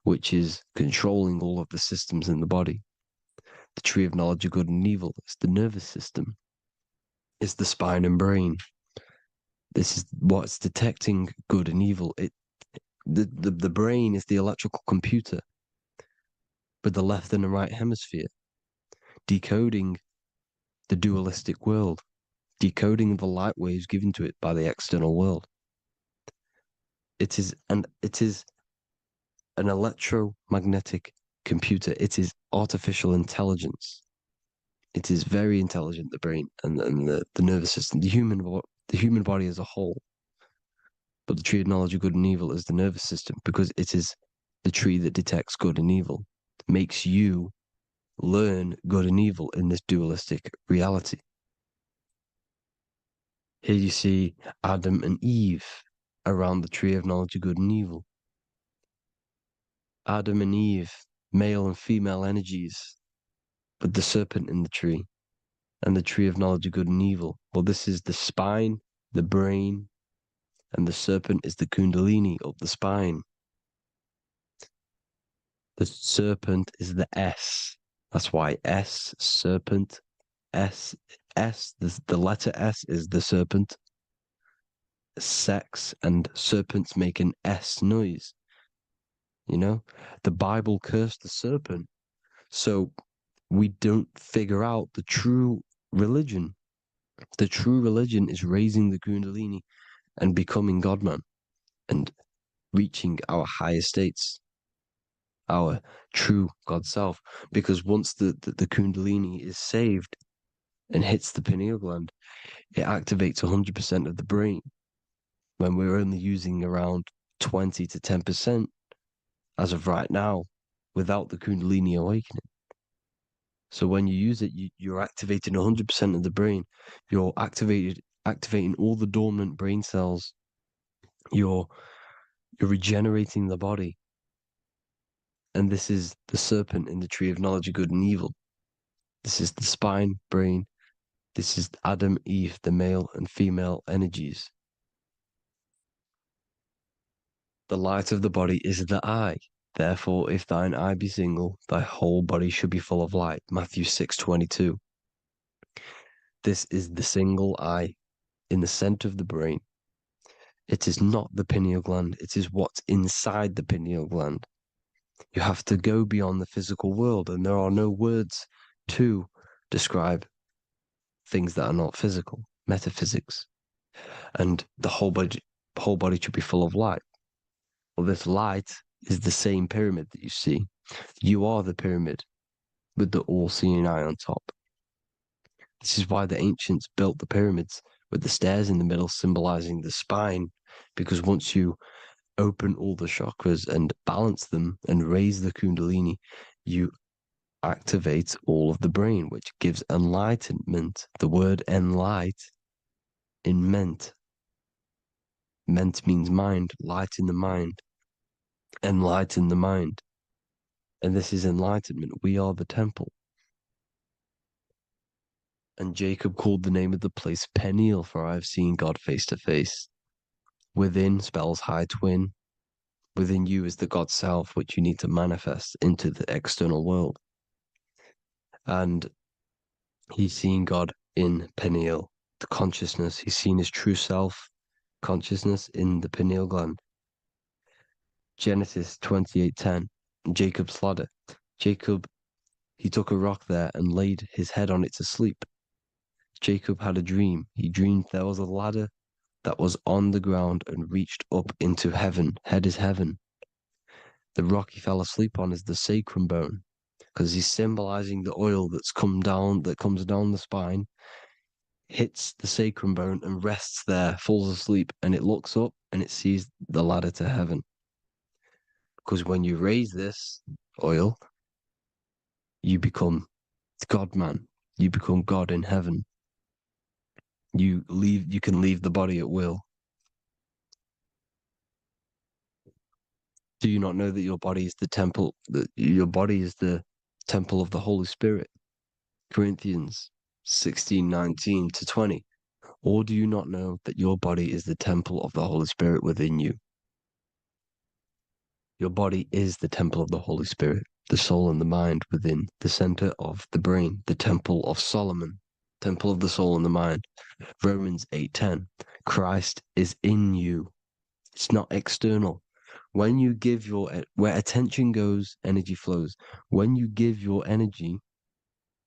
which is controlling all of the systems in the body. The tree of knowledge of good and evil is the nervous system. It's the spine and brain. This is what's detecting good and evil. The brain is the electrical computer with the left and the right hemisphere, decoding the dualistic world, decoding the light waves given to it by the external world. It is an electromagnetic computer. It is artificial intelligence. It is very intelligent, the brain and the nervous system, the human body as a whole. But the tree of knowledge of good and evil is the nervous system, because it is the tree that detects good and evil, makes you learn good and evil in this dualistic reality. Here you see Adam and Eve around the tree of knowledge of good and evil. Adam and Eve, male and female energies, with the serpent in the tree, and the tree of knowledge of good and evil. Well, this is the spine, the brain, and the serpent is the kundalini up the spine. The serpent is the S. That's why S, serpent, S, the letter S is the serpent. Sex and serpents make an S noise. You know, the Bible cursed the serpent. So we don't figure out the true religion. The true religion is raising the kundalini and becoming God-man and reaching our higher states, our true God self. Because once the kundalini is saved and hits the pineal gland, it activates 100% of the brain, when we're only using around 20 to 10% as of right now without the kundalini awakening. So when you use it, you're activating 100% of the brain. You're activating all the dormant brain cells. You're regenerating the body. And this is the serpent in the tree of knowledge of good and evil. This is the spine, brain. This is Adam, Eve, the male and female energies. The light of the body is the eye. Therefore, if thine eye be single, thy whole body should be full of light. Matthew 6:22. This is the single eye in the center of the brain. It is not the pineal gland. It is what's inside the pineal gland. You have to go beyond the physical world, and there are no words to describe things that are not physical, metaphysics. And the whole body should be full of light. Well, this light is the same pyramid that you see. You are the pyramid with the all-seeing eye on top. This is why the ancients built the pyramids with the stairs in the middle symbolizing the spine, because once you open all the chakras and balance them and raise the kundalini, you activate all of the brain, which gives enlightenment. The word enlight in ment. Ment means mind, light in the mind. Enlighten the mind. And this is enlightenment. We are the temple. And Jacob called the name of the place Peniel, for I have seen God face to face. Within spells high twin. Within you is the God self, which you need to manifest into the external world. And he's seen God in Peniel, the consciousness. He's seen his true self, consciousness, in the pineal gland. Genesis 28:10, Jacob's ladder. Jacob, he took a rock there and laid his head on it to sleep. Jacob had a dream. He dreamed there was a ladder that was on the ground and reached up into heaven. Head is heaven. The rock he fell asleep on is the sacrum bone, because he's symbolizing the oil that comes down the spine, hits the sacrum bone and rests there, falls asleep, and it looks up and it sees the ladder to heaven. Because when you raise this oil, you become God man. You become God in heaven. You can leave the body at will. Do you not know that your body is the temple, that your body is the temple of the Holy Spirit? Corinthians 16:19-20. Or do you not know that your body is the temple of the Holy Spirit within you? Your body is the temple of the Holy Spirit, the soul and the mind within, the center of the brain, the temple of Solomon, temple of the soul and the mind. Romans 8:10. Christ is in you. It's not external. When you give where attention goes, energy flows. When you give your energy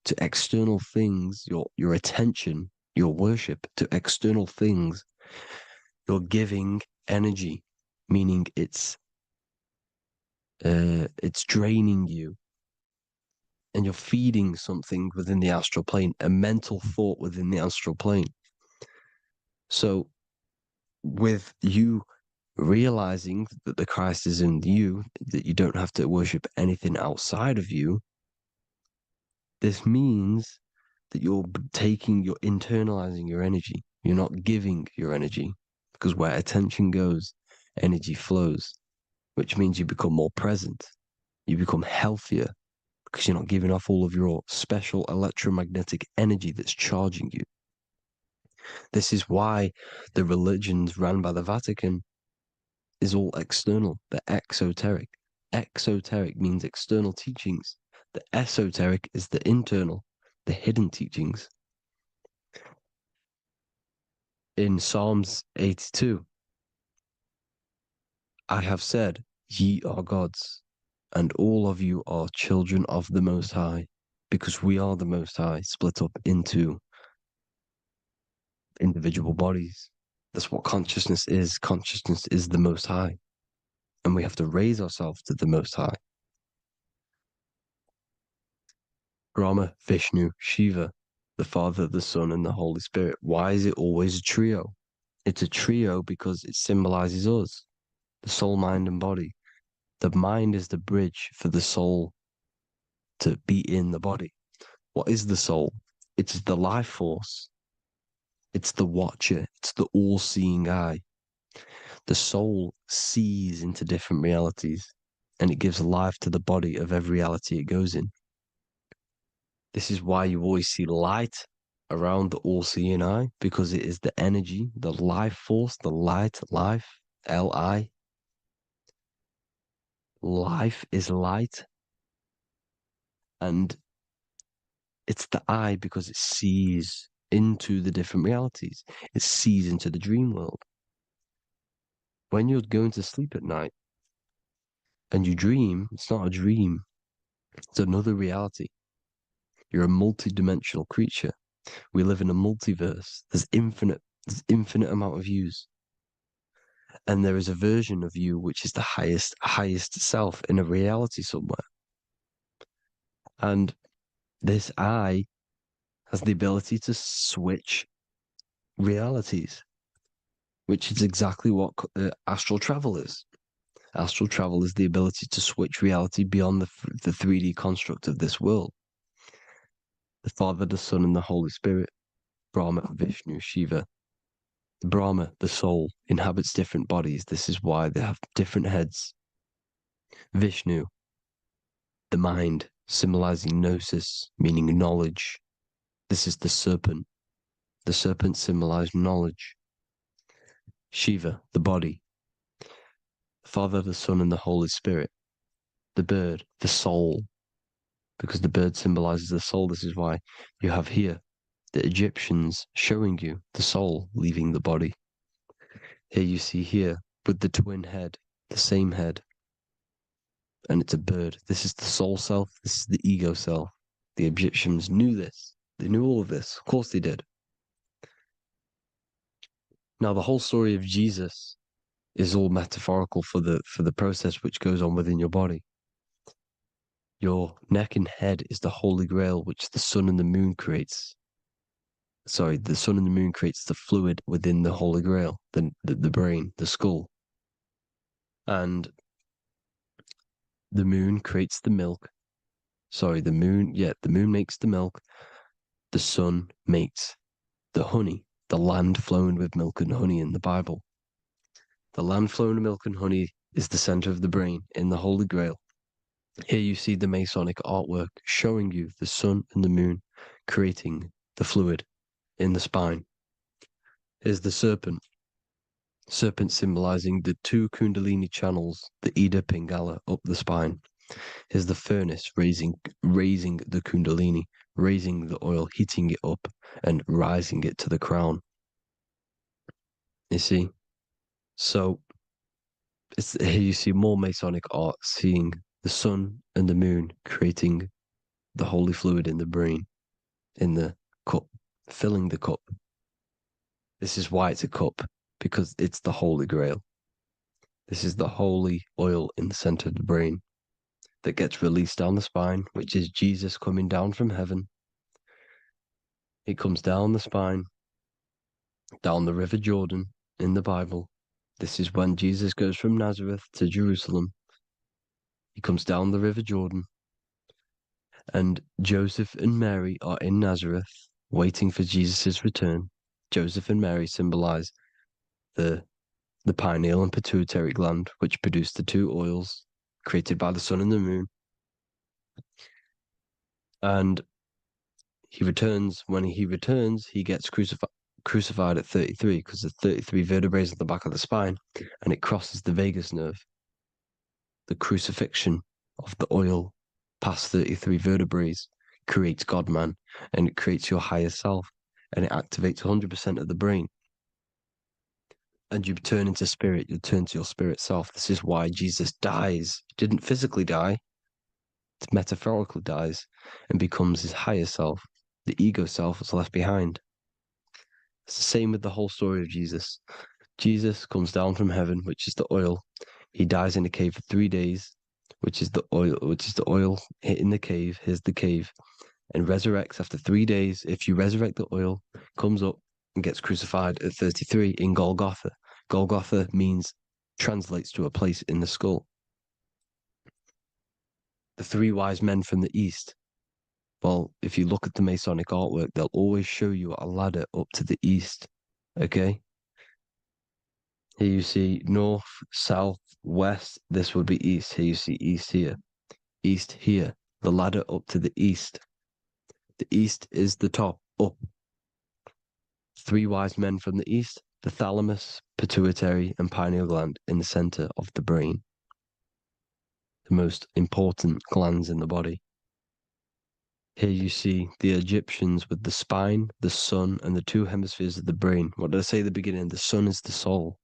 to external things, your attention, your worship to external things, you're giving energy, meaning it's draining you, and you're feeding something within the astral plane, a mental thought within the astral plane. So with you realizing that the Christ is in you, that you don't have to worship anything outside of you, this means that you're internalizing your energy. You're not giving your energy, because where attention goes, energy flows, which means you become more present. You become healthier because you're not giving off all of your special electromagnetic energy that's charging you. This is why the religions ran by the Vatican is all external. They're exoteric. Exoteric means external teachings. The esoteric is the internal, the hidden teachings. In Psalms 82, I have said, ye are gods, and all of you are children of the Most High, because we are the Most High, split up into individual bodies. That's what consciousness is. Consciousness is the Most High, and we have to raise ourselves to the Most High. Brahma, Vishnu, Shiva, the Father, the Son, and the Holy Spirit. Why is it always a trio? It's a trio because it symbolizes us, the soul, mind, and body. The mind is the bridge for the soul to be in the body. What is the soul? It's the life force. It's the watcher. It's the all-seeing eye. The soul sees into different realities, and it gives life to the body of every reality it goes in. This is why you always see light around the all-seeing eye, because it is the energy, the life force, the light, life, L-I. Life is light. And it's the eye because it sees into the different realities. It sees into the dream world. When you're going to sleep at night and you dream, it's not a dream. It's another reality. You're a multi-dimensional creature. We live in a multiverse. There's infinite amount of yous. And there is a version of you which is the highest self in a reality somewhere. And this eye has the ability to switch realities, which is exactly what astral travel is. Astral travel is the ability to switch reality beyond the 3D construct of this world. The Father, the Son, and the Holy Spirit, Brahma, Vishnu, Shiva. Brahma, the soul, inhabits different bodies. This is why they have different heads. Vishnu, the mind, symbolizing gnosis, meaning knowledge. This is the serpent. The serpent symbolized knowledge. Shiva, the body. Father, the Son, and the Holy Spirit. The bird, the soul, because the bird symbolizes the soul. This is why you have here the Egyptians showing you the soul leaving the body. Here you see here with the twin head, the same head, and it's a bird. This is the soul self. This is the ego self. The Egyptians knew this. They knew all of this. Of course they did. Now, the whole story of Jesus is all metaphorical for the process which goes on within your body. Your neck and head is the holy grail which the sun and the moon creates. Sorry, the sun and the moon creates the fluid within the holy grail, the brain, the skull. And the moon creates the milk. Sorry, the moon makes the milk. The sun makes the honey, the land flowing with milk and honey in the Bible. The land flowing with milk and honey is the center of the brain in the Holy Grail. Here you see the Masonic artwork showing you the sun and the moon creating the fluid in the spine. Here's the serpent. Serpent symbolizing the two Kundalini channels, the Ida Pingala up the spine. Here's the furnace raising the Kundalini, raising the oil, heating it up and rising it to the crown. You see? So here you see more Masonic art, seeing the sun and the moon creating the holy fluid in the brain, in the cup, filling the cup. This is why it's a cup, because it's the Holy Grail. This is the holy oil in the center of the brain that gets released down the spine, which is Jesus coming down from heaven. It comes down the spine, down the River Jordan in the Bible. This is when Jesus goes from Nazareth to Jerusalem. He comes down the River Jordan, and Joseph and Mary are in Nazareth waiting for Jesus' return. Joseph and Mary symbolize the pineal and pituitary gland, which produce the two oils created by the sun and the moon. And when he returns, he gets crucified at 33, because there's 33 vertebrae at the back of the spine, and it crosses the vagus nerve. The crucifixion of the oil past 33 vertebrae creates God-man, and it creates your higher self, and it activates 100% of the brain. And you turn into spirit, you turn to your spirit self. This is why Jesus dies. He didn't physically die, it metaphorically dies and becomes his higher self. The ego self is left behind. It's the same with the whole story of Jesus. Jesus comes down from heaven, which is the oil. He dies in a cave for 3 days, which is the oil hitting the cave. Here's the cave. And resurrects after 3 days. If you resurrect the oil, comes up and gets crucified at 33 in Golgotha. Golgotha translates to a place in the skull. The three wise men from the east. Well, if you look at the Masonic artwork, they'll always show you a ladder up to the east. Okay? Here you see north, south, west. This would be east. Here you see east here. East here. The ladder up to the east. The east is the top, up. Three wise men from the east. The thalamus, pituitary, and pineal gland in the center of the brain. The most important glands in the body. Here you see the Egyptians with the spine, the sun, and the two hemispheres of the brain. What did I say at the beginning? The sun is the soul.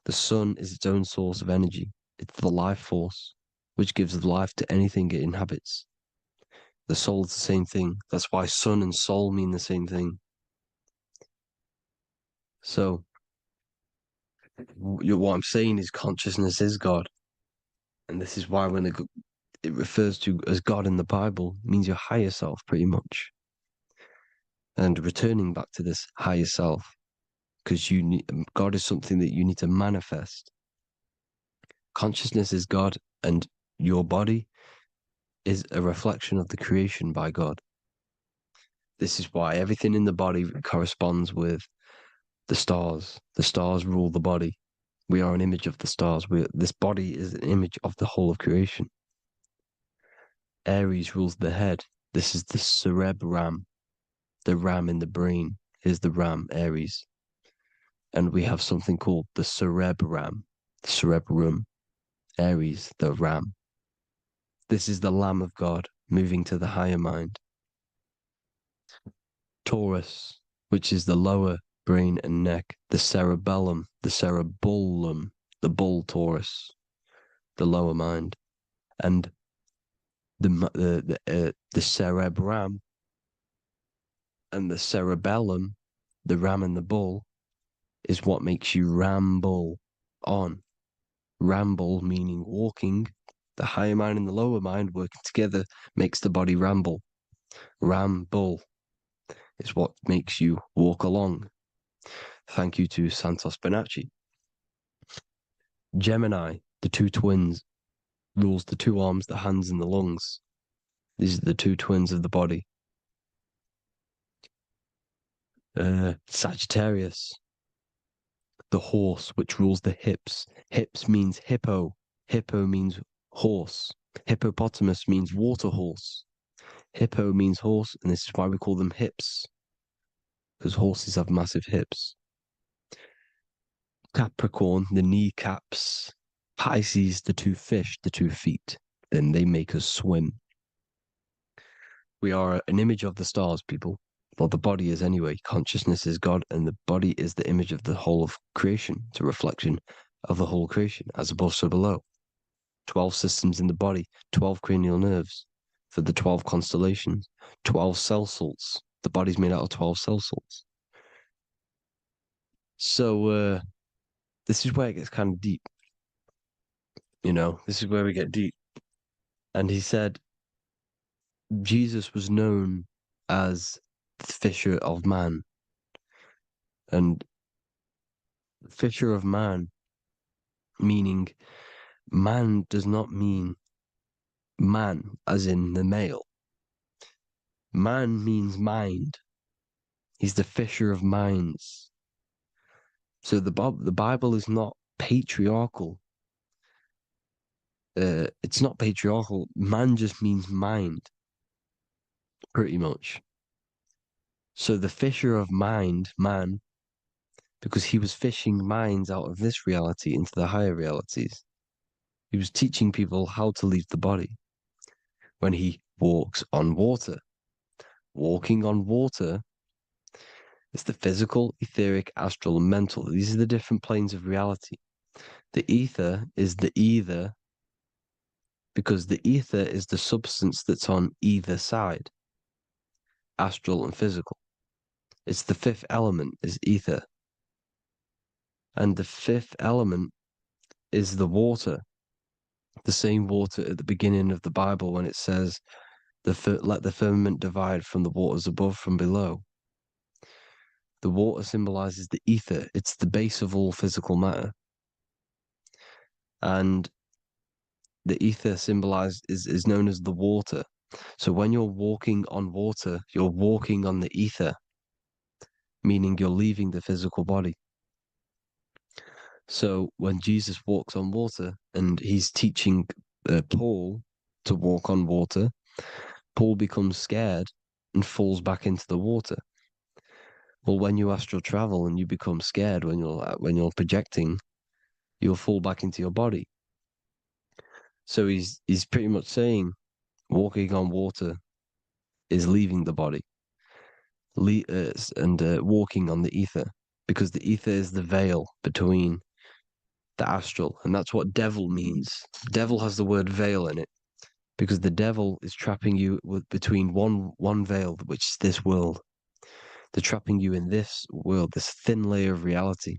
The sun is its own source of energy. It's the life force, which gives life to anything it inhabits. The soul is the same thing. That's why sun and soul mean the same thing. So, what I'm saying is consciousness is God. And this is why when it refers to as God in the Bible, it means your higher self, pretty much. And returning back to this higher self, because God is something that you need to manifest. Consciousness is God, and your body is a reflection of the creation by God. This is why everything in the body corresponds with the stars. The stars rule the body. We are an image of the stars. This body is an image of the whole of creation. Aries rules the head. This is the cerebrum, the ram in the brain. Here's the ram, Aries. And we have something called the cerebrum, Aries, the ram. This is the Lamb of God moving to the higher mind. Taurus, which is the lower brain and neck, the cerebellum, the bull Taurus, the lower mind, and the cerebrum and the cerebellum, the ram and the bull, is what makes you ramble on. Ramble meaning walking. The higher mind and the lower mind working together makes the body ramble. Ramble is what makes you walk along. Thank you to Santos Bonacci. Gemini, the two twins, rules the two arms, the hands, and the lungs. These are the two twins of the body. Sagittarius, the horse, which rules the hips. Hips means hippo. Hippo means horse. Hippopotamus means water horse. Hippo means horse, and this is why we call them hips, because horses have massive hips. Capricorn, the kneecaps. Pisces, the two fish, the 2 feet. Then they make us swim. We are an image of the stars, people. Well, the body is anyway. Consciousness is God, and the body is the image of the whole of creation. It's a reflection of the whole creation, as above, so below. 12 systems in the body, 12 cranial nerves for the 12 constellations, 12 cell salts. The body's made out of 12 cell salts. So, this is where it gets kind of deep. You know, this is where we get deep. And he said, Jesus was known as the fisher of man. And fisher of man, meaning man does not mean man as in the male. Man means mind. He's the fisher of minds. So the Bible is not patriarchal. It's not patriarchal. Man just means mind, pretty much. So the fisher of mind, man, because he was fishing minds out of this reality into the higher realities. He was teaching people how to leave the body when he walks on water. Walking on water is the physical, etheric, astral, and mental. These are the different planes of reality. The ether is the either, because the ether is the substance that's on either side, astral and physical. It's the 5th element, is ether. And the 5th element is the water. The same water at the beginning of the Bible when it says, let the firmament divide from the waters above from below. The water symbolizes the ether. It's the base of all physical matter. And the ether symbolized is known as the water. So when you're walking on water, you're walking on the ether, meaning you're leaving the physical body. So when Jesus walks on water and he's teaching Paul to walk on water, Paul becomes scared and falls back into the water. Well, when you astral travel and you become scared when you're projecting, you'll fall back into your body. So he's pretty much saying walking on water is leaving the body, and walking on the ether, because the ether is the veil between the astral, and that's what devil means. Devil has the word veil in it, because the devil is trapping you between one veil, which is this world. They're trapping you in this world, this thin layer of reality.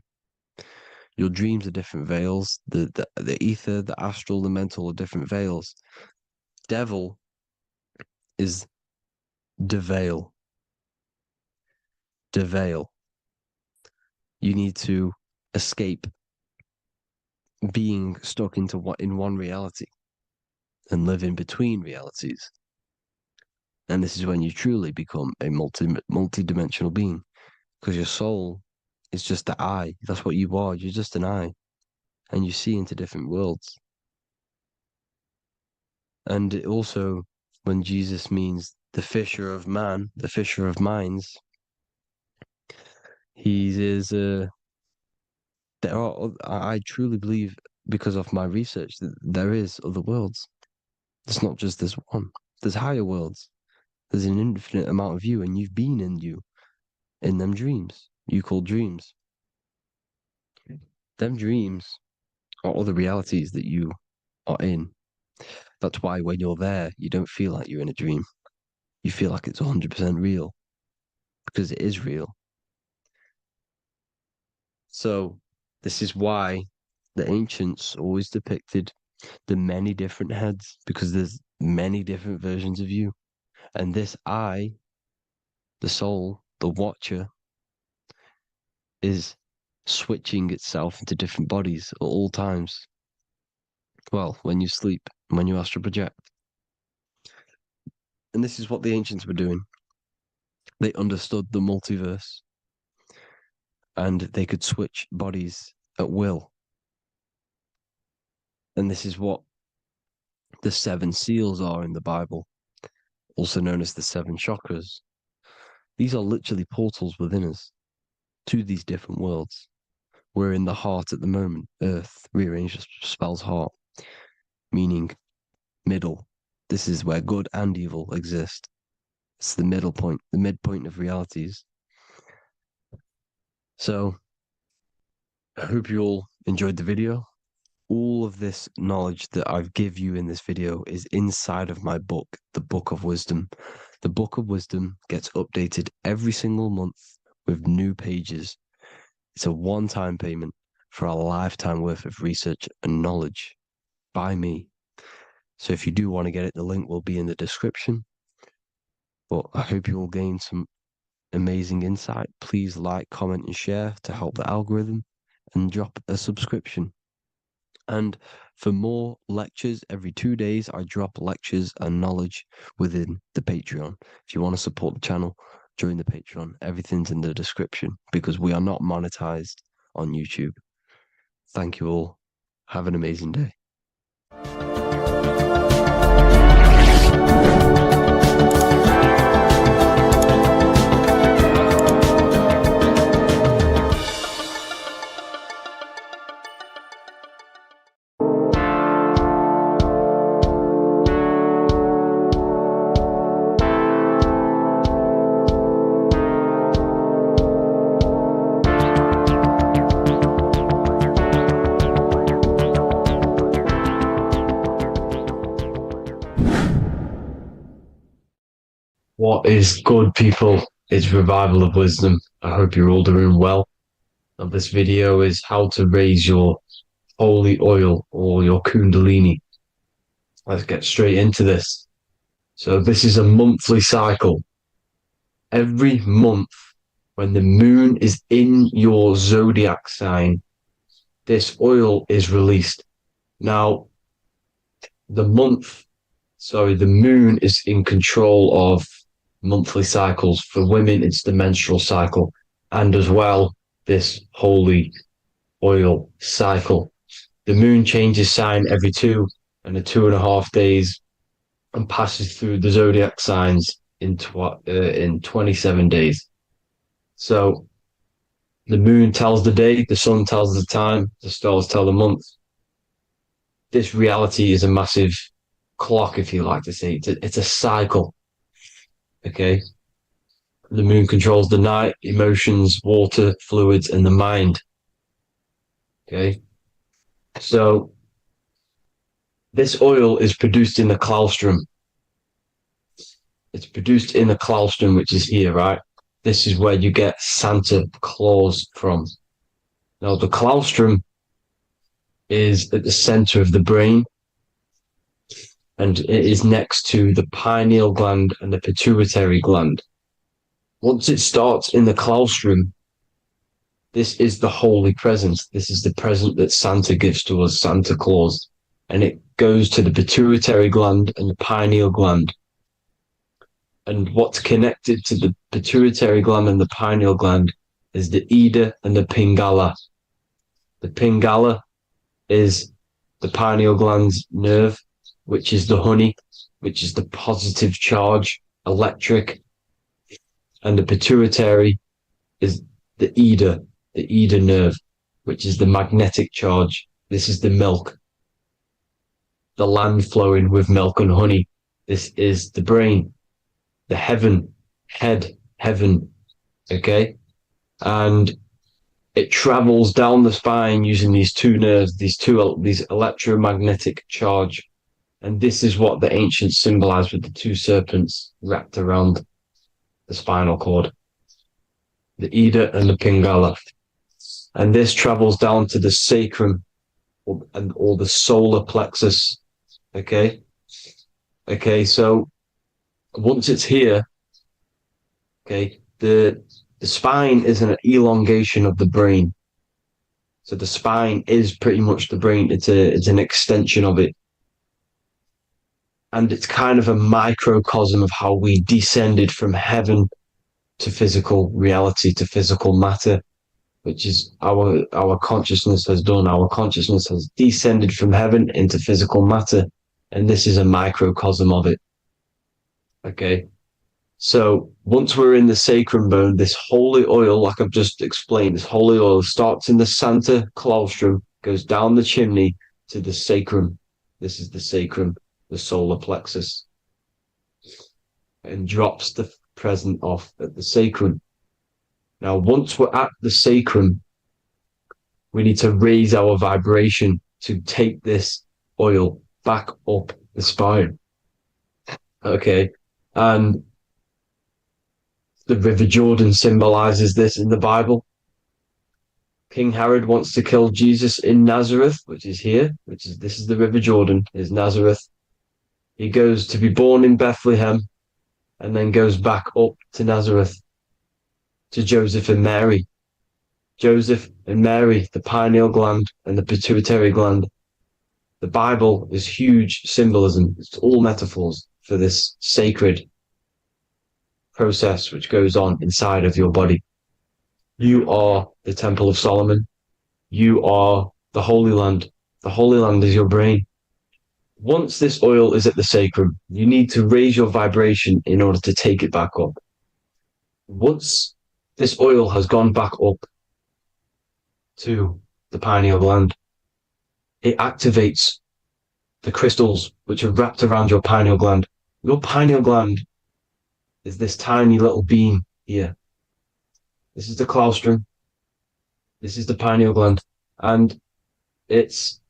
Your dreams are different veils. The ether, the astral, the mental are different veils. Devil is deveil. Deveil. You need to escape being stuck in one reality and live in between realities. And this is when you truly become a multi-dimensional being, because your soul is just the eye. That's what you are. You're just an eye, and you see into different worlds. And it also, when Jesus means the fisher of man, the fisher of minds, I truly believe, because of my research, that there is other worlds. It's not just this one. There's higher worlds. There's an infinite amount of you, and you've been in them dreams you call dreams. Them dreams are other realities that you are in. That's why when you're there, you don't feel like you're in a dream. You feel like it's 100% real, because it is real. So this is why the ancients always depicted the many different heads, because there's many different versions of you. And this I, the soul, the watcher, is switching itself into different bodies at all times. Well, when you sleep, when you astral project. And this is what the ancients were doing. They understood the multiverse, and they could switch bodies at will. And this is what the 7 seals are in the Bible, also known as the 7 chakras. These are literally portals within us to these different worlds. We're in the heart at the moment. Earth, rearranged, spells heart, meaning middle. This is where good and evil exist. It's the middle point, the midpoint of realities. So, I hope you all enjoyed the video. All of this knowledge that I've give you in this video is inside of my book, the Book of Wisdom. The Book of Wisdom gets updated every single month with new pages. It's a one-time payment for a lifetime worth of research and knowledge by me. So if you do want to get it, the link will be in the description. But I hope you will gain some amazing insight. Please like, comment, and share to help the algorithm, and drop a subscription. And for more lectures, every 2 days, I drop lectures and knowledge within the Patreon. If you want to support the channel, join the Patreon. Everything's in the description because we are not monetized on YouTube. Thank you all. Have an amazing day. What is good, people? It's Revival of Wisdom. I hope you're all doing well. And this video is how to raise your holy oil or your kundalini. Let's get straight into this. So this is a monthly cycle. Every month, when the moon is in your zodiac sign, this oil is released. Now, the moon is in control of monthly cycles. For women, it's the menstrual cycle, and as well, this holy oil cycle. The moon changes sign every 2.5 days and passes through the zodiac signs in 27 days. So the moon tells the day, the sun tells the time, the stars tell the month. This reality is a massive clock, if you like to say. It's a cycle. Okay. The moon controls the night, emotions, water, fluids, and the mind. Okay. So this oil is produced in the claustrum. It's produced in the claustrum, which is here, right? This is where you get Santa Claus from. Now, the claustrum is at the center of the brain, and it is next to the pineal gland and the pituitary gland. Once it starts in the claustrum, this is the holy present. This is the present that Santa gives to us, Santa Claus. And it goes to the pituitary gland and the pineal gland. And what's connected to the pituitary gland and the pineal gland is the Ida and the Pingala. The Pingala is the pineal gland's nerve, which is the honey, which is the positive charge, electric. And the pituitary is the Ida nerve, which is the magnetic charge. This is the milk, the land flowing with milk and honey. This is the brain, the heaven, okay? And it travels down the spine using these two nerves, these electromagnetic charge. And this is what the ancients symbolized with the 2 serpents wrapped around the spinal cord, the Ida and the Pingala. And this travels down to the sacrum or the solar plexus. Okay. So once it's here, okay, the spine is an elongation of the brain. So the spine is pretty much the brain. It's an extension of it. And it's kind of a microcosm of how we descended from heaven to physical reality, to physical matter, which is our consciousness has done. Our consciousness has descended from heaven into physical matter. And this is a microcosm of it. Okay. So once we're in the sacrum bone, this holy oil, like I've just explained, this holy oil starts in the Santa claustrum, goes down the chimney to the sacrum. This is the sacrum, the solar plexus, and drops the present off at the sacrum. Now, once we're at the sacrum, we need to raise our vibration to take this oil back up the spine. Okay. And the River Jordan symbolizes this in the Bible. King Herod wants to kill Jesus in Nazareth, which is here, this is the River Jordan, is Nazareth. He goes to be born in Bethlehem and then goes back up to Nazareth to Joseph and Mary. Joseph and Mary, the pineal gland and the pituitary gland. The Bible is huge symbolism. It's all metaphors for this sacred process which goes on inside of your body. You are the Temple of Solomon. You are the Holy Land. The Holy Land is your brain. Once this oil is at the sacrum, you need to raise your vibration in order to take it back up. Once this oil has gone back up to the pineal gland, it activates the crystals which are wrapped around your pineal gland. Your pineal gland is this tiny little beam here. This is the claustrum. This is the pineal gland. And it's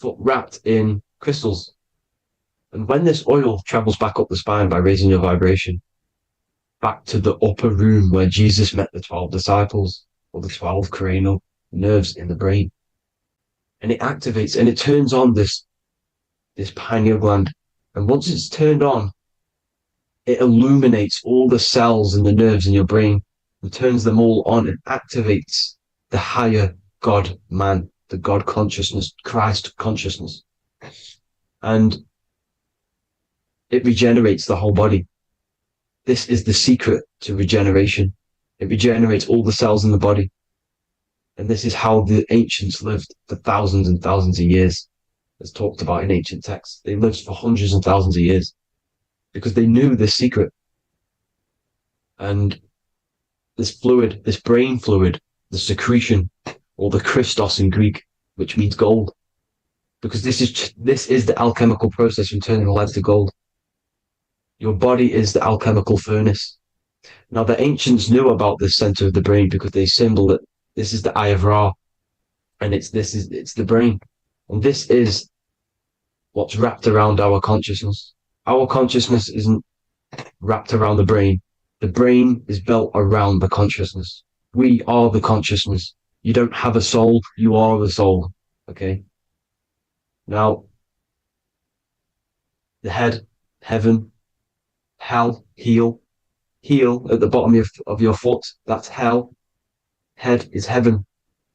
wrapped in crystals. And when this oil travels back up the spine by raising your vibration, back to the upper room where Jesus met the 12 disciples, or the 12 cranial nerves in the brain, and it activates and it turns on this pineal gland. And once it's turned on, it illuminates all the cells and the nerves in your brain and turns them all on and activates the higher God man, the God consciousness, Christ consciousness. And it regenerates the whole body. This is the secret to regeneration. It regenerates all the cells in the body. And this is how the ancients lived for thousands and thousands of years, as talked about in ancient texts. They lived for hundreds and thousands of years because they knew this secret. And this fluid, this brain fluid, the secretion, or the Christos in Greek, which means gold, because this is the alchemical process from turning lead to gold. Your body is the alchemical furnace. Now, the ancients knew about this center of the brain because they symbol it. This is the Eye of Ra, and it's the brain. And this is what's wrapped around our consciousness. Our consciousness isn't wrapped around the brain. The brain is built around the consciousness. We are the consciousness. You don't have a soul, you are the soul. Okay? Now, the head, heaven, hell, heel at the bottom of your foot, that's hell. Head is heaven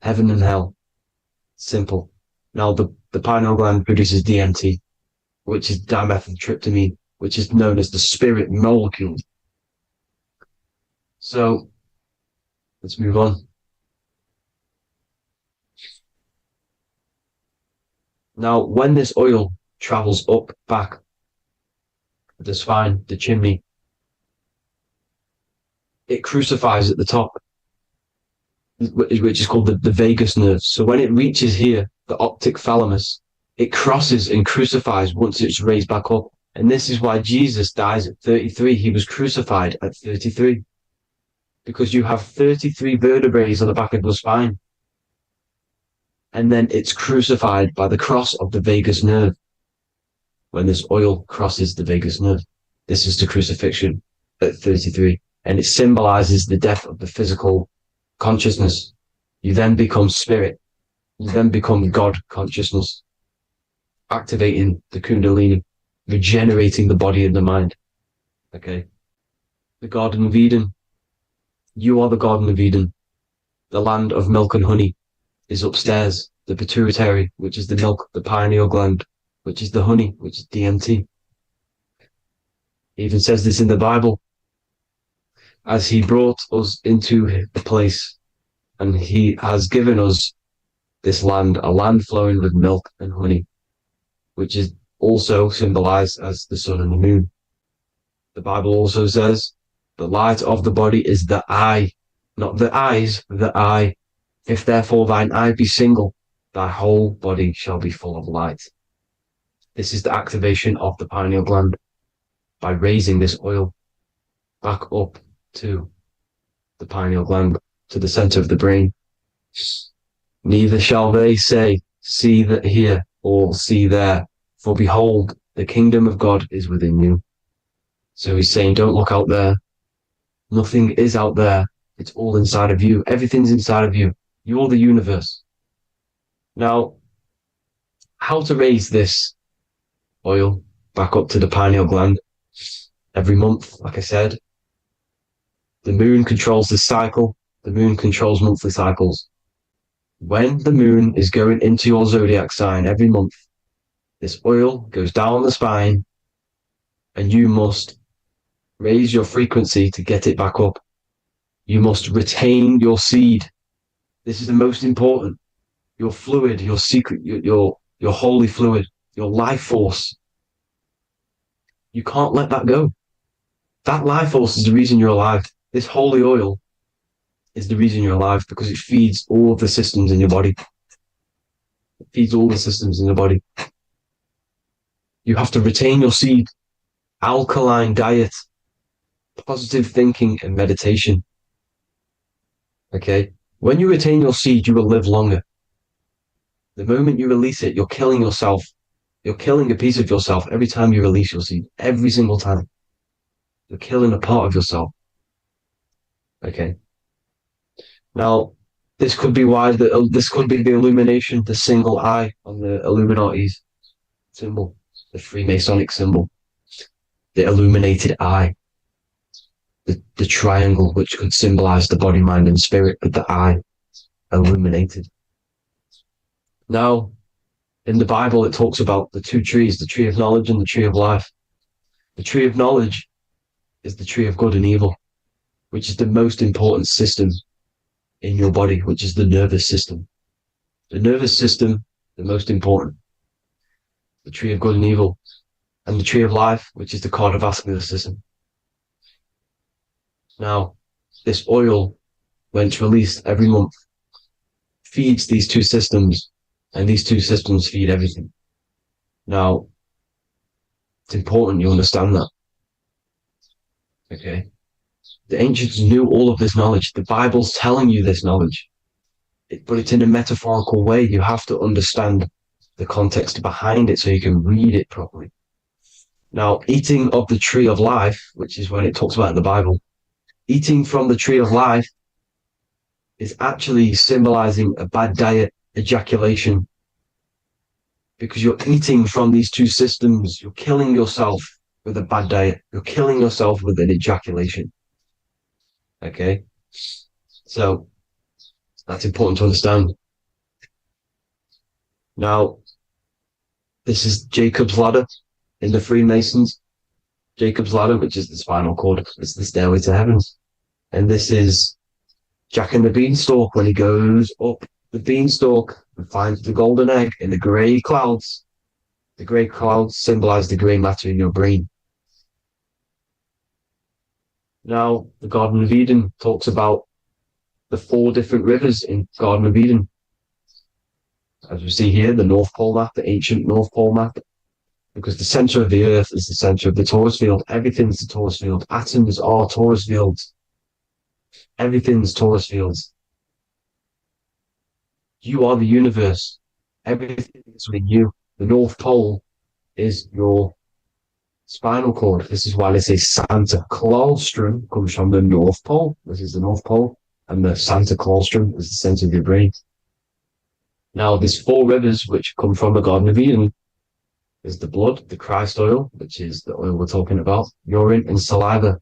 and hell. Simple. Now, the pineal gland produces DMT, which is dimethyltryptamine, which is known as the spirit molecule. So, let's move on. Now, when this oil travels up, back, the spine, the chimney, it crucifies at the top, which is called the vagus nerve. So when it reaches here, the optic thalamus, it crosses and crucifies once it's raised back up. And this is why Jesus dies at 33. He was crucified at 33. Because you have 33 vertebrae on the back of the spine. And then it's crucified by the cross of the vagus nerve. When this oil crosses the vagus nerve, this is the crucifixion at 33. And it symbolizes the death of the physical consciousness. You then become spirit. You then become God consciousness, activating the Kundalini, regenerating the body and the mind. Okay. The Garden of Eden. You are the Garden of Eden. The land of milk and honey is upstairs. The pituitary, which is the milk, the pineal gland, which is the honey, which is DMT. It even says this in the Bible. As he brought us into the place, and he has given us this land, a land flowing with milk and honey, which is also symbolized as the sun and the moon. The Bible also says, the light of the body is the eye, not the eyes, the eye. If therefore thine eye be single, thy whole body shall be full of light. This is the activation of the pineal gland by raising this oil back up to the pineal gland, to the center of the brain. Neither shall they say, see that here, or see there, for behold, the kingdom of God is within you. So he's saying, don't look out there. Nothing is out there. It's all inside of you. Everything's inside of you. You're the universe. Now, how to raise this oil back up to the pineal gland? Every month, like I said. The moon controls the cycle. The moon controls monthly cycles. When the moon is going into your zodiac sign every month, this oil goes down the spine, and you must raise your frequency to get it back up. You must retain your seed. This is the most important. Your fluid, your secret, your holy fluid, your life force. You can't let that go. That life force is the reason you're alive. This holy oil is the reason you're alive, because it feeds all of the systems in your body. It feeds all the systems in your body. You have to retain your seed, alkaline diet, positive thinking, and meditation. Okay? When you retain your seed, you will live longer. The moment you release it, you're killing yourself. You're killing a piece of yourself every time you release your seed. Every single time. You're killing a part of yourself. Okay? Now, this could be why this could be the illumination, the single eye on the Illuminati's symbol, the Freemasonic symbol, the illuminated eye, the triangle, which could symbolize the body, mind, and spirit, but the eye illuminated. Now, in the Bible, it talks about the two trees, the tree of knowledge and the tree of life. The tree of knowledge is the tree of good and evil, which is the most important system in your body, which is the nervous system. The nervous system, the most important. The tree of good and evil. And the tree of life, which is the cardiovascular system. Now, this oil, when it's released every month, feeds these two systems, and these two systems feed everything. Now, it's important you understand that. Okay? The ancients knew all of this knowledge. The Bible's telling you this knowledge. But it's in a metaphorical way. You have to understand the context behind it so you can read it properly. Now, eating of the tree of life, which is when it talks about in the Bible, eating from the tree of life is actually symbolizing a bad diet, ejaculation. Because you're eating from these two systems. You're killing yourself with a bad diet. You're killing yourself with an ejaculation. Okay, so that's important to understand. Now, this is Jacob's ladder in the Freemasons. Jacob's ladder, which is the spinal cord, it's the stairway to heaven. And this is Jack and the Beanstalk when he goes up the beanstalk and finds the golden egg in the grey clouds. The grey clouds symbolize the grey matter in your brain. Now, the Garden of Eden talks about the 4 different rivers in Garden of Eden. As we see here, the North Pole map, the ancient North Pole map, because the center of the earth is the center of the Taurus field. Everything's the Taurus field. Atoms are Taurus fields. Everything's Taurus fields. You are the universe. Everything is within you. The North Pole is your spinal cord. This is why they say Santa Claus comes from the North Pole. This is the North Pole. and the Santa claustrum is the center of your brain. Now, there's 4 rivers which come from the Garden of Eden. There's the blood, the Christ oil, which is the oil we're talking about, urine, and saliva.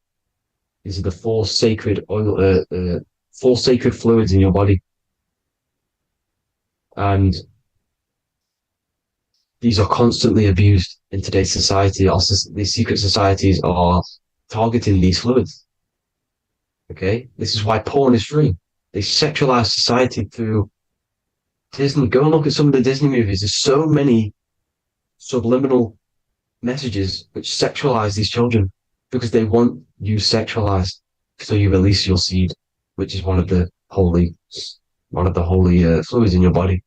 These are the 4 sacred oil, 4 sacred fluids in your body. And these are constantly abused in today's society. Also, these secret societies are targeting these fluids. Okay? This is why porn is free. They sexualize society through Disney. Go and look at some of the Disney movies. There's so many subliminal messages which sexualize these children because they want you sexualized. So you release your seed, which is one of the holy fluids in your body,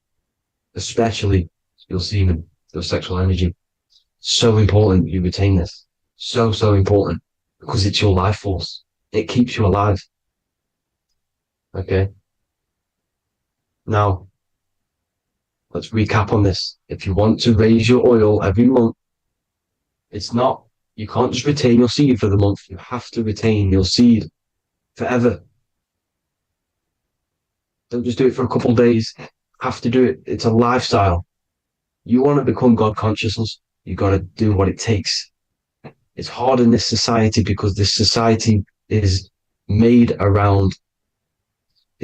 especially your semen, your sexual energy. So important you retain this. So important because it's your life force. It keeps you alive. Okay. Now, let's recap on this. If you want to raise your oil every month, you can't just retain your seed for the month. You have to retain your seed forever. Don't just do it for a couple of days. You have to do it. It's a lifestyle. You want to become God consciousness, you got to do what it takes. It's hard in this society because this society is it's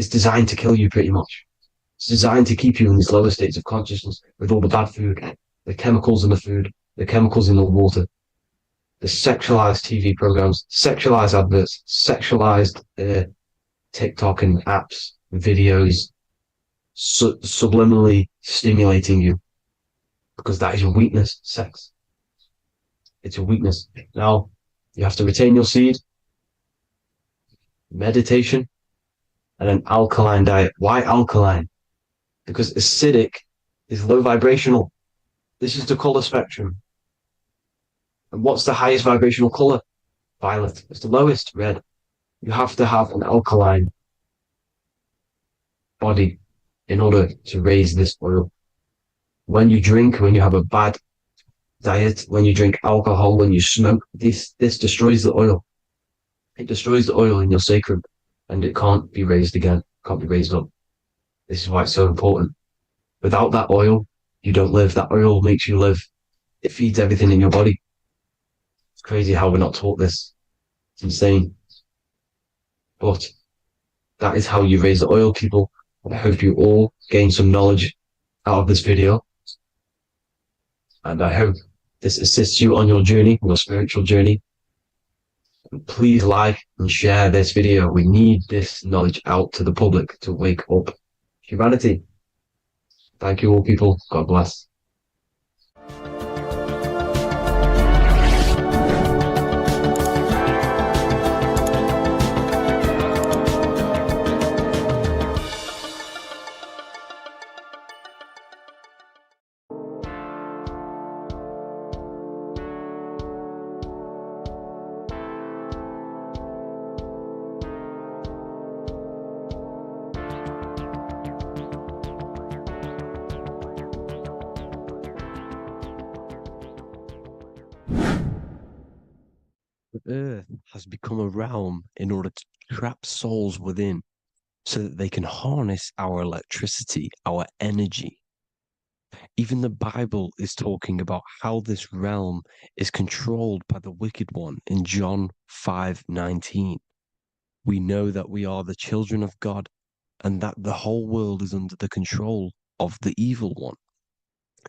designed to kill you pretty much. It's designed to keep you in these lower states of consciousness with all the bad food, the chemicals in the food, the chemicals in the water, the sexualized TV programs, sexualized adverts, sexualized TikTok and apps, videos, subliminally stimulating you because that is your weakness, sex. It's your weakness. Now, you have to retain your seed, meditation, and an alkaline diet. Why alkaline? Because acidic is low vibrational. This is the color spectrum. And what's the highest vibrational color? Violet. It's the lowest, red. You have to have an alkaline body in order to raise this oil. When you drink, when you have a bad diet, when you drink alcohol, when you smoke, this destroys the oil. It destroys the oil in your sacrum and it can't be raised again, can't be raised up. This is why it's so important. Without that oil, you don't live. That oil makes you live. It feeds everything in your body. It's crazy how we're not taught this. It's insane. But that is how you raise the oil, people. I hope you all gain some knowledge out of this video. And I hope this assists you on your journey, your spiritual journey. And please like and share this video. We need this knowledge out to the public to wake up humanity. Thank you all, people. God bless. The earth has become a realm in order to trap souls within so that they can harness our electricity, our energy. Even the Bible is talking about how this realm is controlled by the wicked one in John 5:19. We know that we are the children of God and that the whole world is under the control of the evil one.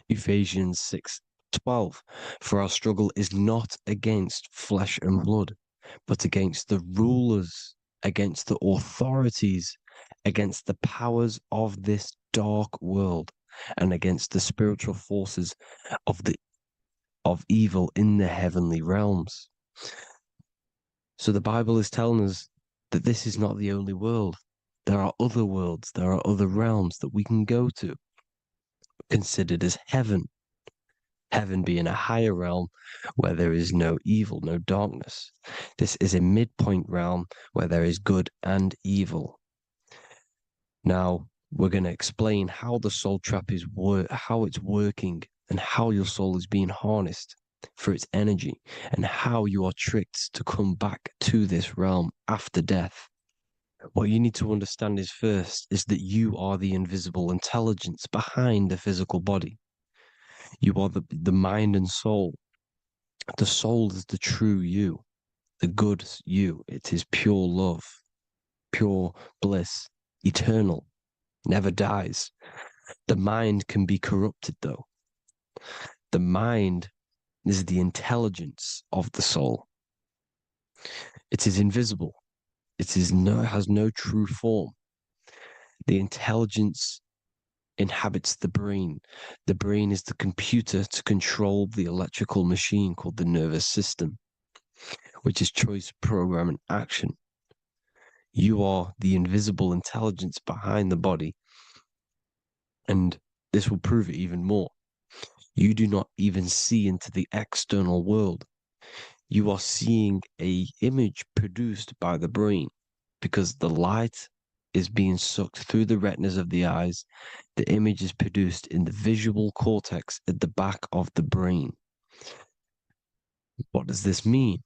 Ephesians 6:12. For our struggle is not against flesh and blood, but against the rulers, against the authorities, against the powers of this dark world, and against the spiritual forces of evil in the heavenly realms. So the Bible is telling us that this is not the only world. There are other worlds, there are other realms that we can go to, considered as heaven. Heaven being a higher realm where there is no evil, no darkness. This is a midpoint realm where there is good and evil. Now, we're going to explain how the soul trap is how it's working and how your soul is being harnessed for its energy and how you are tricked to come back to this realm after death. What you need to understand is first is that you are the invisible intelligence behind the physical body. You are the mind and soul. The soul is the true you, the good you. It is pure love, pure bliss, eternal, never dies. The mind can be corrupted though. The mind is the intelligence of the soul. It is invisible. It has no true form. The intelligence inhabits the brain. The brain is the computer to control the electrical machine called the nervous system, which is choice, program, and action. You are the invisible intelligence behind the body, and this will prove it even more. You do not even see into the external world. You are seeing an image produced by the brain because the light is being sucked through the retinas of the eyes. The image is produced in the visual cortex at the back of the brain. What does this mean?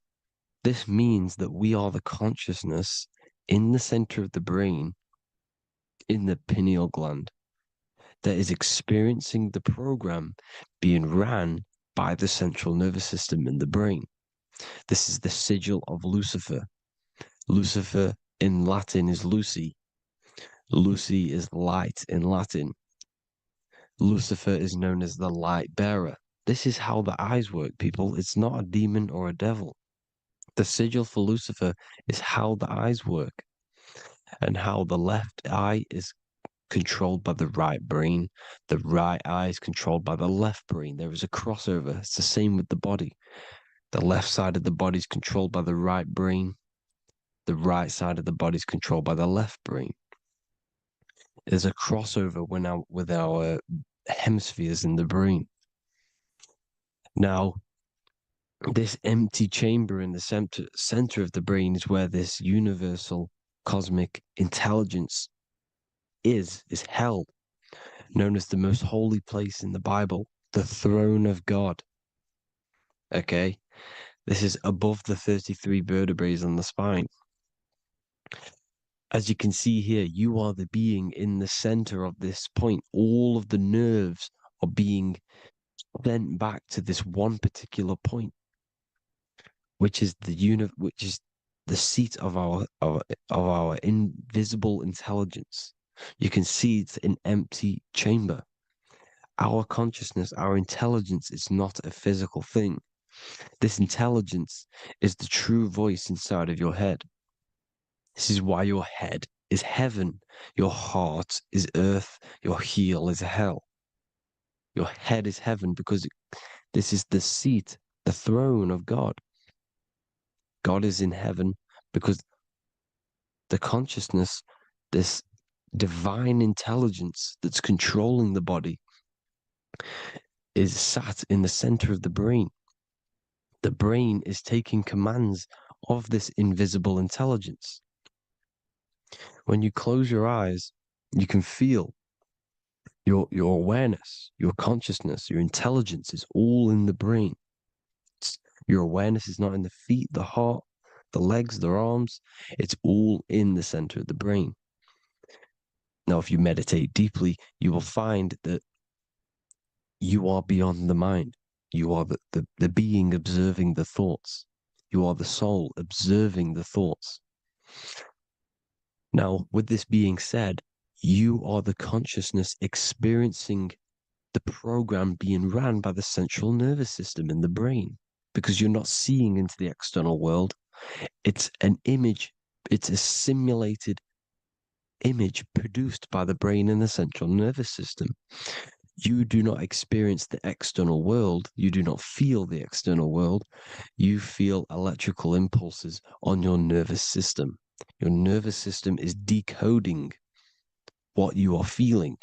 This means that we are the consciousness in the center of the brain, in the pineal gland, that is experiencing the program being ran by the central nervous system in the brain. This is the sigil of Lucifer. Lucifer in Latin is Lucy. Lucy is light in Latin. Lucifer is known as the light bearer. This is how the eyes work, people. It's not a demon or a devil. The sigil for Lucifer is how the eyes work and how the left eye is controlled by the right brain. The right eye is controlled by the left brain. There is a crossover. It's the same with the body. The left side of the body is controlled by the right brain. The right side of the body is controlled by the left brain. There's a crossover with our hemispheres in the brain. Now, this empty chamber in the center of the brain is where this universal cosmic intelligence is held, known as the most holy place in the Bible, the throne of God. Okay? This is above the 33 vertebrae on the spine. As you can see here, you are the being in the center of this point. All of the nerves are being sent back to this one particular point, which is the seat of our invisible intelligence. You can see it's an empty chamber. Our consciousness, our intelligence is not a physical thing. This intelligence is the true voice inside of your head. This is why your head is heaven, your heart is earth, your heel is hell. Your head is heaven because this is the seat, the throne of God. God is in heaven because the consciousness, this divine intelligence that's controlling the body, is sat in the center of the brain. The brain is taking commands of this invisible intelligence. When you close your eyes, you can feel your awareness, your consciousness, your intelligence is all in the brain. Your awareness is not in the feet, the heart, the legs, the arms. It's all in the center of the brain. Now, if you meditate deeply, you will find that you are beyond the mind. You are the being observing the thoughts. You are the soul observing the thoughts. Now, with this being said, you are the consciousness experiencing the program being ran by the central nervous system in the brain, because you're not seeing into the external world. It's an image, it's a simulated image produced by the brain and the central nervous system. You do not experience the external world. You do not feel the external world. You feel electrical impulses on your nervous system. Your nervous system is decoding what you are feeling.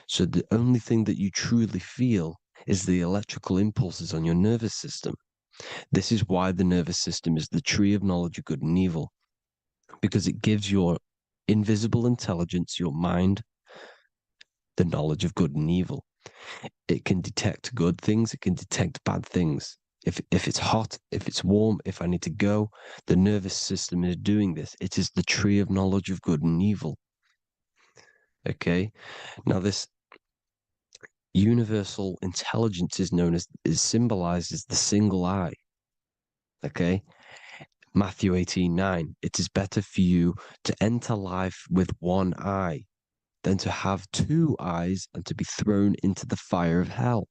So the only thing that you truly feel is the electrical impulses on your nervous system. This is why the nervous system is the tree of knowledge of good and evil, because it gives your invisible intelligence, your mind, the knowledge of good and evil. It can detect good things, it can detect bad things. if it's hot, if it's warm, if I need to go, the nervous system is doing this. It is the tree of knowledge of good and evil. Okay, now this universal intelligence is symbolized as the single eye. Okay, Matthew 18:9. It is better for you to enter life with one eye than to have two eyes and to be thrown into the fire of hell.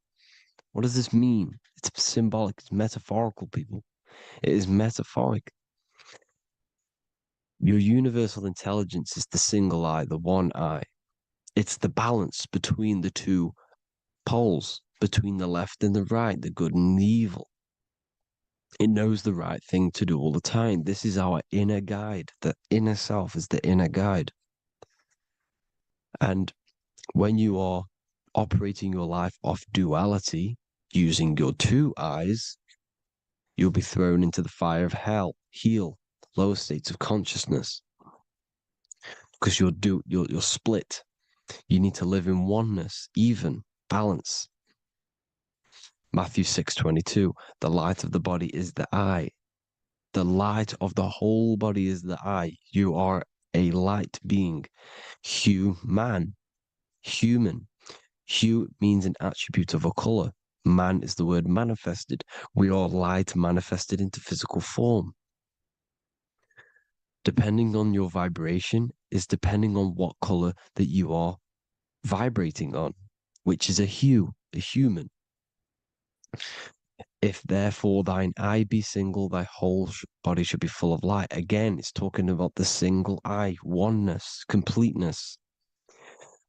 What does this mean? It's symbolic, it's metaphorical, people. It is metaphoric. Your universal intelligence is the single eye, the one eye. It's the balance between the two poles, between the left and the right, the good and the evil. It knows the right thing to do all the time. This is our inner guide. The inner self is the inner guide. And when you are operating your life off duality, using your two eyes, you'll be thrown into the fire of hell, lower states of consciousness. Because you're split. You need to live in oneness, even, balance. Matthew 6:22, the light of the body is the eye. The light of the whole body is the eye. You are a light being. Human. Hue means an attribute of a color. Man is the word manifested. We are light manifested into physical form. Depending on your vibration is depending on what color that you are vibrating on, which is a hue, a human. If therefore thine eye be single, thy whole body should be full of light. Again, it's talking about the single eye, oneness, completeness.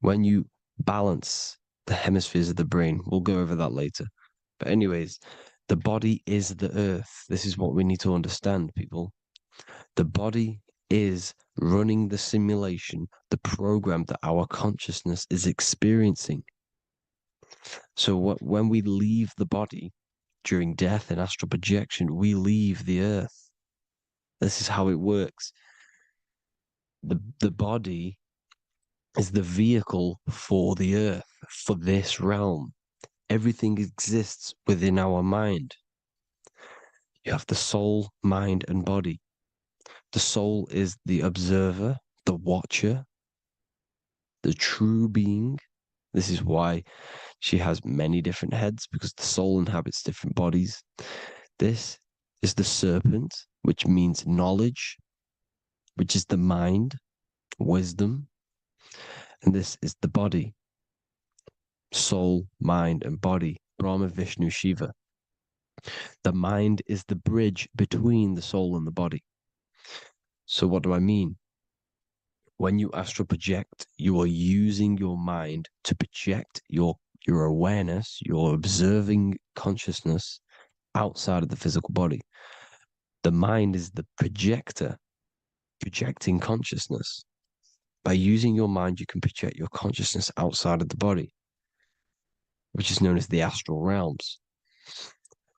When you balance the hemispheres of the brain, we'll go over that later. But anyways, the body is the earth. This is what we need to understand, people. The body is running the simulation, the program that our consciousness is experiencing. So when we leave the body during death and astral projection, we leave the earth. This is how it works. The body is the vehicle for the earth, for this realm. Everything exists within our mind. You have the soul, mind, and body. The soul is the observer, the watcher, the true being. This is why she has many different heads, because the soul inhabits different bodies. This is the serpent, which means knowledge, which is the mind, wisdom. And this is the body, soul, mind, and body, Brahma, Vishnu, Shiva. The mind is the bridge between the soul and the body. So what do I mean? When you astral project, you are using your mind to project your awareness, your observing consciousness outside of the physical body. The mind is the projector, projecting consciousness. By using your mind, you can project your consciousness outside of the body, which is known as the astral realms,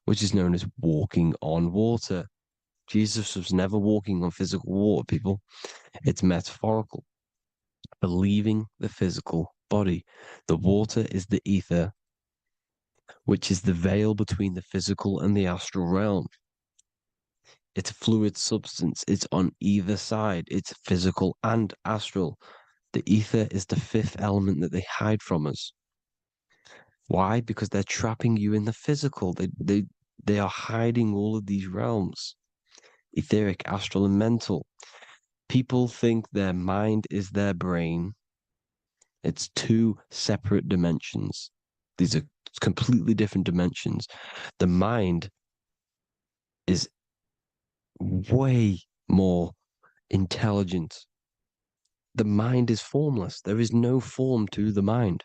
which is known as walking on water. Jesus was never walking on physical water, people. It's metaphorical. Believing the physical body. The water is the ether, which is the veil between the physical and the astral realm. It's a fluid substance. It's on either side. It's physical and astral. The ether is the fifth element that they hide from us. Why? Because they're trapping you in the physical. They are hiding all of these realms. Etheric, astral, and mental. People think their mind is their brain. It's two separate dimensions. These are completely different dimensions. The mind is way more intelligent. The mind is formless. There is no form to the mind.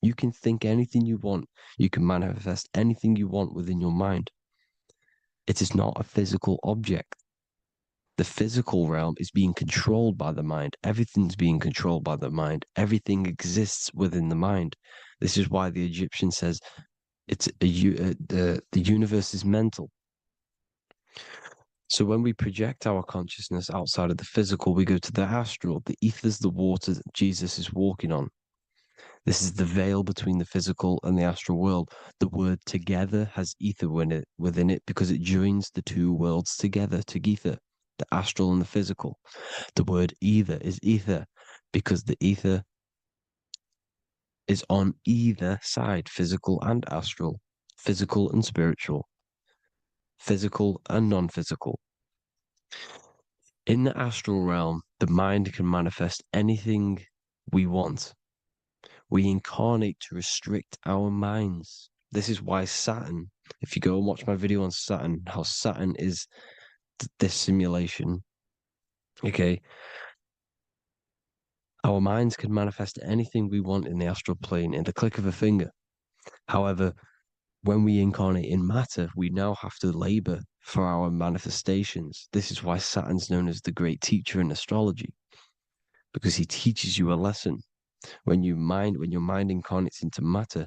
You can think anything you want. You can manifest anything you want within your mind. It is not a physical object. The physical realm is being controlled by the mind. Everything's being controlled by the mind. Everything exists within the mind. This is why the Egyptian says the universe is mental. So when we project our consciousness outside of the physical, we go to the astral. The ether is the water that Jesus is walking on. This is the veil between the physical and the astral world. The word together has ether within it because it joins the two worlds together, together, the astral and the physical. The word either is ether because the ether is on either side, physical and astral, physical and spiritual, physical and non-physical. In the astral realm, the mind can manifest anything we want. We incarnate to restrict our minds. This is why Saturn, if you go and watch my video on Saturn, how Saturn is this simulation, okay? Our minds can manifest anything we want in the astral plane in the click of a finger. However, when we incarnate in matter, we now have to labor for our manifestations. This is why Saturn's known as the great teacher in astrology, because he teaches you a lesson. When your mind incarnates into matter,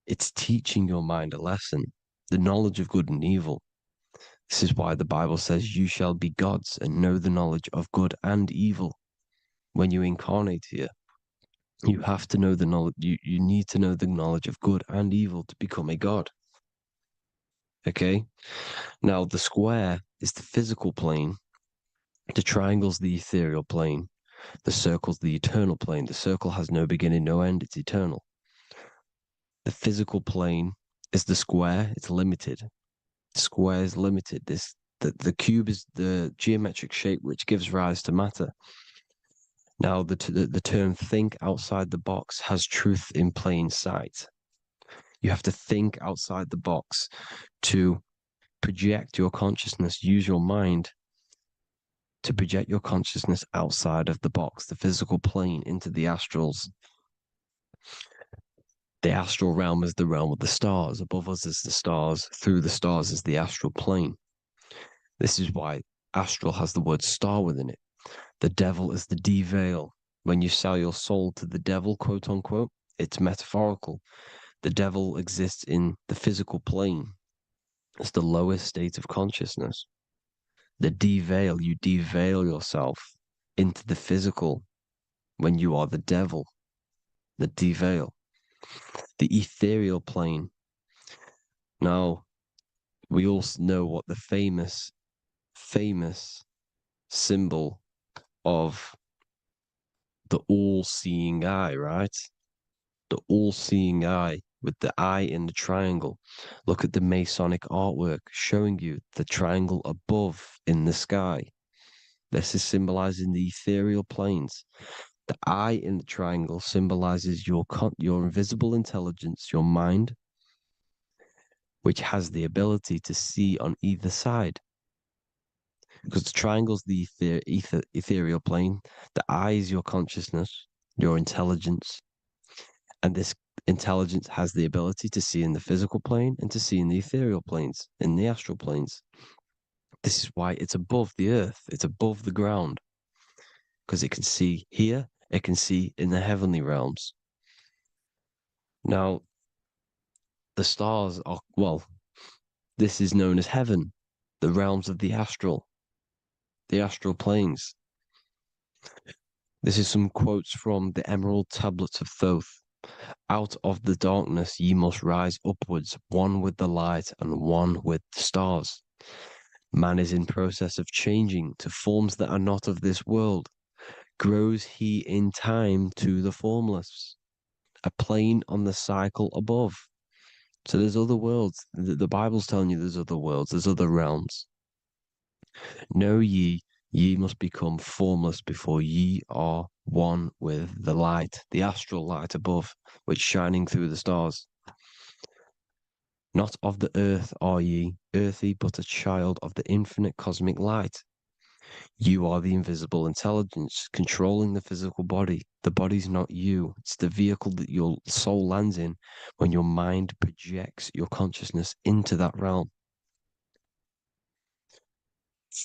it's teaching your mind a lesson, the knowledge of good and evil. This is why the Bible says, you shall be gods and know the knowledge of good and evil. When you incarnate here, you have to know the knowledge, you need to know the knowledge of good and evil to become a god. Okay? Now, the square is the physical plane, the triangle's the ethereal plane, the circle's the eternal plane. The circle has no beginning, no end, it's eternal. The physical plane is the square, it's limited. The square is limited. The cube is the geometric shape which gives rise to matter. Now, the term think outside the box has truth in plain sight. You have to think outside the box to project your consciousness, use your mind to project your consciousness outside of the box, the physical plane, into the astrals. The astral realm is the realm of the stars. Above us is the stars. Through the stars is the astral plane. This is why astral has the word star within it. The devil is the deveil. When you sell your soul to the devil, quote unquote, it's metaphorical. The devil exists in the physical plane. It's the lowest state of consciousness. The deveil, you deveil yourself into the physical when you are the devil. The deveil. The ethereal plane. Now, we all know what the famous symbol of the all-seeing eye, right? The all-seeing eye with the eye in the triangle. Look at the Masonic artwork showing you the triangle above in the sky. This is symbolizing the ethereal planes. The eye in the triangle symbolizes your invisible intelligence, your mind, which has the ability to see on either side. Because the triangle's the ethereal plane. The eye is your consciousness, your intelligence. And this intelligence has the ability to see in the physical plane and to see in the ethereal planes, in the astral planes. This is why it's above the earth. It's above the ground. Because it can see here, it can see in the heavenly realms. Now, the stars are, well, this is known as heaven, the realms of the astral planes. This is some quotes from the Emerald Tablets of Thoth. Out of the darkness ye must rise upwards, one with the light and one with the stars. Man is in process of changing to forms that are not of this world. Grows he in time to the formless, a plane on the cycle above. So there's other worlds. The Bible's telling you there's other worlds, there's other realms. Know ye must become formless before ye are one with the light, the astral light above, which shining through the stars. Not of the earth are ye, earthy, but a child of the infinite cosmic light. You are the invisible intelligence controlling the physical body. The body's not you. It's the vehicle that your soul lands in when your mind projects your consciousness into that realm.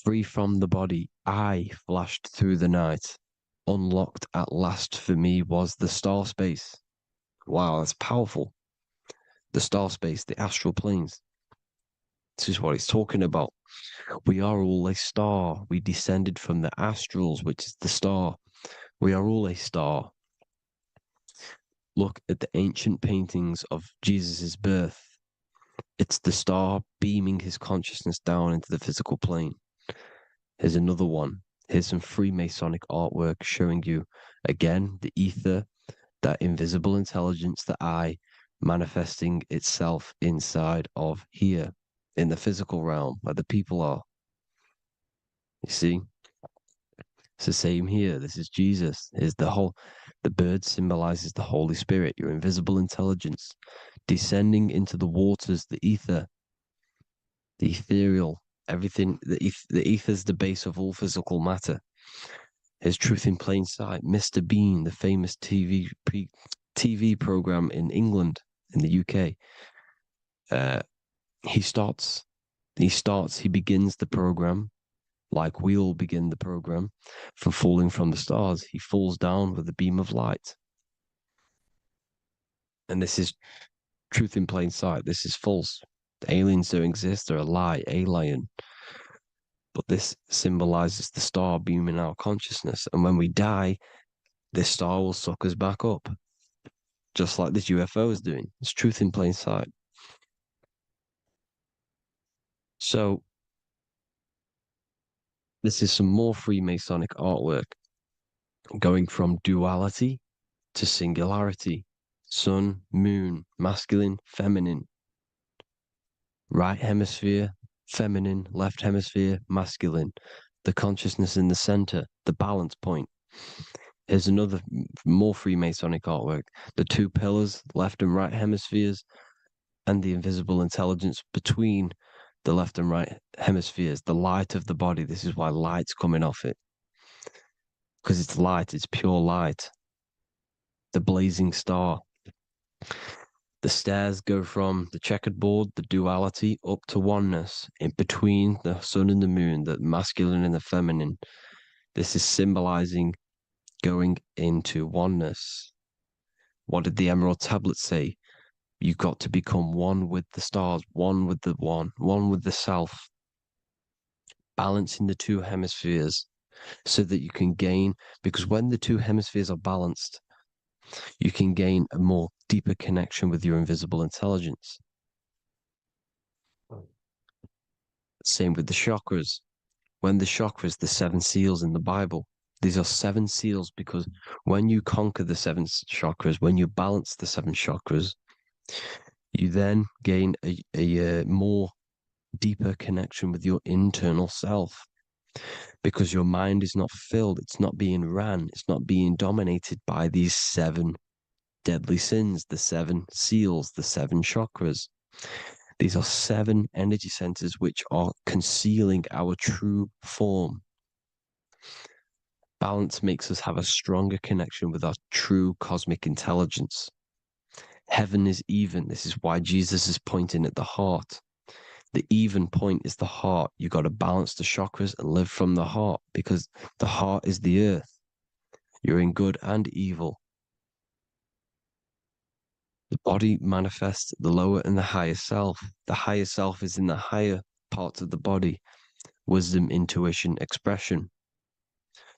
Free from the body, I flashed through the night. Unlocked at last for me was the star space. Wow, that's powerful. The star space, the astral planes. This is what he's talking about. We are all a star. We descended from the astrals, which is the star. We are all a star. look at the ancient paintings of Jesus' birth, it's the star beaming his consciousness down into the physical plane. Here's another one. Here's some Freemasonic artwork showing you, again, the ether, that invisible intelligence, the I, manifesting itself inside of here, in the physical realm, where the people are. You see? It's the same here. This is Jesus. Here's the bird symbolizes the Holy Spirit, your invisible intelligence, descending into the waters, the ether, the ethereal, everything. The ether is the base of all physical matter. Here's Truth in Plain Sight. Mr. Bean, the famous TV program in England, in the UK. He begins the program like we all begin the program, from falling from the stars. He falls down with a beam of light. And this is truth in plain sight. This is false. The aliens don't exist. They're a lie, alien. But this symbolizes the star beaming our consciousness. And when we die, this star will suck us back up. Just like this UFO is doing. It's truth in plain sight. So, this is some more Freemasonic artwork, going from duality to singularity. Sun, moon, masculine, feminine. Right hemisphere, feminine, left hemisphere, masculine. The consciousness in the center, the balance point. Here's another more Freemasonic artwork. The two pillars, left and right hemispheres, and the invisible intelligence between the left and right hemispheres, the light of the body. This is why light's coming off it. Because it's light, it's pure light. The blazing star. The stairs go from the checkered board, the duality, up to oneness, in between the sun and the moon, the masculine and the feminine. This is symbolizing going into oneness. What did the Emerald Tablet say? You've got to become one with the stars, one with the one with the self. Balancing the two hemispheres so that you can gain, because when the two hemispheres are balanced, you can gain a more deeper connection with your invisible intelligence. Same with the chakras. When the chakras, the 7 seals in the Bible, these are 7 seals because when you conquer the 7 chakras, when you balance the 7 chakras, you then gain a more deeper connection with your internal self, because your mind is not filled, it's not being ran, it's not being dominated by these 7 deadly sins, the 7 seals, the 7 chakras. These are 7 energy centers which are concealing our true form. Balance makes us have a stronger connection with our true cosmic intelligence. Heaven is even. This is why Jesus is pointing at the heart. The even point is the heart. You got to balance the chakras and live from the heart, because the heart is the earth. You're in good and evil. The body manifests the lower and the higher self. The higher self is in the higher parts of the body. Wisdom, intuition, expression.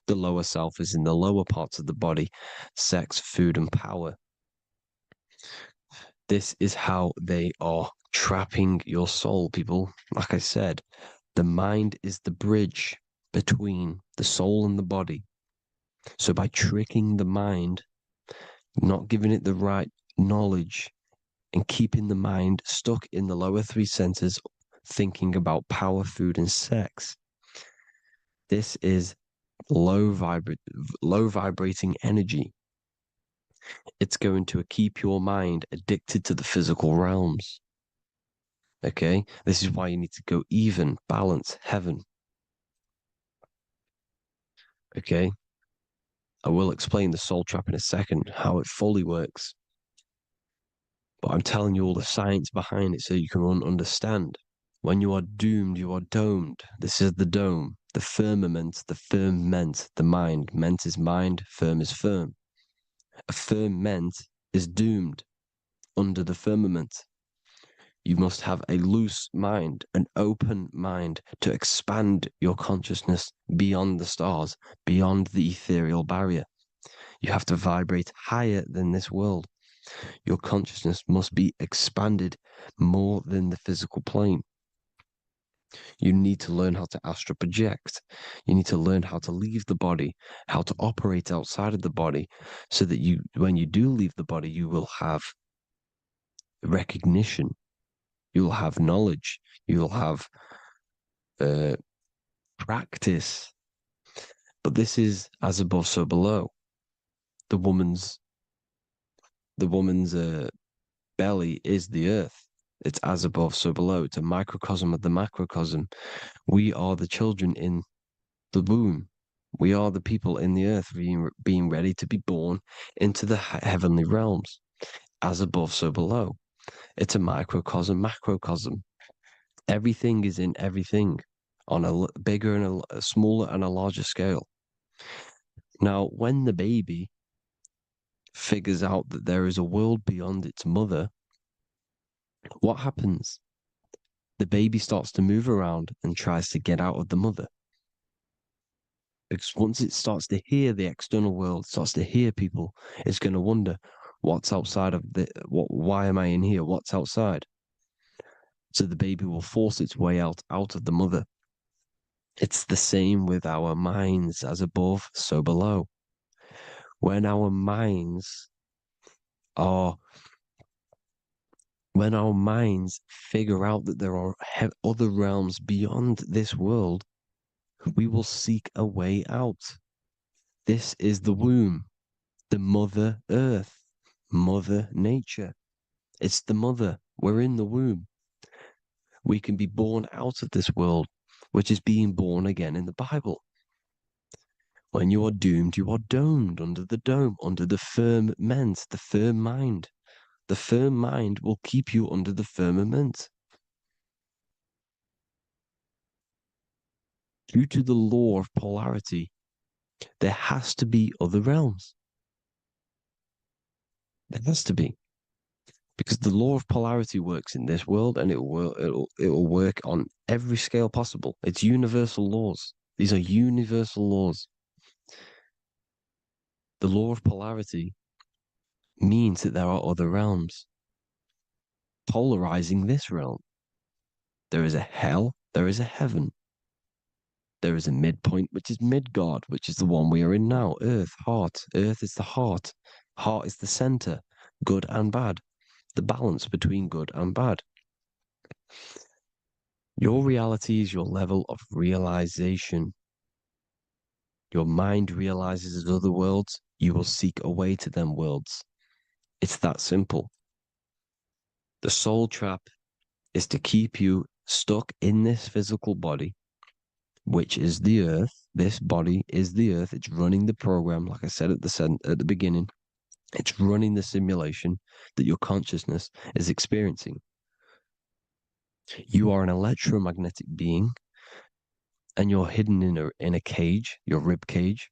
The lower self is in the lower parts of the body. Sex, food, and power. This is how they are trapping your soul, people. Like I said, the mind is the bridge between the soul and the body. So by tricking the mind, not giving it the right knowledge, and keeping the mind stuck in the lower 3 centers, thinking about power, food, and sex, this is low vibrating energy. It's going to keep your mind addicted to the physical realms. Okay? This is why you need to go even, balance, heaven. Okay? I will explain the soul trap in a second, how it fully works. But I'm telling you all the science behind it so you can understand. When you are doomed, you are domed. This is the dome, the firmament, the firmament, the mind. Ment is mind, firm is firm. A firmament is doomed under the firmament. You must have a loose mind, an open mind to expand your consciousness beyond the stars, beyond the ethereal barrier. You have to vibrate higher than this world. Your consciousness must be expanded more than the physical plane. You need to learn how to astral project. You need to learn how to leave the body, how to operate outside of the body, so that you, when you do leave the body, you will have recognition, you'll have knowledge, you'll have practice. But this is as above, so below. The woman's belly is the earth. It's as above, so below. It's a microcosm of the macrocosm. We are the children in the womb. We are the people in the earth being ready to be born into the heavenly realms. As above, so below. It's a microcosm, macrocosm. Everything is in everything on a bigger and a smaller and a larger scale. Now, when the baby figures out that there is a world beyond its mother, what happens? The baby starts to move around and tries to get out of the mother. Because once it starts to hear the external world, starts to hear people, it's going to wonder, what's outside of why am I in here? What's outside? So the baby will force its way out of the mother. It's the same with our minds, as above, so below. When our minds figure out that there are other realms beyond this world, we will seek a way out. This is the womb, the mother earth, mother nature. It's the mother. We're in the womb. We can be born out of this world, which is being born again in the Bible. When you are doomed, you are domed under the dome, under the firmament, the firm mind. The firm mind will keep you under the firmament. Due to the law of polarity, there has to be other realms. There has to be. Because the law of polarity works in this world, and it will work on every scale possible. It's universal laws. These are universal laws. The law of polarity means that there are other realms polarizing this realm. There is a hell, there is a heaven. There is a midpoint, which is Midgard, which is the one we are in now. Earth, heart. Earth is the heart. Heart is the center, good and bad. The balance between good and bad. Your reality is your level of realization. Your mind realizes other worlds, you will seek a way to them worlds. It's that simple. The soul trap is to keep you stuck in this physical body, which is the earth. This body is the earth. It's running the program, like I said at the beginning. It's running the simulation that your consciousness is experiencing. You are an electromagnetic being, and you're hidden in a cage, your rib cage,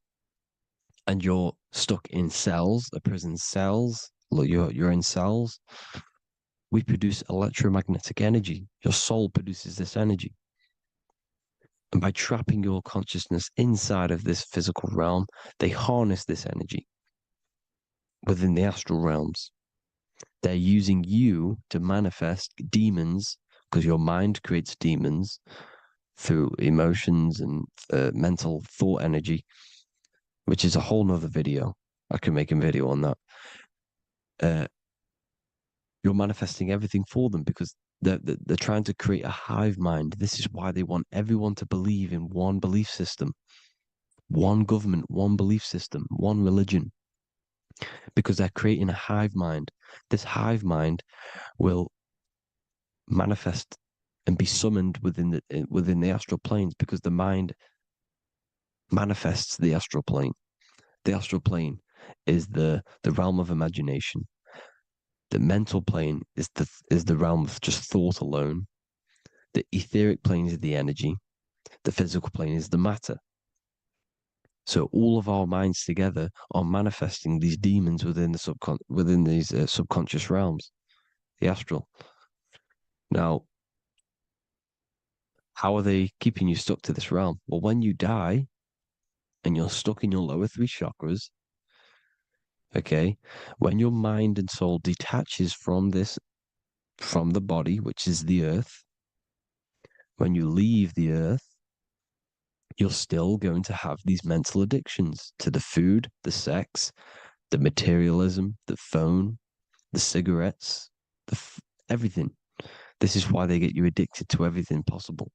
and you're stuck in cells, a prison cells. Look, you're in cells. We produce electromagnetic energy. Your soul produces this energy. And by trapping your consciousness inside of this physical realm, they harness this energy within the astral realms. They're using you to manifest demons, because your mind creates demons through emotions and mental thought energy, which is a whole nother video. I can make a video on that. You're manifesting everything for them because they're trying to create a hive mind. This is why they want everyone to believe in one belief system, one government, one belief system, one religion, because they're creating a hive mind. This hive mind will manifest and be summoned within the astral planes, because the mind manifests the astral plane. The astral plane is the realm of imagination. The mental plane is the realm of just thought alone. The etheric plane is the energy. The physical plane is the matter. So all of our minds together are manifesting these demons within these subconscious realms, the astral. Now, how are they keeping you stuck to this realm? Well, when you die and you're stuck in your lower three chakras, Okay? When your mind and soul detaches from the body, which is the earth, when you leave the earth, you're still going to have these mental addictions to the food, the sex, the materialism, the phone, the cigarettes, everything. This is why they get you addicted to everything possible.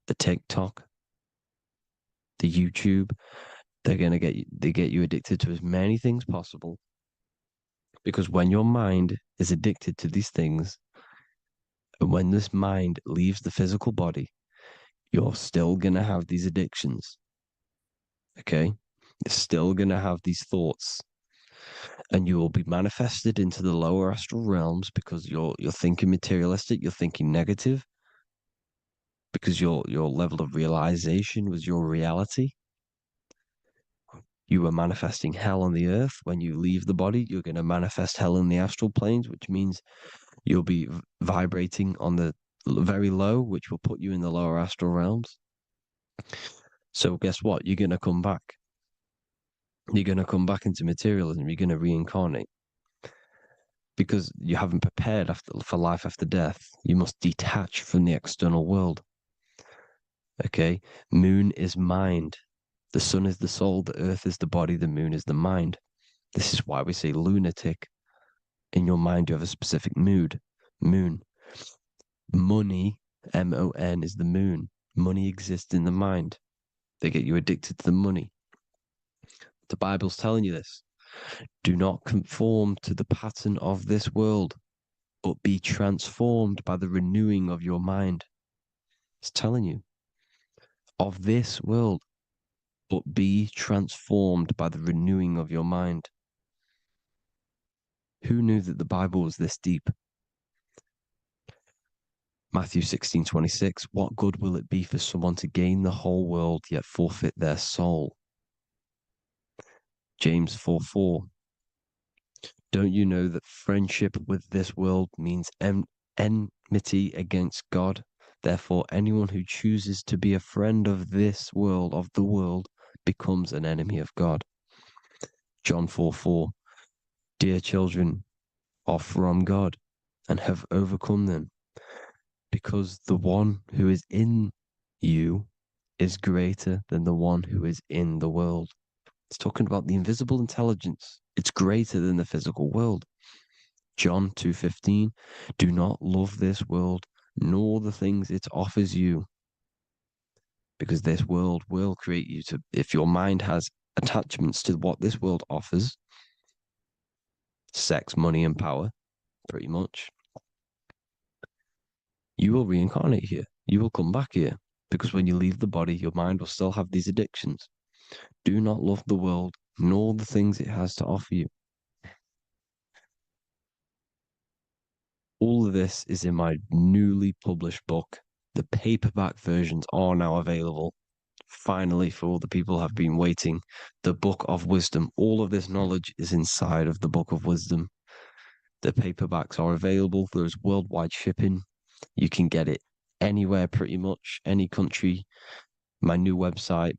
The TikTok, the YouTube, they get you addicted to as many things possible. Because when your mind is addicted to these things, and when this mind leaves the physical body, you're still going to have these addictions. Okay? You're still going to have these thoughts. And you will be manifested into the lower astral realms because you're thinking materialistic, you're thinking negative, because your level of realization was your reality. You were manifesting hell on the earth. When you leave the body, you're going to manifest hell in the astral planes, which means you'll be vibrating on the very low, which will put you in the lower astral realms. So guess what? You're going to come back. You're going to come back into materialism. You're going to reincarnate. Because you haven't prepared for life after death. You must detach from the external world. Okay? Moon is mind. The sun is the soul. The earth is the body. The moon is the mind. This is why we say lunatic. In your mind, you have a specific mood. Moon. Money, M-O-N, is the moon. Money exists in the mind. They get you addicted to the money. The Bible's telling you this. Do not conform to the pattern of this world, but be transformed by the renewing of your mind. It's telling you. Of this world, but be transformed by the renewing of your mind. Who knew that the Bible was this deep? Matthew 16:26, what good will it be for someone to gain the whole world yet forfeit their soul? James 4:4, don't you know that friendship with this world means enmity against God? Therefore, anyone who chooses to be a friend of this world, of the world, becomes an enemy of God. John 4:4, dear children, are from God and have overcome them, because the one who is in you is greater than the one who is in the world. It's talking about the invisible intelligence. It's greater than the physical world. John 2:15, do not love this world, nor the things it offers you, because this world will create you to, if your mind has attachments to what this world offers, sex, money, and power, pretty much, you will reincarnate here. You will come back here, because when you leave the body, your mind will still have these addictions. Do not love the world, nor the things it has to offer you. All of this is in my newly published book. The paperback versions are now available. Finally, for all the people who have been waiting, the Book of Wisdom. All of this knowledge is inside of the Book of Wisdom. The paperbacks are available. There's worldwide shipping. You can get it anywhere, pretty much, any country. My new website,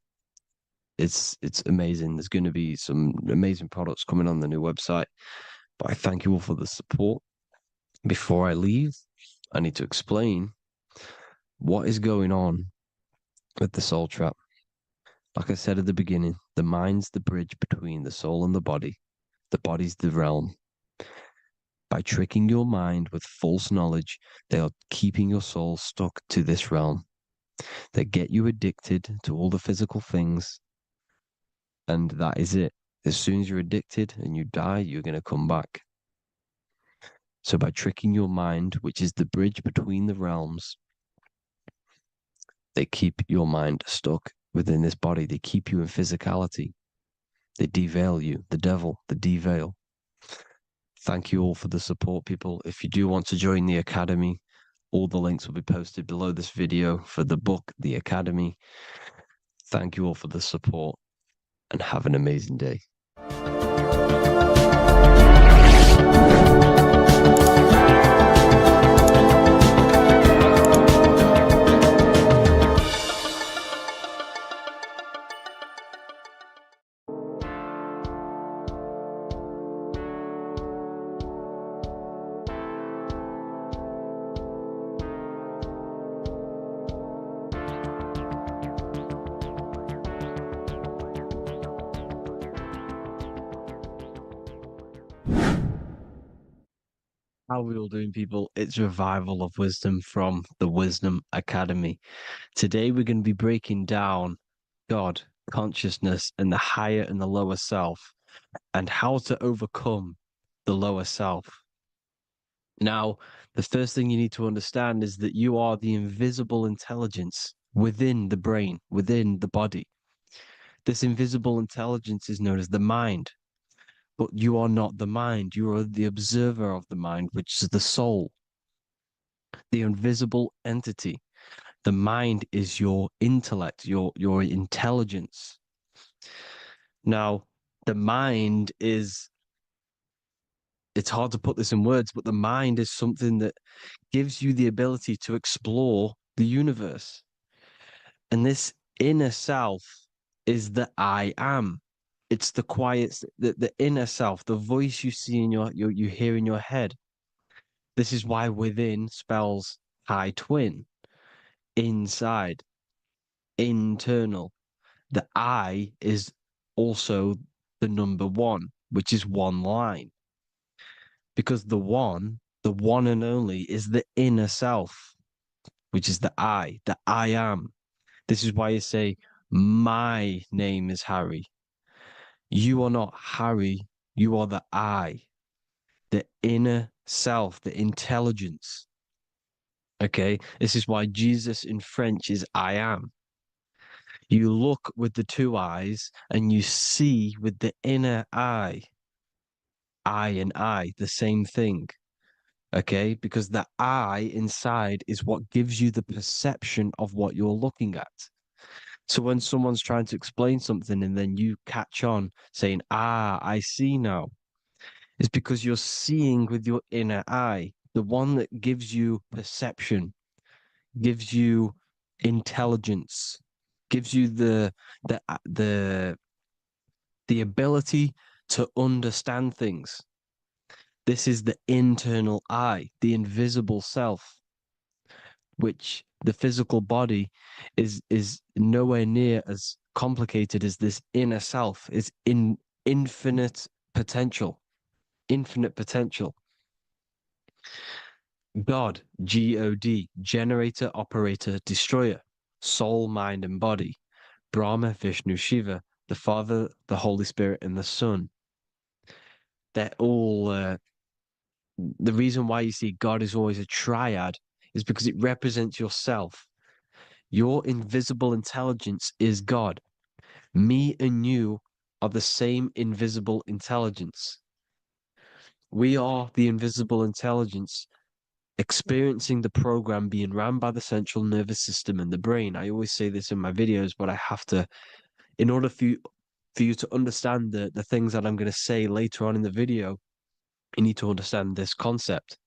it's amazing. There's going to be some amazing products coming on the new website. But I thank you all for the support. Before I leave, I need to explain what is going on with the soul trap. Like I said at the beginning, the mind's the bridge between the soul and the body. The body's the realm. By tricking your mind with false knowledge, they are keeping your soul stuck to this realm. They get you addicted to all the physical things, and that is it. As soon as you're addicted and you die, you're going to come back. So by tricking your mind, which is the bridge between the realms, they keep your mind stuck within this body. They keep you in physicality. They deveil you, the devil, the deveil. Thank you all for the support, people. If you do want to join the Academy, all the links will be posted below this video for the book, The Academy. Thank you all for the support and have an amazing day. How are we all doing, people? It's Revival of Wisdom from the Wisdom Academy. Today, we're going to be breaking down God, consciousness, and the higher and the lower self, and how to overcome the lower self. Now, the first thing you need to understand is that you are the invisible intelligence within the brain, within the body. This invisible intelligence is known as the mind. But you are not the mind. You are the observer of the mind, which is the soul, the invisible entity. The mind is your intellect, your intelligence. Now, the mind is, it's hard to put this in words, but the mind is something that gives you the ability to explore the universe. And this inner self is the I am. It's the quiet, the inner self, the voice you see in you hear in your head. This is why within spells high twin, inside, internal. The I is also the number one, which is one line. Because the one and only, is the inner self, which is the I am. This is why you say, my name is Harry. You are not Harry, you are the I, the inner self, the intelligence. Okay, this is why Jesus in French is I am. You look with the two eyes and you see with the inner eye. I and I, the same thing. Okay, because the I inside is what gives you the perception of what you're looking at. So when someone's trying to explain something and then you catch on saying, I see now, it's because you're seeing with your inner eye, the one that gives you perception, gives you intelligence, gives you the ability to understand things. This is the internal I, the invisible self, which the physical body is nowhere near as complicated as this inner self. Is in infinite potential, infinite potential. God, God, generator, operator, destroyer, soul, mind, and body. Brahma, Vishnu, Shiva, the Father, the Holy Spirit, and the Son. They're all, the reason why you see God is always a triad is because it represents yourself. Your invisible intelligence is God. Me and you are the same invisible intelligence. We are the invisible intelligence experiencing the program being ran by the central nervous system and the brain. I always say this in my videos, but I have to, in order for you to understand the things that I'm going to say later on in the video, you need to understand this concept,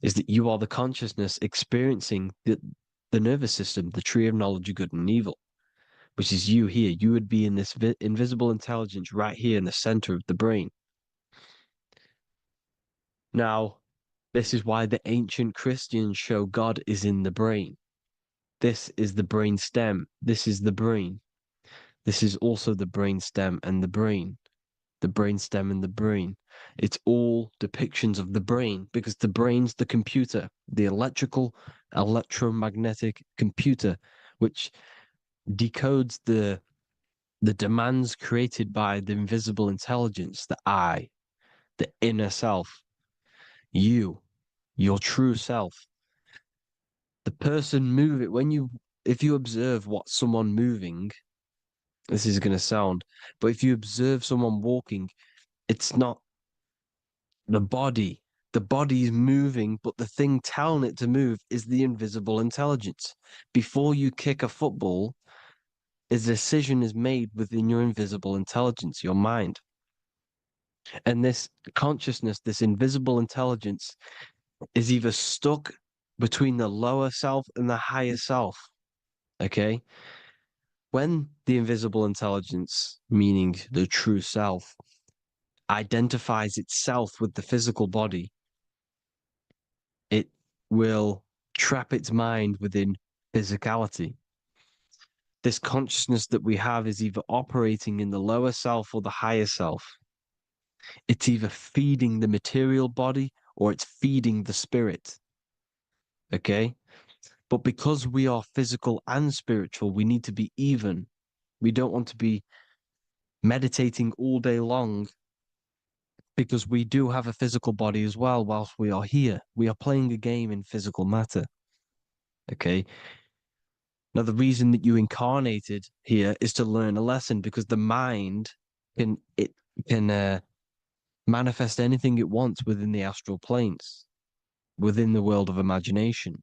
is that you are the consciousness experiencing the nervous system, the tree of knowledge of good and evil, which is you here. You would be in this invisible intelligence right here in the center of the brain. Now, this is why the ancient Christians show God is in the brain. This is the brain stem. This is the brain. This is also the brain stem and the brain. The brain stem and the brain. It's all depictions of the brain because the brain's the computer, the electromagnetic computer, which decodes the demands created by the invisible intelligence, the I, the inner self, you, your true self. The person moving, if you observe what someone moving, this is going to sound, but if you observe someone walking, it's not the body. The body is moving, but the thing telling it to move is the invisible intelligence. Before you kick a football, a decision is made within your invisible intelligence, your mind. And this consciousness, this invisible intelligence, is either stuck between the lower self and the higher self. Okay? When the invisible intelligence, meaning the true self, identifies itself with the physical body, it will trap its mind within physicality. This consciousness that we have is either operating in the lower self or the higher self. It's either feeding the material body or it's feeding the spirit. Okay? But because we are physical and spiritual, we need to be even. We don't want to be meditating all day long because we do have a physical body as well whilst we are here. We are playing a game in physical matter. Okay? Now, the reason that you incarnated here is to learn a lesson, because the mind can manifest anything it wants within the astral planes, within the world of imagination.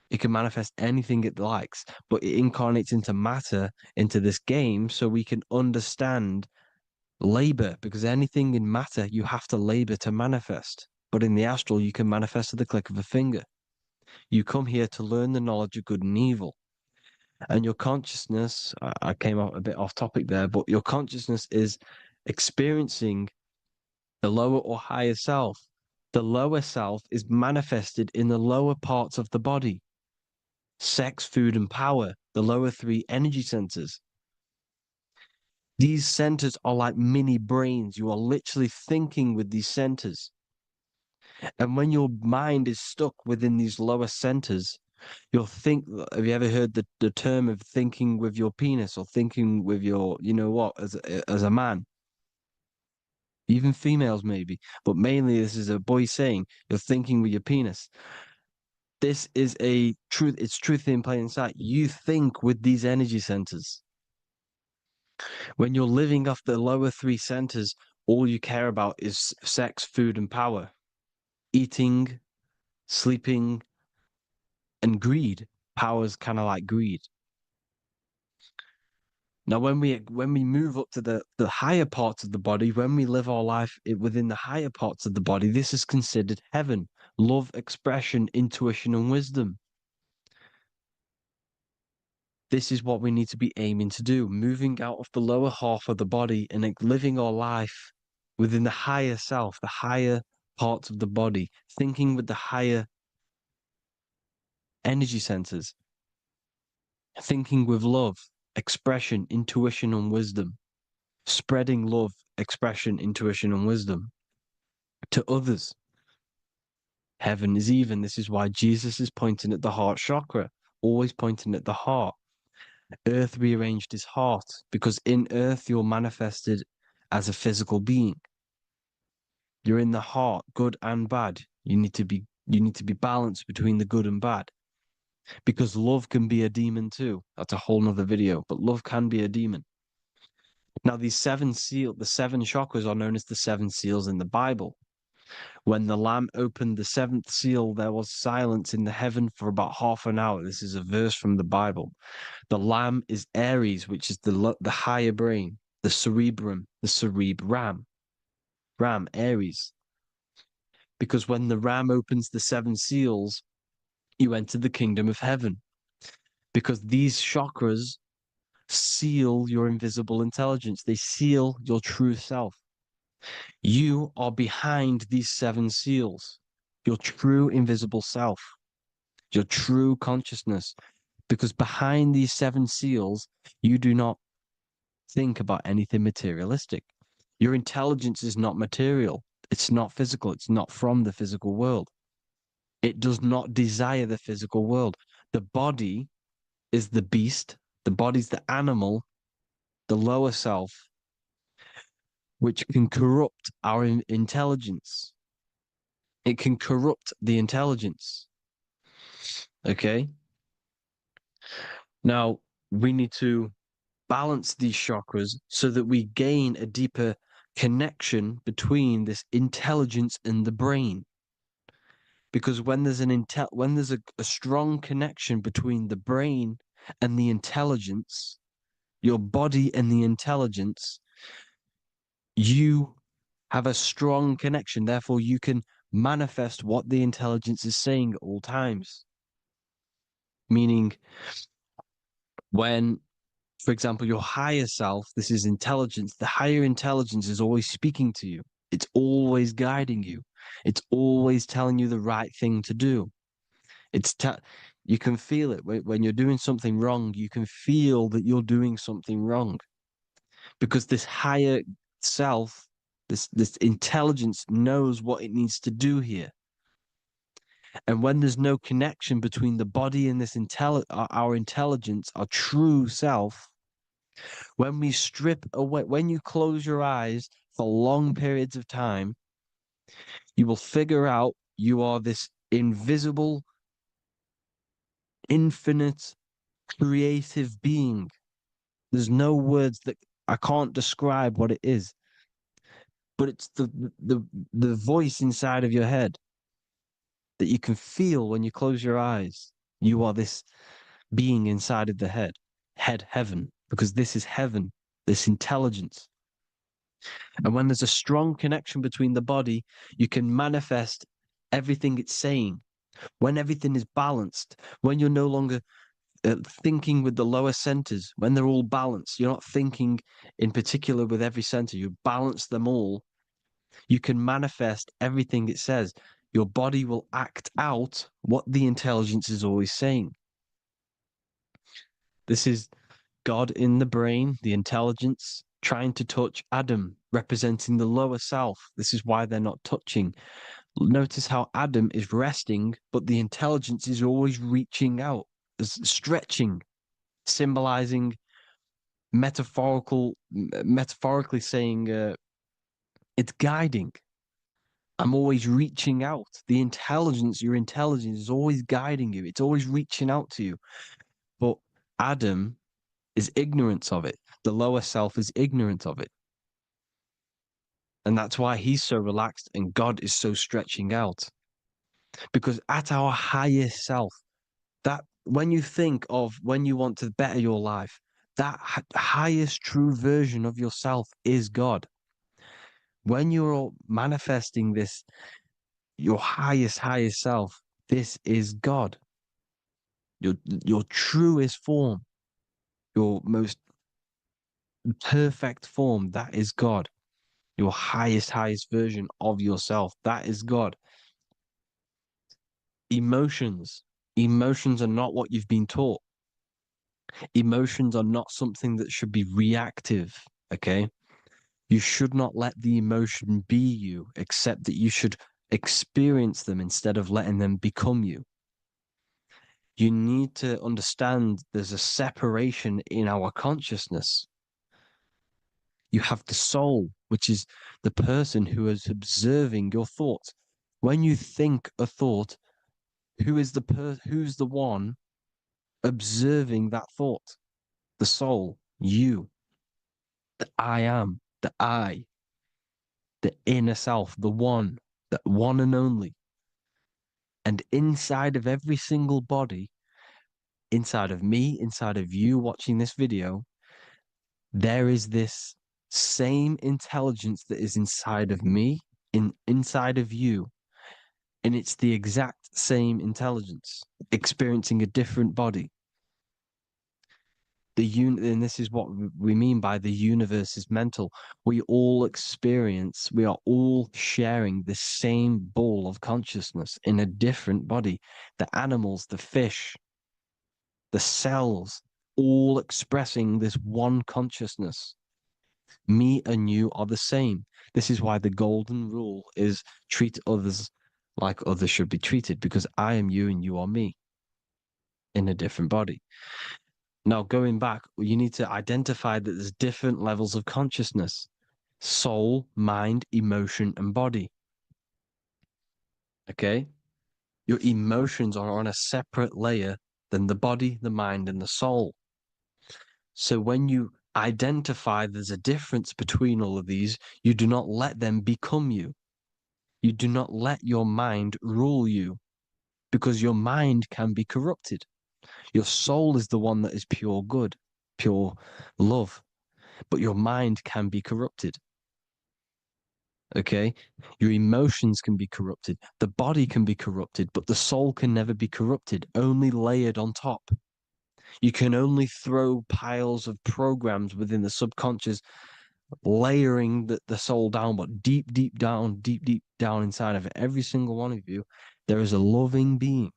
It can manifest anything it likes, but it incarnates into matter, into this game, so we can understand labor, because anything in matter you have to labor to manifest. But in the astral, you can manifest at the click of a finger. You come here to learn the knowledge of good and evil. And your consciousness, I came out a bit off topic there, but your consciousness is experiencing the lower or higher self. The lower self is manifested in the lower parts of the body: sex, food, and power, the lower three energy centers. These centers are like mini brains. You are literally thinking with these centers. And when your mind is stuck within these lower centers, you'll think. Have you ever heard the term of thinking with your penis, or thinking with your, you know what, as a man? Even females maybe, but mainly this is a boy saying you're thinking with your penis. This is a truth. It's truth in plain sight. You think with these energy centers. When you're living off the lower three centers, all you care about is sex, food, and power, eating, sleeping, and greed. Power's kind of like greed. Now, when we move up to the higher parts of the body, when we live our life within the higher parts of the body, this is considered heaven: love, expression, intuition, and wisdom. This is what we need to be aiming to do, moving out of the lower half of the body and living our life within the higher self, the higher parts of the body, thinking with the higher energy centers, thinking with love, expression, intuition, and wisdom, spreading love, expression, intuition, and wisdom to others. Heaven is even. This is why Jesus is pointing at the heart chakra, always pointing at the heart. Earth rearranged his heart, because in earth you're manifested as a physical being. You're in the heart, good and bad. You need to be balanced between the good and bad, because love can be a demon too. That's a whole nother video, but love can be a demon. Now, the seven chakras are known as the seven seals in the Bible. When the Lamb opened the seventh seal, there was silence in the heaven for about half an hour. This is a verse from the Bible. The Lamb is Aries, which is the higher brain, the cerebrum, Ram, Aries. Because when the Ram opens the seven seals, you enter the kingdom of heaven. Because these chakras seal your invisible intelligence. They seal your true self. You are behind these seven seals, your true invisible self, your true consciousness. Because behind these seven seals, you do not think about anything materialistic. Your intelligence is not material. It's not physical. It's not from the physical world. It does not desire the physical world. The body is the beast. The body's the animal, the lower self, which can corrupt our intelligence. It can corrupt the intelligence. Okay? Now, we need to balance these chakras so that we gain a deeper connection between this intelligence and the brain. Because when there's a strong connection between the brain and the intelligence, your body and the intelligence, you have a strong connection. Therefore, you can manifest what the intelligence is saying at all times. Meaning, when, for example, your higher self, this is intelligence, the higher intelligence is always speaking to you. It's always guiding you. It's always telling you the right thing to do. You can feel it when you're doing something wrong. You can feel that you're doing something wrong, because this higher self This intelligence knows what it needs to do here. And when there's no connection between the body and this our intelligence, our true self, when we strip away, when you close your eyes for long periods of time, you will figure out you are this invisible, infinite, creative being. There's no words that I can't describe what it is. But it's the voice inside of your head that you can feel when you close your eyes. You are this being inside of the heaven, because this is heaven, this intelligence. And when there's a strong connection between the body, you can manifest everything it's saying. When everything is balanced, when you're no longer thinking with the lower centers, when they're all balanced, you're not thinking in particular with every center, you balance them all, you can manifest everything it says. Your body will act out what the intelligence is always saying. This is God in the brain, the intelligence, trying to touch Adam, representing the lower self. This is why they're not touching. Notice how Adam is resting, but the intelligence is always reaching out, stretching, symbolizing metaphorically saying it's guiding. I'm always reaching out. The intelligence, your intelligence is always guiding you. It's always reaching out to you. But Adam is ignorant of it. The lower self is ignorant of it. And that's why he's so relaxed and God is so stretching out. Because at our highest self, that when you think of when you want to better your life, that highest true version of yourself is God. When you're manifesting this, your highest self, this is God. Your truest form, your most perfect form, that is God. Your highest version of yourself, that is God. Emotions are not what you've been taught. Emotions are not something that should be reactive, okay? You should not let the emotion be you, except that you should experience them instead of letting them become you. You need to understand there's a separation in our consciousness. You have the soul, which is the person who is observing your thoughts. When you think a thought, who's the one observing that thought? The soul, you, the I am, the I, the inner self, the one and only. And inside of every single body, inside of me, inside of you watching this video, there is this same intelligence that is inside of me, inside of you. And it's the exact same intelligence, experiencing a different body. And this is what we mean by the universe is mental. We all are all sharing the same ball of consciousness in a different body. The animals, the fish, the cells, all expressing this one consciousness. Me and you are the same. This is why the golden rule is treat others like others should be treated, because I am you and you are me in a different body. Now, going back, you need to identify that there's different levels of consciousness: soul, mind, emotion, and body. Okay? Your emotions are on a separate layer than the body, the mind, and the soul. So when you identify there's a difference between all of these, you do not let them become you. You do not let your mind rule you, because your mind can be corrupted. Your soul is the one that is pure good, pure love, but your mind can be corrupted. Okay? Your emotions can be corrupted. The body can be corrupted, but the soul can never be corrupted, only layered on top. You can only throw piles of programs within the subconscious, layering the soul down, but deep down inside of it, every single one of you, there is a loving being.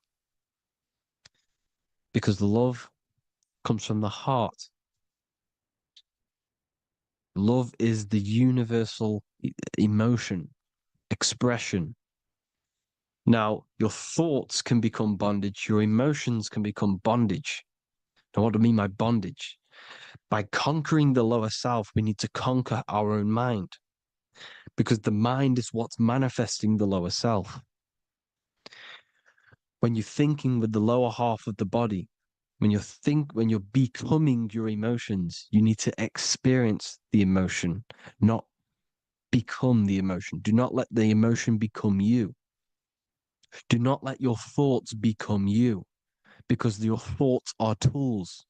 Because the love comes from the heart. Love is the universal emotion, expression. Now, your thoughts can become bondage, your emotions can become bondage. Now, what do I mean by bondage? By conquering the lower self, we need to conquer our own mind, because the mind is what's manifesting the lower self. When you're thinking with the lower half of the body, when you're becoming your emotions, you need to experience the emotion, not become the emotion. Do not let the emotion become you. Do not let your thoughts become you, because your thoughts are tools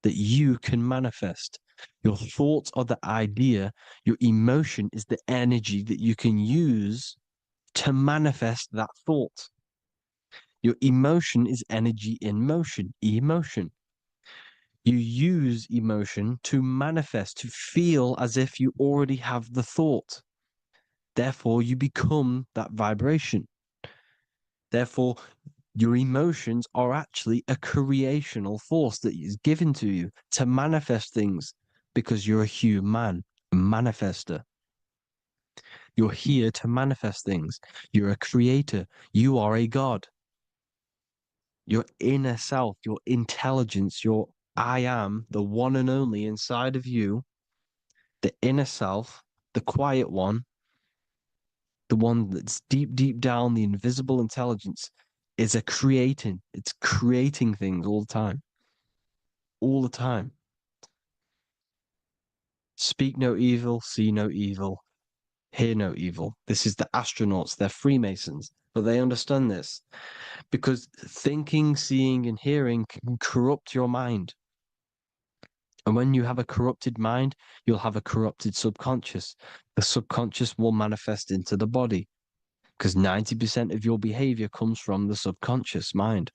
that you can manifest. Your thoughts are the idea. Your emotion is the energy that you can use to manifest that thought. Your emotion is energy in motion, emotion. You use emotion to manifest, to feel as if you already have the thought. Therefore, you become that vibration. Therefore, your emotions are actually a creational force that is given to you to manifest things, because you're a human, a manifester. You're here to manifest things. You're a creator. You are a god. Your inner self, your intelligence, your I am, the one and only inside of you, the inner self, the quiet one, the one that's deep, deep down, the invisible intelligence, is it's creating things all the time. All the time. Speak no evil, see no evil, hear no evil. This is the astronauts, they're Freemasons, but they understand this, because thinking, seeing, and hearing can corrupt your mind. And when you have a corrupted mind, you'll have a corrupted subconscious. The subconscious will manifest into the body, because 90% of your behavior comes from the subconscious mind.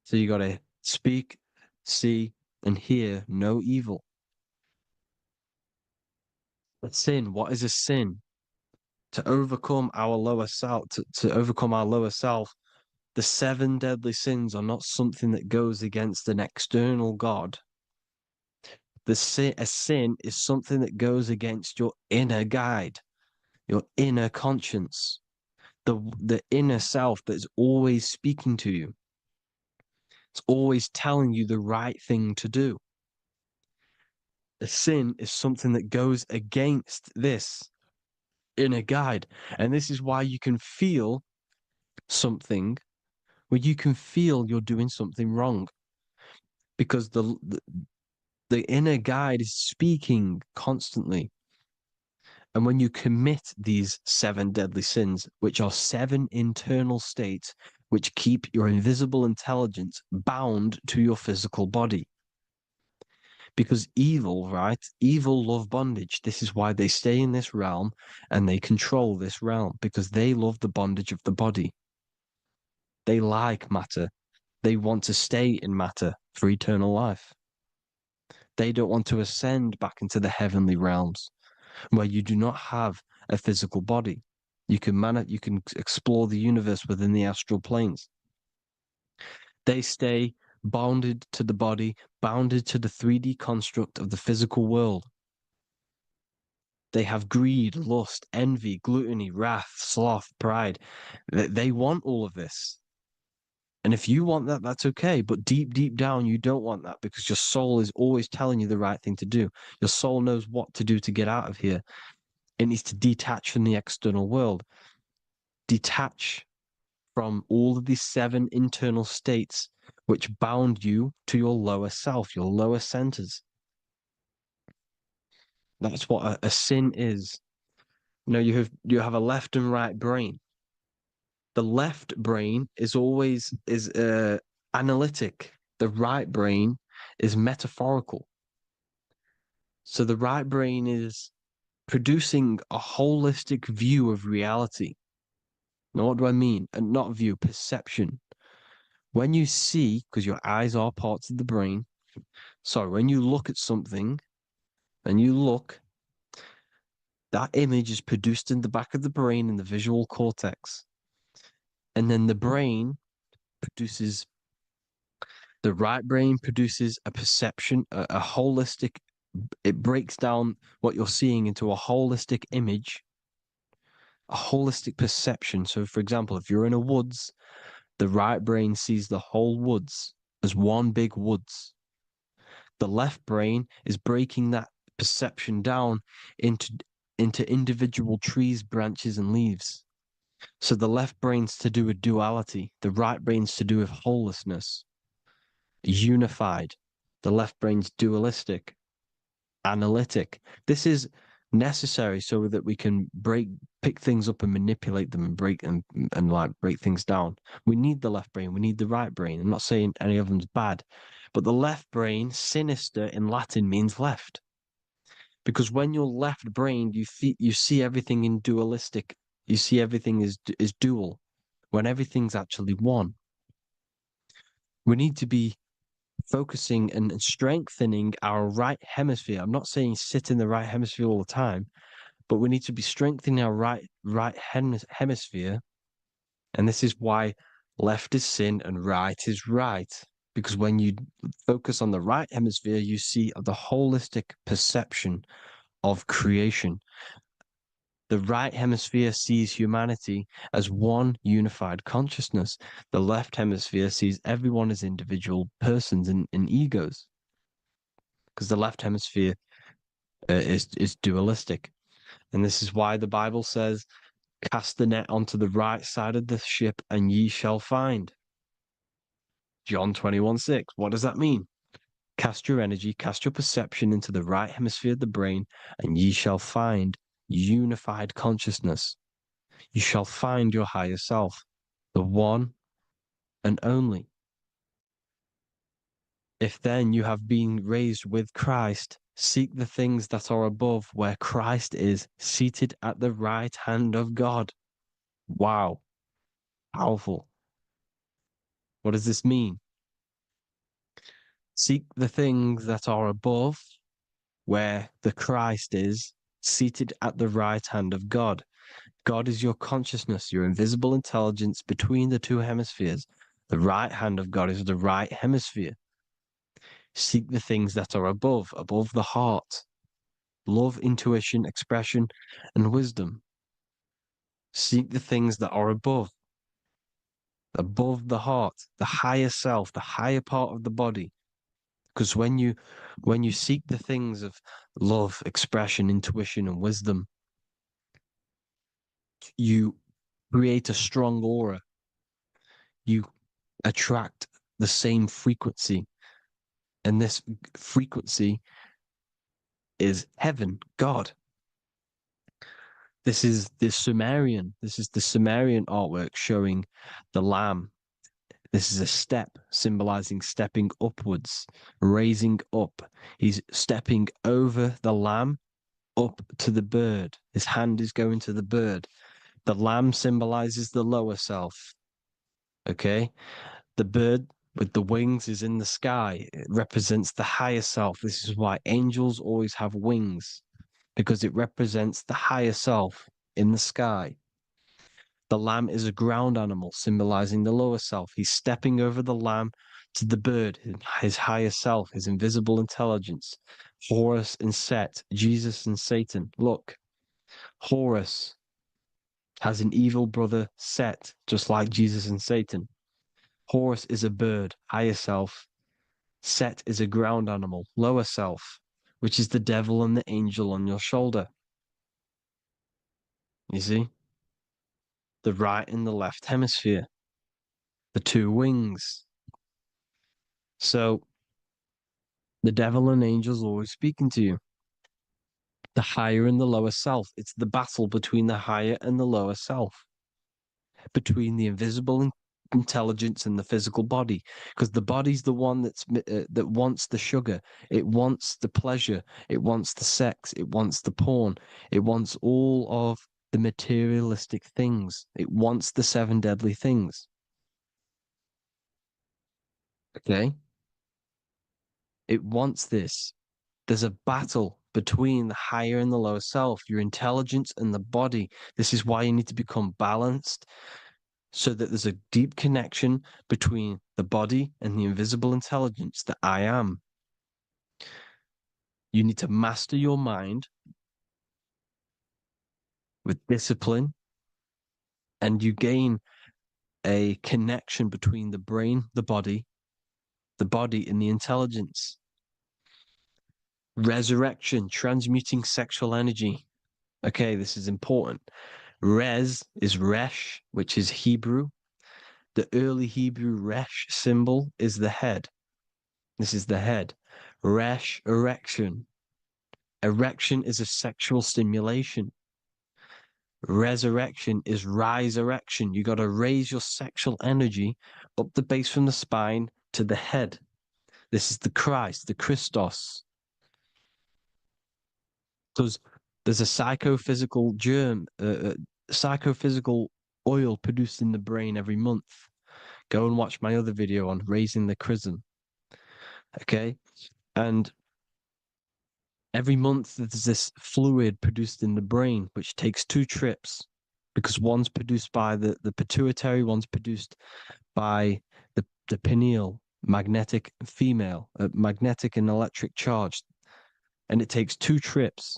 So you got to speak, see, and hear no evil. A sin, what is a sin? To overcome our lower self, to overcome our lower self, the 7 deadly sins are not something that goes against an external God. A sin is something that goes against your inner guide, your inner conscience, the inner self that is always speaking to you. It's always telling you the right thing to do. A sin is something that goes against this inner guide. And this is why you can feel something where you can feel you're doing something wrong, because the inner guide is speaking constantly. And when you commit these 7 deadly sins, which are 7 internal states which keep your invisible intelligence bound to your physical body. Because evil, right? Evil love bondage. This is why they stay in this realm and they control this realm, because they love the bondage of the body. They like matter. They want to stay in matter for eternal life. They don't want to ascend back into the heavenly realms where you do not have a physical body. You can explore the universe within the astral planes. They stay bounded to the body, bounded to the 3D construct of the physical world. They have greed, lust, envy, gluttony, wrath, sloth, pride. They want all of this. And if you want that, that's okay. But deep, deep down, you don't want that, because your soul is always telling you the right thing to do. Your soul knows what to do to get out of here. It needs to detach from the external world. Detach from all of these 7 internal states which bound you to your lower self, your lower centers. That's what a sin is. You know, you have a left and right brain. The left brain is always analytic. The right brain is metaphorical. So the right brain is producing a holistic view of reality. Now, what do I mean? And not view, perception. When you see, because your eyes are parts of the brain, so when you look at something and you look, that image is produced in the back of the brain in the visual cortex. And then the brain produces The right brain produces a perception, a holistic, it breaks down what you're seeing into a holistic image, a holistic perception. So, for example, if you're in a woods, the right brain sees the whole woods as one big woods. The left brain is breaking that perception down into individual trees, branches, and leaves. So the left brain's to do with duality, the right brain's to do with wholeness, unified. The left brain's dualistic, analytic. This is necessary so that we can pick things up and manipulate them and break things down. We need the left brain, we need the right brain. I'm not saying any of them's bad, but the left brain, sinister in Latin, means left. Because when you're left-brained, you see everything in dualistic. You see everything is dual, when everything's actually one. We need to be focusing and strengthening our right hemisphere. I'm not saying sit in the right hemisphere all the time, but we need to be strengthening our right hemisphere. And this is why left is sin and right is right. Because when you focus on the right hemisphere, you see the holistic perception of creation. The right hemisphere sees humanity as one unified consciousness. The left hemisphere sees everyone as individual persons and egos. Because the left hemisphere is dualistic. And this is why the Bible says, cast the net onto the right side of the ship and ye shall find. John 21:6. What does that mean? Cast your energy, cast your perception into the right hemisphere of the brain, and ye shall find unified consciousness. You shall find your higher self, the one and only. If then you have been raised with Christ, seek the things that are above, where Christ is seated at the right hand of God. Wow. Powerful. What does this mean? Seek the things that are above, where the Christ is seated at the right hand of God. God is your consciousness, your invisible intelligence between the two hemispheres. The right hand of God is the right hemisphere. Seek the things that are above the heart. Love, intuition, expression, and wisdom. Seek the things that are above the heart, the higher self, the higher part of the body. Because when you seek the things of love, expression, intuition, and wisdom, you create a strong aura. You attract the same frequency. And this frequency is heaven, God. This is the Sumerian artwork showing the lamb. This is a step symbolizing stepping upwards, raising up. He's stepping over the lamb up to the bird. His hand is going to the bird. The lamb symbolizes the lower self. Okay? The bird with the wings is in the sky. It represents the higher self. This is why angels always have wings, because it represents the higher self in the sky. The lamb is a ground animal, symbolizing the lower self. He's stepping over the lamb to the bird, his higher self, his invisible intelligence. Horus and Set, Jesus and Satan. Look, Horus has an evil brother, Set, just like Jesus and Satan. Horus is a bird, higher self. Set is a ground animal, lower self, which is the devil and the angel on your shoulder. You see? The right and the left hemisphere, the two wings. So the devil and angels always speaking to you. The higher and the lower self. It's the battle between the higher and the lower self, between the invisible intelligence and the physical body, because the body's the one that wants the sugar, it wants the pleasure, it wants the sex, it wants the porn, it wants all of the materialistic things, it wants the 7 deadly things. Okay, it wants this. There's a battle between the higher and the lower self, your intelligence and the body. This is why you need to become balanced. so that there's a deep connection between the body and the invisible intelligence that I am. You need to master your mind with discipline, and you gain a connection between the brain, the body and the intelligence. Resurrection, transmuting sexual energy. Okay, this is important. Res is resh, which is Hebrew. The early Hebrew resh symbol is the head. This is the head. Resh, erection. Erection is a sexual stimulation. Resurrection is rise erection. You got to raise your sexual energy up the base from the spine to the head. This is the Christ, the Christos. There's a psychophysical germ, psychophysical oil produced in the brain every month. Go and watch my other video on raising the chrism. Okay? And every month there's this fluid produced in the brain, which takes 2 trips, because one's produced by the pituitary, one's produced by the pineal, magnetic female, magnetic and electric charge. And it takes 2 trips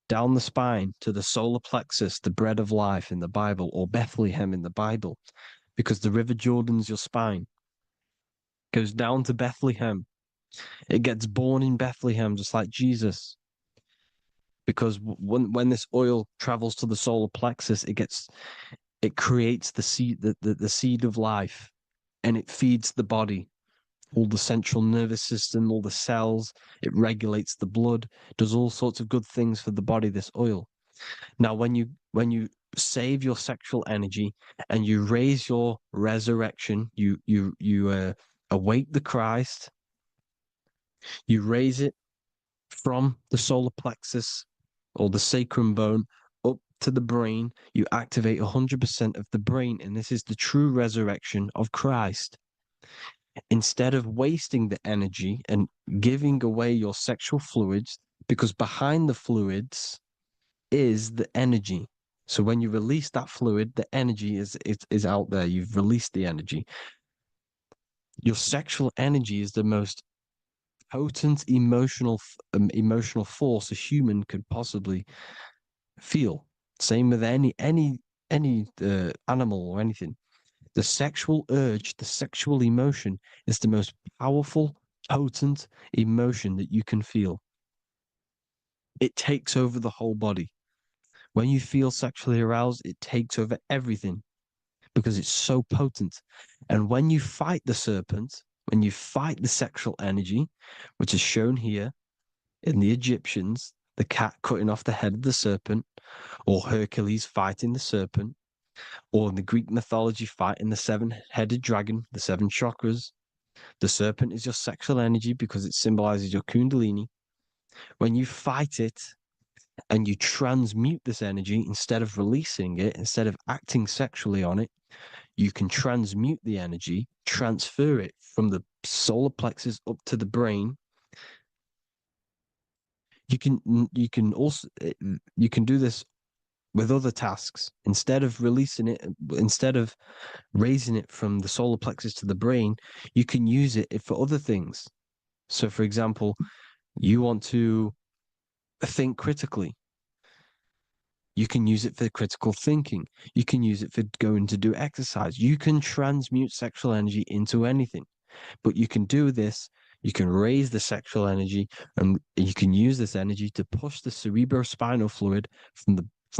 down the spine to the solar plexus, the bread of life in the Bible, or Bethlehem in the Bible, because the River Jordan's your spine. Goes down to Bethlehem. It gets born in Bethlehem, just like Jesus. Because when this oil travels to the solar plexus, it creates the seed, the seed of life, and it feeds the body, all the central nervous system, all the cells. It regulates the blood, does all sorts of good things for the body, this oil. Now, when you save your sexual energy and you raise your resurrection, you awake the Christ, you raise it from the solar plexus or the sacrum bone up to the brain, you activate 100% of the brain, and this is the true resurrection of Christ. Instead of wasting the energy and giving away your sexual fluids, because behind the fluids is the energy. So when you release that fluid, the energy is out there. You've released the energy. Your sexual energy is the most potent emotional force a human could possibly feel. Same with any animal or anything. The sexual urge, the sexual emotion is the most powerful, potent emotion that you can feel. It takes over the whole body. When you feel sexually aroused, it takes over everything because it's so potent. And when you fight the serpent, when you fight the sexual energy, which is shown here in the Egyptians, the cat cutting off the head of the serpent, or Hercules fighting the serpent, or in the Greek mythology fighting the 7-headed dragon, the 7 chakras. The serpent is your sexual energy because it symbolizes your kundalini. When you fight it and you transmute this energy, instead of releasing it, instead of acting sexually on it, you can transmute the energy, transfer it from the solar plexus up to the brain. You can also do this with other tasks. Instead of releasing it, instead of raising it from the solar plexus to the brain, you can use it for other things. So, for example, you want to think critically. You can use it for critical thinking. You can use it for going to do exercise. You can transmute sexual energy into anything. But you can do this. You can raise the sexual energy, and you can use this energy to push the cerebrospinal fluid from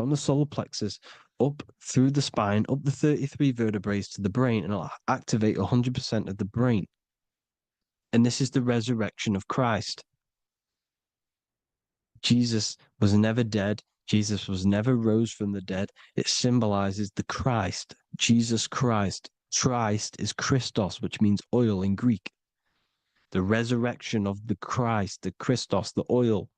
the solar plexus up through the spine, up the 33 vertebrae to the brain, and it'll activate 100% of the brain. And this is the resurrection of Christ. Jesus was never dead. Jesus was never rose from the dead. It symbolizes the Christ, Jesus Christ. Christ is Christos, which means oil in Greek. The resurrection of the Christ, the Christos, the oil.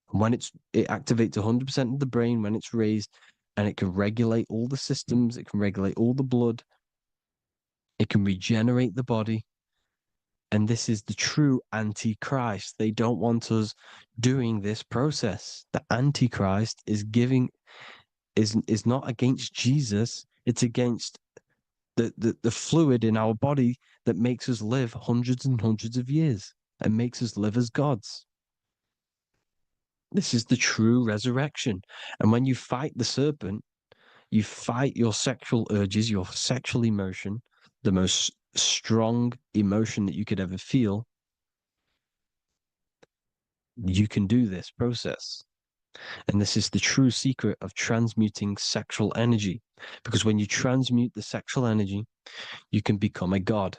When it activates 100% of the brain when it's raised, and it can regulate all the systems, it can regulate all the blood, it can regenerate the body. And this is the true Antichrist. They don't want us doing this process. The Antichrist is not against Jesus. It's against the fluid in our body that makes us live hundreds and hundreds of years and makes us live as gods. This is the true resurrection. And when you fight the serpent, you fight your sexual urges, your sexual emotion, the most strong emotion that you could ever feel. You can do this process. And this is the true secret of transmuting sexual energy. Because when you transmute the sexual energy, you can become a god.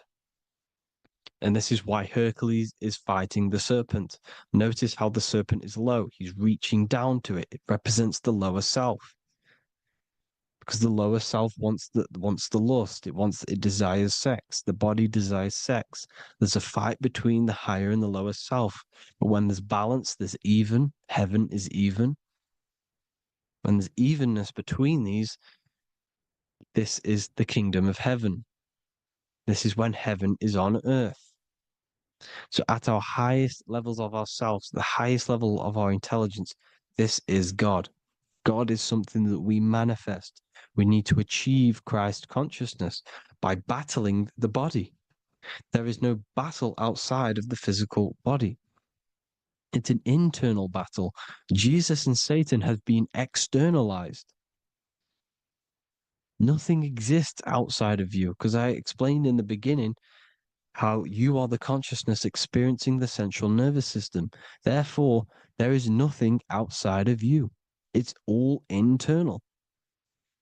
And this is why Hercules is fighting the serpent. Notice how the serpent is low. He's reaching down to it. It represents the lower self. Because the lower self wants the lust. It desires sex. The body desires sex. There's a fight between the higher and the lower self. But when there's balance, there's even. Heaven is even. When there's evenness between these, this is the kingdom of heaven. This is when heaven is on earth. So at our highest levels of ourselves, the highest level of our intelligence, this is God. God is something that we manifest. We need to achieve Christ consciousness by battling the body. There is no battle outside of the physical body. It's an internal battle. Jesus and Satan have been externalized. Nothing exists outside of you, because I explained in the beginning how you are the consciousness experiencing the central nervous system. Therefore, there is nothing outside of you. It's all internal.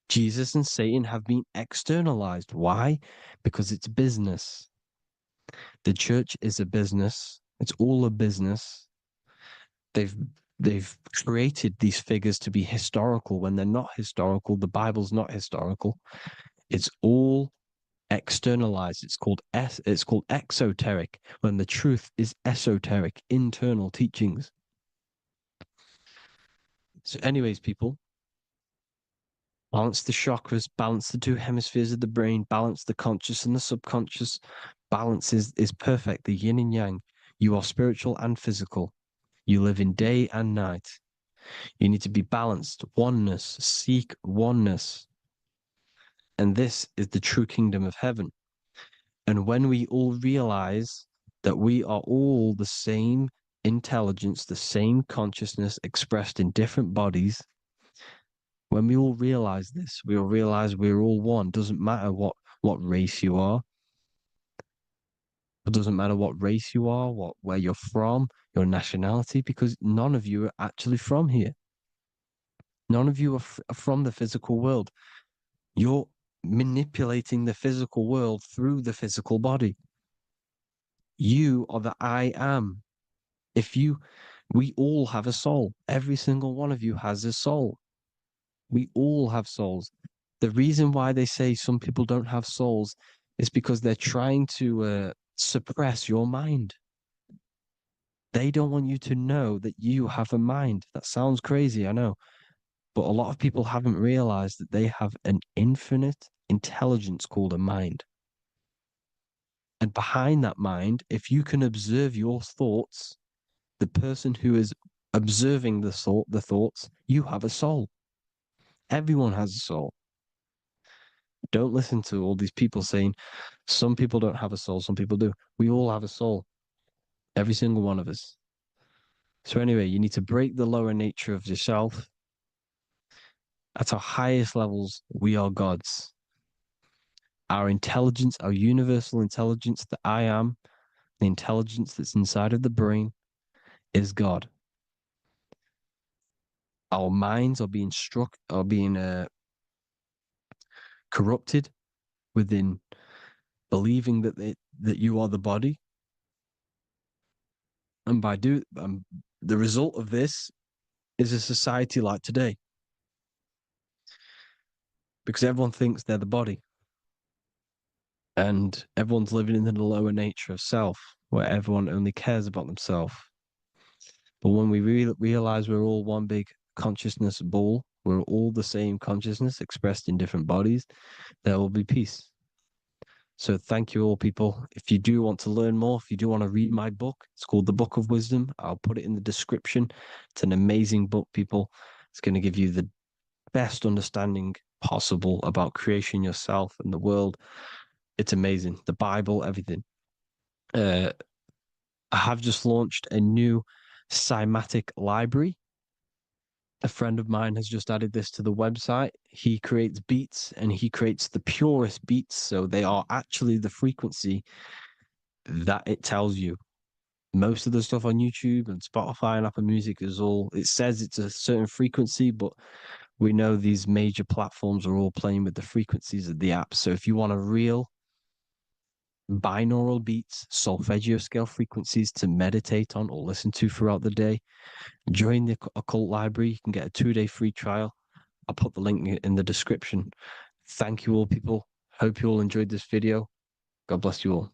Jesus and Satan have been externalized. Why? Because it's business. The church is a business. It's all a business. They've created these figures to be historical when they're not historical. The Bible's not historical. It's all externalized. It's called exoteric, when the truth is esoteric, internal teachings. So anyways, people, balance the chakras, balance the two hemispheres of the brain, balance the conscious and the subconscious. Balance is perfect, the yin and yang. You are spiritual and physical. You live in day and night. You need to be balanced. Oneness. Seek oneness. And this is the true kingdom of heaven. And when we all realize that we are all the same intelligence, the same consciousness expressed in different bodies, when we all realize this, we all realize we're all one. Doesn't matter what race you are. It doesn't matter what race you are, where you're from, your nationality, because none of you are actually from here. None of you are from the physical world. You're manipulating the physical world through the physical body. You are the I am. We all have a soul. Every single one of you has a soul. We all have souls. The reason why they say some people don't have souls is because they're trying to suppress your mind. They don't want you to know that you have a mind. That sounds crazy, I know. But a lot of people haven't realized that they have an infinite intelligence called a mind. And behind that mind, if you can observe your thoughts, the person who is observing the thoughts, you have a soul. Everyone has a soul. Don't listen to all these people saying some people don't have a soul, some people do. We all have a soul. Every single one of us. So anyway, you need to break the lower nature of yourself. At our highest levels, we are gods. Our intelligence, our universal intelligence, the I am, the intelligence that's inside of the brain, is God. Our minds are being corrupted within believing that you are the body, and the result of this is a society like today, because everyone thinks they're the body, and everyone's living in the lower nature of self, where everyone only cares about themselves. But when we realize we're all one big consciousness ball, we're all the same consciousness expressed in different bodies, there will be peace. So thank you all, people. If you do want to learn more, if you do want to read my book, it's called The Book of Wisdom. I'll put it in the description. It's an amazing book, people. It's going to give you the best understanding possible about creation yourself and the world. It's amazing. The Bible, everything. I have just launched a new cymatic library. A friend of mine has just added this to the website. He creates beats and he creates the purest beats. So they are actually the frequency that it tells you. Most of the stuff on YouTube and Spotify and Apple Music is all, it says it's a certain frequency, but we know these major platforms are all playing with the frequencies of the app. So if you want a real binaural beats, solfeggio scale frequencies to meditate on or listen to throughout the day, join the Occult Library. You can get a 2-day free trial. I'll put the link in the description. Thank you all, people. Hope you all enjoyed this video. God bless you all.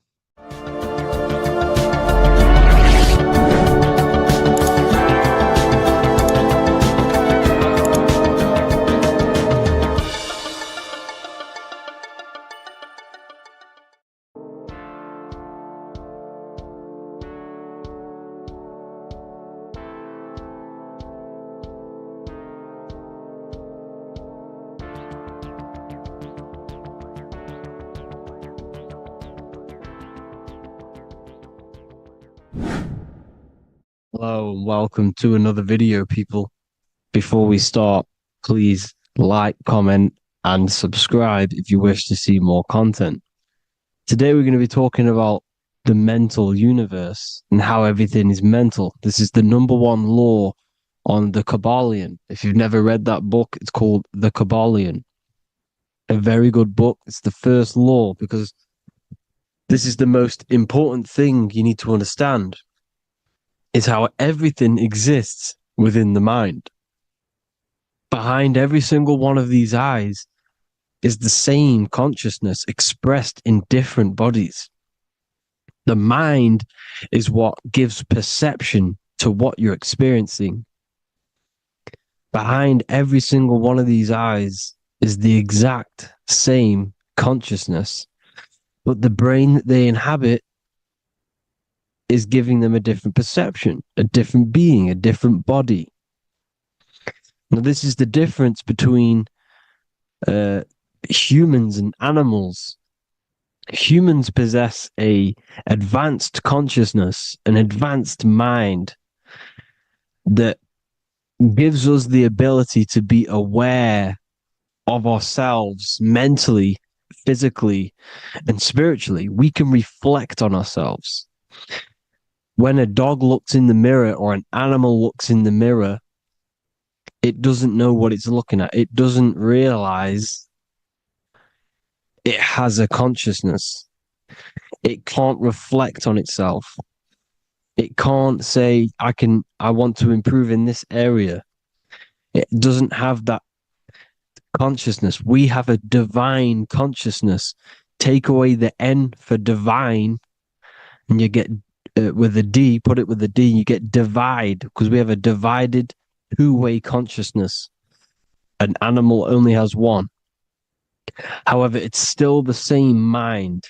Hello and welcome to another video, people. Before we start, please like, comment, and subscribe if you wish to see more content. Today we're going to be talking about the mental universe and how everything is mental. This is the #1 law on the Kabbalion. If you've never read that book, it's called The Kabbalion. A very good book. It's the first law because this is the most important thing you need to understand. Is how everything exists within the mind. Behind every single one of these eyes is the same consciousness expressed in different bodies. The mind is what gives perception to what you're experiencing. Behind every single one of these eyes is the exact same consciousness, but the brain that they inhabit is giving them a different perception, a different being, a different body. Now, this is the difference between humans and animals. Humans possess a advanced consciousness, an advanced mind that gives us the ability to be aware of ourselves mentally, physically, and spiritually. We can reflect on ourselves. When a dog looks in the mirror or an animal looks in the mirror, it doesn't know what it's looking at. It doesn't realize it has a consciousness. It can't reflect on itself. It can't say, I want to improve in this area. It doesn't have that consciousness. We have a divine consciousness. Take away the N for divine, and you get with a D, put it with a D, you get divide, because we have a divided two-way consciousness. An animal only has one. However, it's still the same mind.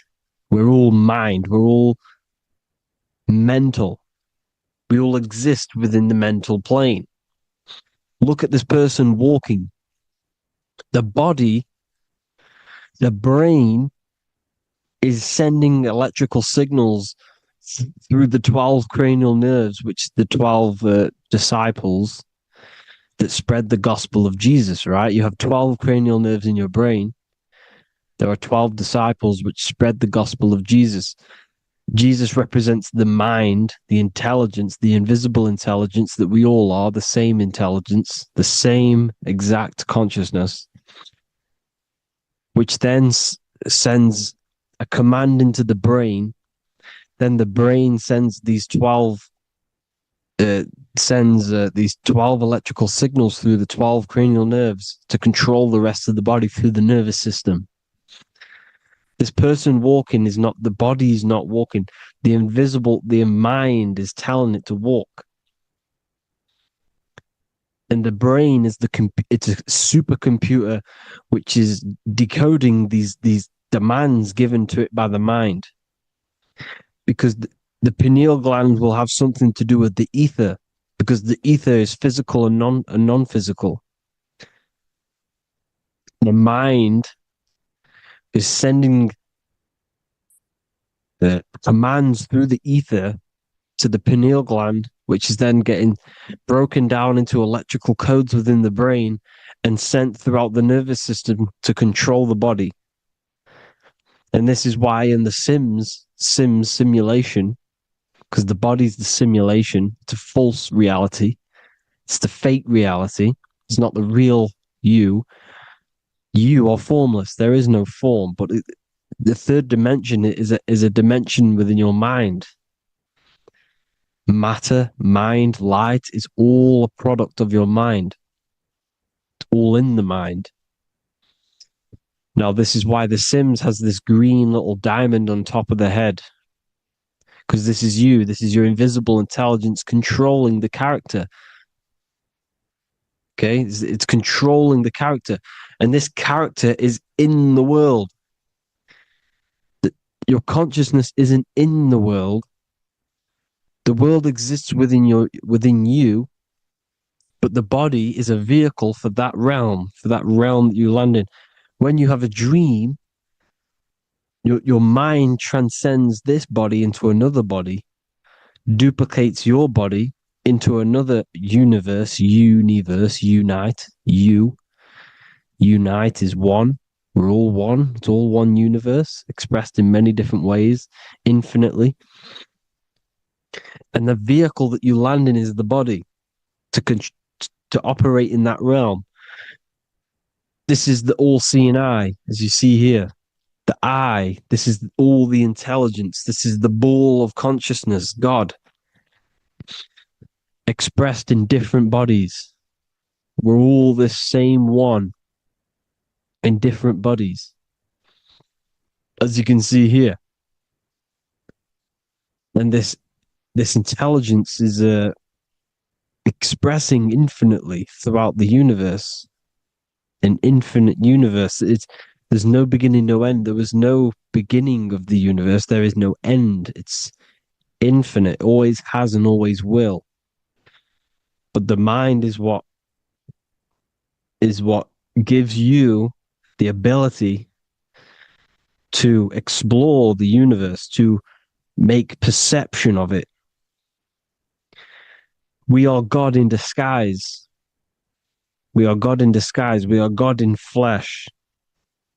We're all mind. We're all mental. We all exist within the mental plane. Look at this person walking. The body, the brain is sending electrical signals through the 12 cranial nerves, which the 12 disciples that spread the gospel of Jesus, right? You have 12 cranial nerves in your brain. There are 12 disciples which spread the gospel of Jesus. Jesus represents the mind, the intelligence, the invisible intelligence that we all are, the same intelligence, the same exact consciousness, which then sends a command into the brain. Then the brain sends these 12 electrical signals through the 12 cranial nerves to control the rest of the body through the nervous system. This person walking is not, the body is not walking. The mind is telling it to walk. And the brain is it's a supercomputer which is decoding these demands given to it by the mind. Because the pineal gland will have something to do with the ether, because the ether is physical and non-physical. the mind is sending the commands through the ether to the pineal gland, which is then getting broken down into electrical codes within the brain and sent throughout the nervous system to control the body. And this is why in the Sims simulation, because the body's the simulation, it's a false reality. It's the fake reality. It's not the real you. You are formless. There is no form. But the third dimension is a dimension within your mind. Matter, mind, light is all a product of your mind. It's all in the mind. Now, this is why The Sims has this green little diamond on top of the head. Because this is you. This is your invisible intelligence controlling the character. Okay? It's controlling the character. And this character is in the world. Your consciousness isn't in the world. The world exists within you, but the body is a vehicle for that realm that you land in. When you have a dream, your mind transcends this body into another body, duplicates your body into another universe, unite. Unite is one. We're all one. It's all one universe, expressed in many different ways, infinitely. And the vehicle that you land in is the body to operate in that realm. This is the all-seeing eye, as you see here. The eye, this is all the intelligence. This is the ball of consciousness, God, expressed in different bodies. We're all this same one in different bodies, as you can see here. And this intelligence is expressing infinitely throughout the universe. An infinite universe. There's no beginning, no end. There was no beginning of the universe. There is no end. It's infinite. Always has and always will. But the mind is what gives you the ability to explore the universe, to make perception of it. We are God in disguise. We are God in disguise. We are God in flesh.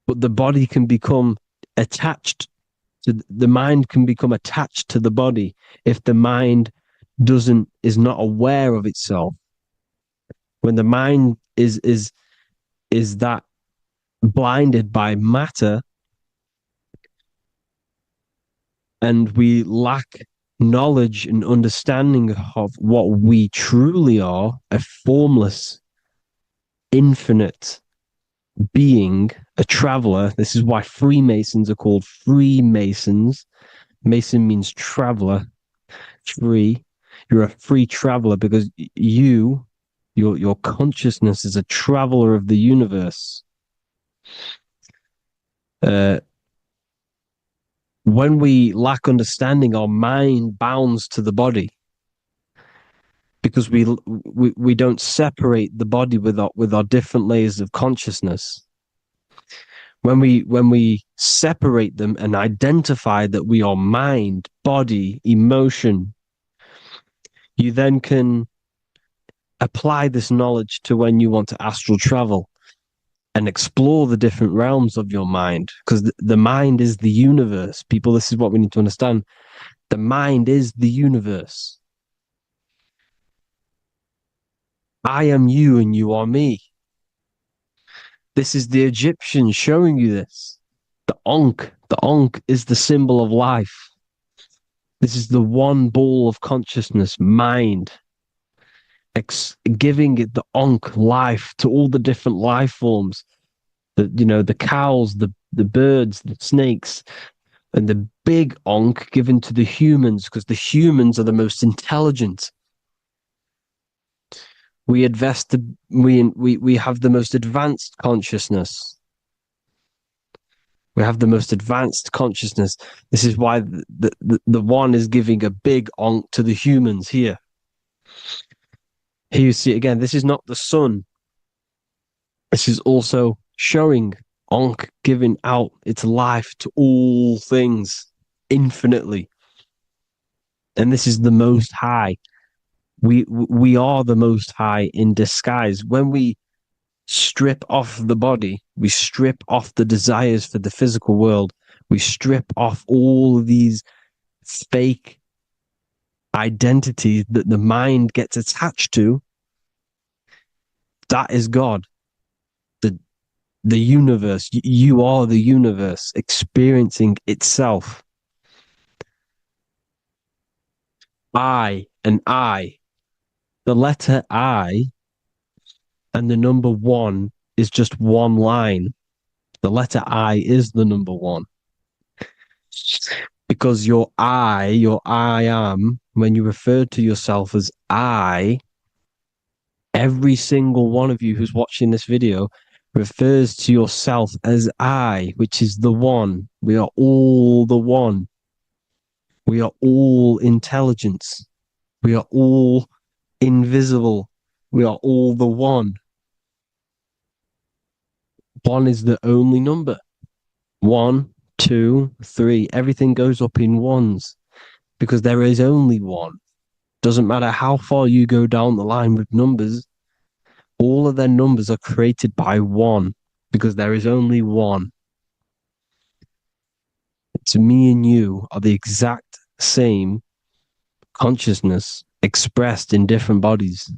But the body can become attached to the mind, can become attached to the body if the mind is not aware of itself. When the mind is that blinded by matter, and we lack knowledge and understanding of what we truly are, a formless, infinite being, a traveler. This is why Freemasons are called Freemasons. Mason means traveler. Free. You're a free traveler because your consciousness is a traveler of the universe. When we lack understanding, our mind bounds to the body because we don't separate the body with our different layers of consciousness. When we separate them and identify that we are mind, body, emotion, you then can apply this knowledge to when you want to astral travel and explore the different realms of your mind, because the mind is the universe. People, this is what we need to understand. The mind is the universe. I am you and you are me. This is the Egyptians showing you this. The Ankh is the symbol of life. This is the one ball of consciousness, mind, giving it the Ankh life to all the different life forms. The cows, the birds, the snakes, and the big Ankh given to the humans, because the humans are the most intelligent. We have the most advanced consciousness. We have the most advanced consciousness. This is why the one is giving a big Ankh to the humans here. Here you see again, this is not the sun. This is also showing, Ankh giving out its life to all things infinitely. And this is the Most High. We are the Most High in disguise. When we strip off the body, we strip off the desires for the physical world, we strip off all of these fake identities that the mind gets attached to. That is God, the universe. You are the universe experiencing itself. I and I. The letter I and the number one is just one line. The letter I is the number one. Because your I am, when you refer to yourself as I, every single one of you who's watching this video refers to yourself as I, which is the one. We are all the one. We are all intelligence. We are all invisible. We are all the one. One is the only number. 1, 2, 3. Everything goes up in ones because there is only one. Doesn't matter how far you go down the line with numbers, all of their numbers are created by one because there is only one. It's me and you are the exact same consciousness expressed in different bodies.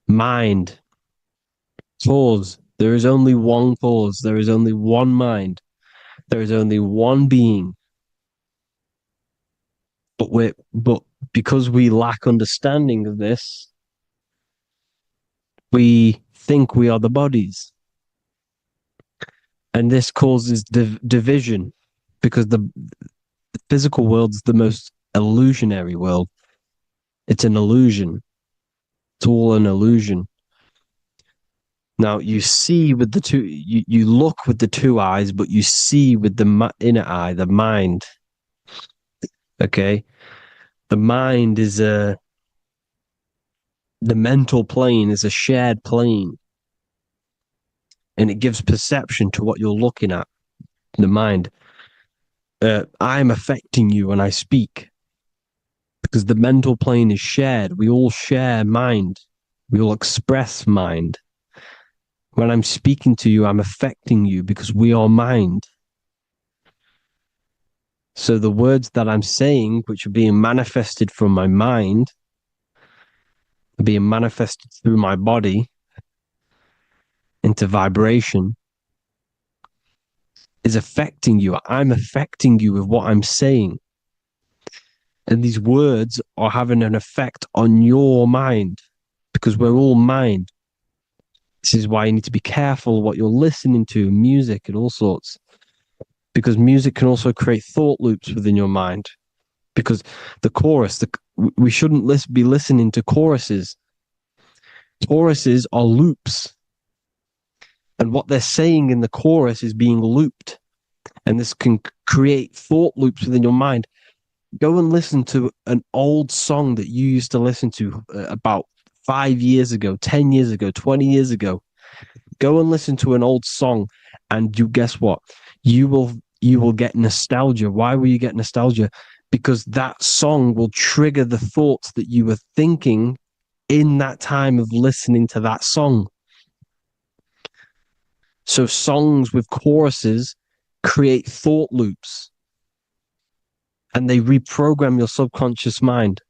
Mind, cause. There is only one cause. There is only one mind. There is only one being. But because we lack understanding of this, we think we are the bodies. And this causes division because the physical world is the most illusionary world. It's an illusion. It's all an illusion. Now you see with the two, you look with the two eyes, but you see with the inner eye, the mind. Okay, the mind is the mental plane is a shared plane, and it gives perception to what you're looking at. The mind. I'm affecting you when I speak because the mental plane is shared. We all share mind. We all express mind. When I'm speaking to you, I'm affecting you because we are mind. So the words that I'm saying, which are being manifested from my mind, are being manifested through my body into vibration, is affecting you. I'm affecting you with what I'm saying. And these words are having an effect on your mind because we're all mind. This is why you need to be careful what you're listening to, music and all sorts. Because music can also create thought loops within your mind. Because the chorus, we shouldn't be listening to choruses. Choruses are loops. And what they're saying in the chorus is being looped. And this can create thought loops within your mind. Go and listen to an old song that you used to listen to about 5 years ago, 10 years ago, 20 years ago. Go and listen to an old song and you guess what? You will get nostalgia. Why will you get nostalgia? Because that song will trigger the thoughts that you were thinking in that time of listening to that song. So songs with choruses create thought loops and they reprogram your subconscious mind.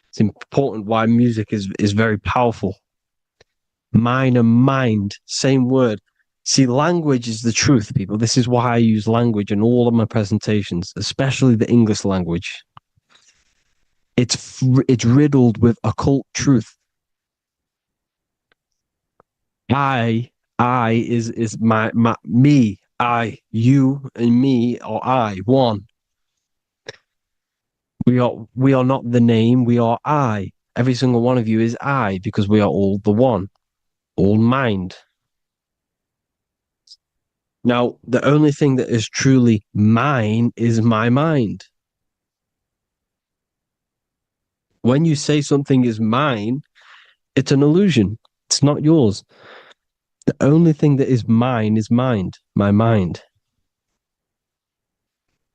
It's important why music is very powerful. Mind and mind, same word. See, language is the truth, people. This is why I use language in all of my presentations, especially the English language. It's riddled with occult truth. I is my me, I, you, and me, or I, one. We are not the name, we are I. Every single one of you is I, because we are all the one, all mind. Now, the only thing that is truly mine is my mind. When you say something is mine, it's an illusion. It's not yours. The only thing that is mine is mind, my mind.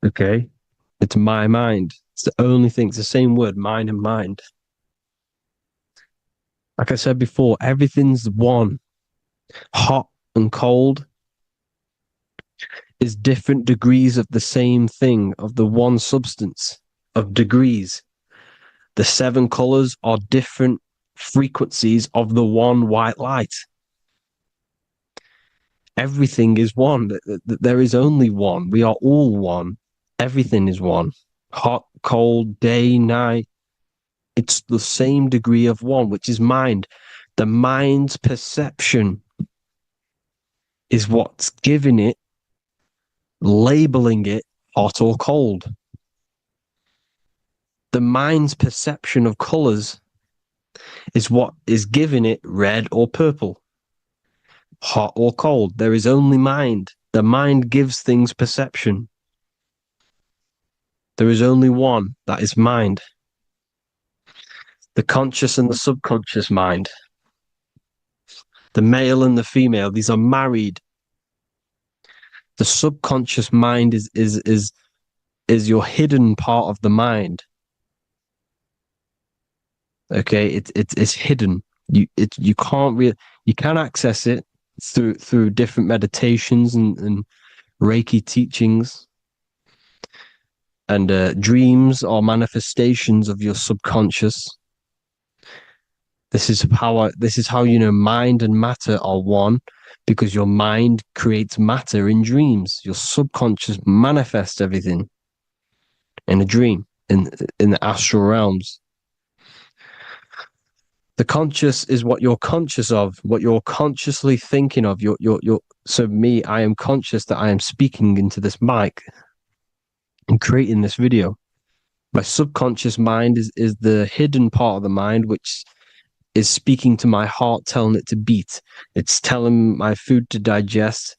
Okay? It's my mind. It's the only thing. It's the same word, mind and mind. Like I said before, everything's one. Hot and cold is different degrees of the same thing, of the one substance, of degrees. The 7 colors are different frequencies of the one white light. Everything is one. There is only one. We are all one. Everything is one. Hot, cold, day, night. It's the same degree of one, which is mind. The mind's perception is what's giving it, labeling it hot or cold. The mind's perception of colors is what is giving it red or purple, hot or cold. There is only mind. The mind gives things perception. There is only one, that is mind. The conscious and the subconscious mind. The male and the female, these are married. The subconscious mind is your hidden part of the mind. Okay, it's hidden. You can't really, you can access it through different meditations and Reiki teachings, and dreams or manifestations of your subconscious. This is how you know mind and matter are one, because your mind creates matter in dreams. Your subconscious manifests everything in a dream, in the astral realms. The conscious is what you're conscious of, what you're consciously thinking of. So me, I am conscious that I am speaking into this mic and creating this video. My subconscious mind is the hidden part of the mind, which is speaking to my heart, telling it to beat. It's telling my food to digest.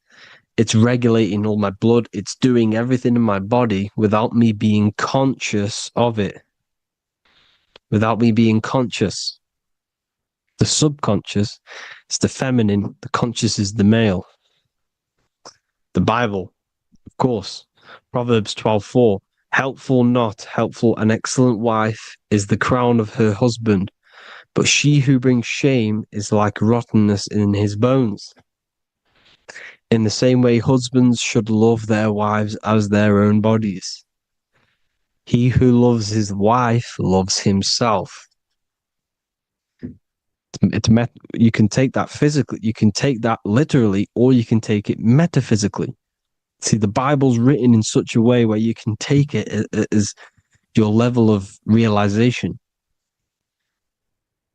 It's regulating all my blood. It's doing everything in my body without me being conscious of it. Without me being conscious. The subconscious is the feminine. The conscious is the male. The Bible, of course. Proverbs 12:4. Helpful, not helpful, an excellent wife is the crown of her husband, but she who brings shame is like rottenness in his bones. In the same way, husbands should love their wives as their own bodies. He who loves his wife loves himself. You can take that physically, you can take that literally, or you can take it metaphysically. See, the Bible's written in such a way where you can take it as your level of realization.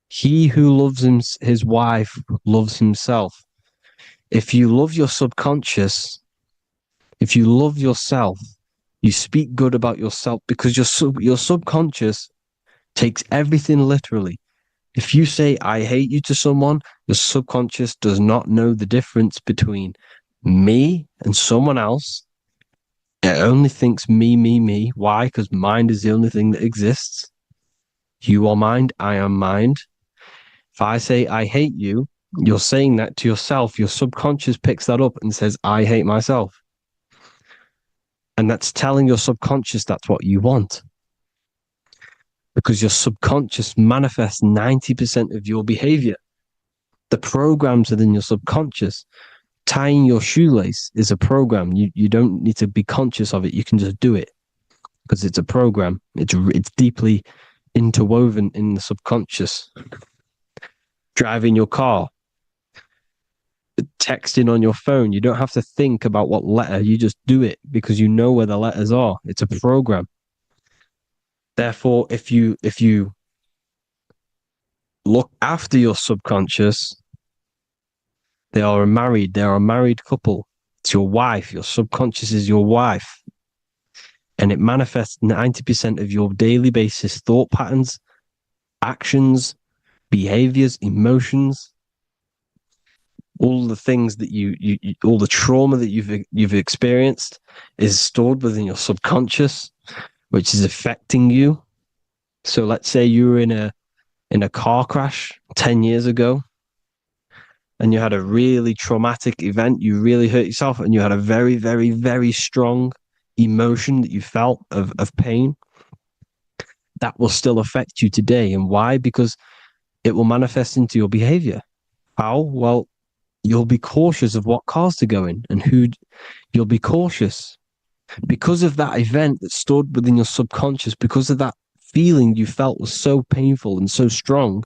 He who loves his wife loves himself. If you love your subconscious, if you love yourself, you speak good about yourself, because your subconscious takes everything literally. If you say, I hate you to someone, your subconscious does not know the difference between me and someone else. It only thinks me, me, me. Why? Because mind is the only thing that exists. You are mind, I am mind. If I say, I hate you, you're saying that to yourself. Your subconscious picks that up and says, I hate myself. And that's telling your subconscious that's what you want. Because your subconscious manifests 90% of your behavior. The programs within your subconscious. Tying your shoelace is a program. You don't need to be conscious of it. You can just do it because it's a program. It's deeply interwoven in the subconscious. Driving your car, texting on your phone. You don't have to think about what letter. You just do it because you know where the letters are. It's a program. Therefore, if you look after your subconscious, they are a married couple. It's your wife. Your subconscious is your wife. And it manifests 90% of your daily basis thought patterns, actions, behaviors, emotions, all the things that you all the trauma that you've experienced is stored within your subconscious, which is affecting you. So let's say you were in a car crash 10 years ago. and you had a really traumatic event, you really hurt yourself, and you had a very, very, very strong emotion that you felt of pain, that will still affect you today. And why? Because it will manifest into your behavior. How? Well, you'll be cautious of what cars to go in and who. You'll be cautious because of that event that stood within your subconscious, because of that feeling you felt was so painful and so strong.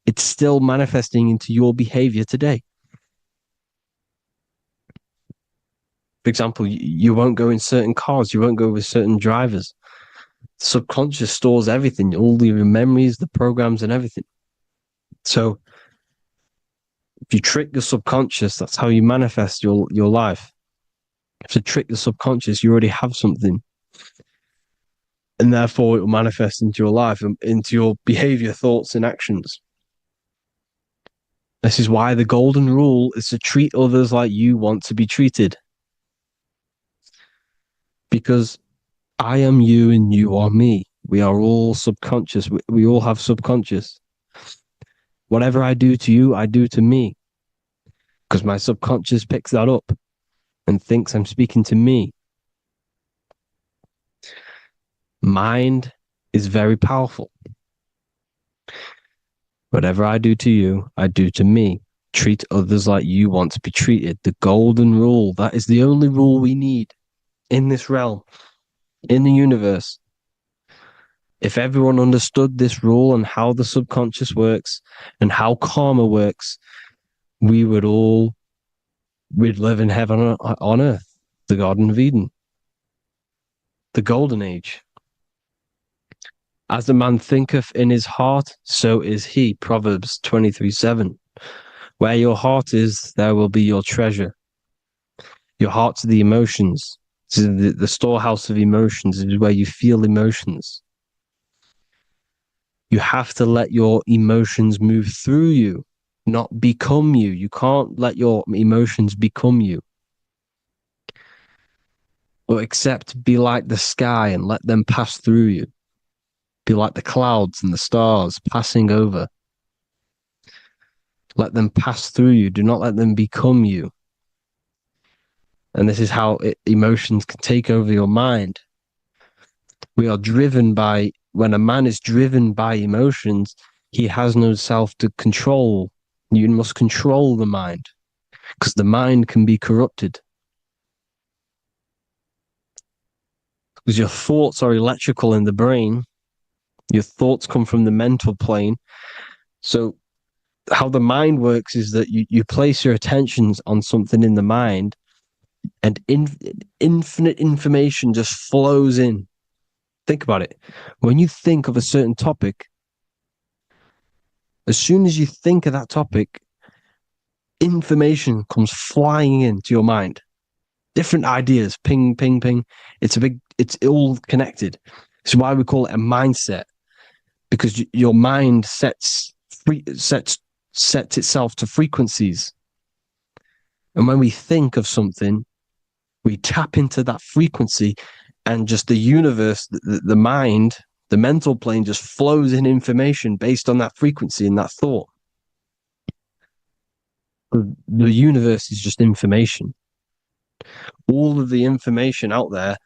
It's still manifesting into your behavior today. For example, you won't go in certain cars, you won't go with certain drivers. The subconscious stores everything, all your memories, the programs, and everything. So if you trick the subconscious, that's how you manifest your life. If you trick the subconscious, you already have something. And therefore it will manifest into your life, into your behavior, thoughts, and actions. This is why the golden rule is to treat others like you want to be treated. Because I am you and you are me. We are all subconscious. We all have subconscious. Whatever I do to you, I do to me. Because my subconscious picks that up and thinks I'm speaking to me. Mind is very powerful. Whatever I do to you, I do to me. Treat others like you want to be treated. The golden rule. That is the only rule we need in this realm, in the universe. If everyone understood this rule and how the subconscious works and how karma works, we'd live in heaven on earth, the Garden of Eden, the golden age. As a man thinketh in his heart, so is he. Proverbs 23:7. Where your heart is, there will be your treasure. Your heart's the emotions. The storehouse of emotions is where you feel emotions. You have to let your emotions move through you, not become you. You can't let your emotions become you. Or except be like the sky and let them pass through you. Be like the clouds and the stars passing over. Let them pass through you. Do not let them become you. And this is how emotions can take over your mind. We are driven by, when a man is driven by emotions, he has no self to control. You must control the mind, because the mind can be corrupted. Because your thoughts are electrical in the brain. Your thoughts come from the mental plane. So how the mind works is that you place your attentions on something in the mind, and infinite information just flows in. Think about it. When you think of a certain topic, as soon as you think of that topic, information comes flying into your mind. Different ideas, ping, ping, ping. It's all connected. It's why we call it a mindset, because your mind sets itself to frequencies. And when we think of something, we tap into that frequency, and just the universe, the mind, the mental plane just flows in information based on that frequency and that thought. The universe is just information. All of the information out there,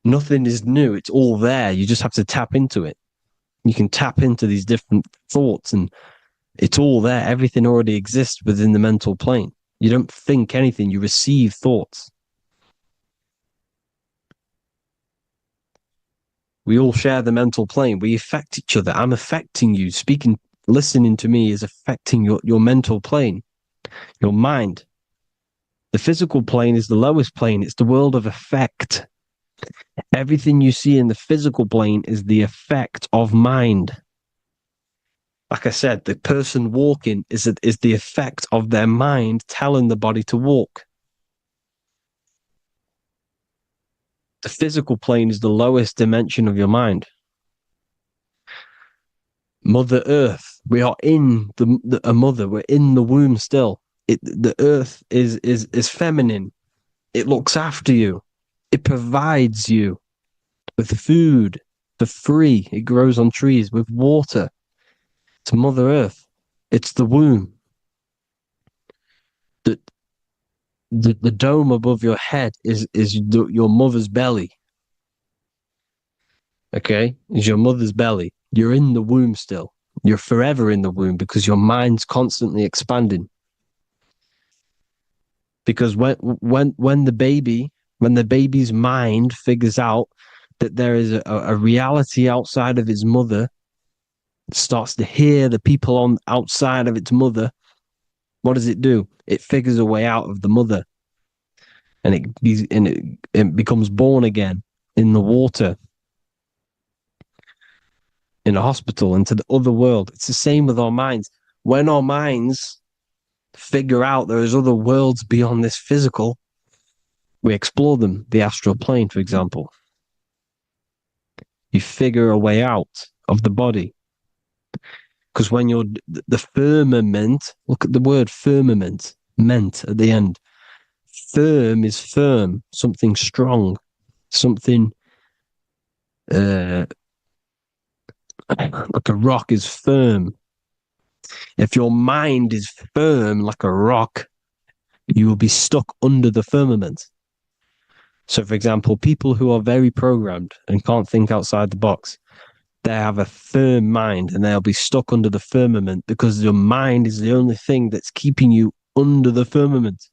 nothing is new. It's all there. You just have to tap into it. You can tap into these different thoughts, and it's all there. Everything already exists within the mental plane. You don't think anything. You receive thoughts. We all share the mental plane. We affect each other. I'm affecting you. Speaking, listening to me is affecting your mental plane, your mind. The physical plane is the lowest plane. It's the world of effect. Everything you see in the physical plane is the effect of mind. Like I said, the person walking is the effect of their mind telling the body to walk. The physical plane is the lowest dimension of your mind. Mother Earth, we are in a mother. We're in the womb still. The Earth is feminine. It looks after you. It provides you with food for free. It grows on trees, with water. It's Mother Earth. It's the womb. the dome above your head is your mother's belly. Okay, is your mother's belly. You're in the womb still. You're forever in the womb because your mind's constantly expanding. Because when the baby's mind figures out that there is a reality outside of its mother, it starts to hear the people on outside of its mother. What does it do? It figures a way out of the mother, and it becomes born again in the water, in a hospital, into the other world. It's the same with our minds. When our minds figure out there is other worlds beyond this physical, we explore them. The astral plane, for example. You figure a way out of the body. Because when you're the firmament, look at the word firmament, meant at the end. Firm is firm, something strong, something like a rock is firm. If your mind is firm like a rock, you will be stuck under the firmament. So, for example, people who are very programmed and can't think outside the box, they have a firm mind and they'll be stuck under the firmament because your mind is the only thing that's keeping you under the firmament.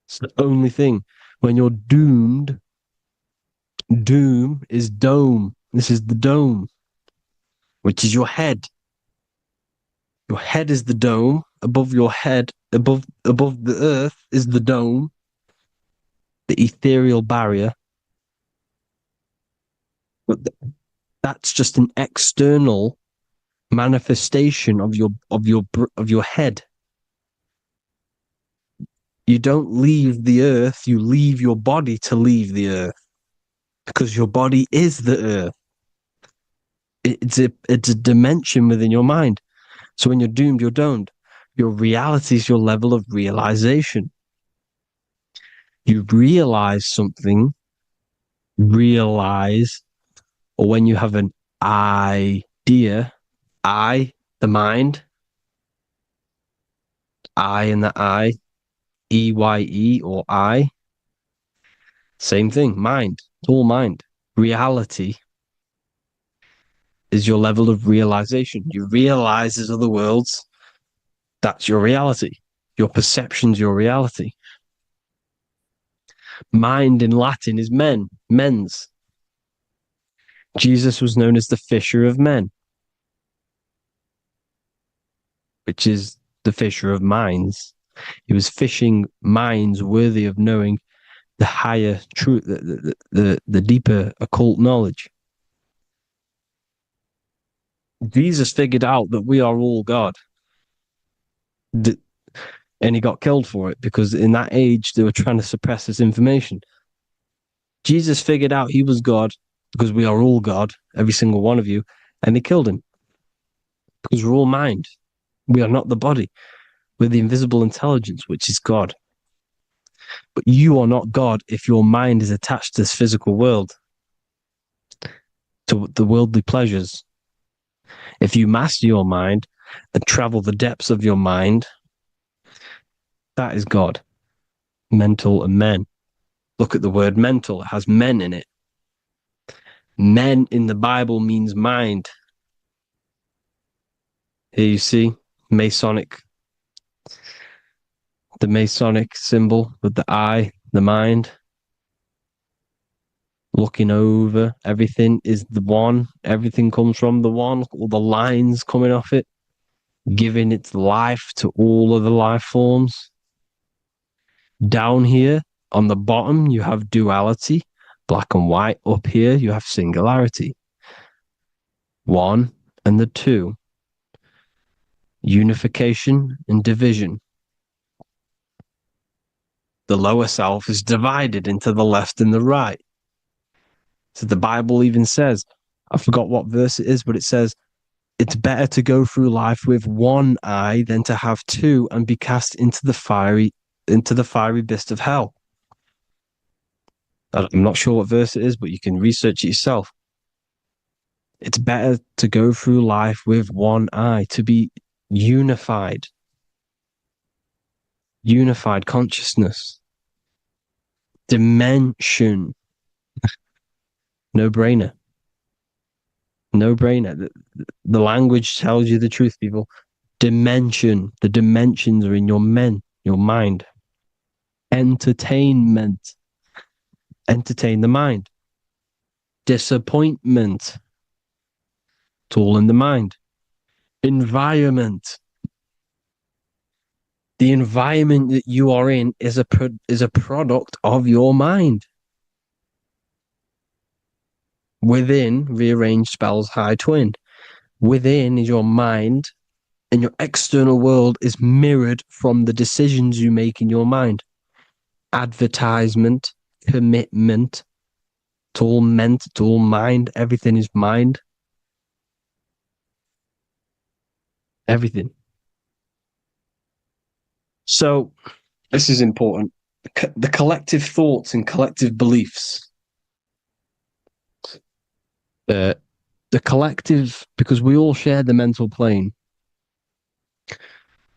It's the only thing. When you're doomed, doom is dome. This is the dome, which is your head. Your head is the dome. Above your head, above the earth is the dome, the ethereal barrier. But that's just an external manifestation of your head. You don't leave the earth, you leave your body to leave the earth. Because your body is the earth. It's a dimension within your mind. So when you're doomed, you're domed. Your reality is your level of realization. You realize something, or when you have an idea, the mind, in the EYE or I, same thing, mind, it's all mind. Reality is your level of realization. You realize there's other worlds. That's your reality. Your perception's your reality. Mind in Latin is mens. Jesus was known as the fisher of men, which is the fisher of minds. He was fishing minds worthy of knowing the higher truth, the deeper occult knowledge. Jesus figured out that we are all God. And he got killed for it because in that age they were trying to suppress this information. Jesus figured out he was God because we are all God, every single one of you, and they killed him because we're all mind. We are not the body. We're the invisible intelligence, which is God. But you are not God if your mind is attached to this physical world, to the worldly pleasures. If you master your mind and travel the depths of your mind, that is God. Mental and men. Look at the word mental. It has men in it. Men in the Bible means mind. Here you see the Masonic symbol with the eye, the mind. Looking over, everything is the one. Everything comes from the one. All the lines coming off it, giving its life to all of the life forms. Down here on the bottom, you have duality, black and white. Up here, you have singularity. One and the two. Unification and division. The lower self is divided into the left and the right. So the Bible even says, I forgot what verse it is, but it says, it's better to go through life with one eye than to have two and be cast into the fiery abyss of hell. I'm not sure what verse it is, but you can research it yourself. It's better to go through life with one eye, to be unified. unified consciousness, dimension. No brainer. No brainer. The language tells you the truth, people. Dimension. The dimensions are in your mind. Entertainment. Entertain the mind. Disappointment. It's all in the mind. Environment. The environment that you are in is a product of your mind. Within, rearranged spells high twin. Within is your mind, and your external world is mirrored from the decisions you make in your mind. Advertisement, commitment, it's all meant, it's all mind, everything is mind. Everything. So, this is important. The collective thoughts and collective beliefs. The collective, because we all share the mental plane.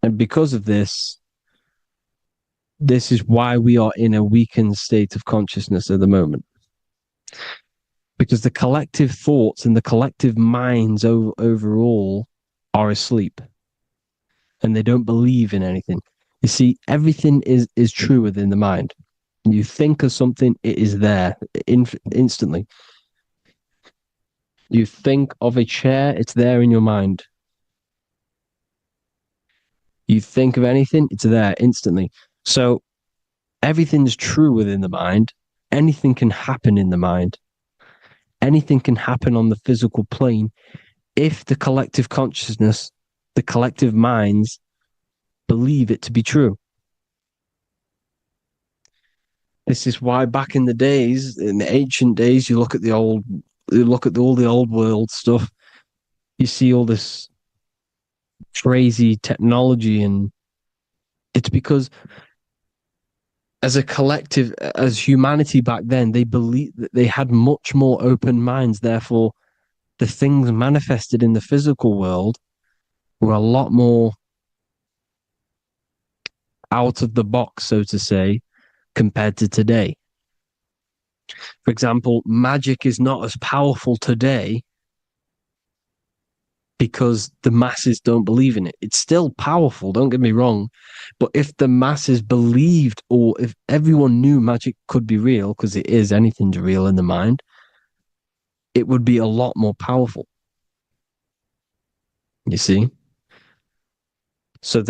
And because of this is why we are in a weakened state of consciousness at the moment. Because the collective thoughts and the collective minds overall are asleep. And they don't believe in anything. You see, everything is true within the mind. You think of something, it is there instantly. You think of a chair, it's there in your mind. You think of anything, it's there instantly. So everything's true within the mind. Anything can happen in the mind. Anything can happen on the physical plane if the collective consciousness, the collective minds, believe it to be true. This is why back in the days, in the ancient days, you look at all the old world stuff, you see all this crazy technology, and it's because as a collective, as humanity back then, they believed that they had much more open minds. Therefore, the things manifested in the physical world were a lot more out of the box, so to say, compared to today. For example, magic is not as powerful today because the masses don't believe in it. It's still powerful, don't get me wrong, but if the masses believed, or if everyone knew magic could be real, because it is, anything's real in the mind, it would be a lot more powerful. You see? So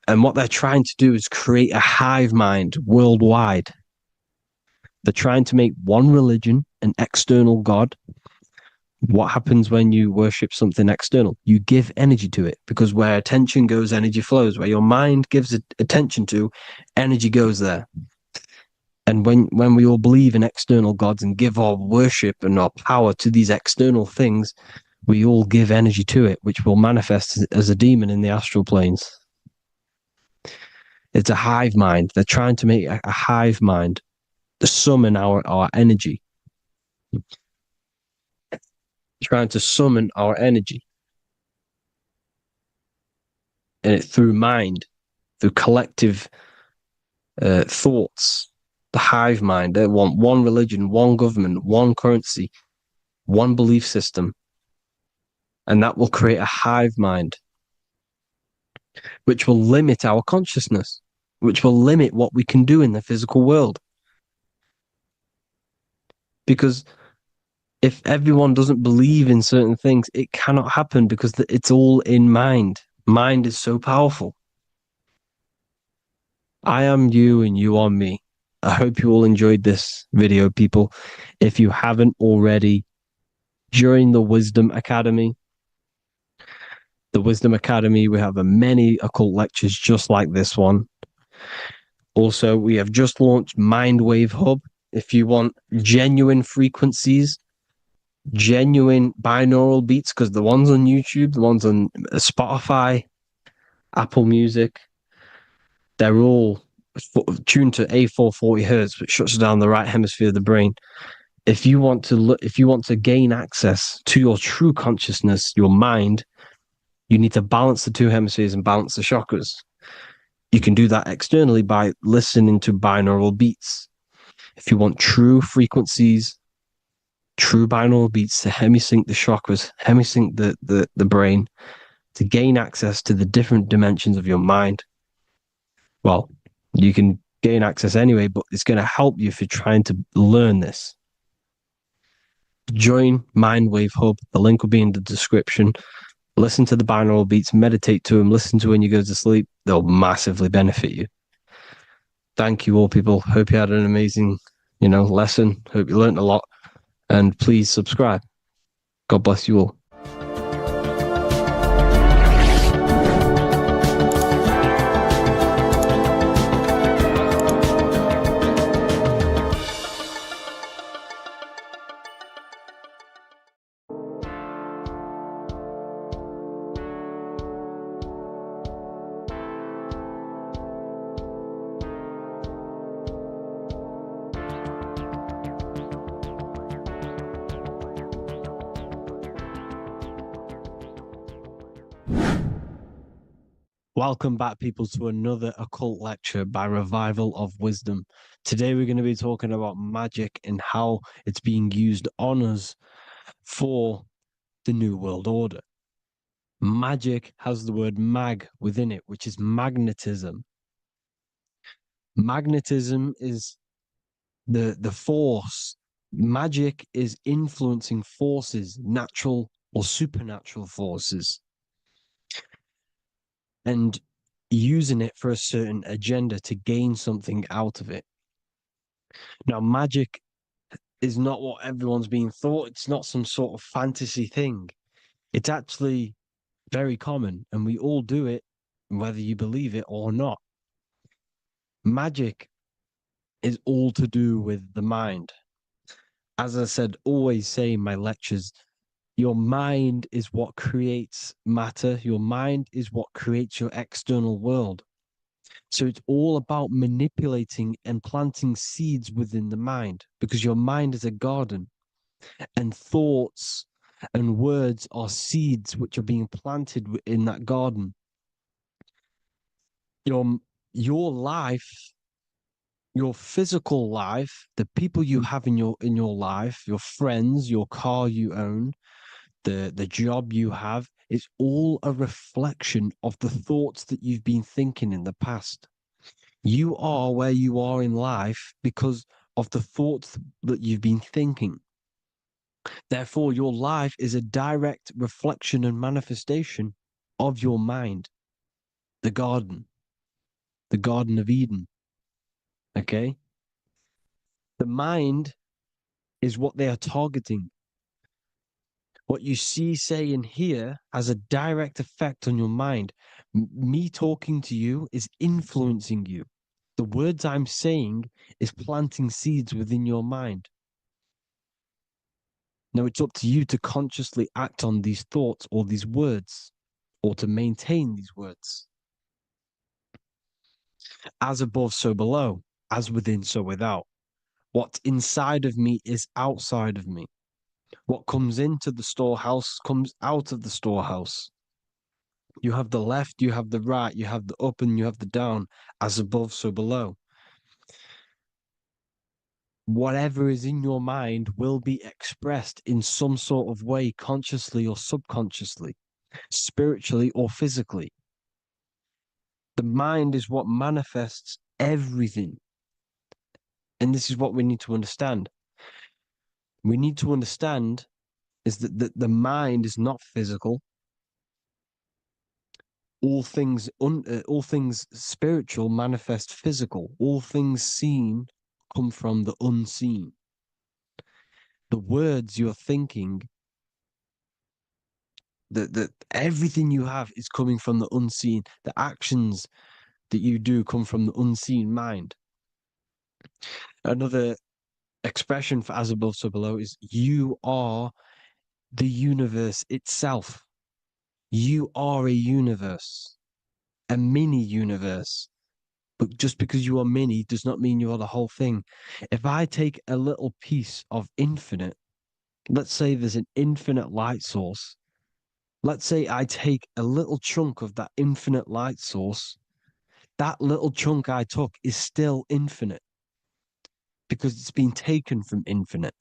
and what they're trying to do is create a hive mind worldwide. They're trying to make one religion, an external God. What happens when you worship something external? You give energy to it, because where attention goes, energy flows. Where your mind gives attention to, energy goes there. And when we all believe in external gods and give our worship and our power to these external things, we all give energy to it, which will manifest as a demon in the astral planes. It's a hive mind. They're trying to make a hive mind to summon our energy. Trying to summon our energy. And through mind, through collective thoughts, the hive mind. They want one religion, one government, one currency, one belief system. And that will create a hive mind, which will limit our consciousness, which will limit what we can do in the physical world. Because if everyone doesn't believe in certain things, it cannot happen, because it's all in mind. Mind is so powerful. I am you and you are me. I hope you all enjoyed this video, people. If you haven't already, join the Wisdom Academy. The Wisdom Academy, we have many occult lectures just like this one. Also, we have just launched Mindwave Hub. If you want genuine frequencies, genuine binaural beats, because the ones on YouTube, the ones on Spotify, Apple Music, they're all tuned to A440 hertz, which shuts down the right hemisphere of the brain. If you want to gain access to your true consciousness, your mind, you need to balance the two hemispheres and balance the chakras. You can do that externally by listening to binaural beats. If you want true frequencies, true binaural beats to hemisync the chakras, hemisync the brain, to gain access to the different dimensions of your mind, well, you can gain access anyway, but it's going to help you if you're trying to learn this. Join Mindwave Hub. The link will be in the description. Listen to the binaural beats, meditate to them, listen to when you go to sleep. They'll massively benefit you. Thank you all, people. Hope you had an amazing, lesson. Hope you learned a lot. And please subscribe. God bless you all. Welcome back, people, to another occult lecture by Revival of Wisdom. Today we're going to be talking about magic and how it's being used on us for the New World Order. Magic has the word mag within it, which is magnetism. Magnetism is the force. Magic is influencing forces, natural or supernatural forces, and using it for a certain agenda to gain something out of it. Now, magic is not what everyone's being thought. It's not some sort of fantasy thing. It's actually very common, and we all do it, whether you believe it or not. Magic is all to do with the mind. As I said, always say in my lectures, your mind is what creates matter. Your mind is what creates your external world. So it's all about manipulating and planting seeds within the mind, because your mind is a garden, and thoughts and words are seeds which are being planted in that garden. Your life, your physical life, the people you have in your life, your friends, your car you own, the job you have, is all a reflection of the thoughts that you've been thinking in the past. You are where you are in life because of the thoughts that you've been thinking. Therefore, your life is a direct reflection and manifestation of your mind, the Garden of Eden. Okay? The mind is what they are targeting. What you see, say, and hear has a direct effect on your mind. Me talking to you is influencing you. The words I'm saying is planting seeds within your mind. Now it's up to you to consciously act on these thoughts or these words, or to maintain these words. As above, so below. As within, so without. What's inside of me is outside of me. What comes into the storehouse comes out of the storehouse. You have the left, you have the right, you have the up and you have the down. As above, so below. Whatever is in your mind will be expressed in some sort of way, consciously or subconsciously, spiritually or physically. The mind is what manifests everything. And this is what we need to understand. We need to understand is that the mind is not physical. All things spiritual manifest physical. All things seen come from the unseen. The words you're thinking, that everything you have is coming from the unseen. The actions that you do come from the unseen mind. Another expression for as above, so below is you are the universe itself. You are a universe, a mini universe. But just because you are mini does not mean you are the whole thing. If I take a little piece of infinite, let's say there's an infinite light source. Let's say I take a little chunk of that infinite light source. that little chunk I took is still infinite because it's been taken from infinite.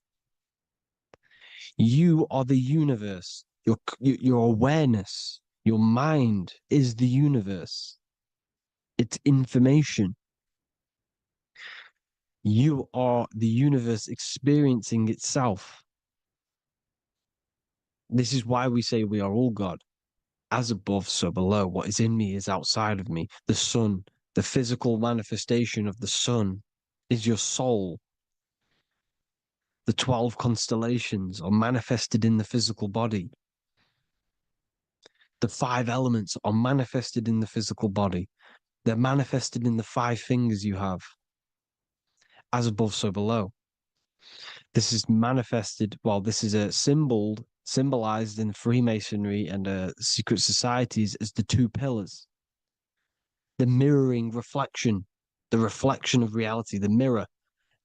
You are the universe. Your awareness, your mind is the universe. It's information. You are the universe experiencing itself. This is why we say we are all God. As above, so below. What is in me is outside of me. The sun, the physical manifestation of the sun is your soul. The 12 constellations are manifested in the physical body. The 5 elements are manifested in the physical body. They're manifested in the 5 fingers you have. As above, so below. This is manifested, well, this is a symbolized in Freemasonry and secret societies as the 2 pillars. The mirroring reflection, the reflection of reality, the mirror,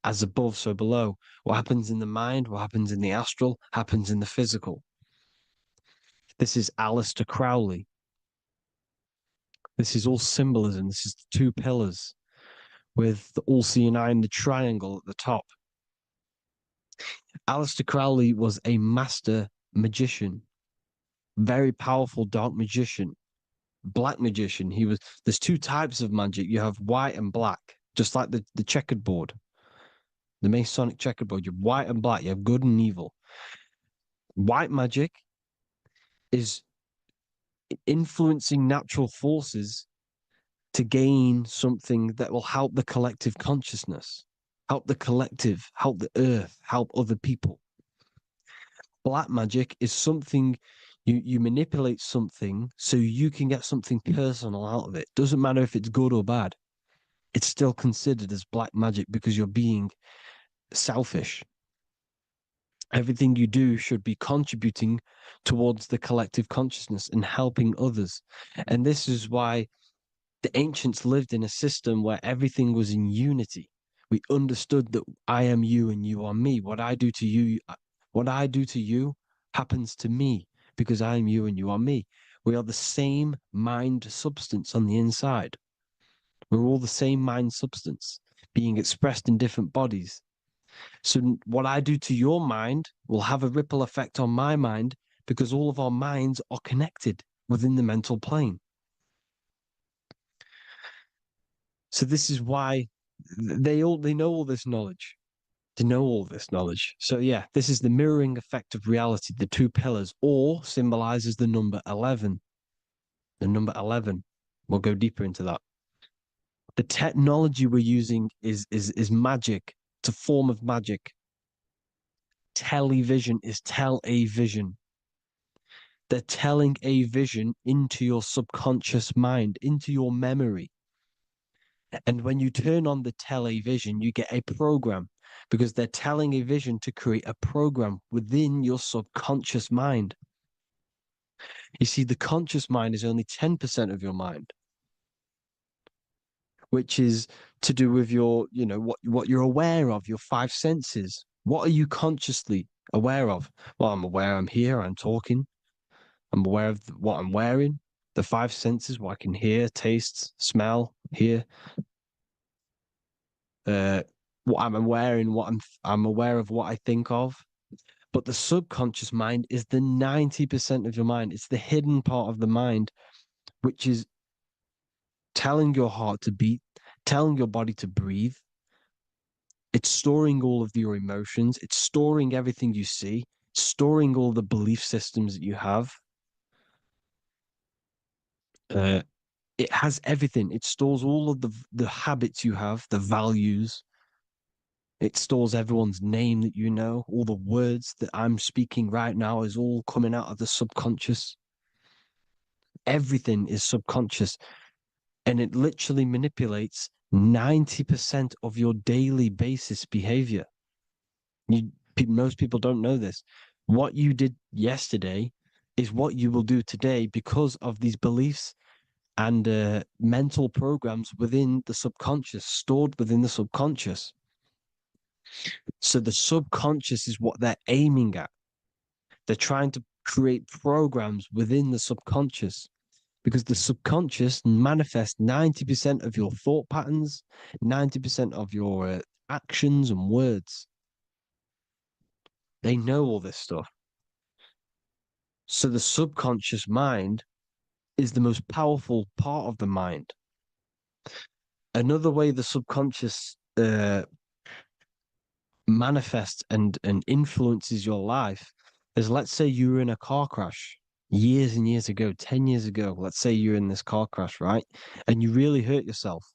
as above, so below. What happens in the mind, what happens in the astral, happens in the physical. This is Aleister Crowley. This is all symbolism. This is the 2 pillars with the all-seeing eye and the triangle at the top. Aleister Crowley was a master magician, very powerful dark magician, black magician. There's 2 types of magic. You have white and black, just like the checkered board, the Masonic checkerboard. You have white and black. You have good and evil. White magic is influencing natural forces to gain something that will help the collective consciousness, help the collective, help the earth, help other people. Black magic is something you manipulate something so you can get something personal out of it. Doesn't matter if it's good or bad. It's still considered as black magic because you're being selfish. Everything you do should be contributing towards the collective consciousness and helping others. And this is why the ancients lived in a system where everything was in unity. We understood that I am you and you are me. What I do to you happens to me because I am you and you are me. We are the same mind substance on the inside. We're all the same mind substance being expressed in different bodies. So what I do to your mind will have a ripple effect on my mind because all of our minds are connected within the mental plane. So this is why they know all this knowledge. They know all this knowledge. So yeah, this is the mirroring effect of reality, the 2 pillars, or symbolizes the number 11. The number 11. We'll go deeper into that. The technology we're using is magic. It's a form of magic. Television is tell a vision. They're telling a vision into your subconscious mind, into your memory. And when you turn on the television, you get a program because they're telling a vision to create a program within your subconscious mind. You see, the conscious mind is only 10% of your mind, which is to do with your, what you're aware of, your 5 senses. What are you consciously aware of? Well, I'm aware I'm here, I'm talking. I'm aware of what I'm wearing, the 5 senses, what I can hear, taste, smell, hear. What I'm wearing, I'm aware of what I think of. But the subconscious mind is the 90% of your mind. It's the hidden part of the mind, which is telling your heart to beat, telling your body to breathe. It's storing all of your emotions. It's storing everything you see, storing all the belief systems that you have. It has everything. It stores all of the habits you have, the values. It stores everyone's name that you know. All the words that I'm speaking right now is all coming out of the subconscious. Everything is subconscious. And it literally manipulates 90% of your daily basis behavior. Most people don't know this. What you did yesterday is what you will do today because of these beliefs and mental programs within the subconscious, stored within the subconscious. So the subconscious is what they're aiming at. They're trying to create programs within the subconscious. because the subconscious manifests 90% of your thought patterns, 90% of your actions and words. They know all this stuff. So the subconscious mind is the most powerful part of the mind. Another way the subconscious manifests and influences your life is, let's say you were in a car crash years and years ago, 10 years ago. Let's say you're in this car crash, right? And you really hurt yourself.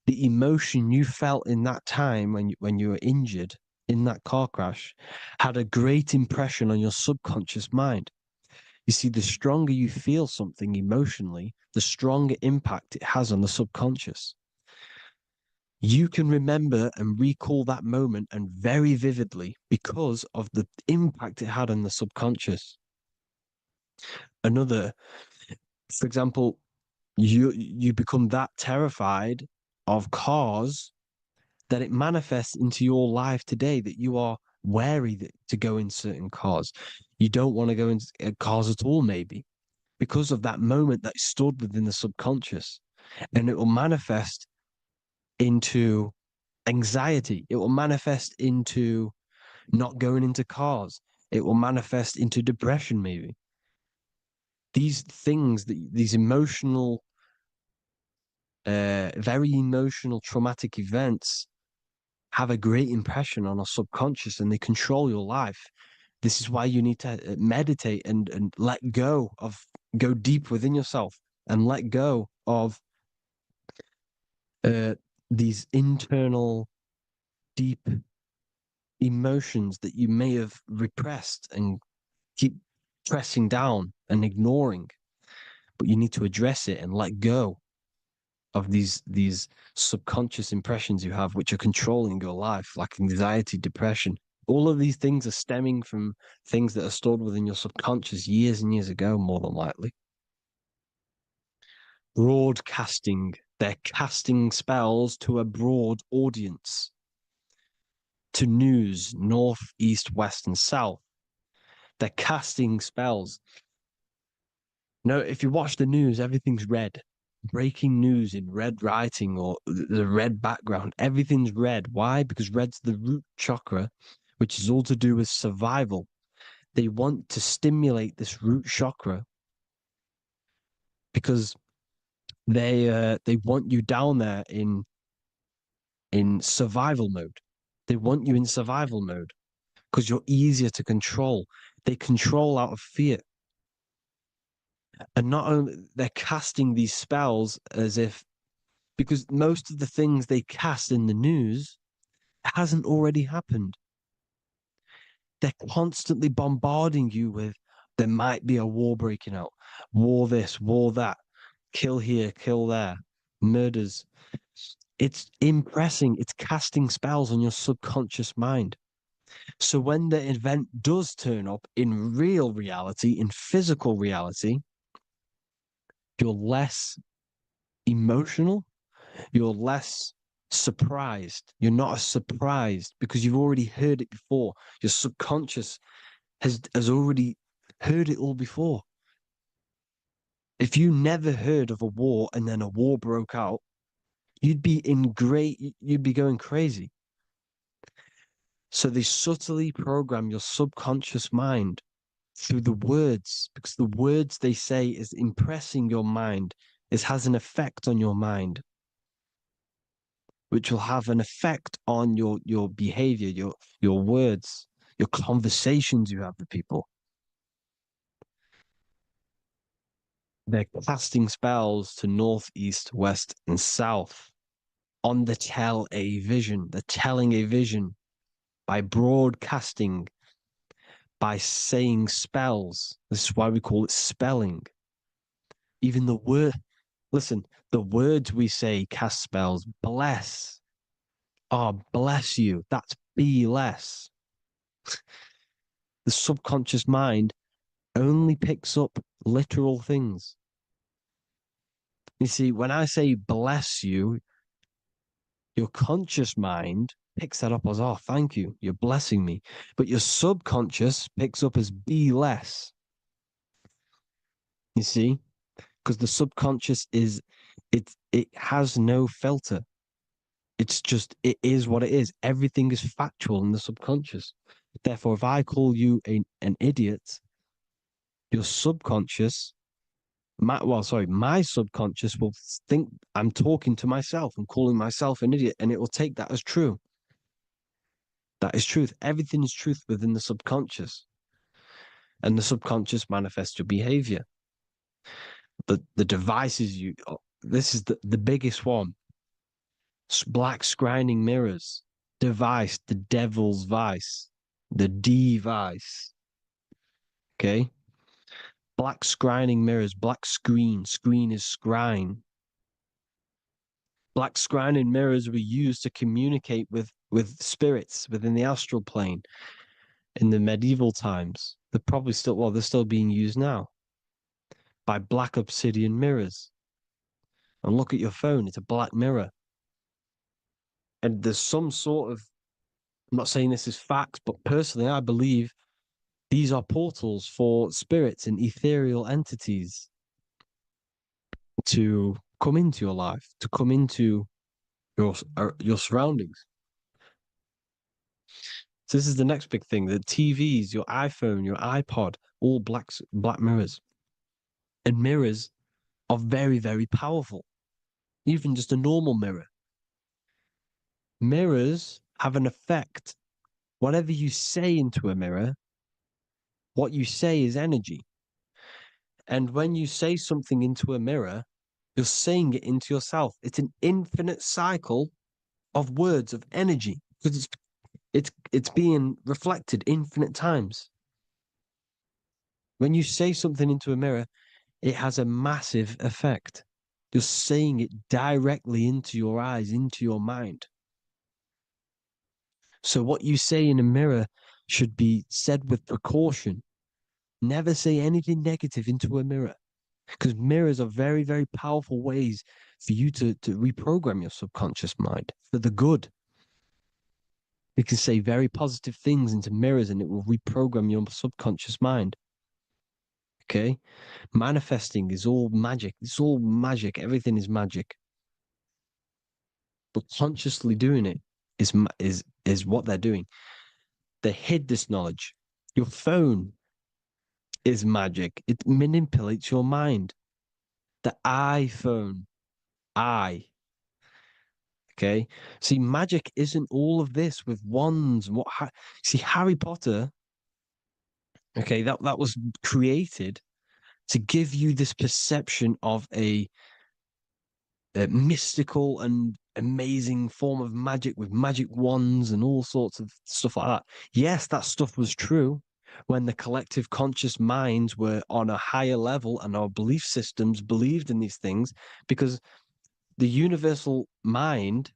The emotion you felt in that time when you were injured in that car crash had a great impression on your subconscious mind. You see, the stronger you feel something emotionally, the stronger impact it has on the subconscious. You can remember and recall that moment, and very vividly, because of the impact it had on the subconscious. Another, for example, you become that terrified of cars that it manifests into your life today, that you are wary to go in certain cars. You don't want to go in cars at all, maybe, because of that moment that stood within the subconscious. And it will manifest into anxiety. It will manifest into not going into cars. It will manifest into depression, maybe. These things, these emotional, very emotional, traumatic events have a great impression on our subconscious, and they control your life. This is why you need to meditate and let go go deep within yourself and let go of these internal, deep emotions that you may have repressed and keep pressing down and ignoring. But you need to address it and let go of these subconscious impressions you have, which are controlling your life, like anxiety, depression. All of these things are stemming from things that are stored within your subconscious years and years ago, more than likely. Broadcasting. They're casting spells to a broad audience, to news, north, east, west, and south. They're casting spells. No, if you watch the news, everything's red. Breaking news in red writing or the red background. Everything's red. Why? Because red's the root chakra, which is all to do with survival. They want to stimulate this root chakra because they want you down there in survival mode. They want you in survival mode because you're easier to control. They control out of fear. And not only they're casting these spells as if, because most of the things they cast in the news hasn't already happened. They're constantly bombarding you with, there might be a war breaking out, war this, war that, kill here, kill there, murders. It's impressing, it's casting spells on your subconscious mind. So when the event does turn up in real reality, in physical reality, you're less emotional, you're less surprised. You're not as surprised because you've already heard it before. Your subconscious has already heard it all before. If you never heard of a war and then a war broke out, you'd be going crazy. So they subtly program your subconscious mind through the words, because the words they say is impressing your mind. It has an effect on your mind, which will have an effect on your behavior, your words, your conversations you have with people. They're casting spells to north, east, west, and south on the tell a vision. They're telling a vision by broadcasting, by saying spells. This is why we call it spelling. Even the word, listen, the words we say cast spells. Bless. Oh, bless you. That's be less. The subconscious mind only picks up literal things. You see, when I say bless you, your conscious mind picks that up as, oh, thank you, you're blessing me. But your subconscious picks up as be less. You see, because the subconscious it has no filter. It's just, it is what it is. Everything is factual in the subconscious. Therefore, if I call you an idiot, your subconscious, my subconscious will think I'm talking to myself and calling myself an idiot, and it will take that as true. That is truth. Everything is truth within the subconscious, and the subconscious manifests your behavior. The devices this is the biggest one. Black scrying mirrors, device, the devil's vice, the device. Okay. Black scrying mirrors, black screen is scrying. Black scrying mirrors were used to communicate with spirits within the astral plane in the medieval times. They're probably still, well, they're still being used now by black obsidian mirrors. And look at your phone, it's a black mirror. And there's some sort of, I'm not saying this is facts, but personally, I believe these are portals for spirits and ethereal entities to come into your life, to come into your surroundings. So this is the next big thing: the TVs, your iPhone, your iPod, all black mirrors. And mirrors are very, very powerful. Even just a normal mirror. Mirrors have an effect. Whatever you say into a mirror, what you say is energy. And when you say something into a mirror, you're saying it into yourself. It's an infinite cycle of words, of energy, because it's being reflected infinite times. When you say something into a mirror, it has a massive effect. You're saying it directly into your eyes, into your mind. So what you say in a mirror should be said with precaution. Never say anything negative into a mirror, because mirrors are very, very powerful ways for you to reprogram your subconscious mind for the good. You can say very positive things into mirrors and it will reprogram your subconscious mind. Okay? Manifesting is all magic. It's all magic. Everything is magic. But consciously doing it is what they're doing. They hid this knowledge. Your phone is magic. It manipulates your mind. The iPhone. Okay. See, magic isn't all of this with wands and see, Harry Potter. Okay, that was created to give you this perception of a mystical and amazing form of magic with magic wands and all sorts of stuff like that. Yes, that stuff was true when the collective conscious minds were on a higher level and our belief systems believed in these things, because the universal mind,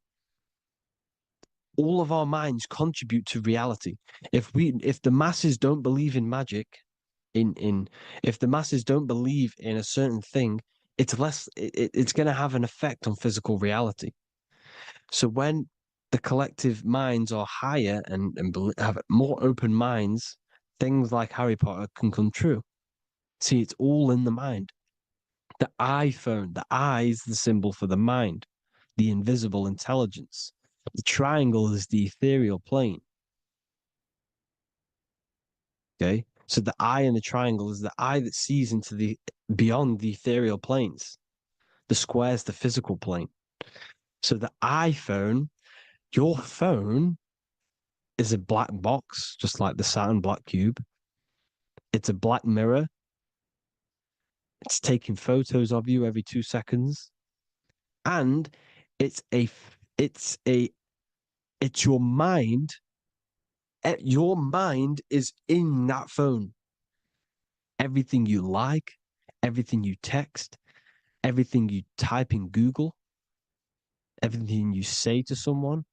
all of our minds contribute to reality. If the masses don't believe in magic, if the masses don't believe in a certain thing, it's going to have an effect on physical reality. So when the collective minds are higher and have more open minds, things like Harry Potter can come true. See, it's all in the mind. The iPhone, the eye is the symbol for the mind, the invisible intelligence. The triangle is the ethereal plane. Okay, so the eye in the triangle is the eye that sees into the beyond the ethereal planes. The square is the physical plane. So the iPhone, your phone, is a black box, just like the Saturn black cube. It's a black mirror. It's taking photos of you every 2 seconds, and it's your mind. Your mind is in that phone. Everything you like, everything you text, everything you type in Google, everything you say to someone,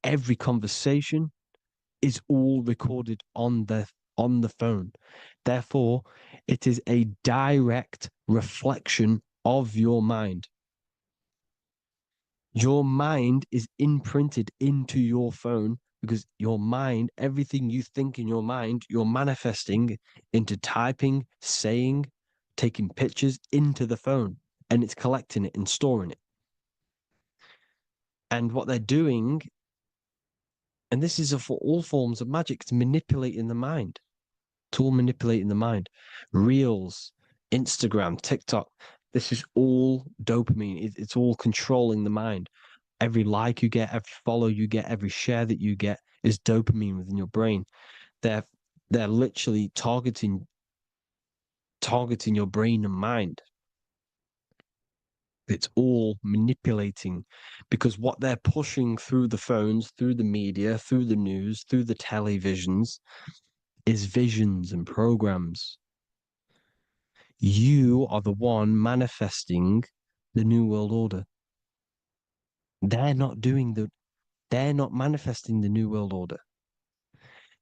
every conversation is all recorded on the phone. Therefore, it is a direct reflection of your mind. Your mind is imprinted into your phone because your mind, everything you think in your mind, you're manifesting into typing, saying, taking pictures into the phone, and it's collecting it and storing it. And what they're doing, and this is for all forms of magic, it's manipulating the mind. It's all manipulating the mind. Reels, Instagram, TikTok, this is all dopamine. It's all controlling the mind. Every like you get, every follow you get, every share that you get is dopamine within your brain. They're literally targeting your brain and mind. It's all manipulating, because what they're pushing through the phones, through the media, through the news, through the televisions is visions and programs. You are the one manifesting the New World Order. They're not manifesting the New World Order.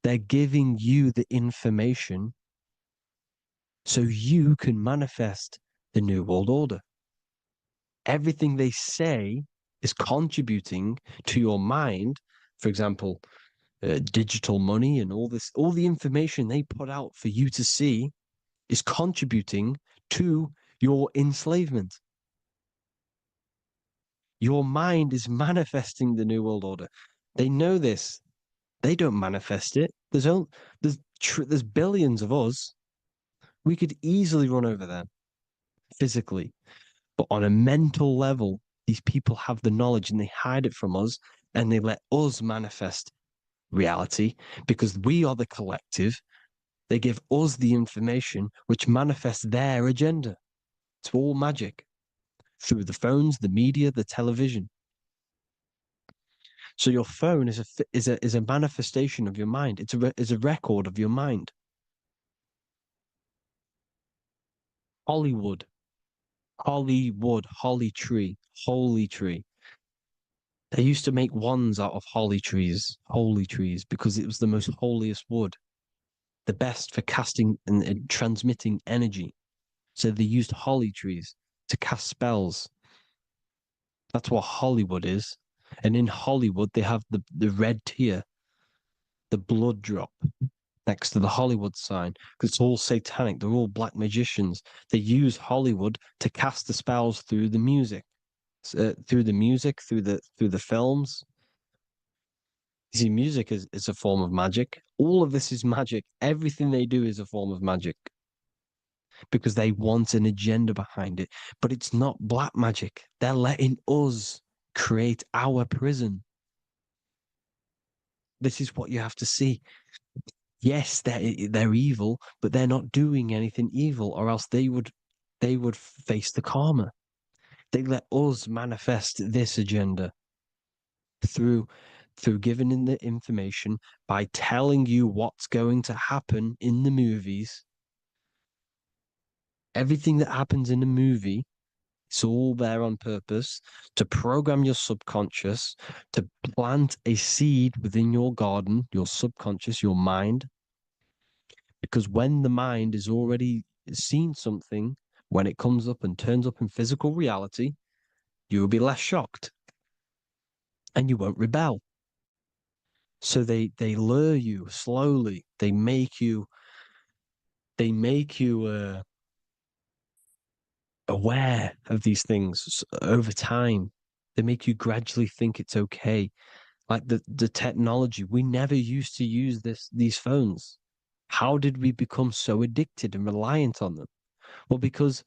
They're giving you the information so you can manifest the New World Order. Everything they say is contributing to your mind. For example, digital money and all the information they put out for you to see is contributing to your enslavement. Your mind is manifesting the New World Order. They know this. They don't manifest it. There's billions of us. We could easily run over them physically. But on a mental level, these people have the knowledge and they hide it from us, and they let us manifest reality because we are the collective. They give us the information which manifests their agenda. It's all magic through the phones, the media, the television. So your phone is a manifestation of your mind. It's a record of your mind. Hollywood, holly tree, holy tree. They used to make wands out of holy trees, because it was the most holiest wood, the best for casting and transmitting energy. So they used holly trees to cast spells. That's what Hollywood is. And in Hollywood, they have the red tear, the blood drop next to the Hollywood sign, because it's all satanic. They're all black magicians. They use Hollywood to cast the spells through the music, through the films. You see, music is a form of magic. All of this is magic. Everything they do is a form of magic because they want an agenda behind it. But it's not black magic. They're letting us create our prison. This is what you have to see. Yes, they're evil, but they're not doing anything evil, or else they would face the karma. They let us manifest this agenda through giving in the information, by telling you what's going to happen in the movies. Everything that happens in a movie, it's all there on purpose to program your subconscious, to plant a seed within your garden, your subconscious, your mind. Because when the mind is already seen something, when it comes up and turns up in physical reality, you will be less shocked and you won't rebel. So they lure you slowly. They make you aware of these things over time. They make you gradually think it's okay. Like the technology, we never used to use these phones. How did we become so addicted and reliant on them? Well, because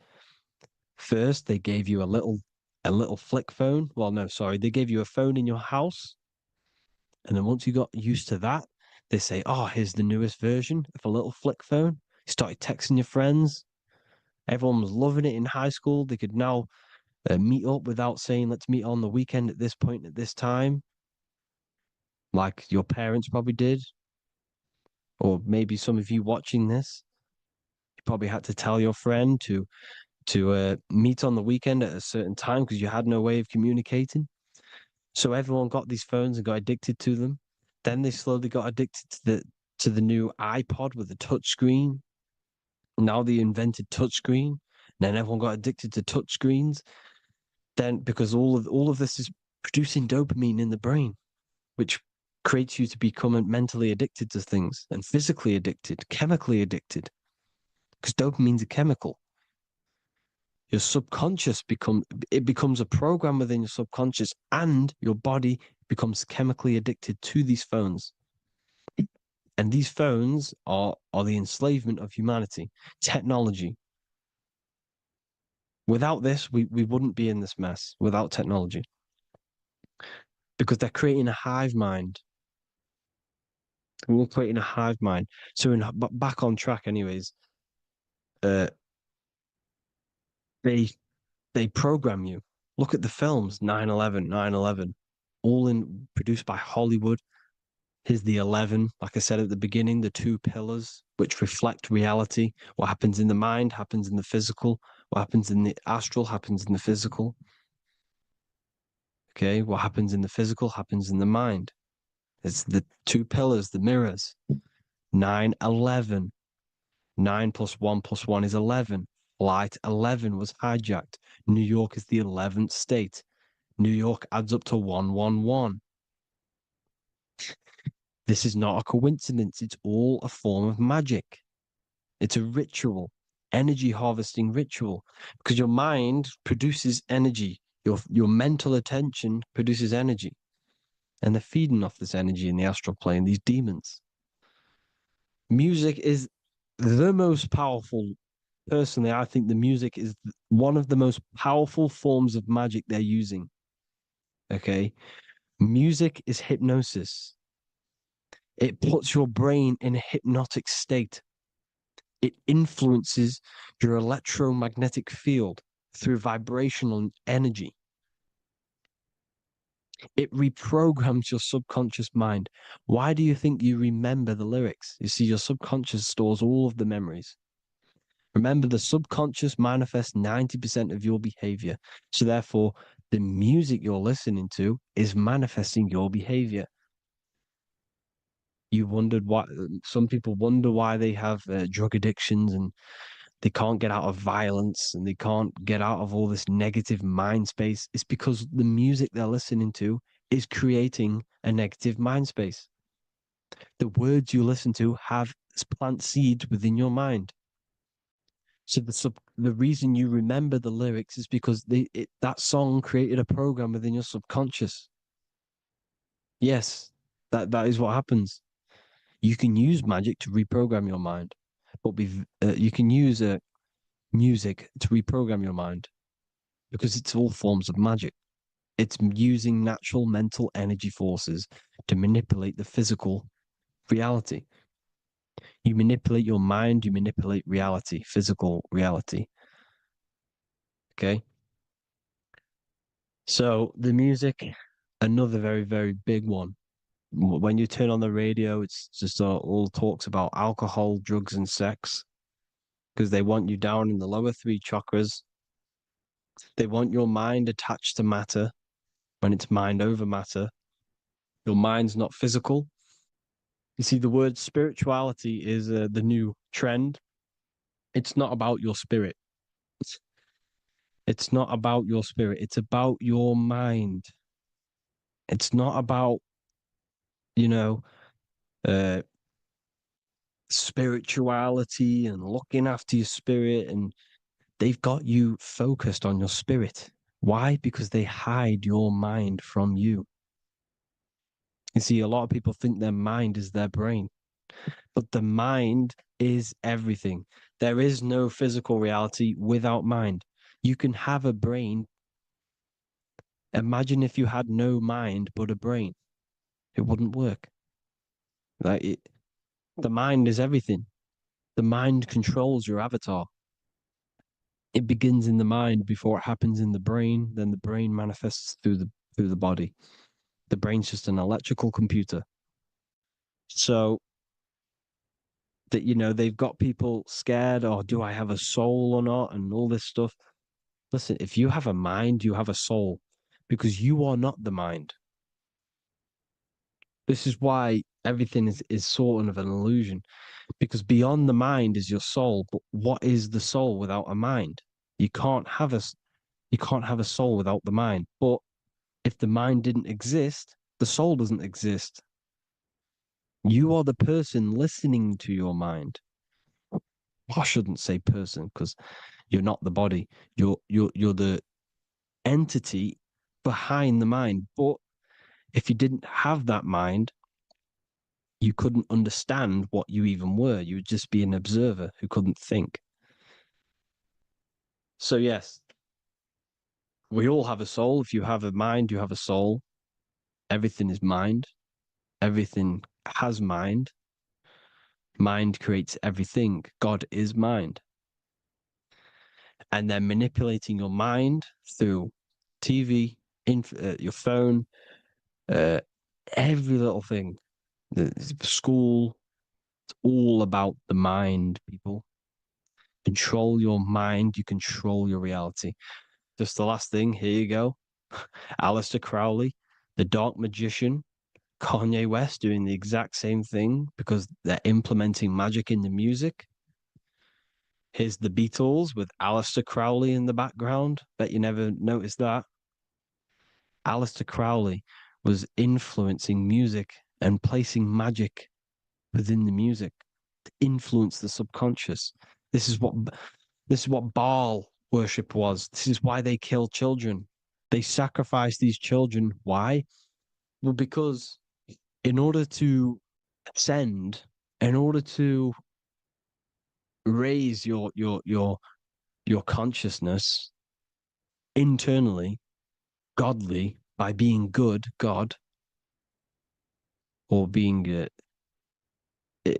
first they gave you a little flick phone. Well, no, sorry, they gave you a phone in your house. And then once you got used to that, they say, oh, here's the newest version of a little flick phone. You started texting your friends. Everyone was loving it in high school. They could now meet up without saying, let's meet on the weekend at this point at this time, like your parents probably did. Or maybe some of you watching this, you probably had to tell your friend to meet on the weekend at a certain time because you had no way of communicating. So everyone got these phones and got addicted to them. Then they slowly got addicted to the new iPod with the touch screen. Now they invented touch screen. Then everyone got addicted to touch screens. Then because all of this is producing dopamine in the brain, which creates you to become mentally addicted to things and physically addicted, chemically addicted. Because dopamine's a chemical. Your subconscious becomes a program within your subconscious, and your body becomes chemically addicted to these phones. And these phones are the enslavement of humanity, technology. Without this, we wouldn't be in this mess, without technology. Because they're creating a hive mind. We're creating a hive mind. So back on track anyways, they program you. Look at the films, 9/11, 9/11, all produced by Hollywood. Here's the 11, like I said at the beginning, the two pillars which reflect reality. What happens in the mind happens in the physical. What happens in the astral happens in the physical. Okay, what happens in the physical happens in the mind. It's the two pillars, the mirrors. 9/11. 9 plus 1 plus 1 is 11. Flight 11 was hijacked. New York is the 11th state. New York adds up to 111. This is not a coincidence. It's all a form of magic. It's a ritual, energy harvesting ritual, because your mind produces energy. Your mental attention produces energy. And they're feeding off this energy in the astral plane, these demons. Music is the most powerful. Personally, I think the music is one of the most powerful forms of magic they're using. Okay? Music is hypnosis. It puts your brain in a hypnotic state. It influences your electromagnetic field through vibrational energy. It reprograms your subconscious mind. Why do you think you remember the lyrics? You see, your subconscious stores all of the memories. Remember, the subconscious manifests 90% of your behavior. So therefore, the music you're listening to is manifesting your behavior. You wondered why some people wonder why they have drug addictions and they can't get out of violence and they can't get out of all this negative mind space. It's because the music they're listening to is creating a negative mind space. The words you listen to have plant seeds within your mind. So the reason you remember the lyrics is because that song created a program within your subconscious. Yes, that is what happens. You can use magic to reprogram your mind, but you can use music to reprogram your mind because it's all forms of magic. It's using natural mental energy forces to manipulate the physical reality. You manipulate your mind, you manipulate reality, physical reality. Okay? So the music, another very, very big one. When you turn on the radio, it's just all talks about alcohol, drugs, and sex because they want you down in the lower three chakras. They want your mind attached to matter when it's mind over matter. Your mind's not physical. You see, the word spirituality is the new trend. It's not about your spirit. It's not about your spirit. It's about your mind. It's not about, you know, uh, spirituality and looking after your spirit. And they've got you focused on your spirit. Why? Because they hide your mind from you. You see, a lot of people think their mind is their brain, but the mind is everything. There is no physical reality without mind. You can have a brain. Imagine if you had no mind but a brain. It wouldn't work. The mind is everything. The mind controls your avatar. It begins in the mind before it happens in the brain. Then the brain manifests through the body. The brain's just an electrical computer. So that, they've got people scared, or do I have a soul or not, and all this stuff. Listen, if you have a mind, you have a soul, because you are not the mind. This is why everything is sort of an illusion, because beyond the mind is your soul. But what is the soul without a mind? You can't have a soul without the mind. But if the mind didn't exist, the soul doesn't exist. You are the person listening to your mind. I shouldn't say person, because You're not the body. You're the entity behind the mind. But if you didn't have that mind, you couldn't understand what you even were. You would just be an observer who couldn't think. So yes, we all have a soul. If you have a mind, you have a soul. Everything is mind. Everything has mind. Mind creates everything. God is mind. And then manipulating your mind through TV, your phone, every little thing, the school, it's all about the mind, people. Control your mind, you control your reality. Just the last thing, here you go. Aleister Crowley, the dark magician, Kanye West doing the exact same thing because they're implementing magic in the music. Here's the Beatles with Aleister Crowley in the background. Bet you never noticed that. Aleister Crowley was influencing music and placing magic within the music to influence the subconscious. This is what Baal worship was. This is why they kill children. They sacrifice these children. Why? Well, because in order to ascend, in order to raise your consciousness internally, godly, by being good, God, or being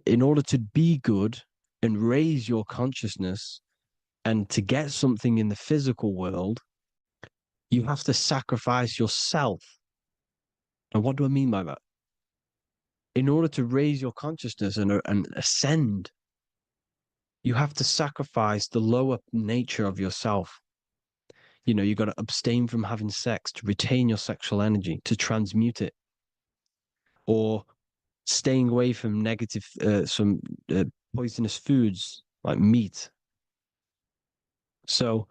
in order to be good and raise your consciousness and to get something in the physical world, you have to sacrifice yourself. And what do I mean by that? In order to raise your consciousness and ascend, you have to sacrifice the lower nature of yourself. You know, you got to abstain from having sex to retain your sexual energy, to transmute it, or staying away from negative, some poisonous foods like meat. So,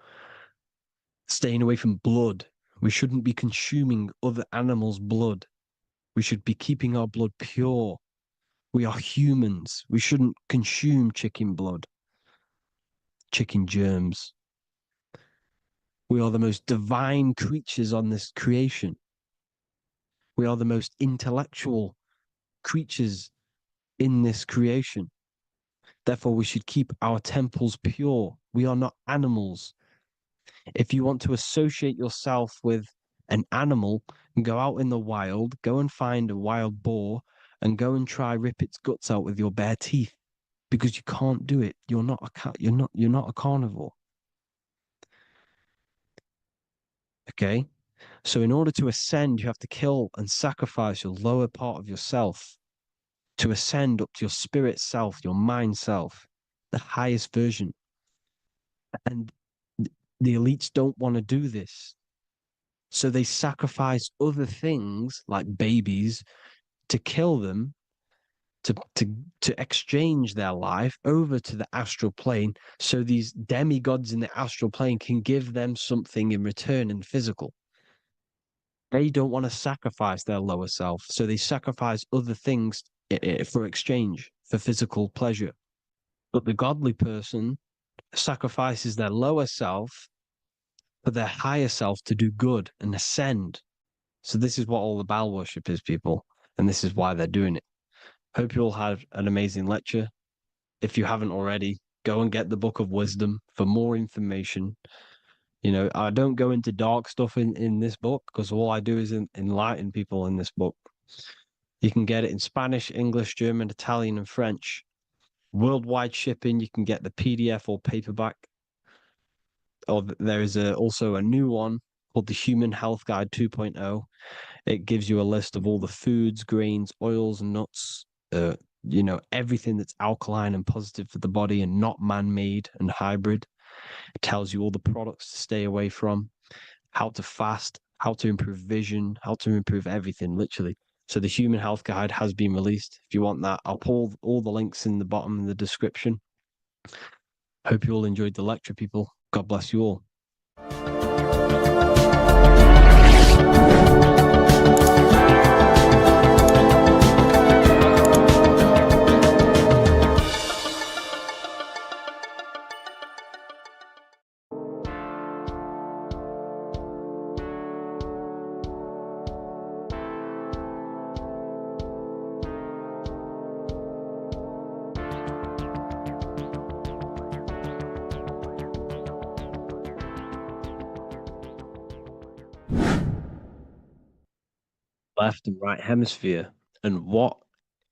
staying away from blood. We shouldn't be consuming other animals' blood. We should be keeping our blood pure. We are humans. We shouldn't consume chicken blood, chicken germs. We are the most divine creatures on this creation. We are the most intellectual creatures in this creation. Therefore, we should keep our temples pure. We are not animals. If you want to associate yourself with an animal, go out in the wild, go and find a wild boar and go and try rip its guts out with your bare teeth, because you can't do it. You're not a carnivore. Okay? So in order to ascend, you have to kill and sacrifice your lower part of yourself to ascend up to your spirit self, your mind self, the highest version. And the elites don't want to do this. So they sacrifice other things like babies to kill them, to exchange their life over to the astral plane, so these demigods in the astral plane can give them something in return in physical. They don't want to sacrifice their lower self, so they sacrifice other things for exchange, for physical pleasure. But the godly person sacrifices their lower self for their higher self to do good and ascend. So this is what all the Baal worship is, people, and this is why they're doing it. Hope you all had an amazing lecture. If you haven't already, go and get the Book of Wisdom for more information. You know, I don't go into dark stuff in this book because all I do is enlighten people in this book. You can get it in Spanish, English, German, Italian, and French. Worldwide shipping, you can get the PDF or paperback. Or there is also a new one called the Human Health Guide 2.0. It gives you a list of all the foods, grains, oils, and nuts, you know, everything that's alkaline and positive for the body and not man-made and hybrid. It tells you all the products to stay away from, how to fast, how to improve vision, how to improve everything, literally. So the Human Health Guide has been released. If you want that, I'll pull all the links in the bottom in the description. Hope you all enjoyed the lecture, people. God bless you all. Left and right hemisphere, and what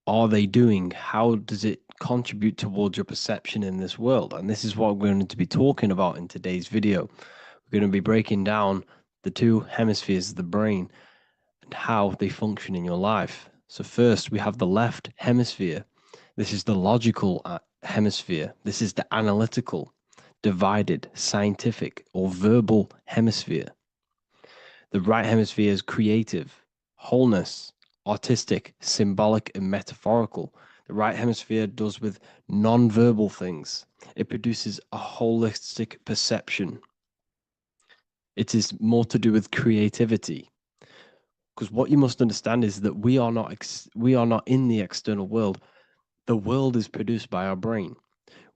are they doing? How does it contribute towards your perception in this world? And this is what we're going to be talking about in today's video. We're going to be breaking down the two hemispheres of the brain and how they function in your life. So first, we have the left hemisphere. This is the logical hemisphere. This is the analytical, divided, scientific, or verbal hemisphere. The right hemisphere is creative, wholeness, artistic, symbolic, and metaphorical. The right hemisphere does with non-verbal things. It produces a holistic perception. It is more to do with creativity. Because what you must understand is that we are not in the external world. The world is produced by our brain.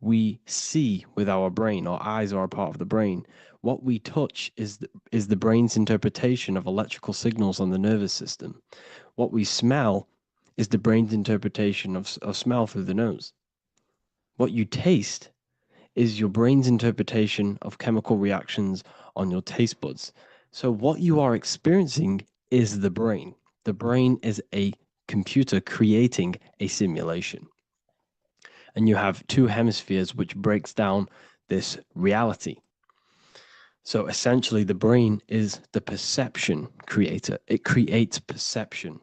We see with our brain. Our eyes are a part of the brain. What we touch is the brain's interpretation of electrical signals on the nervous system. What we smell is the brain's interpretation of smell through the nose. What you taste is your brain's interpretation of chemical reactions on your taste buds. So what you are experiencing is the brain. The brain is a computer creating a simulation. And you have two hemispheres which breaks down this reality. So essentially, the brain is the perception creator. It creates perception.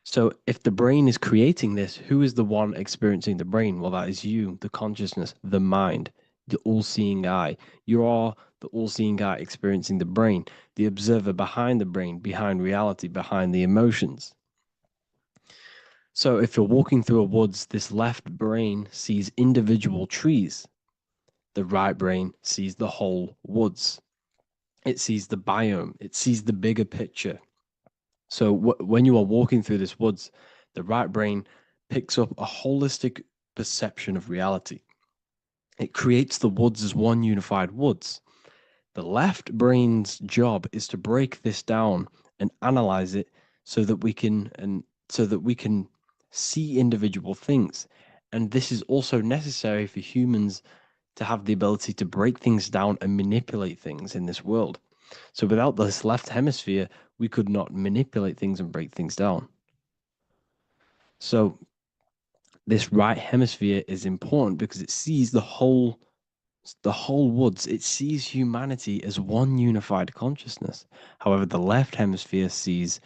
So if the brain is creating this, who is the one experiencing the brain? Well, that is you, the consciousness, the mind, the all-seeing eye. You are the all-seeing eye experiencing the brain, the observer behind the brain, behind reality, behind the emotions. So if you're walking through a woods, this left brain sees individual trees. The right brain sees the whole woods. It sees the biome. It sees the bigger picture. So when you are walking through this woods, the right brain picks up a holistic perception of reality. It creates the woods as one unified woods. The left brain's job is to break this down and analyze it so that we can see individual things. And this is also necessary for humans to have the ability to break things down and manipulate things in this world. So without this left hemisphere, we could not manipulate things and break things down. So this right hemisphere is important because it sees the whole woods. It sees humanity as one unified consciousness. However, the left hemisphere sees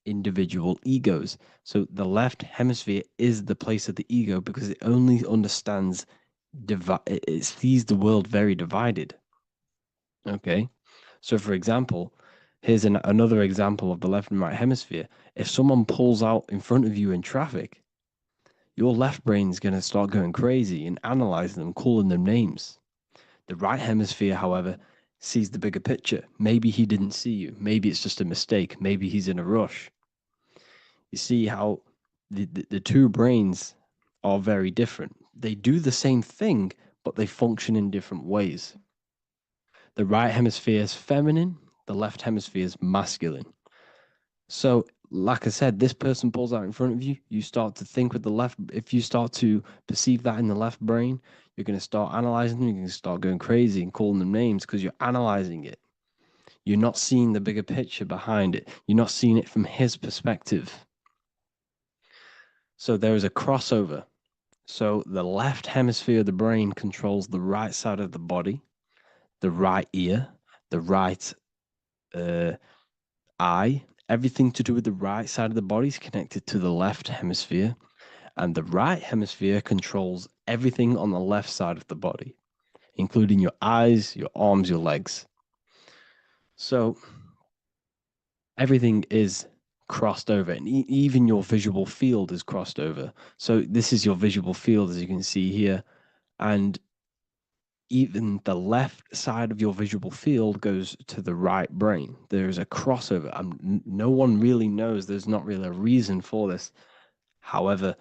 individual egos. So the left hemisphere is the place of the ego because it only understands it sees the world very divided. Okay, so for example, here's another example of the left and right hemisphere. If someone pulls out in front of you in traffic, your left brain is going to start going crazy and analyzing them, calling them names. The right hemisphere, however, sees the bigger picture. Maybe he didn't see you. Maybe it's just a mistake. Maybe he's in a rush. You see how the two brains are very different. They do the same thing, but they function in different ways. The right hemisphere is feminine, the left hemisphere is masculine. So, like I said, this person pulls out in front of you, you start to think with the left. If you start to perceive that in the left brain, you're going to start analyzing them, you're going to start going crazy and calling them names because you're analyzing it. You're not seeing the bigger picture behind it. You're not seeing it from his perspective. So there is a crossover. So the left hemisphere of the brain controls the right side of the body, the right ear, the right eye. Everything to do with the right side of the body is connected to the left hemisphere. And the right hemisphere controls everything on the left side of the body, including your eyes, your arms, your legs. So everything is crossed over, and even your visual field is crossed over. So this is your visual field, as you can see here, and even the left side of your visual field goes to the right brain. There's a crossover. No one really knows. There's not really a reason for this. However,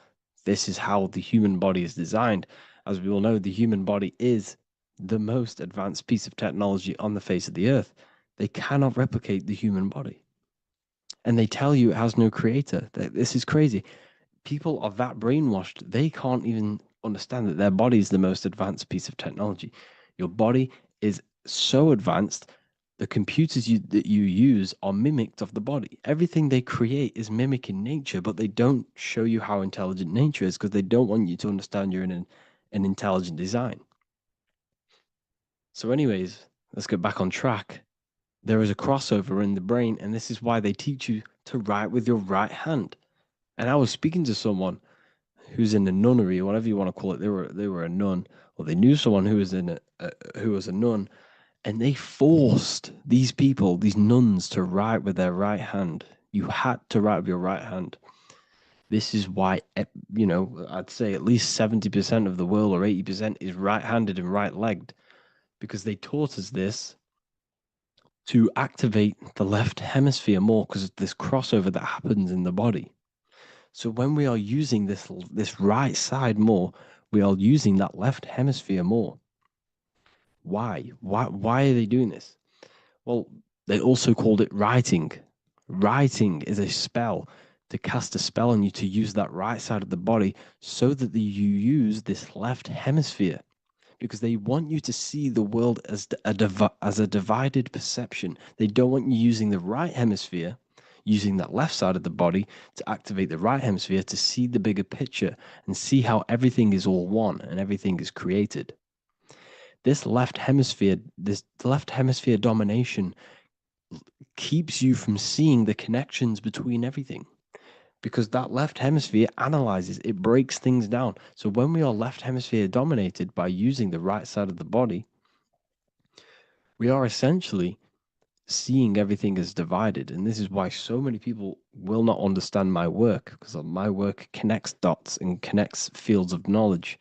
this is how the human body is designed. As we all know, the human body is the most advanced piece of technology on the face of the earth. They cannot replicate the human body. And they tell you it has no creator. This is crazy. People are that brainwashed, they can't even understand that their body is the most advanced piece of technology. Your body is so advanced The computers that you use are mimicked of the body. Everything they create is mimicking nature, but they don't show you how intelligent nature is because they don't want you to understand you're in an intelligent design. So anyways, let's get back on track. There is a crossover in the brain, and this is why they teach you to write with your right hand. And I was speaking to someone who's in a nunnery, or whatever you want to call it. They were a nun, or they knew someone who was who was a nun, and they forced these people, these nuns, to write with their right hand. You had to write with your right hand. This is why, you know, I'd say at least 70% of the world, or 80%, is right-handed and right-legged, because they taught us this to activate the left hemisphere more, because of this crossover that happens in the body. So when we are using this right side more, we are using that left hemisphere more. Why? Why are they doing this? Well, they also called it writing. Writing is a spell, to cast a spell on you, to use that right side of the body so that you use this left hemisphere, because they want you to see the world as a divided perception. They don't want you using the right hemisphere, using that left side of the body to activate the right hemisphere to see the bigger picture and see how everything is all one and everything is created. This left hemisphere domination keeps you from seeing the connections between everything, because that left hemisphere analyzes, it breaks things down. So when we are left hemisphere dominated by using the right side of the body, we are essentially seeing everything as divided. And this is why so many people will not understand my work, because my work connects dots and connects fields of knowledge,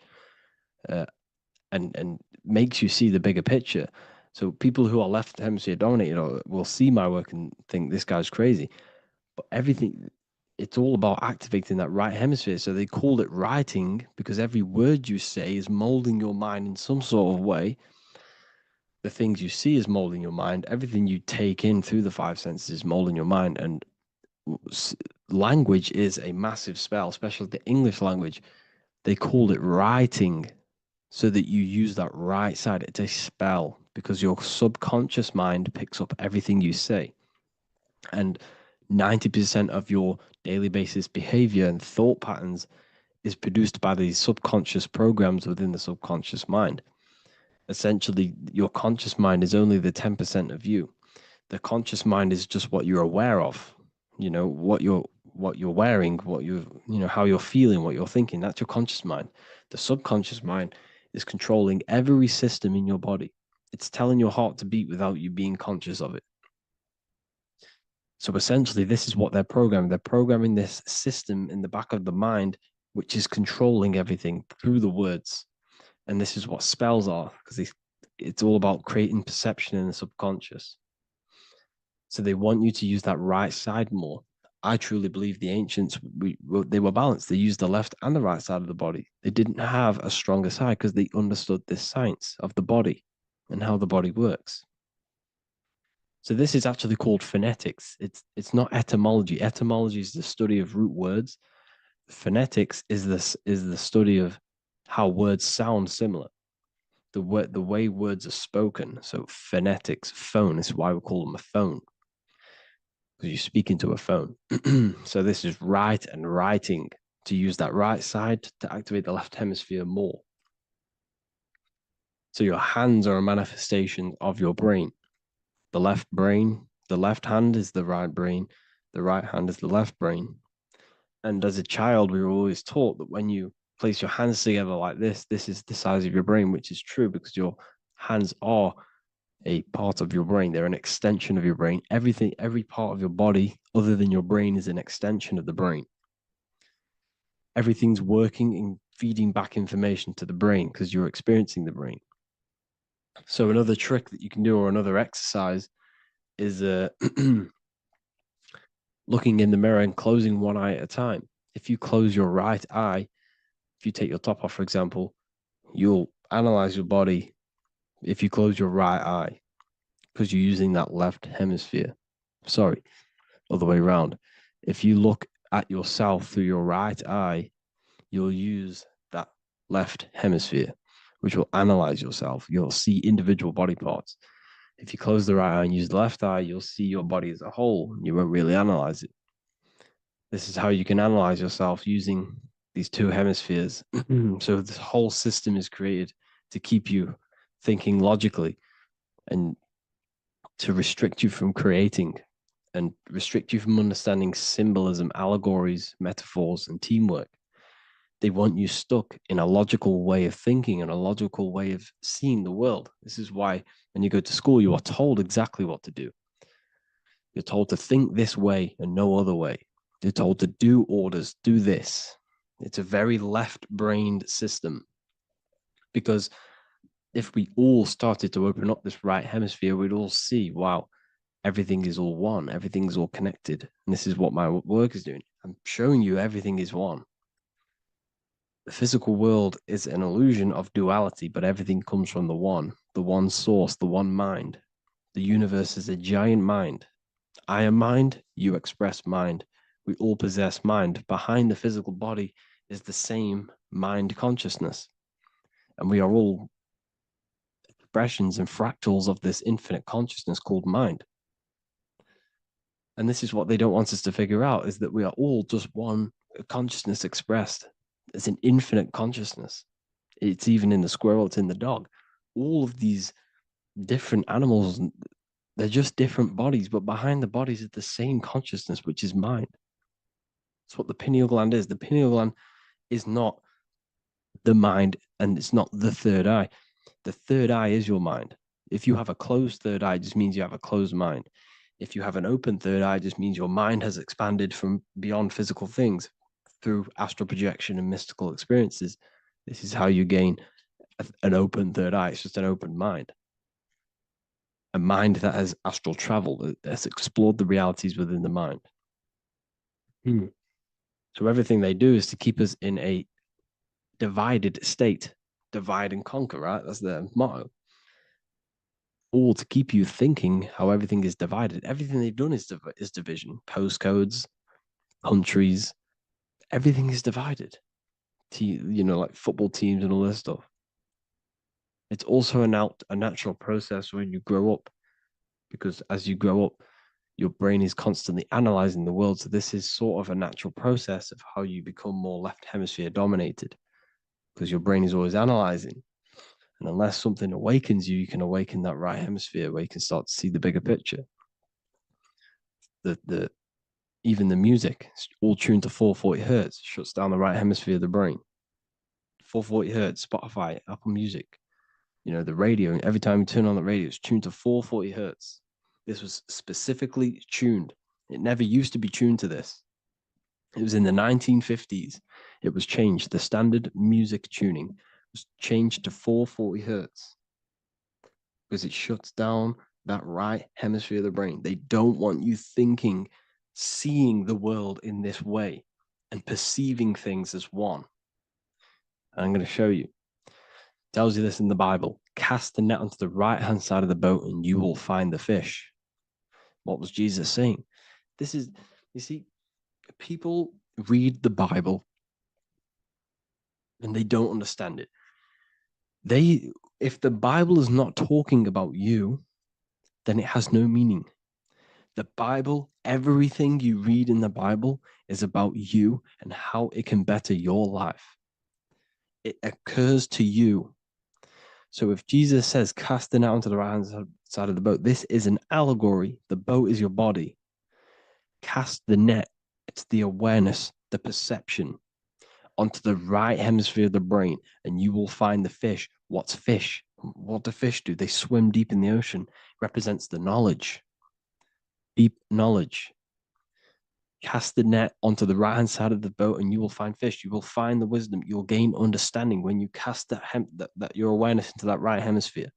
and makes you see the bigger picture. So people who are left hemisphere dominated will see my work and think this guy's crazy. But everything, it's all about activating that right hemisphere. So they called it writing, because every word you say is molding your mind in some sort of way. The things you see is molding your mind. Everything you take in through the five senses is molding your mind. And language is a massive spell, especially the English language. They called it writing, so that you use that right side. It's a spell, because your subconscious mind picks up everything you say. And 90% of your daily basis behavior and thought patterns is produced by these subconscious programs within the subconscious mind. Essentially, your conscious mind is only the 10% of you. The conscious mind is just what you're aware of, you know, what you're wearing, how you're feeling, what you're thinking. That's your conscious mind. The subconscious mind is controlling every system in your body. It's telling your heart to beat without you being conscious of it. So essentially, this is what they're programming. They're programming this system in the back of the mind, which is controlling everything through the words. And this is what spells are, because it's all about creating perception in the subconscious. So they want you to use that right side more. I truly believe the ancients, they were balanced. They used the left and the right side of the body. They didn't have a stronger side because they understood this science of the body and how the body works. So this is actually called phonetics. It's not etymology. Etymology is the study of root words. Phonetics is the study of how words sound similar. The way words are spoken. So phonetics, phone, is why we call them a phone, because you speak into a phone. So this is write and writing, to use that right side to activate the left hemisphere more. So your hands are a manifestation of your brain. The left hand is the right brain, the right hand is the left brain. And as a child, we were always taught that when you place your hands together like this is the size of your brain, which is true, because your hands are a part of your brain. They're an extension of your brain. Every part of your body other than your brain is an extension of the brain. Everything's working and feeding back information to the brain because you're experiencing the brain. So another trick that you can do, or another exercise, is looking in the mirror and closing one eye at a time. If you close your right eye, if you take your top off, for example, you'll analyze your body if you close your right eye, because you're using that left hemisphere. Sorry, other way around. If you look at yourself through your right eye, you'll use that left hemisphere, which will analyze yourself. You'll see individual body parts. If you close the right eye and use the left eye, you'll see your body as a whole. You won't really analyze it. This is how you can analyze yourself using these two hemispheres. So this whole system is created to keep you thinking logically and to restrict you from creating and restrict you from understanding symbolism, allegories, metaphors, and teamwork. They want you stuck in a logical way of thinking and a logical way of seeing the world. This is why when you go to school, you are told exactly what to do. You're told to think this way and no other way. You're told to do orders, do this. It's a very left-brained system, because if we all started to open up this right hemisphere, we'd all see, wow, everything is all one, everything's all connected. And this is what my work is doing. I'm showing you everything is one. The physical world is an illusion of duality, but everything comes from the one source, the one mind. The universe is a giant mind. I am mind, you express mind. We all possess mind. Behind the physical body is the same mind consciousness. And we are all expressions and fractals of this infinite consciousness called mind. And this is what they don't want us to figure out, is that we are all just one consciousness expressed. It's an infinite consciousness. It's even in the squirrel, it's in the dog. All of these different animals, they're just different bodies, but behind the bodies is the same consciousness, which is mind. That's what the pineal gland is. The pineal gland is not the mind, and it's not the third eye. The third eye is your mind. If you have a closed third eye, it just means you have a closed mind. If you have an open third eye, it just means your mind has expanded from beyond physical things through astral projection and mystical experiences. This is how you gain an open third eye. It's just an open mind. A mind that has astral travel, that has explored the realities within the mind. So everything they do is to keep us in a divided state. Divide and conquer, right? That's their motto. All to keep you thinking how everything is divided. Everything they've done is division. Postcodes, countries, everything is divided. Like football teams and all this stuff. It's also a natural process when you grow up, because as you grow up, your brain is constantly analyzing the world. So this is sort of a natural process of how you become more left hemisphere dominated, because your brain is always analyzing. And unless something awakens you, you can awaken that right hemisphere where you can start to see the bigger picture. Even the music, all tuned to 440 hertz, shuts down the right hemisphere of the brain. 440 hertz, Spotify, Apple Music, the radio. Every time you turn on the radio, it's tuned to 440 hertz. This was specifically tuned. It never used to be tuned to this. It was in the 1950s. It was changed. The standard music tuning was changed to 440 hertz because it shuts down that right hemisphere of the brain. They don't want you thinking, seeing the world in this way and perceiving things as one. And I'm going to show you. It tells you this in the Bible. Cast the net onto the right-hand side of the boat and you will find the fish. What was Jesus saying? You see, people read the Bible and they don't understand it. If the Bible is not talking about you, then it has no meaning. The Bible, everything you read in the Bible is about you and how it can better your life. It occurs to you. So if Jesus says, cast the net onto the right-hand side of the boat, this is an allegory. The boat is your body. Cast the net. It's the awareness, the perception onto the right hemisphere of the brain, and you will find the fish. What's fish? What do fish do? They swim deep in the ocean. It represents the knowledge, deep knowledge. Cast the net onto the right-hand side of the boat and you will find fish. You will find the wisdom. You'll gain understanding when you cast that your awareness into that right hemisphere.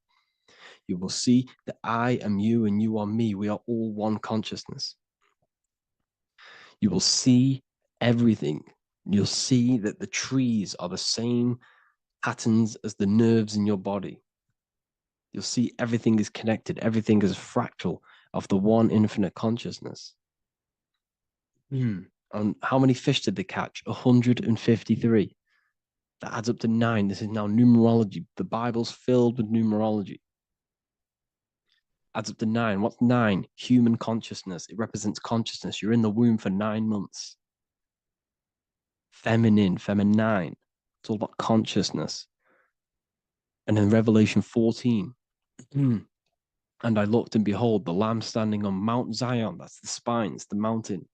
You will see that I am you and you are me. We are all one consciousness. You will see everything. You'll see that the trees are the same patterns as the nerves in your body. You'll see everything is connected. Everything is a fractal of the one infinite consciousness. And how many fish did they catch? 153. That adds up to 9. This is now numerology. The Bible's filled with numerology. adds up to 9. What's 9? Human consciousness. It represents consciousness. You're in the womb for 9 months. Feminine. It's all about consciousness. And in Revelation 14, and I looked, and behold, the Lamb standing on Mount Zion, that's the spines, the mountain,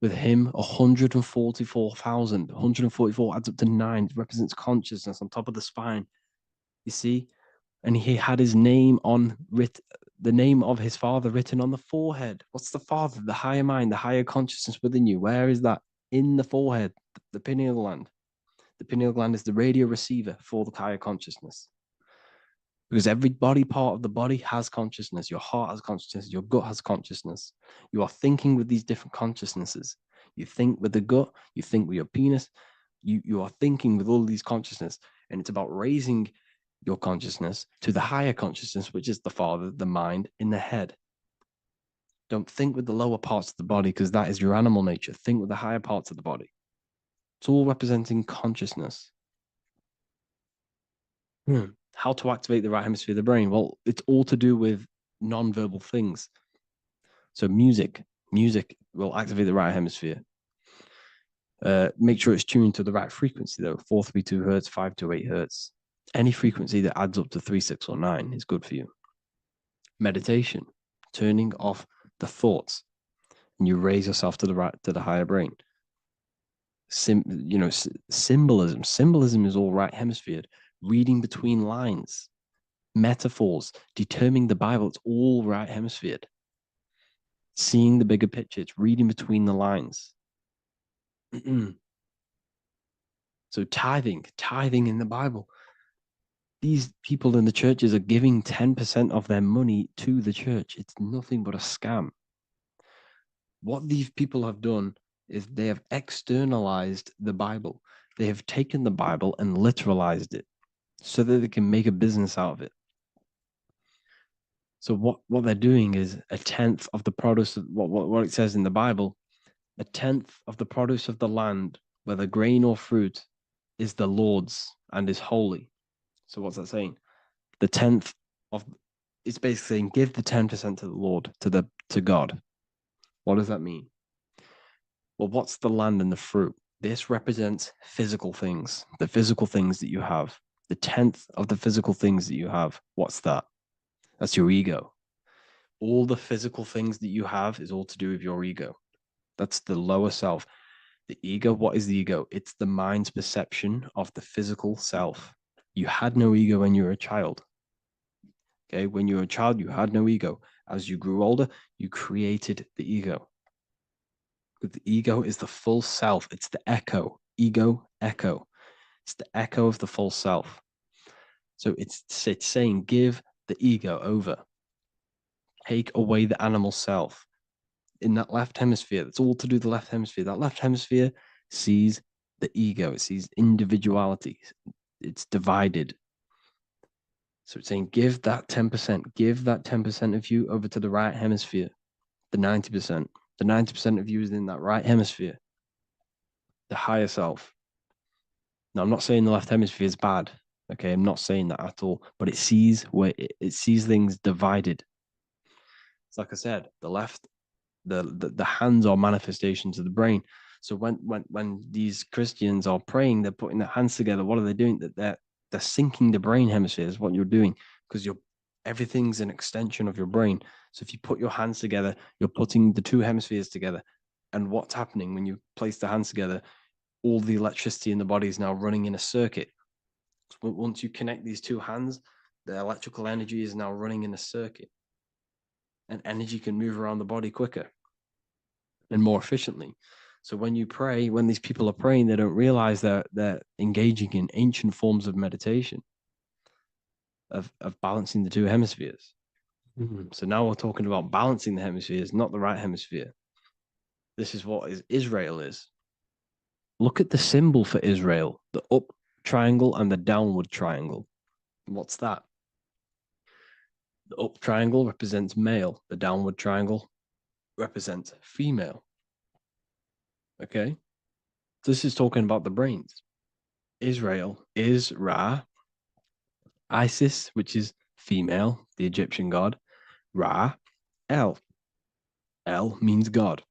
with him 144,000. 144 adds up to 9. It represents consciousness on top of the spine. You see? And he had his name the name of his father written on the forehead. What's the father? The higher mind, the higher consciousness within you. Where is that? In the forehead, the pineal gland. The pineal gland is the radio receiver for the higher consciousness. Because every body part of the body has consciousness. Your heart has consciousness. Your gut has consciousness. You are thinking with these different consciousnesses. You think with the gut. You think with your penis. You are thinking with all these consciousness. And it's about raising your consciousness to the higher consciousness, which is the father, the mind, in the head. Don't think with the lower parts of the body, because that is your animal nature. Think with the higher parts of the body. It's all representing consciousness. How to activate the right hemisphere of the brain? Well, it's all to do with non-verbal things. So music will activate the right hemisphere. Make sure it's tuned to the right frequency, though. 432 hertz, 528 hertz. Any frequency that adds up to 3, 6, or 9 is good for you. Meditation, turning off the thoughts, and you raise yourself to the higher brain. Symbolism. Symbolism is all right hemisphere. Reading between lines, metaphors, determining the Bible. It's all right hemisphere. Seeing the bigger picture. It's reading between the lines. So tithing in the Bible. These people in the churches are giving 10% of their money to the church. It's nothing but a scam. What these people have done is they have externalized the Bible. They have taken the Bible and literalized it so that they can make a business out of it. So what they're doing is 1/10 of the produce of what it says in the Bible, 1/10 of the produce of the land, whether grain or fruit, is the Lord's and is holy. So what's that saying? The 10th of, it's basically saying give the 10% to the Lord, to God. What does that mean? Well, what's the land and the fruit? This represents physical things, the physical things that you have. The 10th of the physical things that you have. What's that? That's your ego. All the physical things that you have is all to do with your ego. That's the lower self. The ego, what is the ego? It's the mind's perception of the physical self. You had no ego when you were a child. Okay, when you were a child, you had no ego. As you grew older, you created the ego. But the ego is the full self. It's the echo. Ego, echo. It's the echo of the full self. So it's saying give the ego over. Take away the animal self. In that left hemisphere, that's all to do with the left hemisphere. That left hemisphere sees the ego. It sees individuality. It's divided. So it's saying give that 10%. Give that 10% of you over to the right hemisphere. The 90%. The 90% of you is in that right hemisphere. The higher self. Now, I'm not saying the left hemisphere is bad. Okay, I'm not saying that at all. But it sees it sees things divided. It's like I said, the left, the hands are manifestations of the brain. So when these Christians are praying, they're putting their hands together. What are they doing? They're syncing the brain hemispheres. What you're doing, because everything's an extension of your brain. So if you put your hands together, you're putting the two hemispheres together. And what's happening when you place the hands together? All the electricity in the body is now running in a circuit. So once you connect these two hands, the electrical energy is now running in a circuit. And energy can move around the body quicker and more efficiently. So when you pray, when these people are praying, they don't realize that they're engaging in ancient forms of meditation, of balancing the two hemispheres. So now we're talking about balancing the hemispheres, not the right hemisphere. This is what Israel is. Look at the symbol for Israel, the up triangle and the downward triangle. What's that? The up triangle represents male. The downward triangle represents female. Okay? This is talking about the brains. Israel is Ra. Isis, which is female, the Egyptian god. Ra, El. El means God.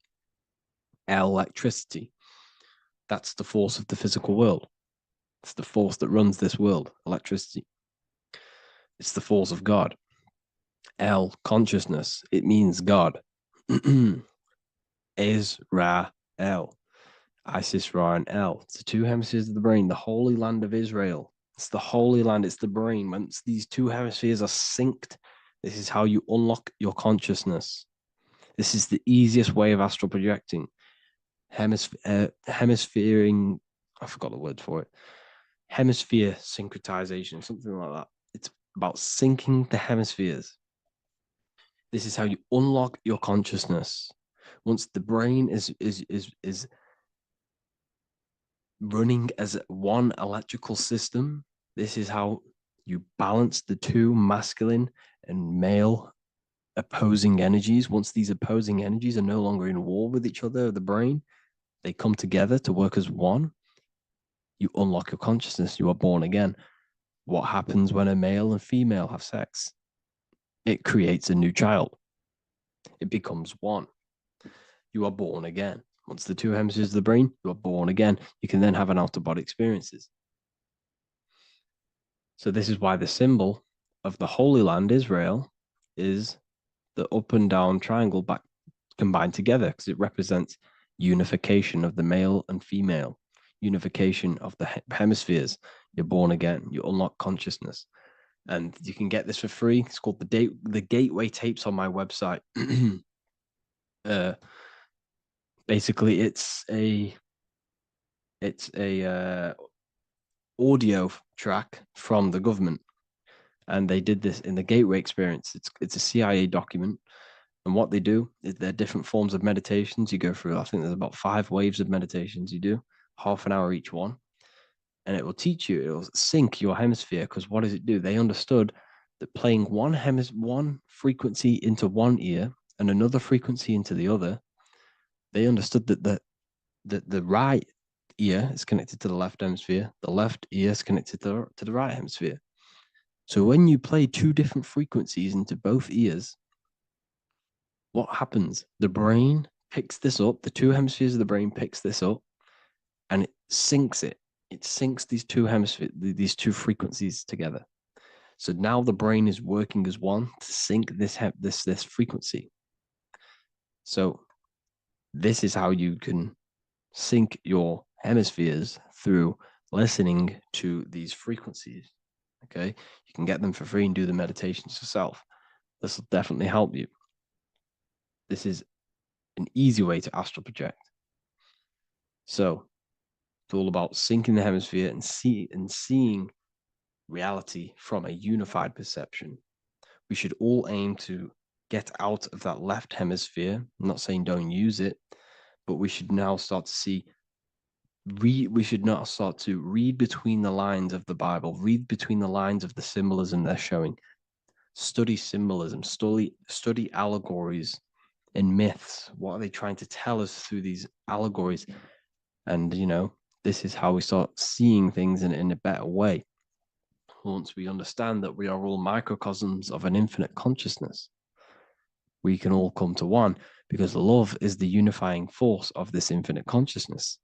El, electricity. That's the force of the physical world. It's the force that runs this world, electricity. It's the force of God. El, consciousness. It means God. Is, Ra, El. Isis, Ra, and El. It's the two hemispheres of the brain, the holy land of Israel. It's the holy land, it's the brain. Once these two hemispheres are synced, this is how you unlock your consciousness. This is the easiest way of astral projecting. Hemisphering, I forgot the word for it. Hemisphere synchronization, something like that. It's about syncing the hemispheres. This is how you unlock your consciousness. Once the brain is running as one electrical system, this is how you balance the two masculine and male opposing energies. Once these opposing energies are no longer in war with each other, the brain, they come together to work as one. You unlock your consciousness. You are born again. What happens when a male and female have sex? It creates a new child. It becomes one. You are born again. Once the two hemispheres of the brain, you are born again. You can then have an out-of-body experiences. So this is why the symbol of the Holy Land, Israel, is the up and down triangle back combined together, because it represents unification of the male and female, unification of the hemispheres. You're born again. You unlock consciousness. And you can get this for free. It's called the Gateway Tapes on my website. Basically, it's a audio track from the government, and they did this in the Gateway Experience. It's a CIA document, and what they do is there are different forms of meditations you go through. I think there's about 5 waves of meditations you do, half an hour each one, and it will teach you. It will sync your hemisphere, because what does it do? They understood that playing one frequency into one ear and another frequency into the other, they understood that the right ear is connected to the left hemisphere, the left ear is connected to the right hemisphere. So when you play 2 different frequencies into both ears, what happens? The brain picks this up, the 2 hemispheres of the brain picks this up, and it syncs it. It syncs these 2 hemispheres, these 2 frequencies together. So now the brain is working as one to sync this frequency. So this is how you can sync your hemispheres, through listening to these frequencies. Okay, you can get them for free and do the meditations yourself. This will definitely help you. This is an easy way to astral project. So it's all about syncing the hemisphere and seeing reality from a unified perception. We should all aim to get out of that left hemisphere. I'm not saying don't use it, but we should now start to see. We should now start to read between the lines of the Bible, read between the lines of the symbolism they're showing. Study symbolism, study allegories and myths. What are they trying to tell us through these allegories? And, this is how we start seeing things in a better way. Once we understand that we are all microcosms of an infinite consciousness, we can all come to one, because love is the unifying force of this infinite consciousness.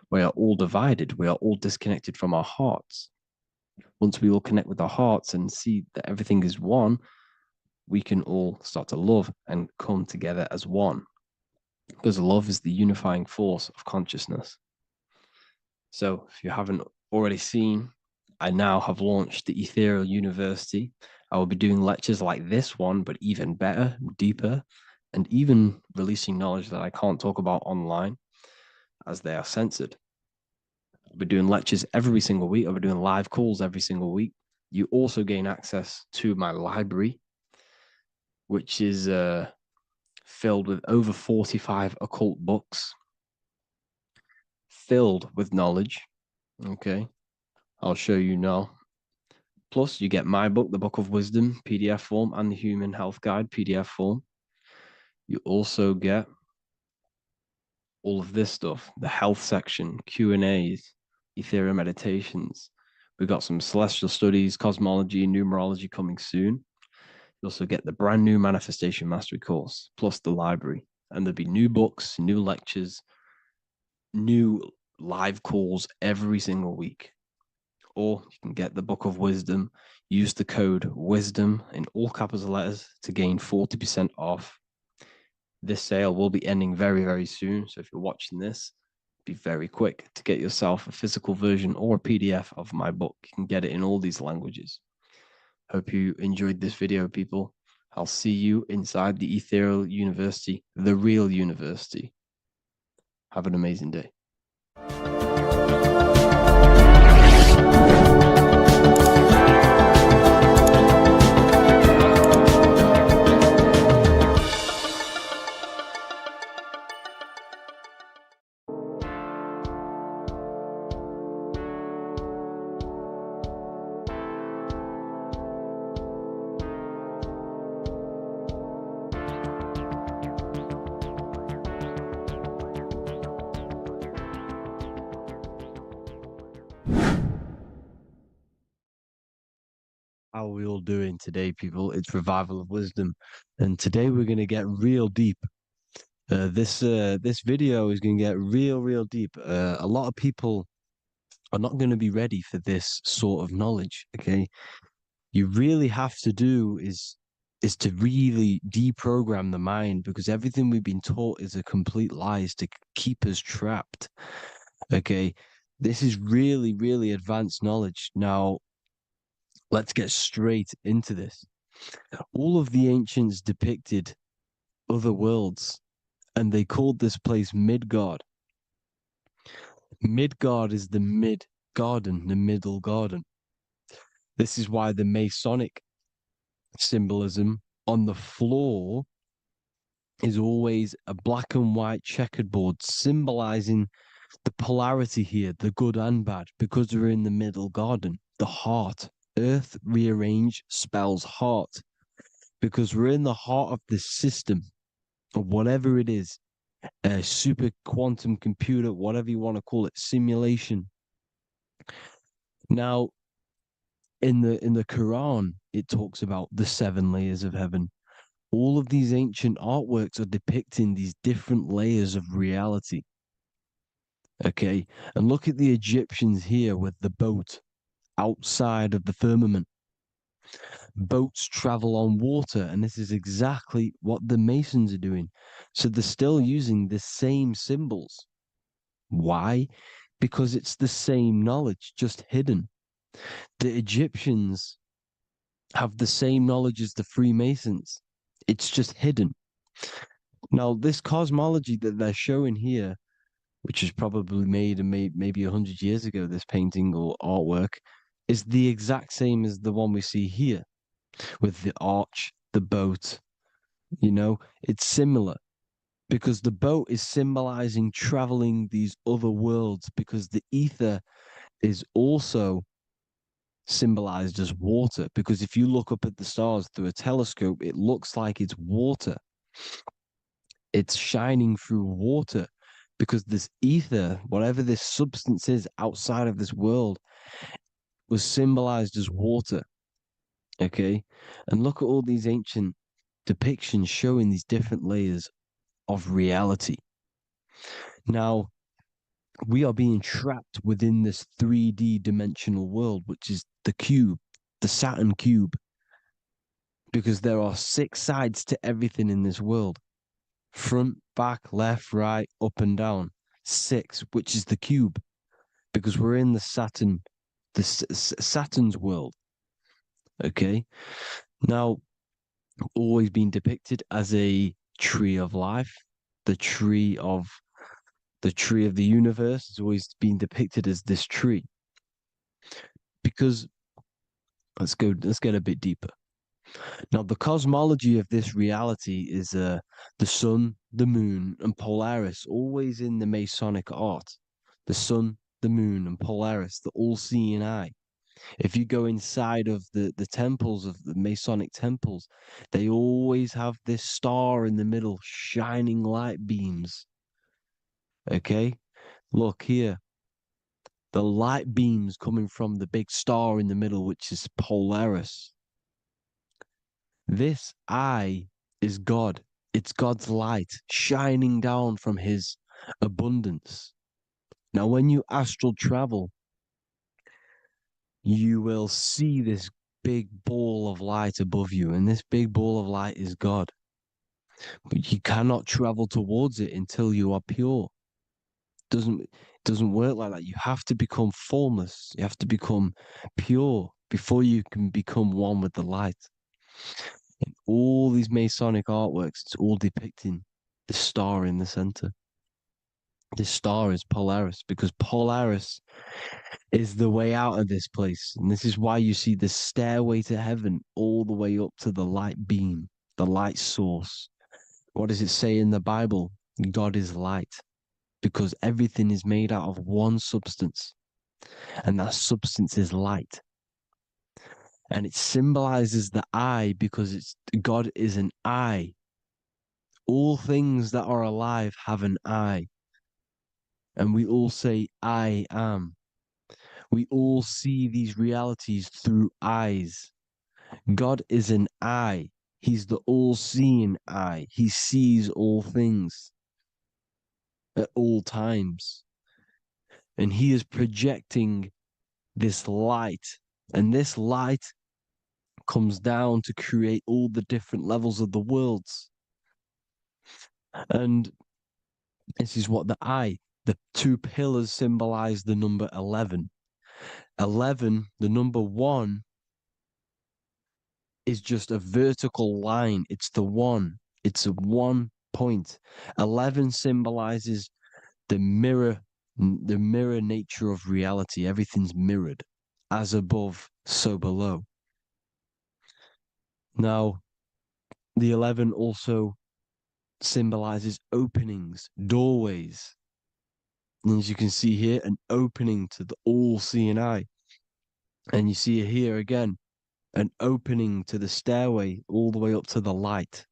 We are all divided. We are all disconnected from our hearts. Once we all connect with our hearts and see that everything is one, we can all start to love and come together as one, because love is the unifying force of consciousness. So if you haven't already seen, I now have launched the Ethereal University. I will be doing lectures like this one, but even better, deeper, and even releasing knowledge that I can't talk about online, as they are censored. I'll be doing lectures every single week. I'll be doing live calls every single week. You also gain access to my library, which is filled with over 45 occult books, filled with knowledge. Okay, I'll show you now. Plus, you get my book, The Book of Wisdom, PDF form, and the Human Health Guide, PDF form. You also get all of this stuff, the health section, Q&As, ethereal meditations. We've got some celestial studies, cosmology, numerology coming soon. You also get the brand new Manifestation Mastery course, plus the library. And there'll be new books, new lectures, new live calls every single week. Or you can get the Book of Wisdom, use the code WISDOM in all capital letters to gain 40% off. This sale will be ending very, very soon. So if you're watching this, be very quick to get yourself a physical version or a PDF of my book. You can get it in all these languages. Hope you enjoyed this video, people. I'll see you inside the Ethereal University, the real university. Have an amazing day. How are we all doing today, people? It's Revival of Wisdom, and today we're going to get real deep. This video is going to get real deep. A lot of people are not going to be ready for this sort of knowledge. Okay, you really have to do is to really deprogram the mind, because everything we've been taught is a complete lies to keep us trapped. Okay, this is really advanced knowledge. Now, let's get straight into this. All of the ancients depicted other worlds, and they called this place Midgard. Midgard is the mid garden, the middle garden. This is why the Masonic symbolism on the floor is always a black and white checkered board, symbolizing the polarity here, the good and bad, because we're in the middle garden, the heart. Earth rearranged spells heart, because we're in the heart of this system, or whatever it is, a super quantum computer, whatever you want to call it, simulation. Now, in the Quran, it talks about the 7 layers of heaven. All of these ancient artworks are depicting these different layers of reality. Okay, and look at the Egyptians here with the boat outside of the firmament. Boats travel on water, and this is exactly what the Masons are doing. So they're still using the same symbols. Why? Because it's the same knowledge, just hidden. The Egyptians have the same knowledge as the Freemasons. It's just hidden. Now, this cosmology that they're showing here, which is probably made maybe 100 years ago, this painting or artwork, is the exact same as the one we see here, with the arch, the boat. You know, it's similar, because the boat is symbolizing traveling these other worlds, because the ether is also symbolized as water, because if you look up at the stars through a telescope, it looks like it's water. It's shining through water, because this ether, whatever this substance is outside of this world, was symbolized as water. Okay, and look at all these ancient depictions showing these different layers of reality. Now, we are being trapped within this 3D dimensional world, which is the cube, the Saturn cube, because there are 6 sides to everything in this world: front, back, left, right, up and down. 6, which is the cube, because we're in the Saturn, Saturn's world. Okay, now, always been depicted as a tree of life, the tree of the universe has always been depicted as this tree. Because let's get a bit deeper. Now, the cosmology of this reality is the sun, the moon, and Polaris, always in the Masonic art. The sun, the moon, and Polaris, the all-seeing eye. If you go inside of the temples, of the Masonic temples, they always have this star in the middle, shining light beams. Okay? Look here. The light beams coming from the big star in the middle, which is Polaris. This I is God. It's God's light shining down from his abundance. Now, when you astral travel, you will see this big ball of light above you, and this big ball of light is God. But you cannot travel towards it until you are pure. It doesn't work like that. You have to become formless. You have to become pure before you can become one with the light. In all these Masonic artworks, it's all depicting the star in the center. This star is Polaris, because Polaris is the way out of this place. And this is why you see the stairway to heaven all the way up to the light beam, the light source. What does it say in the Bible? God is light, because everything is made out of one substance, and that substance is light. And it symbolizes the eye because God is an eye. All things that are alive have an eye. And we all say, I am. We all see these realities through eyes. God is an eye. He's the all-seeing eye. He sees all things at all times. And he is projecting this light. And this light comes down to create all the different levels of the worlds. And this is what the two pillars symbolize the number 11. 11, the number 1, is just a vertical line. It's the one. It's a 1 point. 11 symbolizes the mirror nature of reality. Everything's mirrored, as above, so below. Now, the 11 also symbolizes openings, doorways. And as you can see here, an opening to the all-seeing eye. And you see here again, an opening to the stairway all the way up to the light.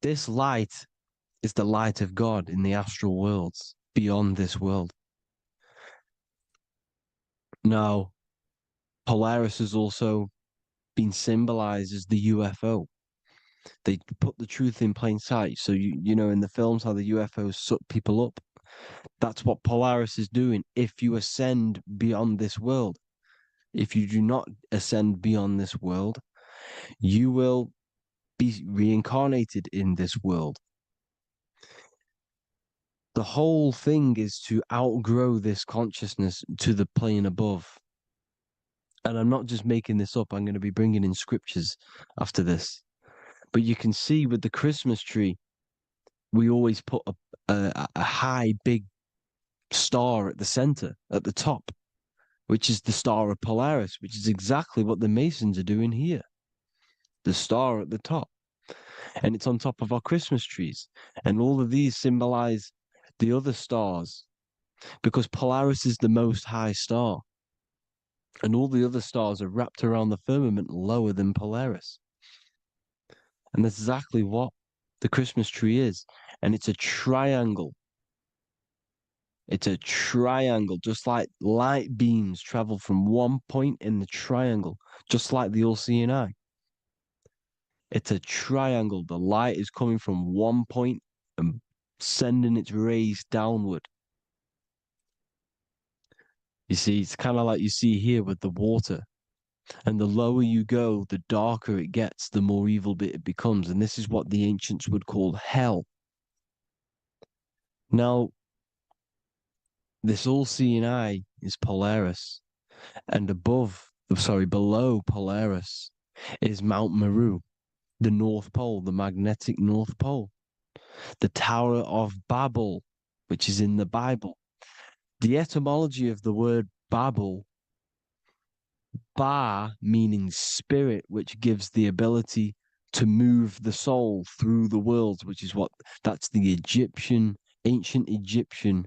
This light is the light of God in the astral worlds, beyond this world. Now, Polaris has also been symbolized as the UFO. They put the truth in plain sight. So, you know, in the films, how the UFOs suck people up. That's what Polaris is doing. If you ascend beyond this world, if you do not ascend beyond this world, you will be reincarnated in this world. The whole thing is to outgrow this consciousness to the plane above. And I'm not just making this up. I'm going to be bringing in scriptures after this. But you can see with the Christmas tree, we always put a high, big star at the center, at the top, which is the star of Polaris, which is exactly what the Masons are doing here. The star at the top. And it's on top of our Christmas trees. And all of these symbolize the other stars, because Polaris is the most high star. And all the other stars are wrapped around the firmament lower than Polaris. And that's exactly what the Christmas tree is. And it's a triangle. It's a triangle, just like light beams travel from one point in the triangle, just like the all-seeing eye. It's a triangle. The light is coming from one point and sending its rays downward. You see, it's kind of like you see here with the water. And the lower you go, the darker it gets, the more evil it becomes. And this is what the ancients would call hell. Now, this all-seeing eye is Polaris. And below Polaris is Mount Meru, the North Pole, the magnetic North Pole. The Tower of Babel, which is in the Bible. The etymology of the word Babel, Ba meaning spirit, which gives the ability to move the soul through the worlds, which is that's the ancient Egyptian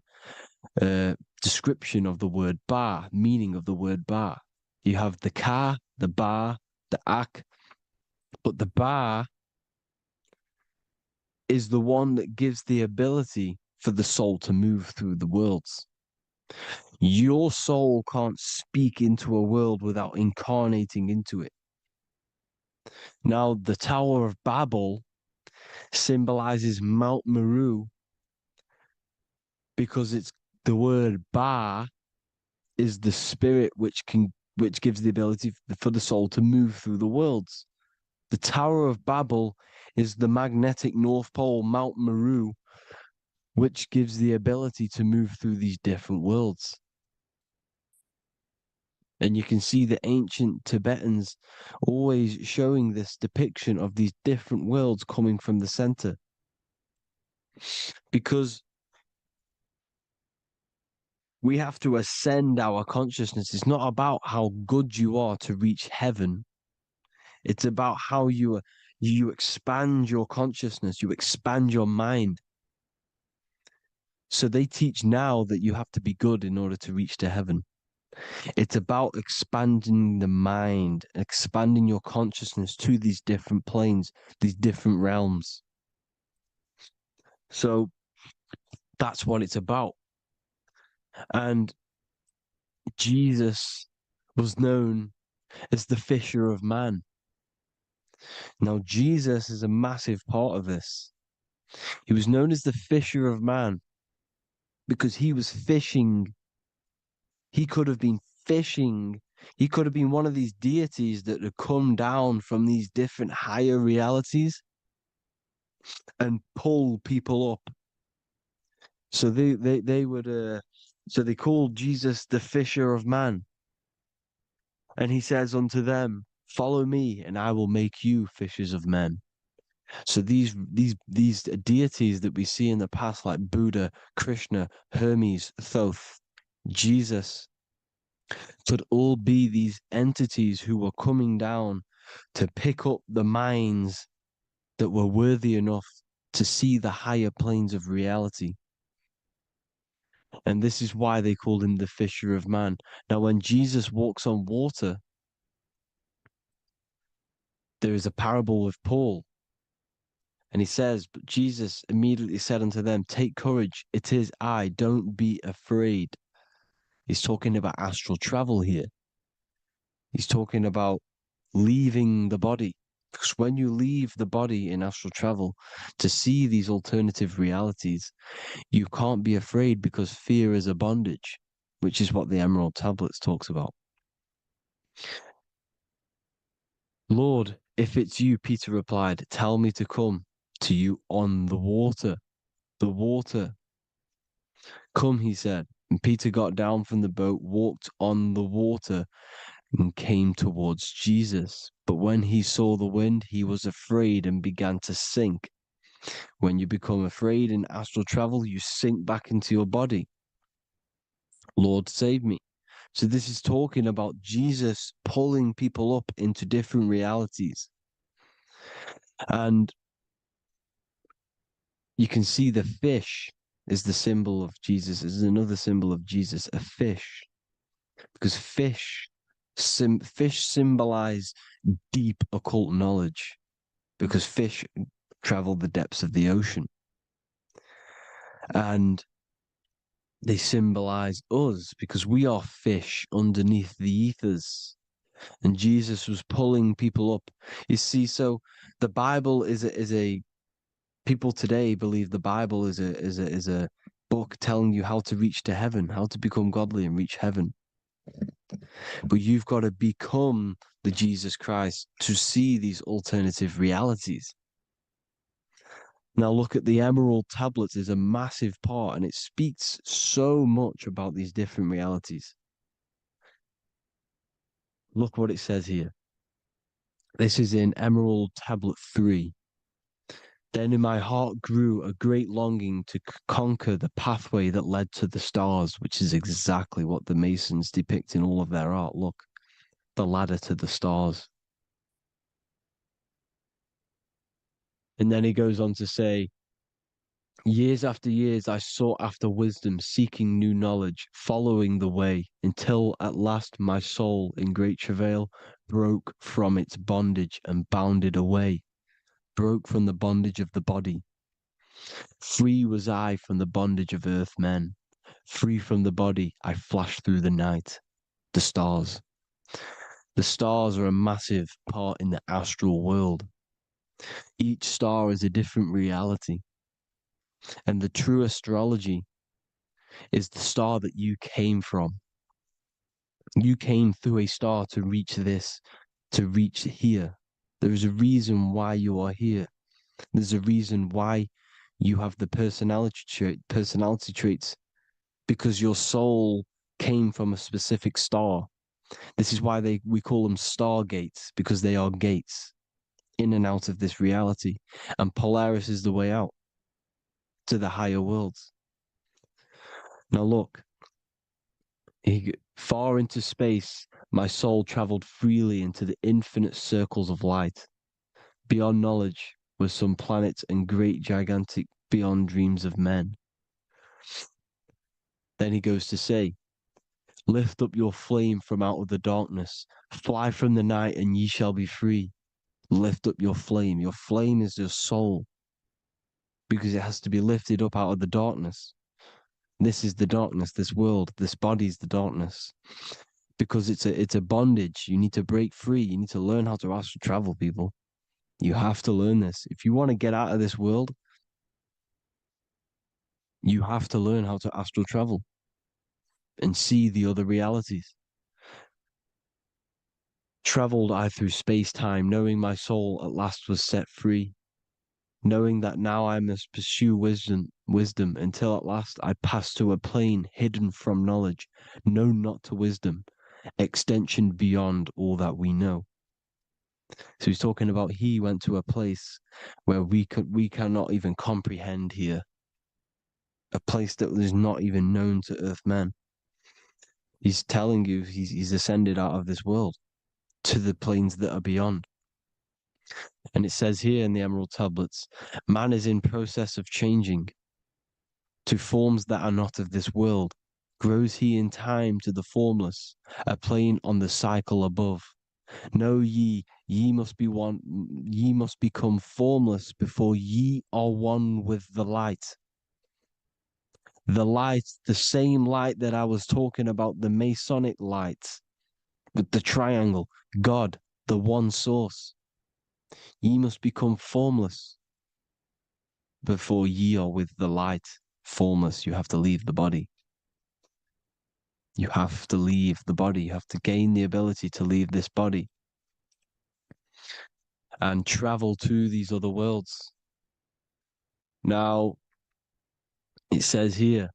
description of the word Ba, meaning of the word Ba. You have the Ka, the Ba, the Ak, but the Ba is the one that gives the ability for the soul to move through the worlds. Your soul can't speak into a world without incarnating into it. Now, the Tower of Babel symbolizes Mount Meru because it's the word Ba is the spirit which gives the ability for the soul to move through the worlds. The Tower of Babel is the magnetic North Pole, Mount Meru, which gives the ability to move through these different worlds. And you can see the ancient Tibetans always showing this depiction of these different worlds coming from the center. Because we have to ascend our consciousness. It's not about how good you are to reach heaven. It's about how you expand your consciousness, you expand your mind. So they teach now that you have to be good in order to reach to heaven. It's about expanding the mind, expanding your consciousness to these different planes, these different realms. So that's what it's about. And Jesus was known as the fisher of man. Now, Jesus is a massive part of this. He was known as the fisher of man because he was fishing. He could have been fishing. He could have been one of these deities that had come down from these different higher realities and pull people up. So they would so they called Jesus the fisher of man. And he says unto them, follow me and I will make you fishers of men. So these deities that we see in the past, like Buddha, Krishna, Hermes, Thoth, Jesus, could all be these entities who were coming down to pick up the minds that were worthy enough to see the higher planes of reality. And this is why they called him the fisher of man. Now, when Jesus walks on water, there is a parable with Paul. And he says, but Jesus immediately said unto them, take courage, it is I, don't be afraid. He's talking about astral travel here. He's talking about leaving the body. Because when you leave the body in astral travel to see these alternative realities, you can't be afraid because fear is a bondage, which is what the Emerald Tablets talks about. Lord, if it's you, Peter replied, tell me to come to you on the water. The water. Come, he said. And Peter got down from the boat, walked on the water, and came towards Jesus. But when he saw the wind, he was afraid and began to sink. When you become afraid in astral travel, you sink back into your body. Lord, save me. So this is talking about Jesus pulling people up into different realities. And you can see the fish is the symbol of Jesus, is another symbol of Jesus, a fish. Because fish symbolize deep occult knowledge, because fish travel the depths of the ocean. And they symbolize us because we are fish underneath the ethers. And Jesus was pulling people up. You see, so the Bible is a people today believe the Bible is a book telling you how to reach to heaven, how to become godly and reach heaven. But you've got to become the Jesus Christ to see these alternative realities. Now look at the Emerald Tablets is a massive part, and it speaks so much about these different realities. Look what it says here. This is in Emerald Tablet 3. Then in my heart grew a great longing to conquer the pathway that led to the stars, which is exactly what the Masons depict in all of their art. Look, the ladder to the stars. And then he goes on to say, years after years, I sought after wisdom, seeking new knowledge, following the way, until at last my soul, in great travail, broke from its bondage and bounded away, broke from the bondage of the body. Free was I from the bondage of earth men. Free from the body, I flashed through the night, the stars. The stars are a massive part in the astral world. Each star is a different reality. And the true astrology is the star that you came from. You came through a star to reach this, to reach here. There is a reason why you are here. There's a reason why you have the personality traits, because your soul came from a specific star. This is why we call them stargates, because they are gates in and out of this reality. And Polaris is the way out to the higher worlds. Now look, far into space, my soul traveled freely into the infinite circles of light. Beyond knowledge were some planets and great gigantic beyond dreams of men. Then he goes to say, lift up your flame from out of the darkness, fly from the night and ye shall be free. Lift up your flame. Your flame is your soul, because it has to be lifted up out of the darkness. This is the darkness, this world, this body is the darkness. Because it's a bondage. You need to break free. You need to learn how to astral travel, people. You have to learn this. If you want to get out of this world, you have to learn how to astral travel and see the other realities. Traveled I through space-time, knowing my soul at last was set free, knowing that now I must pursue wisdom until at last I pass to a plane hidden from knowledge, known not to wisdom, extension beyond all that we know. So he's talking about he went to a place where we cannot even comprehend here, a place that is not even known to earthmen. He's telling you he's ascended out of this world to the planes that are beyond. And it says here in the Emerald Tablets, man is in process of changing to forms that are not of this world. Grows he in time to the formless, a plane on the cycle above. Know ye must be one, ye must become formless before ye are one with the light. The light, the same light that I was talking about, the Masonic light, with the triangle, God, the one source. Ye must become formless before ye are with the light. Formless, you have to leave the body. You have to leave the body. You have to gain the ability to leave this body and travel to these other worlds. Now, it says here,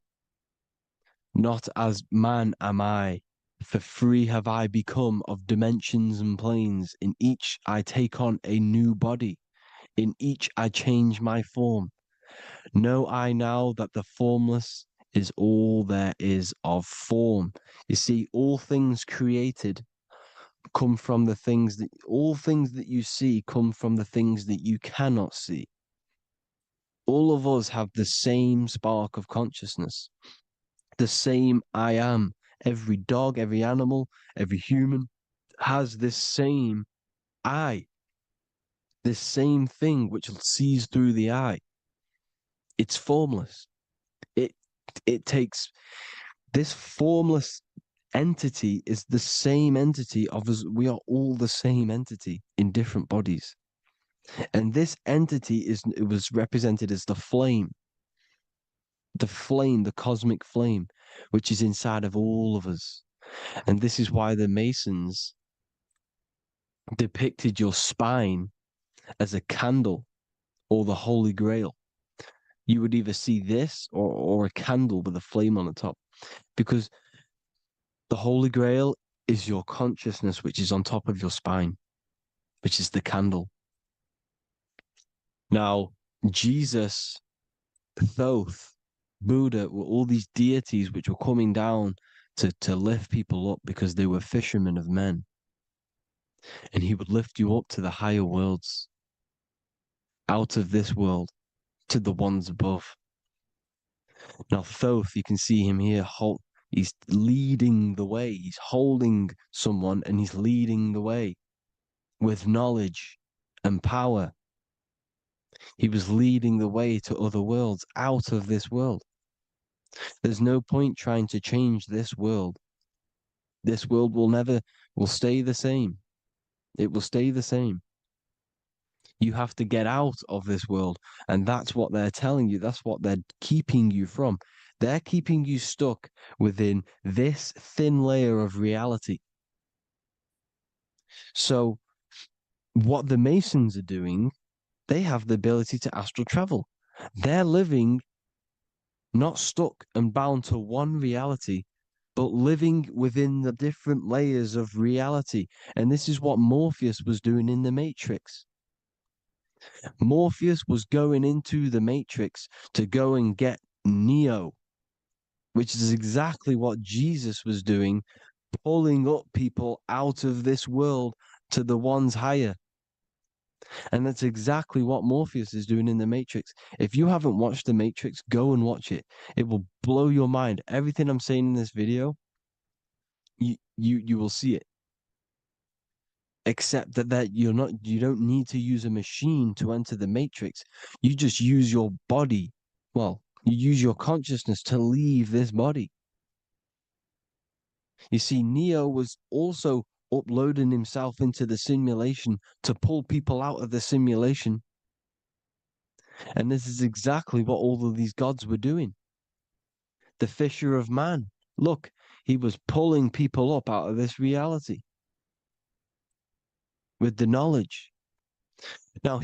not as man am I, for free have I become of dimensions and planes. In each I take on a new body. In each I change my form. Know I now that the formless is all there is of form. You see, all things created come from the things that, all things that you see come from the things that you cannot see. All of us have the same spark of consciousness, the same I am. Every dog, every animal, every human has this same I, this same thing which sees through the eye. It's formless. It takes this formless entity is the same entity of us. We are all the same entity in different bodies. And this entity it was represented as the flame, the cosmic flame, which is inside of all of us. And this is why the Masons depicted your spine as a candle or the Holy Grail. You would either see this or a candle with a flame on the top, because the Holy Grail is your consciousness, which is on top of your spine, which is the candle. Now, Jesus, Thoth, Buddha were all these deities which were coming down to lift people up because they were fishermen of men. And he would lift you up to the higher worlds, out of this world, to the ones above. Now, Thoth, you can see him here, he's leading the way. He's holding someone and he's leading the way with knowledge and power. He was leading the way to other worlds, out of this world. There's no point trying to change this world. This world will stay the same. It will stay the same. You have to get out of this world. And that's what they're telling you. That's what they're keeping you from. They're keeping you stuck within this thin layer of reality. So what the Masons are doing, they have the ability to astral travel. They're living not stuck and bound to one reality, but living within the different layers of reality. And this is what Morpheus was doing in the Matrix. Morpheus was going into the Matrix to go and get Neo, which is exactly what Jesus was doing, pulling up people out of this world to the ones higher. And that's exactly what Morpheus is doing in the Matrix. If you haven't watched the Matrix, go and watch it. It will blow your mind. Everything I'm saying in this video, you will see it. Except that you don't need to use a machine to enter the Matrix. You just use your body. Well, you use your consciousness to leave this body. You see, Neo was also uploading himself into the simulation to pull people out of the simulation. And this is exactly what all of these gods were doing. The Fisher of Man. Look, he was pulling people up out of this reality with the knowledge. Now,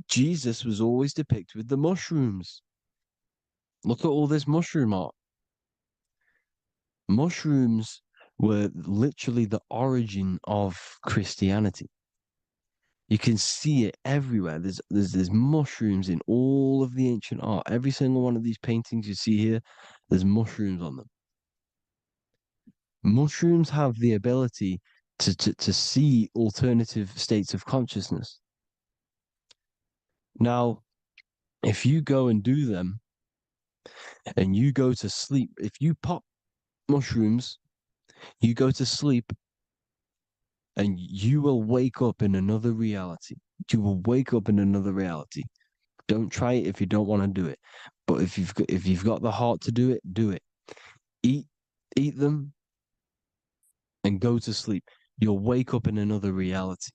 Jesus was always depicted with the mushrooms. Look at all this mushroom art. Mushrooms were literally the origin of Christianity. You can see it everywhere. There's mushrooms in all of the ancient art. Every single one of these paintings you see here, there's mushrooms on them. Mushrooms have the ability to see alternative states of consciousness. Now, if you go and do them and you go to sleep, if you pop mushrooms, you go to sleep and you will wake up in another reality. You will wake up in another reality. Don't try it if you don't want to do it. But if you've got the heart to do it, do it. Eat them and go to sleep. You'll wake up in another reality.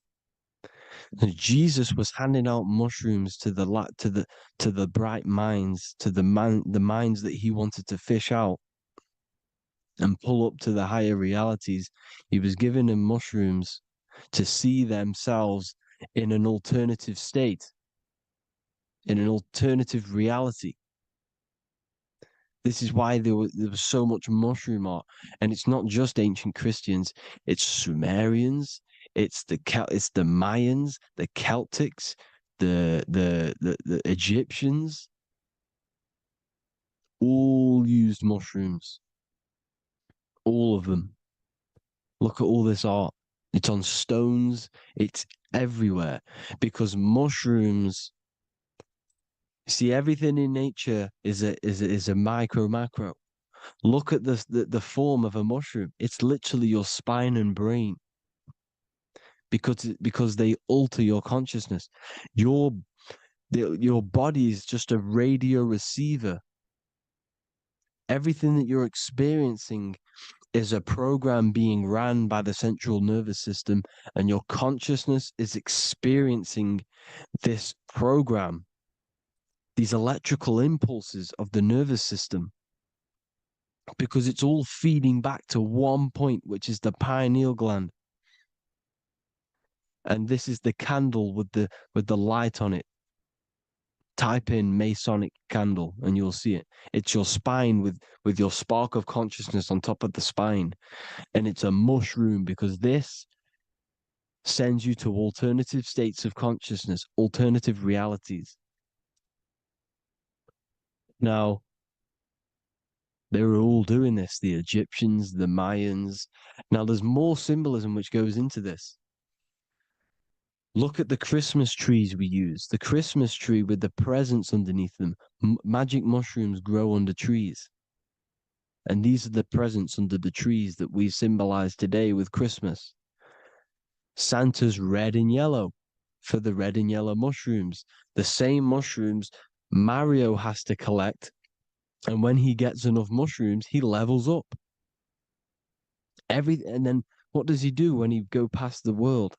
And Jesus was handing out mushrooms to the bright minds, to the minds that he wanted to fish out and pull up to the higher realities. He was giving them mushrooms to see themselves in an alternative state, in an alternative reality. This is why there was so much mushroom art. And it's not just ancient Christians, it's Sumerians, it's the Mayans, the Celtics, the Egyptians, all used mushrooms. All of them. Look at all this art. It's on stones, it's everywhere. Because mushrooms, see, everything in nature is a macro. Look at the form of a mushroom. It's literally your spine and brain. Because they alter your consciousness. Your body is just a radio receiver. Everything that you're experiencing is a program being ran by the central nervous system, and your consciousness is experiencing this program, these electrical impulses of the nervous system, because it's all feeding back to one point, which is the pineal gland. And this is the candle with the light on it. Type in Masonic candle and you'll see it. It's your spine with your spark of consciousness on top of the spine. And it's a mushroom because this sends you to alternative states of consciousness, alternative realities. Now, they were all doing this, the Egyptians, the Mayans. Now, there's more symbolism which goes into this. Look at the Christmas trees we use. The Christmas tree with the presents underneath them. Magic mushrooms grow under trees. And these are the presents under the trees that we symbolize today with Christmas. Santa's red and yellow for the red and yellow mushrooms. The same mushrooms Mario has to collect. And when he gets enough mushrooms, he levels up. And then what does he do when you go past the world?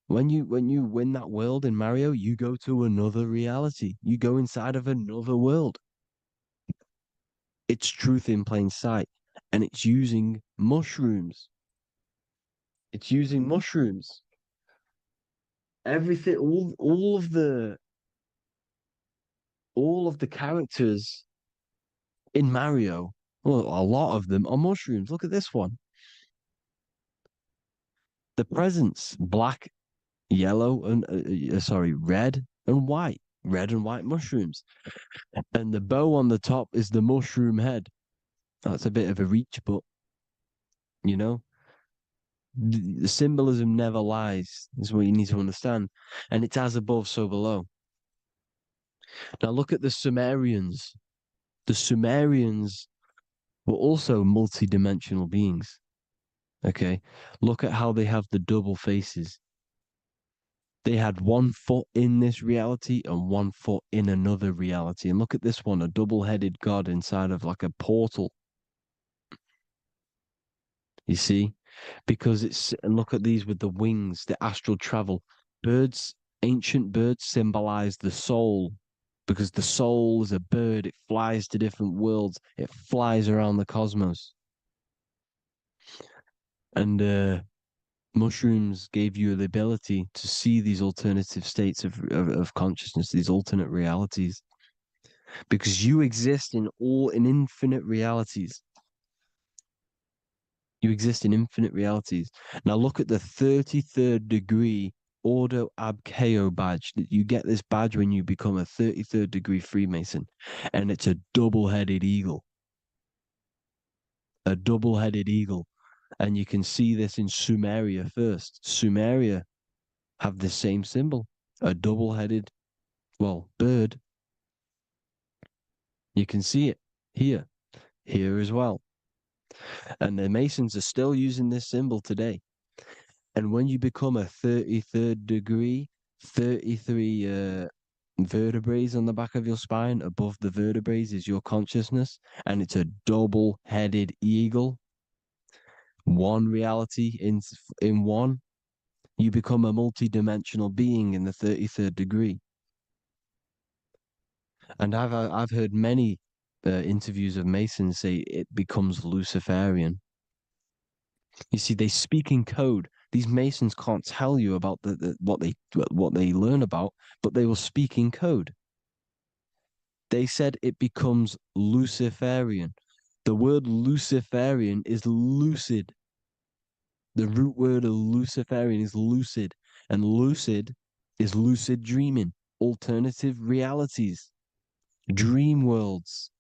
When you win that world in Mario, you go to another reality. You go inside of another world. It's truth in plain sight, and it's using mushrooms. It's using mushrooms. Everything, all of the characters in Mario, well, a lot of them are mushrooms. Look at this one. The presents, black, yellow, and red and white. Red and white mushrooms. And the bow on the top is the mushroom head. That's a bit of a reach, but you know, the symbolism never lies, is what you need to understand. And it's as above, so below. Now look at the Sumerians. The Sumerians were also multi-dimensional beings. Okay, look at how they have the double faces. They had 1 foot in this reality and 1 foot in another reality. And look at this one, a double-headed god inside of like a portal. You see? Because and look at these with the wings, the astral travel. Birds, ancient birds symbolize the soul, because the soul is a bird. It flies to different worlds. It flies around the cosmos. And mushrooms gave you the ability to see these alternative states of consciousness, these alternate realities, because you exist in infinite realities. You exist in infinite realities. Now look at the 33rd degree Ordo Ab Chao badge. You get this badge when you become a 33rd degree Freemason, and it's a double-headed eagle. A double-headed eagle. And you can see this in Sumeria first. Sumeria have the same symbol, a double-headed, bird. You can see it here as well. And the Masons are still using this symbol today. And when you become a 33rd degree, 33 vertebrae on the back of your spine, above the vertebrae is your consciousness, and it's a double-headed eagle. One reality in one. You become a multi-dimensional being in the 33rd degree. And I've heard many interviews of Masons say it becomes Luciferian. You see, they speak in code. These Masons can't tell you about what they learn about, but they will speak in code. They said it becomes Luciferian. The word Luciferian is lucid. The root word of Luciferian is lucid, and lucid is lucid dreaming, alternative realities, dream worlds.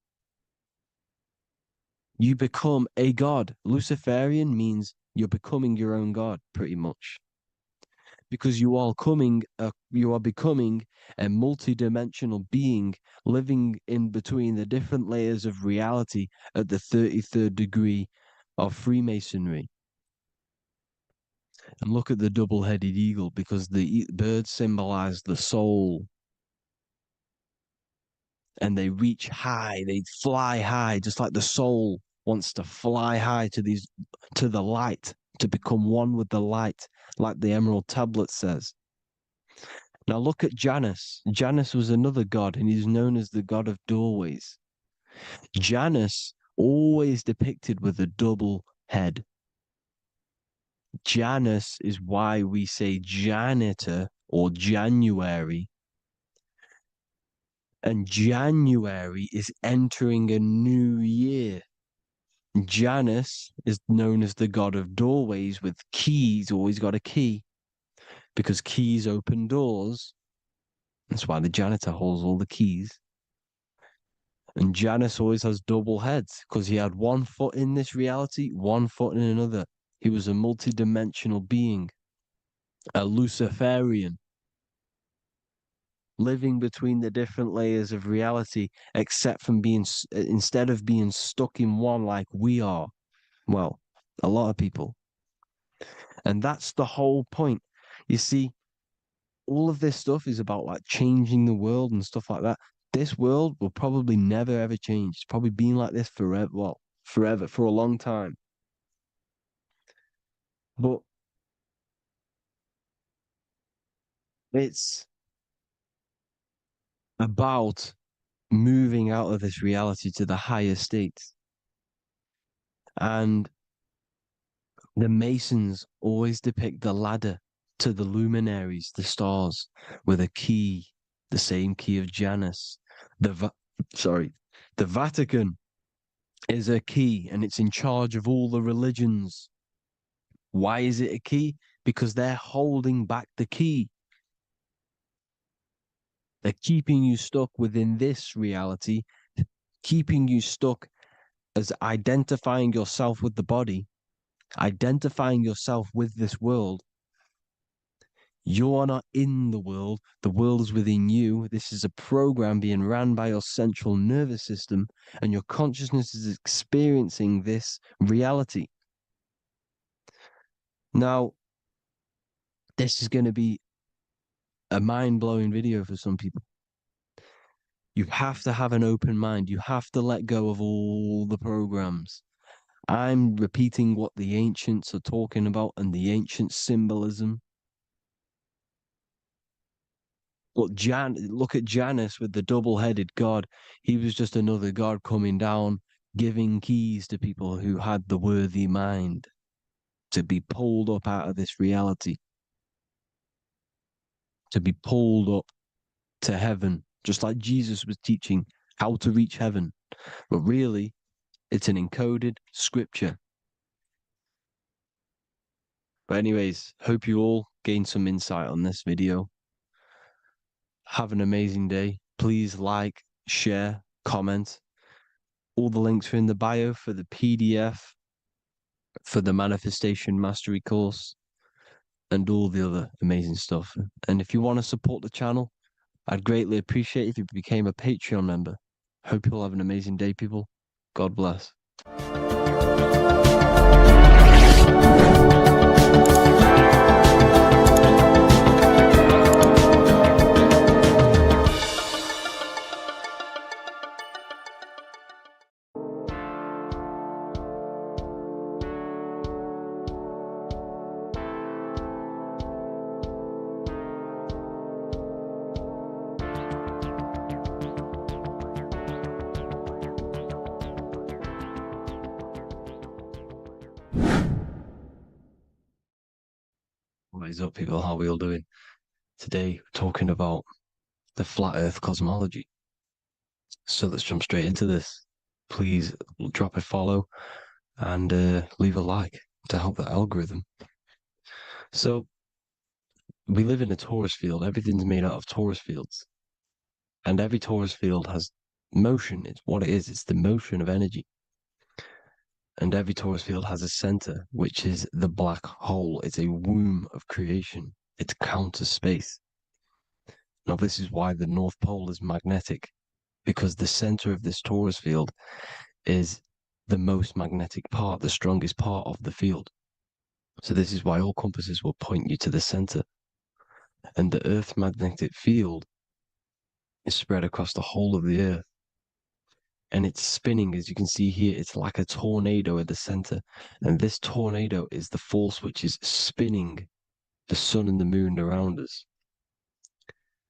You become a god. Luciferian means you're becoming your own god, pretty much. Because you are becoming a multi-dimensional being living in between the different layers of reality at the 33rd degree of Freemasonry. And look at the double-headed eagle, because the birds symbolize the soul. And they reach high, they fly high, just like the soul wants to fly high to the light, to become one with the light, like the Emerald Tablet says. Now look at Janus. Janus was another god, and he's known as the god of doorways. Janus always depicted with a double head. Janus is why we say janitor or January. And January is entering a new year. Janus is known as the god of doorways with keys, always got a key, because keys open doors. That's why the janitor holds all the keys. And Janus always has double heads, because he had 1 foot in this reality, 1 foot in another. He was a multi-dimensional being, a Luciferian, living between the different layers of reality, instead of being stuck in one like we are. Well, a lot of people. And that's the whole point. You see, all of this stuff is about like changing the world and stuff like that. This world will probably never ever change. It's probably been like this forever. Well, forever, for a long time. But it's about moving out of this reality to the higher states. And the Masons always depict the ladder to the luminaries, the stars, with a key, the same key of Janus. The Vatican is a key, and it's in charge of all the religions. Why is it a key? Because they're holding back the key. They're keeping you stuck within this reality, keeping you stuck as identifying yourself with the body, identifying yourself with this world. You are not in the world is within you. This is a program being ran by your central nervous system, and your consciousness is experiencing this reality. Now, this is going to be a mind-blowing video for some people. You have to have an open mind. You have to let go of all the programs. I'm repeating what the ancients are talking about and the ancient symbolism. Look at Janus with the double-headed god. He was just another god coming down, giving keys to people who had the worthy mind to be pulled up out of this reality, to be pulled up to heaven, just like Jesus was teaching how to reach heaven. But really, it's an encoded scripture. But anyways, hope you all gained some insight on this video. Have an amazing day. Please like, share, comment. All the links are in the bio for the PDF, for the Manifestation Mastery course, and all the other amazing stuff. And if you want to support the channel, I'd greatly appreciate if you became a Patreon member. Hope you all have an amazing day, people. God bless. What is up, people? How are we all doing? Today, we're talking about the flat earth cosmology. So let's jump straight into this. Please drop a follow and leave a like to help the algorithm. So we live in a torus field. Everything's made out of torus fields. And every torus field has motion. It's what it is. It's the motion of energy. And every torus field has a center, which is the black hole. It's a womb of creation. It's counter space. Now, this is why the North Pole is magnetic, because the center of this torus field is the most magnetic part, the strongest part of the field. So this is why all compasses will point you to the center. And the Earth's magnetic field is spread across the whole of the Earth. And it's spinning, as you can see here. It's like a tornado at the center. And this tornado is the force which is spinning the sun and the moon around us.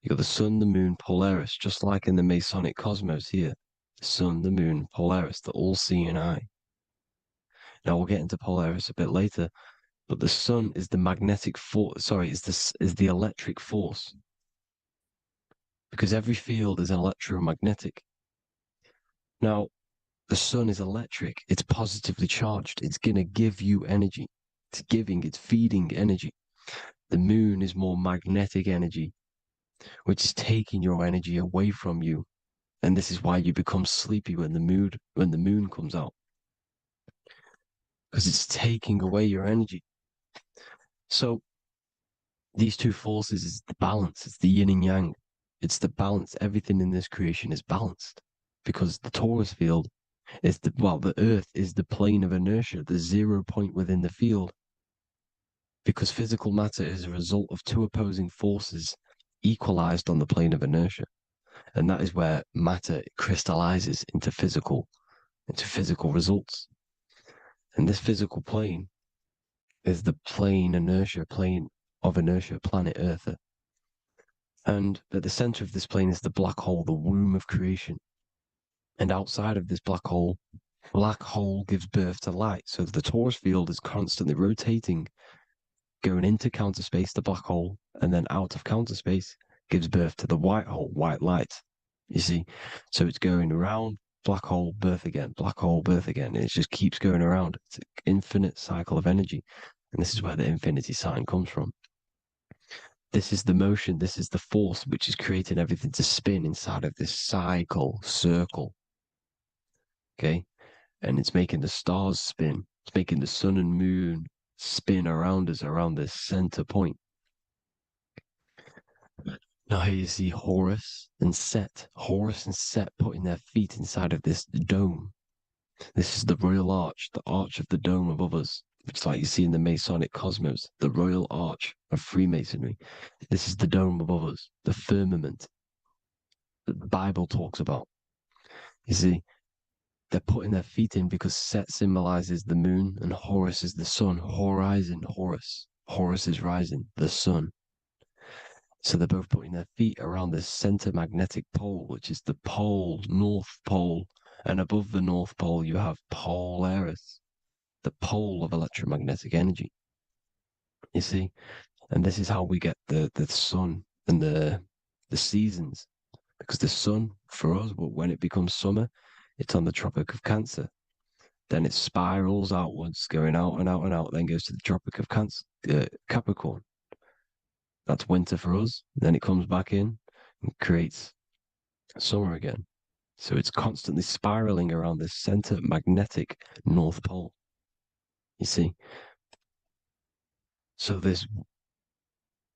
You got the sun, the moon, Polaris, just like in the Masonic cosmos here. The sun, the moon, Polaris, the all-seeing eye. Now we'll get into Polaris a bit later, but the sun is the magnetic force. Sorry, is the electric force, because every field is electromagnetic. Now, the sun is electric. It's positively charged. It's gonna give you energy. It's feeding energy. The moon is more magnetic energy, which is taking your energy away from you. And this is why you become sleepy when the moon comes out, because it's taking away your energy. So these two forces is the balance. It's the yin and yang. It's the balance. Everything in this creation is balanced, because the torus field is the Earth is the plane of inertia, the 0 point within the field, because physical matter is a result of two opposing forces equalized on the plane of inertia. And that is where matter crystallizes into physical results. And this physical plane is the plane of inertia, planet Earth. And at the center of this plane is the black hole, the womb of creation. And outside of this black hole gives birth to light. So the Taurus field is constantly rotating, going into counter space, the black hole, and then out of counter space gives birth to the white hole, white light. You see? So it's going around, black hole, birth again, black hole, birth again. And it just keeps going around. It's an infinite cycle of energy. And this is where the infinity sign comes from. This is the motion, this is the force which is creating everything to spin inside of this circle. Okay? And it's making the stars spin. It's making the sun and moon spin around us, around this center point. Now here you see Horus and Set putting their feet inside of this dome. This is the royal arch, the arch of the dome above us, which is like you see in the Masonic cosmos, the royal arch of Freemasonry. This is the dome above us, the firmament that the Bible talks about. You see, they're putting their feet in because Set symbolizes the moon and Horus is the sun. Horizon, Horus. Horus is rising, the sun. So they're both putting their feet around the center magnetic pole, which is the pole, North Pole. And above the North Pole, you have Polaris, the pole of electromagnetic energy. You see? And this is how we get the sun and the seasons. Because the sun, for us, when it becomes summer, it's on the Tropic of Cancer. Then it spirals outwards, going out and out and out, then goes to the Tropic of Capricorn. That's winter for us. Then it comes back in and creates summer again. So it's constantly spiraling around this center magnetic North Pole. You see? So this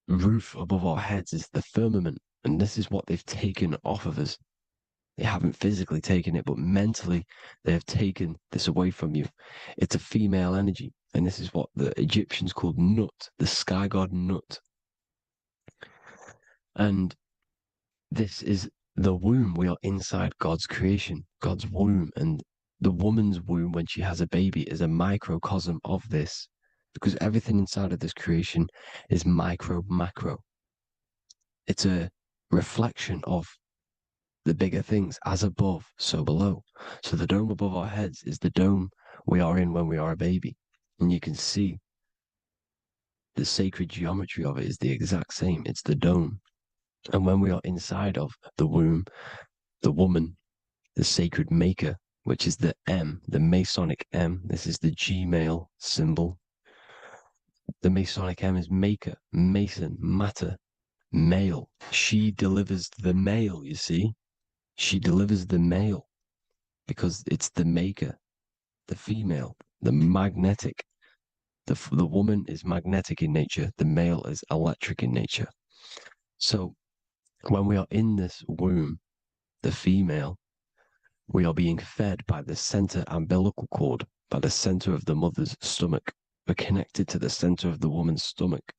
roof above our heads is the firmament. And this is what they've taken off of us. They haven't physically taken it, but mentally they have taken this away from you. It's a female energy. And this is what the Egyptians called Nut, the sky god Nut. And this is the womb. We are inside God's creation, God's womb. And the woman's womb, when she has a baby, is a microcosm of this. Because everything inside of this creation is macro. It's a reflection of the bigger things, as above, so below. So the dome above our heads is the dome we are in when we are a baby. And you can see the sacred geometry of it is the exact same. It's the dome. And when we are inside of the womb, the woman, the sacred maker, which is the M, the Masonic M, this is the Gmail symbol. The Masonic M is maker, mason, matter, male. She delivers the male, you see. She delivers the male because it's the maker, the female, the magnetic. The woman is magnetic in nature. The male is electric in nature. So when we are in this womb, the female, we are being fed by the center umbilical cord, by the center of the mother's stomach. We're connected to the center of the woman's stomach,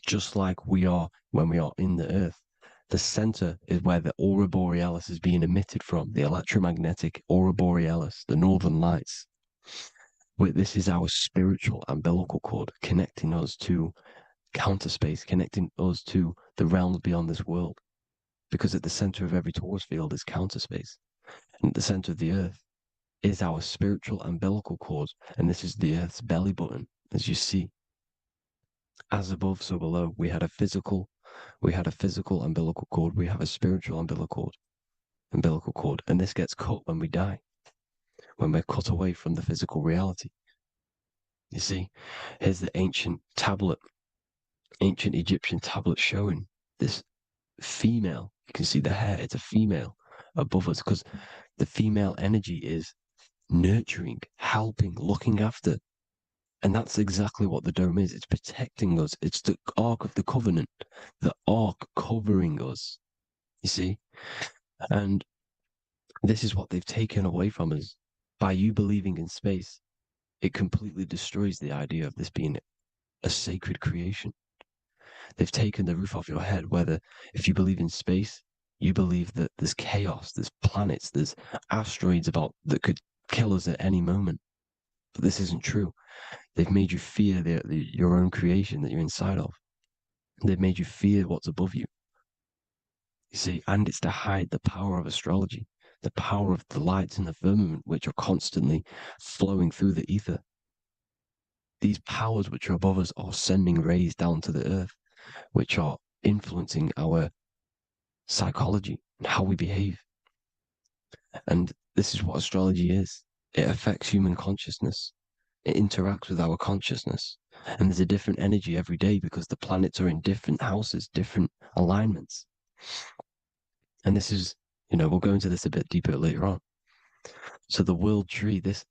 just like we are when we are in the earth. The center is where the aurora borealis is being emitted from, the electromagnetic aurora borealis, the northern lights. This is our spiritual umbilical cord, connecting us to counter space, connecting us to the realms beyond this world. Because at the center of every Taurus field is counter space. And at the center of the earth is our spiritual umbilical cord. And this is the earth's belly button, as you see. As above, so below. We had a physical umbilical cord. We have a spiritual umbilical cord. And this gets cut when we die. When we're cut away from the physical reality. You see, here's the ancient Egyptian tablet showing this female. You can see the hair, it's a female above us because the female energy is nurturing, helping, looking after. And that's exactly what the dome is. It's protecting us. It's the Ark of the Covenant, the Ark covering us. You see? And this is what they've taken away from us. By you believing in space, it completely destroys the idea of this being a sacred creation. They've taken the roof off your head, whether if you believe in space, you believe that there's chaos, there's planets, there's asteroids that could kill us at any moment. But this isn't true. They've made you fear your own creation that you're inside of. They've made you fear what's above you. You see, and it's to hide the power of astrology, the power of the lights in the firmament, which are constantly flowing through the ether. These powers which are above us are sending rays down to the earth, which are influencing our psychology and how we behave. And this is what astrology is. It affects human consciousness. It interacts with our consciousness. And there's a different energy every day because the planets are in different houses, different alignments. And this is, we'll go into this a bit deeper later on. So the world tree, this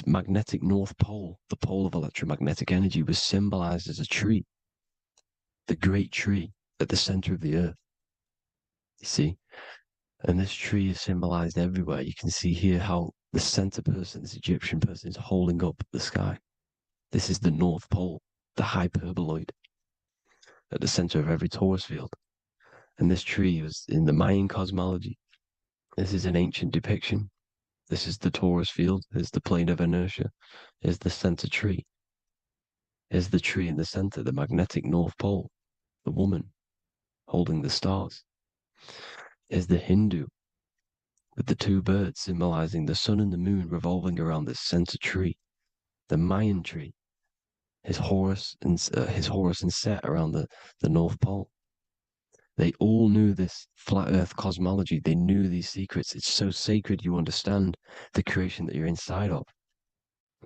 magnetic north pole, the pole of electromagnetic energy, was symbolized as a tree, the great tree at the center of the earth. You see? And this tree is symbolized everywhere. You can see here how the center person, this Egyptian person, is holding up the sky. This is the North Pole, the hyperboloid, at the center of every Taurus field. And this tree was in the Mayan cosmology. This is an ancient depiction. This is the Taurus field. There's the plane of inertia. Here's the center tree. Here's the tree in the center, the magnetic North Pole, the woman holding the stars. Here's the Hindu with the two birds symbolizing the sun and the moon revolving around this center tree. The Mayan tree, his Horus and Set around the North Pole. They all knew this flat earth cosmology. They knew these secrets. It's so sacred you understand the creation that you're inside of.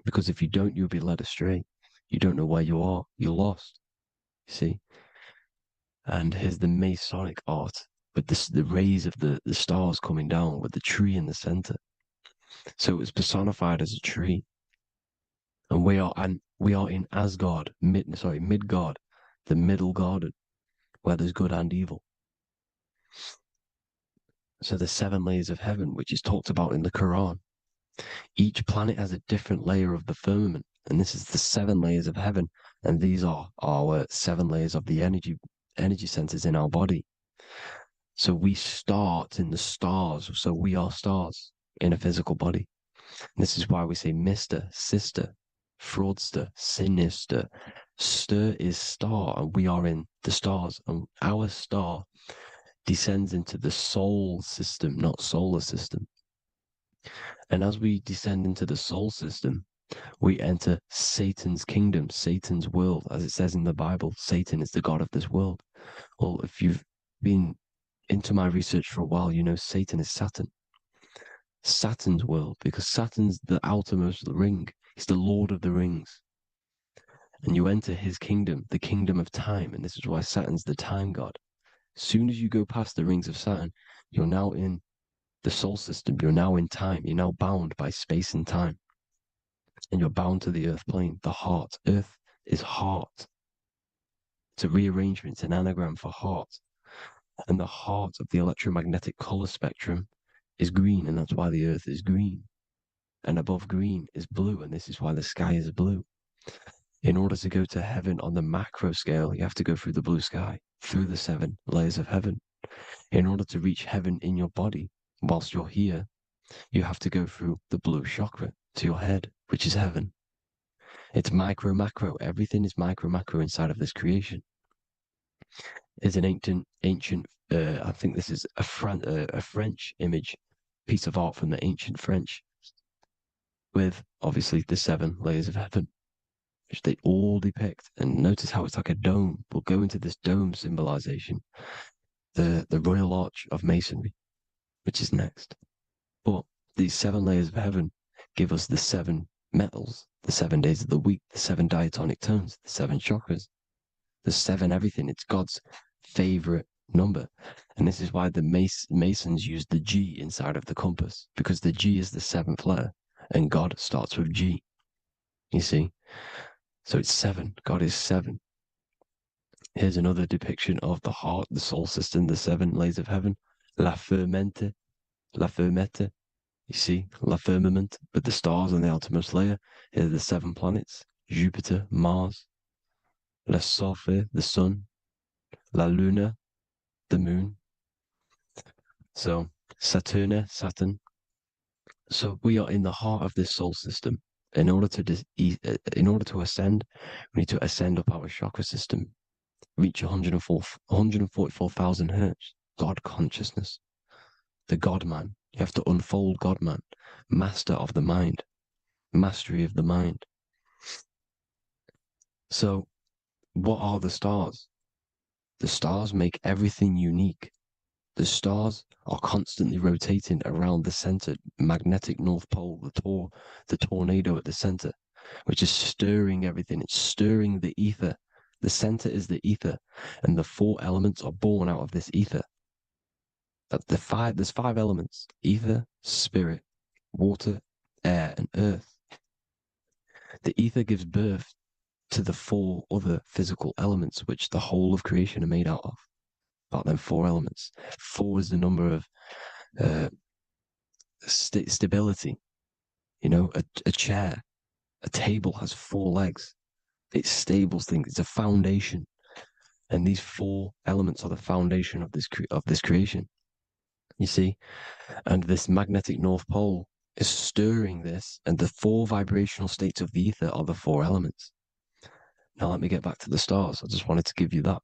Because if you don't, you'll be led astray. You don't know where you are. You're lost. You see? And here's the Masonic art with the rays of the stars coming down with the tree in the center. So it was personified as a tree. And we are in Asgard, Midgard, the middle garden, where there's good and evil. So the 7 layers of heaven, which is talked about in the Quran. Each planet has a different layer of the firmament, and this is the 7 layers of heaven, and these are our 7 layers of the energy centers in our body. So we start in the stars, so we are stars in a physical body. And this is why we say Mr., Sister, Fraudster, Sinister. Stir is star, and we are in the stars, and our star descends into the soul system, not solar system. And as we descend into the soul system, we enter Satan's kingdom, Satan's world. As it says in the Bible, Satan is the god of this world. Well, if you've been into my research for a while, you know Satan is Saturn. Saturn's world, because Saturn's the outermost ring. He's the Lord of the Rings. And you enter his kingdom, the kingdom of time. And this is why Saturn's the time god. As soon as you go past the rings of Saturn, you're now in the soul system. You're now in time. You're now bound by space and time. And you're bound to the earth plane, the heart. Earth is heart. It's a rearrangement, it's an anagram for heart. And the heart of the electromagnetic color spectrum is green, and that's why the earth is green. And above green is blue, and this is why the sky is blue. In order to go to heaven on the macro scale, you have to go through the blue sky, through the 7 layers of heaven. In order to reach heaven in your body, whilst you're here, you have to go through the blue chakra to your head, which is heaven. It's micro, macro. Everything is micro, macro inside of this creation. It's an ancient, I think this is a French image, piece of art from the ancient French, with obviously the 7 layers of heaven, which they all depict. And notice how it's like a dome. We'll go into this dome symbolization, the Royal Arch of Masonry, which is next. But these 7 layers of heaven give us the 7 metals, the 7 days of the week, the 7 diatonic tones, the 7 chakras, the 7 everything. It's God's favorite number. And this is why the Masons use the G inside of the compass, because the G is the 7th letter, and God starts with G. You see? So it's 7. God is 7. Here's another depiction of the heart, the soul system, the 7 layers of heaven. La Fermenta. You see, La Firmament, with the stars on the outermost layer. Here are the 7 planets: Jupiter, Mars, La Sophie, the sun, La Luna, the moon. So Saturn. So we are in the heart of this soul system, In order to ascend, we need to ascend up our chakra system, reach 144,000 hertz, God consciousness, the God man. You have to unfold God man, master of the mind, mastery of the mind. So, what are the stars? The stars make everything unique. The stars are constantly rotating around the center, magnetic North Pole, the tornado at the center, which is stirring everything. It's stirring the ether. The center is the ether, and the four elements are born out of this ether. There's five elements: ether, spirit, water, air, and earth. The ether gives birth to the four other physical elements, which the whole of creation are made out of. About them four elements. Four is the number of stability. You know, a chair, a table has four legs. It's stable things. It's a foundation, and these four elements are the foundation of this creation. You see, and this magnetic North Pole is stirring this, and the four vibrational states of the ether are the four elements. Now let me get back to the stars. I just wanted to give you that.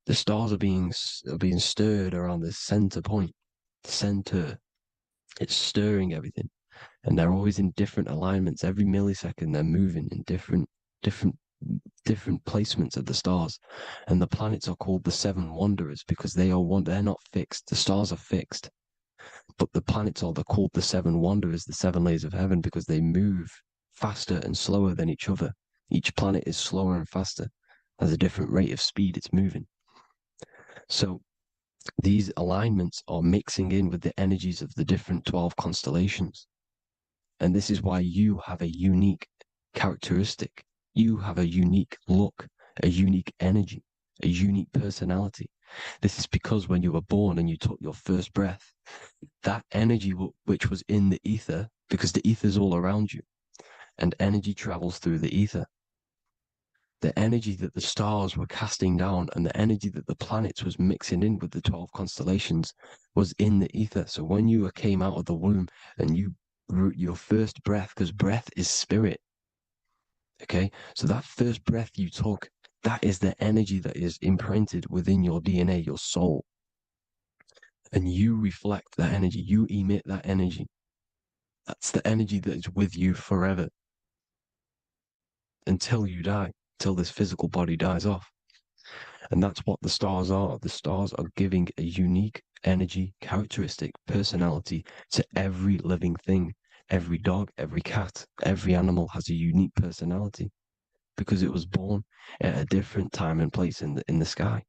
The stars are being stirred around this center point, center. It's stirring everything, and they're always in different alignments. Every millisecond, they're moving in different placements of the stars. And the planets are called the seven wanderers because they're not fixed. The stars are fixed, but the planets they're called the seven wanderers, the seven layers of heaven, because they move faster and slower than each other. Each planet is slower and faster, has a different rate of speed it's moving. So these alignments are mixing in with the energies of the different 12 constellations. And this is why you have a unique characteristic. You have a unique look, a unique energy, a unique personality. This is because when you were born and you took your first breath, that energy which was in the ether, because the ether is all around you, and energy travels through the ether. The energy that the stars were casting down and the energy that the planets was mixing in with the 12 constellations was in the ether. So when you came out of the womb and your first breath, because breath is spirit, okay? So that first breath you took, that is the energy that is imprinted within your DNA, your soul. And you reflect that energy, you emit that energy. That's the energy that is with you forever until you die. Till this physical body dies off. And that's what the stars are. The stars are giving a unique energy, characteristic, personality to every living thing. Every dog, every cat, every animal has a unique personality because it was born at a different time and place in the sky.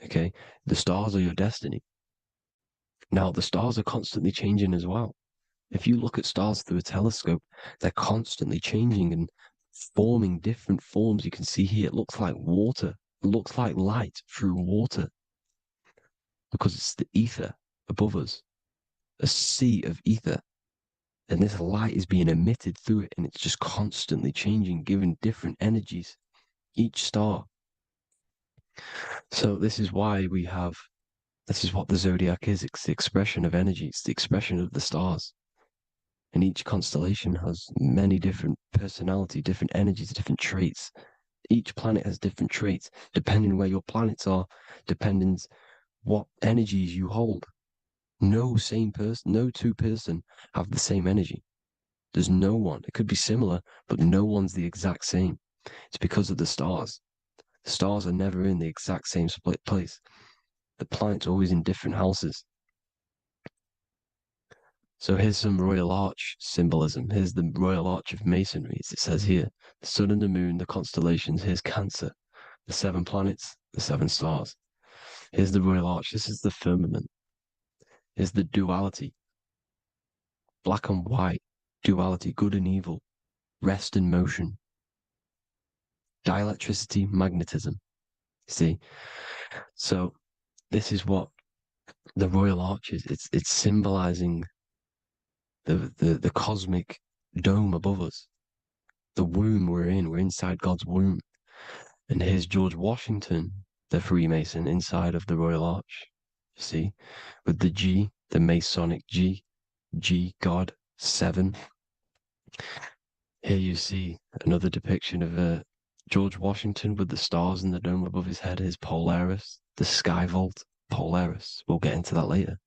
Okay? The stars are your destiny. Now, the stars are constantly changing as well. If you look at stars through a telescope, they're constantly changing and forming different forms. You can see here, it looks like water. It looks like light through water because it's the ether above us, a sea of ether. And this light is being emitted through it, and it's just constantly changing, giving different energies, each star. So this is why this is what the zodiac is. It's the expression of energy. It's the expression of the stars. And each constellation has many different personality, different energies, different traits. Each planet has different traits, depending where your planets are, depends what energies you hold. No two person have the same energy. There's no one. It could be similar, but no one's the exact same. It's because of the stars. The stars are never in the exact same split place. The planets are always in different houses. So here's some Royal Arch symbolism. Here's the Royal Arch of Masonry, as it says here. The sun and the moon, the constellations. Here's Cancer, the 7 planets, the 7 stars. Here's the Royal Arch. This is the firmament. Here's the duality. Black and white, duality, good and evil, rest and motion. Dielectricity, magnetism. See? So this is what the Royal Arch is. It's symbolizing the cosmic dome above us. The womb we're in. We're inside God's womb. And here's George Washington, the Freemason, inside of the Royal Arch. See? With the G, the Masonic G, God, 7. Here you see another depiction of George Washington with the stars in the dome above his head, his Polaris, the sky vault, Polaris. We'll get into that later.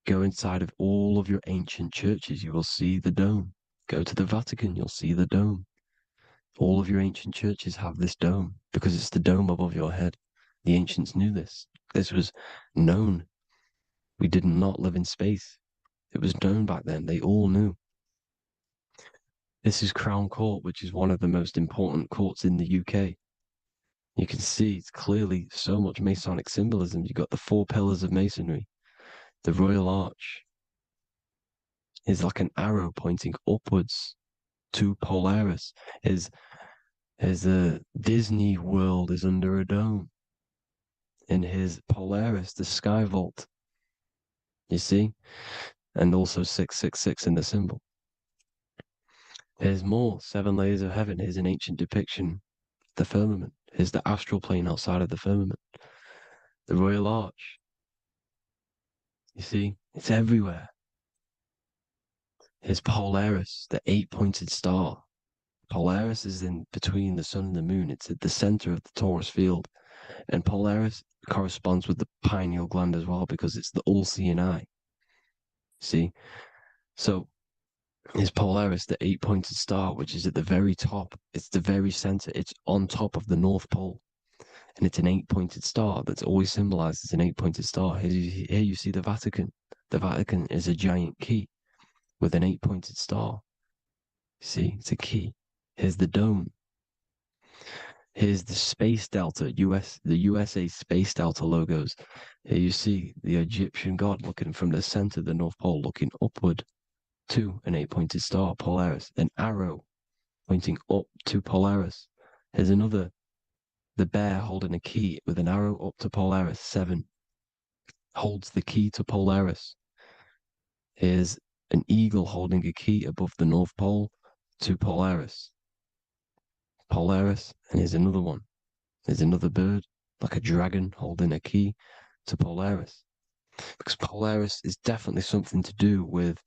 Go inside of all of your ancient churches, you will see the dome. Go to the Vatican, you'll see the dome. All of your ancient churches have this dome because it's the dome above your head. The ancients knew this. This was known. We did not live in space. It was known back then. They all knew. This is Crown Court, which is one of the most important courts in the UK. You can see it's clearly so much Masonic symbolism. You've got the 4 pillars of Masonry. The Royal Arch is like an arrow pointing upwards to Polaris. His Disney World is under a dome. In his Polaris, the sky vault. You see? And also 666 in the symbol. There's more. 7 layers of heaven. Here's an ancient depiction. The firmament. Here's the astral plane outside of the firmament. The Royal Arch. You see? It's everywhere. Here's Polaris, the 8-pointed star. Polaris is in between the sun and the moon. It's at the center of the Taurus field. And Polaris corresponds with the pineal gland as well because it's the all-seeing eye. See? So is Polaris, the 8-pointed star, which is at the very top. It's the very center. It's on top of the North Pole. And it's an 8-pointed star that's always symbolized as an 8-pointed star. Here you see the Vatican. The Vatican is a giant key with an 8-pointed star. See, it's a key. Here's the dome. Here's the Space Delta, the USA Space Delta logos. Here you see the Egyptian god looking from the center of the North Pole, looking upward to an 8-pointed star, Polaris. An arrow pointing up to Polaris. Here's another, the bear holding a key with an arrow up to Polaris. 7 holds the key to Polaris. Here's an eagle holding a key above the North Pole to Polaris. Polaris, and here's another one. There's another bird, like a dragon, holding a key to Polaris. Because Polaris is definitely something to do with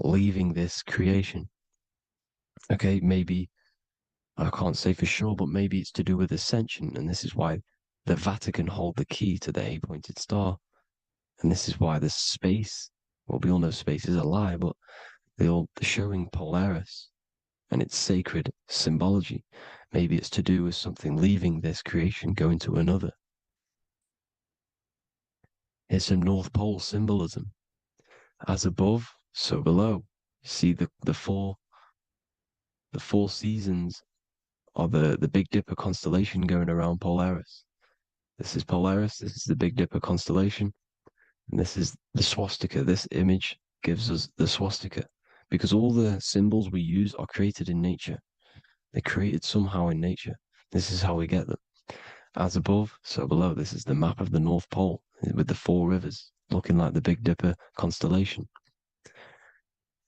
leaving this creation. Okay, maybe, I can't say for sure, but maybe it's to do with ascension, and this is why the Vatican hold the key to the 8-pointed star. And this is why the space, well, we all know space is a lie, but they're showing Polaris and its sacred symbology. Maybe it's to do with something leaving this creation, going to another. Here's some North Pole symbolism. As above, so below. See the four seasons of the Big Dipper constellation going around Polaris. This is Polaris, this is the Big Dipper constellation, and this is the swastika. This image gives us the swastika, because all the symbols we use are created in nature. They're created somehow in nature. This is how we get them. As above, so below. This is the map of the North Pole with the 4 rivers looking like the Big Dipper constellation.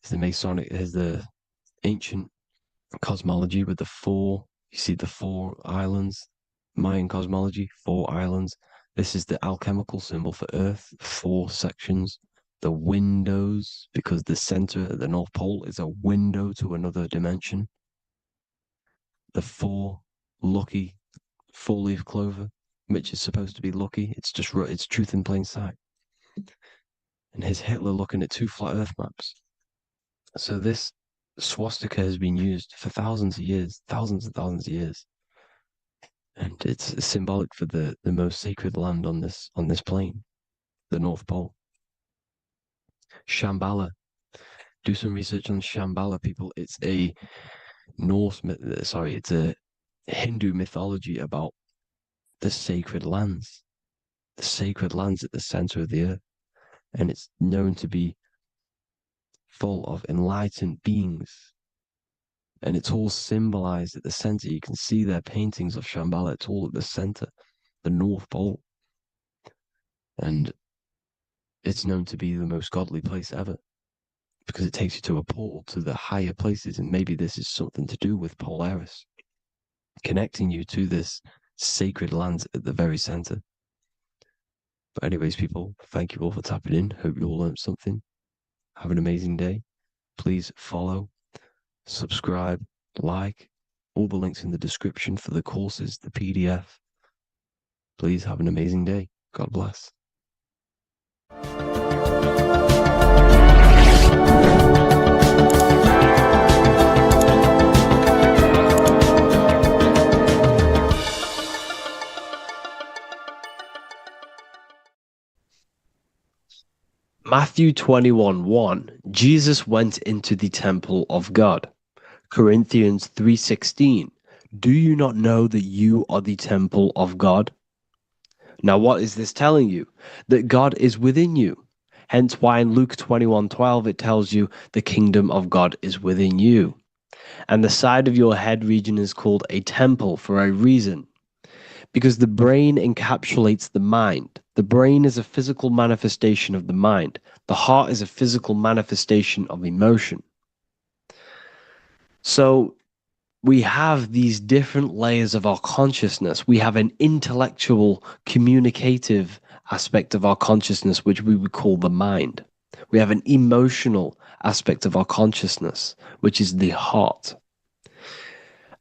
It's the Masonic, there's the ancient cosmology with the 4, you see the 4 islands, Mayan cosmology, 4 islands. This is the alchemical symbol for Earth, 4 sections. The windows, because the center of the North Pole is a window to another dimension. The 4 lucky 4-leaf clover, which is supposed to be lucky. It's truth in plain sight. And here's Hitler looking at 2 flat Earth maps. So this swastika has been used for thousands of years, thousands and thousands of years. And it's symbolic for the most sacred land on this plane, the North Pole. Shambhala. Do some research on Shambhala, people. It's a it's a Hindu mythology about the sacred lands at the center of the earth. And it's known to be full of enlightened beings. And it's all symbolized at the center. You can see their paintings of Shambhala. It's all at the center, the North Pole. And it's known to be the most godly place ever, because it takes you to a portal to the higher places. And maybe this is something to do with Polaris, connecting you to this sacred land at the very center. But anyways, people, thank you all for tapping in. Hope you all learned something. Have an amazing day. Please follow, subscribe, like, all the links in the description for the courses, the PDF. Please have an amazing day. God bless. Matthew 21:1, Jesus went into the temple of God. Corinthians 3:16, do you not know that you are the temple of God? Now what is this telling you? That God is within you. Hence why in Luke 21:12 it tells you the kingdom of God is within you. And the side of your head region is called a temple for a reason. Because the brain encapsulates the mind. The brain is a physical manifestation of the mind. The heart is a physical manifestation of emotion. So we have these different layers of our consciousness. We have an intellectual, communicative aspect of our consciousness, which we would call the mind. We have an emotional aspect of our consciousness, which is the heart.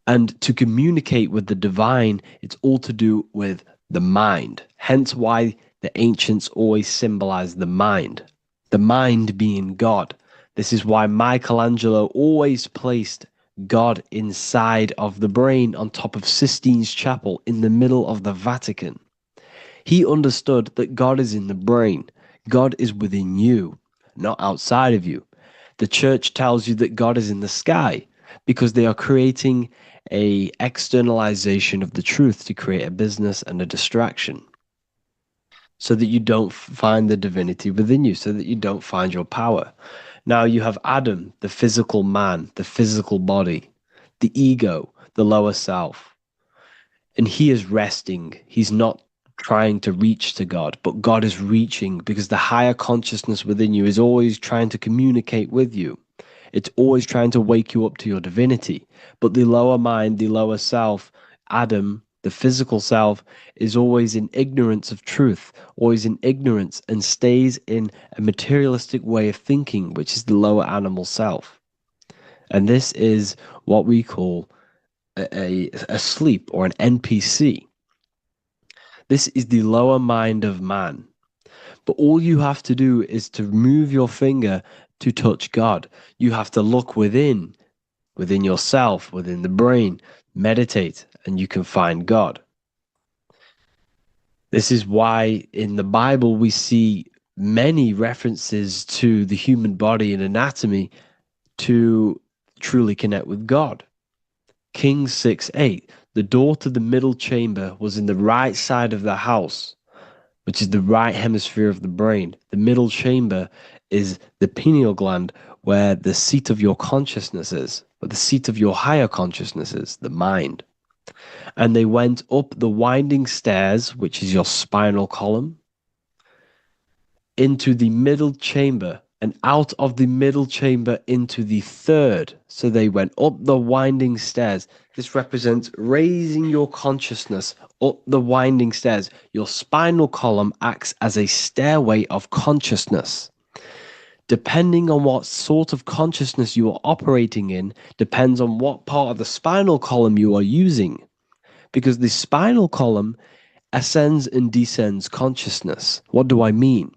And to communicate with the divine, it's all to do with the mind. Hence why the ancients always symbolize the mind being God. This is why Michelangelo always placed God inside of the brain on top of Sistine Chapel in the middle of the Vatican. He understood that God is in the brain. God is within you, not outside of you. The church tells you that God is in the sky because they are creating a externalization of the truth to create a business and a distraction so that you don't find the divinity within you, so that you don't find your power. Now you have Adam, the physical man, the physical body, the ego, the lower self, and he is resting. He's not trying to reach to God, but God is reaching because the higher consciousness within you is always trying to communicate with you. It's always trying to wake you up to your divinity. But the lower mind, the lower self, Adam, the physical self, is always in ignorance of truth, always in ignorance, and stays in a materialistic way of thinking, which is the lower animal self. And this is what we call a sleep or an NPC. This is the lower mind of man. But all you have to do is to move your finger to touch God. You have to look within yourself, within the brain, meditate, and you can find God. This is why in the Bible we see many references to the human body and anatomy to truly connect with God. Kings 6:8, the door to the middle chamber was in the right side of the house, which is the right hemisphere of the brain. The middle chamber is the pineal gland, where the seat of your consciousness is, where the seat of your higher consciousness is, the mind. And they went up the winding stairs, which is your spinal column, into the middle chamber, and out of the middle chamber into the third. So they went up the winding stairs. This represents raising your consciousness up the winding stairs. Your spinal column acts as a stairway of consciousness. Depending on what sort of consciousness you are operating in, depends on what part of the spinal column you are using. Because the spinal column ascends and descends consciousness. What do I mean?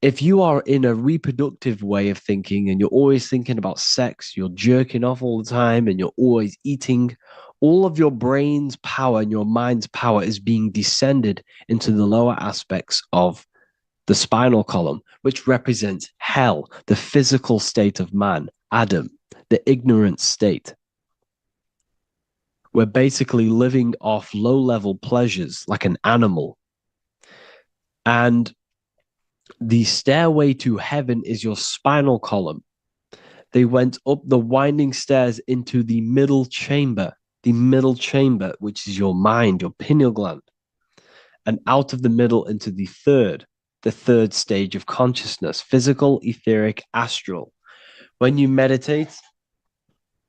If you are in a reproductive way of thinking and you're always thinking about sex, you're jerking off all the time and you're always eating, all of your brain's power and your mind's power is being descended into the lower aspects of the spinal column, which represents hell, the physical state of man, Adam, the ignorant state. We're basically living off low-level pleasures like an animal. And the stairway to heaven is your spinal column. They went up the winding stairs into the middle chamber, which is your mind, your pineal gland, and out of the middle into the third stage of consciousness, physical, etheric, astral. When you meditate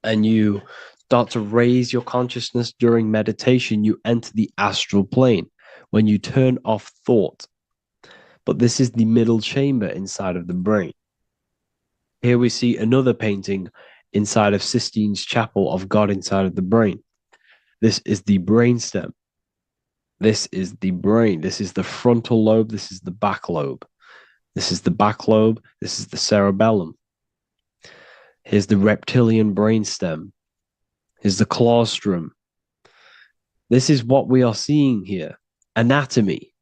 and you start to raise your consciousness during meditation, you enter the astral plane when you turn off thought. But this is the middle chamber inside of the brain. Here we see another painting, inside of Sistine's chapel of God inside of the brain. This is the brainstem. This is the brain. This is the frontal lobe. This is the back lobe. This is the back lobe. This is the cerebellum. Here's the reptilian brainstem. Here's the claustrum. This is what we are seeing here. Anatomy.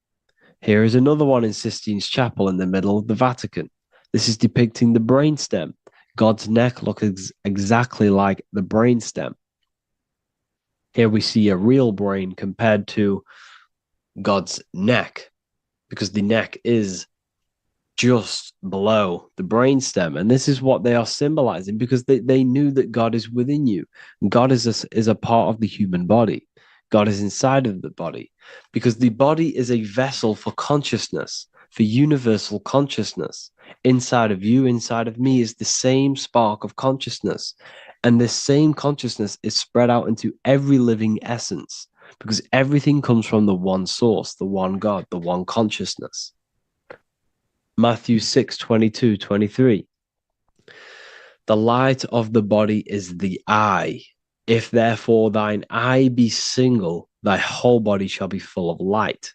Here is another one in Sistine's chapel in the middle of the Vatican. This is depicting the brainstem. God's neck looks exactly like the brainstem. Here we see a real brain compared to God's neck, because the neck is just below the brainstem. And this is what they are symbolizing, because they knew that God is within you. God is a part of the human body. God is inside of the body, because the body is a vessel for consciousness, for universal consciousness. Inside of you, inside of me, is the same spark of consciousness. And this same consciousness is spread out into every living essence, because everything comes from the one source, the one God, the one consciousness. Matthew 6:22-23. The light of the body is the eye. If therefore thine eye be single, thy whole body shall be full of light.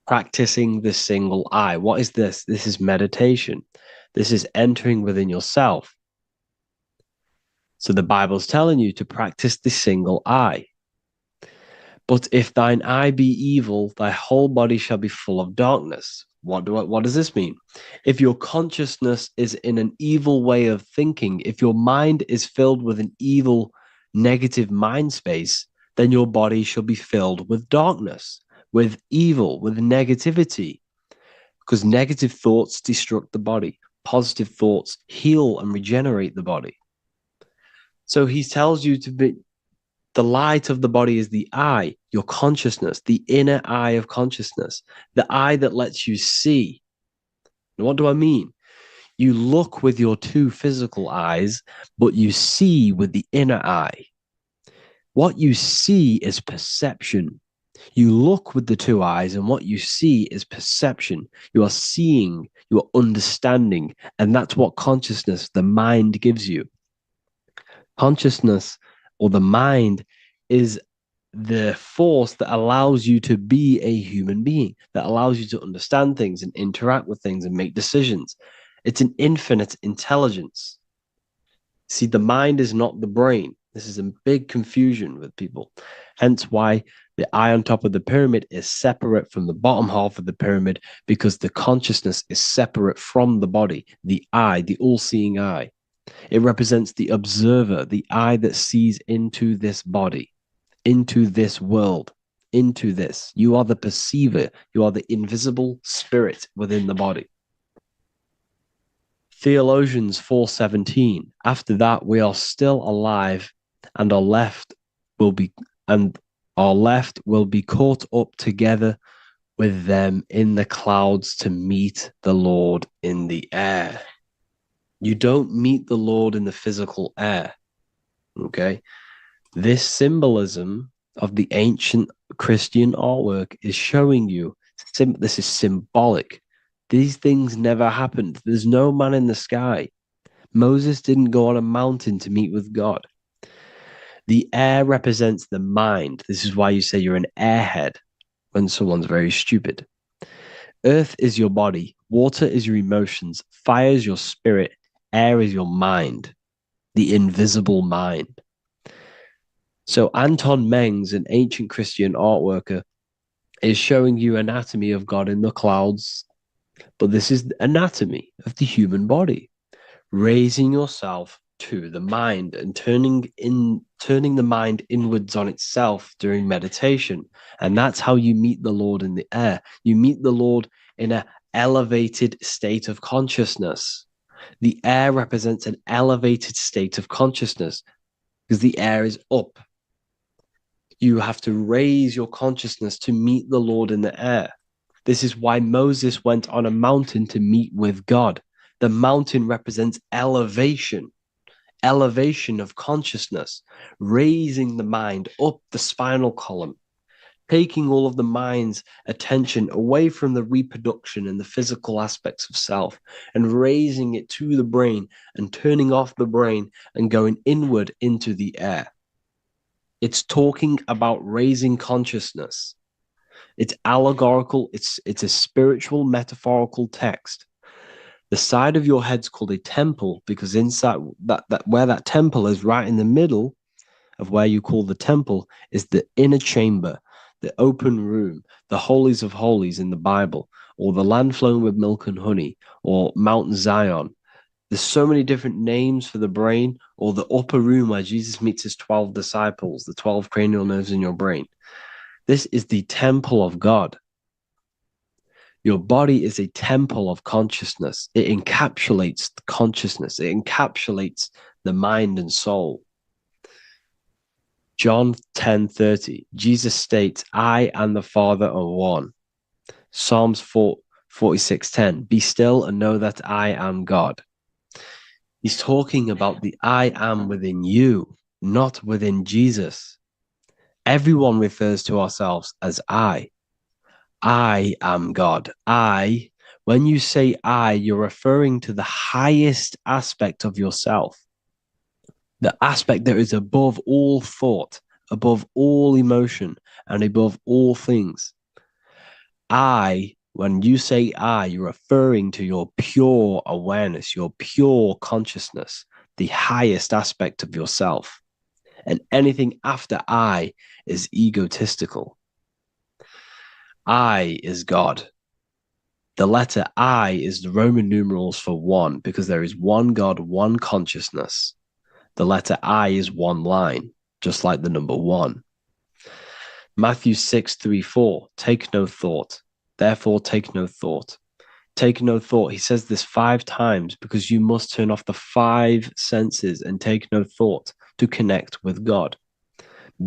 Practicing the single eye. What is this? This is meditation. This is entering within yourself. So the Bible's telling you to practice the single eye. But if thine eye be evil, thy whole body shall be full of darkness. What does this mean? If your consciousness is in an evil way of thinking, if your mind is filled with an evil, negative mind space, then your body shall be filled with darkness, with evil, with negativity. Because negative thoughts destruct the body. Positive thoughts heal and regenerate the body. So he tells you to be, the light of the body is the eye, your consciousness, the inner eye of consciousness, the eye that lets you see. And what do I mean? You look with your two physical eyes, but you see with the inner eye. What you see is perception. You look with the two eyes, and what you see is perception. You are seeing, you are understanding, and that's what consciousness, the mind, gives you. Consciousness, or the mind, is the force that allows you to be a human being, that allows you to understand things and interact with things and make decisions. It's an infinite intelligence. See, the mind is not the brain. This is a big confusion with people. Hence why the eye on top of the pyramid is separate from the bottom half of the pyramid, because the consciousness is separate from the body, the eye, the all-seeing eye. It represents the observer, the eye that sees into this body, into this world, into this. You are the perceiver. You are the invisible spirit within the body. Theologians 4:17. After that, we are still alive, and our left will be caught up together with them in the clouds to meet the Lord in the air. You don't meet the Lord in the physical air. Okay? This symbolism of the ancient Christian artwork is showing you this is symbolic. These things never happened. There's no man in the sky. Moses didn't go on a mountain to meet with God. The air represents the mind. This is why you say you're an airhead when someone's very stupid. Earth is your body. Water is your emotions. Fire is your spirit. Air is your mind, the invisible mind. So Anton Mengs, an ancient Christian art worker, is showing you anatomy of God in the clouds. But this is the anatomy of the human body, raising yourself to the mind and turning the mind inwards on itself during meditation. And that's how you meet the Lord in the air. You meet the Lord in an elevated state of consciousness. The air represents an elevated state of consciousness because the air is up. You have to raise your consciousness to meet the Lord in the air. This is why Moses went on a mountain to meet with God. The mountain represents elevation of consciousness, raising the mind up the spinal column taking all of the mind's attention away from the reproduction and the physical aspects of self and raising it to the brain and turning off the brain and going inward into the air. It's talking about raising consciousness. It's allegorical. It's a spiritual, metaphorical text. The side of your head's called a temple because inside that where that temple is, right in the middle of where you call the temple, is the inner chamber, the open room, the holies of holies in the Bible, or the land flowing with milk and honey, or Mount Zion. There's so many different names for the brain, or the upper room where Jesus meets his 12 disciples, the 12 cranial nerves in your brain. This is the temple of God. Your body is a temple of consciousness. It encapsulates the consciousness. It encapsulates the mind and soul. John 10:30, Jesus states, I and the Father are one. Psalms 46:10, be still and know that I am God. He's talking about the I am within you, not within Jesus. Everyone refers to ourselves as I. I am God. When you say I, you're referring to the highest aspect of yourself, the aspect that is above all thought, above all emotion, and above all things. When you say I, you're referring to your pure awareness, your pure consciousness, the highest aspect of yourself. And anything after I is egotistical. I is God. The letter I is the Roman numerals for one, because there is one God, one consciousness. The letter I is one line, just like the number one. Matthew 6:3-4, take no thought. Therefore, take no thought. Take no thought. He says this 5 times because you must turn off the 5 senses and take no thought to connect with God.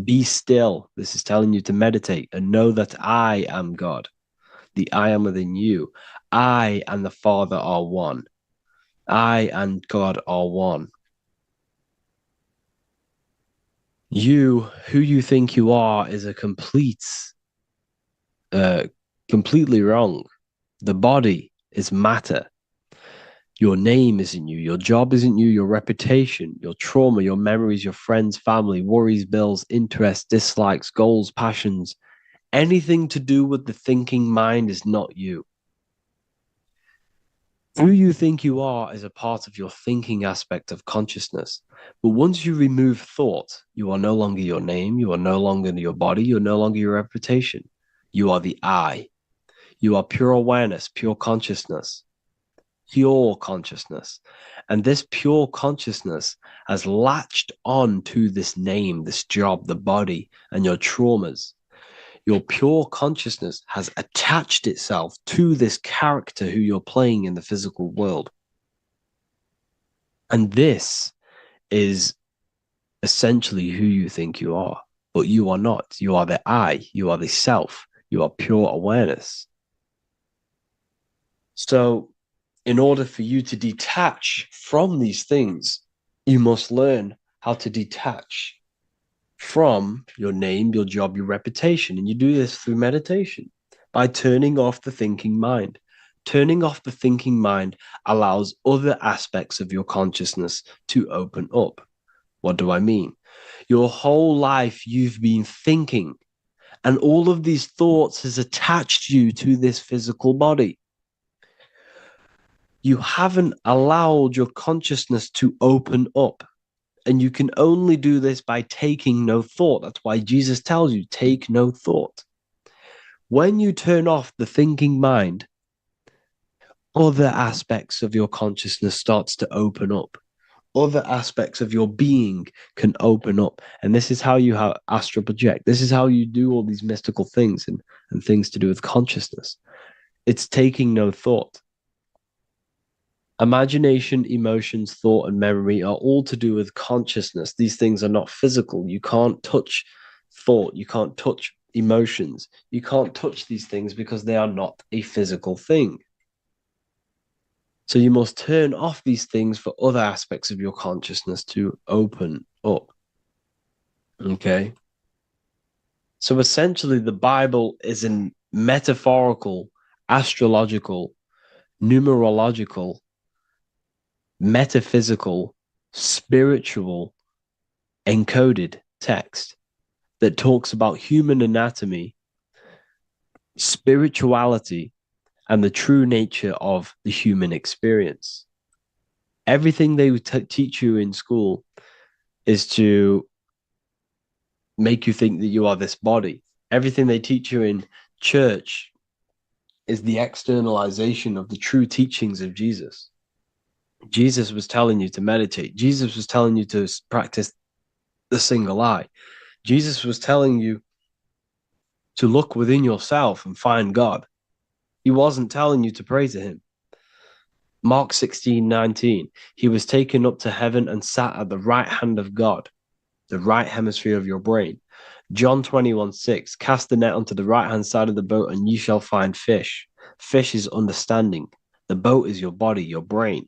Be still. This is telling you to meditate and know that I am God. The I am within you. I and the Father are one. I and God are one. You, who you think you are, is a completely wrong. The body is matter. Your name isn't you. Your job isn't you. Your reputation, your trauma, your memories, your friends, family, worries, bills, interests, dislikes, goals, passions. Anything to do with the thinking mind is not you. Who you think you are is a part of your thinking aspect of consciousness. But once you remove thought, you are no longer your name. You are no longer your body. You're no longer your reputation. You are the I. You are pure awareness, pure consciousness. Pure consciousness. And this pure consciousness has latched on to this name, this job, the body, and your traumas. Your pure consciousness has attached itself to this character who you're playing in the physical world. And this is essentially who you think you are, but you are not. You are the I, you are the self, you are pure awareness. So in order for you to detach from these things, you must learn how to detach from your name, your job, your reputation. And you do this through meditation by turning off the thinking mind. Turning off the thinking mind allows other aspects of your consciousness to open up. What do I mean? Your whole life you've been thinking, and all of these thoughts has attached you to this physical body. You haven't allowed your consciousness to open up. And you can only do this by taking no thought. That's why Jesus tells you, take no thought. When you turn off the thinking mind, other aspects of your consciousness starts to open up. Other aspects of your being can open up. And this is how you astral project. This is how you do all these mystical things and things to do with consciousness. It's taking no thought. Imagination, emotions, thought, and memory are all to do with consciousness. These things are not physical. You can't touch thought. You can't touch emotions. You can't touch these things because they are not a physical thing. So you must turn off these things for other aspects of your consciousness to open up. Okay? So essentially, the Bible is a metaphorical, astrological, numerological, metaphysical, spiritual, encoded text that talks about human anatomy, spirituality, and the true nature of the human experience. Everything they would teach you in school is to make you think that you are this body. Everything they teach you in church is the externalization of the true teachings of Jesus. Jesus was telling you to meditate. Jesus was telling you to practice the single eye. Jesus was telling you to look within yourself and find God. He wasn't telling you to pray to him. Mark 16:19, he was taken up to heaven and sat at the right hand of God, the right hemisphere of your brain. John 21:6, cast the net onto the right hand side of the boat and ye shall find fish. Fish is understanding. The boat is your body, your brain.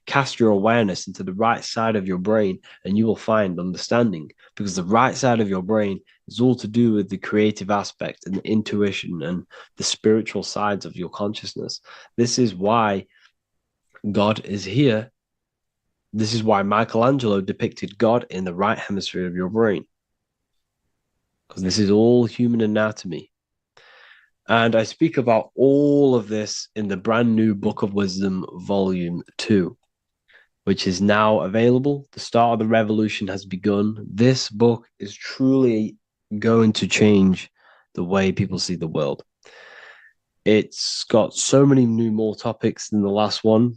Cast your awareness into the right side of your brain and you will find understanding, because the right side of your brain is all to do with the creative aspect and the intuition and the spiritual sides of your consciousness. This is why God is here. This is why Michelangelo depicted God in the right hemisphere of your brain, because this is all human anatomy. And I speak about all of this in the brand new Book of Wisdom, Volume 2, which is now available. The start of the revolution has begun. This book is truly going to change the way people see the world. It's got so many more topics than the last one.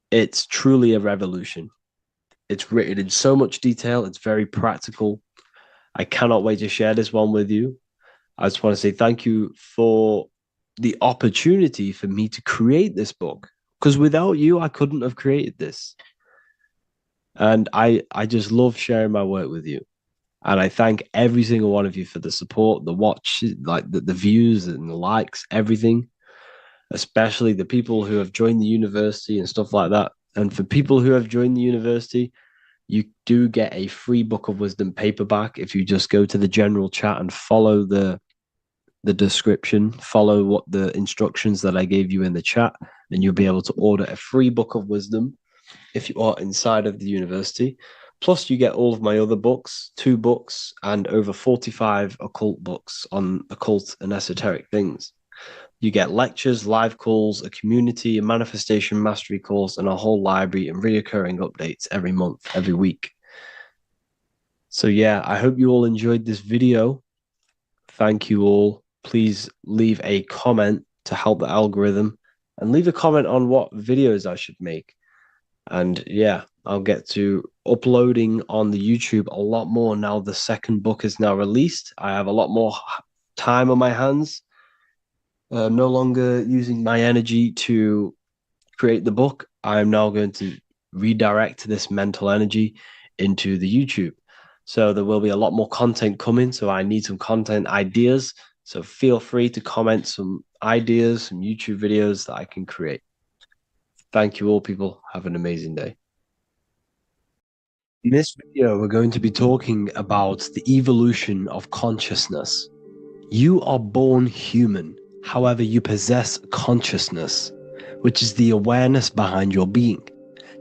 It's truly a revolution. It's written in so much detail. It's very practical. I cannot wait to share this one with you. I just want to say thank you for the opportunity for me to create this book, because without you, I couldn't have created this. And I just love sharing my work with you. And I thank every single one of you for the support, the watch, like the views and the likes, everything, especially the people who have joined the university and stuff like that. And for people who have joined the university, you do get a free Book of Wisdom paperback if you just go to the general chat and follow the description, follow what the instructions that I gave you in the chat, and you'll be able to order a free Book of Wisdom if you are inside of the university. Plus, you get all of my other books, 2 books, and over 45 occult books on occult and esoteric things. You get lectures, live calls, a community, a manifestation mastery course, and a whole library and reoccurring updates every month, every week. So yeah, I hope you all enjoyed this video. Thank you all. Please leave a comment to help the algorithm, and leave a comment on what videos I should make. And yeah, I'll get to uploading on the YouTube a lot more now. The second book is now released. I have a lot more time on my hands. No longer using my energy to create the book. I'm now going to redirect this mental energy into the YouTube. So there will be a lot more content coming. So I need some content ideas. So feel free to comment some ideas, some YouTube videos that I can create. Thank you all, people. Have an amazing day. In this video, we're going to be talking about the evolution of consciousness. You are born human. However, you possess consciousness, which is the awareness behind your being,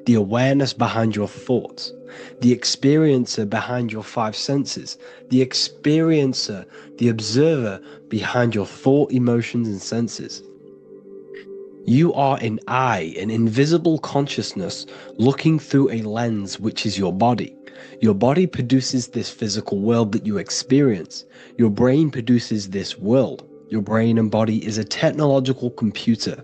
the awareness behind your thoughts, the experiencer behind your 5 senses, the experiencer, the observer behind your thought, emotions, and senses. You are an eye, an invisible consciousness looking through a lens, which is your body. Your body produces this physical world that you experience. Your brain produces this world. Your brain and body is a technological computer.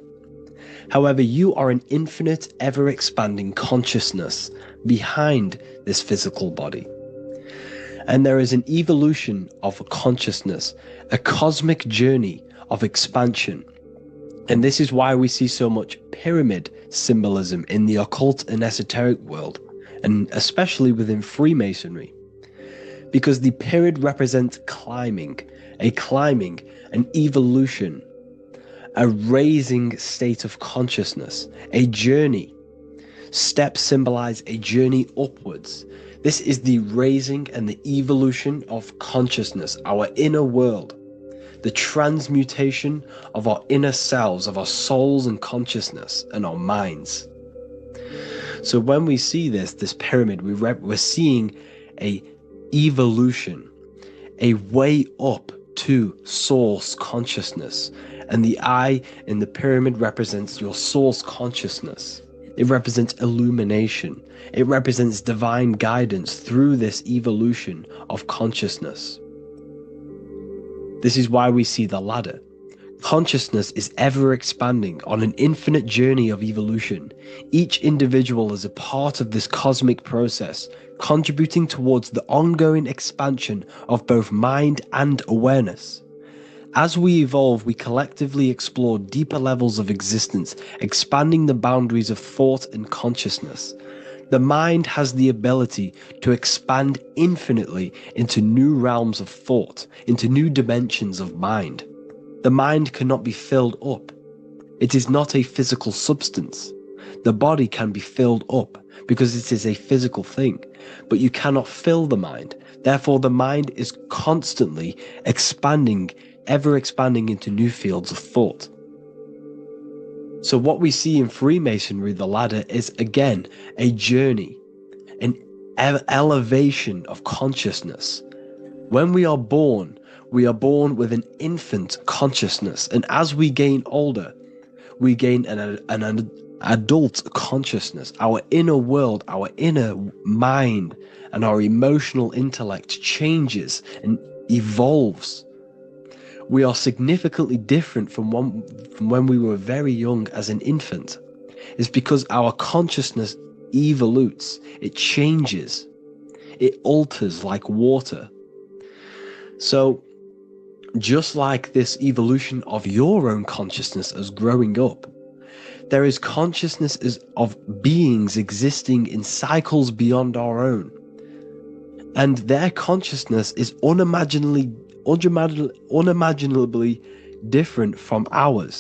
However, you are an infinite, ever-expanding consciousness behind this physical body. And there is an evolution of consciousness, a cosmic journey of expansion. And this is why we see so much pyramid symbolism in the occult and esoteric world, and especially within Freemasonry. Because the pyramid represents climbing, an evolution, a raising state of consciousness, a journey. Steps symbolize a journey upwards. This is the raising and the evolution of consciousness, our inner world, the transmutation of our inner selves, of our souls and consciousness and our minds. So when we see this pyramid, we're seeing a evolution, a way up to source consciousness. And the eye in the pyramid represents your source consciousness. It represents illumination. It represents divine guidance through this evolution of consciousness. This is why we see the ladder. Consciousness is ever expanding on an infinite journey of evolution. Each individual is a part of this cosmic process, contributing towards the ongoing expansion of both mind and awareness. As we evolve, we collectively explore deeper levels of existence, expanding the boundaries of thought and consciousness. The mind has the ability to expand infinitely into new realms of thought, into new dimensions of mind. The mind cannot be filled up. It is not a physical substance. The body can be filled up because it is a physical thing, but you cannot fill the mind. Therefore, the mind is constantly expanding, ever expanding into new fields of thought. So what we see in Freemasonry, the ladder, is again a journey, an elevation of consciousness. When we are born with an infant consciousness, and as we gain older, we gain an adult consciousness. Our inner world, our inner mind, and our emotional intellect changes and evolves. We are significantly different from when we were very young as an infant. It's because our consciousness evolutes, it changes, it alters like water. So, just like this evolution of your own consciousness as growing up, there is consciousness of beings existing in cycles beyond our own. And their consciousness is unimaginably different from ours.